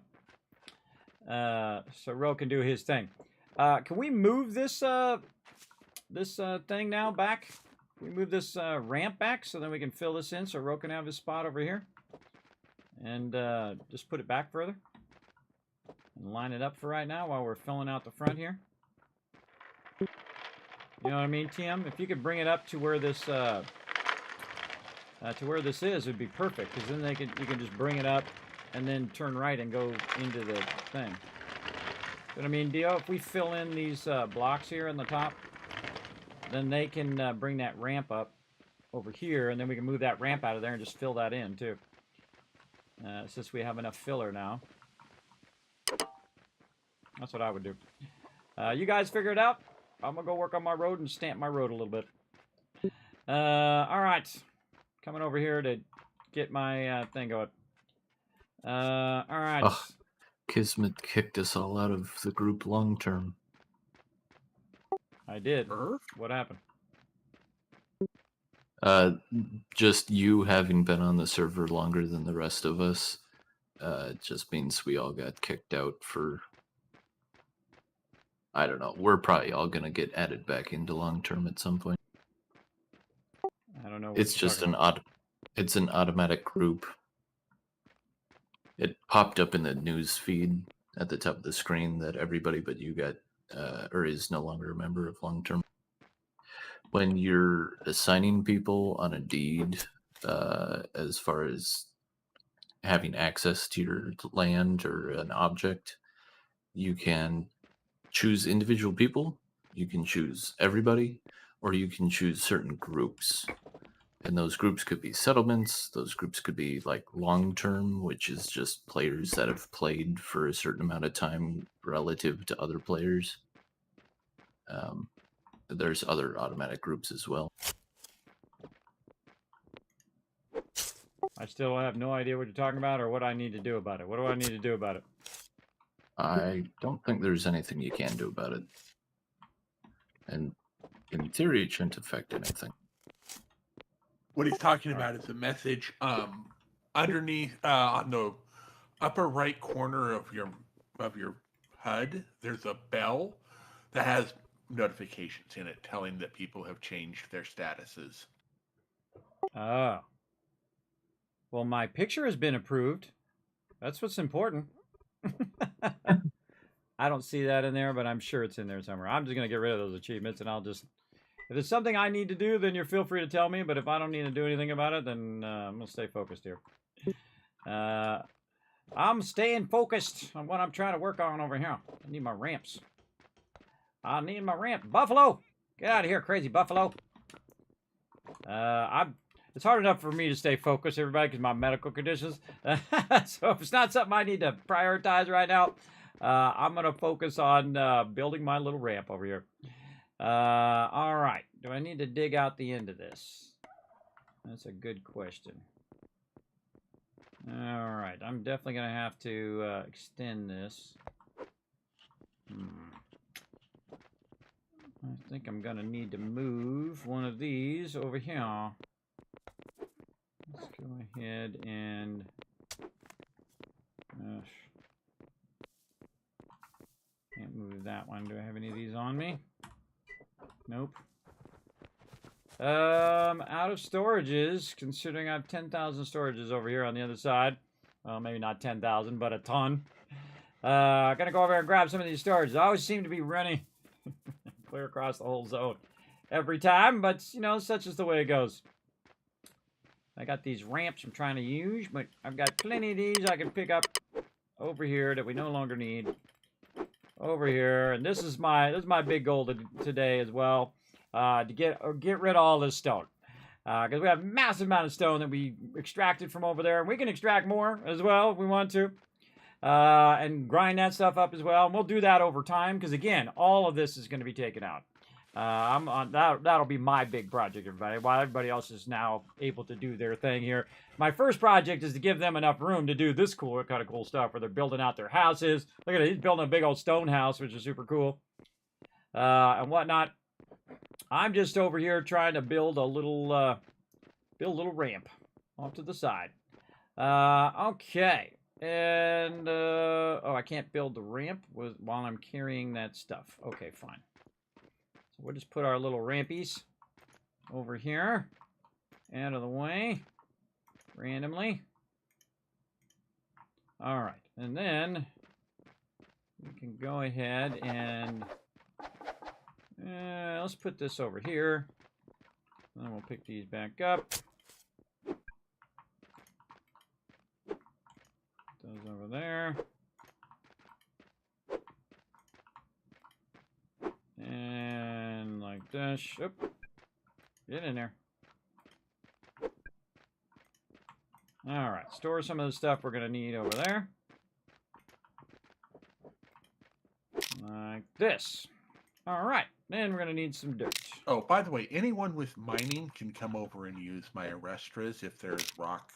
[SPEAKER 2] Ro can do his thing. Can we move this thing now back? Can we move this ramp back so then we can fill this in so Ro can have his spot over here? And just put it back further. And line it up for right now while we're filling out the front here. You know what I mean, TM? If you could bring it up to where this is, it'd be perfect. Because then you can just bring it up and then turn right and go into the thing. You know what I mean, Dio? If we fill in these blocks here on the top, then they can bring that ramp up over here, and then we can move that ramp out of there and just fill that in too. Since we have enough filler now. That's what I would do. You guys figure it out. I'm going to go work on my road and stamp my road a little bit. All right. Coming over here to get my thing going. All right.
[SPEAKER 11] Oh, Kismet kicked us all out of the group long term.
[SPEAKER 2] I did. What happened?
[SPEAKER 11] Just you having been on the server longer than the rest of us. It just means we all got kicked out for... I don't know. We're probably all going to get added back into long term at some point.
[SPEAKER 2] I don't know.
[SPEAKER 11] It's just it's an automatic group. It popped up in the news feed at the top of the screen that everybody but you got or is no longer a member of long term. When you're assigning people on a deed, as far as having access to your land or an object, you can choose individual people, you can choose everybody, or you can choose certain groups. And those groups could be settlements. Those groups could be like long-term, which is just players that have played for a certain amount of time relative to other players. There's other automatic groups as well.
[SPEAKER 2] I still have no idea what you're talking about or what I need to do about it. What do I need to do about it?
[SPEAKER 11] I don't think there's anything you can do about it. And in theory, it shouldn't affect anything.
[SPEAKER 10] What he's talking about is a message underneath on the upper right corner of your HUD. There's a bell that has notifications in it telling that people have changed their statuses.
[SPEAKER 2] Oh. Well, my picture has been approved. That's what's important. I don't see that in there, but I'm sure it's in there somewhere. I'm just going to get rid of those achievements, and I'll just... If it's something I need to do, then you feel free to tell me. But if I don't need to do anything about it, then I'm going to stay focused here. I'm staying focused on what I'm trying to work on over here. I need my ramps. I need my ramp. Buffalo! Get out of here, crazy buffalo. It's hard enough for me to stay focused, everybody, because my medical conditions. So if it's not something I need to prioritize right now, I'm going to focus on building my little ramp over here. All right. Do I need to dig out the end of this? That's a good question. All right. I'm definitely going to have to extend this. I think I'm going to need to move one of these over here. Let's go ahead and... can't move that one. Do I have any of these on me? Nope. Out of storages, considering I have 10,000 storages over here on the other side. Well, maybe not 10,000, but a ton. I'm gonna go over and grab some of these storages. I always seem to be running clear across the whole zone every time, but, you know, such is the way it goes. I got these ramps I'm trying to use, but I've got plenty of these I can pick up over here that we no longer need. Over here, and this is my big goal today as well, to get rid of all this stone, because we have a massive amount of stone that we extracted from over there, and we can extract more as well if we want to, and grind that stuff up as well. And we'll do that over time, because again, all of this is going to be taken out. That'll be my big project, everybody. While everybody else is now able to do their thing here, my first project is to give them enough room to do this kind of cool stuff where they're building out their houses. Look at it, he's building a big old stone house, which is super cool, and whatnot. I'm just over here trying to build a little ramp off to the side. Okay, and oh, I can't build the ramp while I'm carrying that stuff. Okay, fine. So we'll just put our little rampies over here, out of the way, randomly. All right, and then we can go ahead and let's put this over here. Then we'll pick these back up. Those over there. And like this. Oop. Get in there. All right. Store some of the stuff we're going to need over there. Like this. All right. Then we're going to need some dirt.
[SPEAKER 10] Oh, by the way, anyone with mining can come over and use my arrestras if there's rock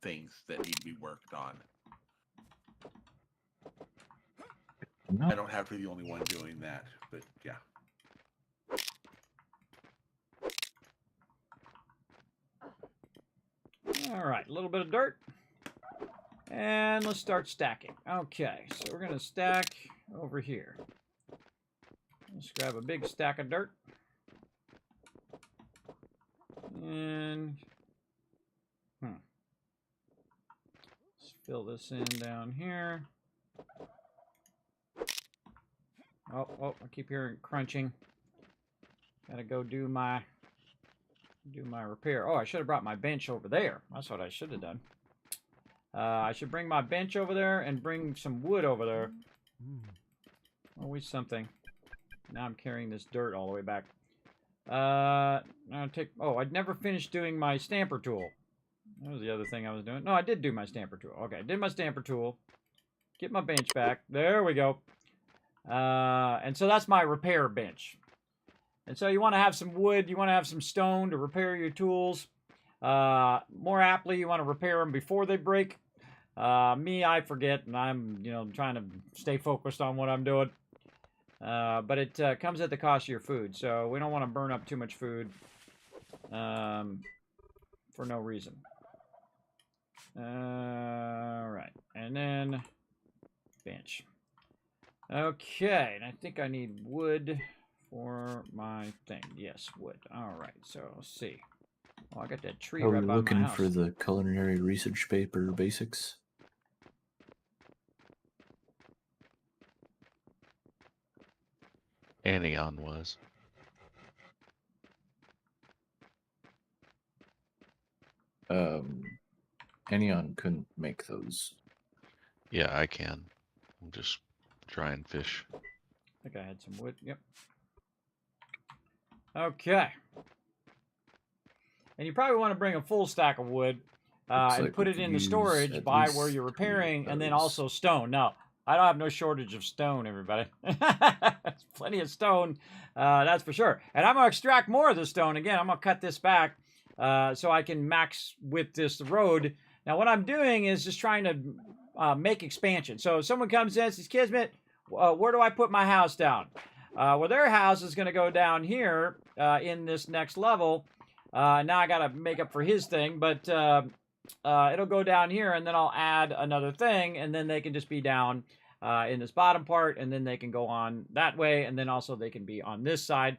[SPEAKER 10] things that need to be worked on.
[SPEAKER 11] No.
[SPEAKER 10] I don't have to be the only one doing that, but yeah.
[SPEAKER 2] All right, a little bit of dirt. And let's start stacking. Okay, so we're going to stack over here. Let's grab a big stack of dirt. And let's fill this in down here. Oh, I keep hearing crunching. Gotta go do my repair. Oh, I should have brought my bench over there. That's what I should have done. I should bring my bench over there and bring some wood over there. Always something. Now I'm carrying this dirt all the way back. I'll take... Oh, I'd never finished doing my stamper tool. That was the other thing I was doing. No, I did do my stamper tool. Okay, I did my stamper tool. Get my bench back. There we go. And so that's my repair bench. And so you want to have some wood, you want to have some stone to repair your tools. More aptly, you want to repair them before they break. Me, I forget, and I'm, trying to stay focused on what I'm doing. But it comes at the cost of your food, so we don't want to burn up too much food for no reason. Alright, and then bench. Okay, and I think I need wood for my thing. Yes, wood. Alright, so let's see. Oh, I got that tree right by my
[SPEAKER 11] looking
[SPEAKER 2] house.
[SPEAKER 11] for the culinary research paper basics.
[SPEAKER 6] Anion was.
[SPEAKER 11] Anion couldn't make those.
[SPEAKER 6] Yeah, I can. I'm just trying fish.
[SPEAKER 2] I think I had some wood. Yep. Okay. And you probably want to bring a full stack of wood and
[SPEAKER 11] like
[SPEAKER 2] put
[SPEAKER 11] we
[SPEAKER 2] it
[SPEAKER 11] could
[SPEAKER 2] in the
[SPEAKER 11] use
[SPEAKER 2] storage
[SPEAKER 11] at
[SPEAKER 2] by
[SPEAKER 11] least
[SPEAKER 2] where you're
[SPEAKER 11] 3
[SPEAKER 2] repairing,
[SPEAKER 11] of
[SPEAKER 2] and then
[SPEAKER 11] those.
[SPEAKER 2] also stone. No, I don't have no shortage of stone, everybody. There's plenty of stone, that's for sure. And I'm going to extract more of the stone. Again, I'm going to cut this back so I can max with this road. Now, what I'm doing is just trying to make expansion. So if someone comes in and says, Kismet, where do I put my house down? Well, their house is going to go down here in this next level. Now I got to make up for his thing, but it'll go down here, and then I'll add another thing, and then they can just be down in this bottom part, and then they can go on that way, and then also they can be on this side.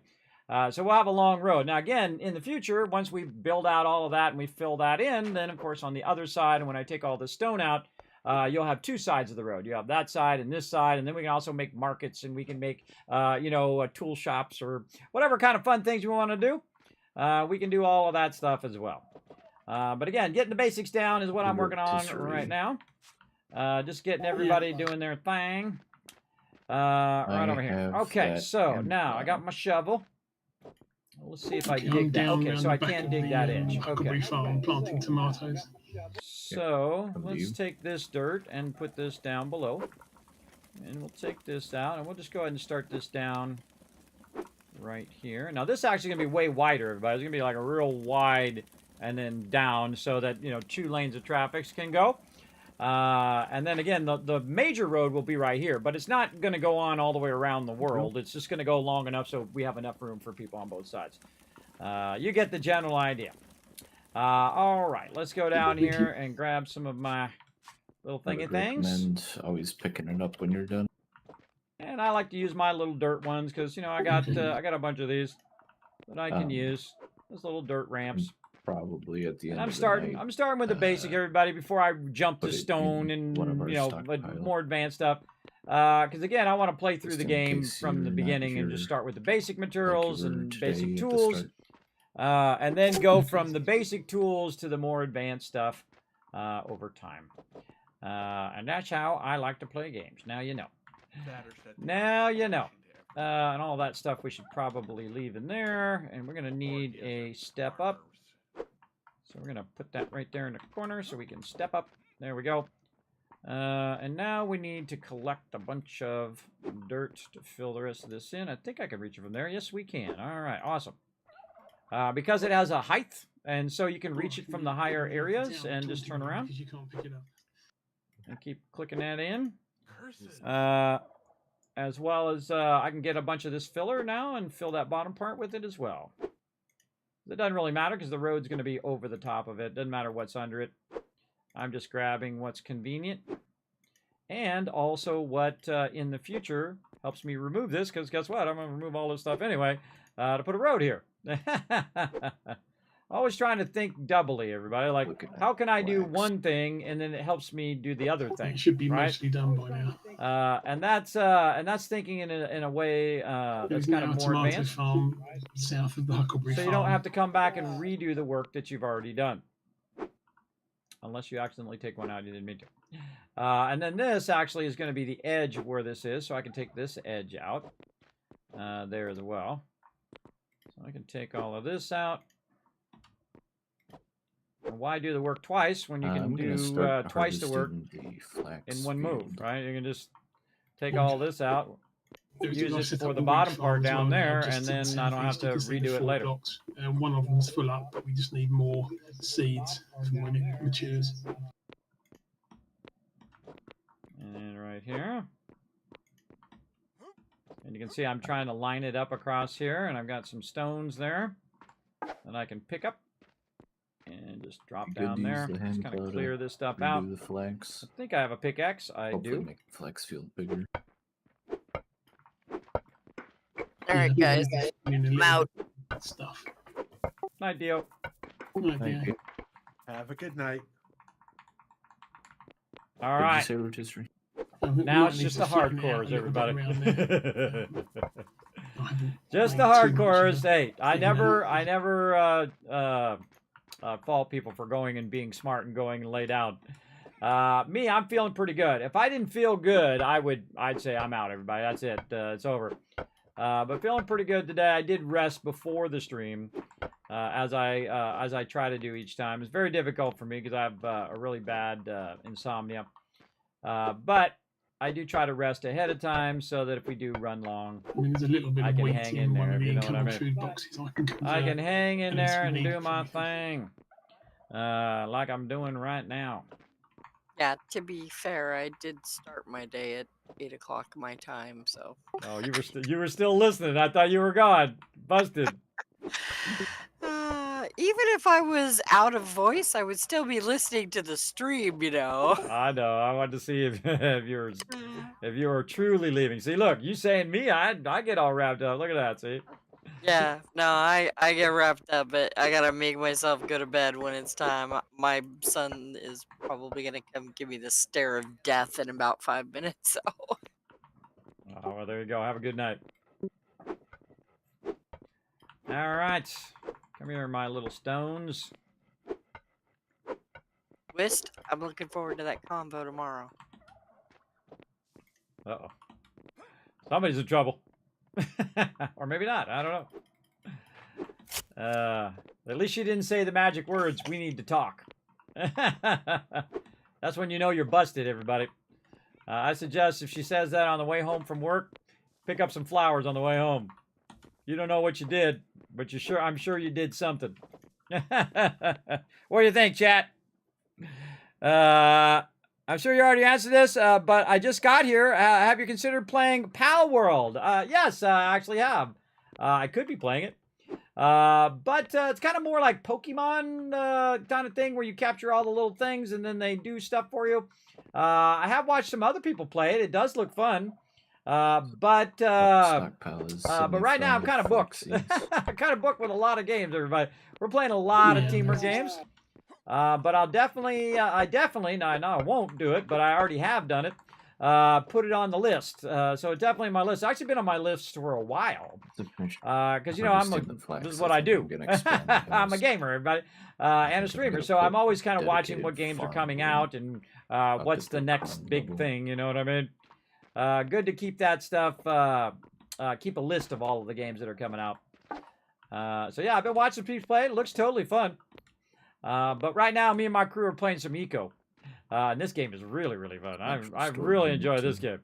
[SPEAKER 2] So we'll have a long road. Now, again, in the future, once we build out all of that and we fill that in, then, of course, on the other side, and when I take all this stone out, you'll have 2 sides of the road. You have that side and this side, and then we can also make markets, and we can make, tool shops or whatever kind of fun things we want to do. We can do all of that stuff as well. But again, getting the basics down is what I'm working on right now. Just getting everybody doing their thing. Right over here. Okay, so now I got my shovel. Let's see if I can dig that. Okay, so I can dig that edge. Okay.
[SPEAKER 12] Farm planting tomatoes.
[SPEAKER 2] So let's take this dirt and put this down below. And we'll take this out, and we'll just go ahead and start this down right here. Now, this is actually going to be way wider, everybody. It's going to be like a real wide and then down so that, 2 lanes of traffic can go. And then, again, the major road will be right here, but it's not going to go on all the way around the world. It's just going to go long enough so we have enough room for people on both sides. You get the general idea. All right, let's go down here and grab some of my little thingy things.
[SPEAKER 11] Recommend always picking it up when you're done.
[SPEAKER 2] And I like to use my little dirt ones because, I got a bunch of these that I can use. Those little dirt ramps.
[SPEAKER 11] Probably at the end.
[SPEAKER 2] I'm starting with the basic, everybody, before I jump to stone and more advanced stuff. Because again, I want to play through the game from the beginning and just start with the basic materials and basic tools, and then go from the basic tools to the more advanced stuff over time. And that's how I like to play games. Now you know. Now you know. And all that stuff we should probably leave in there. And we're going to need a step up. So we're going to put that right there in the corner so we can step up. There we go. And now we need to collect a bunch of dirt to fill the rest of this in. I think I can reach it from there. Yes, we can. All right, awesome. Because it has a height, and so you can reach it from the higher areas and just turn around.
[SPEAKER 12] Because you can't pick it up.
[SPEAKER 2] And keep clicking that in. As well as I can get a bunch of this filler now and fill that bottom part with it as well. It doesn't really matter because the road's going to be over the top of it. Doesn't matter what's under it. I'm just grabbing what's convenient. And also what in the future helps me remove this, because guess what? I'm going to remove all this stuff anyway to put a road here. Always trying to think doubly, everybody. Like, how can I do one thing and then it helps me do the other thing?
[SPEAKER 12] It should be
[SPEAKER 2] right?
[SPEAKER 12] mostly done by now.
[SPEAKER 2] And that's thinking in a way that's kind of more advanced.
[SPEAKER 12] Farm south of the Huckleberry
[SPEAKER 2] so you don't have to come back and redo the work that you've already done, unless you accidentally take one out you didn't mean to. And then this actually is going to be the edge of where this is, so I can take this edge out. there as well. So I can take all of this out. And why do the work twice when you can do twice the work in one move, right? You can just take all this out, use it for the bottom part down there, and then I don't have to redo it later.
[SPEAKER 12] Blocks. One of them's full up, but we just need more seeds for when it matures.
[SPEAKER 2] And right here. And you can see I'm trying to line it up across here, and I've got some stones there that I can pick up and just drop down there. Just kind of clear this stuff out.
[SPEAKER 11] The flags.
[SPEAKER 2] I think I have a pickaxe. I
[SPEAKER 11] Hopefully
[SPEAKER 2] do.
[SPEAKER 11] Make the flags feel bigger.
[SPEAKER 9] All right, guys. I'm out.
[SPEAKER 12] Stuff.
[SPEAKER 2] Night, Dio.
[SPEAKER 11] Thank you.
[SPEAKER 10] Have a good night.
[SPEAKER 2] All right.
[SPEAKER 11] Say rotisserie?
[SPEAKER 2] Now it's just the hardcores, everybody. Just the hardcores. Hey, I never fault people for going and being smart and going and lay down. Me, I'm feeling pretty good. If I didn't feel good, I'd say I'm out, everybody. That's it. It's over. But feeling pretty good today. I did rest before the stream, as I try to do each time. It's very difficult for me because I have a really bad insomnia. But I do try to rest ahead of time so that if we do run long,
[SPEAKER 12] I mean, there's a little bit
[SPEAKER 2] I
[SPEAKER 12] of
[SPEAKER 2] can
[SPEAKER 12] weight
[SPEAKER 2] hang
[SPEAKER 12] in
[SPEAKER 2] in
[SPEAKER 12] one
[SPEAKER 2] there.
[SPEAKER 12] of
[SPEAKER 2] If
[SPEAKER 12] the
[SPEAKER 2] you know what I
[SPEAKER 12] incoming
[SPEAKER 2] mean.
[SPEAKER 12] food boxes.
[SPEAKER 2] I can hang in there and do my
[SPEAKER 12] thing.
[SPEAKER 2] thing, like I'm doing right now.
[SPEAKER 9] Yeah, to be fair, I did start my day at 8 o'clock my time, so.
[SPEAKER 2] Oh, you were still listening. I thought you were gone. Busted.
[SPEAKER 9] Even if I was out of voice, I would still be listening to the stream, you know.
[SPEAKER 2] I know. I wanted to see if you were truly leaving. See, look, you saying me, I get all wrapped up. Look at that. See.
[SPEAKER 9] Yeah, no, I get wrapped up, but I gotta make myself go to bed when it's time. My son is probably gonna come give me the stare of death in about 5 minutes, so.
[SPEAKER 2] Oh, well, there you go. Have a good night. All right. Come here, my little stones.
[SPEAKER 9] Whist, I'm looking forward to that combo tomorrow.
[SPEAKER 2] Uh-oh. Somebody's in trouble. Or maybe not. I don't know. At least she didn't say the magic words, "we need to talk." That's when you know you're busted, everybody. I suggest if she says that on the way home from work, pick up some flowers on the way home. You don't know what you did, but I'm sure you did something. What do you think, chat? I'm sure you already answered this, but I just got here. Have you considered playing Pal World? Yes, I actually have. I could be playing it. But it's kind of more like Pokemon kind of thing where you capture all the little things and then they do stuff for you. I have watched some other people play it. It does look fun. But right now I'm kind of booked. I'm kind of booked with a lot of games, everybody. We're playing a lot of teamwork games. But I won't do it, but I already have done it. Put it on the list. So it's definitely on my list. It's actually been on my list for a while. Because, you know, this is what I do. I'm a gamer, everybody, and a streamer. So I'm always kind of watching what games are coming out and what's the next big thing, you know what I mean? Good to keep that stuff, keep a list of all of the games that are coming out. So yeah, I've been watching people play. It looks totally fun. But right now, me and my crew are playing some Eco. And this game is really, really fun. I really enjoy this game.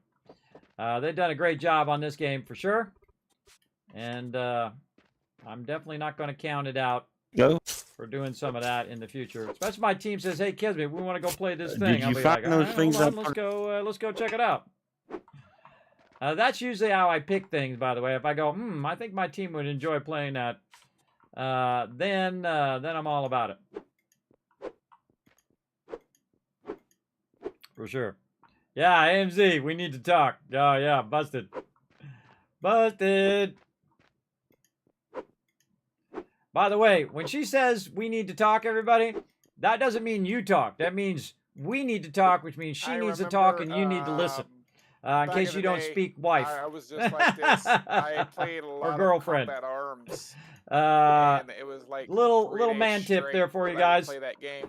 [SPEAKER 2] They've done a great job on this game for sure. And I'm definitely not going to count it out for doing some of that in the future. Especially my team says, "Hey, Kismet, we want to go play this thing." I'll be like, "All right, let's go check it out." That's usually how I pick things, by the way. If I go, I think my team would enjoy playing that, then I'm all about it. For sure. Yeah, AMZ, we need to talk. Oh, yeah, busted. Busted. By the way, when she says we need to talk, everybody, that doesn't mean you talk. That means we need to talk, which means she needs to talk and you need to listen. In case you don't speak wife.
[SPEAKER 7] I was just like this. I played a lot
[SPEAKER 2] or girlfriend.
[SPEAKER 7] of Combat Arms.
[SPEAKER 2] And
[SPEAKER 7] it was like
[SPEAKER 2] little man tip there for you guys.
[SPEAKER 7] Play that game.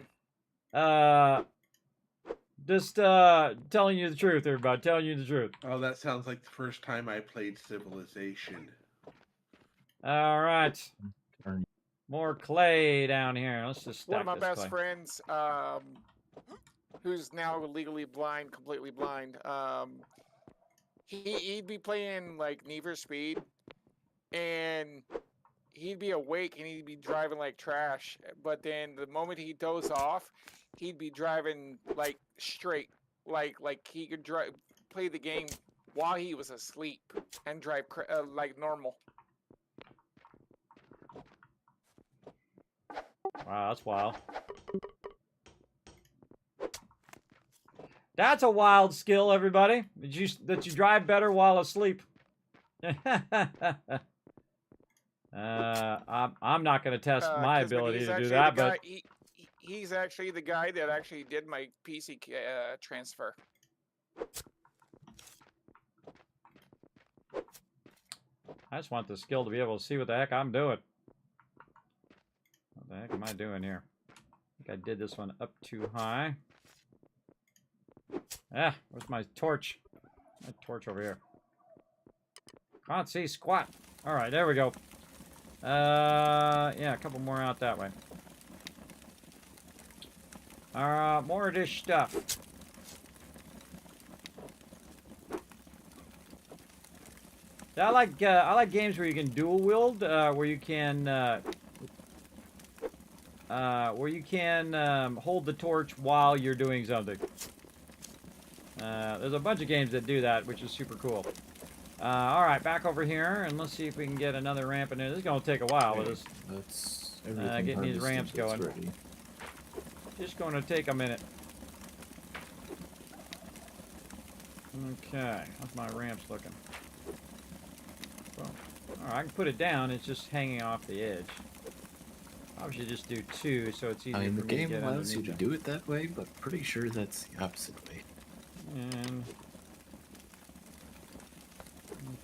[SPEAKER 2] Just telling you the truth, everybody. Telling you the truth.
[SPEAKER 10] Oh, that sounds like the first time I played Civilization.
[SPEAKER 2] All right. More clay down here. Let's just stack
[SPEAKER 7] One of my
[SPEAKER 2] this
[SPEAKER 7] best
[SPEAKER 2] clay.
[SPEAKER 7] friends, who's now legally blind, completely blind, he'd be playing like Need for Speed, and he'd be awake and he'd be driving like trash. But then the moment he doze off, he'd be driving like straight, like he could play the game while he was asleep and drive like normal.
[SPEAKER 2] Wow, that's wild. That's a wild skill, everybody. That you drive better while asleep. I'm not going to test my ability to do that, but
[SPEAKER 7] he's actually the guy that actually did my PC transfer.
[SPEAKER 2] I just want the skill to be able to see what the heck I'm doing. What the heck am I doing here? I think I did this one up too high. Ah, where's my torch? My torch over here. Can't see squat. All right, there we go. Yeah, a couple more out that way. More of this stuff. I like games where you can dual wield, where you can hold the torch while you're doing something. There's a bunch of games that do that, which is super cool. All right, back over here, and let's see if we can get another ramp in there. This is gonna take a while with this.
[SPEAKER 11] That's
[SPEAKER 2] Getting these ramps going.
[SPEAKER 11] Ready.
[SPEAKER 2] Just gonna take a minute. Okay, how's my ramps looking? Well, all right, I can put it down. It's just hanging off the edge. I should just do two, so it's easier.
[SPEAKER 11] I mean, the
[SPEAKER 2] for me
[SPEAKER 11] game
[SPEAKER 2] to get
[SPEAKER 11] allows you to
[SPEAKER 2] underneath
[SPEAKER 11] do it that way, but pretty sure that's the opposite way.
[SPEAKER 2] And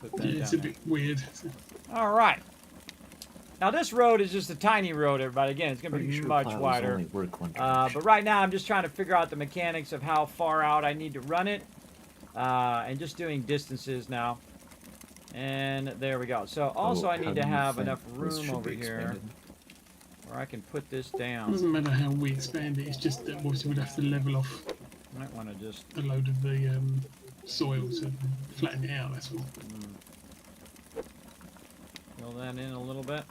[SPEAKER 2] put that
[SPEAKER 12] Yeah, it's
[SPEAKER 2] down
[SPEAKER 12] a bit weird.
[SPEAKER 2] there. All right. Now this road is just a tiny road, everybody. Again, it's going to be
[SPEAKER 11] Pretty sure
[SPEAKER 2] much
[SPEAKER 11] plows
[SPEAKER 2] wider.
[SPEAKER 11] only work one
[SPEAKER 2] But right now, I'm just trying to figure out the mechanics of how far out I need to run it, and just doing distances now. And there we go. So also, I need to have enough room over here where I can put this down.
[SPEAKER 12] Doesn't matter how we expand it. It's just that obviously we'd have to level off.
[SPEAKER 2] Might want to just
[SPEAKER 12] a load of the soil to flatten it out. That's all.
[SPEAKER 2] Fill that in a little bit.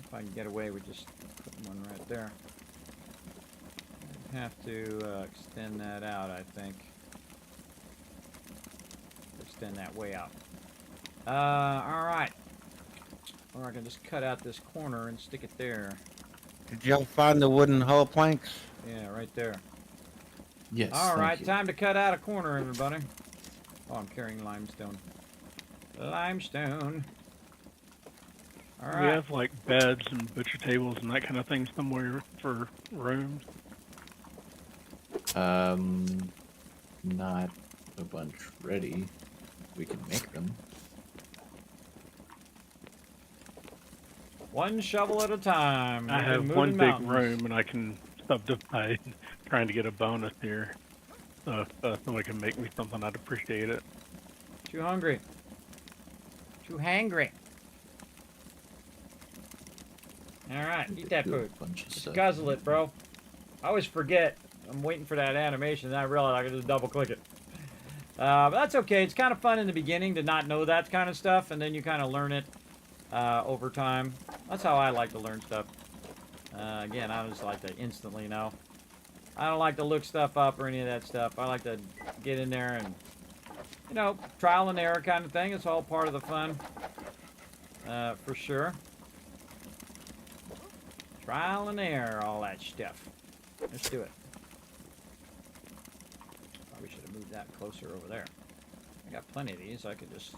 [SPEAKER 2] If I can get away with just putting one right there. I have to extend that out, I think. Extend that way out. Alright. Or I can just cut out this corner and stick it there.
[SPEAKER 5] Did y'all find the wooden hull planks?
[SPEAKER 2] Yeah, right there.
[SPEAKER 11] Yes.
[SPEAKER 2] Alright, time to cut out a corner, everybody. Oh, I'm carrying limestone. Limestone. All
[SPEAKER 4] We
[SPEAKER 2] right.
[SPEAKER 4] have like beds and butcher tables and that kind of thing somewhere for rooms.
[SPEAKER 11] Not a bunch ready. We can make them.
[SPEAKER 2] One shovel at a time.
[SPEAKER 4] I have
[SPEAKER 2] moving
[SPEAKER 4] one big
[SPEAKER 2] mountains.
[SPEAKER 4] room and I can subdivide, trying to get a bonus here. So if someone can make me something, I'd appreciate it.
[SPEAKER 2] Too hungry. Too hangry. Alright, eat that food. Just guzzle it, bro. I always forget. I'm waiting for that animation, and I realize I can just double click it. But that's okay. It's kind of fun in the beginning to not know that kind of stuff, and then you kind of learn it over time. That's how I like to learn stuff. Again, I just like to instantly know. I don't like to look stuff up or any of that stuff. I like to get in there and, you know, trial and error kind of thing. It's all part of the fun, for sure. Trial and error, all that stuff. Let's do it. Probably should have moved that closer over there. I got plenty of these. I could just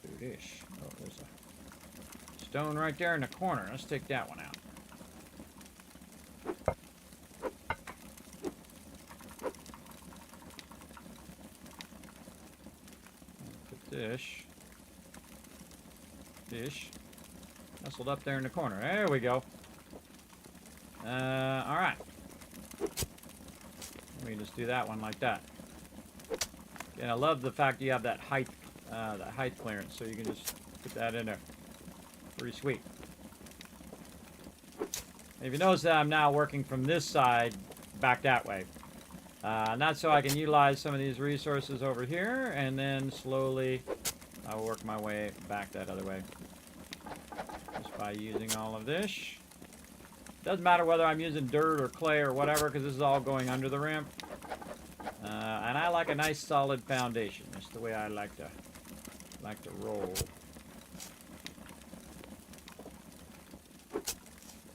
[SPEAKER 2] do this. Oh, there's a stone right there in the corner. Let's take that one out. Put this nestled up there in the corner. There we go. Alright. Let me just do that one like that. And I love the fact you have that height clearance, so you can just put that in there. Pretty sweet. If you notice that I'm now working from this side back that way. And that's so I can utilize some of these resources over here, and then slowly I will work my way back that other way. Just by using all of this. Doesn't matter whether I'm using dirt or clay or whatever, because this is all going under the ramp. And I like a nice solid foundation. That's the way I like to roll.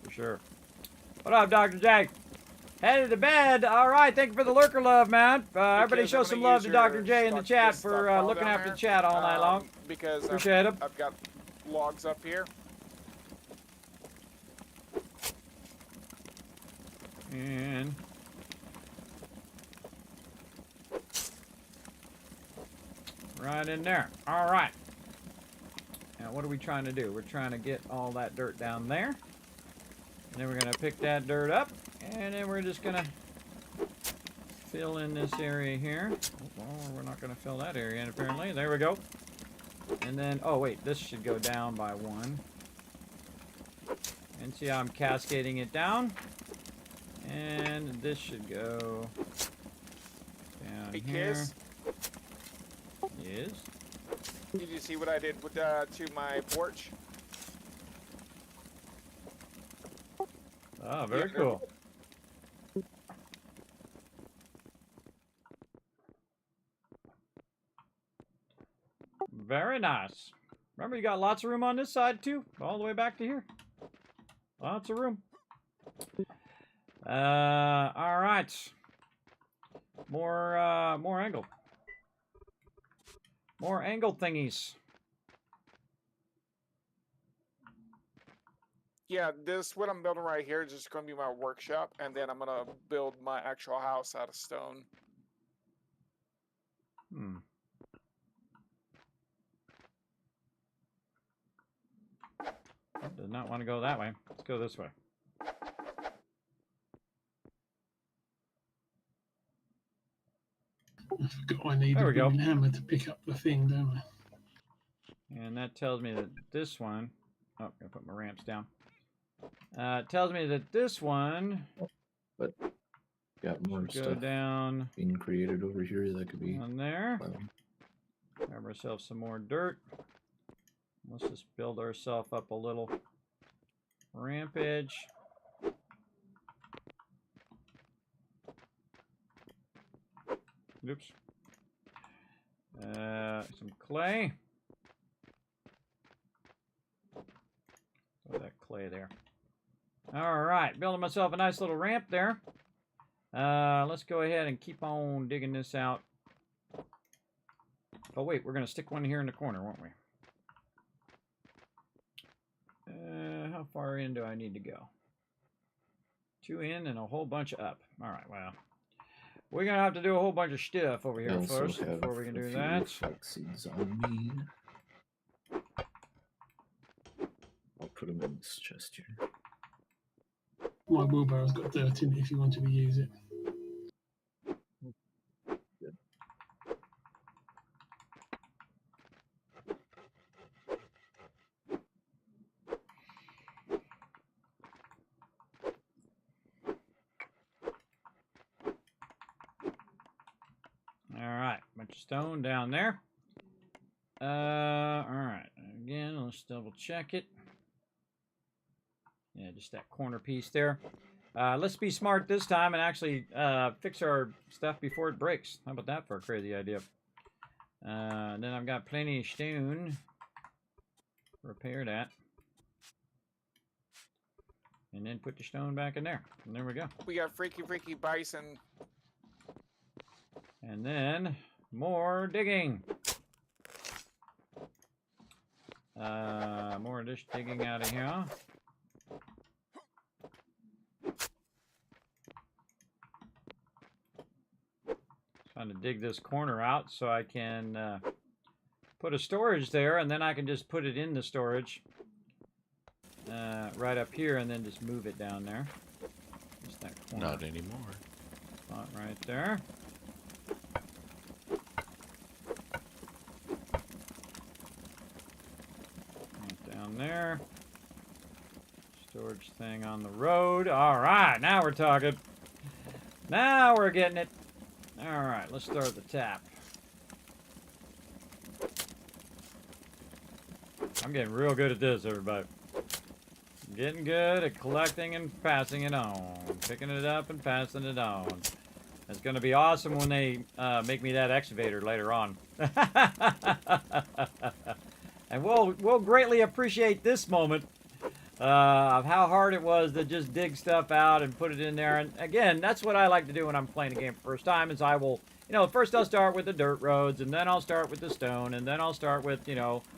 [SPEAKER 2] For sure. What up, Dr. Jake? Headed to bed. All right, thank you for the lurker love, man. Everybody show some love to Dr. J in the chat for looking after the chat all night long.
[SPEAKER 7] Because
[SPEAKER 2] appreciate it.
[SPEAKER 7] I've got logs up here.
[SPEAKER 2] And right in there. All right. Now, what are we trying to do? We're trying to get all that dirt down there. And then we're going to pick that dirt up. And then we're just going to fill in this area here. Well, we're not going to fill that area in, apparently. There we go. And then, oh, wait, this should go down by 1. And see how I'm cascading it down? And this should go down here. Yes.
[SPEAKER 7] Did you see what I did with to my porch?
[SPEAKER 2] Oh, very cool. Very nice. Remember, you got lots of room on this side, too. All the way back to here. Lots of room. All right. More angle. More angle thingies.
[SPEAKER 7] Yeah, what I'm building right here is just going to be my workshop, and then I'm going to build my actual house out of stone.
[SPEAKER 2] Hmm. Does not want to go that way. Let's go this way.
[SPEAKER 12] I forgot I need a big hammer to pick up the thing, don't I?
[SPEAKER 2] And that tells me that this one... Oh, I'm going to put my ramps down. It tells me that this one...
[SPEAKER 11] But got more
[SPEAKER 2] go
[SPEAKER 11] stuff
[SPEAKER 2] down
[SPEAKER 11] being created over here that could be
[SPEAKER 2] on there. Grab ourselves some more dirt. Let's just build ourselves up a little rampage. Oops. Some clay. Throw that clay there. All right, building myself a nice little ramp there. Let's go ahead and keep on digging this out. Oh wait, we're gonna stick one here in the corner, won't we? How far in do I need to go? 2 in and a whole bunch up. All right, well, we're gonna have to do a whole bunch of stuff over here first before we can do that.
[SPEAKER 11] Seeds on me. I'll put them in this chest here.
[SPEAKER 12] My wheelbarrow's got dirt in it if you want to reuse it.
[SPEAKER 2] Alright, bunch of stone down there. Alright, again, let's double check it. Yeah, just that corner piece there. Let's be smart this time and actually fix our stuff before it breaks. How about that for a crazy idea? Then I've got plenty of stone. Repair that. And then put the stone back in there. And there we go.
[SPEAKER 7] We got freaky bison.
[SPEAKER 2] And then more digging. More of this digging out of here. Trying to dig this corner out so I can put a storage there, and then I can just put it in the storage right up here, and then just move it down there. Just that corner.
[SPEAKER 6] Not anymore.
[SPEAKER 2] spot right there. Right down there. Storage thing on the road. All right, now we're talking. Now we're getting it. All right, let's start the tap. I'm getting real good at this, everybody. I'm getting good at collecting and passing it on. Picking it up and passing it on. It's going to be awesome when they make me that excavator later on. And we'll greatly appreciate this moment of how hard it was to just dig stuff out and put it in there. And again, that's what I like to do when I'm playing a game for the first time, is I will, first I'll start with the dirt roads, and then I'll start with the stone, and then I'll start with,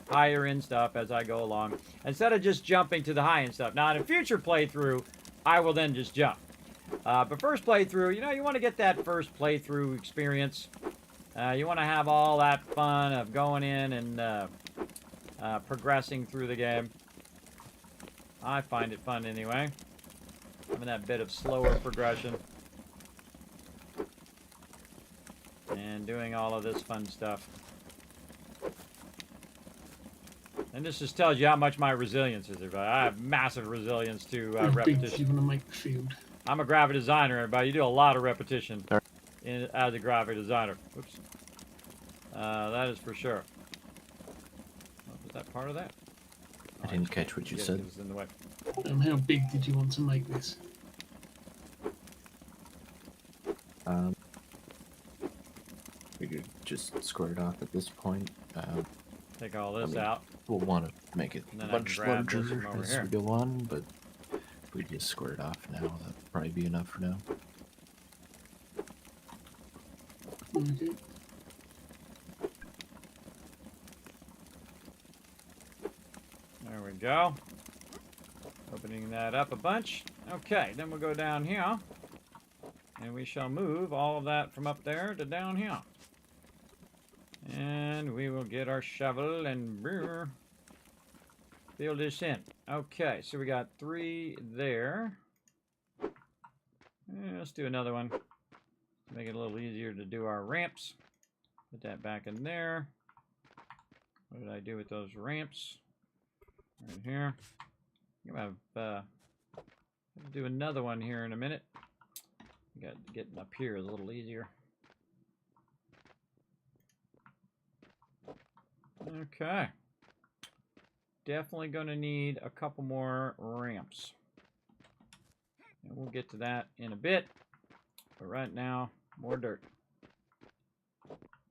[SPEAKER 2] higher end stuff as I go along, instead of just jumping to the high end stuff. Now, in a future playthrough, I will then just jump. But first playthrough, you want to get that first playthrough experience. You want to have all that fun of going in and progressing through the game. I find it fun anyway. Having that bit of slower progression. And doing all of this fun stuff. And this just tells you how much my resilience is, everybody. I have massive resilience to repetition.
[SPEAKER 12] You want to make the field.
[SPEAKER 2] I'm a graphic designer, everybody. You do a lot of repetition as a graphic designer. Oops. That is for sure. Was that part of that?
[SPEAKER 11] I didn't catch what you said.
[SPEAKER 2] In the way.
[SPEAKER 12] How big did you want to make this?
[SPEAKER 11] We could just square it off at this point.
[SPEAKER 2] Take all this out.
[SPEAKER 11] We'll want to make it much larger as we go on, but if we just square it off now, that'd probably be enough for now.
[SPEAKER 12] Okay.
[SPEAKER 2] There we go. Opening that up a bunch. Okay, then we'll go down here. And we shall move all of that from up there to down here. And we will get our shovel and fill this in. Okay, so we got 3 there. Let's do another one. Make it a little easier to do our ramps. Put that back in there. What did I do with those ramps? Right here. I'm gonna have do another one here in a minute. Got getting up here is a little easier. Okay. Definitely gonna need a couple more ramps. And we'll get to that in a bit. But right now, more dirt.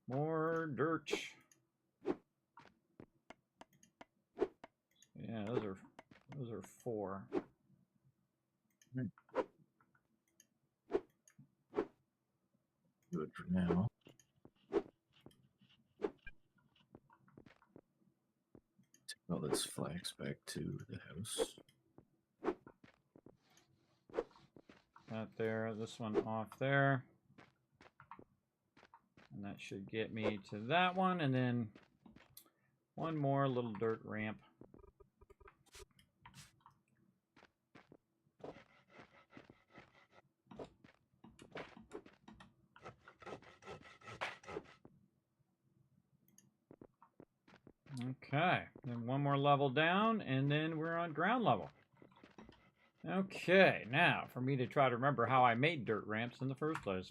[SPEAKER 2] More dirt. Yeah, those are 4.
[SPEAKER 11] Good for now. Take all this flax back to the house.
[SPEAKER 2] That there, this one off there. And that should get me to that one, and then one more little dirt ramp. Okay, then one more level down, and then we're on ground level. Okay, now for me to try to remember how I made dirt ramps in the first place.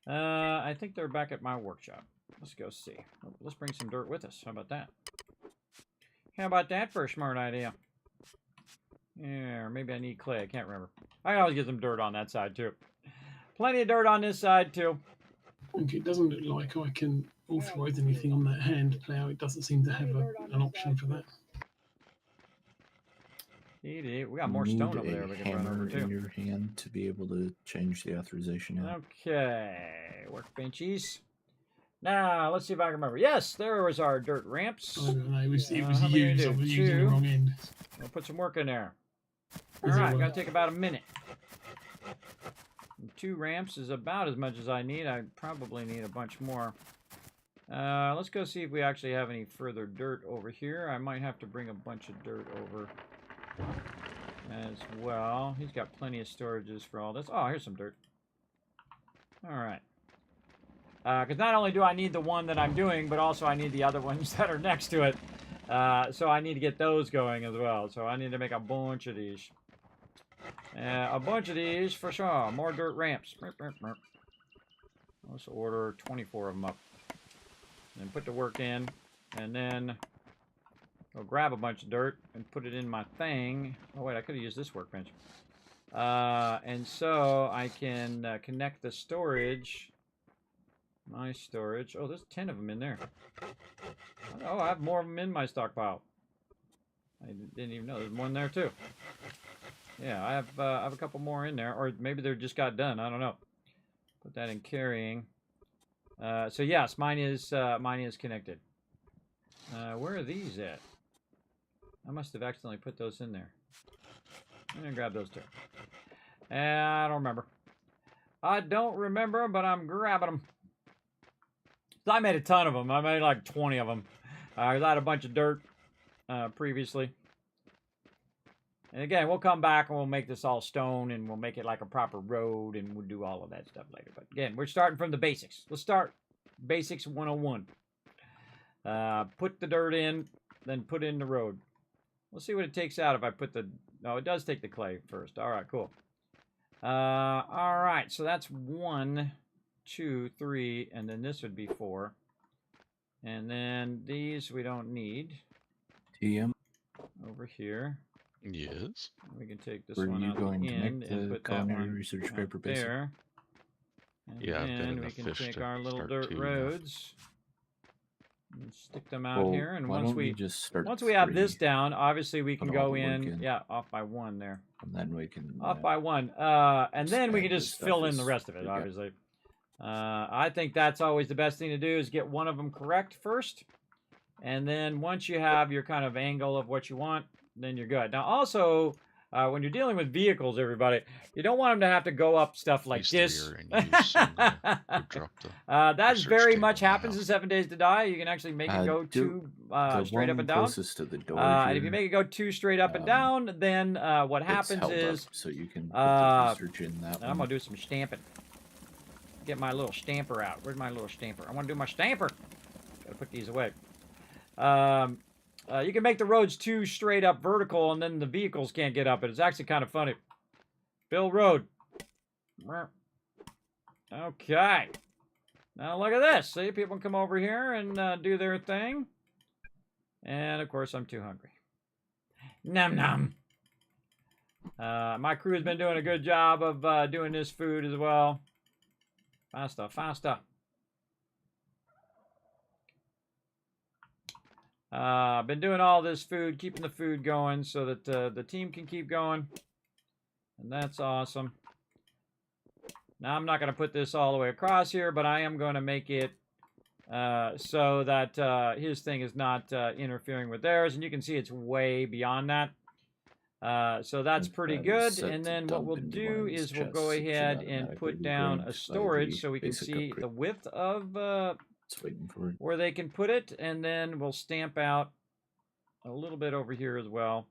[SPEAKER 2] I think they're back at my workshop. Let's go see. Let's bring some dirt with us. How about that? How about that for a smart idea? Yeah, or maybe I need clay. I can't remember. I can always get some dirt on that side too. Plenty of dirt on this side too.
[SPEAKER 12] Okay, it doesn't look like I can authorize anything on that hand plow. It doesn't seem to have an option for that.
[SPEAKER 2] We got more stone over there we can run over
[SPEAKER 11] in
[SPEAKER 2] too.
[SPEAKER 11] your hand to be able to change the authorization now.
[SPEAKER 2] Okay, workbenchies. Now let's see if I can remember. Yes, there was our dirt ramps.
[SPEAKER 12] I don't know. It was
[SPEAKER 2] how many
[SPEAKER 12] used.
[SPEAKER 2] do?
[SPEAKER 12] I was using the
[SPEAKER 2] 2.
[SPEAKER 12] wrong end.
[SPEAKER 2] We'll put some work in there. All
[SPEAKER 12] Is it
[SPEAKER 2] right,
[SPEAKER 12] work?
[SPEAKER 2] gotta take about a minute. And 2 ramps is about as much as I need. I probably need a bunch more. Let's go see if we actually have any further dirt over here. I might have to bring a bunch of dirt over as well. He's got plenty of storages for all this. Oh, here's some dirt. All right. Because not only do I need the one that I'm doing, but also I need the other ones that are next to it. So I need to get those going as well. So I need to make a bunch of these. A bunch of these for sure. More dirt ramps. Let's order 24 of them up. And put the work in. And then go grab a bunch of dirt and put it in my thing. Oh, wait, I could have used this workbench. And so I can connect the storage. My storage. Oh, there's 10 of them in there. Oh, I have more of them in my stockpile. I didn't even know there's one there too. Yeah, I have a couple more in there, or maybe they just got done. I don't know. Put that in carrying. So yes, mine is connected. Where are these at? I must have accidentally put those in there. I'm gonna grab those two. I don't remember. I don't remember, but I'm grabbing them. I made a ton of them. I made like 20 of them. I had a bunch of dirt previously. And again, we'll come back and we'll make this all stone and we'll make it like a proper road and we'll do all of that stuff later. But again, we're starting from the basics. Let's start basics 101. Put the dirt in, then put in the road. We'll see what it takes out if I put the... No, it does take the clay first. All right, cool. All right, so that's 1, 2, 3, and then this would be 4. And then these we don't need.
[SPEAKER 11] TM.
[SPEAKER 2] Over here.
[SPEAKER 6] Yes.
[SPEAKER 2] We can take this
[SPEAKER 11] Were
[SPEAKER 2] one
[SPEAKER 11] you
[SPEAKER 2] out
[SPEAKER 11] going
[SPEAKER 2] the
[SPEAKER 11] to
[SPEAKER 2] end
[SPEAKER 11] make
[SPEAKER 2] and
[SPEAKER 11] the
[SPEAKER 2] put that
[SPEAKER 11] culinary
[SPEAKER 2] one
[SPEAKER 11] research
[SPEAKER 2] out
[SPEAKER 11] paper basic?
[SPEAKER 2] there. And
[SPEAKER 6] Yeah, I've got
[SPEAKER 2] then we
[SPEAKER 6] enough
[SPEAKER 2] can
[SPEAKER 6] fish
[SPEAKER 2] take
[SPEAKER 6] to
[SPEAKER 2] our little
[SPEAKER 6] start
[SPEAKER 2] dirt
[SPEAKER 6] 2 now.
[SPEAKER 2] roads and stick them out
[SPEAKER 11] Well,
[SPEAKER 2] here. And
[SPEAKER 11] why
[SPEAKER 2] once
[SPEAKER 11] don't
[SPEAKER 2] we
[SPEAKER 11] just start
[SPEAKER 2] once we have
[SPEAKER 11] 3,
[SPEAKER 2] this down, obviously we can
[SPEAKER 11] put all
[SPEAKER 2] go
[SPEAKER 11] the work
[SPEAKER 2] in.
[SPEAKER 11] in.
[SPEAKER 2] Yeah, off by 1 there.
[SPEAKER 11] and then we can
[SPEAKER 2] Off by 1. And then we
[SPEAKER 11] add
[SPEAKER 2] can
[SPEAKER 11] this
[SPEAKER 2] just
[SPEAKER 11] stuff
[SPEAKER 2] fill in
[SPEAKER 11] as
[SPEAKER 2] the rest of it,
[SPEAKER 11] we go.
[SPEAKER 2] obviously. I think that's always the best thing to do is get one of them correct first. And then once you have your kind of angle of what you want, then you're good. Now also, when you're dealing with vehicles, everybody, you don't want them to have to go up stuff like
[SPEAKER 6] These
[SPEAKER 2] this.
[SPEAKER 6] 3 are in use, so I'm gonna go drop the
[SPEAKER 2] That
[SPEAKER 6] research
[SPEAKER 2] very
[SPEAKER 6] table
[SPEAKER 2] much
[SPEAKER 6] in my
[SPEAKER 2] happens in
[SPEAKER 6] house.
[SPEAKER 2] 7 Days to Die. You can actually make it go
[SPEAKER 11] do the
[SPEAKER 2] straight up
[SPEAKER 11] one
[SPEAKER 2] and down.
[SPEAKER 11] closest to the door
[SPEAKER 2] And if you
[SPEAKER 11] here,
[SPEAKER 2] make it go 2 straight up and down, then what
[SPEAKER 11] it's
[SPEAKER 2] happens
[SPEAKER 11] held
[SPEAKER 2] is...
[SPEAKER 11] up, so you can put the research in that
[SPEAKER 2] I'm
[SPEAKER 11] one.
[SPEAKER 2] going to do some stamping. Get my little stamper out. Where's my little stamper? I want to do my stamper. Got to put these away. You can make the roads 2 straight up vertical, and then the vehicles can't get up it. It's actually kind of funny. Build road. Okay. Now look at this. See, people can come over here and do their thing. And, of course, I'm too hungry. Nom nom. My crew has been doing a good job of doing this food as well. Faster, faster. Been doing all this food, keeping the food going so that the team can keep going. And that's awesome. Now, I'm not going to put this all the way across here, but I am going to make it so that his thing is not interfering with theirs. And you can see it's way beyond that. So that's pretty good. And then what we'll do is we'll go ahead and put down a storage so we can see the width of where they can put it. And then we'll stamp out a little bit over here as well.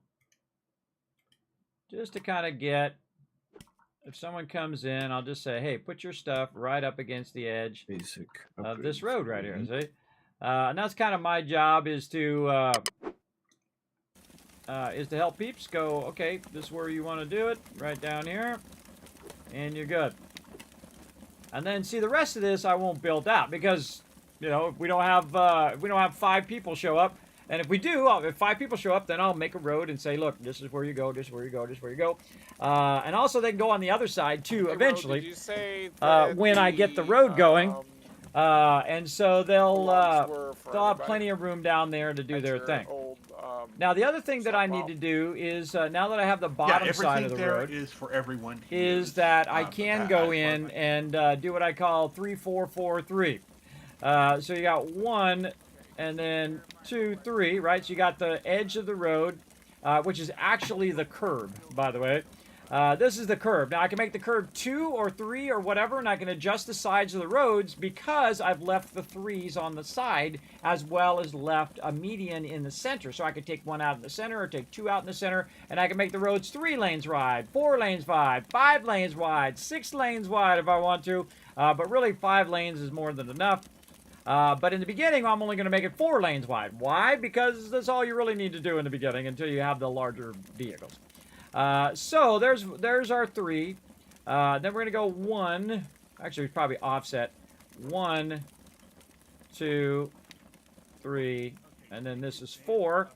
[SPEAKER 2] Just to kind of get, if someone comes in, I'll just say, hey, put your stuff right up against the edge of this road right here, see? And that's kind of my job is to help peeps go, okay, this is where you want to do it, right down here, and you're good. And then, see, the rest of this I won't build out because, you know, if we don't have 5 people show up, and if we do, if 5 people show up, then I'll make a road and say, look, this is where you go, this is where you go, this is where you go. And also they can go on the other side, too, eventually,
[SPEAKER 7] did you say
[SPEAKER 2] when I get the road going. And so they'll have plenty of room down there to do their thing. Now, the other thing that I need to do is, now that I have the bottom side of the road,
[SPEAKER 10] is for everyone to
[SPEAKER 2] is
[SPEAKER 10] use,
[SPEAKER 2] that I can go in and do what I call 3, 4, 4, 3. So you got 1, and then 2, 3, right? So you got the edge of the road, which is actually the curb, by the way. This is the curb. Now I can make the curb 2 or 3 or whatever, and I can adjust the sides of the roads because I've left the 3s on the side as well as left a median in the center. So I could take 1 out in the center or take 2 out in the center, and I can make the roads 3 lanes wide, 4 lanes wide, 5 lanes wide, 6 lanes wide if I want to. But really 5 lanes is more than enough. But in the beginning, I'm only going to make it 4 lanes wide. Why? Because that's all you really need to do in the beginning until you have the larger vehicles. So there's our 3. Then we're going to go 1. Actually, it's probably offset. 1, 2, 3. And then this is 4.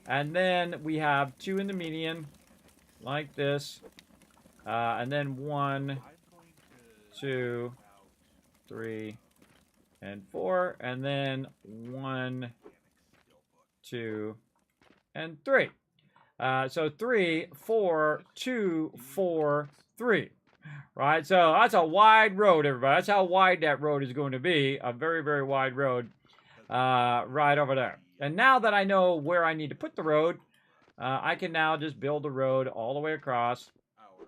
[SPEAKER 2] And then we have 2 in the median, like this. And then 1, 2, 3, and 4. And then 1, 2, and 3. So 3, 4, 2, 4, 3. Right? So that's a wide road, everybody. That's how wide that road is going to be. A very, very wide road right over there. And now that I know where I need to put the road, I can now just build the road all the way across.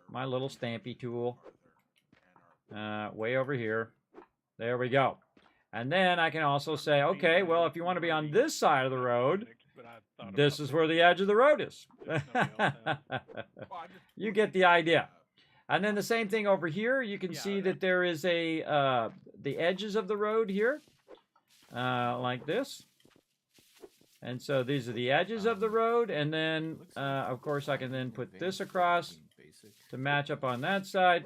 [SPEAKER 2] My little stampy tool. Way over here. There we go. And then I can also say, okay, well, if you want to be on this side of the road, this is where the edge of the road is. You get the idea. And then the same thing over here. You can see that there is the edges of the road here, like this. And so these are the edges of the road. And then, of course, I can then put this across to match up on that side.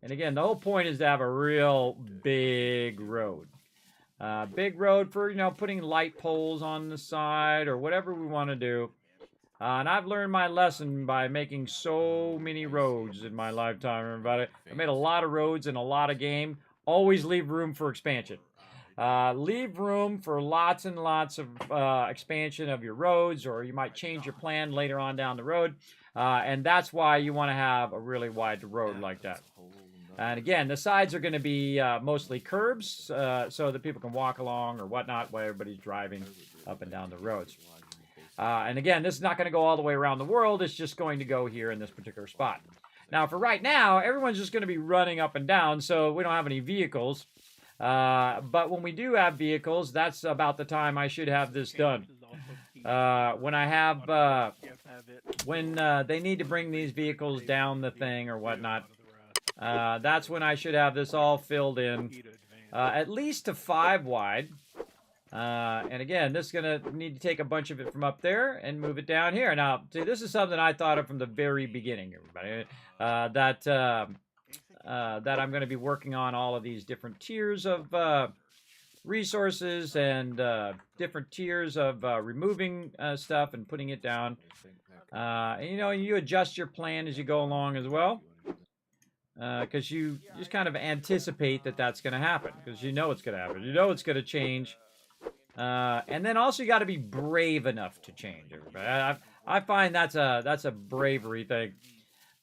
[SPEAKER 2] And again, the whole point is to have a real big road. Big road for, putting light poles on the side or whatever we want to do. And I've learned my lesson by making so many roads in my lifetime, everybody. I made a lot of roads in a lot of game. Always leave room for expansion. Leave room for lots and lots of expansion of your roads, or you might change your plan later on down the road. And that's why you want to have a really wide road like that. And again, the sides are going to be mostly curbs, so that people can walk along or whatnot while everybody's driving up and down the roads. And again, this is not going to go all the way around the world. It's just going to go here in this particular spot. Now, for right now, everyone's just going to be running up and down, so we don't have any vehicles. But when we do have vehicles, that's about the time I should have this done. When they need to bring these vehicles down the thing or whatnot, that's when I should have this all filled in, at least to 5 wide. And again, this is going to need to take a bunch of it from up there and move it down here. Now, see, this is something I thought of from the very beginning, everybody. That I'm going to be working on all of these different tiers of resources and different tiers of removing stuff and putting it down. And, you adjust your plan as you go along as well. Because you just kind of anticipate that that's going to happen. Because you know it's going to happen. You know it's going to change. And then also you got to be brave enough to change, everybody. I find that's a bravery thing.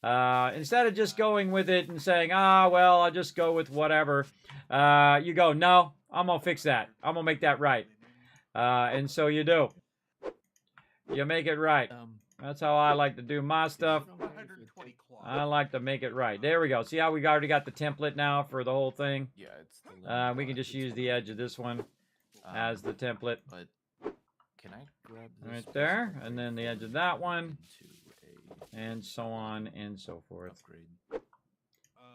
[SPEAKER 2] Instead of just going with it and saying, well, I'll just go with whatever. You go, no, I'm going to fix that. I'm going to make that right. And so you do. You make it right. That's how I like to do my stuff. I like to make it right. There we go. See how we already got the template now for the whole thing? Yeah, it's we can just use the edge of this one as the template. But can I grab this right there, and then the edge of that one, and so on and so forth.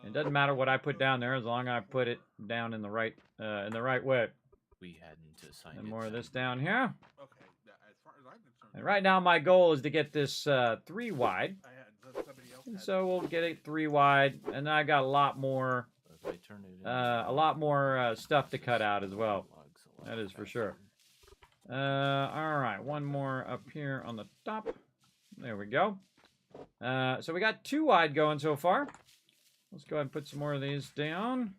[SPEAKER 2] It doesn't matter what I put down there as long as I put it down in the right way. We had to assign and more of this down here. And right now my goal is to get this 3 wide. And so we'll get it 3 wide, and I got a lot more stuff to cut out as well. That is for sure. All right, one more up here on the top. There we go. So we got 2 wide going so far. Let's go ahead and put some more of these down.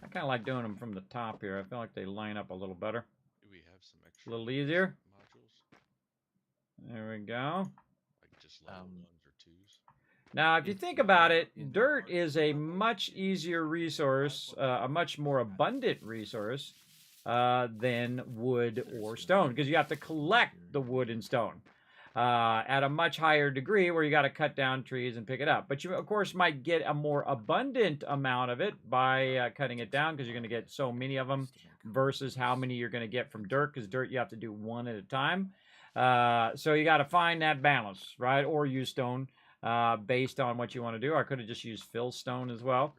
[SPEAKER 2] I kind of like doing them from the top here. I feel like they line up a little better.
[SPEAKER 6] Do we have some extra?
[SPEAKER 2] A little easier.
[SPEAKER 6] Modules?
[SPEAKER 2] There we go.
[SPEAKER 6] Like just level 1s or 2s?
[SPEAKER 2] Now, if you think about it, dirt is a much easier resource, a much more abundant resource than wood or stone, because you have to collect the wood and stone. at a much higher degree where you got to cut down trees and pick it up. But you, of course, might get a more abundant amount of it by cutting it down because you're going to get so many of them versus how many you're going to get from dirt, because dirt you have to do one at a time. So you got to find that balance, right? Or use stone based on what you want to do. I could have just used fill stone as well.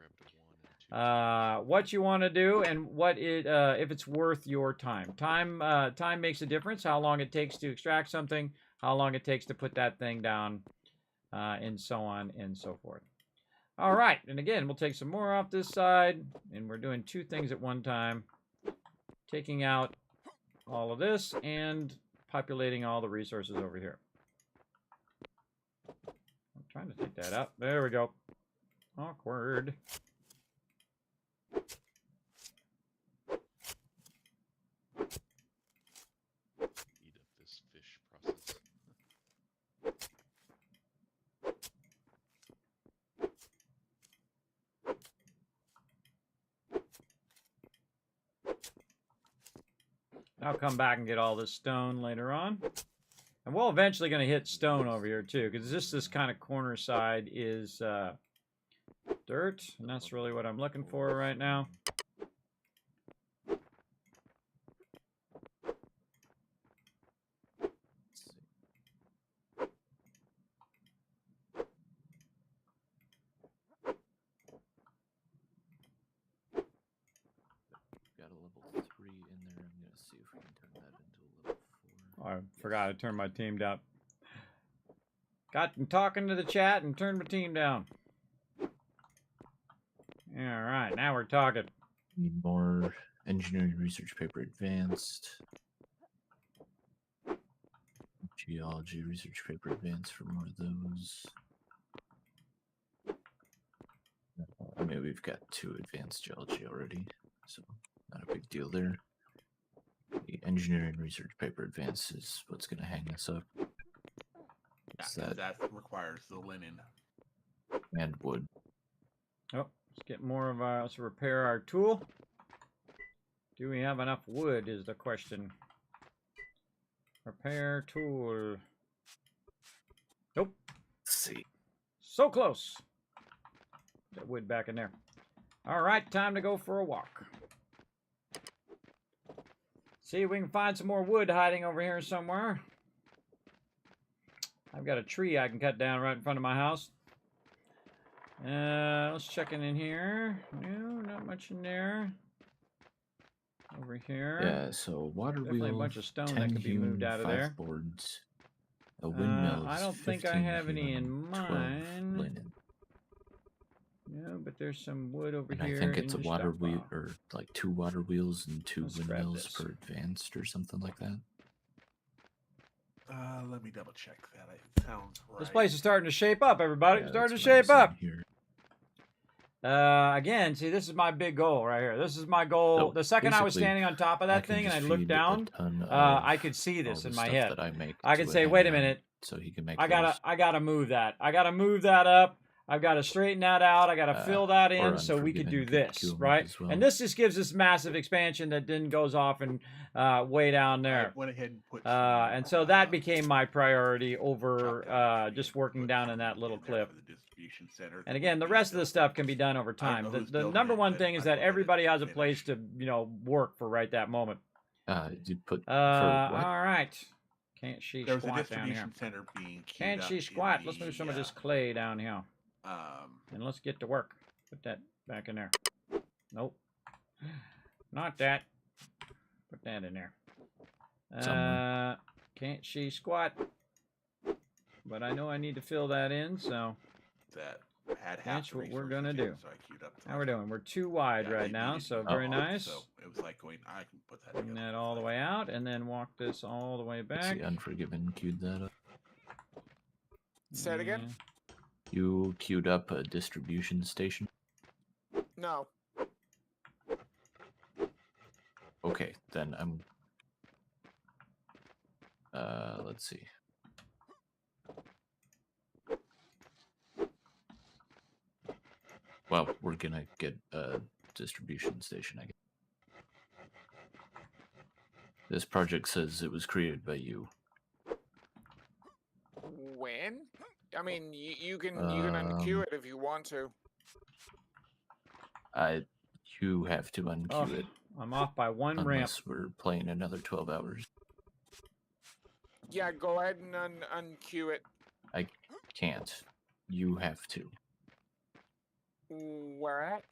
[SPEAKER 2] What you want to do and what it if it's worth your time. Time makes a difference. How long it takes to extract something, how long it takes to put that thing down, and so on and so forth. All right, and again, we'll take some more off this side, and we're doing 2 things at one time. Taking out all of this and populating all the resources over here. I'm trying to take that out. There we go. Awkward. I'll come back and get all this stone later on. And we're eventually going to hit stone over here too, because this kind of corner side is dirt, and that's really what I'm looking for right now. I forgot to turn my team down. Got talking to the chat and turned my team down. Alright, now we're talking.
[SPEAKER 11] Need more engineering research paper advanced. Geology research paper advanced for more of those. I mean, we've got 2 advanced geology already, so not a big deal there. The engineering research paper advance is what's going to hang us up.
[SPEAKER 10] Yeah, that requires the linen
[SPEAKER 11] and wood.
[SPEAKER 2] Oh, let's get more of our. Let's repair our tool. Do we have enough wood? Is the question. Repair tool. Nope.
[SPEAKER 11] Let's see.
[SPEAKER 2] So close. That wood back in there. All right, time to go for a walk. See if we can find some more wood hiding over here somewhere. I've got a tree I can cut down right in front of my house. Let's check in here. No, not much in there. Over here.
[SPEAKER 11] Yeah, so water
[SPEAKER 2] definitely
[SPEAKER 11] wheel,
[SPEAKER 2] a bunch of stone
[SPEAKER 11] 10
[SPEAKER 2] that could be moved
[SPEAKER 11] hewn,
[SPEAKER 2] out of
[SPEAKER 11] 5
[SPEAKER 2] there.
[SPEAKER 11] boards, a windmill.
[SPEAKER 2] I don't think I
[SPEAKER 11] 15
[SPEAKER 2] have any
[SPEAKER 11] hewn,
[SPEAKER 2] in
[SPEAKER 11] 12
[SPEAKER 2] mine.
[SPEAKER 11] linen.
[SPEAKER 2] No, but there's some wood over
[SPEAKER 11] And
[SPEAKER 2] here.
[SPEAKER 11] I think it's a
[SPEAKER 2] in your
[SPEAKER 11] water wheel,
[SPEAKER 2] stockpile.
[SPEAKER 11] or like 2 water wheels and 2
[SPEAKER 2] Let's grab
[SPEAKER 11] windmills
[SPEAKER 2] this.
[SPEAKER 11] per advanced or something like that.
[SPEAKER 10] Let me double check that. It sounds right.
[SPEAKER 2] This place is starting to shape up, everybody.
[SPEAKER 11] Yeah,
[SPEAKER 2] Starting to
[SPEAKER 11] that's what I'm
[SPEAKER 2] shape
[SPEAKER 11] seeing
[SPEAKER 2] up.
[SPEAKER 11] here.
[SPEAKER 2] Again, see, this is my big goal right here. This is my goal.
[SPEAKER 11] So
[SPEAKER 2] the second I was
[SPEAKER 11] basically,
[SPEAKER 2] standing on top of that
[SPEAKER 11] can
[SPEAKER 2] thing and I
[SPEAKER 11] just
[SPEAKER 2] looked
[SPEAKER 11] feed
[SPEAKER 2] down,
[SPEAKER 11] a ton
[SPEAKER 2] I
[SPEAKER 11] of
[SPEAKER 2] could see
[SPEAKER 11] all
[SPEAKER 2] this
[SPEAKER 11] the
[SPEAKER 2] in my
[SPEAKER 11] stuff
[SPEAKER 2] head.
[SPEAKER 11] that I make
[SPEAKER 2] I
[SPEAKER 11] to
[SPEAKER 2] could
[SPEAKER 11] a
[SPEAKER 2] say, wait a
[SPEAKER 11] handyman,
[SPEAKER 2] minute.
[SPEAKER 11] so he can make
[SPEAKER 2] I
[SPEAKER 11] those.
[SPEAKER 2] gotta move that. I gotta move that up. I've got to straighten that out. I got to fill that
[SPEAKER 11] or
[SPEAKER 2] in so we could do
[SPEAKER 11] Unforgiven could
[SPEAKER 2] this,
[SPEAKER 11] queue 'em up
[SPEAKER 2] right?
[SPEAKER 11] as well.
[SPEAKER 2] And this just gives us massive expansion that then goes off and way down
[SPEAKER 10] I
[SPEAKER 2] there.
[SPEAKER 10] went ahead and put
[SPEAKER 2] And so that became my priority over just working down in that little clip.
[SPEAKER 10] for the distribution center.
[SPEAKER 2] And again, the rest of the stuff can be done over time. The number one thing is that everybody has a place to, work for right that moment.
[SPEAKER 11] You put for
[SPEAKER 2] All
[SPEAKER 11] what?
[SPEAKER 2] right. Can't she
[SPEAKER 10] There was a
[SPEAKER 2] squat down here?
[SPEAKER 10] distribution center being queued
[SPEAKER 2] Can't
[SPEAKER 10] up
[SPEAKER 2] she
[SPEAKER 10] in
[SPEAKER 2] squat? Let's
[SPEAKER 10] the,
[SPEAKER 2] move some of this clay down here.
[SPEAKER 10] Um,
[SPEAKER 2] And let's get to work. Put that back in there. Nope. Not that. Put that in there. Can't she squat? But I know I need to fill that in, so
[SPEAKER 10] that had half
[SPEAKER 2] that's
[SPEAKER 10] the
[SPEAKER 2] what we're
[SPEAKER 10] resources
[SPEAKER 2] gonna
[SPEAKER 10] in,
[SPEAKER 2] do.
[SPEAKER 10] So I queued up
[SPEAKER 2] How we're doing? We're too wide right now, so very nice.
[SPEAKER 10] So it was like going, I can put that
[SPEAKER 2] Bring that all the way out, and then walk this all the way
[SPEAKER 11] Let's
[SPEAKER 2] back.
[SPEAKER 11] see, Unforgiven queued that up.
[SPEAKER 7] Say it again?
[SPEAKER 11] You queued up a distribution station.
[SPEAKER 7] No.
[SPEAKER 11] Okay, then I'm. Let's see. Well, we're gonna get a distribution station, I guess. This project says it was created by you.
[SPEAKER 7] win? I mean, you can unqueue it if you want to.
[SPEAKER 11] You have to unqueue it.
[SPEAKER 2] I'm off by one ramp.
[SPEAKER 11] Unless we're playing another 12 hours.
[SPEAKER 7] Yeah, go ahead and unqueue it.
[SPEAKER 11] I can't. You have to.
[SPEAKER 7] Where at?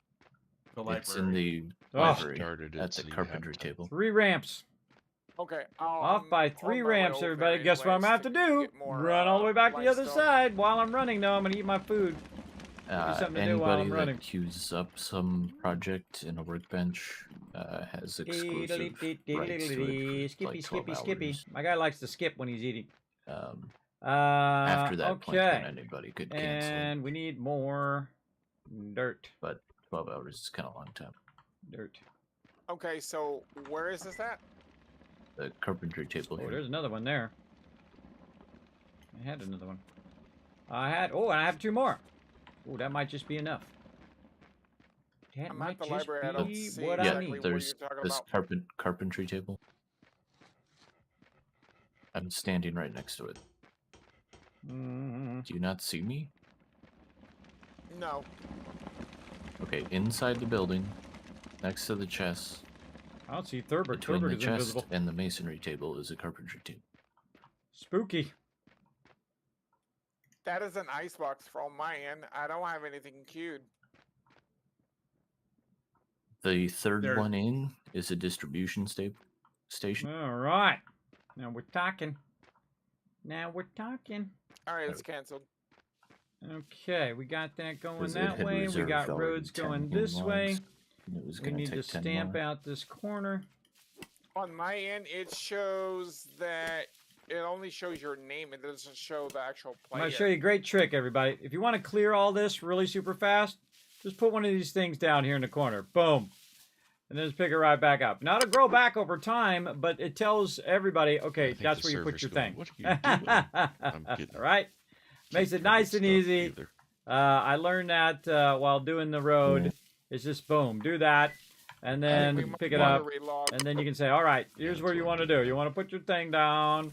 [SPEAKER 10] The library.
[SPEAKER 11] It's in the library at the carpentry table.
[SPEAKER 2] 3 ramps.
[SPEAKER 7] Okay.
[SPEAKER 2] Off by 3 ramps, everybody. Guess what I'm going to have to do? Run all the way back to the other side. While I'm running, though, I'm going to eat my food.
[SPEAKER 11] Anybody that queues up some project in a workbench has exclusive rights to it for like 12 hours.
[SPEAKER 2] My guy likes to skip when he's eating.
[SPEAKER 11] After that point, then anybody could cancel.
[SPEAKER 2] And we need more dirt.
[SPEAKER 11] But 12 hours is kind of a long time.
[SPEAKER 2] Dirt.
[SPEAKER 7] Okay, so where is this at?
[SPEAKER 11] The carpentry table here.
[SPEAKER 2] There's another one there. I had another one. and I have 2 more. Oh, that might just be enough. That might just
[SPEAKER 7] library. I don't
[SPEAKER 2] be
[SPEAKER 7] see
[SPEAKER 2] what
[SPEAKER 7] exactly
[SPEAKER 2] I need.
[SPEAKER 7] what
[SPEAKER 11] There's
[SPEAKER 7] you're talking
[SPEAKER 11] this
[SPEAKER 7] about.
[SPEAKER 11] carpentry table. I'm standing right next to it. Do you not see me?
[SPEAKER 7] No.
[SPEAKER 11] Okay, inside the building, next to the chest.
[SPEAKER 2] I don't see Thurbert.
[SPEAKER 11] Between
[SPEAKER 2] Thurbert
[SPEAKER 11] the
[SPEAKER 2] is
[SPEAKER 11] chest
[SPEAKER 2] invisible.
[SPEAKER 11] and the masonry table is a carpentry table.
[SPEAKER 2] Spooky.
[SPEAKER 7] That is an icebox from my end. I don't have anything queued.
[SPEAKER 11] The third one in is a distribution station.
[SPEAKER 2] All right. Now we're talking. Now we're talking.
[SPEAKER 7] All right, it's canceled.
[SPEAKER 2] Okay, we got that going
[SPEAKER 11] It
[SPEAKER 2] that
[SPEAKER 11] had
[SPEAKER 2] way. We
[SPEAKER 11] reserved
[SPEAKER 2] got
[SPEAKER 11] already
[SPEAKER 2] roads
[SPEAKER 11] 10
[SPEAKER 2] going
[SPEAKER 11] in
[SPEAKER 2] this way.
[SPEAKER 11] logs, and it was
[SPEAKER 2] We
[SPEAKER 11] gonna
[SPEAKER 2] need to
[SPEAKER 11] take 10
[SPEAKER 2] stamp
[SPEAKER 11] more.
[SPEAKER 2] out this corner.
[SPEAKER 7] On my end, it shows that it only shows your name. It doesn't show the actual
[SPEAKER 2] I'm
[SPEAKER 7] player.
[SPEAKER 2] going to show you a great trick, everybody. If you want to clear all this really super fast, just put one of these things down here in the corner. Boom. And then just pick it right back up. Now, it'll grow back over time, but it tells everybody, okay, that's where you put your thing.
[SPEAKER 6] What are you doing? I'm kidding.
[SPEAKER 2] All right? Makes it nice and easy. I learned that while doing the road. It's just boom, do that, and then pick it up, and then you can say, all right, here's where you want to do. You want to put your thing down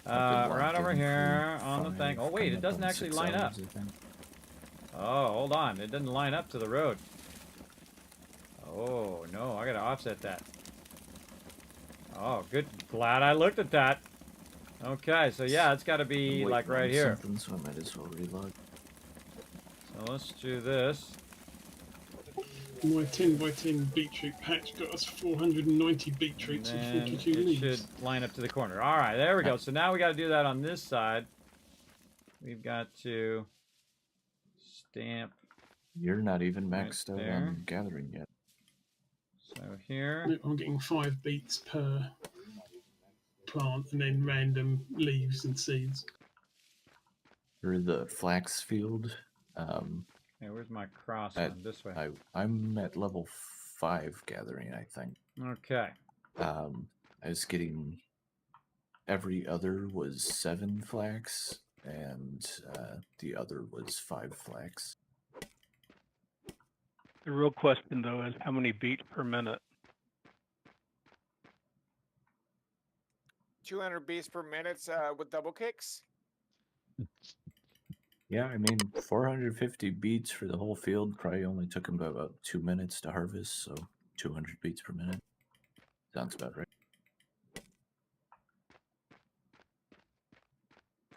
[SPEAKER 2] right over here on the thing. Oh, wait, it doesn't actually line up. Oh, hold on. It doesn't line up to the road. Oh, no, I got to offset that. Oh, good. Glad I looked at that. Okay, so yeah, it's got to be like right here.
[SPEAKER 11] So I might as well relog.
[SPEAKER 2] So let's do this.
[SPEAKER 12] My 10x10 beetroot patch got us 490 beetroots and 42
[SPEAKER 2] it
[SPEAKER 12] leaves.
[SPEAKER 2] should line up to the corner. All right, there we go. So now we got to do that on this side. We've got to stamp.
[SPEAKER 11] You're not even maxed out
[SPEAKER 2] there.
[SPEAKER 11] on gathering yet.
[SPEAKER 2] So here.
[SPEAKER 12] Nope, I'm getting 5 beets per plant and then random leaves and seeds.
[SPEAKER 11] For the flax field,
[SPEAKER 2] Hey, where's my cross
[SPEAKER 11] at,
[SPEAKER 2] one? This way.
[SPEAKER 11] I'm at level 5 gathering, I think.
[SPEAKER 2] Okay.
[SPEAKER 11] I was getting every other was 7 flax, and the other was 5 flax.
[SPEAKER 4] The real question, though, is how many beats per minute?
[SPEAKER 7] 200 beats per minute with double kicks.
[SPEAKER 11] Yeah, I mean, 450 beats for the whole field probably only took him about 2 minutes to harvest, so 200 beats per minute. Sounds about right.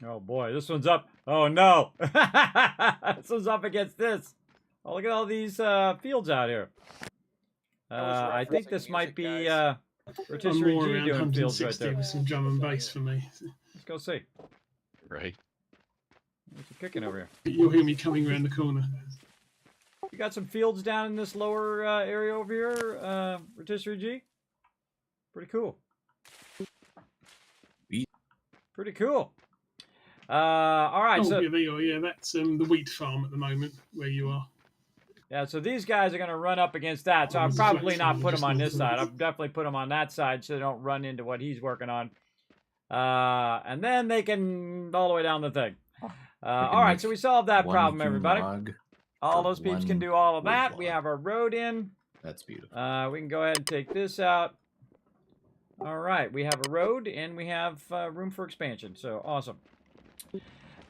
[SPEAKER 2] Oh boy, this one's up. Oh no! This one's up against this. Oh, look at all these fields out here. I think this might be Rotisserie
[SPEAKER 12] I'm more
[SPEAKER 2] G
[SPEAKER 12] around
[SPEAKER 2] doing fields right
[SPEAKER 12] 160
[SPEAKER 2] there.
[SPEAKER 12] with some drum and bass for me.
[SPEAKER 2] Let's go see.
[SPEAKER 6] Right.
[SPEAKER 2] What's it cooking over here?
[SPEAKER 12] You'll hear me coming around the corner.
[SPEAKER 2] You got some fields down in this lower area over here, Rotisserie G? Pretty cool. Pretty cool. All right.
[SPEAKER 12] Oh,
[SPEAKER 2] so
[SPEAKER 12] yeah, there you are. Yeah, that's the wheat farm at the moment where you are.
[SPEAKER 2] yeah, so these guys are going to run up against that. So I'll probably not put them on this side. I'll definitely put them on that side so they don't run into what he's working on. And then they can all the way down the thing. All right, so we solved that problem, everybody. All those peeps can do all of that. We have our road in.
[SPEAKER 11] That's beautiful.
[SPEAKER 2] We can go ahead and take this out. All right, we have a road and we have room for expansion. So awesome.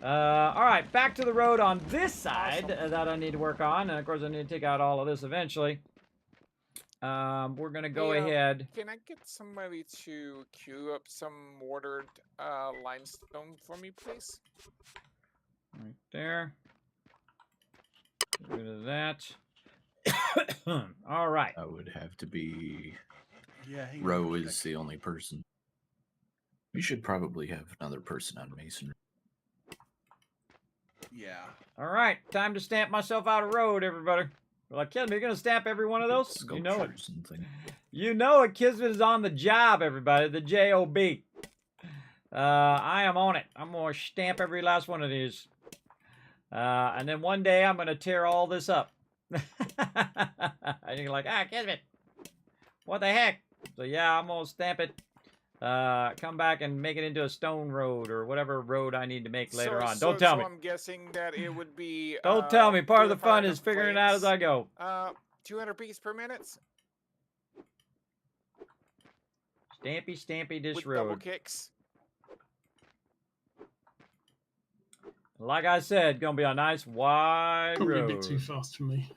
[SPEAKER 2] All right, back to the road on this side that I need to work on. And, of course, I need to take out all of this eventually. We're going to go ahead.
[SPEAKER 7] Can I get somebody to queue up some mortared limestone for me, please?
[SPEAKER 2] Right there. Get rid of that. All right.
[SPEAKER 11] That would have to be...
[SPEAKER 10] Yeah,
[SPEAKER 11] Roe is the only person. We should probably have another person on masonry.
[SPEAKER 10] Yeah.
[SPEAKER 2] All right, time to stamp myself out of road, everybody. Well, like, Kismet, you're going to stamp every one of those? You know it. You know it. Kismet is on the job, everybody. The J-O-B. I am on it. I'm going to stamp every last one of these. And then one day I'm going to tear all this up. And you're like, Kismet, what the heck? So yeah, I'm going to stamp it. Come back and make it into a stone road or whatever road I need to make later on. Don't tell me.
[SPEAKER 7] I'm guessing that it would be...
[SPEAKER 2] Don't tell me. Part of the fun is figuring it out as I go.
[SPEAKER 7] 200 beats per minute?
[SPEAKER 2] Stampy, stampy this
[SPEAKER 7] with
[SPEAKER 2] road.
[SPEAKER 7] Double kicks.
[SPEAKER 2] Like I said, gonna be a nice wide
[SPEAKER 12] Probably
[SPEAKER 2] road.
[SPEAKER 12] a bit too fast for me.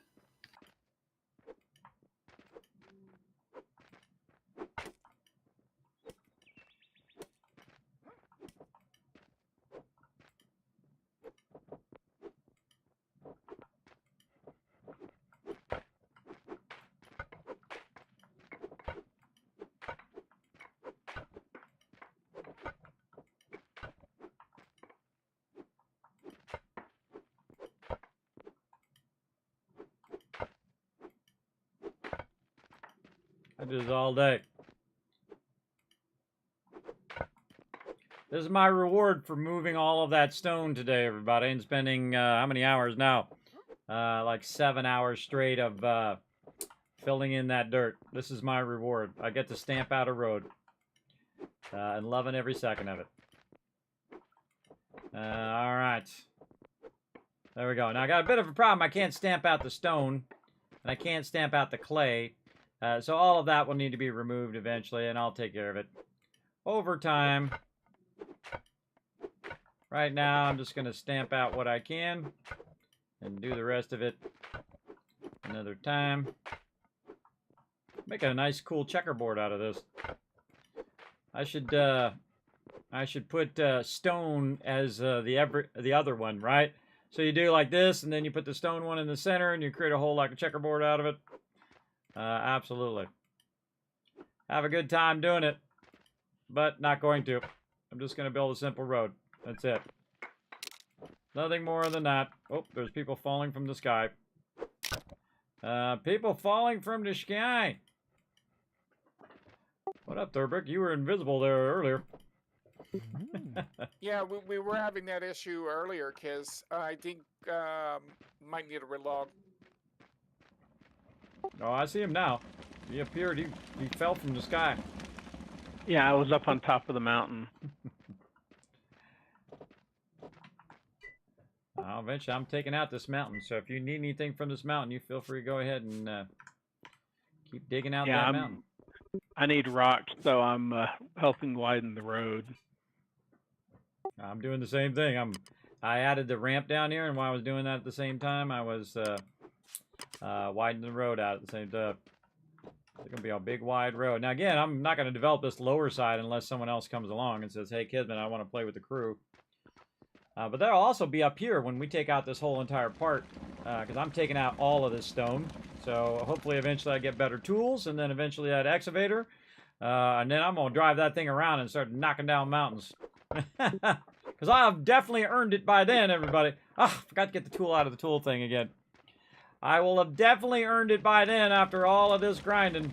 [SPEAKER 2] I do this all day. This is my reward for moving all of that stone today, everybody, and spending how many hours now? Like 7 hours straight of filling in that dirt. This is my reward. I get to stamp out a road. And loving every second of it. All right. There we go. Now I got a bit of a problem. I can't stamp out the stone, and I can't stamp out the clay. So all of that will need to be removed eventually, and I'll take care of it over time. Right now, I'm just going to stamp out what I can and do the rest of it another time. Make a nice, cool checkerboard out of this. I should put stone as the other one, right? So you do like this, and then you put the stone one in the center, and you create a whole like a checkerboard out of it. Absolutely. Have a good time doing it, but not going to. I'm just going to build a simple road. That's it. Nothing more than that. Oh, there's people falling from the sky. People falling from the sky. What up, Thurbrick? You were invisible there earlier.
[SPEAKER 7] Yeah, we were having that issue earlier, Kiz. I think might need a relog.
[SPEAKER 2] Oh, I see him now. He appeared. He fell from the sky.
[SPEAKER 4] Yeah, I was up on top of the mountain.
[SPEAKER 2] Eventually, I'm taking out this mountain. So if you need anything from this mountain, you feel free to go ahead and keep digging out that mountain.
[SPEAKER 4] I need rocks, so I'm helping widen the road.
[SPEAKER 2] I'm doing the same thing. I added the ramp down here, and while I was doing that at the same time, I was widening the road out at the same time. It's going to be a big, wide road. Now, again, I'm not going to develop this lower side unless someone else comes along and says, hey, Kismet, I want to play with the crew. But that'll also be up here when we take out this whole entire part, because I'm taking out all of this stone. So hopefully eventually I get better tools, and then eventually that excavator. And then I'm going to drive that thing around and start knocking down mountains. Because I've definitely earned it by then, everybody. Ah, forgot to get the tool out of the tool thing again. I will have definitely earned it by then after all of this grinding.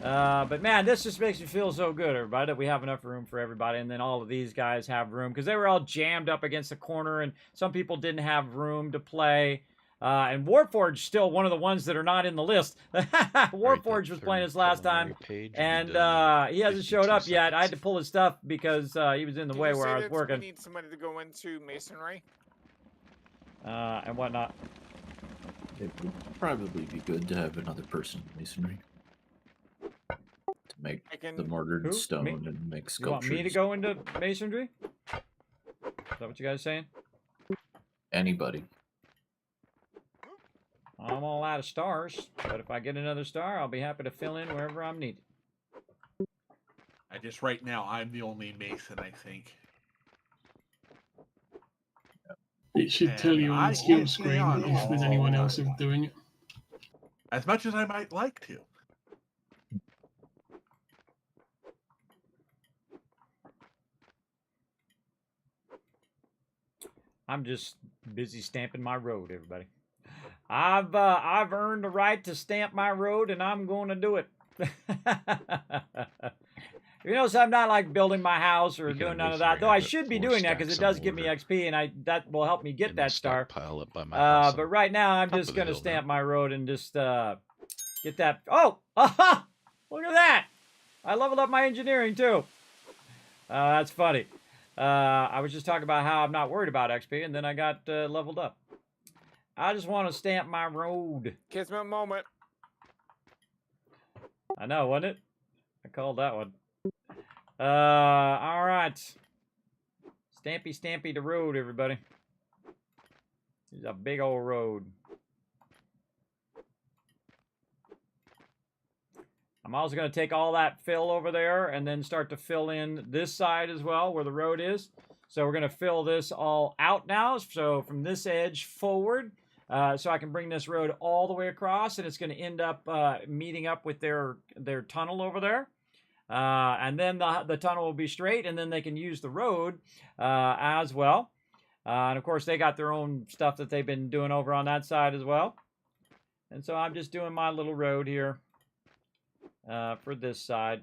[SPEAKER 2] But man, this just makes me feel so good, everybody, that we have enough room for everybody, and then all of these guys have room, because they were all jammed up against the corner, and some people didn't have room to play. And Warforged still one of the ones that are not in the list. Warforged was playing this last time, and he hasn't showed up yet. I had to pull his stuff because he was in the way where I was working.
[SPEAKER 7] We need somebody to go into masonry.
[SPEAKER 2] And whatnot.
[SPEAKER 11] It would probably be good to have another person in masonry. To make the mortared stone and make sculptures.
[SPEAKER 2] You want me to go into masonry? that what you guys saying?
[SPEAKER 11] Anybody.
[SPEAKER 2] I'm all out of stars, but if I get another star, I'll be happy to fill in wherever I'm needed.
[SPEAKER 10] Right now, I'm the only Mason, I think.
[SPEAKER 12] It should tell you on the skill screen if there's anyone else doing it.
[SPEAKER 10] As much as I might like to.
[SPEAKER 2] I'm just busy stamping my road, everybody. I've earned the right to stamp my road, and I'm going to do it. You know, so I'm not like building my house or doing none of that. Though I should be doing that because it does give me XP, and that will help me get that star.
[SPEAKER 6] Pile up by my house
[SPEAKER 2] but right now, I'm just going to stamp my road and just get that. Oh, look at that! I leveled up my engineering too. That's funny. I was just talking about how I'm not worried about XP, and then I got leveled up. I just want to stamp my road.
[SPEAKER 7] Kismet moment.
[SPEAKER 2] I know, wasn't it? I called that one. All right. Stampy the road, everybody. It's a big old road. I'm also going to take all that fill over there and then start to fill in this side as well where the road is. So we're going to fill this all out now. So from this edge forward, so I can bring this road all the way across, and it's going to end up meeting up with their tunnel over there. And then the tunnel will be straight, and then they can use the road as well. And of course, they got their own stuff that they've been doing over on that side as well. And so I'm just doing my little road here for this side.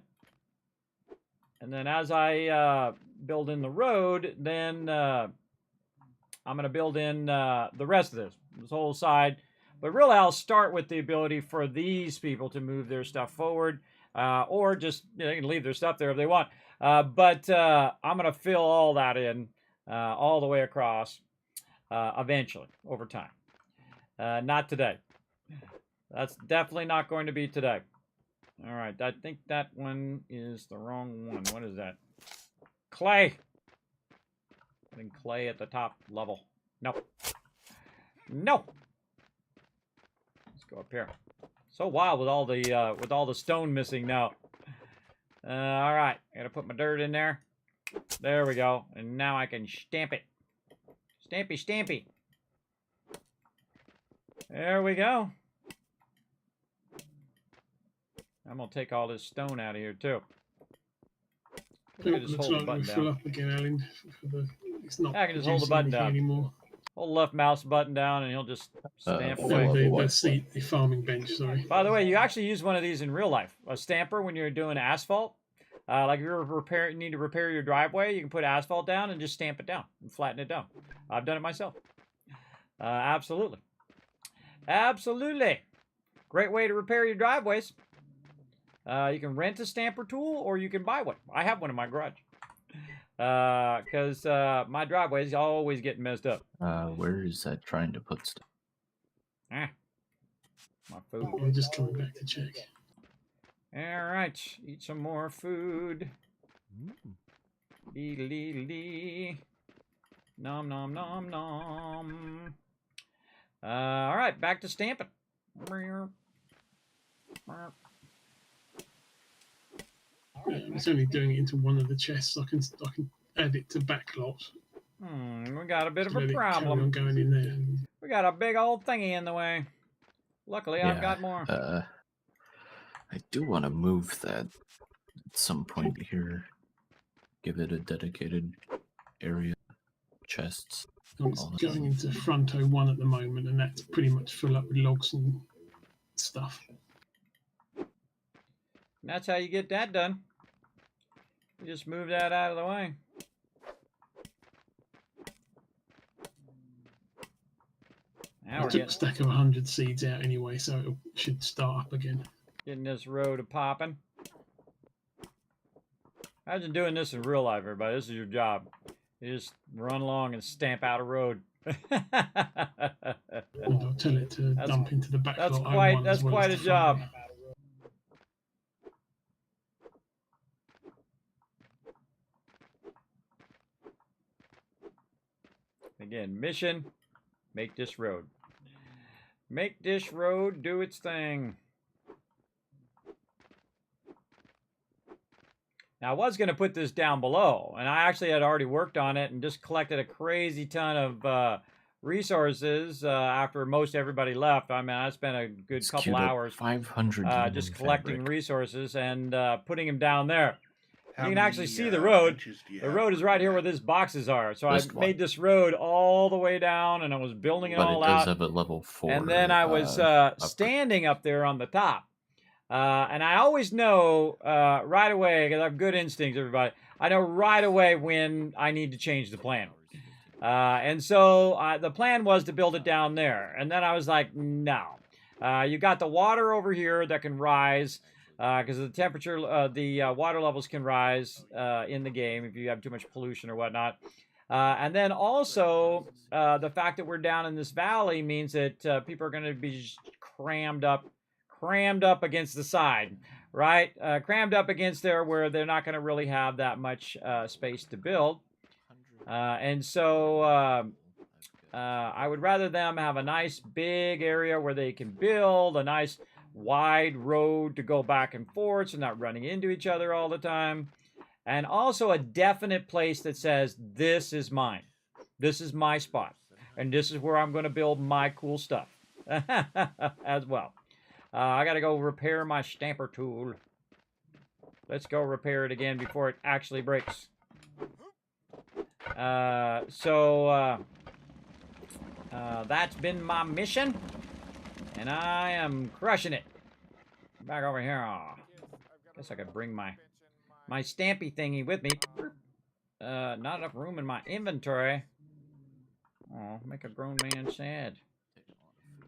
[SPEAKER 2] And then as I build in the road, then I'm going to build in the rest of this whole side. But really, I'll start with the ability for these people to move their stuff forward. Or just, they can leave their stuff there if they want. But I'm going to fill all that in all the way across eventually, over time. Not today. That's definitely not going to be today. All right, I think that one is the wrong one. What is that? Clay. Putting clay at the top level. No. No. Let's go up here. So wild with all the stone missing now. All right, I gotta put my dirt in there. There we go, and now I can stamp it. Stampy. There we go. I'm gonna take all this stone out of here too. I can just hold the button down.
[SPEAKER 12] Up again, Alan, it's not
[SPEAKER 2] I can just hold the button down.
[SPEAKER 12] Anymore.
[SPEAKER 2] Hold the left mouse button down, and he'll just stamp away.
[SPEAKER 12] The farming bench, sorry.
[SPEAKER 2] By the way, you actually use one of these in real life. A stamper when you're doing asphalt. Like if you need to repair your driveway, you can put asphalt down and just stamp it down and flatten it down. I've done it myself. Absolutely. Absolutely. Great way to repair your driveways. You can rent a stamper tool or you can buy one. I have one in my garage. Because my driveways always get messed up.
[SPEAKER 11] Where is that trying to put stuff?
[SPEAKER 2] My food.
[SPEAKER 12] I'm just coming back to check.
[SPEAKER 2] All right, eat some more food. Lee. Nom nom nom nom. All right, back to stamping.
[SPEAKER 12] It's only doing it into one of the chests. I can add it to backlot.
[SPEAKER 2] We got a bit of a problem.
[SPEAKER 12] I'm going in there.
[SPEAKER 2] We got a big old thingy in the way. Luckily, I've got more.
[SPEAKER 11] I do want to move that at some point here. Give it a dedicated area. Chests.
[SPEAKER 12] I'm going into front 01 at the moment, and that's pretty much full up with logs and stuff.
[SPEAKER 2] And that's how you get that done. You just move that out of the way. Now
[SPEAKER 12] I took a stack of 100 seeds out anyway, so it should start up again.
[SPEAKER 2] Getting this road a popping. Imagine doing this in real life, everybody. This is your job. You just run along and stamp out a road.
[SPEAKER 12] And I'll tell it to dump into the back lot.
[SPEAKER 2] That's quite a job. Again, mission, make this road. Make this road do its thing. Now, I was going to put this down below, and I actually had already worked on it and just collected a crazy ton of resources after most everybody left. I mean, I spent a good couple hours
[SPEAKER 11] 500
[SPEAKER 2] just collecting resources and putting them down there.
[SPEAKER 10] How
[SPEAKER 2] You can actually see
[SPEAKER 10] many,
[SPEAKER 2] the road.
[SPEAKER 10] benches do you
[SPEAKER 2] The
[SPEAKER 10] have
[SPEAKER 2] road is
[SPEAKER 10] working
[SPEAKER 2] right here
[SPEAKER 10] at?
[SPEAKER 2] where these boxes are. So
[SPEAKER 11] This
[SPEAKER 2] I
[SPEAKER 11] one.
[SPEAKER 2] made this road all the way down, and I was building it
[SPEAKER 11] But
[SPEAKER 2] all
[SPEAKER 11] it does
[SPEAKER 2] out.
[SPEAKER 11] have a level 4.
[SPEAKER 2] And then I was standing up there on the top. And I always know right away, because I have good instincts, everybody. I know right away when I need to change the plan. And so the plan was to build it down there. And then I was like, no. You got the water over here that can rise because the temperature, the water levels can rise in the game if you have too much pollution or whatnot. And then also the fact that we're down in this valley means that people are going to be just crammed up against the side, right? Crammed up against there where they're not going to really have that much space to build. And so I would rather them have a nice big area where they can build, a nice wide road to go back and forth so not running into each other all the time. And also a definite place that says, this is mine. This is my spot. And this is where I'm going to build my cool stuff as well. I got to go repair my stamper tool. Let's go repair it again before it actually breaks. That's been my mission. And I am crushing it. Back over here. Guess I could bring my stampy thingy with me. Not enough room in my inventory. Oh, make a grown man sad.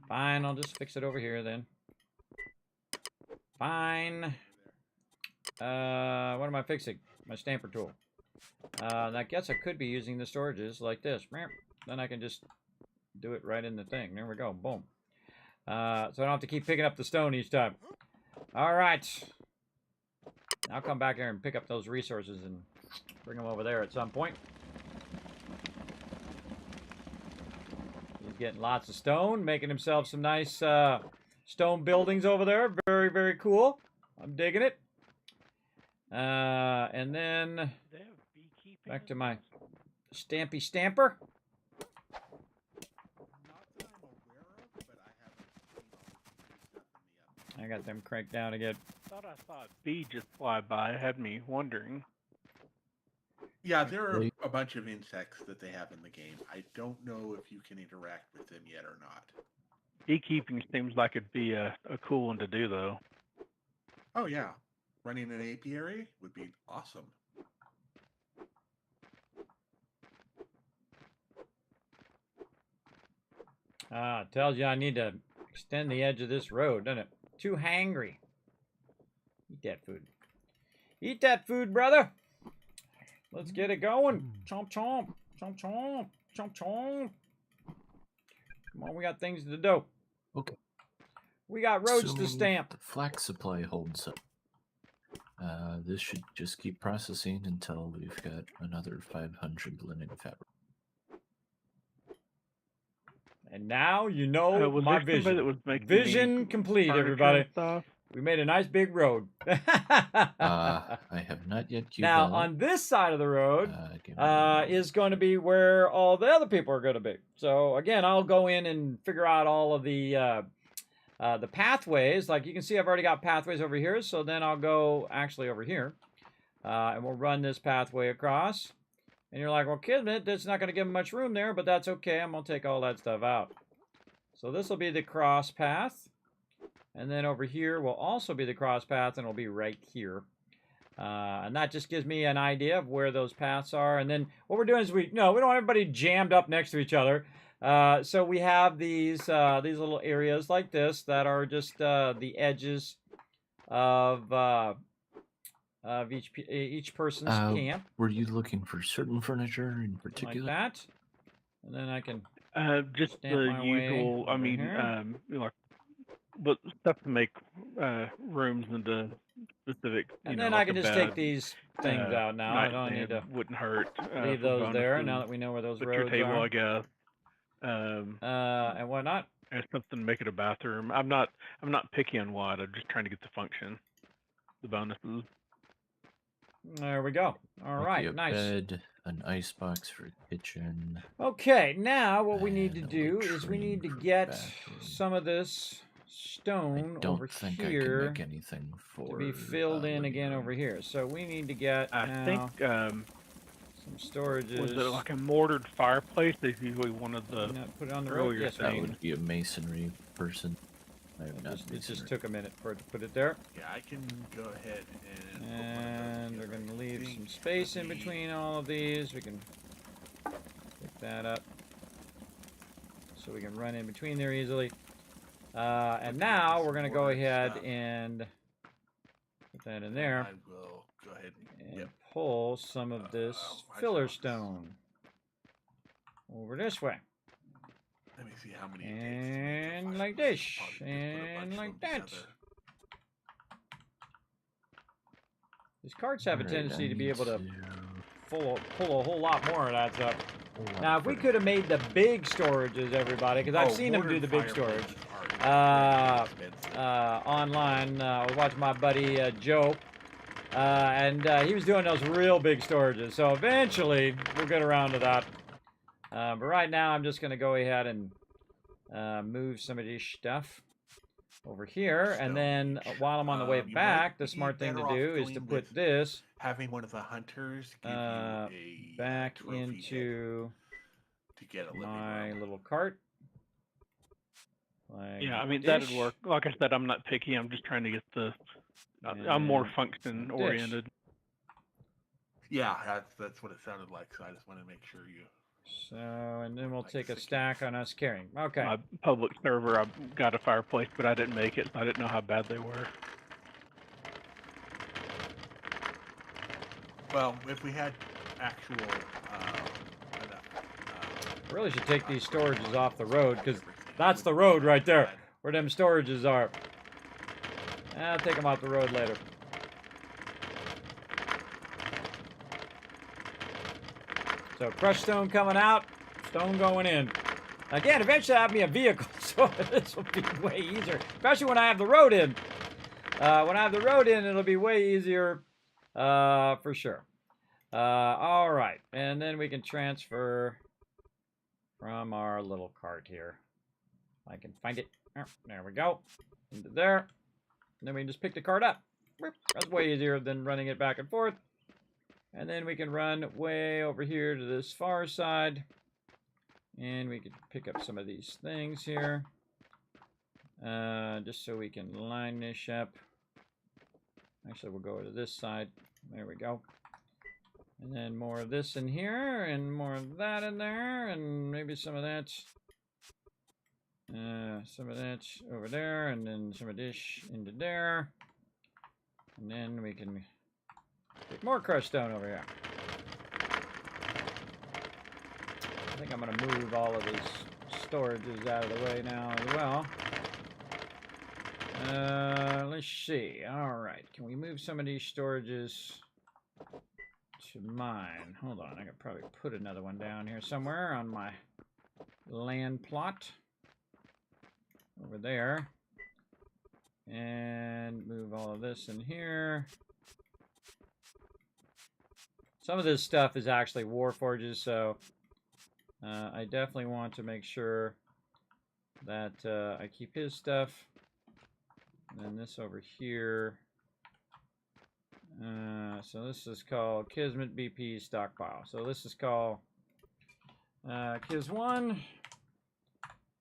[SPEAKER 2] Fine, I'll just fix it over here then. Fine. What am I fixing? My stamper tool. I guess I could be using the storages like this. Then I can just do it right in the thing. There we go. Boom. So I don't have to keep picking up the stone each time. All right. I'll come back here and pick up those resources and bring them over there at some point. He's getting lots of stone, making himself some nice stone buildings over there. Very, very cool. I'm digging it. And then back to my stampy stamper. I got them cranked down again.
[SPEAKER 4] Thought I saw a bee just fly by. It had me wondering.
[SPEAKER 10] Yeah, there are a bunch of insects that they have in the game. I don't know if you can interact with them yet or not.
[SPEAKER 4] Beekeeping seems like it'd be a cool one to do, though.
[SPEAKER 10] Oh, yeah. Running an apiary would be awesome.
[SPEAKER 2] Tells you I need to extend the edge of this road, doesn't it? Too hangry. Eat that food. Eat that food, brother. Let's get it going. Chomp, chomp. Chomp, chomp. Chomp, chomp. Come on, we got things to do.
[SPEAKER 11] Okay.
[SPEAKER 2] We got roads
[SPEAKER 11] So
[SPEAKER 2] to stamp.
[SPEAKER 11] The flax supply holds up. This should just keep processing until we've got another 500 linen fabric.
[SPEAKER 2] And now you know
[SPEAKER 4] Was
[SPEAKER 2] my
[SPEAKER 4] there somebody that
[SPEAKER 2] vision.
[SPEAKER 4] was making
[SPEAKER 2] Vision complete,
[SPEAKER 4] furniture
[SPEAKER 2] everybody.
[SPEAKER 4] and stuff?
[SPEAKER 2] We made a nice big road.
[SPEAKER 11] I have not yet queued
[SPEAKER 2] Now,
[SPEAKER 11] that
[SPEAKER 2] on this side of the road
[SPEAKER 11] give me
[SPEAKER 2] is going to be where all the other people are going to be. So, again, I'll go in and figure out all of the pathways. Like you can see, I've already got pathways over here. So then I'll go actually over here. And we'll run this pathway across. And you're like, well, Kismet, that's not going to give them much room there, but that's okay. I'm going to take all that stuff out. So this will be the cross path. And then over here will also be the cross path, and it'll be right here. And that just gives me an idea of where those paths are. And then what we're doing is we don't want everybody jammed up next to each other. So we have these little areas like this that are just the edges of each person's camp.
[SPEAKER 11] Were you looking for certain furniture in particular?
[SPEAKER 2] Like that. And then I can
[SPEAKER 4] just
[SPEAKER 2] stamp
[SPEAKER 4] the
[SPEAKER 2] my way
[SPEAKER 4] usual. I
[SPEAKER 2] over
[SPEAKER 4] mean,
[SPEAKER 2] here.
[SPEAKER 4] but stuff to make rooms into specific.
[SPEAKER 2] And
[SPEAKER 4] know,
[SPEAKER 2] then
[SPEAKER 4] like
[SPEAKER 2] I can
[SPEAKER 4] a
[SPEAKER 2] just take
[SPEAKER 4] bed,
[SPEAKER 2] these things out now. I don't need to
[SPEAKER 4] nightstand wouldn't hurt.
[SPEAKER 2] leave
[SPEAKER 4] for
[SPEAKER 2] those there now
[SPEAKER 4] bonuses.
[SPEAKER 2] that we know where those
[SPEAKER 4] Put your
[SPEAKER 2] roads
[SPEAKER 4] table,
[SPEAKER 2] are.
[SPEAKER 4] I guess.
[SPEAKER 2] And whatnot.
[SPEAKER 4] There's something to make it a bathroom. I'm not picky on what. I'm just trying to get the function, the bonuses.
[SPEAKER 2] There we go. All right,
[SPEAKER 11] a
[SPEAKER 2] nice.
[SPEAKER 11] bed, an icebox for the kitchen.
[SPEAKER 2] Okay, now what we need to
[SPEAKER 11] and a
[SPEAKER 2] do is we need to
[SPEAKER 11] latrine for the
[SPEAKER 2] get
[SPEAKER 11] bathroom.
[SPEAKER 2] some of this stone
[SPEAKER 11] I don't
[SPEAKER 2] over
[SPEAKER 11] think I
[SPEAKER 2] here
[SPEAKER 11] can make anything for
[SPEAKER 2] to be filled in
[SPEAKER 11] living
[SPEAKER 2] again
[SPEAKER 11] room.
[SPEAKER 2] over here. So we need to get
[SPEAKER 4] I
[SPEAKER 2] now
[SPEAKER 4] think
[SPEAKER 2] some storages.
[SPEAKER 4] was it like a mortared fireplace? Is usually one of the
[SPEAKER 2] Not put it on the road.
[SPEAKER 4] earlier
[SPEAKER 2] Yes,
[SPEAKER 11] That
[SPEAKER 4] things.
[SPEAKER 11] would be a masonry person. I have not
[SPEAKER 2] it just
[SPEAKER 11] masonry.
[SPEAKER 2] took a minute for it to put it there.
[SPEAKER 10] Yeah, I can go ahead and.
[SPEAKER 2] And we're going to leave some space in between all of these. We can pick that up so we can run in between there easily. And now we're going to go ahead and put that in there
[SPEAKER 10] I will go ahead
[SPEAKER 2] and pull some of this filler stone over this way.
[SPEAKER 10] Let me see how many.
[SPEAKER 2] And like this. And like that. These carts have a tendency to be able to pull a whole lot more of that stuff. Now, if we could have made the big storages, everybody, because I've seen them do the big storage online. I was watching my buddy Joe, and he was doing those real big storages. So eventually, we'll get around to that. But right now, I'm just going to go ahead and move some of this stuff over here, and then while I'm on the way back, the smart thing to do is to put this
[SPEAKER 10] having one of the hunters give you a
[SPEAKER 2] back
[SPEAKER 10] trophy
[SPEAKER 2] into
[SPEAKER 10] to get a living
[SPEAKER 2] my
[SPEAKER 10] room.
[SPEAKER 2] little cart. Like
[SPEAKER 4] Yeah, I mean
[SPEAKER 2] dish.
[SPEAKER 4] that'd work. Like I said, I'm not picky. I'm just trying to get the. I'm more
[SPEAKER 2] And
[SPEAKER 4] function oriented.
[SPEAKER 10] Yeah, that's what it sounded like. So I just want to make sure you.
[SPEAKER 2] So, and then we'll take a stack on us carrying. Okay.
[SPEAKER 4] My public server, I've got a fireplace, but I didn't make it. So I didn't know how bad they were.
[SPEAKER 10] Well, if we had actual.
[SPEAKER 2] I really should take these storages off the road, because that's the road right there, where them storages are. I'll take them off the road later. So crushed stone coming out, stone going in. Again, eventually I have me a vehicle, so this will be way easier, especially when I have the road in. When I have the road in, it'll be way easier, for sure. All right, and then we can transfer from our little cart here. I can find it. Oh, there we go. Into there. And then we can just pick the cart up. That's way easier than running it back and forth. And then we can run way over here to this far side. And we can pick up some of these things here. Just so we can line this up. Actually, we'll go to this side. There we go. And then more of this in here, and more of that in there, and maybe some of that. Some of that over there, and then some of this into there. And then we can get more crushed stone over here. I think I'm going to move all of these storages out of the way now as well. Let's see. All right. Can we move some of these storages to mine? Hold on. I could probably put another one down here somewhere on my land plot. Over there. And move all of this in here. Some of this stuff is actually Warforges, so I definitely want to make sure that I keep his stuff. And then this over here. So this is called Kismet BP Stockpile. So this is called Kis 1.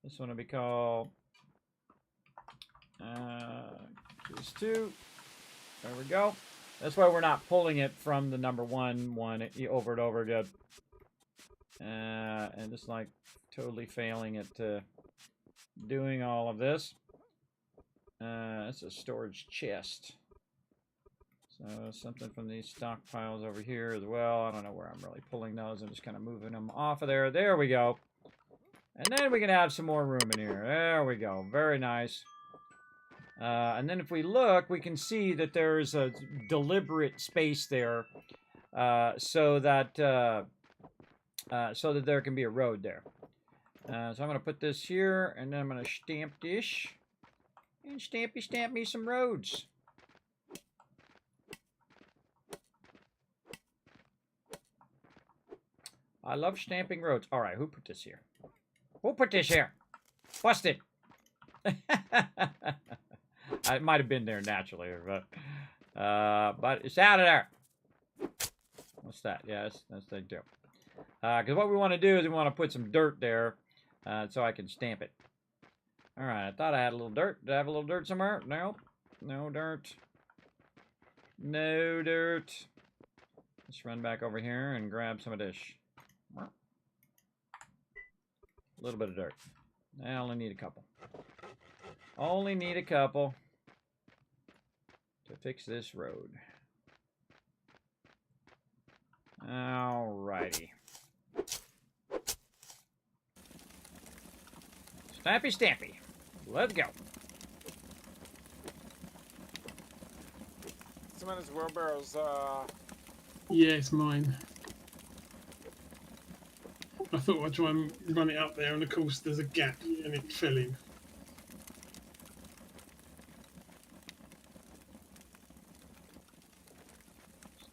[SPEAKER 2] This one will be called Kis 2. There we go. That's why we're not pulling it from the number one over and over again. And just like totally failing at doing all of this. That's a storage chest. So something from these stockpiles over here as well. I don't know where I'm really pulling those. I'm just kind of moving them off of there. There we go. And then we can have some more room in here. There we go. Very nice. And then if we look, we can see that there's a deliberate space there so that there can be a road there. So I'm going to put this here, and then I'm going to stamp this. And stampy stamp me some roads. I love stamping roads. All right, who put this here? Who put this here? Busted. It might have been there naturally, but it's out of there. What's that? Yeah, that's the deal. Because what we want to do is we want to put some dirt there so I can stamp it. All right, I thought I had a little dirt. Did I have a little dirt somewhere? No. No dirt. No dirt. Let's run back over here and grab some of this. A little bit of dirt. I only need a couple. Only need a couple to fix this road. Alrighty. Snappy stampy. Let's go.
[SPEAKER 7] Some of his wheelbarrows,
[SPEAKER 12] Yeah, it's mine. I thought I'd try and run it up there, and of course there's a gap, and it fell in.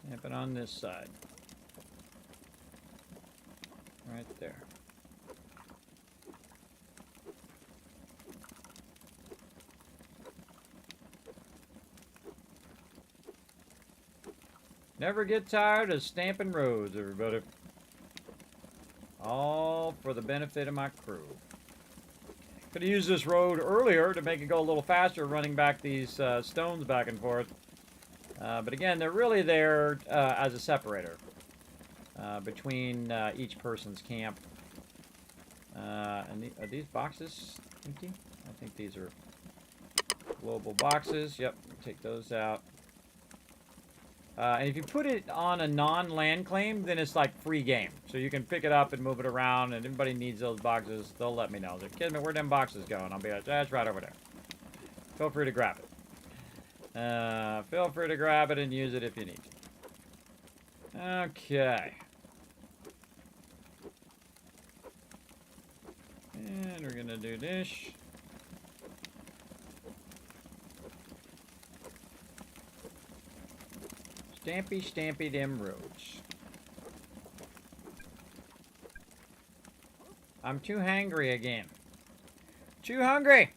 [SPEAKER 2] Stamp it on this side. Right there. Never get tired of stamping roads, everybody. All for the benefit of my crew. Could have used this road earlier to make it go a little faster, running back these stones back and forth. But again, they're really there as a separator between each person's camp. And are these boxes empty? I think these are global boxes. Yep, take those out. And if you put it on a non-land claim, then it's like free game. So you can pick it up and move it around, and if anybody needs those boxes, they'll let me know. They're like, Kismet, where'd them boxes go? And I'll be like, that's right over there. Feel free to grab it. Feel free to grab it and use it if you need to. Okay. And we're going to do this. Stampy, stampy them roads. I'm too hangry again. Too hungry.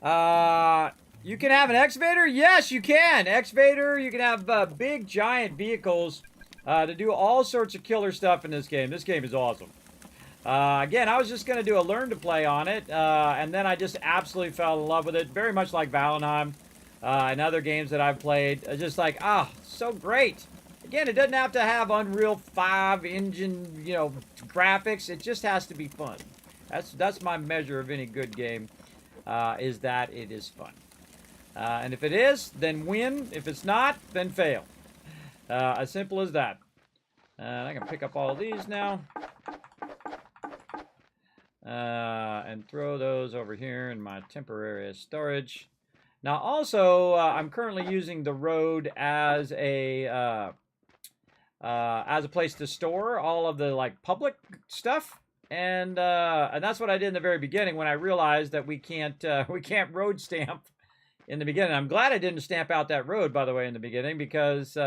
[SPEAKER 2] You can have an excavator? Yes, you can. Excavator, you can have big, giant vehicles to do all sorts of killer stuff in this game. This game is awesome. Again, I was just going to do a learn to play on it, and then I just absolutely fell in love with it. Very much like Valheim. And other games that I've played, just like, so great. Again, it doesn't have to have Unreal 5 engine, graphics. It just has to be fun. That's my measure of any good game, is that it is fun. And if it is, then win. If it's not, then fail. As simple as that. I can pick up all of these now. And throw those over here in my temporary storage. Now, also, I'm currently using the road as a place to store all of the public stuff, and that's what I did in the very beginning when I realized that we can't road stamp in the beginning. I'm glad I didn't stamp out that road, by the way, in the beginning because we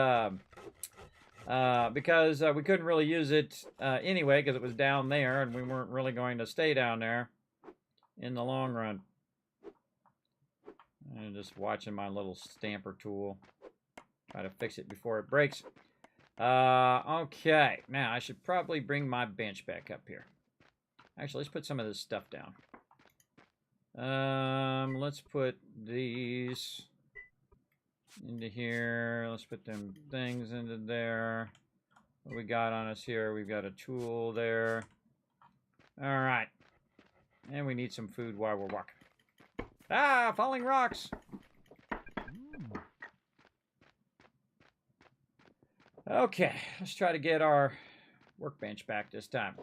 [SPEAKER 2] couldn't really use it anyway because it was down there, and we weren't really going to stay down there in the long run. I'm just watching my little stamper tool. Try to fix it before it breaks. Okay. Now, I should probably bring my bench back up here. Actually, let's put some of this stuff down. Let's put these into here. Let's put them things into there. What we got on us here? We've got a tool there. All right. And we need some food while we're walking. Falling rocks. Okay, let's try to get our workbench back this time.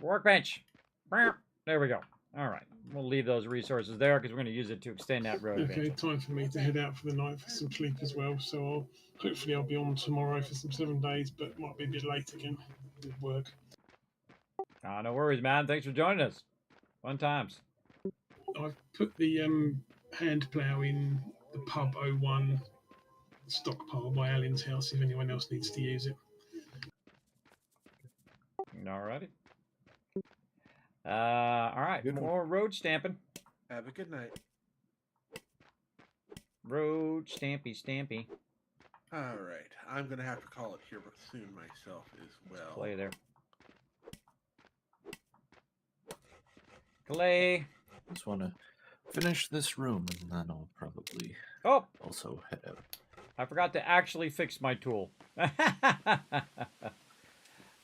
[SPEAKER 2] Workbench. There we go. All right, we'll leave those resources there because we're going to use it to extend that road.
[SPEAKER 12] Okay,
[SPEAKER 2] eventually.
[SPEAKER 12] time for me to head out for the night for some sleep as well. So hopefully I'll be on tomorrow for some 7 days, but might be a bit late again with work.
[SPEAKER 2] No worries, man. Thanks for joining us. Fun times.
[SPEAKER 12] I've put the hand plough in the pub 01 stockpile by Alan's house if anyone else needs to use it.
[SPEAKER 2] Alrighty. All right.
[SPEAKER 10] Good one.
[SPEAKER 2] More road stamping.
[SPEAKER 10] Have a good night.
[SPEAKER 2] Road stampy.
[SPEAKER 10] All right, I'm gonna have to call it here soon myself as well.
[SPEAKER 2] Play there. Clay.
[SPEAKER 11] Just want to finish this room, and then I'll probably also head out.
[SPEAKER 2] I forgot to actually fix my tool.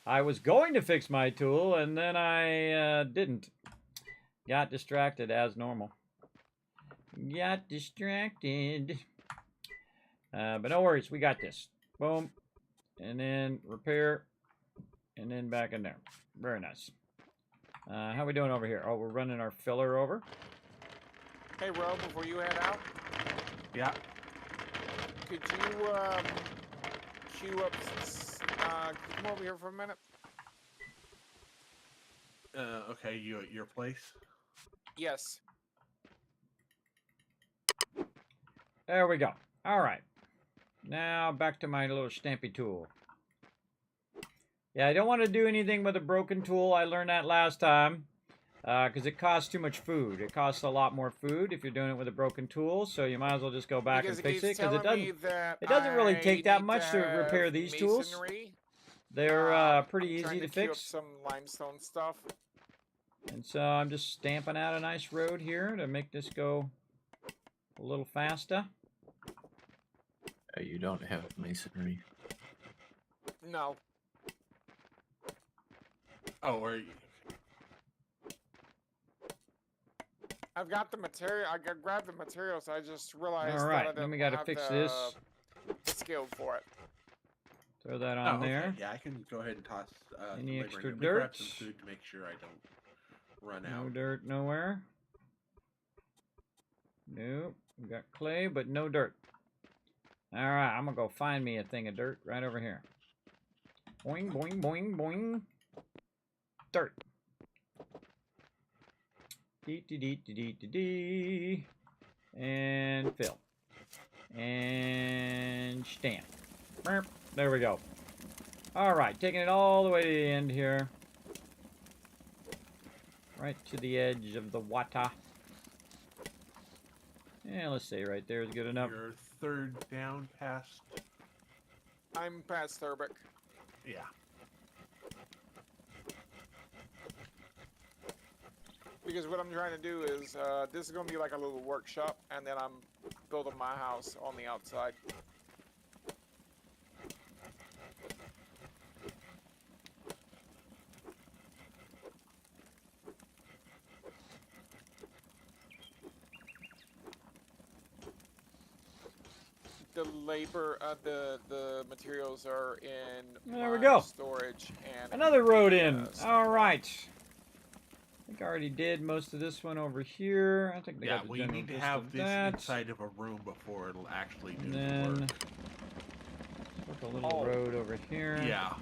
[SPEAKER 2] I was going to fix my tool, and then I didn't. Got distracted as normal. Got distracted. But no worries, we got this. Boom. And then repair. And then back in there. Very nice. How we doing over here? Oh, we're running our filler over.
[SPEAKER 7] Hey, Ro, before you head out,
[SPEAKER 10] Yeah.
[SPEAKER 7] could you queue up? Could you come over here for a minute?
[SPEAKER 10] Okay, you at your place?
[SPEAKER 7] Yes.
[SPEAKER 2] There we go. All right. Now back to my little stampy tool. Yeah, I don't want to do anything with a broken tool. I learned that last time. Because it costs too much food. It costs a lot more food if you're doing it with a broken tool, so you might as well just go back and fix it, because it doesn't really take that much to repair these tools. They're pretty easy to fix.
[SPEAKER 7] Some limestone stuff.
[SPEAKER 2] And so I'm just stamping out a nice road here to make this go a little faster.
[SPEAKER 11] You don't have masonry.
[SPEAKER 7] No.
[SPEAKER 10] Oh, are you?
[SPEAKER 7] I've got the material. I grabbed the materials. I just realized.
[SPEAKER 2] All right,
[SPEAKER 7] that I
[SPEAKER 2] then we
[SPEAKER 7] didn't
[SPEAKER 2] got to
[SPEAKER 7] have
[SPEAKER 2] fix
[SPEAKER 7] the
[SPEAKER 2] this.
[SPEAKER 7] Skill for it.
[SPEAKER 2] Throw that on
[SPEAKER 10] okay.
[SPEAKER 2] there.
[SPEAKER 10] Yeah, I can go ahead and toss.
[SPEAKER 2] Any
[SPEAKER 10] some
[SPEAKER 2] extra
[SPEAKER 10] labor in. Let me grab
[SPEAKER 2] dirt?
[SPEAKER 10] some food to make sure I don't run
[SPEAKER 2] No
[SPEAKER 10] out.
[SPEAKER 2] dirt nowhere. Nope. We got clay, but no dirt. All right, I'm gonna go find me a thing of dirt right over here. Boing, boing, boing, boing. Dirt. Dee. And fill. And stamp. Burp. There we go. All right, taking it all the way to the end here. Right to the edge of the water. Yeah, let's say right there is good enough.
[SPEAKER 10] You're third down past.
[SPEAKER 7] I'm past Thurbic.
[SPEAKER 10] Yeah.
[SPEAKER 7] Because what I'm trying to do is, this is going to be like a little workshop, and then I'm building my house on the outside. The labor, the materials are in
[SPEAKER 2] There we go.
[SPEAKER 7] Storage and
[SPEAKER 2] Another road in. All right. I think I already did most of this one over here. I think they got the
[SPEAKER 10] we
[SPEAKER 2] general
[SPEAKER 10] need to
[SPEAKER 2] gist
[SPEAKER 10] have
[SPEAKER 2] of
[SPEAKER 10] this
[SPEAKER 2] that.
[SPEAKER 10] inside of a room before it'll actually do
[SPEAKER 2] And
[SPEAKER 10] the
[SPEAKER 2] then
[SPEAKER 10] work.
[SPEAKER 2] put a little road over here.
[SPEAKER 10] Yeah.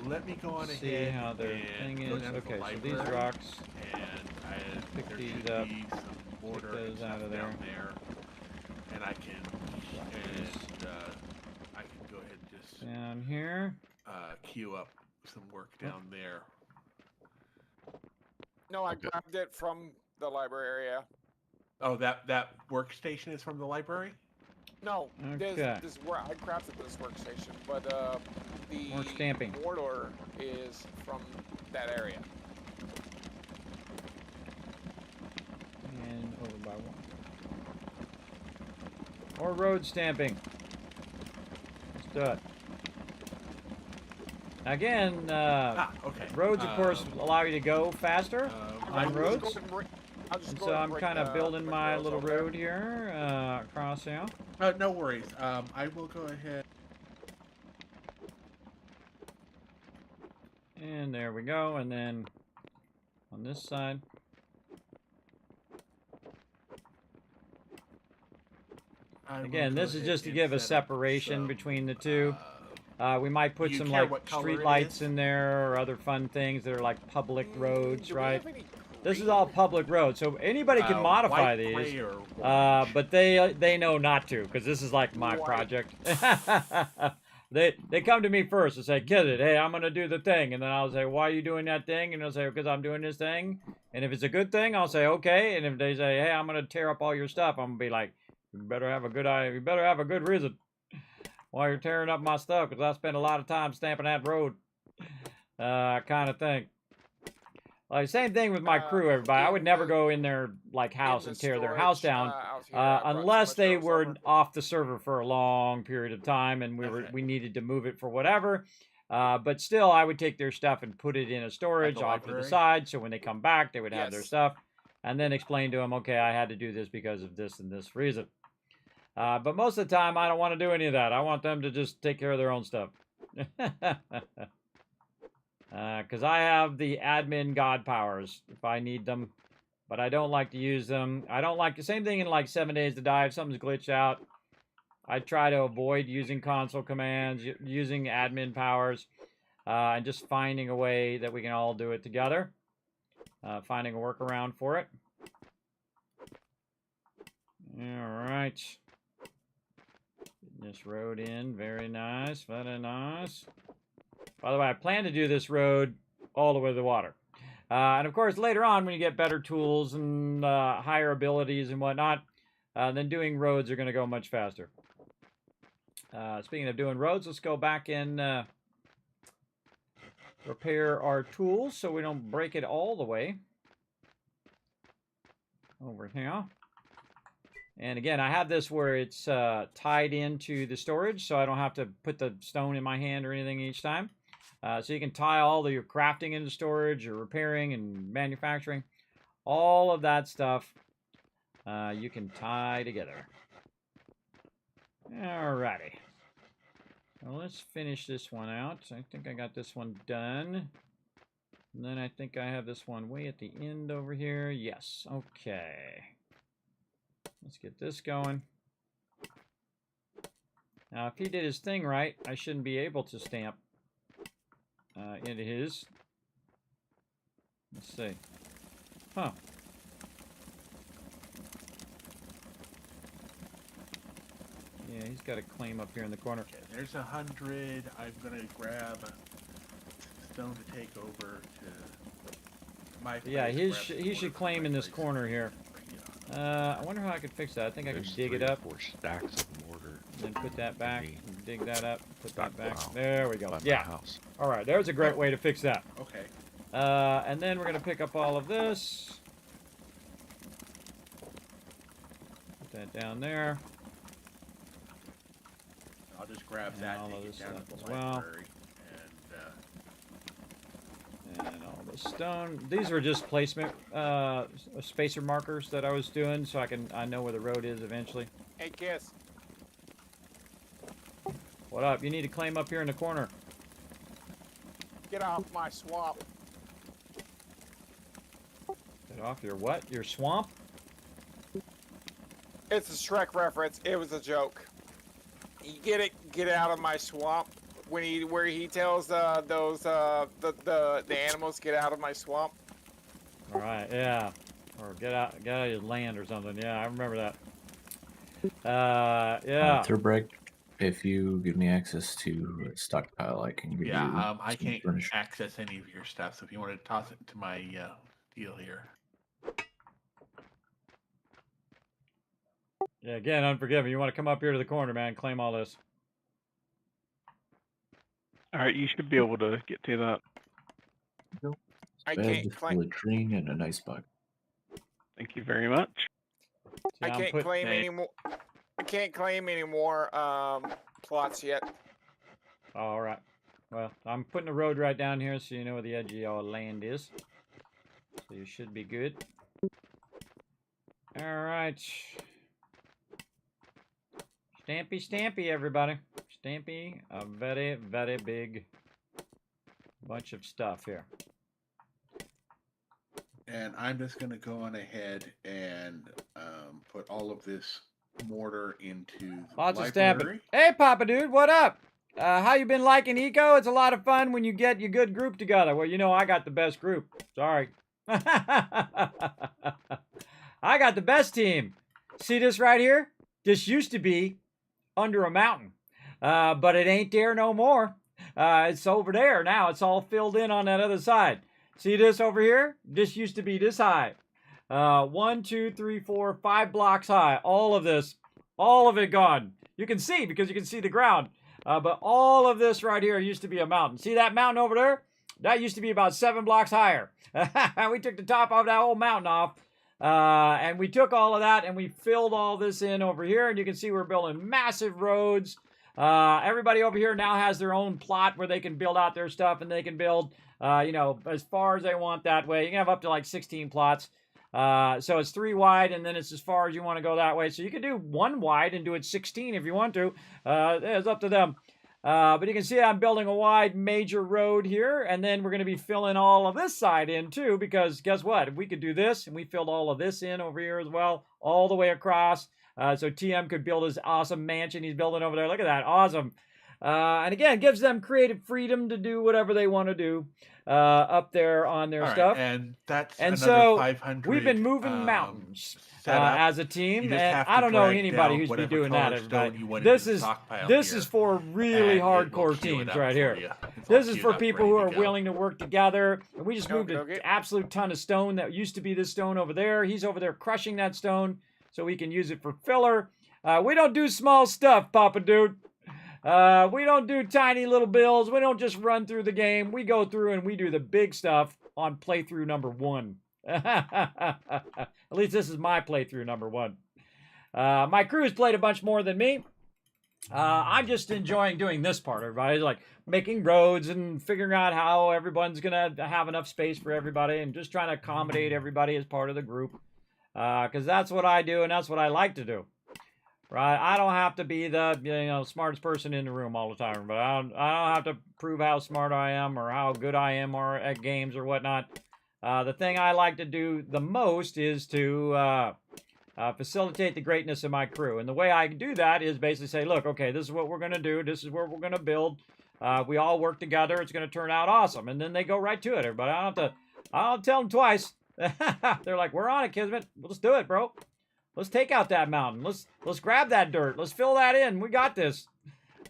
[SPEAKER 10] Let me go on
[SPEAKER 2] See
[SPEAKER 10] ahead
[SPEAKER 2] how their
[SPEAKER 10] and
[SPEAKER 2] thing
[SPEAKER 10] go
[SPEAKER 2] is.
[SPEAKER 10] down to the
[SPEAKER 2] Okay, so these
[SPEAKER 10] library,
[SPEAKER 2] rocks.
[SPEAKER 10] and
[SPEAKER 2] pick
[SPEAKER 10] there
[SPEAKER 2] these
[SPEAKER 10] should
[SPEAKER 2] up.
[SPEAKER 10] be some border
[SPEAKER 2] those
[SPEAKER 10] and stuff
[SPEAKER 2] out of
[SPEAKER 10] down there, and I can go ahead and just
[SPEAKER 2] down here.
[SPEAKER 10] queue up some work down there.
[SPEAKER 7] No, I grabbed it from the library area.
[SPEAKER 10] Oh, that workstation is from the library?
[SPEAKER 7] No,
[SPEAKER 2] Okay.
[SPEAKER 7] this where I crafted this workstation, but
[SPEAKER 2] More stamping.
[SPEAKER 7] the mortar is from that area.
[SPEAKER 2] And over by one. More road stamping. Let's do it. Again,
[SPEAKER 10] okay.
[SPEAKER 2] roads, of course, allow you to go faster on roads. And so I'm kind of building my little road here across here.
[SPEAKER 10] No worries. I will go ahead.
[SPEAKER 2] And there we go. And then on this side.
[SPEAKER 10] I will
[SPEAKER 2] Again,
[SPEAKER 10] go
[SPEAKER 2] this is
[SPEAKER 10] ahead
[SPEAKER 2] just to
[SPEAKER 10] and
[SPEAKER 2] give a
[SPEAKER 10] set up
[SPEAKER 2] separation
[SPEAKER 10] some,
[SPEAKER 2] between the two. We might put
[SPEAKER 10] you
[SPEAKER 2] some
[SPEAKER 10] care
[SPEAKER 2] like
[SPEAKER 10] what color
[SPEAKER 2] street
[SPEAKER 10] it
[SPEAKER 2] lights
[SPEAKER 10] is?
[SPEAKER 2] in there or other fun things that are like public roads,
[SPEAKER 7] Do we
[SPEAKER 2] right?
[SPEAKER 7] have any
[SPEAKER 2] This is all
[SPEAKER 7] green?
[SPEAKER 2] public roads, so anybody can modify
[SPEAKER 10] white,
[SPEAKER 2] these.
[SPEAKER 10] gray, or orange?
[SPEAKER 2] But they know not to, because this is like my
[SPEAKER 7] White.
[SPEAKER 2] project. They come to me first and say, "Kid it, hey, I'm gonna do the thing," and then I'll say, "Why are you doing that thing?" And they'll say, "Because I'm doing this thing." And if it's a good thing, I'll say, "Okay." And if they say, "Hey, I'm gonna tear up all your stuff," I'm gonna be like, "You better have a good eye. You better have a good reason why you're tearing up my stuff, because I spent a lot of time stamping that road." Kind of thing. Like, same thing with my crew, everybody. I would never go in their like house and tear their house down,
[SPEAKER 7] out here, I brought so
[SPEAKER 2] unless
[SPEAKER 7] much
[SPEAKER 2] they
[SPEAKER 7] rose
[SPEAKER 2] were
[SPEAKER 7] over.
[SPEAKER 2] off the server for a long period of time and
[SPEAKER 10] Okay.
[SPEAKER 2] we needed to move it for whatever. But still, I would take their stuff and put it in a storage off to the
[SPEAKER 10] library?
[SPEAKER 2] side, so when they come back, they would have their
[SPEAKER 7] Yes.
[SPEAKER 2] stuff, and then explain to them, okay, I had to do this because of this and this reason. But most of the time, I don't want to do any of that. I want them to just take care of their own stuff. Because I have the admin god powers if I need them, but I don't like to use them. I don't like the same thing in like 7 Days to Die. If something's glitched out, I try to avoid using console commands, using admin powers, and just finding a way that we can all do it together. Finding a workaround for it. All right. Getting this road in. Very nice. Very nice. By the way, I plan to do this road all the way to the water. And of course, later on, when you get better tools and higher abilities and whatnot, then doing roads are going to go much faster. Speaking of doing roads, let's go back and repair our tools so we don't break it all the way. Over here. And again, I have this where it's tied into the storage, so I don't have to put the stone in my hand or anything each time. So you can tie all of your crafting into storage, or repairing and manufacturing. All of that stuff you can tie together. Alrighty. Well, let's finish this one out. I think I got this one done. And then I think I have this one way at the end over here. Yes. Okay. Let's get this going. Now, if he did his thing right, I shouldn't be able to stamp into his. Let's see. Huh. Yeah, he's got a claim up here in the corner.
[SPEAKER 10] Okay, there's 100. I'm gonna grab stone to take over to my place.
[SPEAKER 2] Yeah,
[SPEAKER 10] grab
[SPEAKER 2] he
[SPEAKER 10] some
[SPEAKER 2] should
[SPEAKER 10] wood
[SPEAKER 2] claim
[SPEAKER 10] from
[SPEAKER 2] in
[SPEAKER 10] my
[SPEAKER 2] this
[SPEAKER 10] place.
[SPEAKER 2] corner here. I wonder how I could fix that. I think I could dig it up.
[SPEAKER 6] 4 stacks of mortar.
[SPEAKER 2] Then put that back. And dig that up. Put that back.
[SPEAKER 6] Wow.
[SPEAKER 2] There we go.
[SPEAKER 6] By my
[SPEAKER 2] Yeah.
[SPEAKER 6] house.
[SPEAKER 2] All right. There's a great way to fix that.
[SPEAKER 10] Okay.
[SPEAKER 2] And then we're gonna pick up all of this. Put that down there.
[SPEAKER 10] I'll just grab
[SPEAKER 2] And
[SPEAKER 10] that
[SPEAKER 2] all
[SPEAKER 10] and
[SPEAKER 2] of
[SPEAKER 10] take
[SPEAKER 2] this
[SPEAKER 10] it down
[SPEAKER 2] stuff
[SPEAKER 10] to
[SPEAKER 2] as
[SPEAKER 10] the
[SPEAKER 2] well.
[SPEAKER 10] library.
[SPEAKER 2] And all the stone. These were just placement spacer markers that I was doing, so I know where the road is eventually.
[SPEAKER 7] Hey, Kiss.
[SPEAKER 2] What up? You need to claim up here in the corner.
[SPEAKER 7] Get off my swamp.
[SPEAKER 2] Get off your what? Your swamp?
[SPEAKER 7] It's a Shrek reference. It was a joke. You get it? Get out of my swamp. Where he tells the animals get out of my swamp.
[SPEAKER 2] All right, yeah. Or get out of your land or something. Yeah, I remember that. Yeah.
[SPEAKER 11] Thurbreak, if you give me access to a stockpile, I can give you.
[SPEAKER 10] I
[SPEAKER 11] some
[SPEAKER 10] can't
[SPEAKER 11] furniture.
[SPEAKER 10] access any of your stuff, so if you want to toss it to my deal here.
[SPEAKER 2] Yeah, again, Unforgiven. You want to come up here to the corner, man, claim all this.
[SPEAKER 4] All right, you should be able to get to that.
[SPEAKER 7] I
[SPEAKER 11] Bed,
[SPEAKER 7] can't
[SPEAKER 11] just
[SPEAKER 7] claim.
[SPEAKER 11] latrine, and a nice bucket.
[SPEAKER 4] Thank you very much.
[SPEAKER 7] I
[SPEAKER 2] Yeah,
[SPEAKER 7] can't claim anymore. I can't claim any more plots yet.
[SPEAKER 2] All right. Well, I'm putting a road right down here so you know where the edge of your land is. So you should be good. All right. Stampy, Stampy, everybody. Stampy, a very, very big bunch of stuff here.
[SPEAKER 10] And I'm just going to go on ahead and put all of this mortar into the
[SPEAKER 2] Lots of
[SPEAKER 10] library.
[SPEAKER 2] stamping. Hey, Papa Dude, what up? How you been liking Eco? It's a lot of fun when you get your good group together. Well, you know I got the best group. Sorry. I got the best team. See this right here? This used to be under a mountain, but it ain't there no more. It's over there now. It's all filled in on that other side. See this over here? This used to be this high. 1, 2, 3, 4, 5 blocks high. All of this, all of it gone. You can see because you can see the ground. But all of this right here used to be a mountain. See that mountain over there? That used to be about 7 blocks higher. We took the top of that whole mountain off. And we took all of that and we filled all this in over here. And you can see we're building massive roads. Everybody over here now has their own plot where they can build out their stuff and they can build, you know, as far as they want that way. You can have up to like 16 plots. So it's 3 wide and then it's as far as you want to go that way. So you can do 1 wide and do it 16 if you want to. It's up to them. But you can see I'm building a wide major road here, and then we're going to be filling all of this side in too, because guess what? If we could do this, and we filled all of this in over here as well, all the way across, so TM could build his awesome mansion he's building over there. Look at that, awesome. And again, gives them creative freedom to do whatever they want to do up there on their stuff.
[SPEAKER 10] And that's
[SPEAKER 2] and
[SPEAKER 10] another
[SPEAKER 2] so
[SPEAKER 10] 500,
[SPEAKER 2] we've been moving mountains as a team, and I don't know anybody who's been doing that. Everybody, this is for really hardcore teams right here. This is for people who are willing to work together. And we just moved an absolute ton of stone that used to be this stone over there. He's over there crushing that stone so we can use it for filler. We don't do small stuff, Papa Dude. We don't do tiny little builds. We don't just run through the game. We go through and we do the big stuff on playthrough number 1. At least this is my playthrough number 1. My crew's played a bunch more than me. I'm just enjoying doing this part, everybody. Like making roads and figuring out how everyone's going to have enough space for everybody and just trying to accommodate everybody as part of the group. Because that's what I do and that's what I like to do. Right, I don't have to be the smartest person in the room all the time, but I don't have to prove how smart I am or how good I am or at games or whatnot. The thing I like to do the most is to facilitate the greatness of my crew, and the way I do that is basically say, look, okay, this is what we're going to do, this is where we're going to build. We all work together, it's going to turn out awesome, and then they go right to it. Everybody, I don't tell them twice. They're like, we're on it, Kismet. Let's do it, bro. Let's take out that mountain. Let's grab that dirt. Let's fill that in. We got this.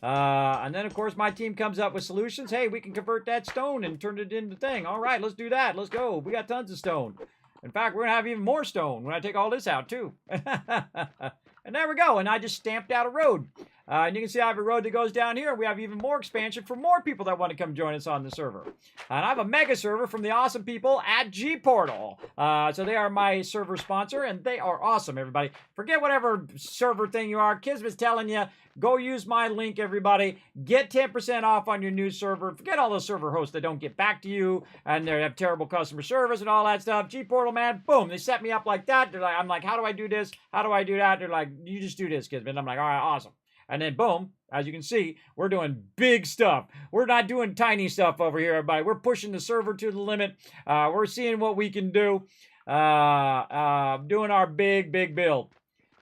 [SPEAKER 2] And then, of course, my team comes up with solutions. Hey, we can convert that stone and turn it into thing. All right, let's do that. Let's go. We got tons of stone. In fact, we're going to have even more stone when I take all this out, too. And there we go. And I just stamped out a road. And you can see I have a road that goes down here. We have even more expansion for more people that want to come join us on the server. And I have a mega server from the awesome people at GPORTAL. So they are my server sponsor, and they are awesome, everybody. Forget whatever server thing you are. Kismet's telling you, go use my link, everybody. Get 10% off on your new server. Forget all those server hosts that don't get back to you, and they have terrible customer service and all that stuff. GPORTAL, man, boom, they set me up like that. They're like, I'm like, how do I do this? How do I do that? They're like, you just do this, Kismet. I'm like, all right, awesome. And then boom, as you can see, we're doing big stuff. We're not doing tiny stuff over here, everybody. We're pushing the server to the limit. We're seeing what we can do. Doing our big build.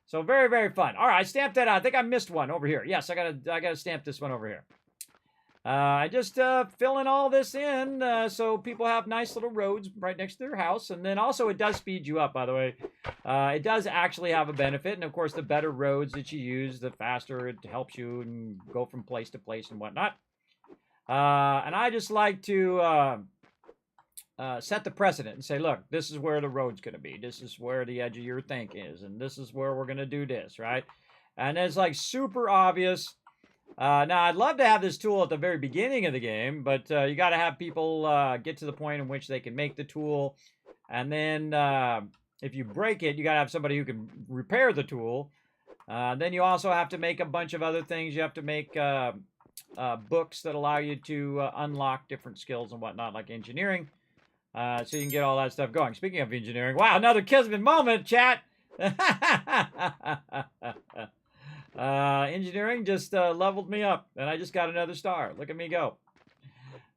[SPEAKER 2] So very, very fun. All right, I stamped that out. I think I missed one over here. Yes, I gotta stamp this one over here. I just filling all this in so people have nice little roads right next to their house. And then also it does speed you up, by the way. It does actually have a benefit. And of course, the better roads that you use, the faster it helps you and go from place to place and whatnot. And I just like to set the precedent and say, look, this is where the road's going to be. This is where the edge of your thing is. And this is where we're going to do this, right? And it's like super obvious. Now, I'd love to have this tool at the very beginning of the game, but you got to have people get to the point in which they can make the tool. And then if you break it, you got to have somebody who can repair the tool. Then you also have to make a bunch of other things. You have to make books that allow you to unlock different skills and whatnot, like engineering. So you can get all that stuff going. Speaking of engineering, wow, another Kismet moment, chat. Engineering just leveled me up, and I just got another star. Look at me go.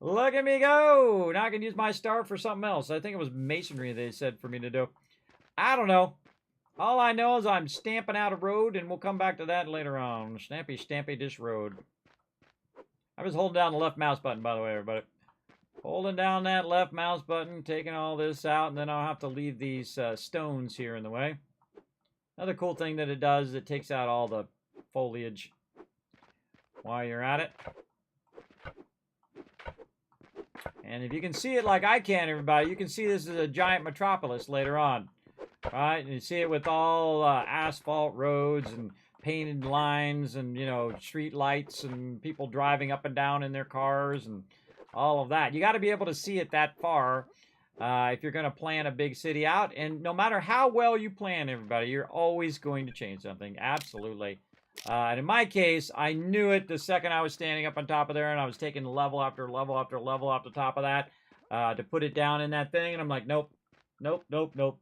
[SPEAKER 2] Look at me go. Now I can use my star for something else. I think it was masonry they said for me to do. I don't know. All I know is I'm stamping out a road, and we'll come back to that later on. Stampy this road. I was holding down the left mouse button, by the way, everybody. Holding down that left mouse button, taking all this out, and then I'll have to leave these stones here in the way. Another cool thing that it does is it takes out all the foliage while you're at it. And if you can see it like I can, everybody, you can see this is a giant metropolis later on. Right? And you see it with all asphalt roads and painted lines and, you know, street lights and people driving up and down in their cars and all of that. You got to be able to see it that far if you're going to plan a big city out. And no matter how well you plan, everybody, you're always going to change something. Absolutely. And in my case, I knew it the second I was standing up on top of there and I was taking level after level after level off the top of that to put it down in that thing. And I'm like, nope, nope, nope, nope.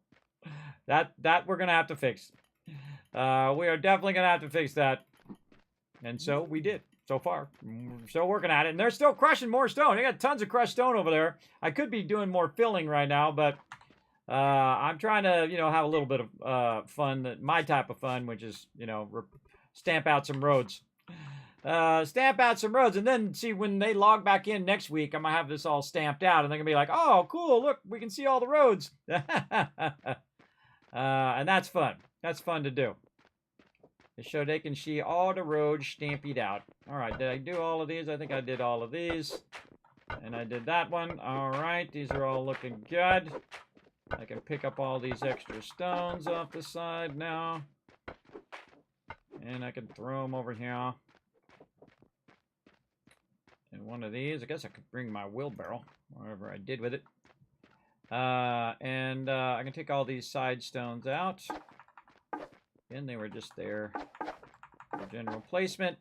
[SPEAKER 2] That we're going to have to fix. We are definitely going to have to fix that. And so we did. So far. We're still working at it. And they're still crushing more stone. They got tons of crushed stone over there. I could be doing more filling right now, but I'm trying to, you know, have a little bit of fun. My type of fun, which is, you know, stamp out some roads. Stamp out some roads. And then, see, when they log back in next week, I'm going to have this all stamped out. And they're going to be like, oh, cool. Look, we can see all the roads. And that's fun. That's fun to do. So they can see all the roads stamped out. All right, did I do all of these? I think I did all of these. And I did that one. All right, these are all looking good. I can pick up all these extra stones off the side now. And I can throw them over here. And one of these, I guess I could bring my wheelbarrow, whatever I did with it. I can take all these side stones out. And they were just there for general placement.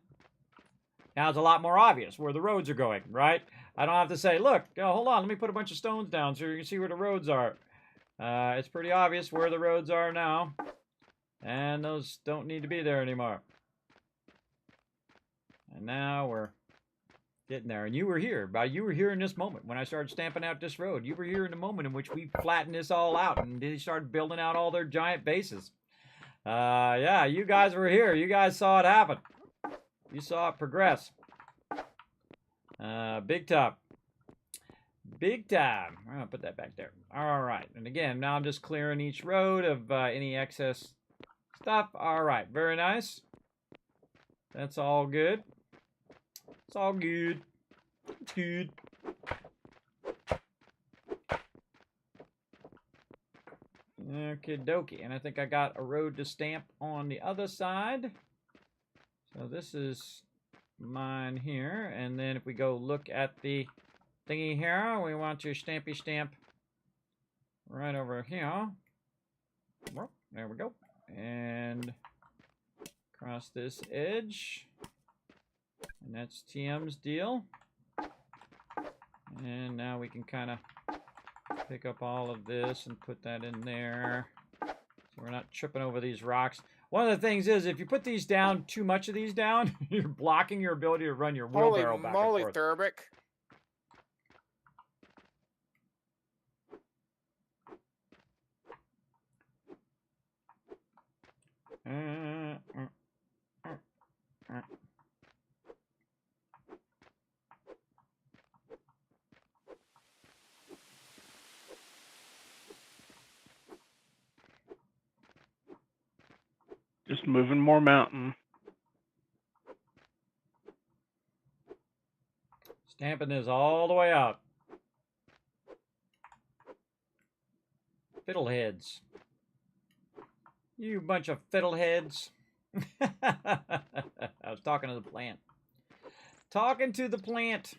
[SPEAKER 2] Now it's a lot more obvious where the roads are going, right? I don't have to say, look, hold on, let me put a bunch of stones down so you can see where the roads are. It's pretty obvious where the roads are now. And those don't need to be there anymore. And now we're getting there. And you were here. You were here in this moment when I started stamping out this road. You were here in the moment in which we flattened this all out and they started building out all their giant bases. Yeah, you guys were here. You guys saw it happen. You saw it progress. Big time. Big time. I'm going to put that back there. All right. And again, now I'm just clearing each road of any excess stuff. All right. Very nice. That's all good. It's all good. It's good. Okie dokie. And I think I got a road to stamp on the other side. So this is mine here. And then if we go look at the thingy here, we want to stampy stamp right over here. There we go. And across this edge. And that's TM's deal. And now we can kind of pick up all of this and put that in there. So we're not tripping over these rocks. One of the things is if you put these down, too much of these down, you're blocking your ability to run your wheelbarrow back and forth.
[SPEAKER 7] Holy moly, Thurbic.
[SPEAKER 4] Just moving more mountain.
[SPEAKER 2] Stamping this all the way out. Fiddleheads. You bunch of fiddleheads. I was talking to the plant. Talking to the plant.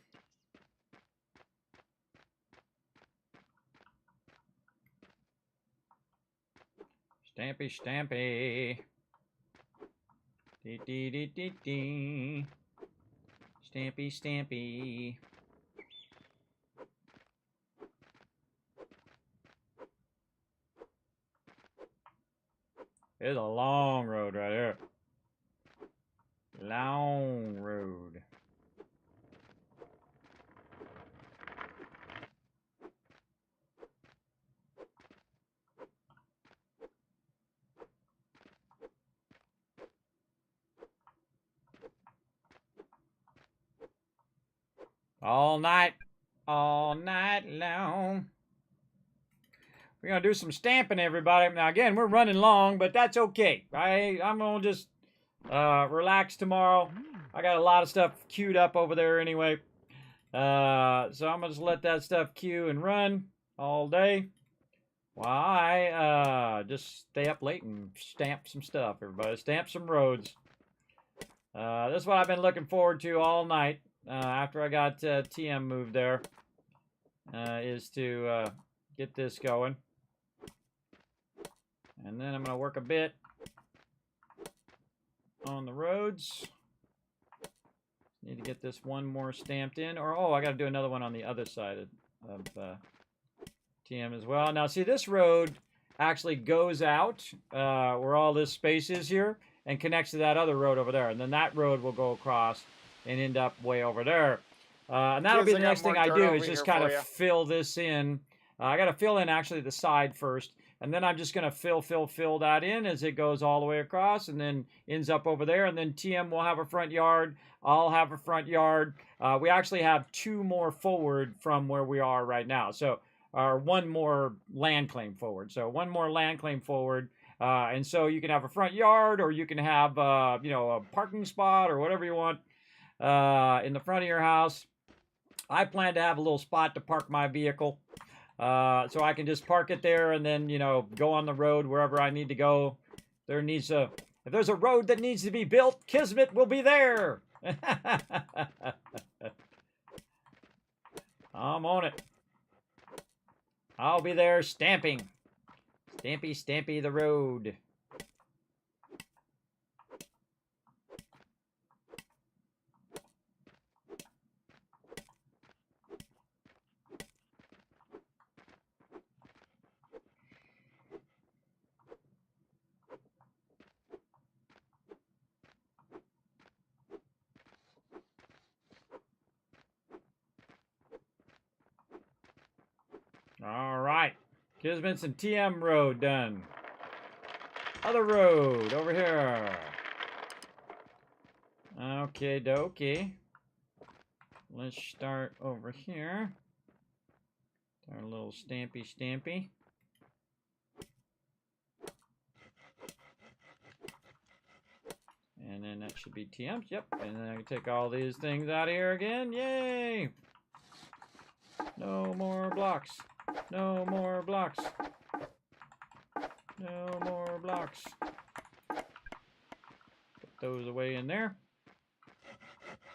[SPEAKER 2] Stampy, stampy. Dee dee dee dee dee. Stampy, stampy. It's a long road right here. Long road. All night long. We're going to do some stamping, everybody. Now, again, we're running long, but that's okay. I'm going to just relax tomorrow. I got a lot of stuff queued up over there anyway. So I'm going to just let that stuff queue and run all day while I just stay up late and stamp some stuff, everybody. Stamp some roads. This is what I've been looking forward to all night after I got TM moved there, is to get this going. And then I'm going to work a bit on the roads. Need to get this one more stamped in. Or, oh, I got to do another one on the other side of TM as well. Now, see, this road actually goes out where all this space is here and connects to that other road over there. And then that road will go across and end up way over there. And that'll be the next thing I do is just kind of fill this in. I got to fill in actually the side first. And then I'm just going to fill that in as it goes all the way across and then ends up over there. And then TM will have a front yard. I'll have a front yard. We actually have 2 more forward from where we are right now. So, or 1 more land claim forward. So 1 more land claim forward. And so you can have a front yard or you can have, you know, a parking spot or whatever you want in the front of your house. I plan to have a little spot to park my vehicle. So I can just park it there and then, you know, go on the road wherever I need to go. If there's a road that needs to be built, Kismet will be there. I'm on it. I'll be there stamping. Stampy, stampy the road. All right. Kismet's and TM road done. Other road over here. Okay, dokie. Let's start over here. Start a little stampy, stampy. And then that should be TM's. Yep. And then I can take all these things out of here again. Yay! No more blocks. No more blocks. No more blocks. Put those away in there.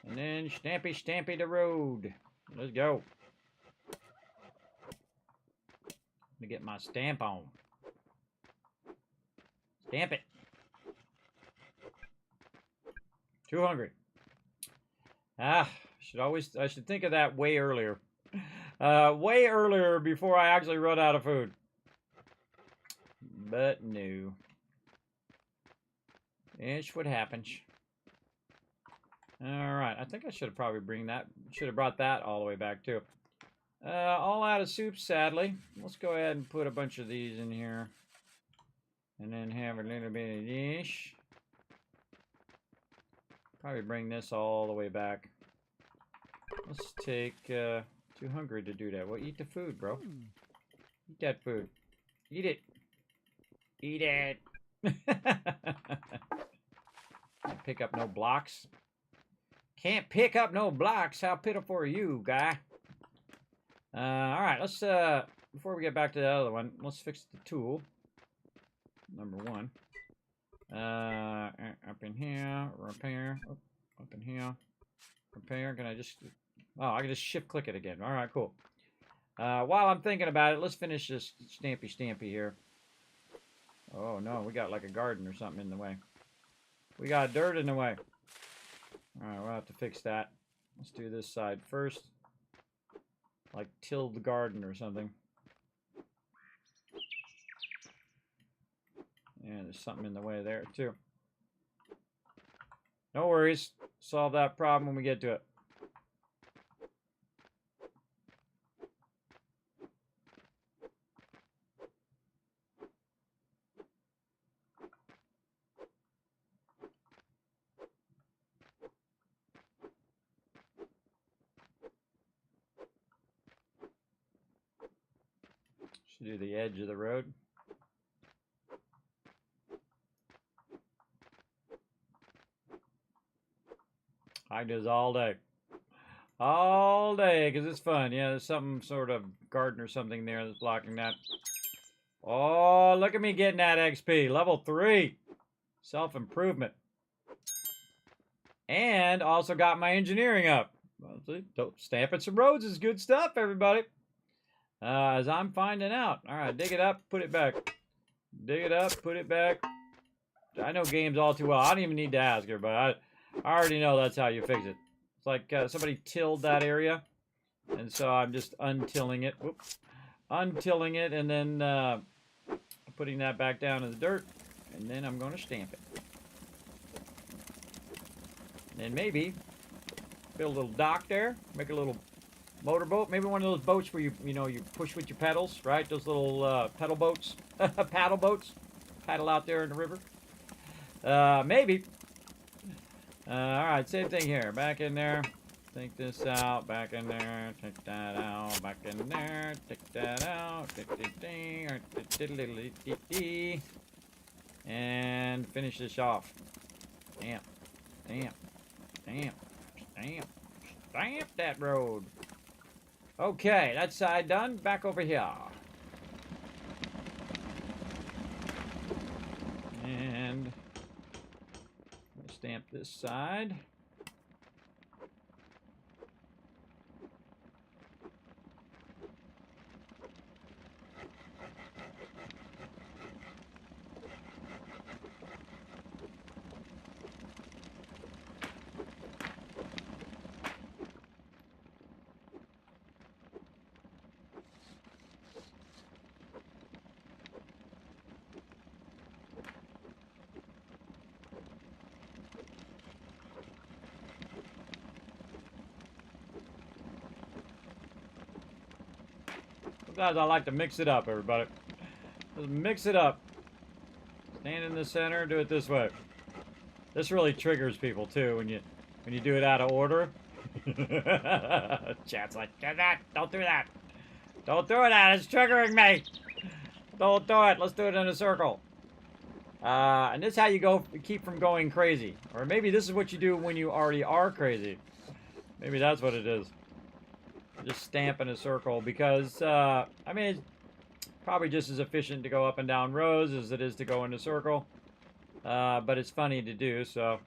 [SPEAKER 2] And then stampy, stampy the road. Let's go. Let me get my stamp on. Stamp it. Too hungry. I should think of that way earlier. Way earlier before I actually run out of food. But no. It's what happens. Alright, I think I should have probably brought that all the way back too. All out of soup, sadly. Let's go ahead and put a bunch of these in here. And then have a little bit of this. Probably bring this all the way back. Let's take... too hungry to do that. Well, eat the food, bro. Eat that food. Eat it. Eat it. Can't pick up no blocks. Can't pick up no blocks. How pitiful are you, guy? Alright, let's, before we get back to the other one, let's fix the tool. Number 1. Up in here, repair. Oh, up in here, repair. Can I just... Oh, I can just shift click it again. All right, cool. While I'm thinking about it, let's finish this stampy here. Oh, no, we got like a garden or something in the way. We got dirt in the way. All right, we'll have to fix that. Let's do this side first. Like till the garden or something. Yeah, there's something in the way there, too. No worries. Solve that problem when we get to it. do the edge of the road. I do this all day. All day, because it's fun. Yeah, there's some sort of garden or something there that's blocking that. Oh, look at me getting that XP. Level 3. Self-improvement. And also got my engineering up. Well, see, stamping some roads is good stuff, everybody. As I'm finding out. All right, dig it up, put it back. Dig it up, put it back. I know games all too well. I don't even need to ask her, but I already know that's how you fix it. It's like somebody tilled that area, and so I'm just untilling it. Whoops. Untilling it, and then putting that back down in the dirt, and then I'm going to stamp it. And then maybe build a little dock there, make a little motorboat, maybe one of those boats where you push with your pedals, right? Those little pedal boats, paddle boats, paddle out there in the river. Maybe. All right, same thing here. Back in there. Take this out. Back in there. Take that out. Back in there. Take that out. And finish this off. Stamp. Stamp. Stamp. Stamp. Stamp that road. Okay, that side done. Back over here. And stamp this side. Sometimes I like to mix it up, everybody. Just mix it up. Stand in the center, do it this way. This really triggers people too when you do it out of order. Chat's like, do that, don't do that. Don't do that, it's triggering me. Don't do it, let's do it in a circle. And this is how you keep from going crazy. Or maybe this is what you do when you already are crazy. Maybe that's what it is. Just stamp in a circle because, I mean, it's probably just as efficient to go up and down rows as it is to go in a circle. But it's funny to do, so.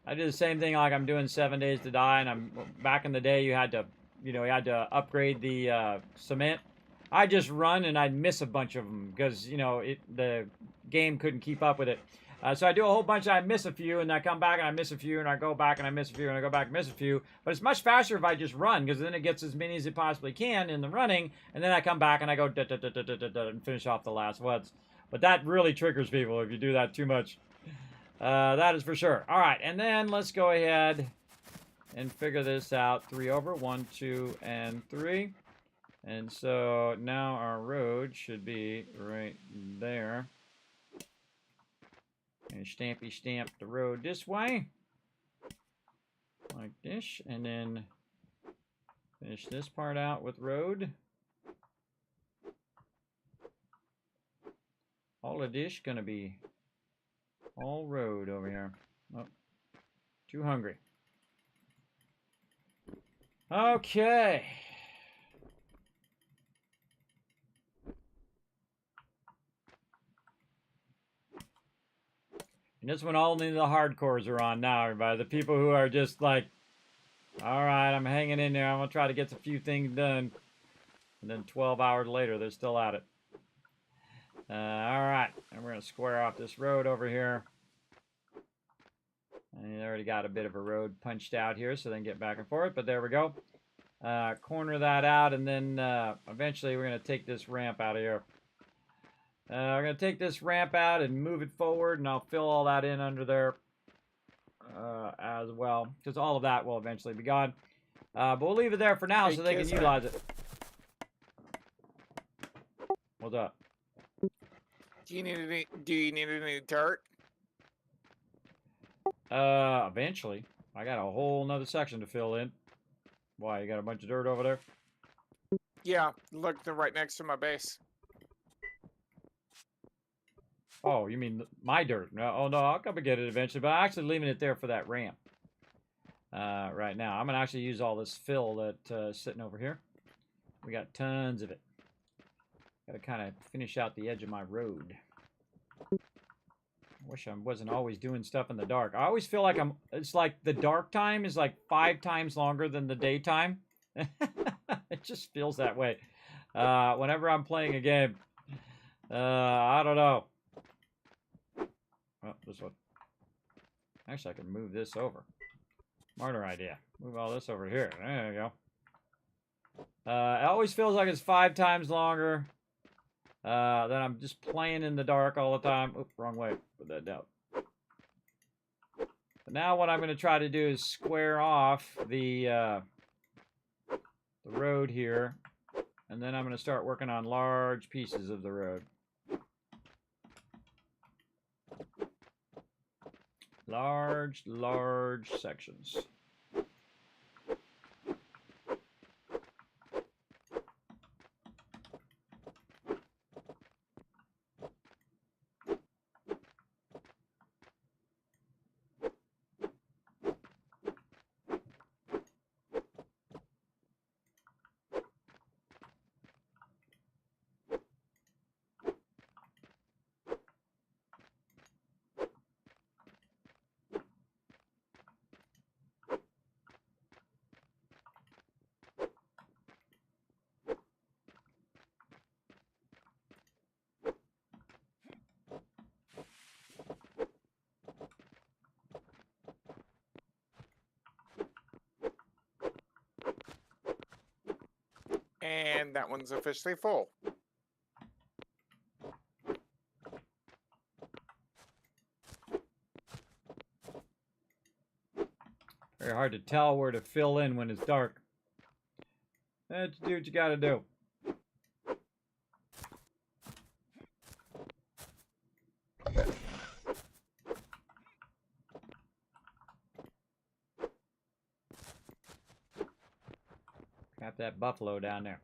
[SPEAKER 2] I do the same thing like I'm doing 7 Days to Die, and back in the day you had to upgrade the cement. I just run and I'd miss a bunch of them because, the game couldn't keep up with it. So I do a whole bunch, I miss a few, and I come back and I miss a few, and I go back and I miss a few, and I go back and miss a few. But it's much faster if I just run, because then it gets as many as it possibly can in the running, and then I come back and I go and finish off the last ones. But that really triggers people if you do that too much. That is for sure. All right, and then let's go ahead and figure this out. 3 over, 1, 2, and 3. And so now our road should be right there. And stampy stamp the road this way. Like this. And then finish this part out with road. All of this gonna be all road over here. Oh, too hungry. Okay. And this one only the hardcores are on now, everybody. The people who are just like, all right, I'm hanging in there. I'm going to try to get a few things done. And then 12 hours later, they're still at it. All right. And we're going to square off this road over here. And you already got a bit of a road punched out here, so then get back and forth. But there we go. Corner that out, and then eventually we're going to take this ramp out of here. We're going to take this ramp out and move it forward, and I'll fill all that in under there as well, because all of that will eventually be gone. But we'll leave it there for now so they can utilize it. What's up?
[SPEAKER 7] Do you need any dirt?
[SPEAKER 2] Eventually. I got a whole nother section to fill in. Why, you got a bunch of dirt over there?
[SPEAKER 7] Yeah, look, they're right next to my base.
[SPEAKER 2] Oh, you mean my dirt? No, oh no, I'll come and get it eventually, but I'm actually leaving it there for that ramp. Right now, I'm gonna actually use all this fill that's sitting over here. We got tons of it. Gotta kind of finish out the edge of my road. I wish I wasn't always doing stuff in the dark. I always feel like it's like the dark time is like 5 times longer than the daytime. It just feels that way. Whenever I'm playing a game. I don't know. Oh, this one. Actually, I can move this over. Smarter idea. Move all this over here. There you go. It always feels like it's 5 times longer. That I'm just playing in the dark all the time. Oop, wrong way. Put that down. But now what I'm going to try to do is square off the road here. And then I'm going to start working on large pieces of the road. Large sections.
[SPEAKER 7] And that one's officially full.
[SPEAKER 2] Very hard to tell where to fill in when it's dark. Let's do what you gotta do. Got that buffalo down there.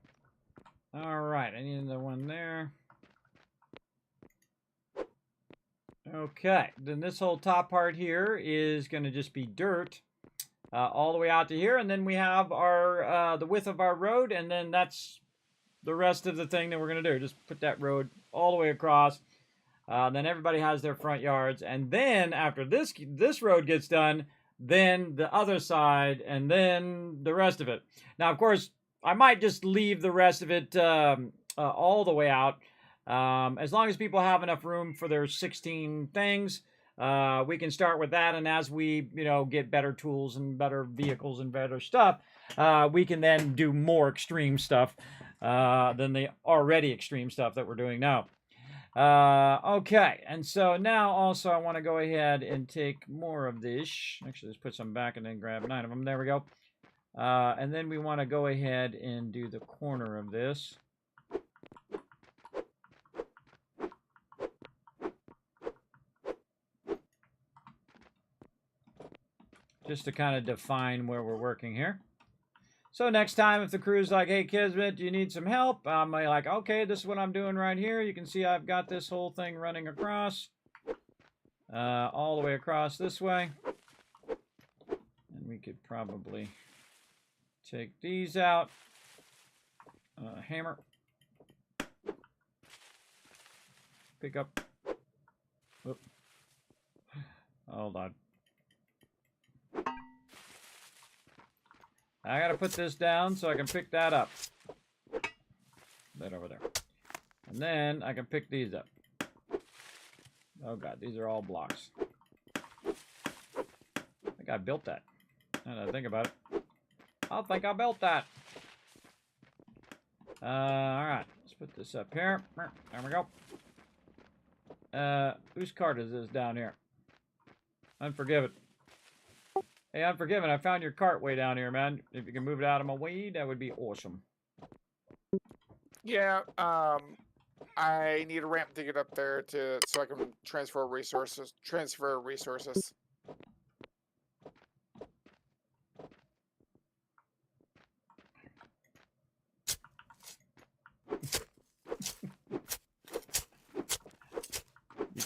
[SPEAKER 2] Alright, I need another one there. Okay, then this whole top part here is going to just be dirt all the way out to here, and then we have our the width of our road, and then that's the rest of the thing that we're going to do. Just put that road all the way across. Then everybody has their front yards, and then after this road gets done, then the other side, and then the rest of it. Now, of course, I might just leave the rest of it all the way out. As long as people have enough room for their 16 things, we can start with that. And as we, get better tools and better vehicles and better stuff, we can then do more extreme stuff than the already extreme stuff that we're doing now. Okay, and so now also I want to go ahead and take more of this. Actually, let's put some back and then grab 9 of them. There we go. And then we want to go ahead and do the corner of this. Just to kind of define where we're working here. So next time, if the crew's like, hey, Kismet, do you need some help? I'm like, okay, this is what I'm doing right here. You can see I've got this whole thing running across. All the way across this way. And we could probably take these out. Hammer. Pick up. Whoop. Hold on. I gotta put this down so I can pick that up. That over there. And then I can pick these up. Oh god, these are all blocks. I think I built that. Now that I think about it. I think I built that. Alright, let's put this up here. There we go. Whose cart is this down here? Unforgiven. Hey, Unforgiven, I found your cart way down here, man. If you can move it out of my way, that would be awesome.
[SPEAKER 7] Yeah, I need a ramp to get up there so I can transfer resources.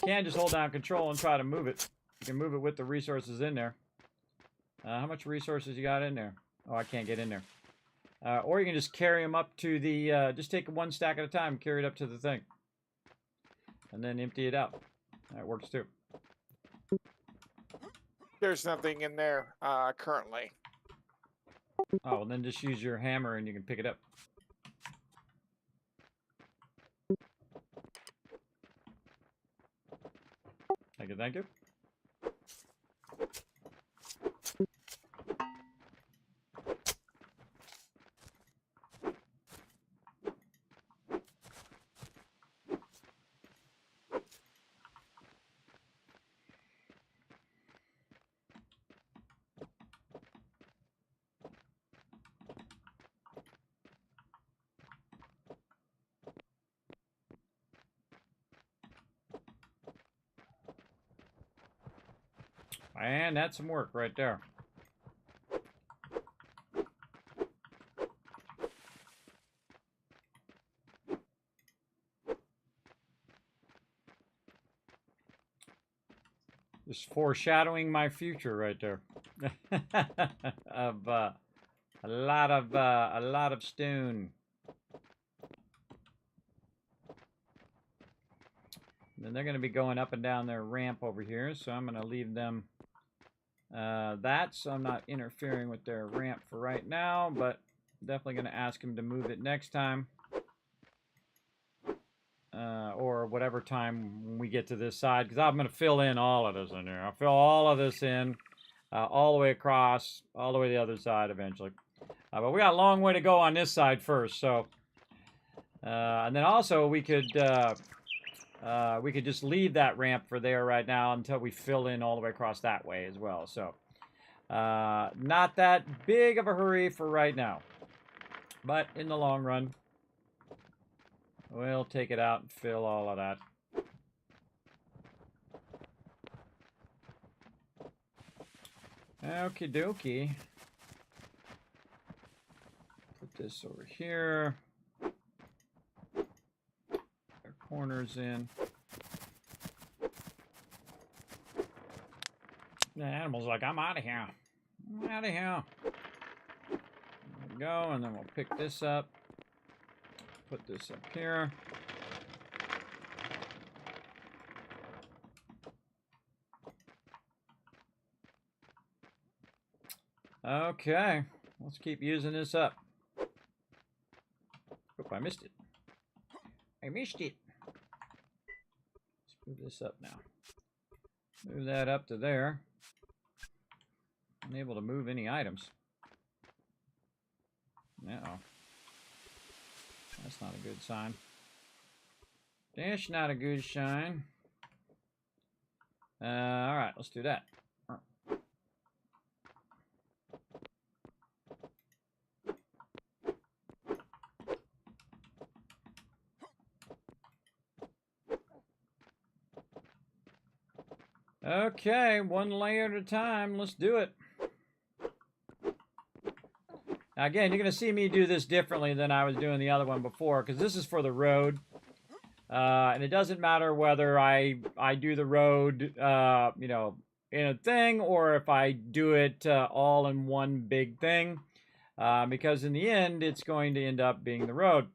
[SPEAKER 2] can just hold down control and try to move it. You can move it with the resources in there. How much resources you got in there? Oh, I can't get in there. Or you can just carry them up to the, just take one stack at a time, carry it up to the thing. And then empty it out. That works too.
[SPEAKER 7] There's nothing in there currently.
[SPEAKER 2] Oh, well then just use your hammer and you can pick it up. Thank you, thank you. And that's some work right there. Just foreshadowing my future right there. Of a lot of stone. Then they're going to be going up and down their ramp over here, so I'm going to leave them that, so I'm not interfering with their ramp for right now, but definitely going to ask them to move it next time. Or whatever time when we get to this side, because I'm going to fill in all of this in here. I'll fill all of this in, all the way across, all the way to the other side eventually. But we got a long way to go on this side first, so. And then also we could just leave that ramp for there right now until we fill in all the way across that way as well. So, not that big of a hurry for right now. But in the long run, we'll take it out and fill all of that. Okie dokie. Put this over here. Our corners in. The animal's like, I'm out of here. I'm out of here. There we go, and then we'll pick this up. Put this up here. Okay, let's keep using this up. Oop, I missed it. I missed it. Let's move this up now. Move that up to there. Unable to move any items. Uh-oh. That's not a good sign. That's not a good sign. Alright, let's do that. Okay, one layer at a time. Let's do it. Now again, you're going to see me do this differently than I was doing the other one before, because this is for the road. And it doesn't matter whether I do the road, you know, in a thing, or if I do it all in one big thing. Because in the end, it's going to end up being the road.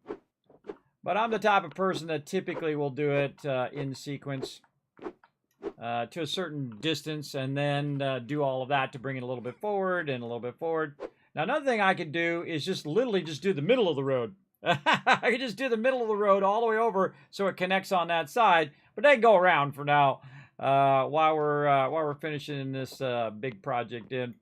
[SPEAKER 2] But I'm the type of person that typically will do it in sequence. To a certain distance, and then do all of that to bring it a little bit forward and a little bit forward. Now, another thing I could do is just literally just do the middle of the road. I could just do the middle of the road all the way over so it connects on that side, but they go around for now while we're finishing this big project in.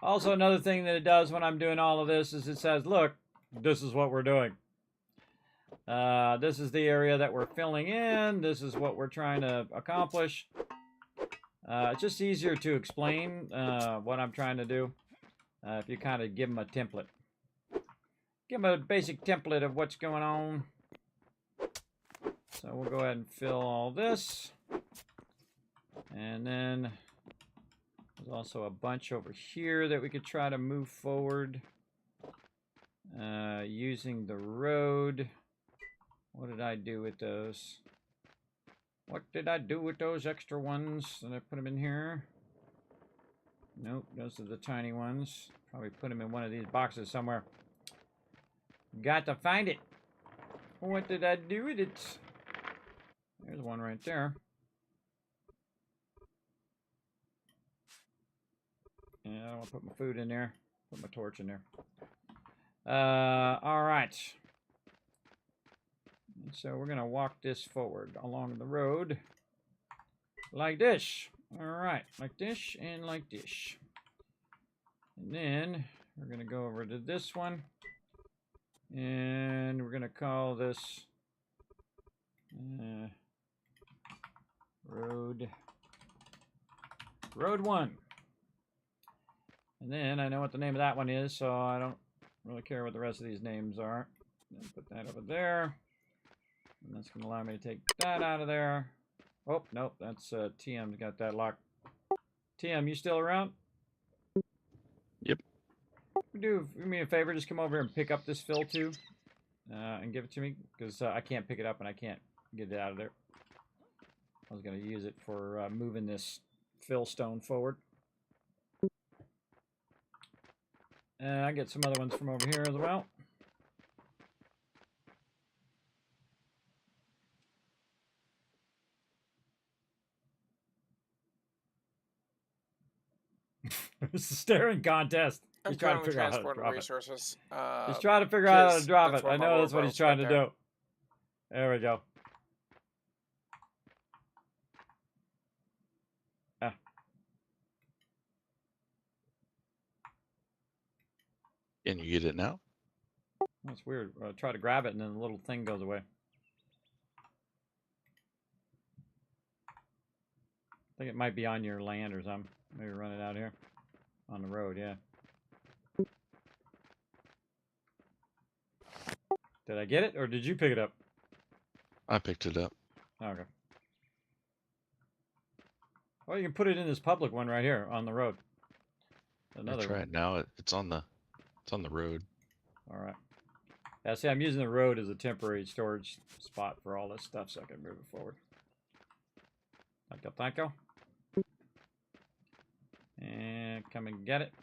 [SPEAKER 2] Also, another thing that it does when I'm doing all of this is it says, look, this is what we're doing. This is the area that we're filling in. This is what we're trying to accomplish. It's just easier to explain what I'm trying to do if you kind of give them a template. Give them a basic template of what's going on. So we'll go ahead and fill all this. And then there's also a bunch over here that we could try to move forward. Using the road. What did I do with those? What did I do with those extra ones? Did I put them in here? Nope, those are the tiny ones. Probably put them in one of these boxes somewhere. Got to find it. What did I do with it? There's one right there. Yeah, I don't want to put my food in there. Put my torch in there. All right. And so we're going to walk this forward along the road. Like this. All right. Like this and like this. And then we're going to go over to this one. And we're going to call this Road 1. And then I know what the name of that one is, so I don't really care what the rest of these names are. Put that over there. And that's going to allow me to take that out of there. Oh, nope, that's TM's got that locked. TM, you still around?
[SPEAKER 6] Yep.
[SPEAKER 2] Do me a favor, just come over here and pick up this fill too. And give it to me, because I can't pick it up and I can't get it out of there. I was going to use it for moving this fill stone forward. I get some other ones from over here as well. It's a staring contest.
[SPEAKER 7] I'm
[SPEAKER 2] He's trying to
[SPEAKER 7] currently
[SPEAKER 2] figure out how to
[SPEAKER 7] transporting
[SPEAKER 2] drop
[SPEAKER 7] resources.
[SPEAKER 2] it. He's trying to figure out how to drop it. I know that's what he's trying to
[SPEAKER 7] do.
[SPEAKER 2] do. There we go. Ah.
[SPEAKER 6] Can you get it now?
[SPEAKER 2] That's weird. I try to grab it and then the little thing goes away. I think it might be on your land or something. Maybe run it out here. On the road, yeah. Did I get it or did you pick it up?
[SPEAKER 6] I picked it up.
[SPEAKER 2] Okay. Well, you can put it in this public one right here on the road.
[SPEAKER 6] That's right. Now it's on the road.
[SPEAKER 2] All right. Yeah, see, I'm using the road as a temporary storage spot for all this stuff so I can move it forward. Thank you, thank you. And come and get it.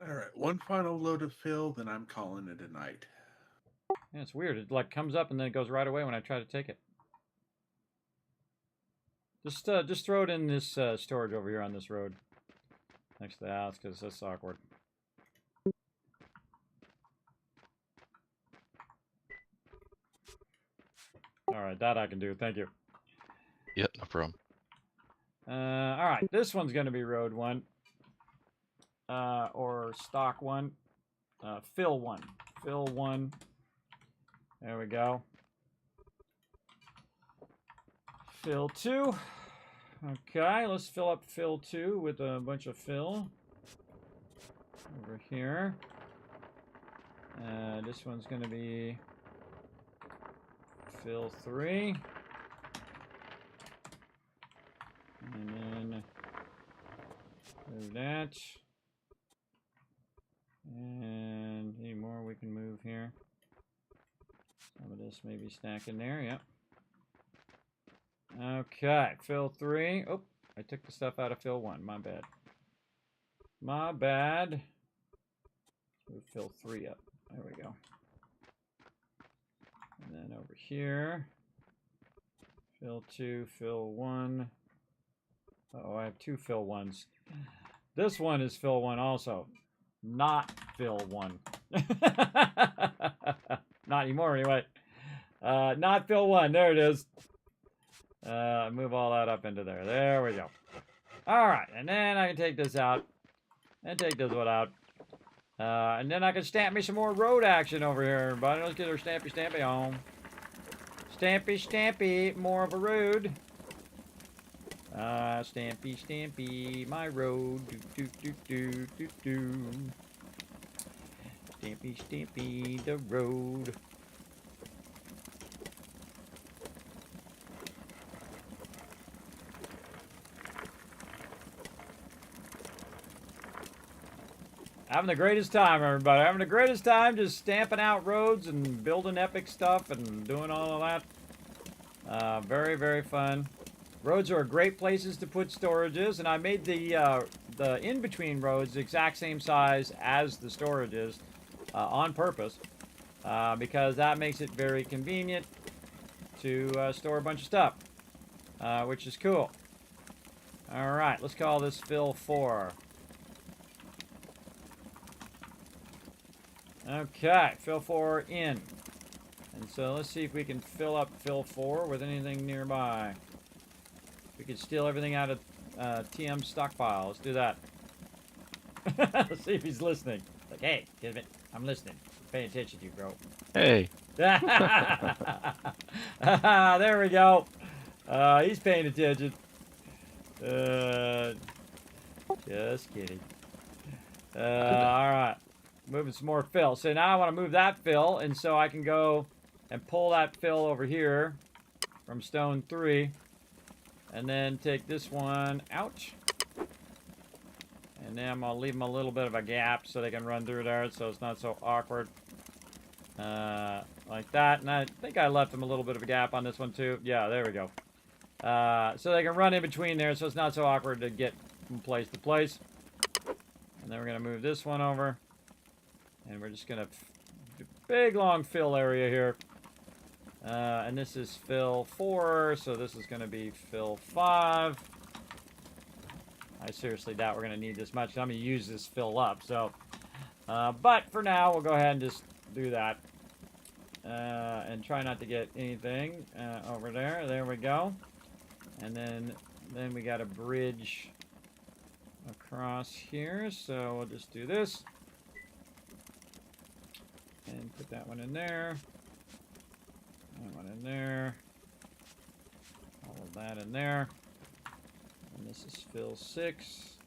[SPEAKER 10] All right, one final load of fill, then I'm calling it a night.
[SPEAKER 2] Yeah, it's weird. It like comes up and then it goes right away when I try to take it. Just throw it in this storage over here on this road next to the house because that's awkward. All right, that I can do. Thank you.
[SPEAKER 6] Yep, no problem.
[SPEAKER 2] All right, this one's going to be road 1. Or stock 1. Fill 1. Fill 1. There we go. Fill 2. Okay, let's fill up fill 2 with a bunch of fill. Over here. This one's going to be fill 3. And then move that. And any more we can move here. Some of this maybe stack in there, yep. Okay, fill 3. Oh, I took the stuff out of fill 1, my bad. My bad. Move fill 3 up. There we go. And then over here. Fill 2, fill 1. Oh, I have 2 fill 1s. This one is fill 1 also. Not fill 1. Not anymore anyway. Not fill 1. There it is. Move all that up into there. There we go. All right, and then I can take this out and take this one out. And then I can stamp me some more road action over here, everybody. Let's get our stampy stampy on. Stampy stampy, more of a road. Stampy stampy, my road. Do do do do do do. Stampy stampy, the road. Having the greatest time, everybody. Having the greatest time just stamping out roads and building epic stuff and doing all of that. Very, very fun. Roads are great places to put storages, and I made the in-between roads the exact same size as the storages on purpose because that makes it very convenient to store a bunch of stuff, which is cool. All right, let's call this fill 4. Okay, fill 4 in. And so let's see if we can fill up fill 4 with anything nearby. We could steal everything out of TM's stockpile. Let's do that. Let's see if he's listening. Like, hey, Kismet, I'm listening. Pay attention to you, bro.
[SPEAKER 6] Hey.
[SPEAKER 2] There we go. He's paying attention. Just kidding. All right. Moving some more fill. So now I want to move that fill, and so I can go and pull that fill over here from stone 3. And then take this one out. And then I'm going to leave them a little bit of a gap so they can run through there so it's not so awkward. Like that. And I think I left them a little bit of a gap on this one too. Yeah, there we go. So they can run in between there so it's not so awkward to get from place to place. And then we're going to move this one over. And we're just going to do a big long fill area here. And this is fill 4, so this is going to be fill 5. I seriously doubt we're going to need this much. I'm going to use this fill up, so. But for now, we'll go ahead and just do that. And try not to get anything over there. There we go. And then we got a bridge across here, so we'll just do this. And put that one in there. That one in there. All of that in there. And this is fill 6.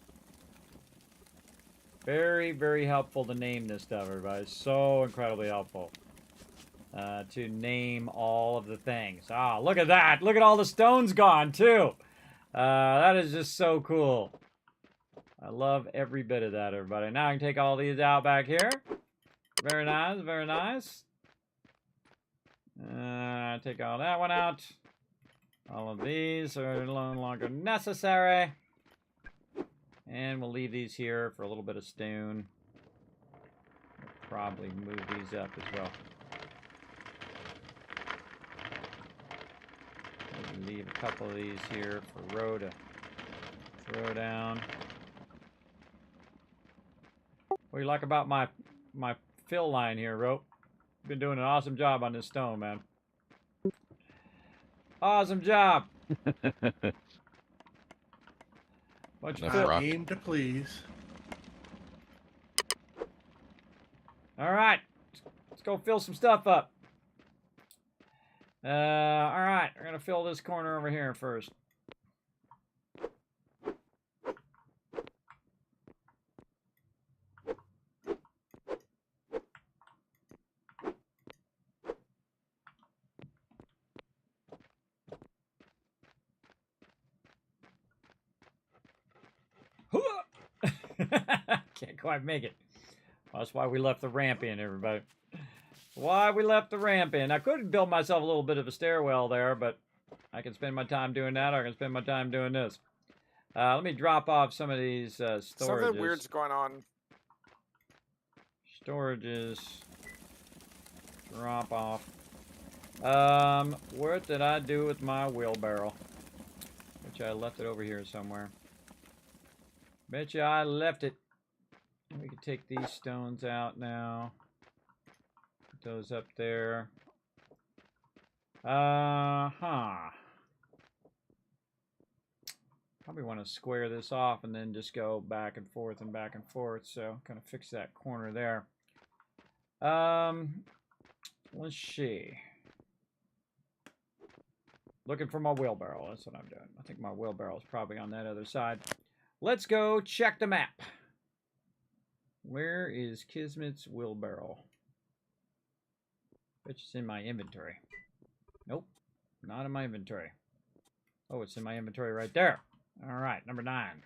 [SPEAKER 2] Very, very helpful to name this stuff, everybody. So incredibly helpful to name all of the things. Ah, look at that. Look at all the stones gone, too. That is just so cool. I love every bit of that, everybody. Now I can take all these out back here. Very nice, very nice. Take all that one out. All of these are no longer necessary. And we'll leave these here for a little bit of stone. We'll probably move these up as well. Maybe leave a couple of these here for Ro to throw down. What do you like about my fill line here, Ro? You've been doing an awesome job on this stone, man. Awesome job. Bunch of fill.
[SPEAKER 10] Aim to please.
[SPEAKER 2] All right, let's go fill some stuff up. All right, we're gonna fill this corner over here first. Can't quite make it. That's why we left the ramp in, everybody. Why we left the ramp in. I could build myself a little bit of a stairwell there, but I can spend my time doing that, or I can spend my time doing this. Let me drop off some of these storages.
[SPEAKER 7] Something weird's going on.
[SPEAKER 2] Storages. Drop off. What did I do with my wheelbarrow? Which I left it over here somewhere. Bet you I left it. We can take these stones out now. Put those up there. Probably want to square this off and then just go back and forth and back and forth. So kind of fix that corner there. Let's see. Looking for my wheelbarrow. That's what I'm doing. I think my wheelbarrow is probably on that other side. Let's go check the map. Where is Kismet's wheelbarrow? Bet it's in my inventory. Nope, not in my inventory. Oh, it's in my inventory right there. All right, number 9.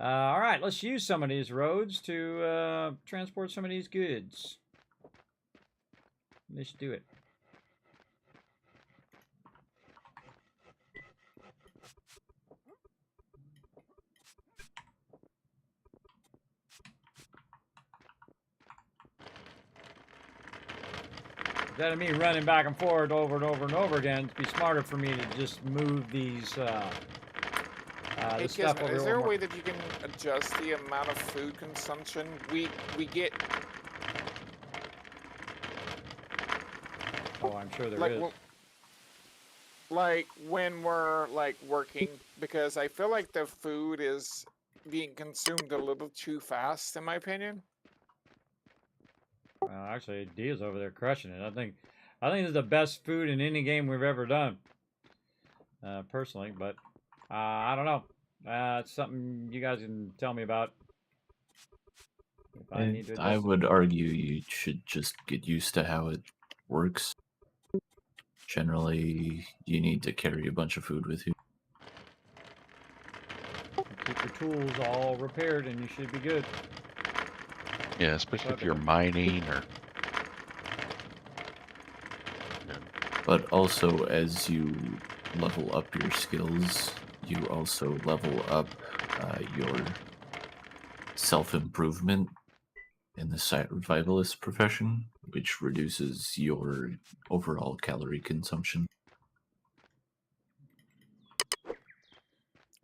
[SPEAKER 2] All right, let's use some of these roads to transport some of these goods. Let's do it. Instead of me running back and forth over and over and over again, it'd be smarter for me to just move these
[SPEAKER 7] Hey,
[SPEAKER 2] this stuff
[SPEAKER 7] Kismet,
[SPEAKER 2] over
[SPEAKER 7] is
[SPEAKER 2] here.
[SPEAKER 7] there a way that you can adjust the amount of food consumption? We get
[SPEAKER 2] Oh, I'm sure there
[SPEAKER 7] like
[SPEAKER 2] is.
[SPEAKER 7] like when we're like working, because I feel like the food is being consumed a little too fast, in my opinion.
[SPEAKER 2] Actually, Dia's over there crushing it. I think this is the best food in any game we've ever done. Personally, but I don't know. It's something you guys can tell me about. If I need to
[SPEAKER 11] I
[SPEAKER 2] adjust
[SPEAKER 11] would argue you should just get used to how it works. Generally, you need to carry a bunch of food with you.
[SPEAKER 2] keep your tools all repaired, and you should be good.
[SPEAKER 6] Yeah, especially if you're mining or.
[SPEAKER 11] But also, as you level up your skills, you also level up your self-improvement in the survivalist profession, which reduces your overall calorie consumption.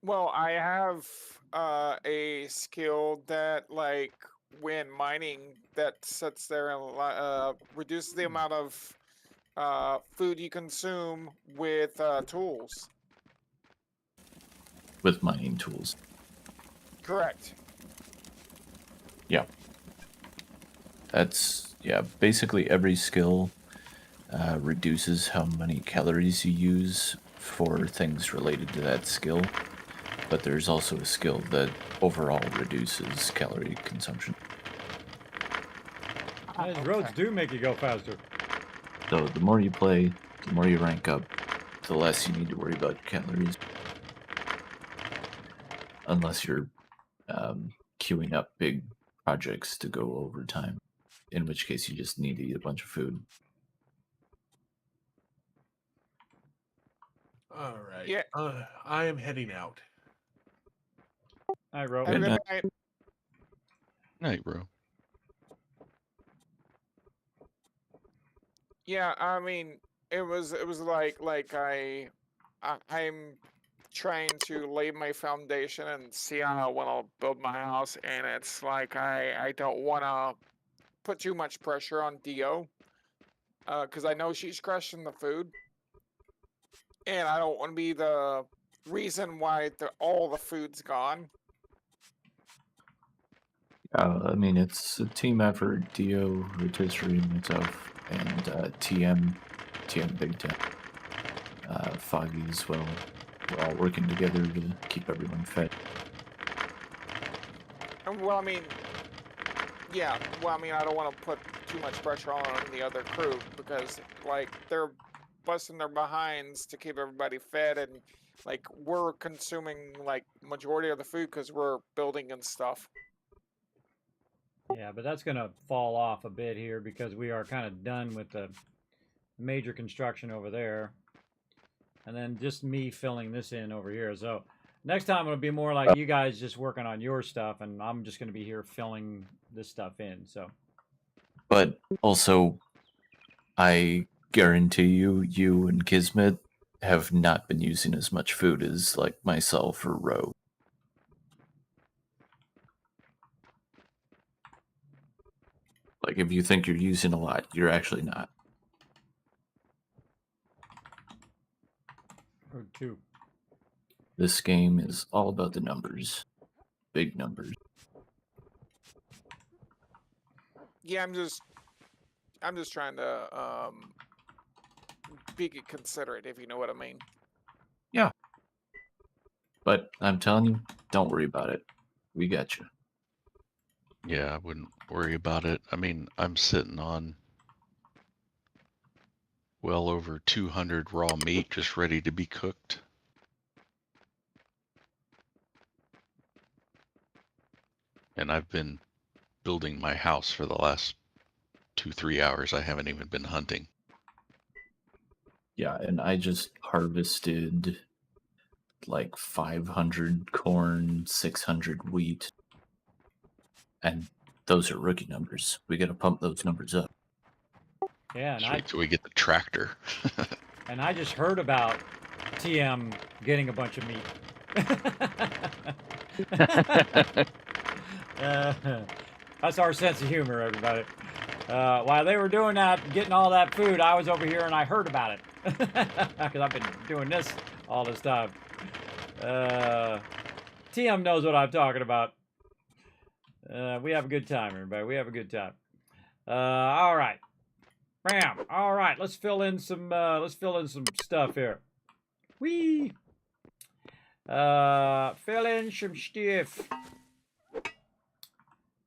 [SPEAKER 7] Well, I have a skill that, like, when mining, that sits there and reduces the amount of food you consume with tools.
[SPEAKER 11] With mining tools.
[SPEAKER 7] Correct.
[SPEAKER 11] Yeah. Basically every skill reduces how many calories you use for things related to that skill, but there's also a skill that overall reduces calorie consumption.
[SPEAKER 2] These roads do make you go faster.
[SPEAKER 11] So the more you play, the more you rank up, the less you need to worry about calories. Unless you're queuing up big projects to go over time, in which case you just need to eat a bunch of food.
[SPEAKER 10] All right.
[SPEAKER 7] Yeah.
[SPEAKER 10] I am heading out.
[SPEAKER 2] Hi, Ro.
[SPEAKER 7] Have a good night.
[SPEAKER 6] Night, bro.
[SPEAKER 7] Yeah, I mean, it was like I'm trying to lay my foundation and see how I want to build my house, and it's like I don't want to put too much pressure on Dio, because I know she's crushing the food, and I don't want to be the reason why all the food's gone.
[SPEAKER 11] I mean, it's a team effort. Dio, Rotisserie, myself, and TM Big Ten, Foggy as well. We're all working together to keep everyone fed.
[SPEAKER 7] Well, I mean, yeah. Well, I mean, I don't want to put too much pressure on the other crew, because like they're busting their behinds to keep everybody fed, and like we're consuming like majority of the food because we're building and stuff.
[SPEAKER 2] Yeah, but that's going to fall off a bit here because we are kind of done with the major construction over there. And then just me filling this in over here. So next time it'll be more like you guys just working on your stuff, and I'm just going to be here filling this stuff in. So,
[SPEAKER 11] but also, I guarantee you and Kismet have not been using as much food as like myself or Ro. Like, if you think you're using a lot, you're actually not.
[SPEAKER 2] or two.
[SPEAKER 11] This game is all about the numbers. Big numbers.
[SPEAKER 7] Yeah, I'm just trying to be considerate, if you know what I mean.
[SPEAKER 11] Yeah. But I'm telling you, don't worry about it. We got you.
[SPEAKER 6] Yeah, I wouldn't worry about it. I mean, I'm sitting on well over 200 raw meat just ready to be cooked. and I've been building my house for the last 2-3 hours. I haven't even been hunting.
[SPEAKER 11] Yeah, and I just harvested like 500 corn, 600 wheat, and those are rookie numbers. We got to pump those numbers up.
[SPEAKER 2] Yeah, and
[SPEAKER 6] Sweet, so we get the tractor.
[SPEAKER 2] and I just heard about TM getting a bunch of meat. That's our sense of humor, everybody. While they were doing that, getting all that food, I was over here and I heard about it. Because I've been doing this all this time. TM knows what I'm talking about. We have a good time, everybody. We have a good time. All right. Bam. All right. Let's fill in some stuff here. Whee. Fill in some stuff.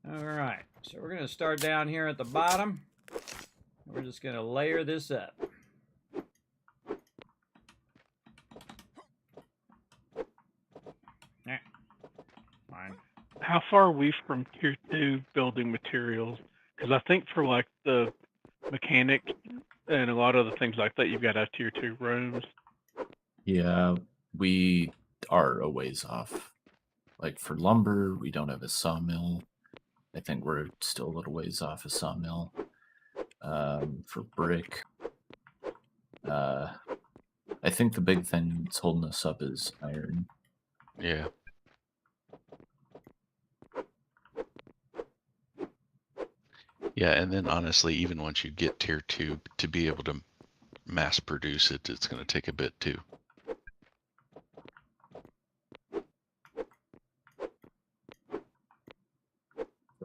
[SPEAKER 2] All right. So we're gonna start down here at the bottom. We're just gonna layer this up. Fine.
[SPEAKER 4] How far are we from tier 2 building materials? Because I think for like the mechanic and a lot of the things like that, you've got to have tier 2 rooms.
[SPEAKER 11] Yeah, we are a ways off. Like for lumber, we don't have a sawmill. I think we're still a little ways off a sawmill. For brick, I think the big thing that's holding us up is iron.
[SPEAKER 6] Yeah. Yeah, and then honestly, even once you get tier 2, to be able to mass produce it, it's going to take a bit too.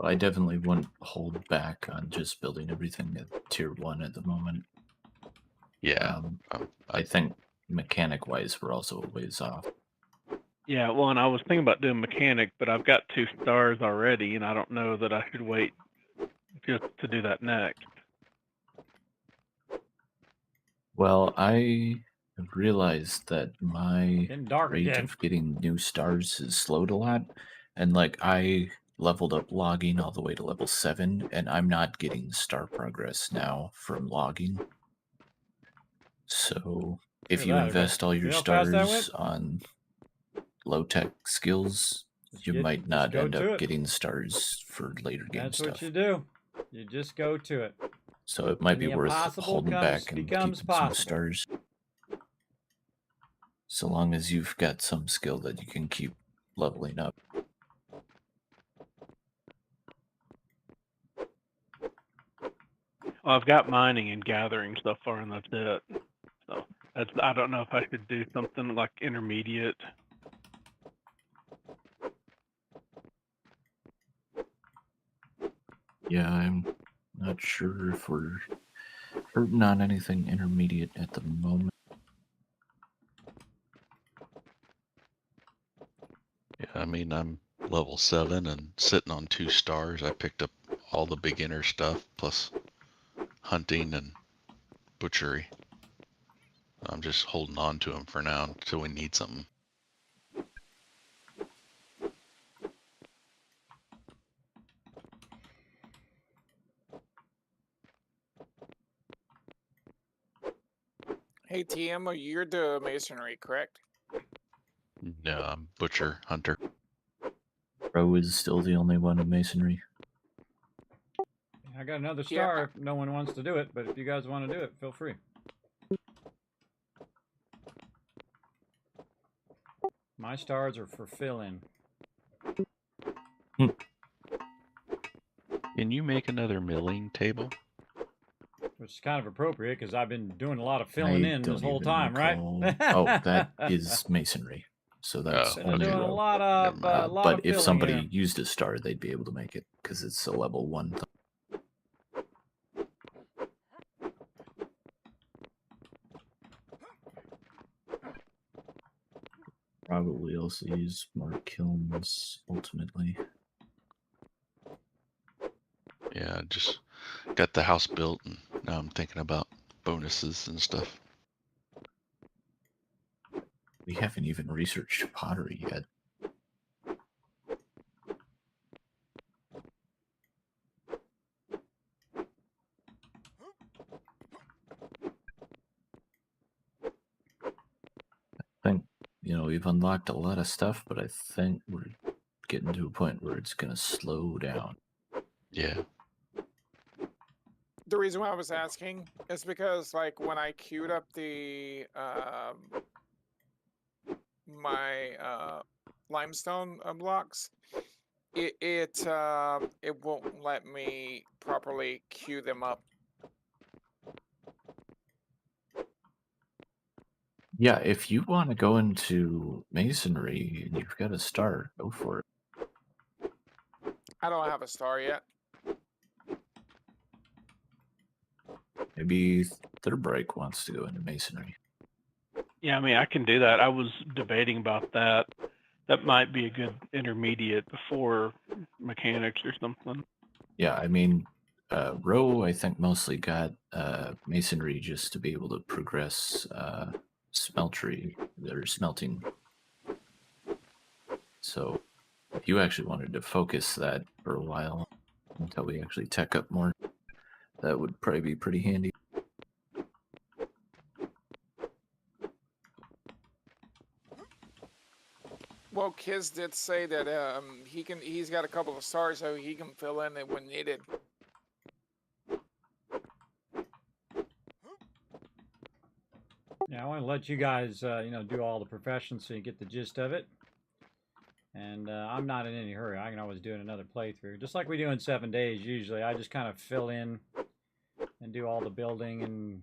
[SPEAKER 11] I definitely wouldn't hold back on just building everything at tier 1 at the moment.
[SPEAKER 6] Yeah.
[SPEAKER 11] I think mechanic-wise, we're also a ways off.
[SPEAKER 4] Yeah, well, and I was thinking about doing mechanic, but I've got 2 stars already, and I don't know that I should wait just to do that next.
[SPEAKER 11] Well, I have realized that my rate
[SPEAKER 2] again.
[SPEAKER 11] of getting new stars is slowed a lot. And like I leveled up logging all the way to level 7, and I'm not getting star progress now from logging. So if you invest all your stars on low-tech skills, you might not end up getting stars for later game stuff.
[SPEAKER 2] That's what you do. You just go to it.
[SPEAKER 11] So it might be worth holding back and keeping some stars. So long as you've got some skill that you can keep leveling up.
[SPEAKER 4] Well, I've got mining and gathering so far, and that's it. So I don't know if I should do something like intermediate.
[SPEAKER 11] Yeah, I'm not sure if we're hurting on anything intermediate at the moment.
[SPEAKER 6] Yeah, I mean, I'm level 7 and sitting on 2 stars. I picked up all the beginner stuff, plus hunting and butchery. I'm just holding on to them for now until we need something.
[SPEAKER 7] Hey TM, you're the masonry, correct?
[SPEAKER 6] No, I'm butcher, hunter.
[SPEAKER 11] Pro is still the only one in masonry.
[SPEAKER 2] I got another star if no one wants to do it, but if you guys want to do it, feel free. My stars are for fill-in.
[SPEAKER 6] Can you make another milling table?
[SPEAKER 2] Which is kind of appropriate because I've been doing a lot of filling in this whole time,
[SPEAKER 11] recall.
[SPEAKER 2] right?
[SPEAKER 11] Oh, that is masonry. So that's only
[SPEAKER 2] doing
[SPEAKER 11] row.
[SPEAKER 2] A lot of
[SPEAKER 11] but if somebody
[SPEAKER 2] in.
[SPEAKER 11] used a star, they'd be able to make it because it's a level 1 thing. Probably also use more kilns ultimately.
[SPEAKER 6] Yeah, just got the house built and now I'm thinking about bonuses and stuff.
[SPEAKER 11] We haven't even researched pottery yet. we've unlocked a lot of stuff, but I think we're getting to a point where it's going to slow down.
[SPEAKER 6] Yeah.
[SPEAKER 7] The reason why I was asking is because, like, when I queued up the my limestone blocks, it won't let me properly queue them up.
[SPEAKER 11] Yeah, if you want to go into masonry and you've got a star, go for it.
[SPEAKER 7] I don't have a star yet.
[SPEAKER 11] Maybe Thurbrake wants to go into masonry.
[SPEAKER 4] Yeah, I mean, I can do that. I was debating about that. That might be a good intermediate before mechanics or something.
[SPEAKER 11] Yeah, I mean, Roe, I think, mostly got masonry just to be able to progress smelting. So if you actually wanted to focus that for a while until we actually tech up more, that would probably be pretty handy.
[SPEAKER 7] Well, Kiz did say that he's got a couple of stars, so he can fill in it when needed.
[SPEAKER 2] Yeah, I want to let you guys, do all the professions so you get the gist of it. And I'm not in any hurry. I can always do another playthrough. Just like we do in 7 days usually. I just kind of fill in and do all the building and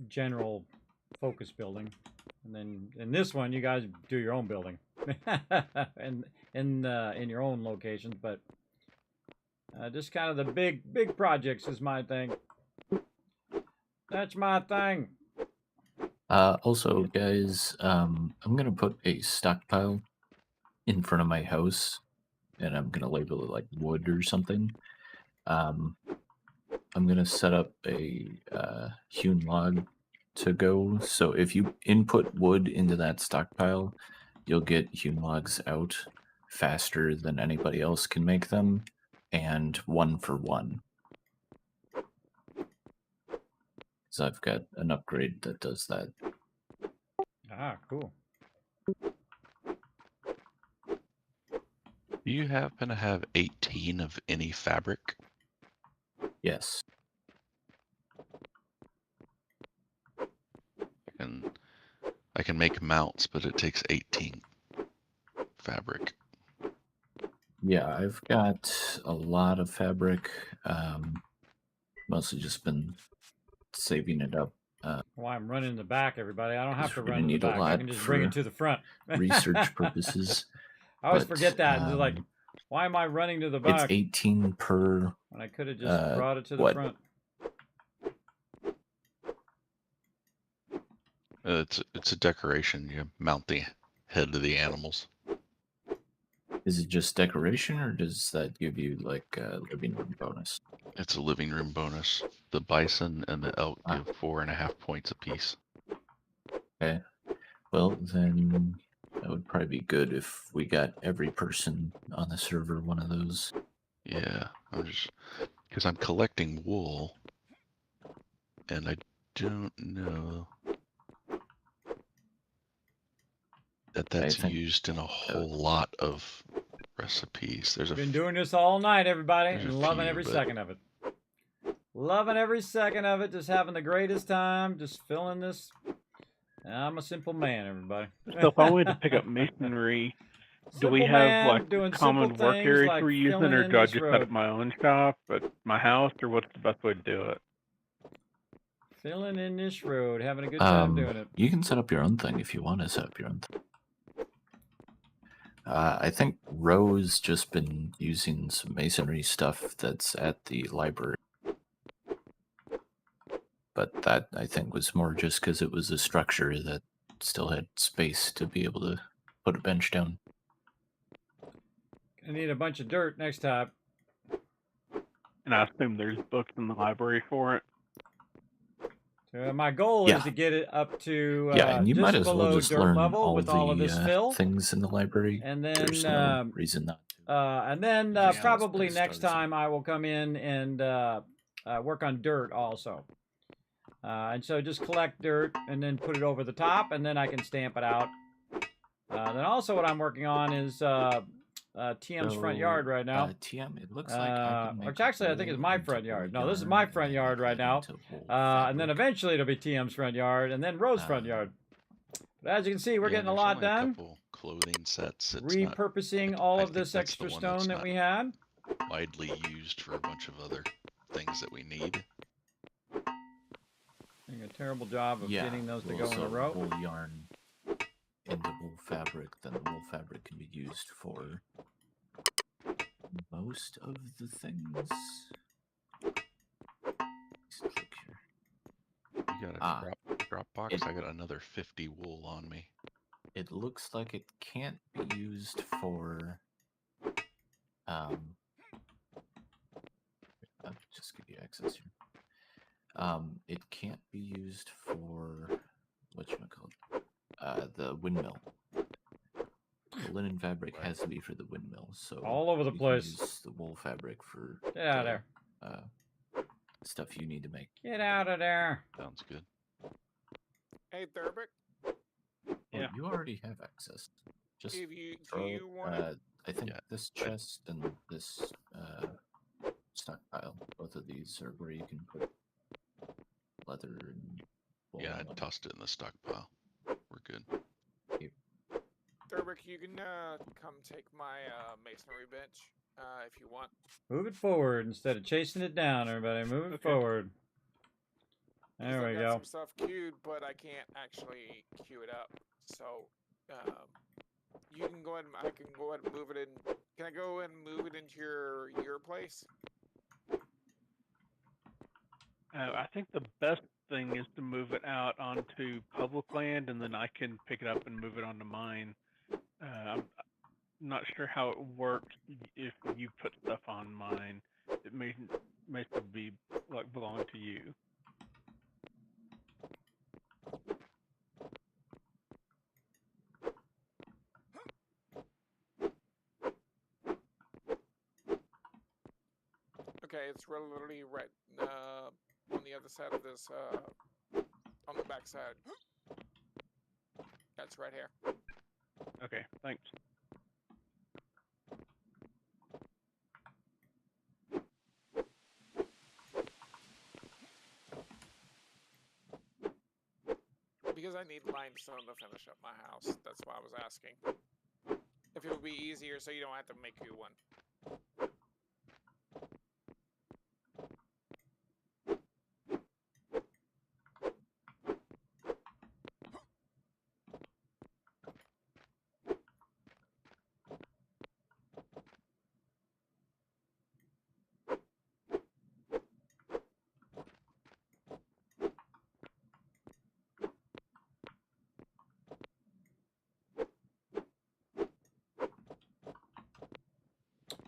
[SPEAKER 2] general focus building. And then in this one, you guys do your own building. and in your own locations. But just kind of the big projects is my thing. That's my thing.
[SPEAKER 11] Also, guys, I'm going to put a stockpile in front of my house, and I'm going to label it like wood or something. I'm going to set up a hewn log to go. So if you input wood into that stockpile, you'll get hewn logs out faster than anybody else can make them, and 1 for 1. So I've got an upgrade that does that.
[SPEAKER 2] Ah, cool.
[SPEAKER 6] Do you happen to have 18 of any fabric?
[SPEAKER 11] Yes.
[SPEAKER 6] I can make mounts, but it takes 18 fabric.
[SPEAKER 11] Yeah, I've got a lot of fabric. Mostly just been saving it up.
[SPEAKER 2] Why I'm running in the back, everybody. I don't have to
[SPEAKER 11] we're
[SPEAKER 2] run
[SPEAKER 11] gonna
[SPEAKER 2] in the
[SPEAKER 11] need a
[SPEAKER 2] back. I
[SPEAKER 11] lot
[SPEAKER 2] can just
[SPEAKER 11] for
[SPEAKER 2] bring it to the front.
[SPEAKER 11] research purposes.
[SPEAKER 2] I always
[SPEAKER 11] but,
[SPEAKER 2] forget that. It's like, why am I running to the back?
[SPEAKER 11] It's 18 per.
[SPEAKER 2] When I could have just brought it to the front.
[SPEAKER 6] It's a decoration. You mount the head of the animals.
[SPEAKER 11] Is it just decoration, or does that give you like a living room bonus?
[SPEAKER 6] It's a living room bonus. The bison and the elk give 4.5 points apiece.
[SPEAKER 11] Okay. Well, then that would probably be good if we got every person on the server one of those.
[SPEAKER 6] Yeah, because I'm collecting wool, and I don't know that's used in a whole lot of recipes. There's
[SPEAKER 2] Been doing this all night, everybody, and loving
[SPEAKER 6] few,
[SPEAKER 2] every second of it. Loving every second of it, just having the greatest time, just filling this. I'm a simple man, everybody.
[SPEAKER 4] So if I wanted to pick up masonry, do we have like common work areas we're using, or do I just set up my own shop at my house, or what's the best way to do it?
[SPEAKER 2] Filling in this road, having a good time doing it.
[SPEAKER 11] You can set up your own thing if you want to set up your own thing. I think Ro's just been using some masonry stuff that's at the library. But that, I think, was more just because it was a structure that still had space to be able to put a bench down.
[SPEAKER 2] I need a bunch of dirt next time.
[SPEAKER 4] And I assume there's books in the library for it.
[SPEAKER 2] My goal is to get it up to
[SPEAKER 11] and you
[SPEAKER 2] just
[SPEAKER 11] might as
[SPEAKER 2] below
[SPEAKER 11] well just
[SPEAKER 2] dirt
[SPEAKER 11] learn
[SPEAKER 2] level
[SPEAKER 11] all
[SPEAKER 2] with all of this fill.
[SPEAKER 11] things in the library.
[SPEAKER 2] And then
[SPEAKER 11] there's no reason not to.
[SPEAKER 2] And then probably next time I will come in and work on dirt also. And so just collect dirt and then put it over the top, and then I can stamp it out. Then also what I'm working on is TM's front yard right now.
[SPEAKER 11] TM, it looks like I can make
[SPEAKER 2] which actually I think is my front yard. No, this is my front yard right now. And then eventually it'll be TM's front yard, and then Rose's front yard. But as you can see, we're getting a lot done.
[SPEAKER 6] A couple clothing sets. It's
[SPEAKER 2] repurposing all of this extra stone that we had.
[SPEAKER 6] Widely used for a bunch of other things that we need.
[SPEAKER 2] Doing a terrible job of getting those to go in a row.
[SPEAKER 11] Wool yarn into wool fabric, then the wool fabric can be used for most of the things. Click here.
[SPEAKER 6] You got a drop box? I got another 50 wool on me.
[SPEAKER 11] It looks like it can't be used for I'll just give you access here. It can't be used for whatchamacallit, the windmill. The linen fabric has to be for the windmill, so
[SPEAKER 2] all over the place.
[SPEAKER 11] Use the wool fabric for
[SPEAKER 2] get out of there.
[SPEAKER 11] Stuff you need to make.
[SPEAKER 2] Get out of there.
[SPEAKER 6] Sounds good.
[SPEAKER 7] Hey, Thurbic.
[SPEAKER 11] Yeah, you already have access. Just
[SPEAKER 7] do you want?
[SPEAKER 11] I think this chest and this stockpile, both of these are where you can put leather and wool.
[SPEAKER 6] Yeah, I tossed it in the stockpile. We're good.
[SPEAKER 7] Thurbic, you can come take my masonry bench if you want.
[SPEAKER 2] Move it forward instead of chasing it down, everybody. Move it forward. There we go.
[SPEAKER 7] Got some stuff queued, but I can't actually queue it up. So you can go ahead. I can go ahead and move it in. Can I go and move it into your place?
[SPEAKER 4] I think the best thing is to move it out onto public land, and then I can pick it up and move it onto mine. I'm not sure how it works if you put stuff on mine. It may still be like belong to you.
[SPEAKER 7] Okay, it's literally right on the other side of this, on the back side. That's right here.
[SPEAKER 4] Okay, thanks.
[SPEAKER 7] Because I need limestone to finish up my house. That's why I was asking. If it would be easier so you don't have to make you one.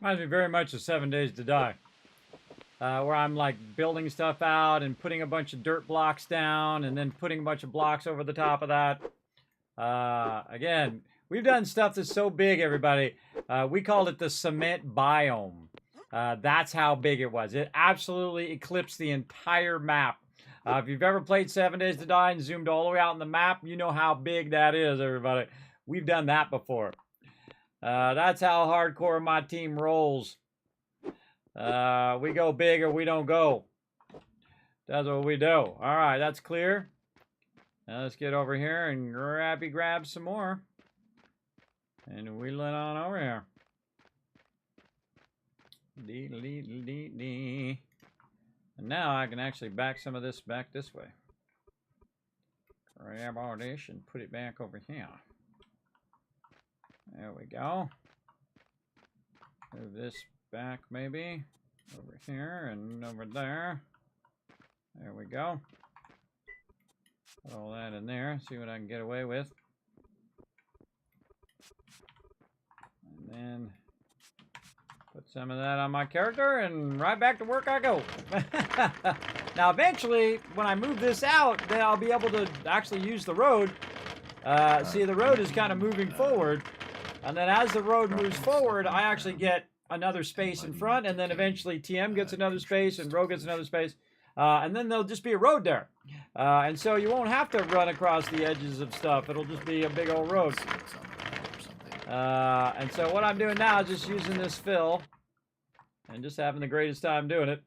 [SPEAKER 2] Reminds me very much of 7 Days to Die, where I'm like building stuff out and putting a bunch of dirt blocks down and then putting a bunch of blocks over the top of that. Again, we've done stuff that's so big, everybody. We called it the cement biome. That's how big it was. It absolutely eclipsed the entire map. If you've ever played 7 Days to Die and zoomed all the way out on the map, you know how big that is, everybody. We've done that before. That's how hardcore my team rolls. We go big or we don't go. That's what we do. All right, that's clear. Now let's get over here and grab some more. And wheel it on over here. Dee. And now I can actually back some of this back this way. Grab all this and put it back over here. There we go. Move this back maybe. Over here and over there. There we go. Put all that in there. See what I can get away with. And then put some of that on my character and right back to work I go. Now eventually, when I move this out, then I'll be able to actually use the road. See, the road is kind of moving forward. And then as the road moves forward, I actually get another space in front, and then eventually TM gets another space, and Ro gets another space. And then there'll just be a road there. And so you won't have to run across the edges of stuff. It'll just be a big old road. And so what I'm doing now is just using this fill and just having the greatest time doing it.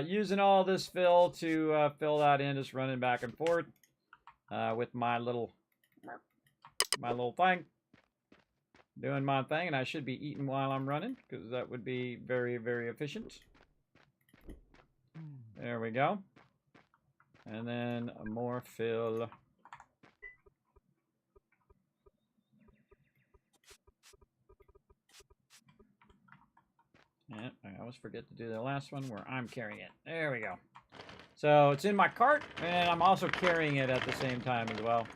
[SPEAKER 2] Using all this fill to fill that in, just running back and forth with my little thing. Doing my thing, and I should be eating while I'm running because that would be very, very efficient. There we go. And then more fill. Yeah, I always forget to do the last one where I'm carrying it. There we go. So it's in my cart, and I'm also carrying it at the same time as well.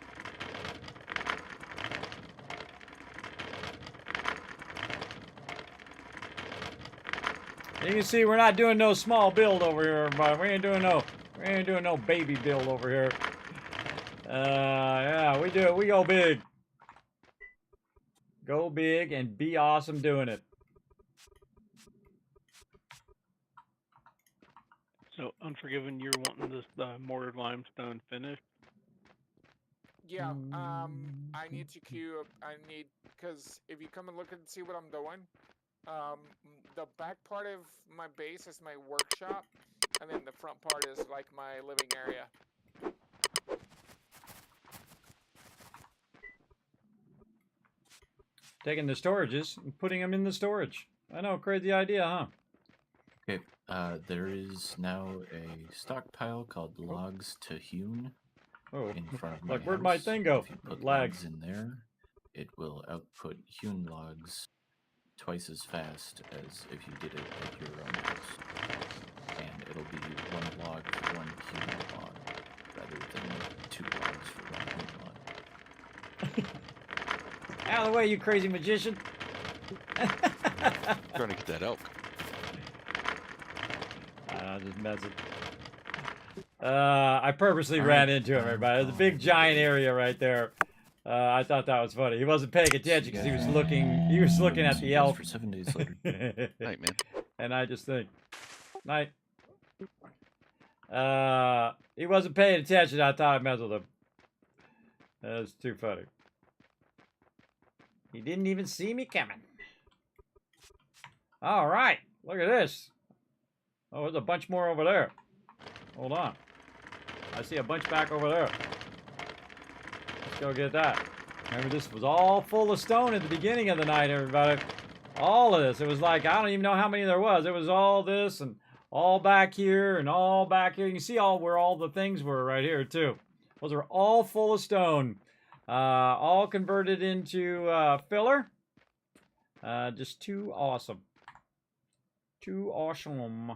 [SPEAKER 2] You can see we're not doing no small build over here, everybody. We ain't doing no baby build over here. Yeah, we go big. Go big and be awesome doing it.
[SPEAKER 4] So, Unforgiven, you're wanting this mortared limestone finished?
[SPEAKER 7] Yeah, I need to because if you come and look and see what I'm doing, the back part of my base is my workshop, and then the front part is like my living area.
[SPEAKER 2] Taking the storages and putting them in the storage. I know, crazy idea, huh?
[SPEAKER 11] Okay, there is now a stockpile called Logs to Hewn in front of my
[SPEAKER 2] Like, where'd my thing go?
[SPEAKER 11] If you put
[SPEAKER 2] Lags
[SPEAKER 11] logs in there, it will output hewn logs twice as fast as if you did it at your own house. And it'll be 1 log for 1 hewn log, rather than 2 logs for 1 hewn log.
[SPEAKER 2] Out of the way, you crazy magician.
[SPEAKER 6] Trying to get that elk.
[SPEAKER 2] I'm just messing. I purposely ran into him, everybody. There's a big giant area right there. I thought that was funny. He wasn't paying attention because he was looking at the elk.
[SPEAKER 11] For 7 days later.
[SPEAKER 6] Night, man.
[SPEAKER 2] And I just think, night. He wasn't paying attention. I thought I'd mess with him. That's too funny. He didn't even see me coming. All right, look at this. Oh, there's a bunch more over there. Hold on. I see a bunch back over there. Let's go get that. Remember, this was all full of stone at the beginning of the night, everybody. All of this. It was like, I don't even know how many there was. It was all this and all back here and all back here. You can see where all the things were right here, too. Those are all full of stone. All converted into filler. Just too awesome. Too awesome.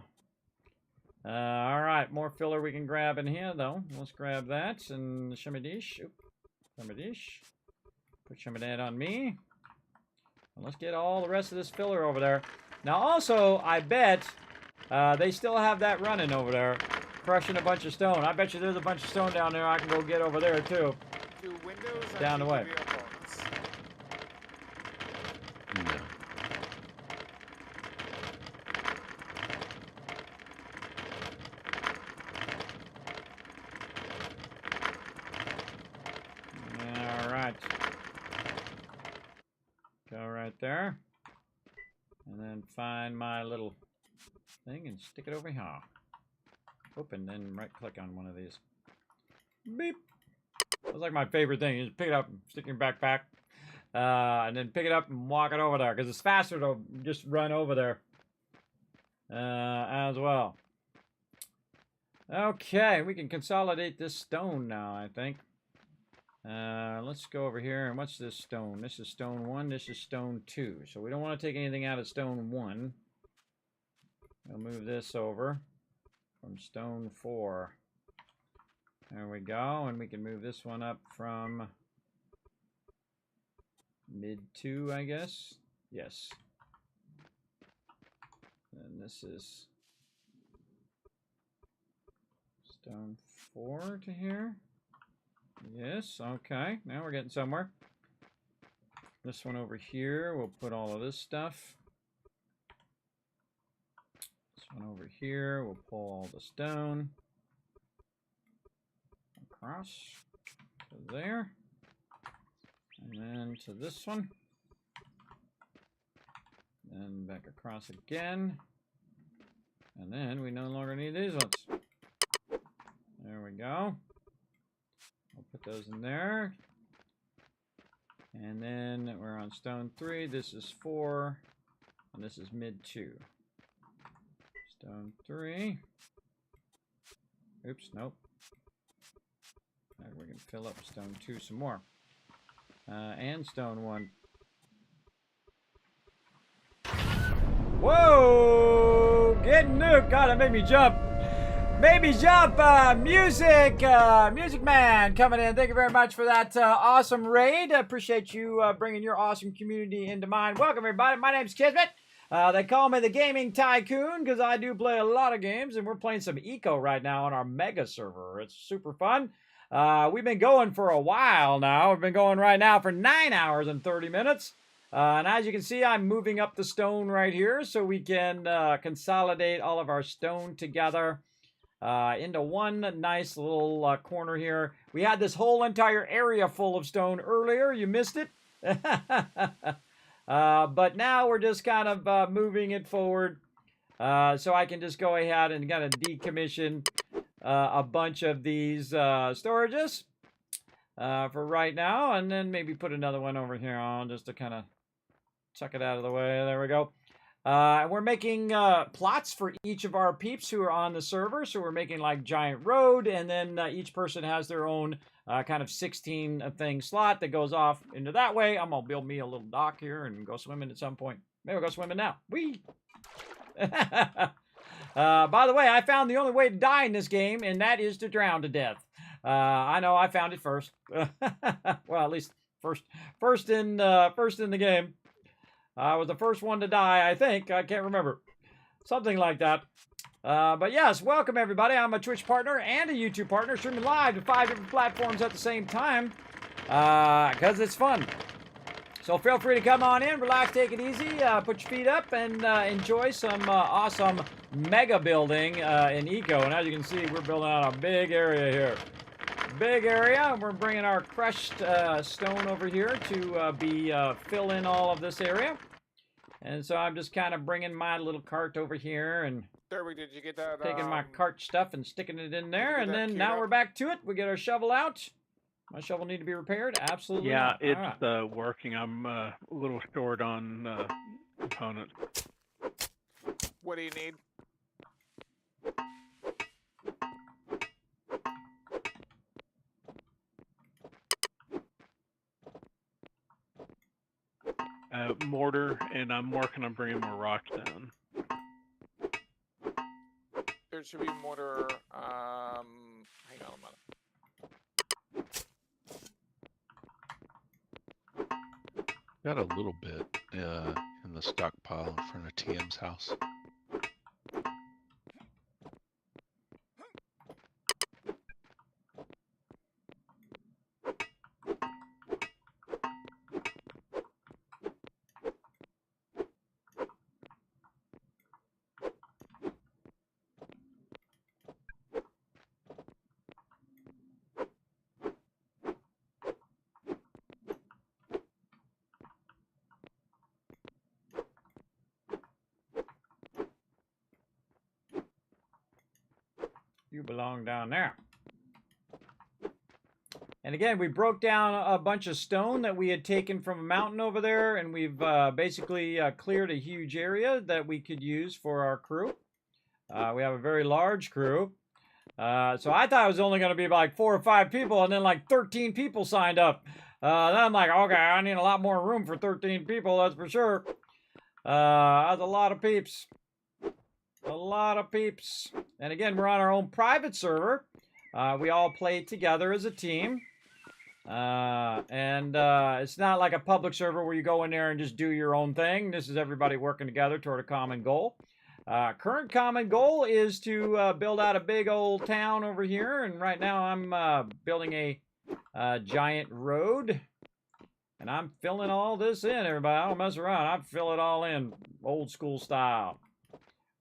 [SPEAKER 2] All right, more filler we can grab in here, though. Let's grab that and shimadish. Shimadish. Put some of that on me. And let's get all the rest of this filler over there. Now, also, I bet they still have that running over there, crushing a bunch of stone. I bet you there's a bunch of stone down there I can go get over there, too.
[SPEAKER 7] Do windows
[SPEAKER 2] Down the way.
[SPEAKER 6] No.
[SPEAKER 2] All right. Go right there. And then find my little thing and stick it over here. Open, then right click on one of these. Beep. That's like my favorite thing. You just pick it up and stick in your backpack. And then pick it up and walk it over there. Because it's faster to just run over there. As well. Okay, we can consolidate this stone now, I think. Let's go over here. And what's this stone? This is stone 1. This is stone 2. So we don't want to take anything out of stone 1. We'll move this over from stone 4. There we go. And we can move this one up from mid 2, I guess. Yes. And this is stone 4 to here. Yes, okay. Now we're getting somewhere. This one over here, we'll put all of this stuff. This one over here, we'll pull all the stone. across to there. And then to this one. Then back across again. And then we no longer need these ones. There we go. I'll put those in there. And then we're on stone 3. This is 4. And this is mid 2. Stone 3. Oops, nope. Now we can fill up stone 2 some more. And stone 1. Whoa! Getting nuked. God, that made me jump. Made me jump. Music Man coming in. Thank you very much for that awesome raid. Appreciate you bringing your awesome community into mine. Welcome, everybody. My name's Kismet. They call me the Gaming Tycoon because I do play a lot of games, and we're playing some Eco right now on our Mega server. It's super fun. We've been going for a while now. We've been going right now for 9 hours and 30 minutes. And as you can see, I'm moving up the stone right here so we can consolidate all of our stone together into one nice little corner here. We had this whole entire area full of stone earlier. You missed it. But now we're just kind of moving it forward so I can just go ahead and kind of decommission a bunch of these storages for right now, and then maybe put another one over here on just to kind of chuck it out of the way. There we go. We're making plots for each of our peeps who are on the server. So we're making like giant road, and then each person has their own kind of 16 thing slot that goes off into that way. I'm gonna build me a little dock here and go swimming at some point. Maybe we'll go swimming now. Whee! By the way, I found the only way to die in this game, and that is to drown to death. I know I found it first. Well, at least first in the game. I was the first one to die, I think. I can't remember. Something like that. But yes, welcome everybody. I'm a Twitch partner and a YouTube partner, streaming live to 5 different platforms at the same time. Because it's fun. So feel free to come on in, relax, take it easy, put your feet up, and enjoy some awesome mega building in Eco. And as you can see, we're building out a big area here. Big area. We're bringing our crushed stone over here to fill in all of this area. And so I'm just kind of bringing my little cart over here and
[SPEAKER 7] There we did. You get that?
[SPEAKER 2] taking my cart stuff and sticking it in there. And then now we're back to it. We get our shovel out. My shovel need to be repaired? Absolutely.
[SPEAKER 4] Yeah,
[SPEAKER 2] not.
[SPEAKER 4] it's
[SPEAKER 2] All right.
[SPEAKER 4] working. I'm a little short on components.
[SPEAKER 7] What do you need?
[SPEAKER 4] Mortar, and I'm working on bringing more rocks down.
[SPEAKER 7] There should be mortar. Hang on a minute.
[SPEAKER 6] Got a little bit in the stockpile in front of TM's house.
[SPEAKER 2] You belong down there. And again, we broke down a bunch of stone that we had taken from a mountain over there, and we've basically cleared a huge area that we could use for our crew. We have a very large crew. So I thought it was only going to be like 4 or 5 people, and then like 13 people signed up. Then I'm like, okay, I need a lot more room for 13 people, that's for sure. That's a lot of peeps. A lot of peeps. And again, we're on our own private server. We all play together as a team. It's not like a public server where you go in there and just do your own thing. This is everybody working together toward a common goal. Current common goal is to build out a big old town over here. And right now I'm building a giant road. And I'm filling all this in, everybody. I don't mess around. I fill it all in, old school style.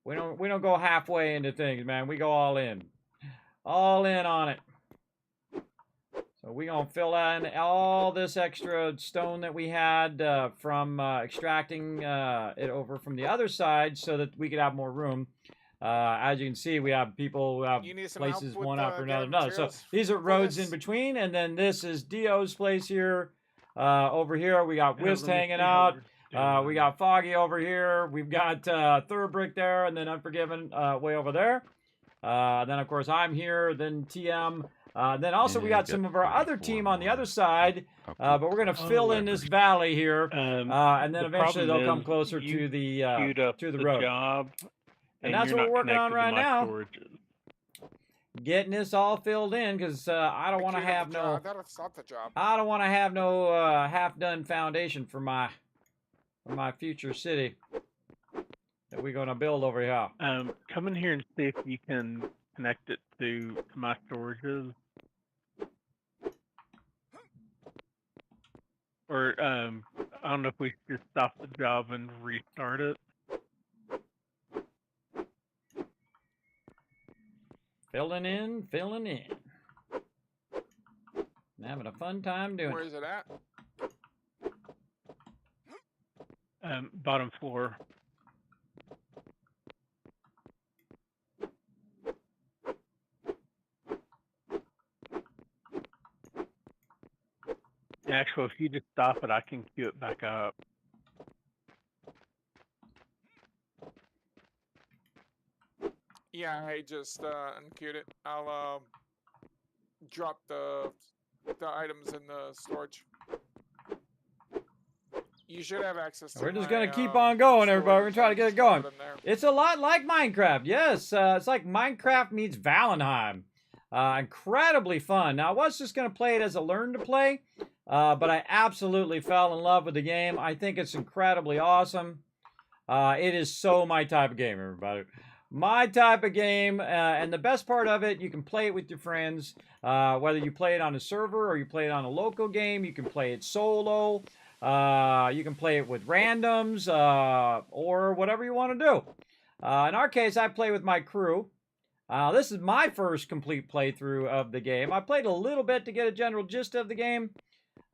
[SPEAKER 2] We don't go halfway into things, man. We go all in. All in on it. So we're going to fill in all this extra stone that we had from extracting it over from the other side so that we could have more room. As you can see, we have people who have places one after another. So these are roads in between, and then this is Dio's place here. Over here, we got Whist hanging out. We got Foggy over here. We've got Thurbrick there, and then Unforgiven way over there. Then, of course, I'm here. Then TM. Then also we got some of our other team on the other side, but we're going to fill in this valley here, and then eventually they'll come closer to the road.
[SPEAKER 4] Job,
[SPEAKER 2] and that's what we're working on right now. Getting this all filled in because I don't want to have no. I don't want to have no half-done foundation for my future city that we're going to build over here.
[SPEAKER 4] Come in here and see if you can connect it to my storages. Or, I don't know if we should just stop the job and restart it.
[SPEAKER 2] Filling in. I'm having a fun time doing it.
[SPEAKER 7] Where is it at?
[SPEAKER 4] Bottom floor. Actually, if you just stop it, I can queue it back up.
[SPEAKER 7] Yeah, I just unqueued it. I'll drop the items in the storage. You should have access to
[SPEAKER 2] We're just going to keep on going, everybody. We're going to try to get it going. It's a lot like Minecraft. Yes, it's like Minecraft meets Valheim. Incredibly fun. Now, I was just going to play it as a learn to play, but I absolutely fell in love with the game. I think it's incredibly awesome. It is so my type of game, everybody. My type of game, and the best part of it, you can play it with your friends. Whether you play it on a server or you play it on a local game, you can play it solo. You can play it with randoms or whatever you want to do. In our case, I play with my crew. This is my first complete playthrough of the game. I played a little bit to get a general gist of the game.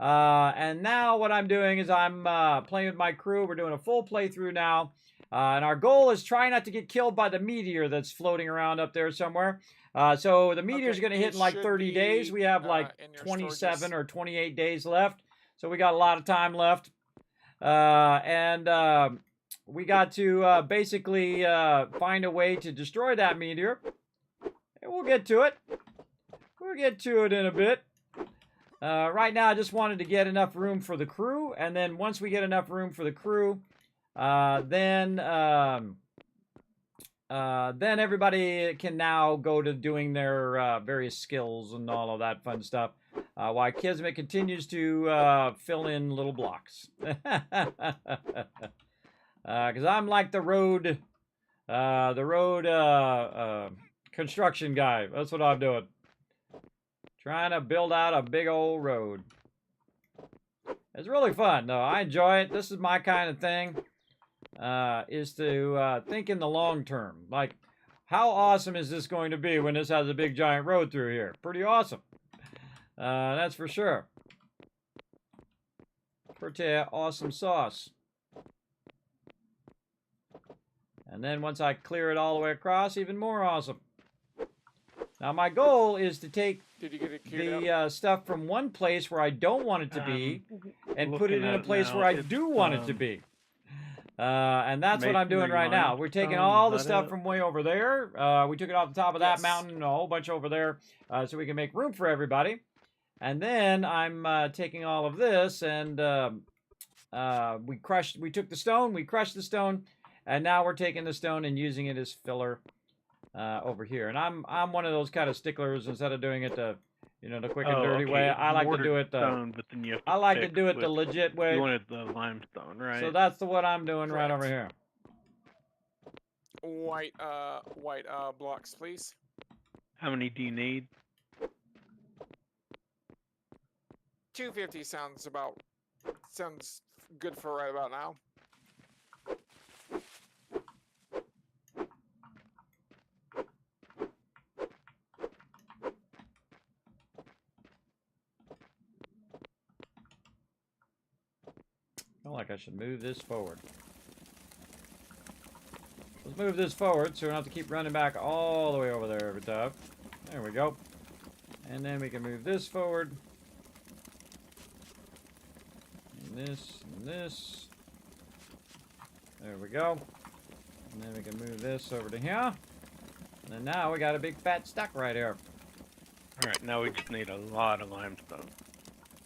[SPEAKER 2] And now what I'm doing is I'm playing with my crew. We're doing a full playthrough now. And our goal is try not to get killed by the meteor that's floating around up there somewhere. So the meteor's going to hit in like 30 days. We have like 27 or 28 days left. So we got a lot of time left. And we got to basically find a way to destroy that meteor. And we'll get to it. We'll get to it in a bit. Right now, I just wanted to get enough room for the crew. And then once we get enough room for the crew, then everybody can now go to doing their various skills and all of that fun stuff. While Kismet continues to fill in little blocks. Because I'm like the road construction guy. That's what I'm doing. Trying to build out a big old road. It's really fun, though. I enjoy it. This is my kind of thing. Is to think in the long term. Like, how awesome is this going to be when this has a big giant road through here? Pretty awesome. That's for sure. Pretty awesome sauce. And then once I clear it all the way across, even more awesome. Now my goal is to take the stuff from one place where I don't want it to be and put it in a place where I do want it to be. And that's what I'm doing right now. We're taking all the stuff from way over there. We took it off the top of that mountain, a whole bunch over there, so we can make room for everybody. And then I'm taking all of this, and we took the stone, we crushed the stone, and now we're taking the stone and using it as filler over here. And I'm one of those kind of sticklers. Instead of doing it the quick and dirty way, I like to do it the legit way.
[SPEAKER 4] You wanted the limestone, right?
[SPEAKER 2] So that's what I'm doing right over here.
[SPEAKER 7] White blocks, please.
[SPEAKER 4] How many do you need?
[SPEAKER 7] 250 sounds good for right about now.
[SPEAKER 2] like I should move this forward. Let's move this forward so we don't have to keep running back all the way over there every time. There we go. And then we can move this forward. And this, and this. There we go. And then we can move this over to here. And then now we got a big fat stack right here.
[SPEAKER 4] Alright, now we just need a lot of limestone.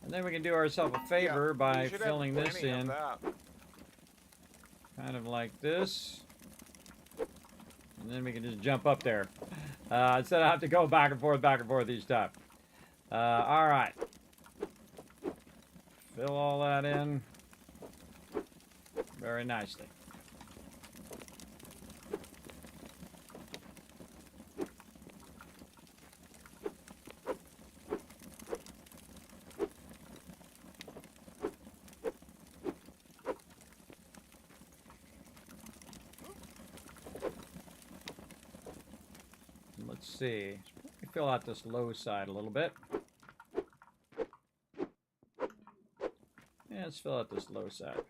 [SPEAKER 2] And then we can do ourselves a favor by filling this in. Kind of like this. And then we can just jump up there. Instead of have to go back and forth each time. Alright. Fill all that in very nicely. Let's see. Fill out this low side a little bit. Yeah, let's fill out this low side.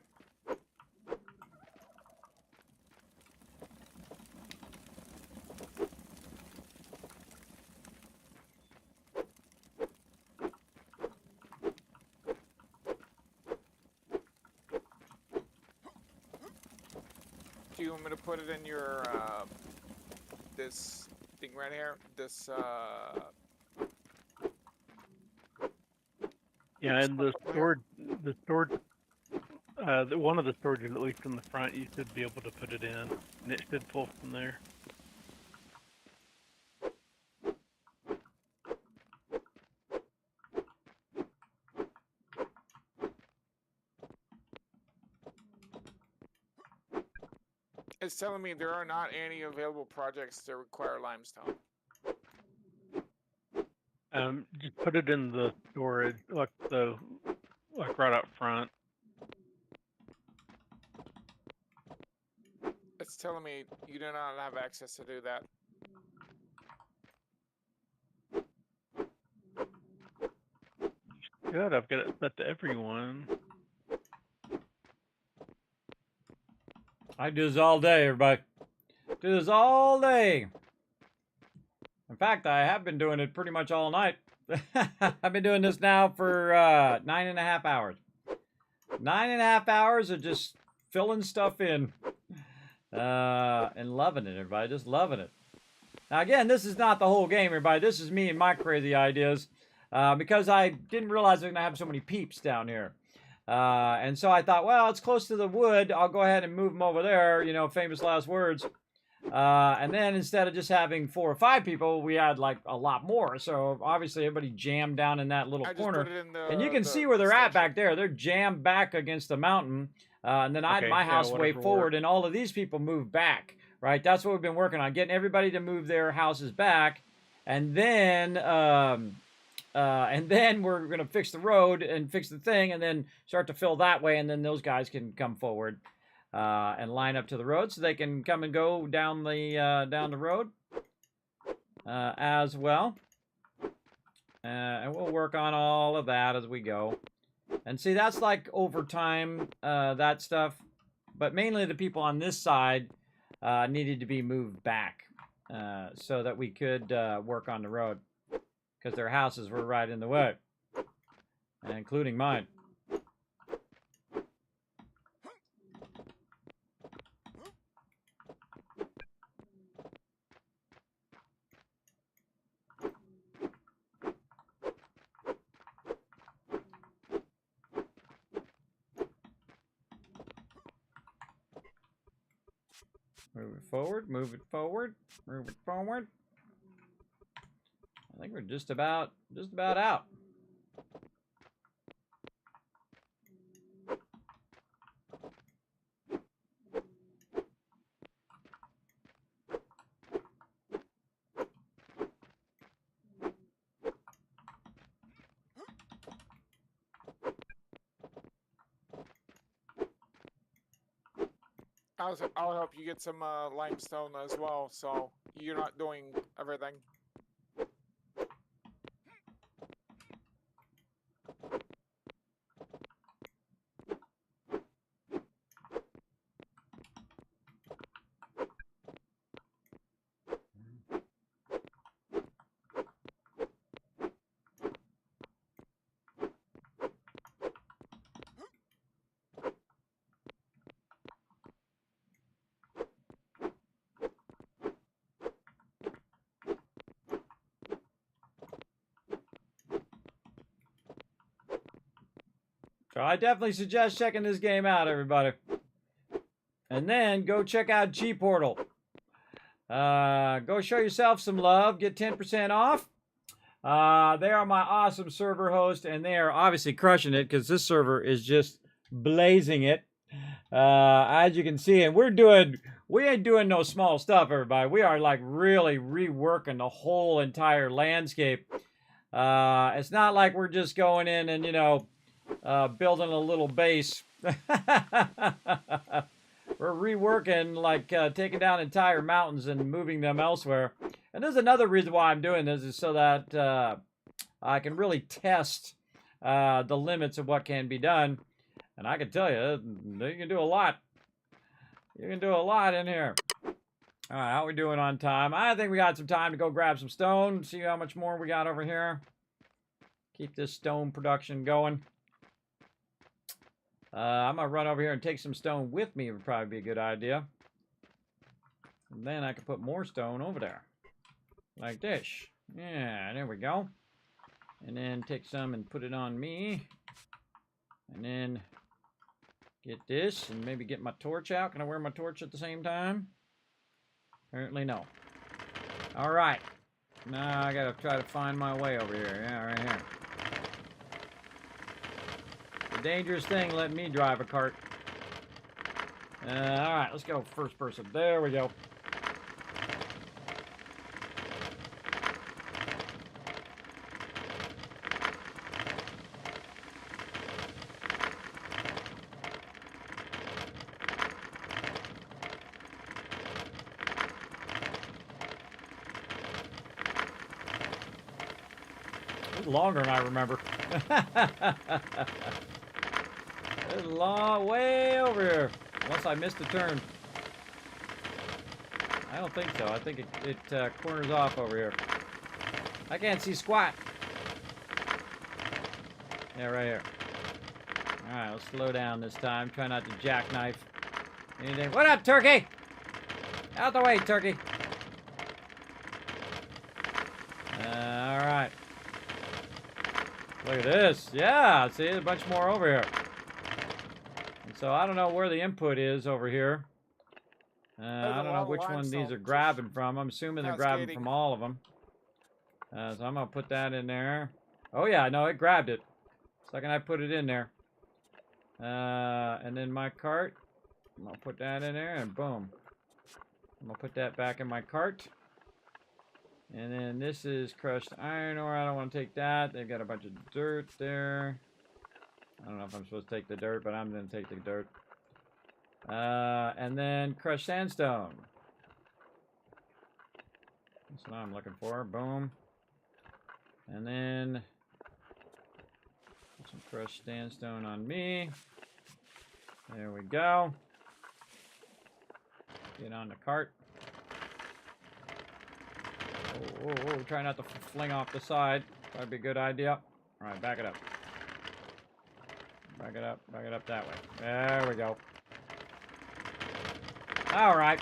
[SPEAKER 7] Do you want me to put it in your this thing right here? This
[SPEAKER 4] yeah, and the storage, one of the storages, at least in the front, you should be able to put it in, and it should pull from there.
[SPEAKER 7] It's telling me there are not any available projects that require limestone.
[SPEAKER 4] Just put it in the storage, like right up front.
[SPEAKER 7] It's telling me you do not have access to do that.
[SPEAKER 4] Good, I've got it set to everyone.
[SPEAKER 2] I do this all day, everybody. Do this all day. In fact, I have been doing it pretty much all night. I've been doing this now for 9.5 hours. 9.5 hours of just filling stuff in. And loving it, everybody. Just loving it. Now, again, this is not the whole game, everybody. This is me and my crazy ideas. Because I didn't realize I was going to have so many peeps down here. And so I thought, well, it's close to the wood. I'll go ahead and move them over there. You know, famous last words. And then instead of just having 4 or 5 people, we had like a lot more. So obviously everybody jammed down in that little corner. And you can see where they're at back there. They're jammed back against the mountain. And then I had my house way forward, and all of these people moved back. Right? That's what we've been working on, getting everybody to move their houses back. And then we're going to fix the road and fix the thing and then start to fill that way. And then those guys can come forward and line up to the road so they can come and go down the road as well. And we'll work on all of that as we go. And see, that's like over time, that stuff. But mainly the people on this side needed to be moved back so that we could work on the road. Because their houses were right in the way, including mine. Move it forward, move it forward, move it forward. I think we're just about out.
[SPEAKER 7] I'll help you get some limestone as well, so you're not doing everything.
[SPEAKER 2] So I definitely suggest checking this game out, everybody. And then go check out GPORTAL. Go show yourself some love. Get 10% off. They are my awesome server host, and they are obviously crushing it because this server is just blazing it. As you can see, and we ain't doing no small stuff, everybody. We are like really reworking the whole entire landscape. It's not like we're just going in and, you know, building a little base. We're reworking, like taking down entire mountains and moving them elsewhere. And there's another reason why I'm doing this is so that I can really test the limits of what can be done. And I can tell you, you can do a lot. You can do a lot in here. All right, how we doing on time? I think we got some time to go grab some stone. See how much more we got over here. Keep this stone production going. I'm going to run over here and take some stone with me. It would probably be a good idea. And then I can put more stone over there. Like this. Yeah, there we go. And then take some and put it on me. And then get this and maybe get my torch out. Can I wear my torch at the same time? Apparently no. All right. Now I got to try to find my way over here. Yeah, right here. The dangerous thing, let me drive a cart. All right, let's go first person. There we go. It was longer than I remember. It's long way over here. Unless I missed a turn. I don't think so. I think it corners off over here. I can't see squat. Yeah, right here. Alright, let's slow down this time. Try not to jackknife anything. What up, turkey? Out the way, turkey. Alright. Look at this. Yeah, see, there's a bunch more over here. And so I don't know where the input is over here. I don't know which one these are grabbing from. I'm assuming they're grabbing from all of them. So I'm going to put that in there. Oh, yeah, no, it grabbed it. Second I put it in there. And then my cart. I'm going to put that in there, and boom. I'm going to put that back in my cart. And then this is crushed iron ore. I don't want to take that. They've got a bunch of dirt there. I don't know if I'm supposed to take the dirt, but I'm going to take the dirt. And then crushed sandstone. That's what I'm looking for. Boom. And then put some crushed sandstone on me. There we go. Get on the cart. Oh, try not to fling off the side. That'd be a good idea. All right, back it up. Back it up that way. There we go. All right.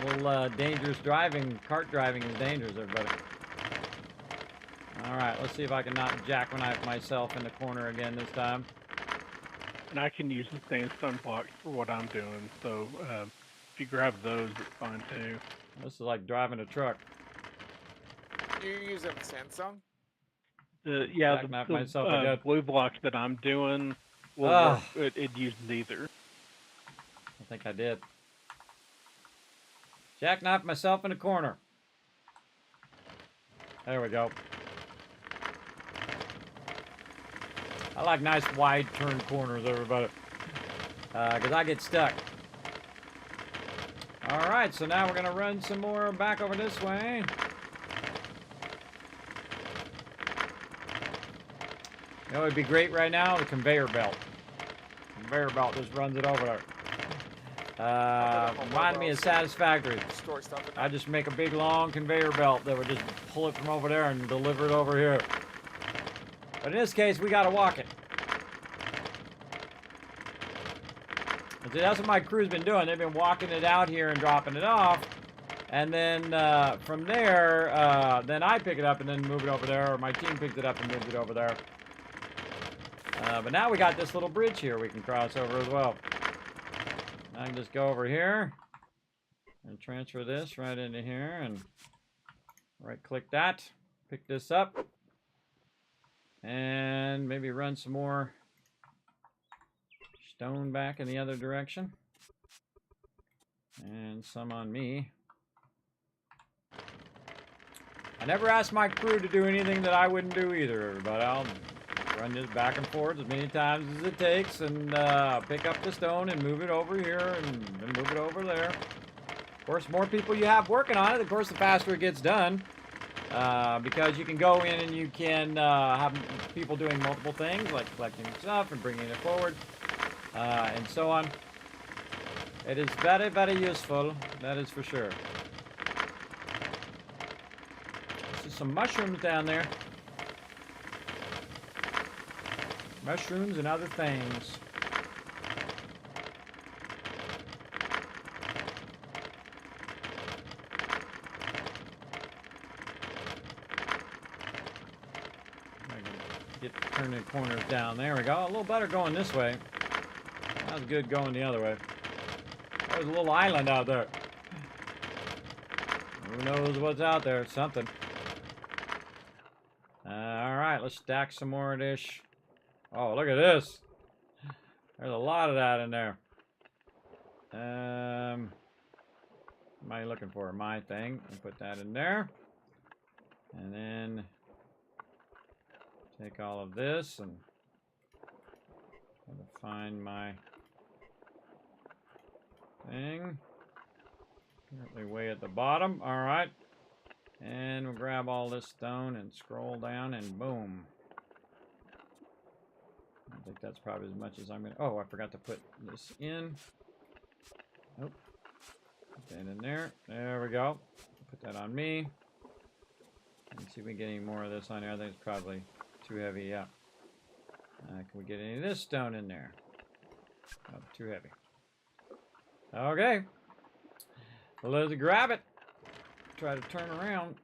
[SPEAKER 2] Little dangerous driving, cart driving is dangerous, everybody. All right, let's see if I can not jackknife myself in the corner again this time.
[SPEAKER 4] And I can use the sandstone blocks for what I'm doing, so if you grab those, it's fine too.
[SPEAKER 2] This is like driving a truck.
[SPEAKER 7] You're using sandstone?
[SPEAKER 4] Yeah, the blue blocks that I'm doing will work. It uses either.
[SPEAKER 2] I think I did. Jackknife myself in the corner. There we go. I like nice wide turn corners, everybody. Because I get stuck. Alright, so now we're going to run some more back over this way. You know what would be great right now? The conveyor belt. The conveyor belt just runs it over there. Remind me of Satisfactory. I just make a big long conveyor belt that would just pull it from over there and deliver it over here. But in this case, we gotta walk it. And see, that's what my crew's been doing. They've been walking it out here and dropping it off. And then from there, then I pick it up and then move it over there, or my team picks it up and moves it over there. But now we got this little bridge here we can cross over as well. I can just go over here and transfer this right into here and right-click that, pick this up, and maybe run some more stone back in the other direction. And some on me. I never asked my crew to do anything that I wouldn't do either, but I'll run this back and forth as many times as it takes and pick up the stone and move it over here and then move it over there. Of course, more people you have working on it, of course, the faster it gets done. Because you can go in and you can have people doing multiple things, like collecting stuff and bringing it forward, and so on. It is very, very useful, that is for sure. I see some mushrooms down there. Mushrooms and other things. Get turning corners down. There we go. A little better going this way. That was good going the other way. There's a little island out there. Who knows what's out there? Something. Alright, let's stack some more of this. Oh, look at this. There's a lot of that in there. What am I looking for? My thing. I'll put that in there. And then take all of this and find my thing. Currently way at the bottom. All right. And we'll grab all this stone and scroll down and boom. I think that's probably as much as I'm going to... Oh, I forgot to put this in. Nope. Put that in there. There we go. Put that on me. Let's see if we can get any more of this on here. I think it's probably too heavy, yeah. Can we get any of this stone in there? Oh, too heavy. Okay. Well, let's grab it. Try to turn around.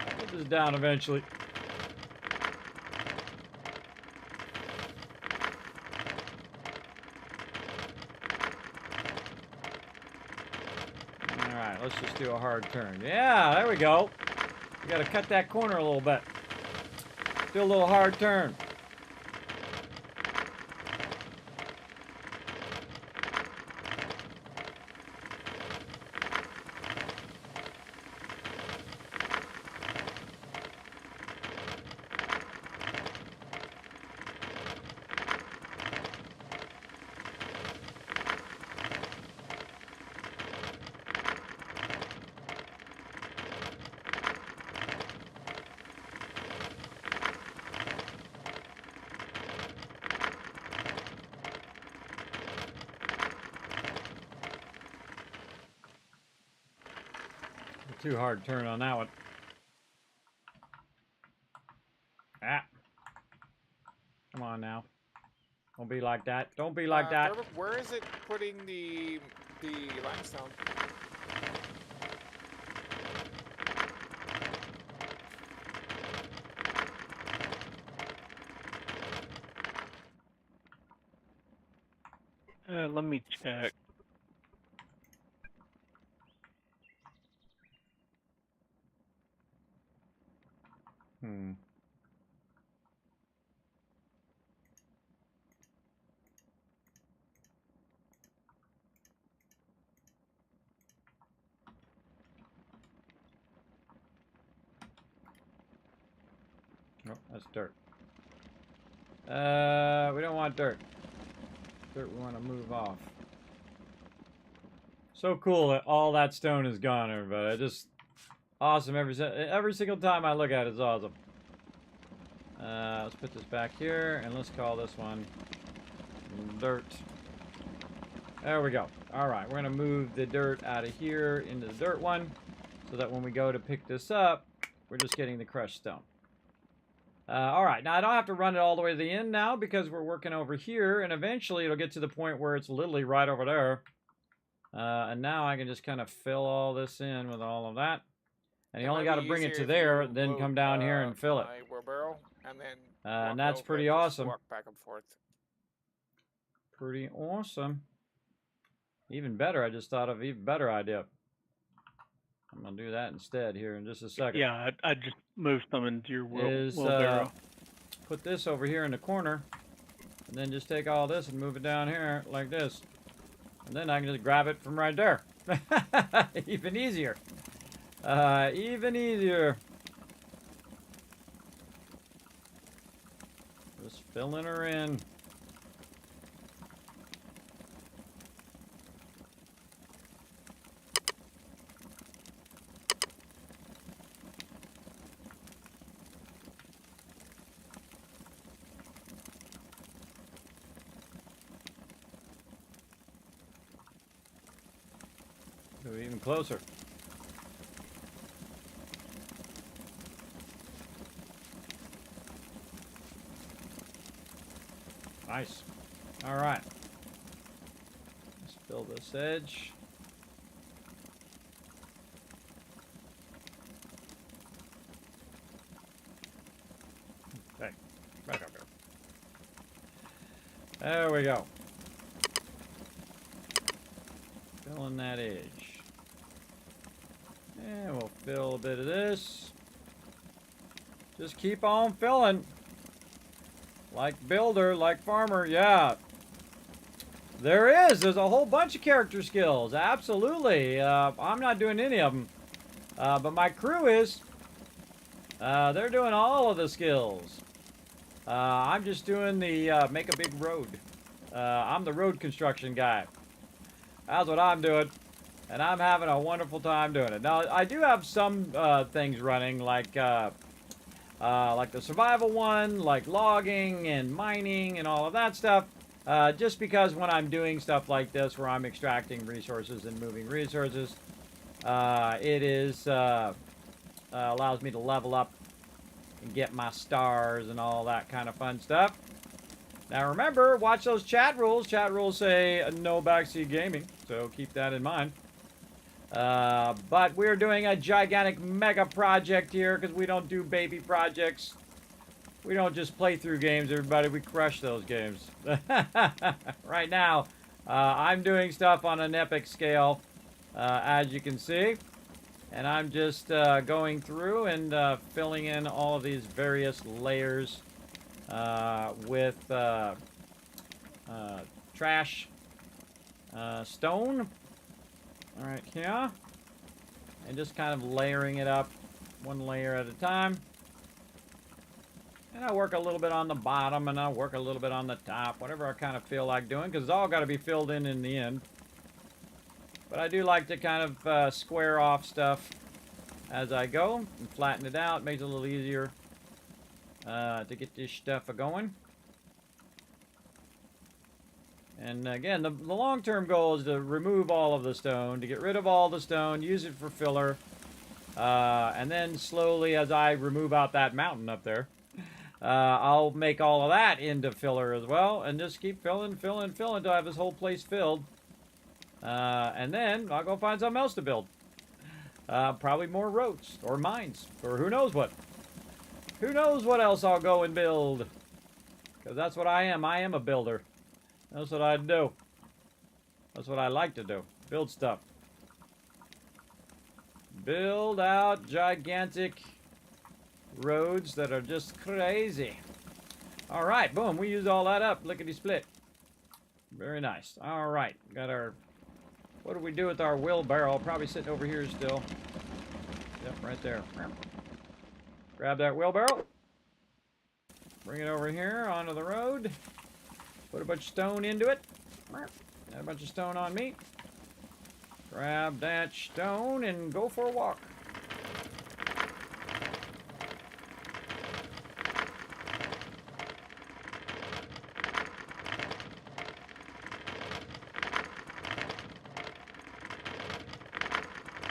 [SPEAKER 2] I'll get this down eventually. Alright, let's just do a hard turn. Yeah, there we go. We gotta cut that corner a little bit. Do a little hard turn. Too hard turn on that one. Ah. Come on now. Don't be like that. Don't be like that.
[SPEAKER 7] Where is it putting the limestone?
[SPEAKER 4] Let me check.
[SPEAKER 2] Oh, that's dirt. We don't want dirt. Dirt we want to move off. So cool that all that stone is gone, everybody. Just awesome every single time I look at it. It's awesome. Let's put this back here, and let's call this one dirt. There we go. All right, we're gonna move the dirt out of here into the dirt one, so that when we go to pick this up, we're just getting the crushed stone. All right, now I don't have to run it all the way to the end now because we're working over here, and eventually it'll get to the point where it's literally right over there. And now I can just kind of fill all this in with all of that. And you
[SPEAKER 7] It
[SPEAKER 2] only
[SPEAKER 7] might
[SPEAKER 2] got to
[SPEAKER 7] be
[SPEAKER 2] bring it
[SPEAKER 7] easier
[SPEAKER 2] to
[SPEAKER 7] if
[SPEAKER 2] there,
[SPEAKER 7] you
[SPEAKER 2] then
[SPEAKER 7] load,
[SPEAKER 2] come down here and fill it.
[SPEAKER 7] my wheelbarrow and then
[SPEAKER 2] And
[SPEAKER 7] walk
[SPEAKER 2] that's
[SPEAKER 7] over
[SPEAKER 2] pretty
[SPEAKER 7] and just
[SPEAKER 2] awesome.
[SPEAKER 7] walk back and forth.
[SPEAKER 2] Pretty awesome. Even better, I just thought of an even better idea. I'm going to do that instead here in just a second.
[SPEAKER 4] Yeah, I just moved some into your wheelbarrow.
[SPEAKER 2] Put this over here in the corner, and then just take all this and move it down here like this. And then I can just grab it from right there. Even easier. Even easier. Just filling her in. Go even closer. Nice. All right. Let's fill this edge. Okay. Back up here. There we go. Filling that edge. And we'll fill a bit of this. Just keep on filling. Like builder, like farmer, yeah. There's a whole bunch of character skills, absolutely. I'm not doing any of them. But my crew is. They're doing all of the skills. I'm just doing the make a big road. I'm the road construction guy. That's what I'm doing. And I'm having a wonderful time doing it. Now, I do have some things running, like the survival one, like logging and mining and all of that stuff. Just because when I'm doing stuff like this, where I'm extracting resources and moving resources, it is allows me to level up and get my stars and all that kind of fun stuff. Now remember, watch those chat rules. Chat rules say no backseat gaming, so keep that in mind. But we're doing a gigantic mega project here because we don't do baby projects. We don't just play through games, everybody. We crush those games. Right now, I'm doing stuff on an epic scale, as you can see. And I'm just going through and filling in all of these various layers with trash stone. All right, here. And just kind of layering it up one layer at a time. And I work a little bit on the bottom and I work a little bit on the top, whatever I kind of feel like doing, because it's all got to be filled in the end. But I do like to kind of square off stuff as I go and flatten it out. Makes it a little easier to get this stuff going. And again, the long-term goal is to remove all of the stone, to get rid of all the stone, use it for filler, and then slowly, as I remove out that mountain up there, I'll make all of that into filler as well, and just keep filling until I have this whole place filled. And then I'll go find something else to build. Probably more roads, or mines, or who knows what. Who knows what else I'll go and build. Because that's what I am. I am a builder. That's what I do. That's what I like to do. Build stuff. Build out gigantic roads that are just crazy. Alright, boom. We used all that up. Lickety-split. Very nice. Alright. Got our... What do we do with our wheelbarrow? Probably sitting over here still. Yep, right there. Grab that wheelbarrow. Bring it over here onto the road. Put a bunch of stone into it. Got a bunch of stone on me. Grab that stone and go for a walk.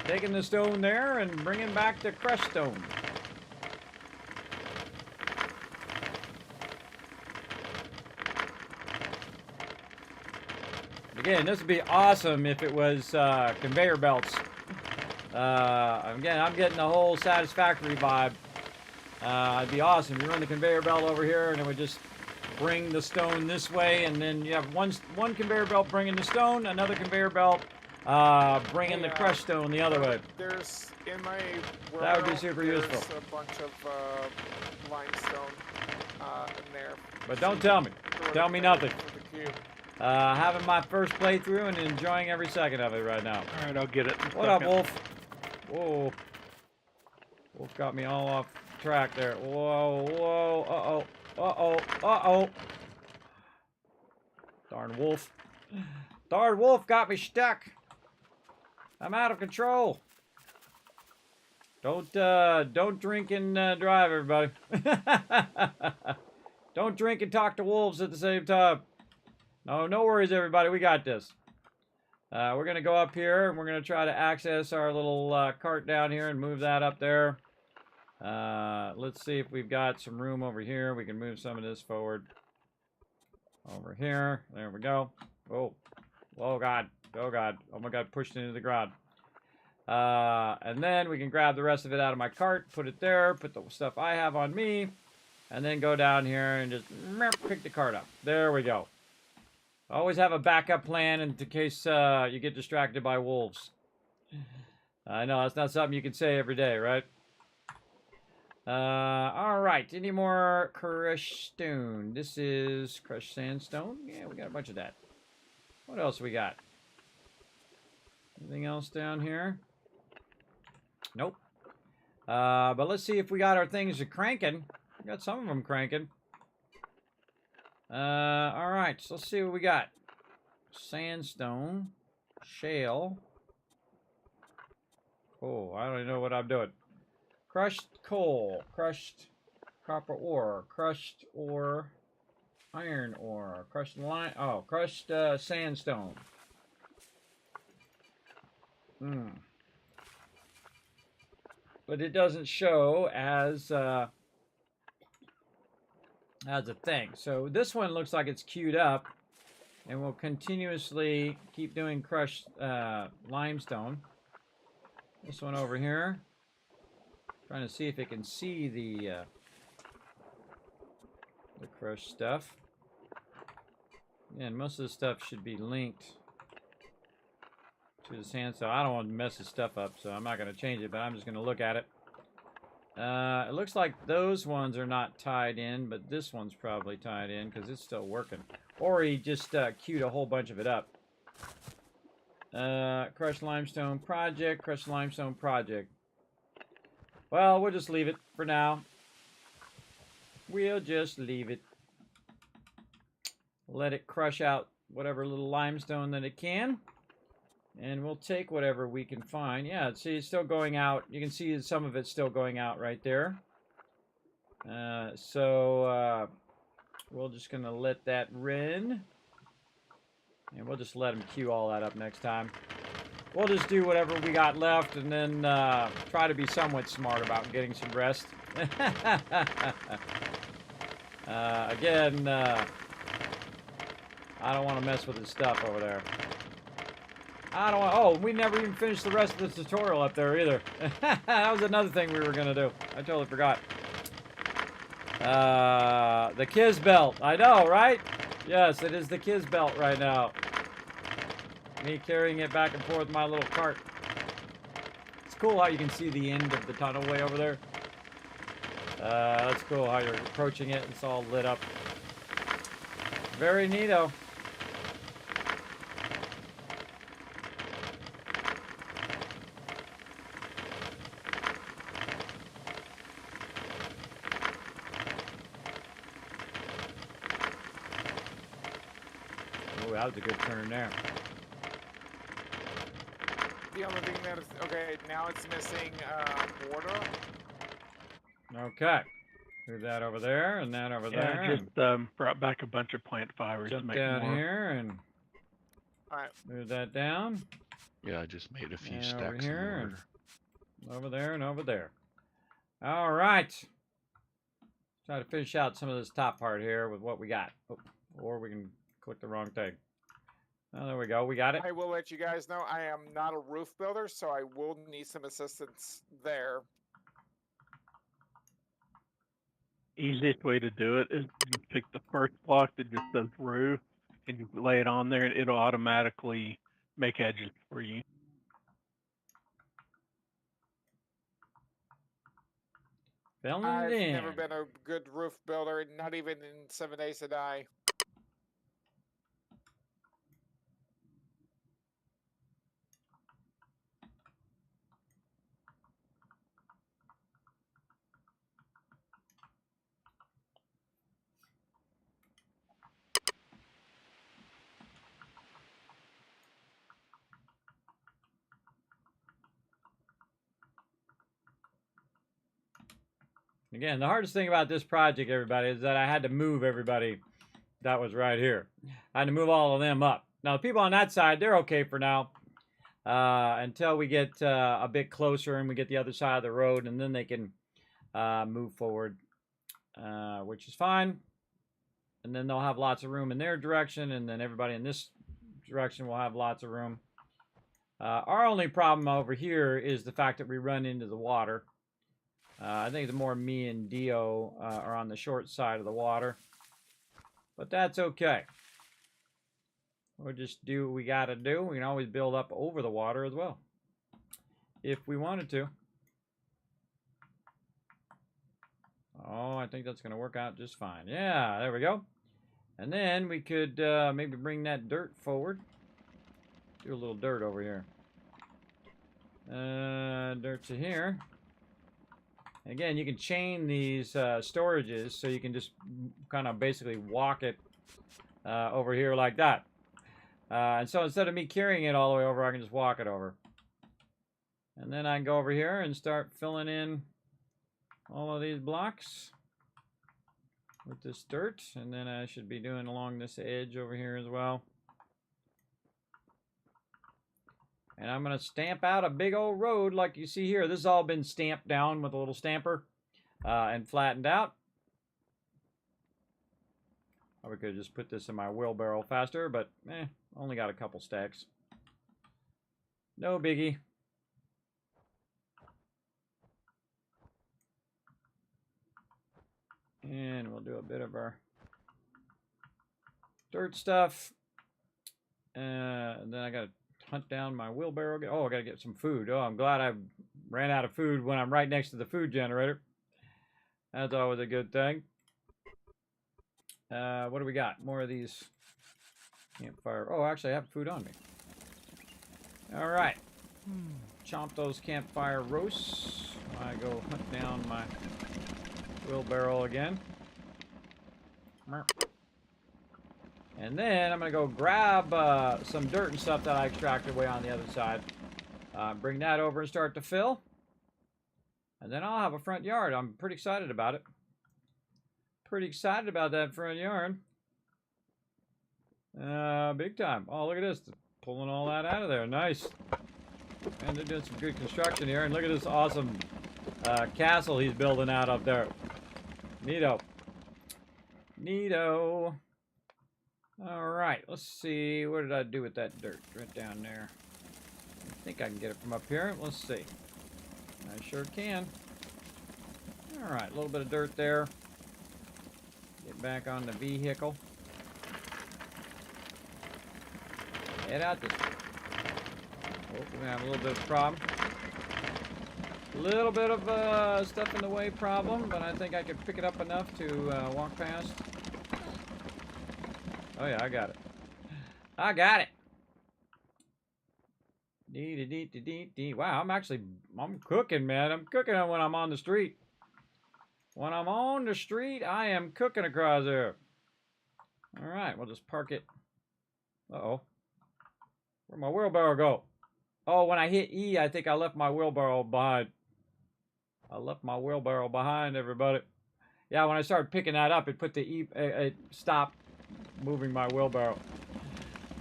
[SPEAKER 2] Taking the stone there and bringing back the crushed stone. Again, this would be awesome if it was conveyor belts. Again, I'm getting the whole Satisfactory vibe. It'd be awesome. You run the conveyor belt over here, and it would just bring the stone this way, and then you have one conveyor belt bringing the stone, another conveyor belt bringing the crushed stone the other way.
[SPEAKER 7] There's in my world.
[SPEAKER 2] That would be super useful.
[SPEAKER 7] There's a bunch of limestone in there.
[SPEAKER 2] But don't tell me. Tell me nothing. Having my first playthrough and enjoying every second of it right now.
[SPEAKER 4] All right, I'll get it.
[SPEAKER 2] What up, Wolf? Whoa. Wolf got me all off track there. Whoa, whoa, uh-oh, uh-oh, uh-oh. Darn Wolf. Darn Wolf got me stuck. I'm out of control. Don't drink and drive, everybody. Don't drink and talk to wolves at the same time. No worries, everybody. We got this. We're going to go up here, and we're going to try to access our little cart down here and move that up there. Let's see if we've got some room over here. We can move some of this forward. Over here. There we go. Oh. Oh, God. Oh, God. Oh, my God. Pushed into the ground. And then we can grab the rest of it out of my cart, put it there, put the stuff I have on me, and then go down here and just pick the cart up. There we go. Always have a backup plan in case you get distracted by wolves. I know, that's not something you can say every day, right? Alright, any more crushed stone? This is crushed sandstone. Yeah, we got a bunch of that. What else we got? Anything else down here? Nope. But let's see if we got our things cranking. We got some of them cranking. Alright, so let's see what we got. Sandstone. Shale. Oh, I don't even know what I'm doing. Crushed coal. Crushed copper ore. Crushed ore. Iron ore. Crushed lime. Oh, crushed sandstone. But it doesn't show as a thing. So this one looks like it's queued up, and we'll continuously keep doing crushed limestone. This one over here, trying to see if it can see the crushed stuff. And most of the stuff should be linked to the sandstone. I don't want to mess this stuff up, so I'm not going to change it, but I'm just going to look at it. It looks like those ones are not tied in, but this one's probably tied in because it's still working. Or he just queued a whole bunch of it up. Crushed limestone project, crushed limestone project. Well, we'll just leave it for now. We'll just leave it. Let it crush out whatever little limestone that it can. And we'll take whatever we can find. Yeah, see, it's still going out. You can see some of it's still going out right there. So we're just going to let that run. And we'll just let him queue all that up next time. We'll just do whatever we got left and then try to be somewhat smart about getting some rest. Again, I don't want to mess with his stuff over there. I don't want... Oh, we never even finished the rest of the tutorial up there either. That was another thing we were going to do. I totally forgot. The Kiz belt. I know, right? Yes, it is the Kiz belt right now. Me carrying it back and forth with my little cart. It's cool how you can see the end of the tunnel way over there. That's cool how you're approaching it. It's all lit up. Very neato. Oh, that was a good turn there.
[SPEAKER 7] The only thing that is okay now, it's missing mortar.
[SPEAKER 2] Okay, move that over there and that over there.
[SPEAKER 4] Yeah, just brought back a bunch of plant fibers to
[SPEAKER 2] Jump
[SPEAKER 4] make
[SPEAKER 2] down
[SPEAKER 4] more.
[SPEAKER 2] here and
[SPEAKER 7] Alright.
[SPEAKER 2] move that down.
[SPEAKER 6] Yeah, I just made a few
[SPEAKER 2] And
[SPEAKER 6] stacks
[SPEAKER 2] over
[SPEAKER 6] of
[SPEAKER 2] here
[SPEAKER 6] mortar.
[SPEAKER 2] and over there and over there. All right. Try to finish out some of this top part here with what we got. Oh, or we can click the wrong thing. Oh, there we go. We got it.
[SPEAKER 7] I will let you guys know I am not a roof builder, so I will need some assistance there.
[SPEAKER 4] Easiest way to do it is you pick the first block that just says roof, and you lay it on there, and it'll automatically make edges for you.
[SPEAKER 7] I've never been a good roof builder, not even in 7 Days to Die.
[SPEAKER 2] Again, the hardest thing about this project, everybody, is that I had to move everybody that was right here. I had to move all of them up. Now, the people on that side, they're okay for now. Until we get a bit closer and we get the other side of the road, and then they can move forward, which is fine. And then they'll have lots of room in their direction, and then everybody in this direction will have lots of room. Our only problem over here is the fact that we run into the water. I think it's more me and Dio are on the short side of the water. But that's okay. We'll just do what we got to do. We can always build up over the water as well, if we wanted to. Oh, I think that's going to work out just fine. Yeah, there we go. And then we could maybe bring that dirt forward. Do a little dirt over here. Dirt to here. Again, you can chain these storages, so you can just kind of basically walk it over here like that. And so instead of me carrying it all the way over, I can just walk it over. And then I can go over here and start filling in all of these blocks with this dirt. And then I should be doing along this edge over here as well. And I'm going to stamp out a big old road like you see here. This has all been stamped down with a little stamper and flattened out. I could just put this in my wheelbarrow faster, but only got a couple stacks. No biggie. And we'll do a bit of our dirt stuff. And then I got to hunt down my wheelbarrow. Oh, I gotta get some food. Oh, I'm glad I ran out of food when I'm right next to the food generator. That's always a good thing. What do we got? More of these campfire. Oh, actually, I have food on me. All right. Chomp those campfire roasts. I go hunt down my wheelbarrow again. And then I'm going to go grab some dirt and stuff that I extracted way on the other side. Bring that over and start to fill. And then I'll have a front yard. I'm pretty excited about it. Pretty excited about that front yard. Big time. Oh, look at this. Pulling all that out of there. Nice. And they're doing some good construction here. And look at this awesome castle he's building out up there. Neato. Neato. All right, let's see. What did I do with that dirt? Right down there. I think I can get it from up here. Let's see. I sure can. All right, a little bit of dirt there. Get back on the vehicle. Head out this way. Oh, we're gonna have a little bit of problem. A little bit of stuff in the way problem, but I think I can pick it up enough to walk past. Oh yeah, I got it. I got it. Wow, I'm cooking, man. I'm cooking when I'm on the street. When I'm on the street, I am cooking across there. All right, we'll just park it. Uh-oh. Where'd my wheelbarrow go? Oh, when I hit E, I think I left my wheelbarrow behind. I left my wheelbarrow behind, everybody. Yeah, when I started picking that up, it put the E, it stopped moving my wheelbarrow.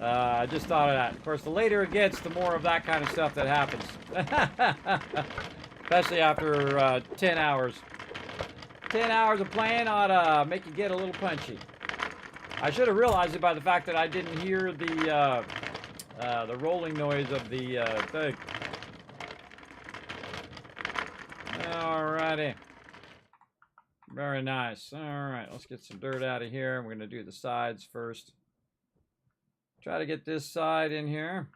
[SPEAKER 2] I just thought of that. Of course, the later it gets, the more of that kind of stuff that happens. Especially after 10 hours. 10 hours of playing ought to make you get a little punchy. I should have realized it by the fact that I didn't hear the the rolling noise of the thing. Alrighty. Very nice. Alright, let's get some dirt out of here. We're going to do the sides first. Try to get this side in here.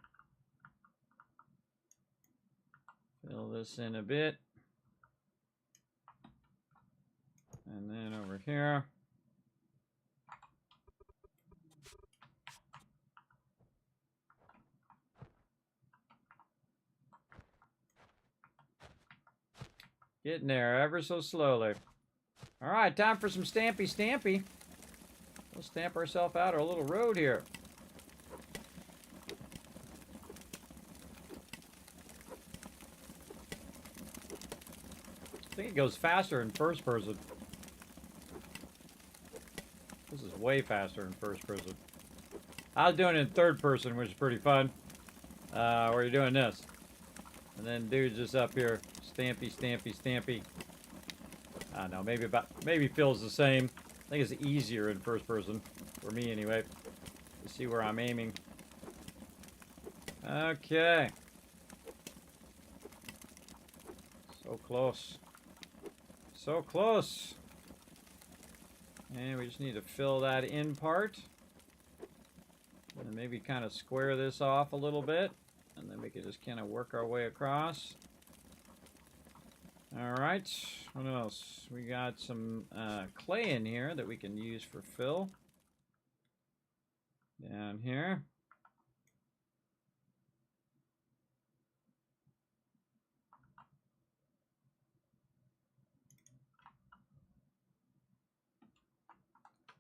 [SPEAKER 2] Fill this in a bit. And then over here. Getting there ever so slowly. All right, time for some stampy. We'll stamp ourselves out a little road here. I think it goes faster in first person. This is way faster in first person. I was doing it in third person, which is pretty fun. Where you're doing this. And then dude's just up here. Stampy. I don't know, maybe feels the same. I think it's easier in first person. For me anyway. To see where I'm aiming. Okay. So close. So close. And we just need to fill that in part. And maybe kind of square this off a little bit. And then we can just kind of work our way across. Alright, what else? We got some clay in here that we can use for fill. Down here.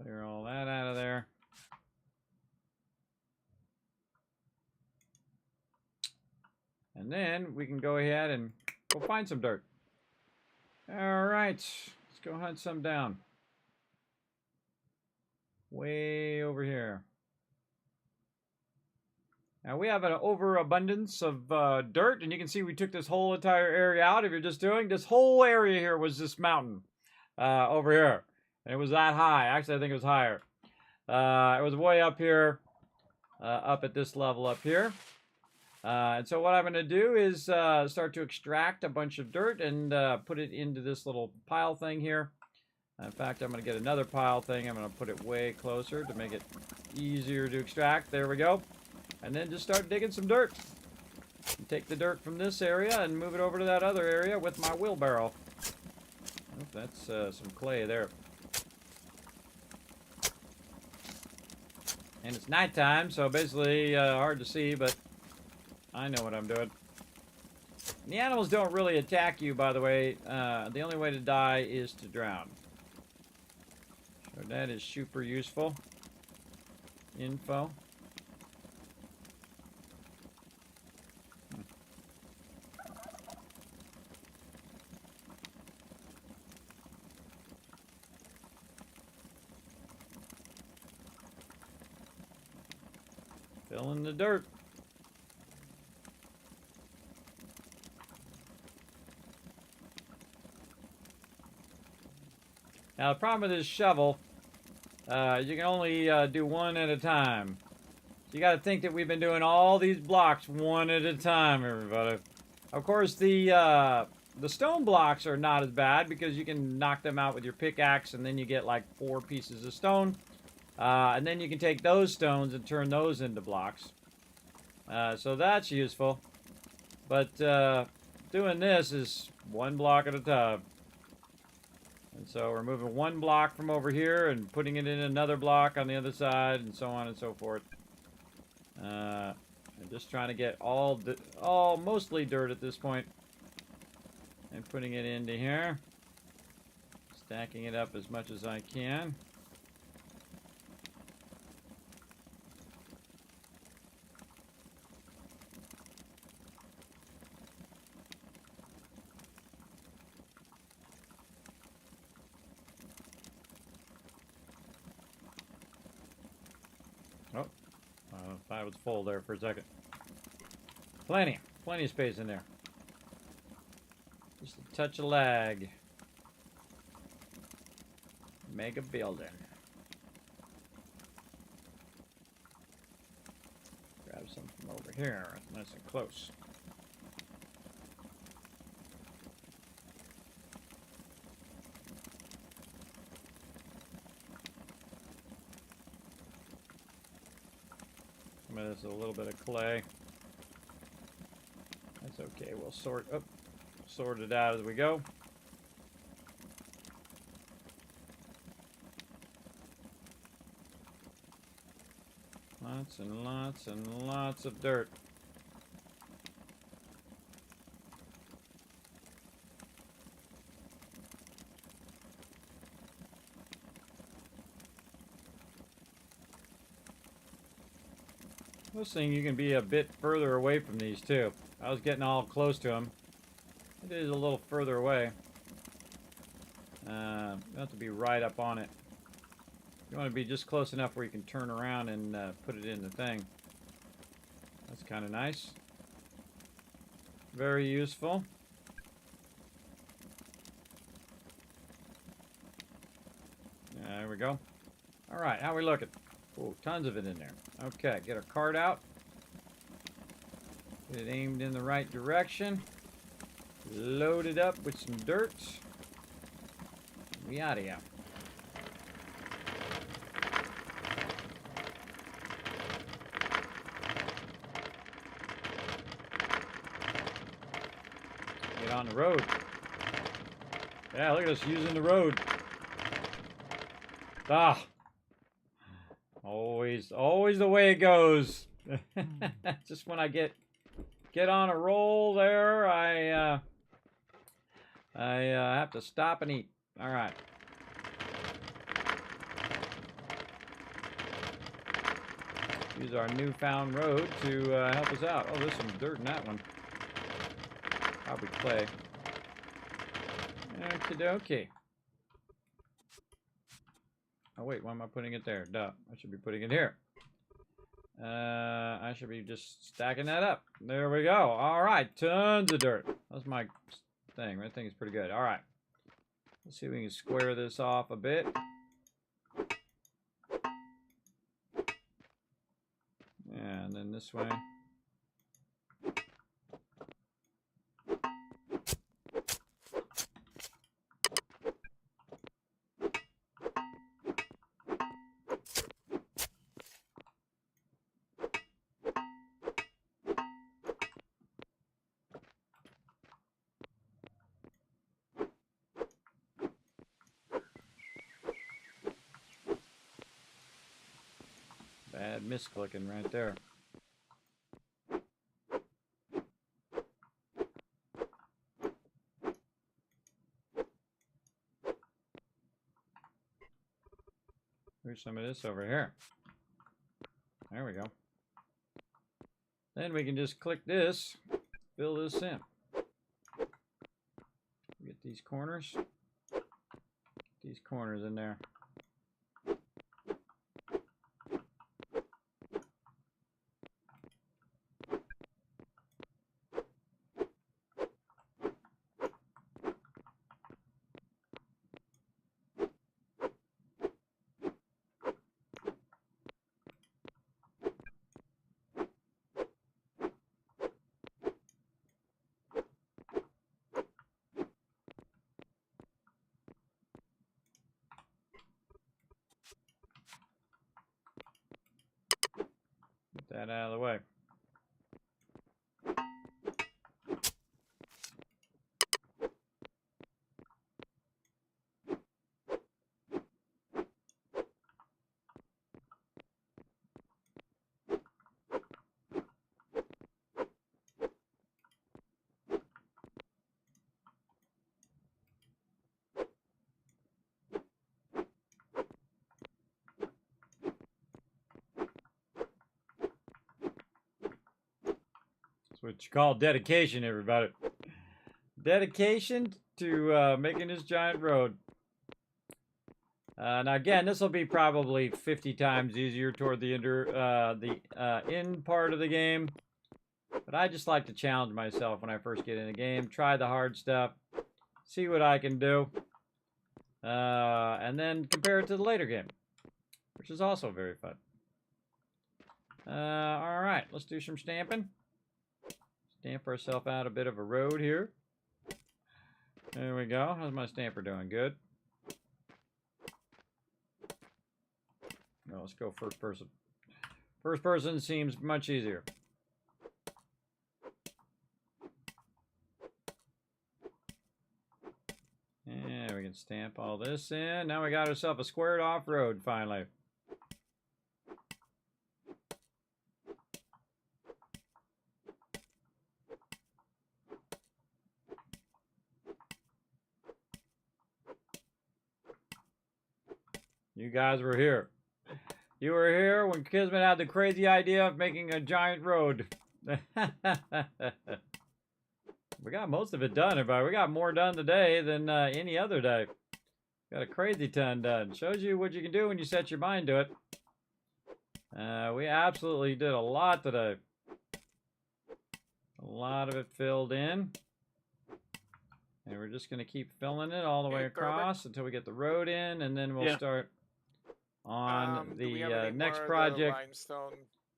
[SPEAKER 2] Clear all that out of there. And then we can go ahead and go find some dirt. Alright, let's go hunt some down. Way over here. Now we have an overabundance of dirt, and you can see we took this whole entire area out. If you're just doing this whole area here was this mountain over here. And it was that high. Actually, I think it was higher. It was way up here, up at this level up here. And so what I'm going to do is start to extract a bunch of dirt and put it into this little pile thing here. In fact, I'm going to get another pile thing. I'm going to put it way closer to make it easier to extract. There we go. And then just start digging some dirt. And take the dirt from this area and move it over to that other area with my wheelbarrow. Oh, that's some clay there. And it's nighttime, so basically hard to see, but I know what I'm doing. And the animals don't really attack you, by the way. The only way to die is to drown. So that is super useful info. Fill in the dirt. Now the problem with this shovel, you can only do one at a time. So you got to think that we've been doing all these blocks one at a time, everybody. Of course, the stone blocks are not as bad because you can knock them out with your pickaxe, and then you get like 4 pieces of stone. And then you can take those stones and turn those into blocks. So that's useful. But doing this is one block at a time. And so we're moving one block from over here and putting it in another block on the other side, and so on and so forth. I'm just trying to get mostly dirt at this point, and putting it into here, stacking it up as much as I can. I was full there for a second. Plenty of space in there. Just a touch of lag. Mega building. Grab some from here, nice and close. There's a little bit of clay. That's okay. We'll sort it out as we go. Lots and lots and lots of dirt. This thing, you can be a bit further away from these too. I was getting all close to them. It is a little further away. You have to be right up on it. You want to be just close enough where you can turn around and put it in the thing. That's kind of nice. Very useful. There we go. All right, how we looking? Oh, tons of it in there. Okay, get our cart out. Get it aimed in the right direction. Load it up with some dirt. We out of here. Get on the road. Yeah, look at us using the road. Ah. Always the way it goes. Just when I get on a roll there, I have to stop and eat. All right. Use our newfound road to help us out. Oh, there's some dirt in that one. Probably clay. Okie dokie. Oh wait, why am I putting it there? Duh. I should be putting it here. I should be just stacking that up. There we go. All right, tons of dirt. That's my thing. My thing is pretty good. All right. Let's see if we can square this off a bit. Yeah, and then this way. Bad misclicking right there. Here's some of this over here. There we go. Then we can just click this, fill this in. Get these corners. Get these corners in there. Get that out of the way. That's what you call dedication, everybody. Dedication to making this giant road. Now again, this will be probably 50 times easier toward the end part of the game. But I just like to challenge myself when I first get in the game. Try the hard stuff. See what I can do. And then compare it to the later game, which is also very fun. All right, let's do some stamping. Stamp ourselves out a bit of a road here. There we go. How's my stamper doing? Good. No, let's go first person. First person seems much easier. And we can stamp all this in. Now we got ourselves a squared off road finally. You guys were here. You were here when Kismet had the crazy idea of making a giant road. We got most of it done, everybody. We got more done today than any other day. Got a crazy ton done. Shows you what you can do when you set your mind to it. We absolutely did a lot today. A lot of it filled in. And we're just going to keep filling it all the way across until we get the road in, and then we'll start on the next project,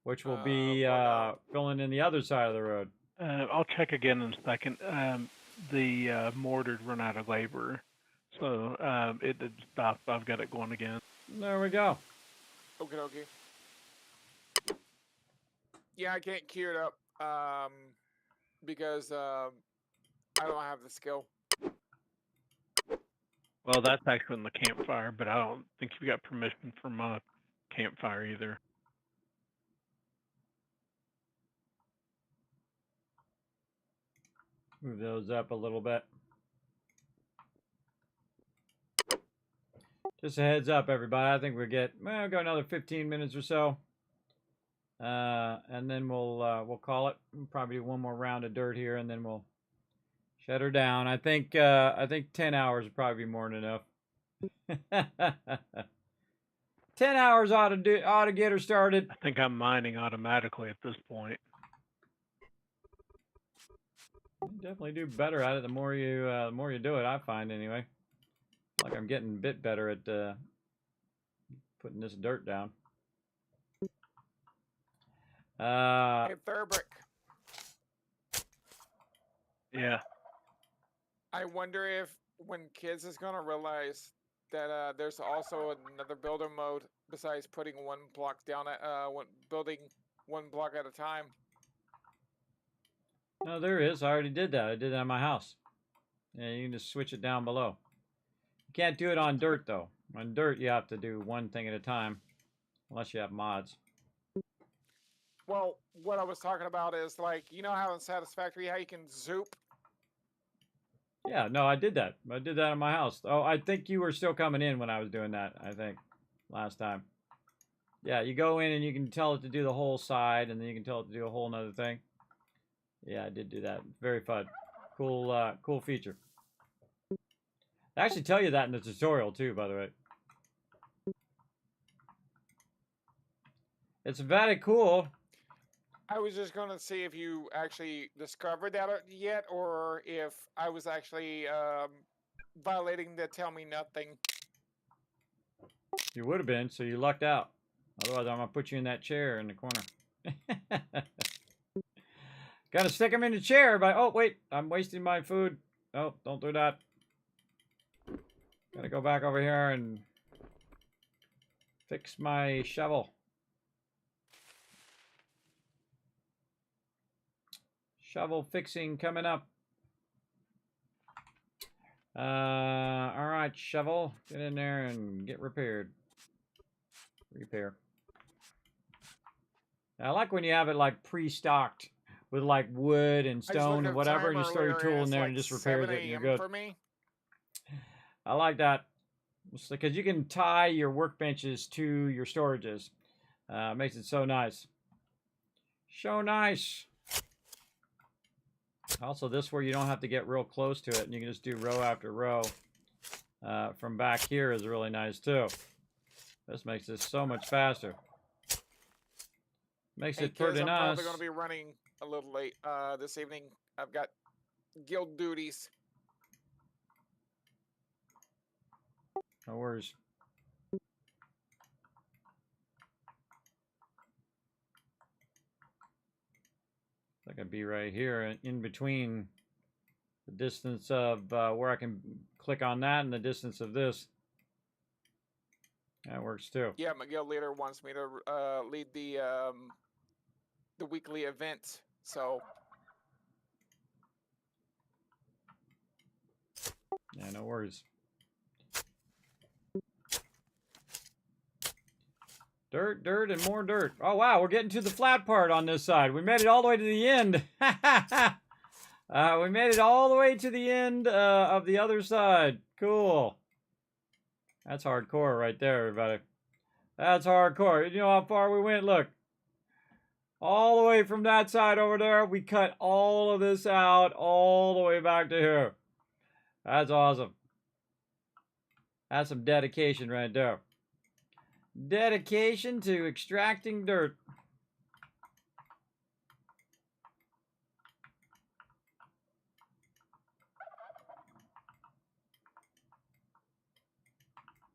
[SPEAKER 2] which will be filling in the other side of the road.
[SPEAKER 4] I'll check again in a second. The mortar's run out of labor, so it did stop. I've got it going again.
[SPEAKER 2] There we go.
[SPEAKER 7] Okay, okay. Yeah, I can't queue it up because I don't have the skill.
[SPEAKER 4] Well, that's actually in the campfire, but I don't think you got permission from a campfire either.
[SPEAKER 2] Move those up a little bit. Just a heads up, everybody. I think we'll go another 15 minutes or so, and then we'll call it. We'll probably do one more round of dirt here, and then we'll shut her down. I think 10 hours would probably be more than enough. 10 hours ought to get her started.
[SPEAKER 4] I think I'm mining automatically at this point.
[SPEAKER 2] You definitely do better at it the more you do it. I find anyway. Like I'm getting a bit better at putting this dirt down.
[SPEAKER 7] Hey, Thurbrick.
[SPEAKER 4] Yeah.
[SPEAKER 7] I wonder if when kids is gonna realize that there's also another builder mode besides putting one block down at building one block at a time.
[SPEAKER 2] No, there is. I already did that. I did that in my house. Yeah, you can just switch it down below. You can't do it on dirt though. On dirt, you have to do one thing at a time, unless you have mods.
[SPEAKER 7] Well, what I was talking about is like, you know how in Satisfactory how you can zoop.
[SPEAKER 2] Yeah, no, I did that. I did that in my house. Oh, I think you were still coming in when I was doing that, I think, last time. Yeah, you go in and you can tell it to do the whole side, and then you can tell it to do a whole nother thing. Yeah, I did do that. Very fun. Cool, cool feature. I actually tell you that in the tutorial, too, by the way. It's very cool.
[SPEAKER 7] I was just going to see if you actually discovered that yet, or if I was actually violating the tell me nothing.
[SPEAKER 2] You would have been, so you lucked out. Otherwise, I'm going to put you in that chair in the corner. Got to stick him in the chair by... Oh, wait. I'm wasting my food. Oh, don't do that. Got to go back over here and fix my shovel. Shovel fixing coming up. All right, shovel. Get in there and get repaired. Repair. I like when you have it like pre-stocked with like wood and stone and whatever, and you throw your tool in there and just repair it and you're good.
[SPEAKER 7] For me.
[SPEAKER 2] I like that. Because you can tie your workbenches to your storages. Makes it so nice. So nice. Also, this where you don't have to get real close to it, and you can just do row after row from back here is really nice too. This makes this so much faster. Makes it pretty nice.
[SPEAKER 7] I'm probably going to be running a little late this evening. I've got guild duties.
[SPEAKER 2] No worries. gonna be right here in between the distance of where I can click on that and the distance of this. That works too.
[SPEAKER 7] Yeah, my guild leader wants me to lead the weekly event. So
[SPEAKER 2] yeah, no worries. Dirt, dirt, and more dirt. Oh, wow, we're getting to the flat part on this side. We made it all the way to the end. We made it all the way to the end of the other side. Cool. That's hardcore right there, everybody. That's hardcore. You know how far we went? Look. All the way from that side over there. We cut all of this out all the way back to here. That's awesome. That's some dedication right there. Dedication to extracting dirt.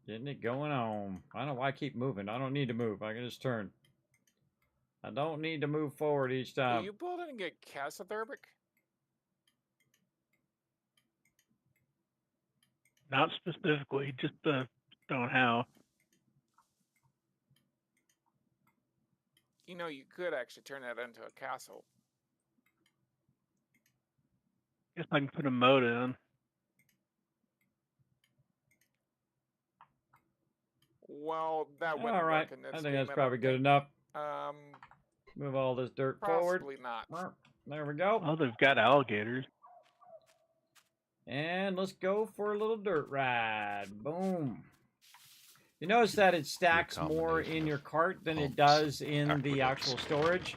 [SPEAKER 2] Getting it going on. I don't know why I keep moving. I don't need to move. I can just turn. I don't need to move forward each time.
[SPEAKER 7] are you building a casothermic?
[SPEAKER 4] Not specifically, just on how.
[SPEAKER 7] You know, you could actually turn that into a castle.
[SPEAKER 4] Guess I can put a mode in.
[SPEAKER 7] Well, that wouldn't
[SPEAKER 2] All right.
[SPEAKER 7] work in this
[SPEAKER 2] I think
[SPEAKER 7] game,
[SPEAKER 2] that's
[SPEAKER 7] don't
[SPEAKER 2] probably good
[SPEAKER 7] think.
[SPEAKER 2] enough.
[SPEAKER 7] Um,
[SPEAKER 2] Move all this dirt
[SPEAKER 7] possibly
[SPEAKER 2] forward.
[SPEAKER 7] not.
[SPEAKER 2] There we go.
[SPEAKER 4] Oh, they've got alligators.
[SPEAKER 2] And let's go for a little dirt ride. Boom. You notice that it stacks more in your cart than it does in the actual storage.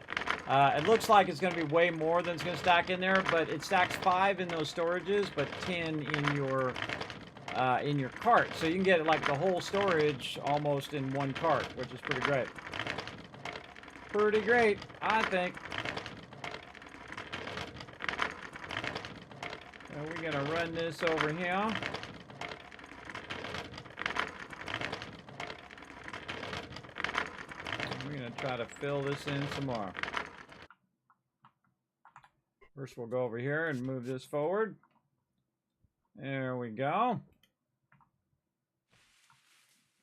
[SPEAKER 2] It looks like it's going to be way more than it's going to stack in there, but it stacks 5 in those storages, but 10 in your cart. So you can get like the whole storage almost in one cart, which is pretty great. Pretty great, I think. So we're going to run this over here. We're going to try to fill this in some more. First, we'll go over here and move this forward. There we go.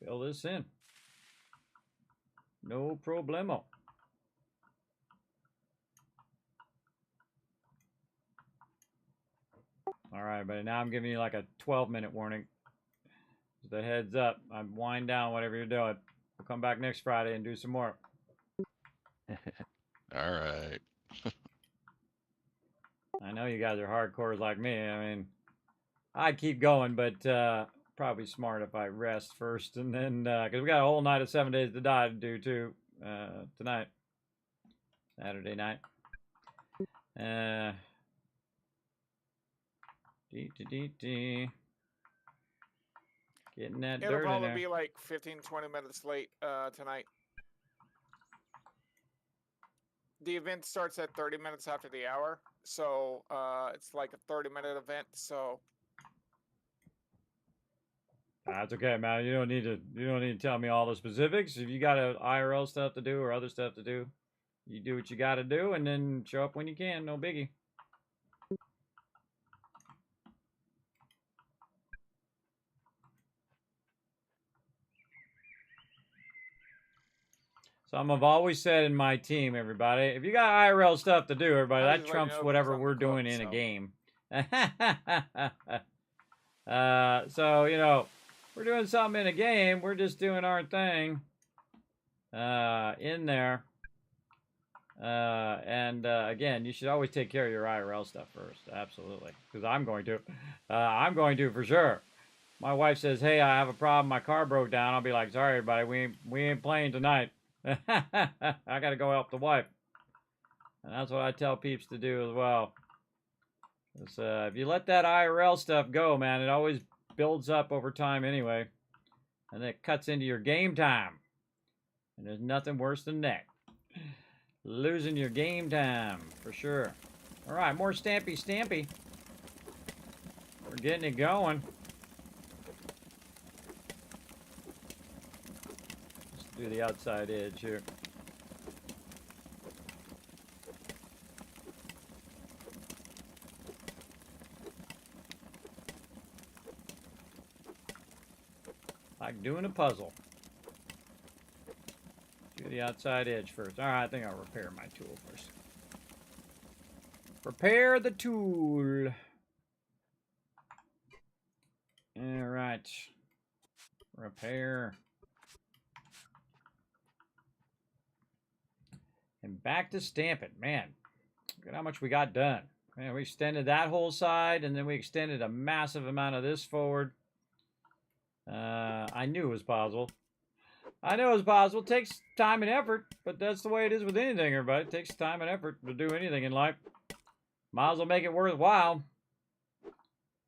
[SPEAKER 2] Fill this in. No problemo. All right, but now I'm giving you like a 12-minute warning. Just a heads up. I'm wind down whatever you're doing. We'll come back next Friday and do some more.
[SPEAKER 6] All right.
[SPEAKER 2] I know you guys are hardcores like me. I mean, I'd keep going, but probably smart if I rest first, and then because we got a whole night of 7 Days to Die to do too tonight, Saturday night. Getting that
[SPEAKER 7] It'll
[SPEAKER 2] dirt in
[SPEAKER 7] probably
[SPEAKER 2] there.
[SPEAKER 7] be like 15-20 minutes late tonight. The event starts at 30 minutes after the hour, so it's like a 30-minute event. So
[SPEAKER 2] That's okay, man. You don't need to tell me all the specifics. If you got IRL stuff to do or other stuff to do, you do what you got to do, and then show up when you can. No biggie. Something I've always said in my team, everybody, if you got IRL stuff to do, everybody, that trumps whatever we're doing in a game. So, you know, we're doing something in a game. We're just doing our thing in there. Again, you should always take care of your IRL stuff first. Absolutely. Because I'm going to. I'm going to for sure. My wife says, hey, I have a problem. My car broke down. I'll be like, sorry, everybody. We ain't playing tonight. I got to go help the wife. And that's what I tell peeps to do as well. If you let that IRL stuff go, man, it always builds up over time anyway. And it cuts into your game time. And there's nothing worse than that. Losing your game time, for sure. All right, more Stampy Stampy. We're getting it going. Let's do the outside edge here. Like doing a puzzle. Do the outside edge first. Alright, I think I'll repair my tool first. Repair the tool. Alright. Repair. And back to stamping. Man, look at how much we got done. Man, we extended that whole side, and then we extended a massive amount of this forward. I knew it was possible. I know it's possible. It takes time and effort, but that's the way it is with anything, everybody. It takes time and effort to do anything in life. Might as well make it worthwhile.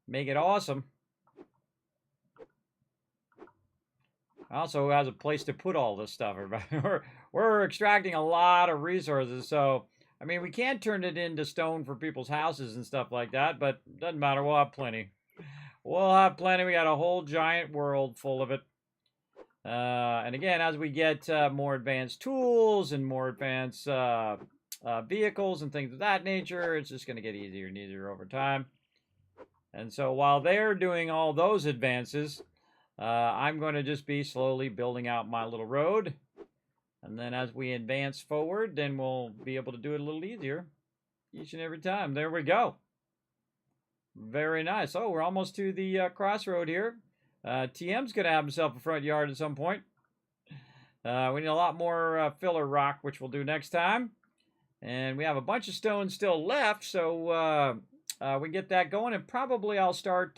[SPEAKER 2] Make it awesome. Also has a place to put all this stuff, everybody. We're extracting a lot of resources, so I mean, we can turn it into stone for people's houses and stuff like that, but it doesn't matter. We'll have plenty. We'll have plenty. We got a whole giant world full of it. And again, as we get more advanced tools and more advanced vehicles and things of that nature, it's just going to get easier and easier over time. And so while they're doing all those advances, I'm going to just be slowly building out my little road. And then as we advance forward, then we'll be able to do it a little easier each and every time. There we go. Very nice. Oh, we're almost to the crossroad here. TM's going to have himself a front yard at some point. We need a lot more filler rock, which we'll do next time. And we have a bunch of stones still left, so we get that going. And probably I'll start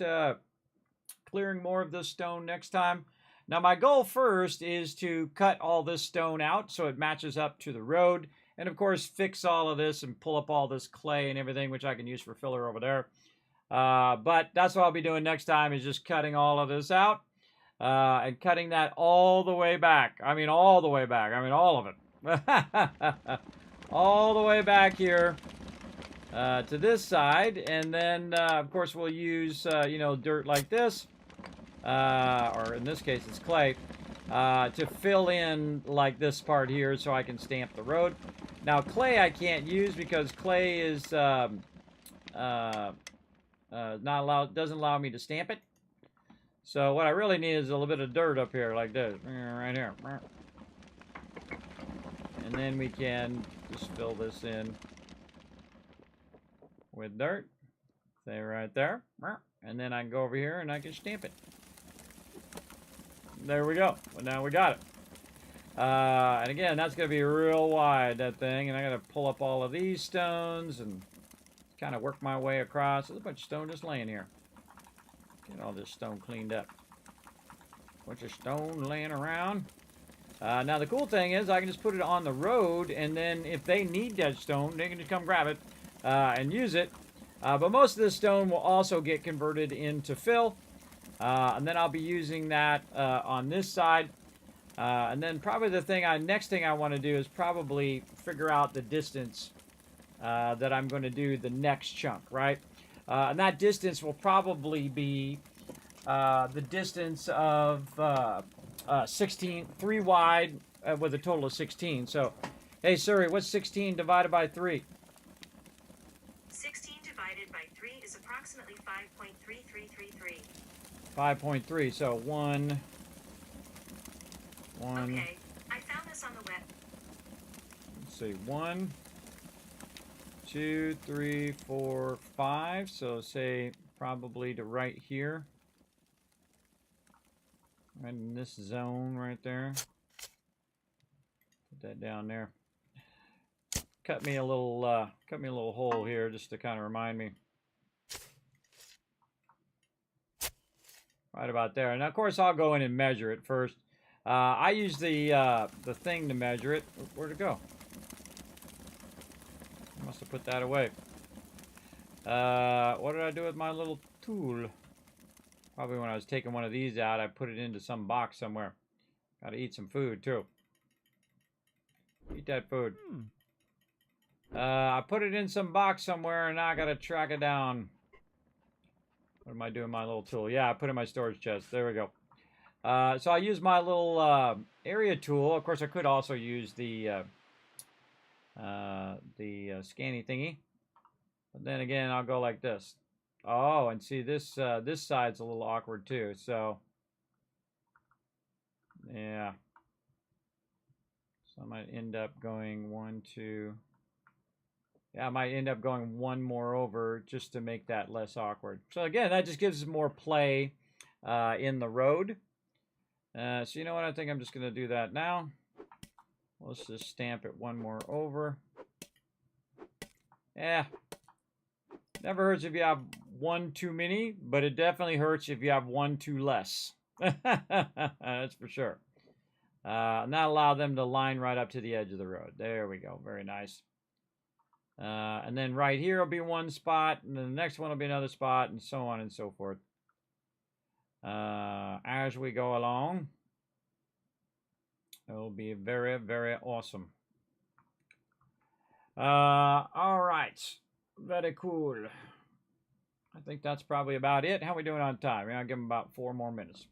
[SPEAKER 2] clearing more of this stone next time. Now, my goal first is to cut all this stone out so it matches up to the road. And, of course, fix all of this and pull up all this clay and everything, which I can use for filler over there. But that's what I'll be doing next time, is just cutting all of this out and cutting that all the way back. I mean, all the way back. I mean, all of it. All the way back here to this side. And then, of course, we'll use, you know, dirt like this. Or in this case, it's clay. To fill in like this part here so I can stamp the road. Now, clay I can't use because clay is... not allowed, doesn't allow me to stamp it. So what I really need is a little bit of dirt up here like this, right here. And then we can just fill this in with dirt. Say right there. And then I can go over here and I can stamp it. There we go. Well, now we got it. And again, that's going to be real wide, that thing. And I got to pull up all of these stones and kind of work my way across. There's a bunch of stone just laying here. Get all this stone cleaned up. Bunch of stone laying around. Now the cool thing is I can just put it on the road, and then if they need that stone, they can just come grab it and use it. But most of this stone will also get converted into fill. And then I'll be using that on this side. And then probably the next thing I want to do is probably figure out the distance that I'm going to do the next chunk, right? And that distance will probably be the distance of 16, 3 wide with a total of 16. So, hey, Suri, what's 16 divided by 3?
[SPEAKER 13] 16 divided by 3 is approximately 5.3333.
[SPEAKER 2] 5.3, so 1.
[SPEAKER 13] Okay, I found this on the web.
[SPEAKER 2] Let's see, 1, 2, 3, 4, 5. So say probably to right here. Right in this zone right there. Put that down there. Cut me a little hole here just to kind of remind me. Right about there. And of course I'll go in and measure it first. I use the thing to measure it. Where'd it go? I must have put that away. What did I do with my little tool? Probably when I was taking one of these out, I put it into some box somewhere. Gotta eat some food too. Eat that food. I put it in some box somewhere and now I gotta track it down. What am I doing with my little tool? Yeah, I put it in my storage chest. There we go. So I use my little area tool. Of course, I could also use the scanny thingy. But then again, I'll go like this. Oh, and see this this side's a little awkward too. So Yeah. So I might end up going 1, 2. Yeah, I might end up going one more over just to make that less awkward. So again, that just gives us more play in the road. So you know what? I think I'm just going to do that now. Let's just stamp it one more over. Yeah. Never hurts if you have one too many, but it definitely hurts if you have one too less. That's for sure. Not allow them to line right up to the edge of the road. There we go. Very nice. And then right here will be one spot, and then the next one will be another spot, and so on and so forth. As we go along, it will be very, very awesome. All right. Very cool. I think that's probably about it. How are we doing on time? I'll give them about 4 more minutes.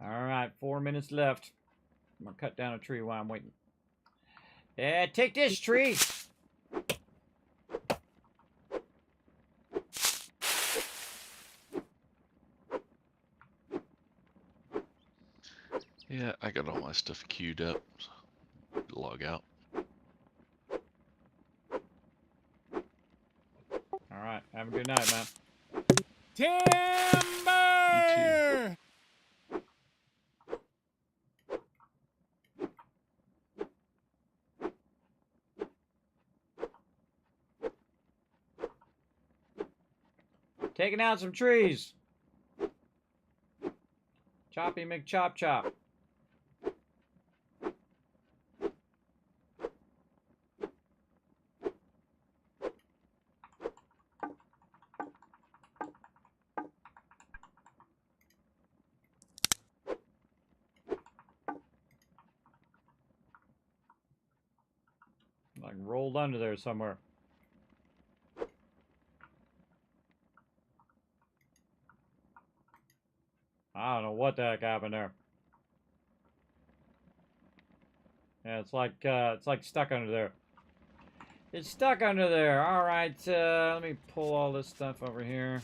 [SPEAKER 2] All right, 4 minutes left. I'm going to cut down a tree while I'm waiting. Yeah, take this tree.
[SPEAKER 6] Yeah, I got all my stuff queued up. Log out.
[SPEAKER 2] All right, have a good night, man.
[SPEAKER 14] Timber!
[SPEAKER 2] Taking out some trees. Choppy McChop Chop. Like rolled under there somewhere. I don't know what the heck happened there. Yeah, it's like stuck under there. It's stuck under there. All right, let me pull all this stuff over here.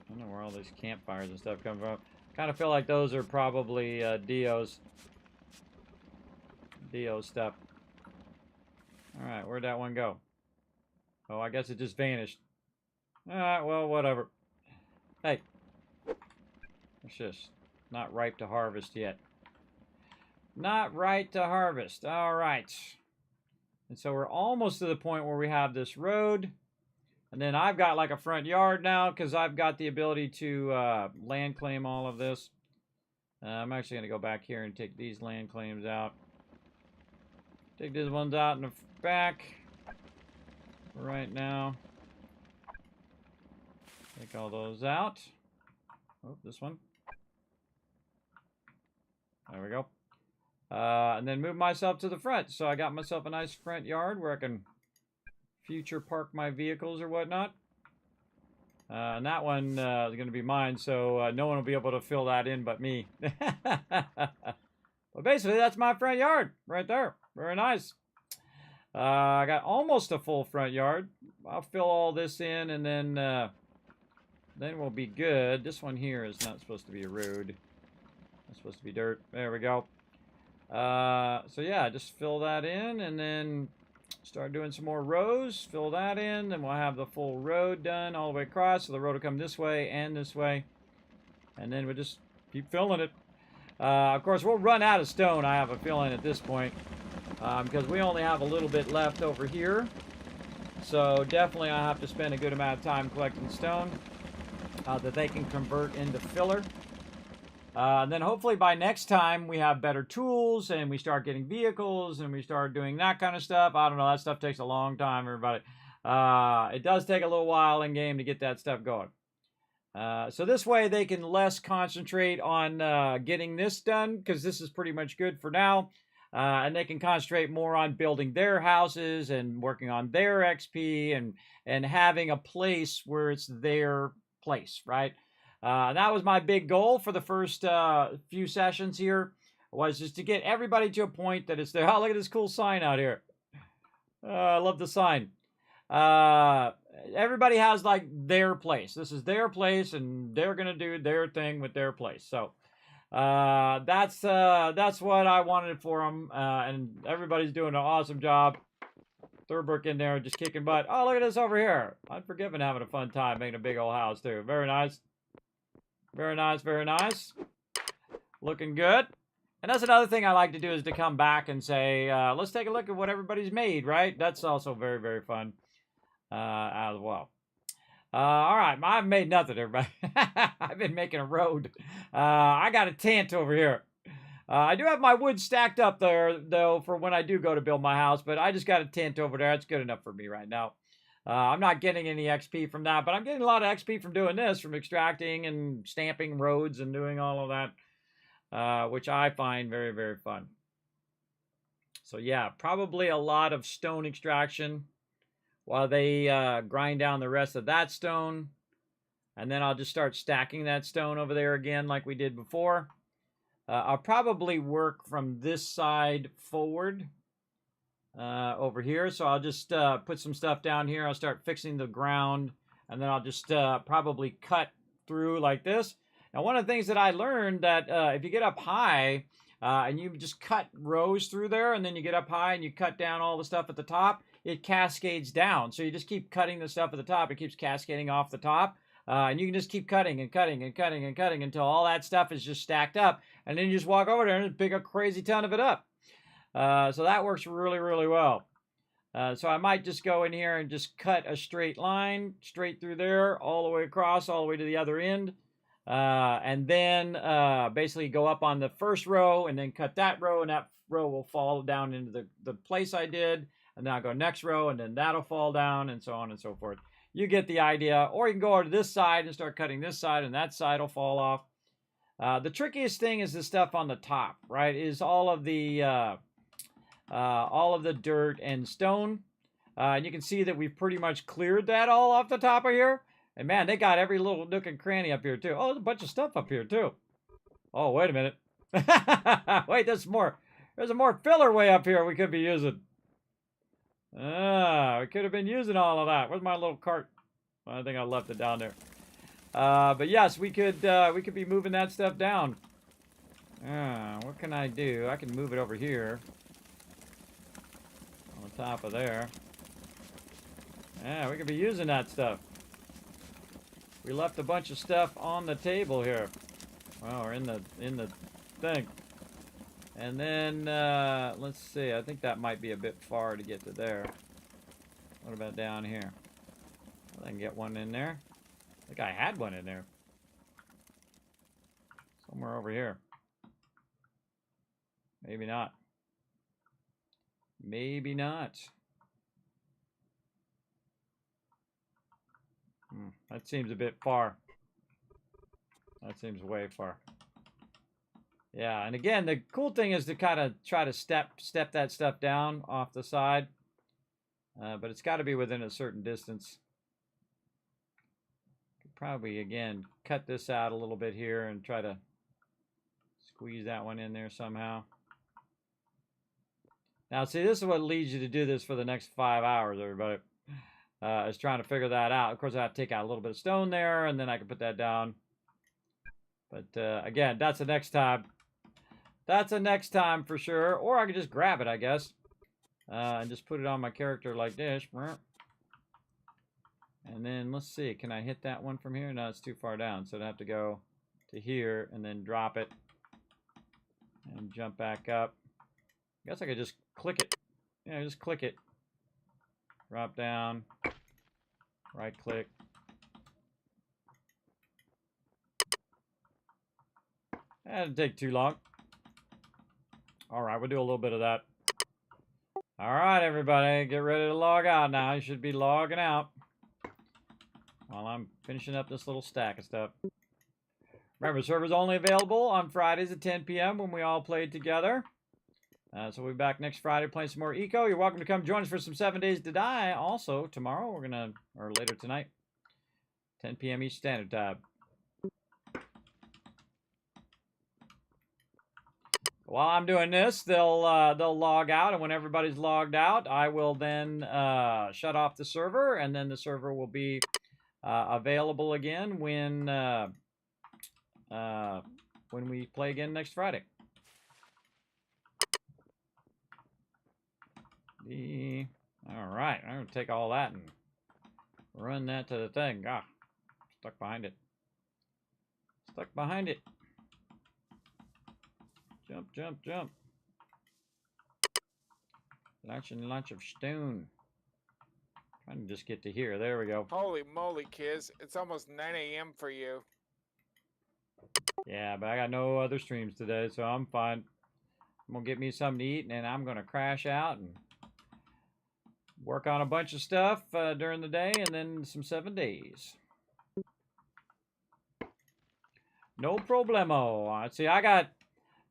[SPEAKER 2] I don't know where all these campfires and stuff come from. Kind of feel like those are probably Dio's stuff. All right, where'd that one go? Oh, I guess it just vanished. All right, well, whatever. Hey, it's just not ripe to harvest yet. Not right to harvest. All right. And so we're almost to the point where we have this road. And then I've got like a front yard now because I've got the ability to land claim all of this. I'm actually going to go back here and take these land claims out. Take these ones out in the back right now. Take all those out. Oh, this one. There we go. And then move myself to the front. So I got myself a nice front yard where I can future park my vehicles or whatnot. And that one is going to be mine, so no one will be able to fill that in but me. But basically, that's my front yard right there. Very nice. I got almost a full front yard. I'll fill all this in, and then we'll be good. This one here is not supposed to be a road. It's supposed to be dirt. There we go. So yeah, just fill that in, and then start doing some more rows. Fill that in, then we'll have the full road done all the way across. So the road will come this way and this way, and then we'll just keep filling it. Of course, we'll run out of stone, I have a feeling, at this point, because we only have a little bit left over here. So definitely I have to spend a good amount of time collecting stone that they can convert into filler. And then hopefully by next time we have better tools and we start getting vehicles and we start doing that kind of stuff. I don't know, that stuff takes a long time, everybody. It does take a little while in game to get that stuff going. So this way they can less concentrate on getting this done, because this is pretty much good for now. And they can concentrate more on building their houses and working on their XP and having a place where it's their place, right? That was my big goal for the first few sessions here, was just to get everybody to a point that it's there. Oh, look at this cool sign out here. I love the sign. everybody has like their place. This is their place, and they're gonna do their thing with their place. So that's what I wanted for them, and everybody's doing an awesome job. Thurberg in there just kicking butt. Oh, look at this over here. Unforgiven having a fun time making a big old house too. Very nice. Very nice, very nice. Looking good. And that's another thing I like to do is to come back and say, let's take a look at what everybody's made, right? That's also very, very fun as well. All right, I've made nothing, everybody. I've been making a road. I got a tent over here. I do have my wood stacked up there, though, for when I do go to build my house, but I just got a tent over there. It's good enough for me right now. I'm not getting any XP from that, but I'm getting a lot of XP from doing this, from extracting and stamping roads and doing all of that, which I find very, very fun. So yeah, probably a lot of stone extraction while they grind down the rest of that stone. And then I'll just start stacking that stone over there again like we did before. I'll probably work from this side forward over here. So I'll just put some stuff down here. I'll start fixing the ground. And then I'll just probably cut through like this. Now, one of the things that I learned that if you get up high and you just cut rows through there, and then you get up high and you cut down all the stuff at the top, it cascades down. So you just keep cutting the stuff at the top. It keeps cascading off the top. And you can just keep cutting and cutting and cutting and cutting until all that stuff is just stacked up. And then you just walk over there and pick a crazy ton of it up. So that works really, really well. So I might just go in here and just cut a straight line straight through there, all the way across, all the way to the other end. And then basically go up on the first row and then cut that row, and that row will fall down into the place I did. And then I'll go next row, and then that'll fall down, and so on and so forth. You get the idea. Or you can go over to this side and start cutting this side, and that side will fall off. The trickiest thing is the stuff on the top, right? Is all of the dirt and stone. And you can see that we've pretty much cleared that all off the top of here. And man, they got every little nook and cranny up here too. Oh, there's a bunch of stuff up here too. Oh, wait a minute. Wait, there's more. There's a more filler way up here we could be using. We could have been using all of that. Where's my little cart? I think I left it down there. But yes, we could be moving that stuff down. What can I do? I can move it over here. On the top of there. Yeah, we could be using that stuff. We left a bunch of stuff on the table here. Well, or in the thing. And then, let's see. I think that might be a bit far to get to there. What about down here? I can get one in there. I think I had one in there. Somewhere over here. Maybe not. Maybe not. That seems a bit far. That seems way far. Yeah, and again, the cool thing is to kind of try to step that stuff down off the side. But it's got to be within a certain distance. Could probably, again, cut this out a little bit here and try to squeeze that one in there somehow. Now, see, this is what leads you to do this for the next 5 hours, everybody. Is trying to figure that out. Of course, I have to take out a little bit of stone there, and then I can put that down. But, again, that's the next time. That's the next time for sure. Or I could just grab it, I guess. And just put it on my character like this. And then, let's see. Can I hit that one from here? No, it's too far down. So I'd have to go to here and then drop it. And jump back up. I guess I could just click it. Yeah, just click it. Drop down. Right click. That didn't take too long. Alright, we'll do a little bit of that. Alright, everybody. Get ready to log out now. You should be logging out. While I'm finishing up this little stack of stuff. Remember, server's only available on Fridays at 10 p.m. when we all play together. So we'll be back next Friday playing some more Eco. You're welcome to come join us for some 7 Days to Die. Also, tomorrow, we're going to, or later tonight, 10 p.m. East Standard Time. while I'm doing this, they'll log out, and when everybody's logged out, I will then shut off the server, and then the server will be available again when we play again next Friday. All right, I'm gonna take all that and run that to the thing. Ah, stuck behind it. Stuck behind it. Jump, jump, jump. Launch and launch of stone. Trying to just get to here. There we go.
[SPEAKER 7] Holy moly, kids. It's almost 9 a.m. for you.
[SPEAKER 2] Yeah, but I got no other streams today, so I'm fine. I'm going to get me something to eat, and then I'm going to crash out and work on a bunch of stuff during the day, and then some 7 days. No problemo. See, I got...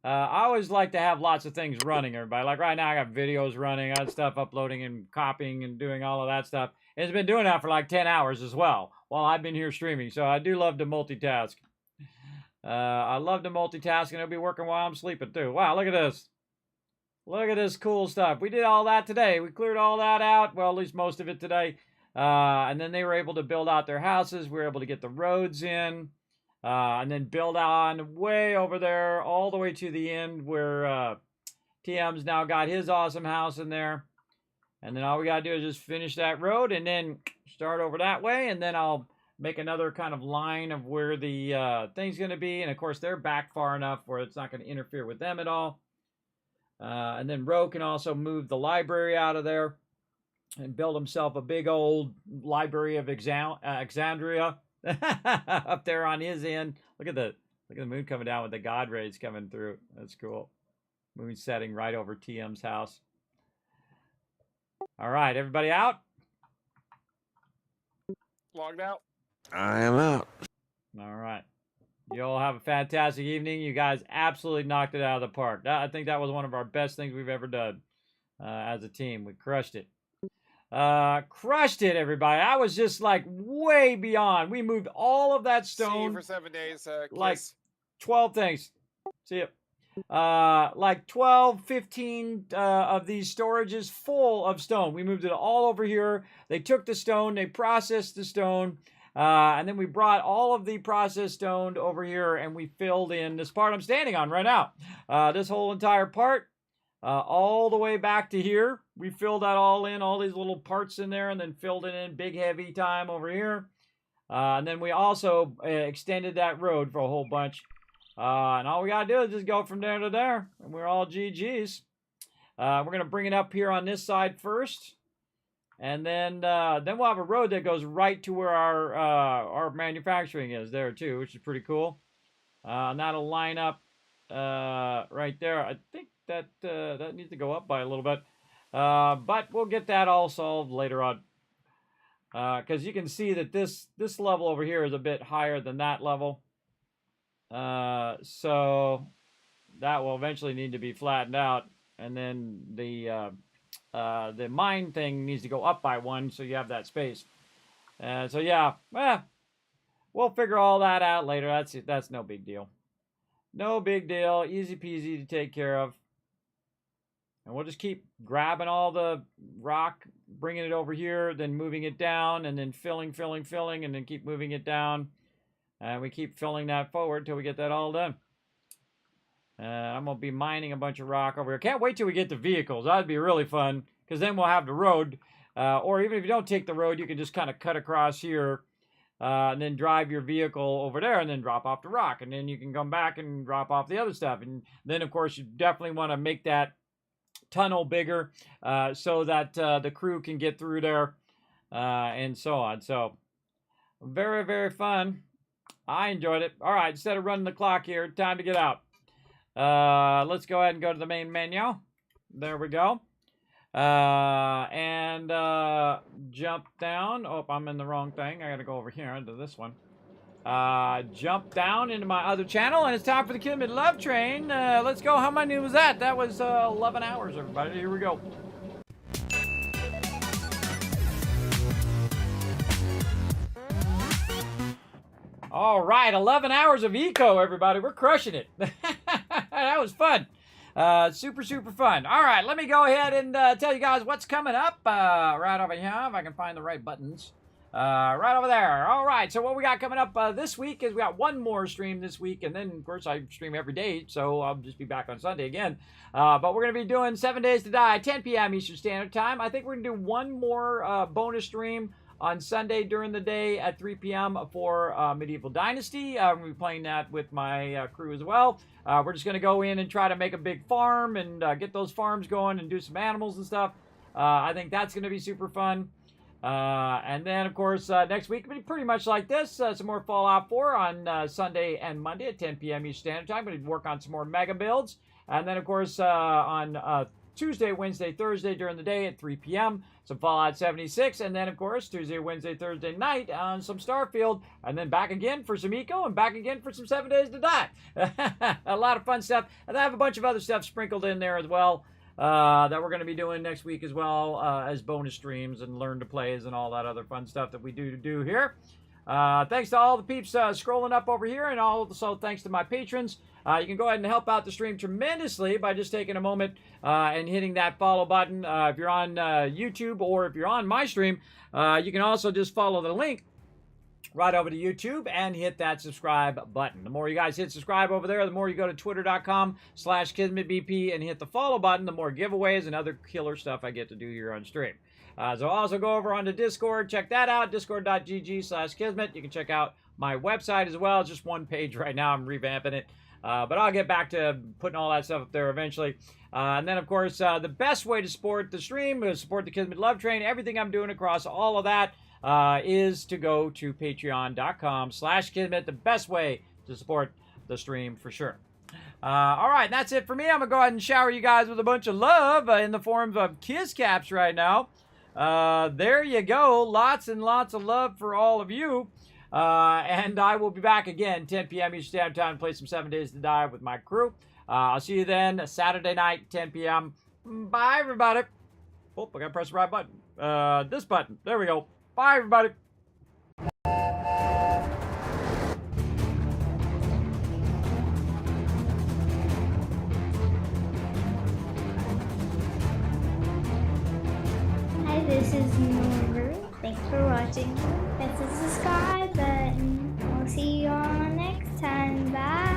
[SPEAKER 2] I always like to have lots of things running, everybody. Like right now, I got videos running, I got stuff uploading and copying and doing all of that stuff. It's been doing that for like 10 hours as well while I've been here streaming. So I do love to multitask. I love to multitask, and I'll be working while I'm sleeping too. Wow, look at this. Look at this cool stuff. We did all that today. We cleared all that out. Well, at least most of it today. And then they were able to build out their houses. We were able to get the roads in. And then build on way over there, all the way to the end where TM's now got his awesome house in there. And then all we got to do is just finish that road and then start over that way. And then I'll make another kind of line of where the thing's going to be. And, of course, they're back far enough where it's not going to interfere with them at all. And then Ro can also move the library out of there and build himself a big old library of Exandria. Up there on his end. Look at the moon coming down with the God rays coming through. That's cool. Moon setting right over TM's house. All right, everybody out?
[SPEAKER 7] Logged out?
[SPEAKER 5] I am out.
[SPEAKER 2] All right. You all have a fantastic evening. You guys absolutely knocked it out of the park. I think that was one of our best things we've ever done as a team. We crushed it. Crushed it, everybody. I was just like way beyond. We moved all of that stone.
[SPEAKER 7] See you for 7 days,
[SPEAKER 2] like 12 things. See you. Like 12, 15 of these storages full of stone. We moved it all over here. They took the stone, they processed the stone, and then we brought all of the processed stone over here and we filled in this part I'm standing on right now. This whole entire part. All the way back to here. We filled that all in, all these little parts in there, and then filled it in big heavy time over here. And then we also extended that road for a whole bunch. And all we got to do is just go from there to there. And we're all GG's. We're going to bring it up here on this side first. And then we'll have a road that goes right to where our manufacturing is there too, which is pretty cool. And that'll line up right there. I think that needs to go up by a little bit. But we'll get that all solved later on. Because you can see that this level over here is a bit higher than that level. So that will eventually need to be flattened out. And then the mine thing needs to go up by 1 so you have that space. So yeah, we'll figure all that out later. That's no big deal. No big deal. Easy peasy to take care of. And we'll just keep grabbing all the rock, bringing it over here, then moving it down, and then filling, and then keep moving it down. And we keep filling that forward till we get that all done. I'm going to be mining a bunch of rock over here. Can't wait till we get the vehicles. That'd be really fun, because then we'll have the road. Or even if you don't take the road, you can just kind of cut across here, and then drive your vehicle over there, and then drop off the rock. And then you can come back and drop off the other stuff. And then, of course, you definitely want to make that tunnel bigger so that the crew can get through there and so on. So very, very fun. I enjoyed it. All right, instead of running the clock here, time to get out. Let's go ahead and go to the main menu. There we go. And jump down. Oh, I'm in the wrong thing. I got to go over here into this one. Jump down into my other channel, and it's time for the Kismet Love Train. Let's go. How many was that? That was 11 hours, everybody. Here we go. All right, 11 hours of eco, everybody. We're crushing it. That was fun. Super fun. All right, let me go ahead and tell you guys what's coming up right over here, if I can find the right buttons. Right over there. All right, so what we got coming up this week is we got one more stream this week, and then, of course, I stream every day, so I'll just be back on Sunday again. But we're going to be doing 7 Days to Die, 10 p.m. Eastern Standard Time. I think we're going to do one more bonus stream on Sunday during the day at 3 p.m. for Medieval Dynasty. We'll be playing that with my crew as well. We're just going to go in and try to make a big farm and get those farms going and do some animals and stuff. I think that's going to be super fun. And then, of course, next week will be pretty much like this. Some more Fallout 4 on Sunday and Monday at 10 p.m. Eastern Standard Time. I'm going to work on some more mega builds. And then, of course, on Tuesday, Wednesday, Thursday during the day at 3 p.m. some Fallout 76. And then, of course, Tuesday, Wednesday, Thursday night on some Starfield. And then back again for some Eco and back again for some 7 Days to Die. A lot of fun stuff. And I have a bunch of other stuff sprinkled in there as well. That we're going to be doing next week as well as bonus streams and learn to plays and all that other fun stuff that we do here. Thanks to all the peeps scrolling up over here, and also thanks to my patrons. You can go ahead and help out the stream tremendously by just taking a moment and hitting that follow button. If you're on YouTube or if you're on my stream, you can also just follow the link right over to YouTube and hit that subscribe button. The more you guys hit subscribe over there, the more you go to twitter.com/KismetBP and hit the follow button, the more giveaways and other killer stuff I get to do here on stream. So also go over onto Discord, check that out, discord.gg/Kismet. You can check out my website as well. It's just one page right now. I'm revamping it. But I'll get back to putting all that stuff up there eventually. And then, of course, the best way to support the stream is support the Kismet Love Train. Everything I'm doing across all of that is to go to patreon.com/Kismet. The best way to support the stream for sure. All right, that's it for me. I'm going to go ahead and shower you guys with a bunch of love in the forms of Kiss Caps right now. There you go. Lots and lots of love for all of you. And I will be back again 10 p.m. Eastern Standard Time to play some 7 Days to Die with my crew. I'll see you then Saturday night, 10 p.m. Bye, everybody. Oh, I got to press the right button. This button. There we go. Bye, everybody.
[SPEAKER 14] Hi, this is Norbert. Thanks for watching. Hit the subscribe button. We'll see you all next time. Bye.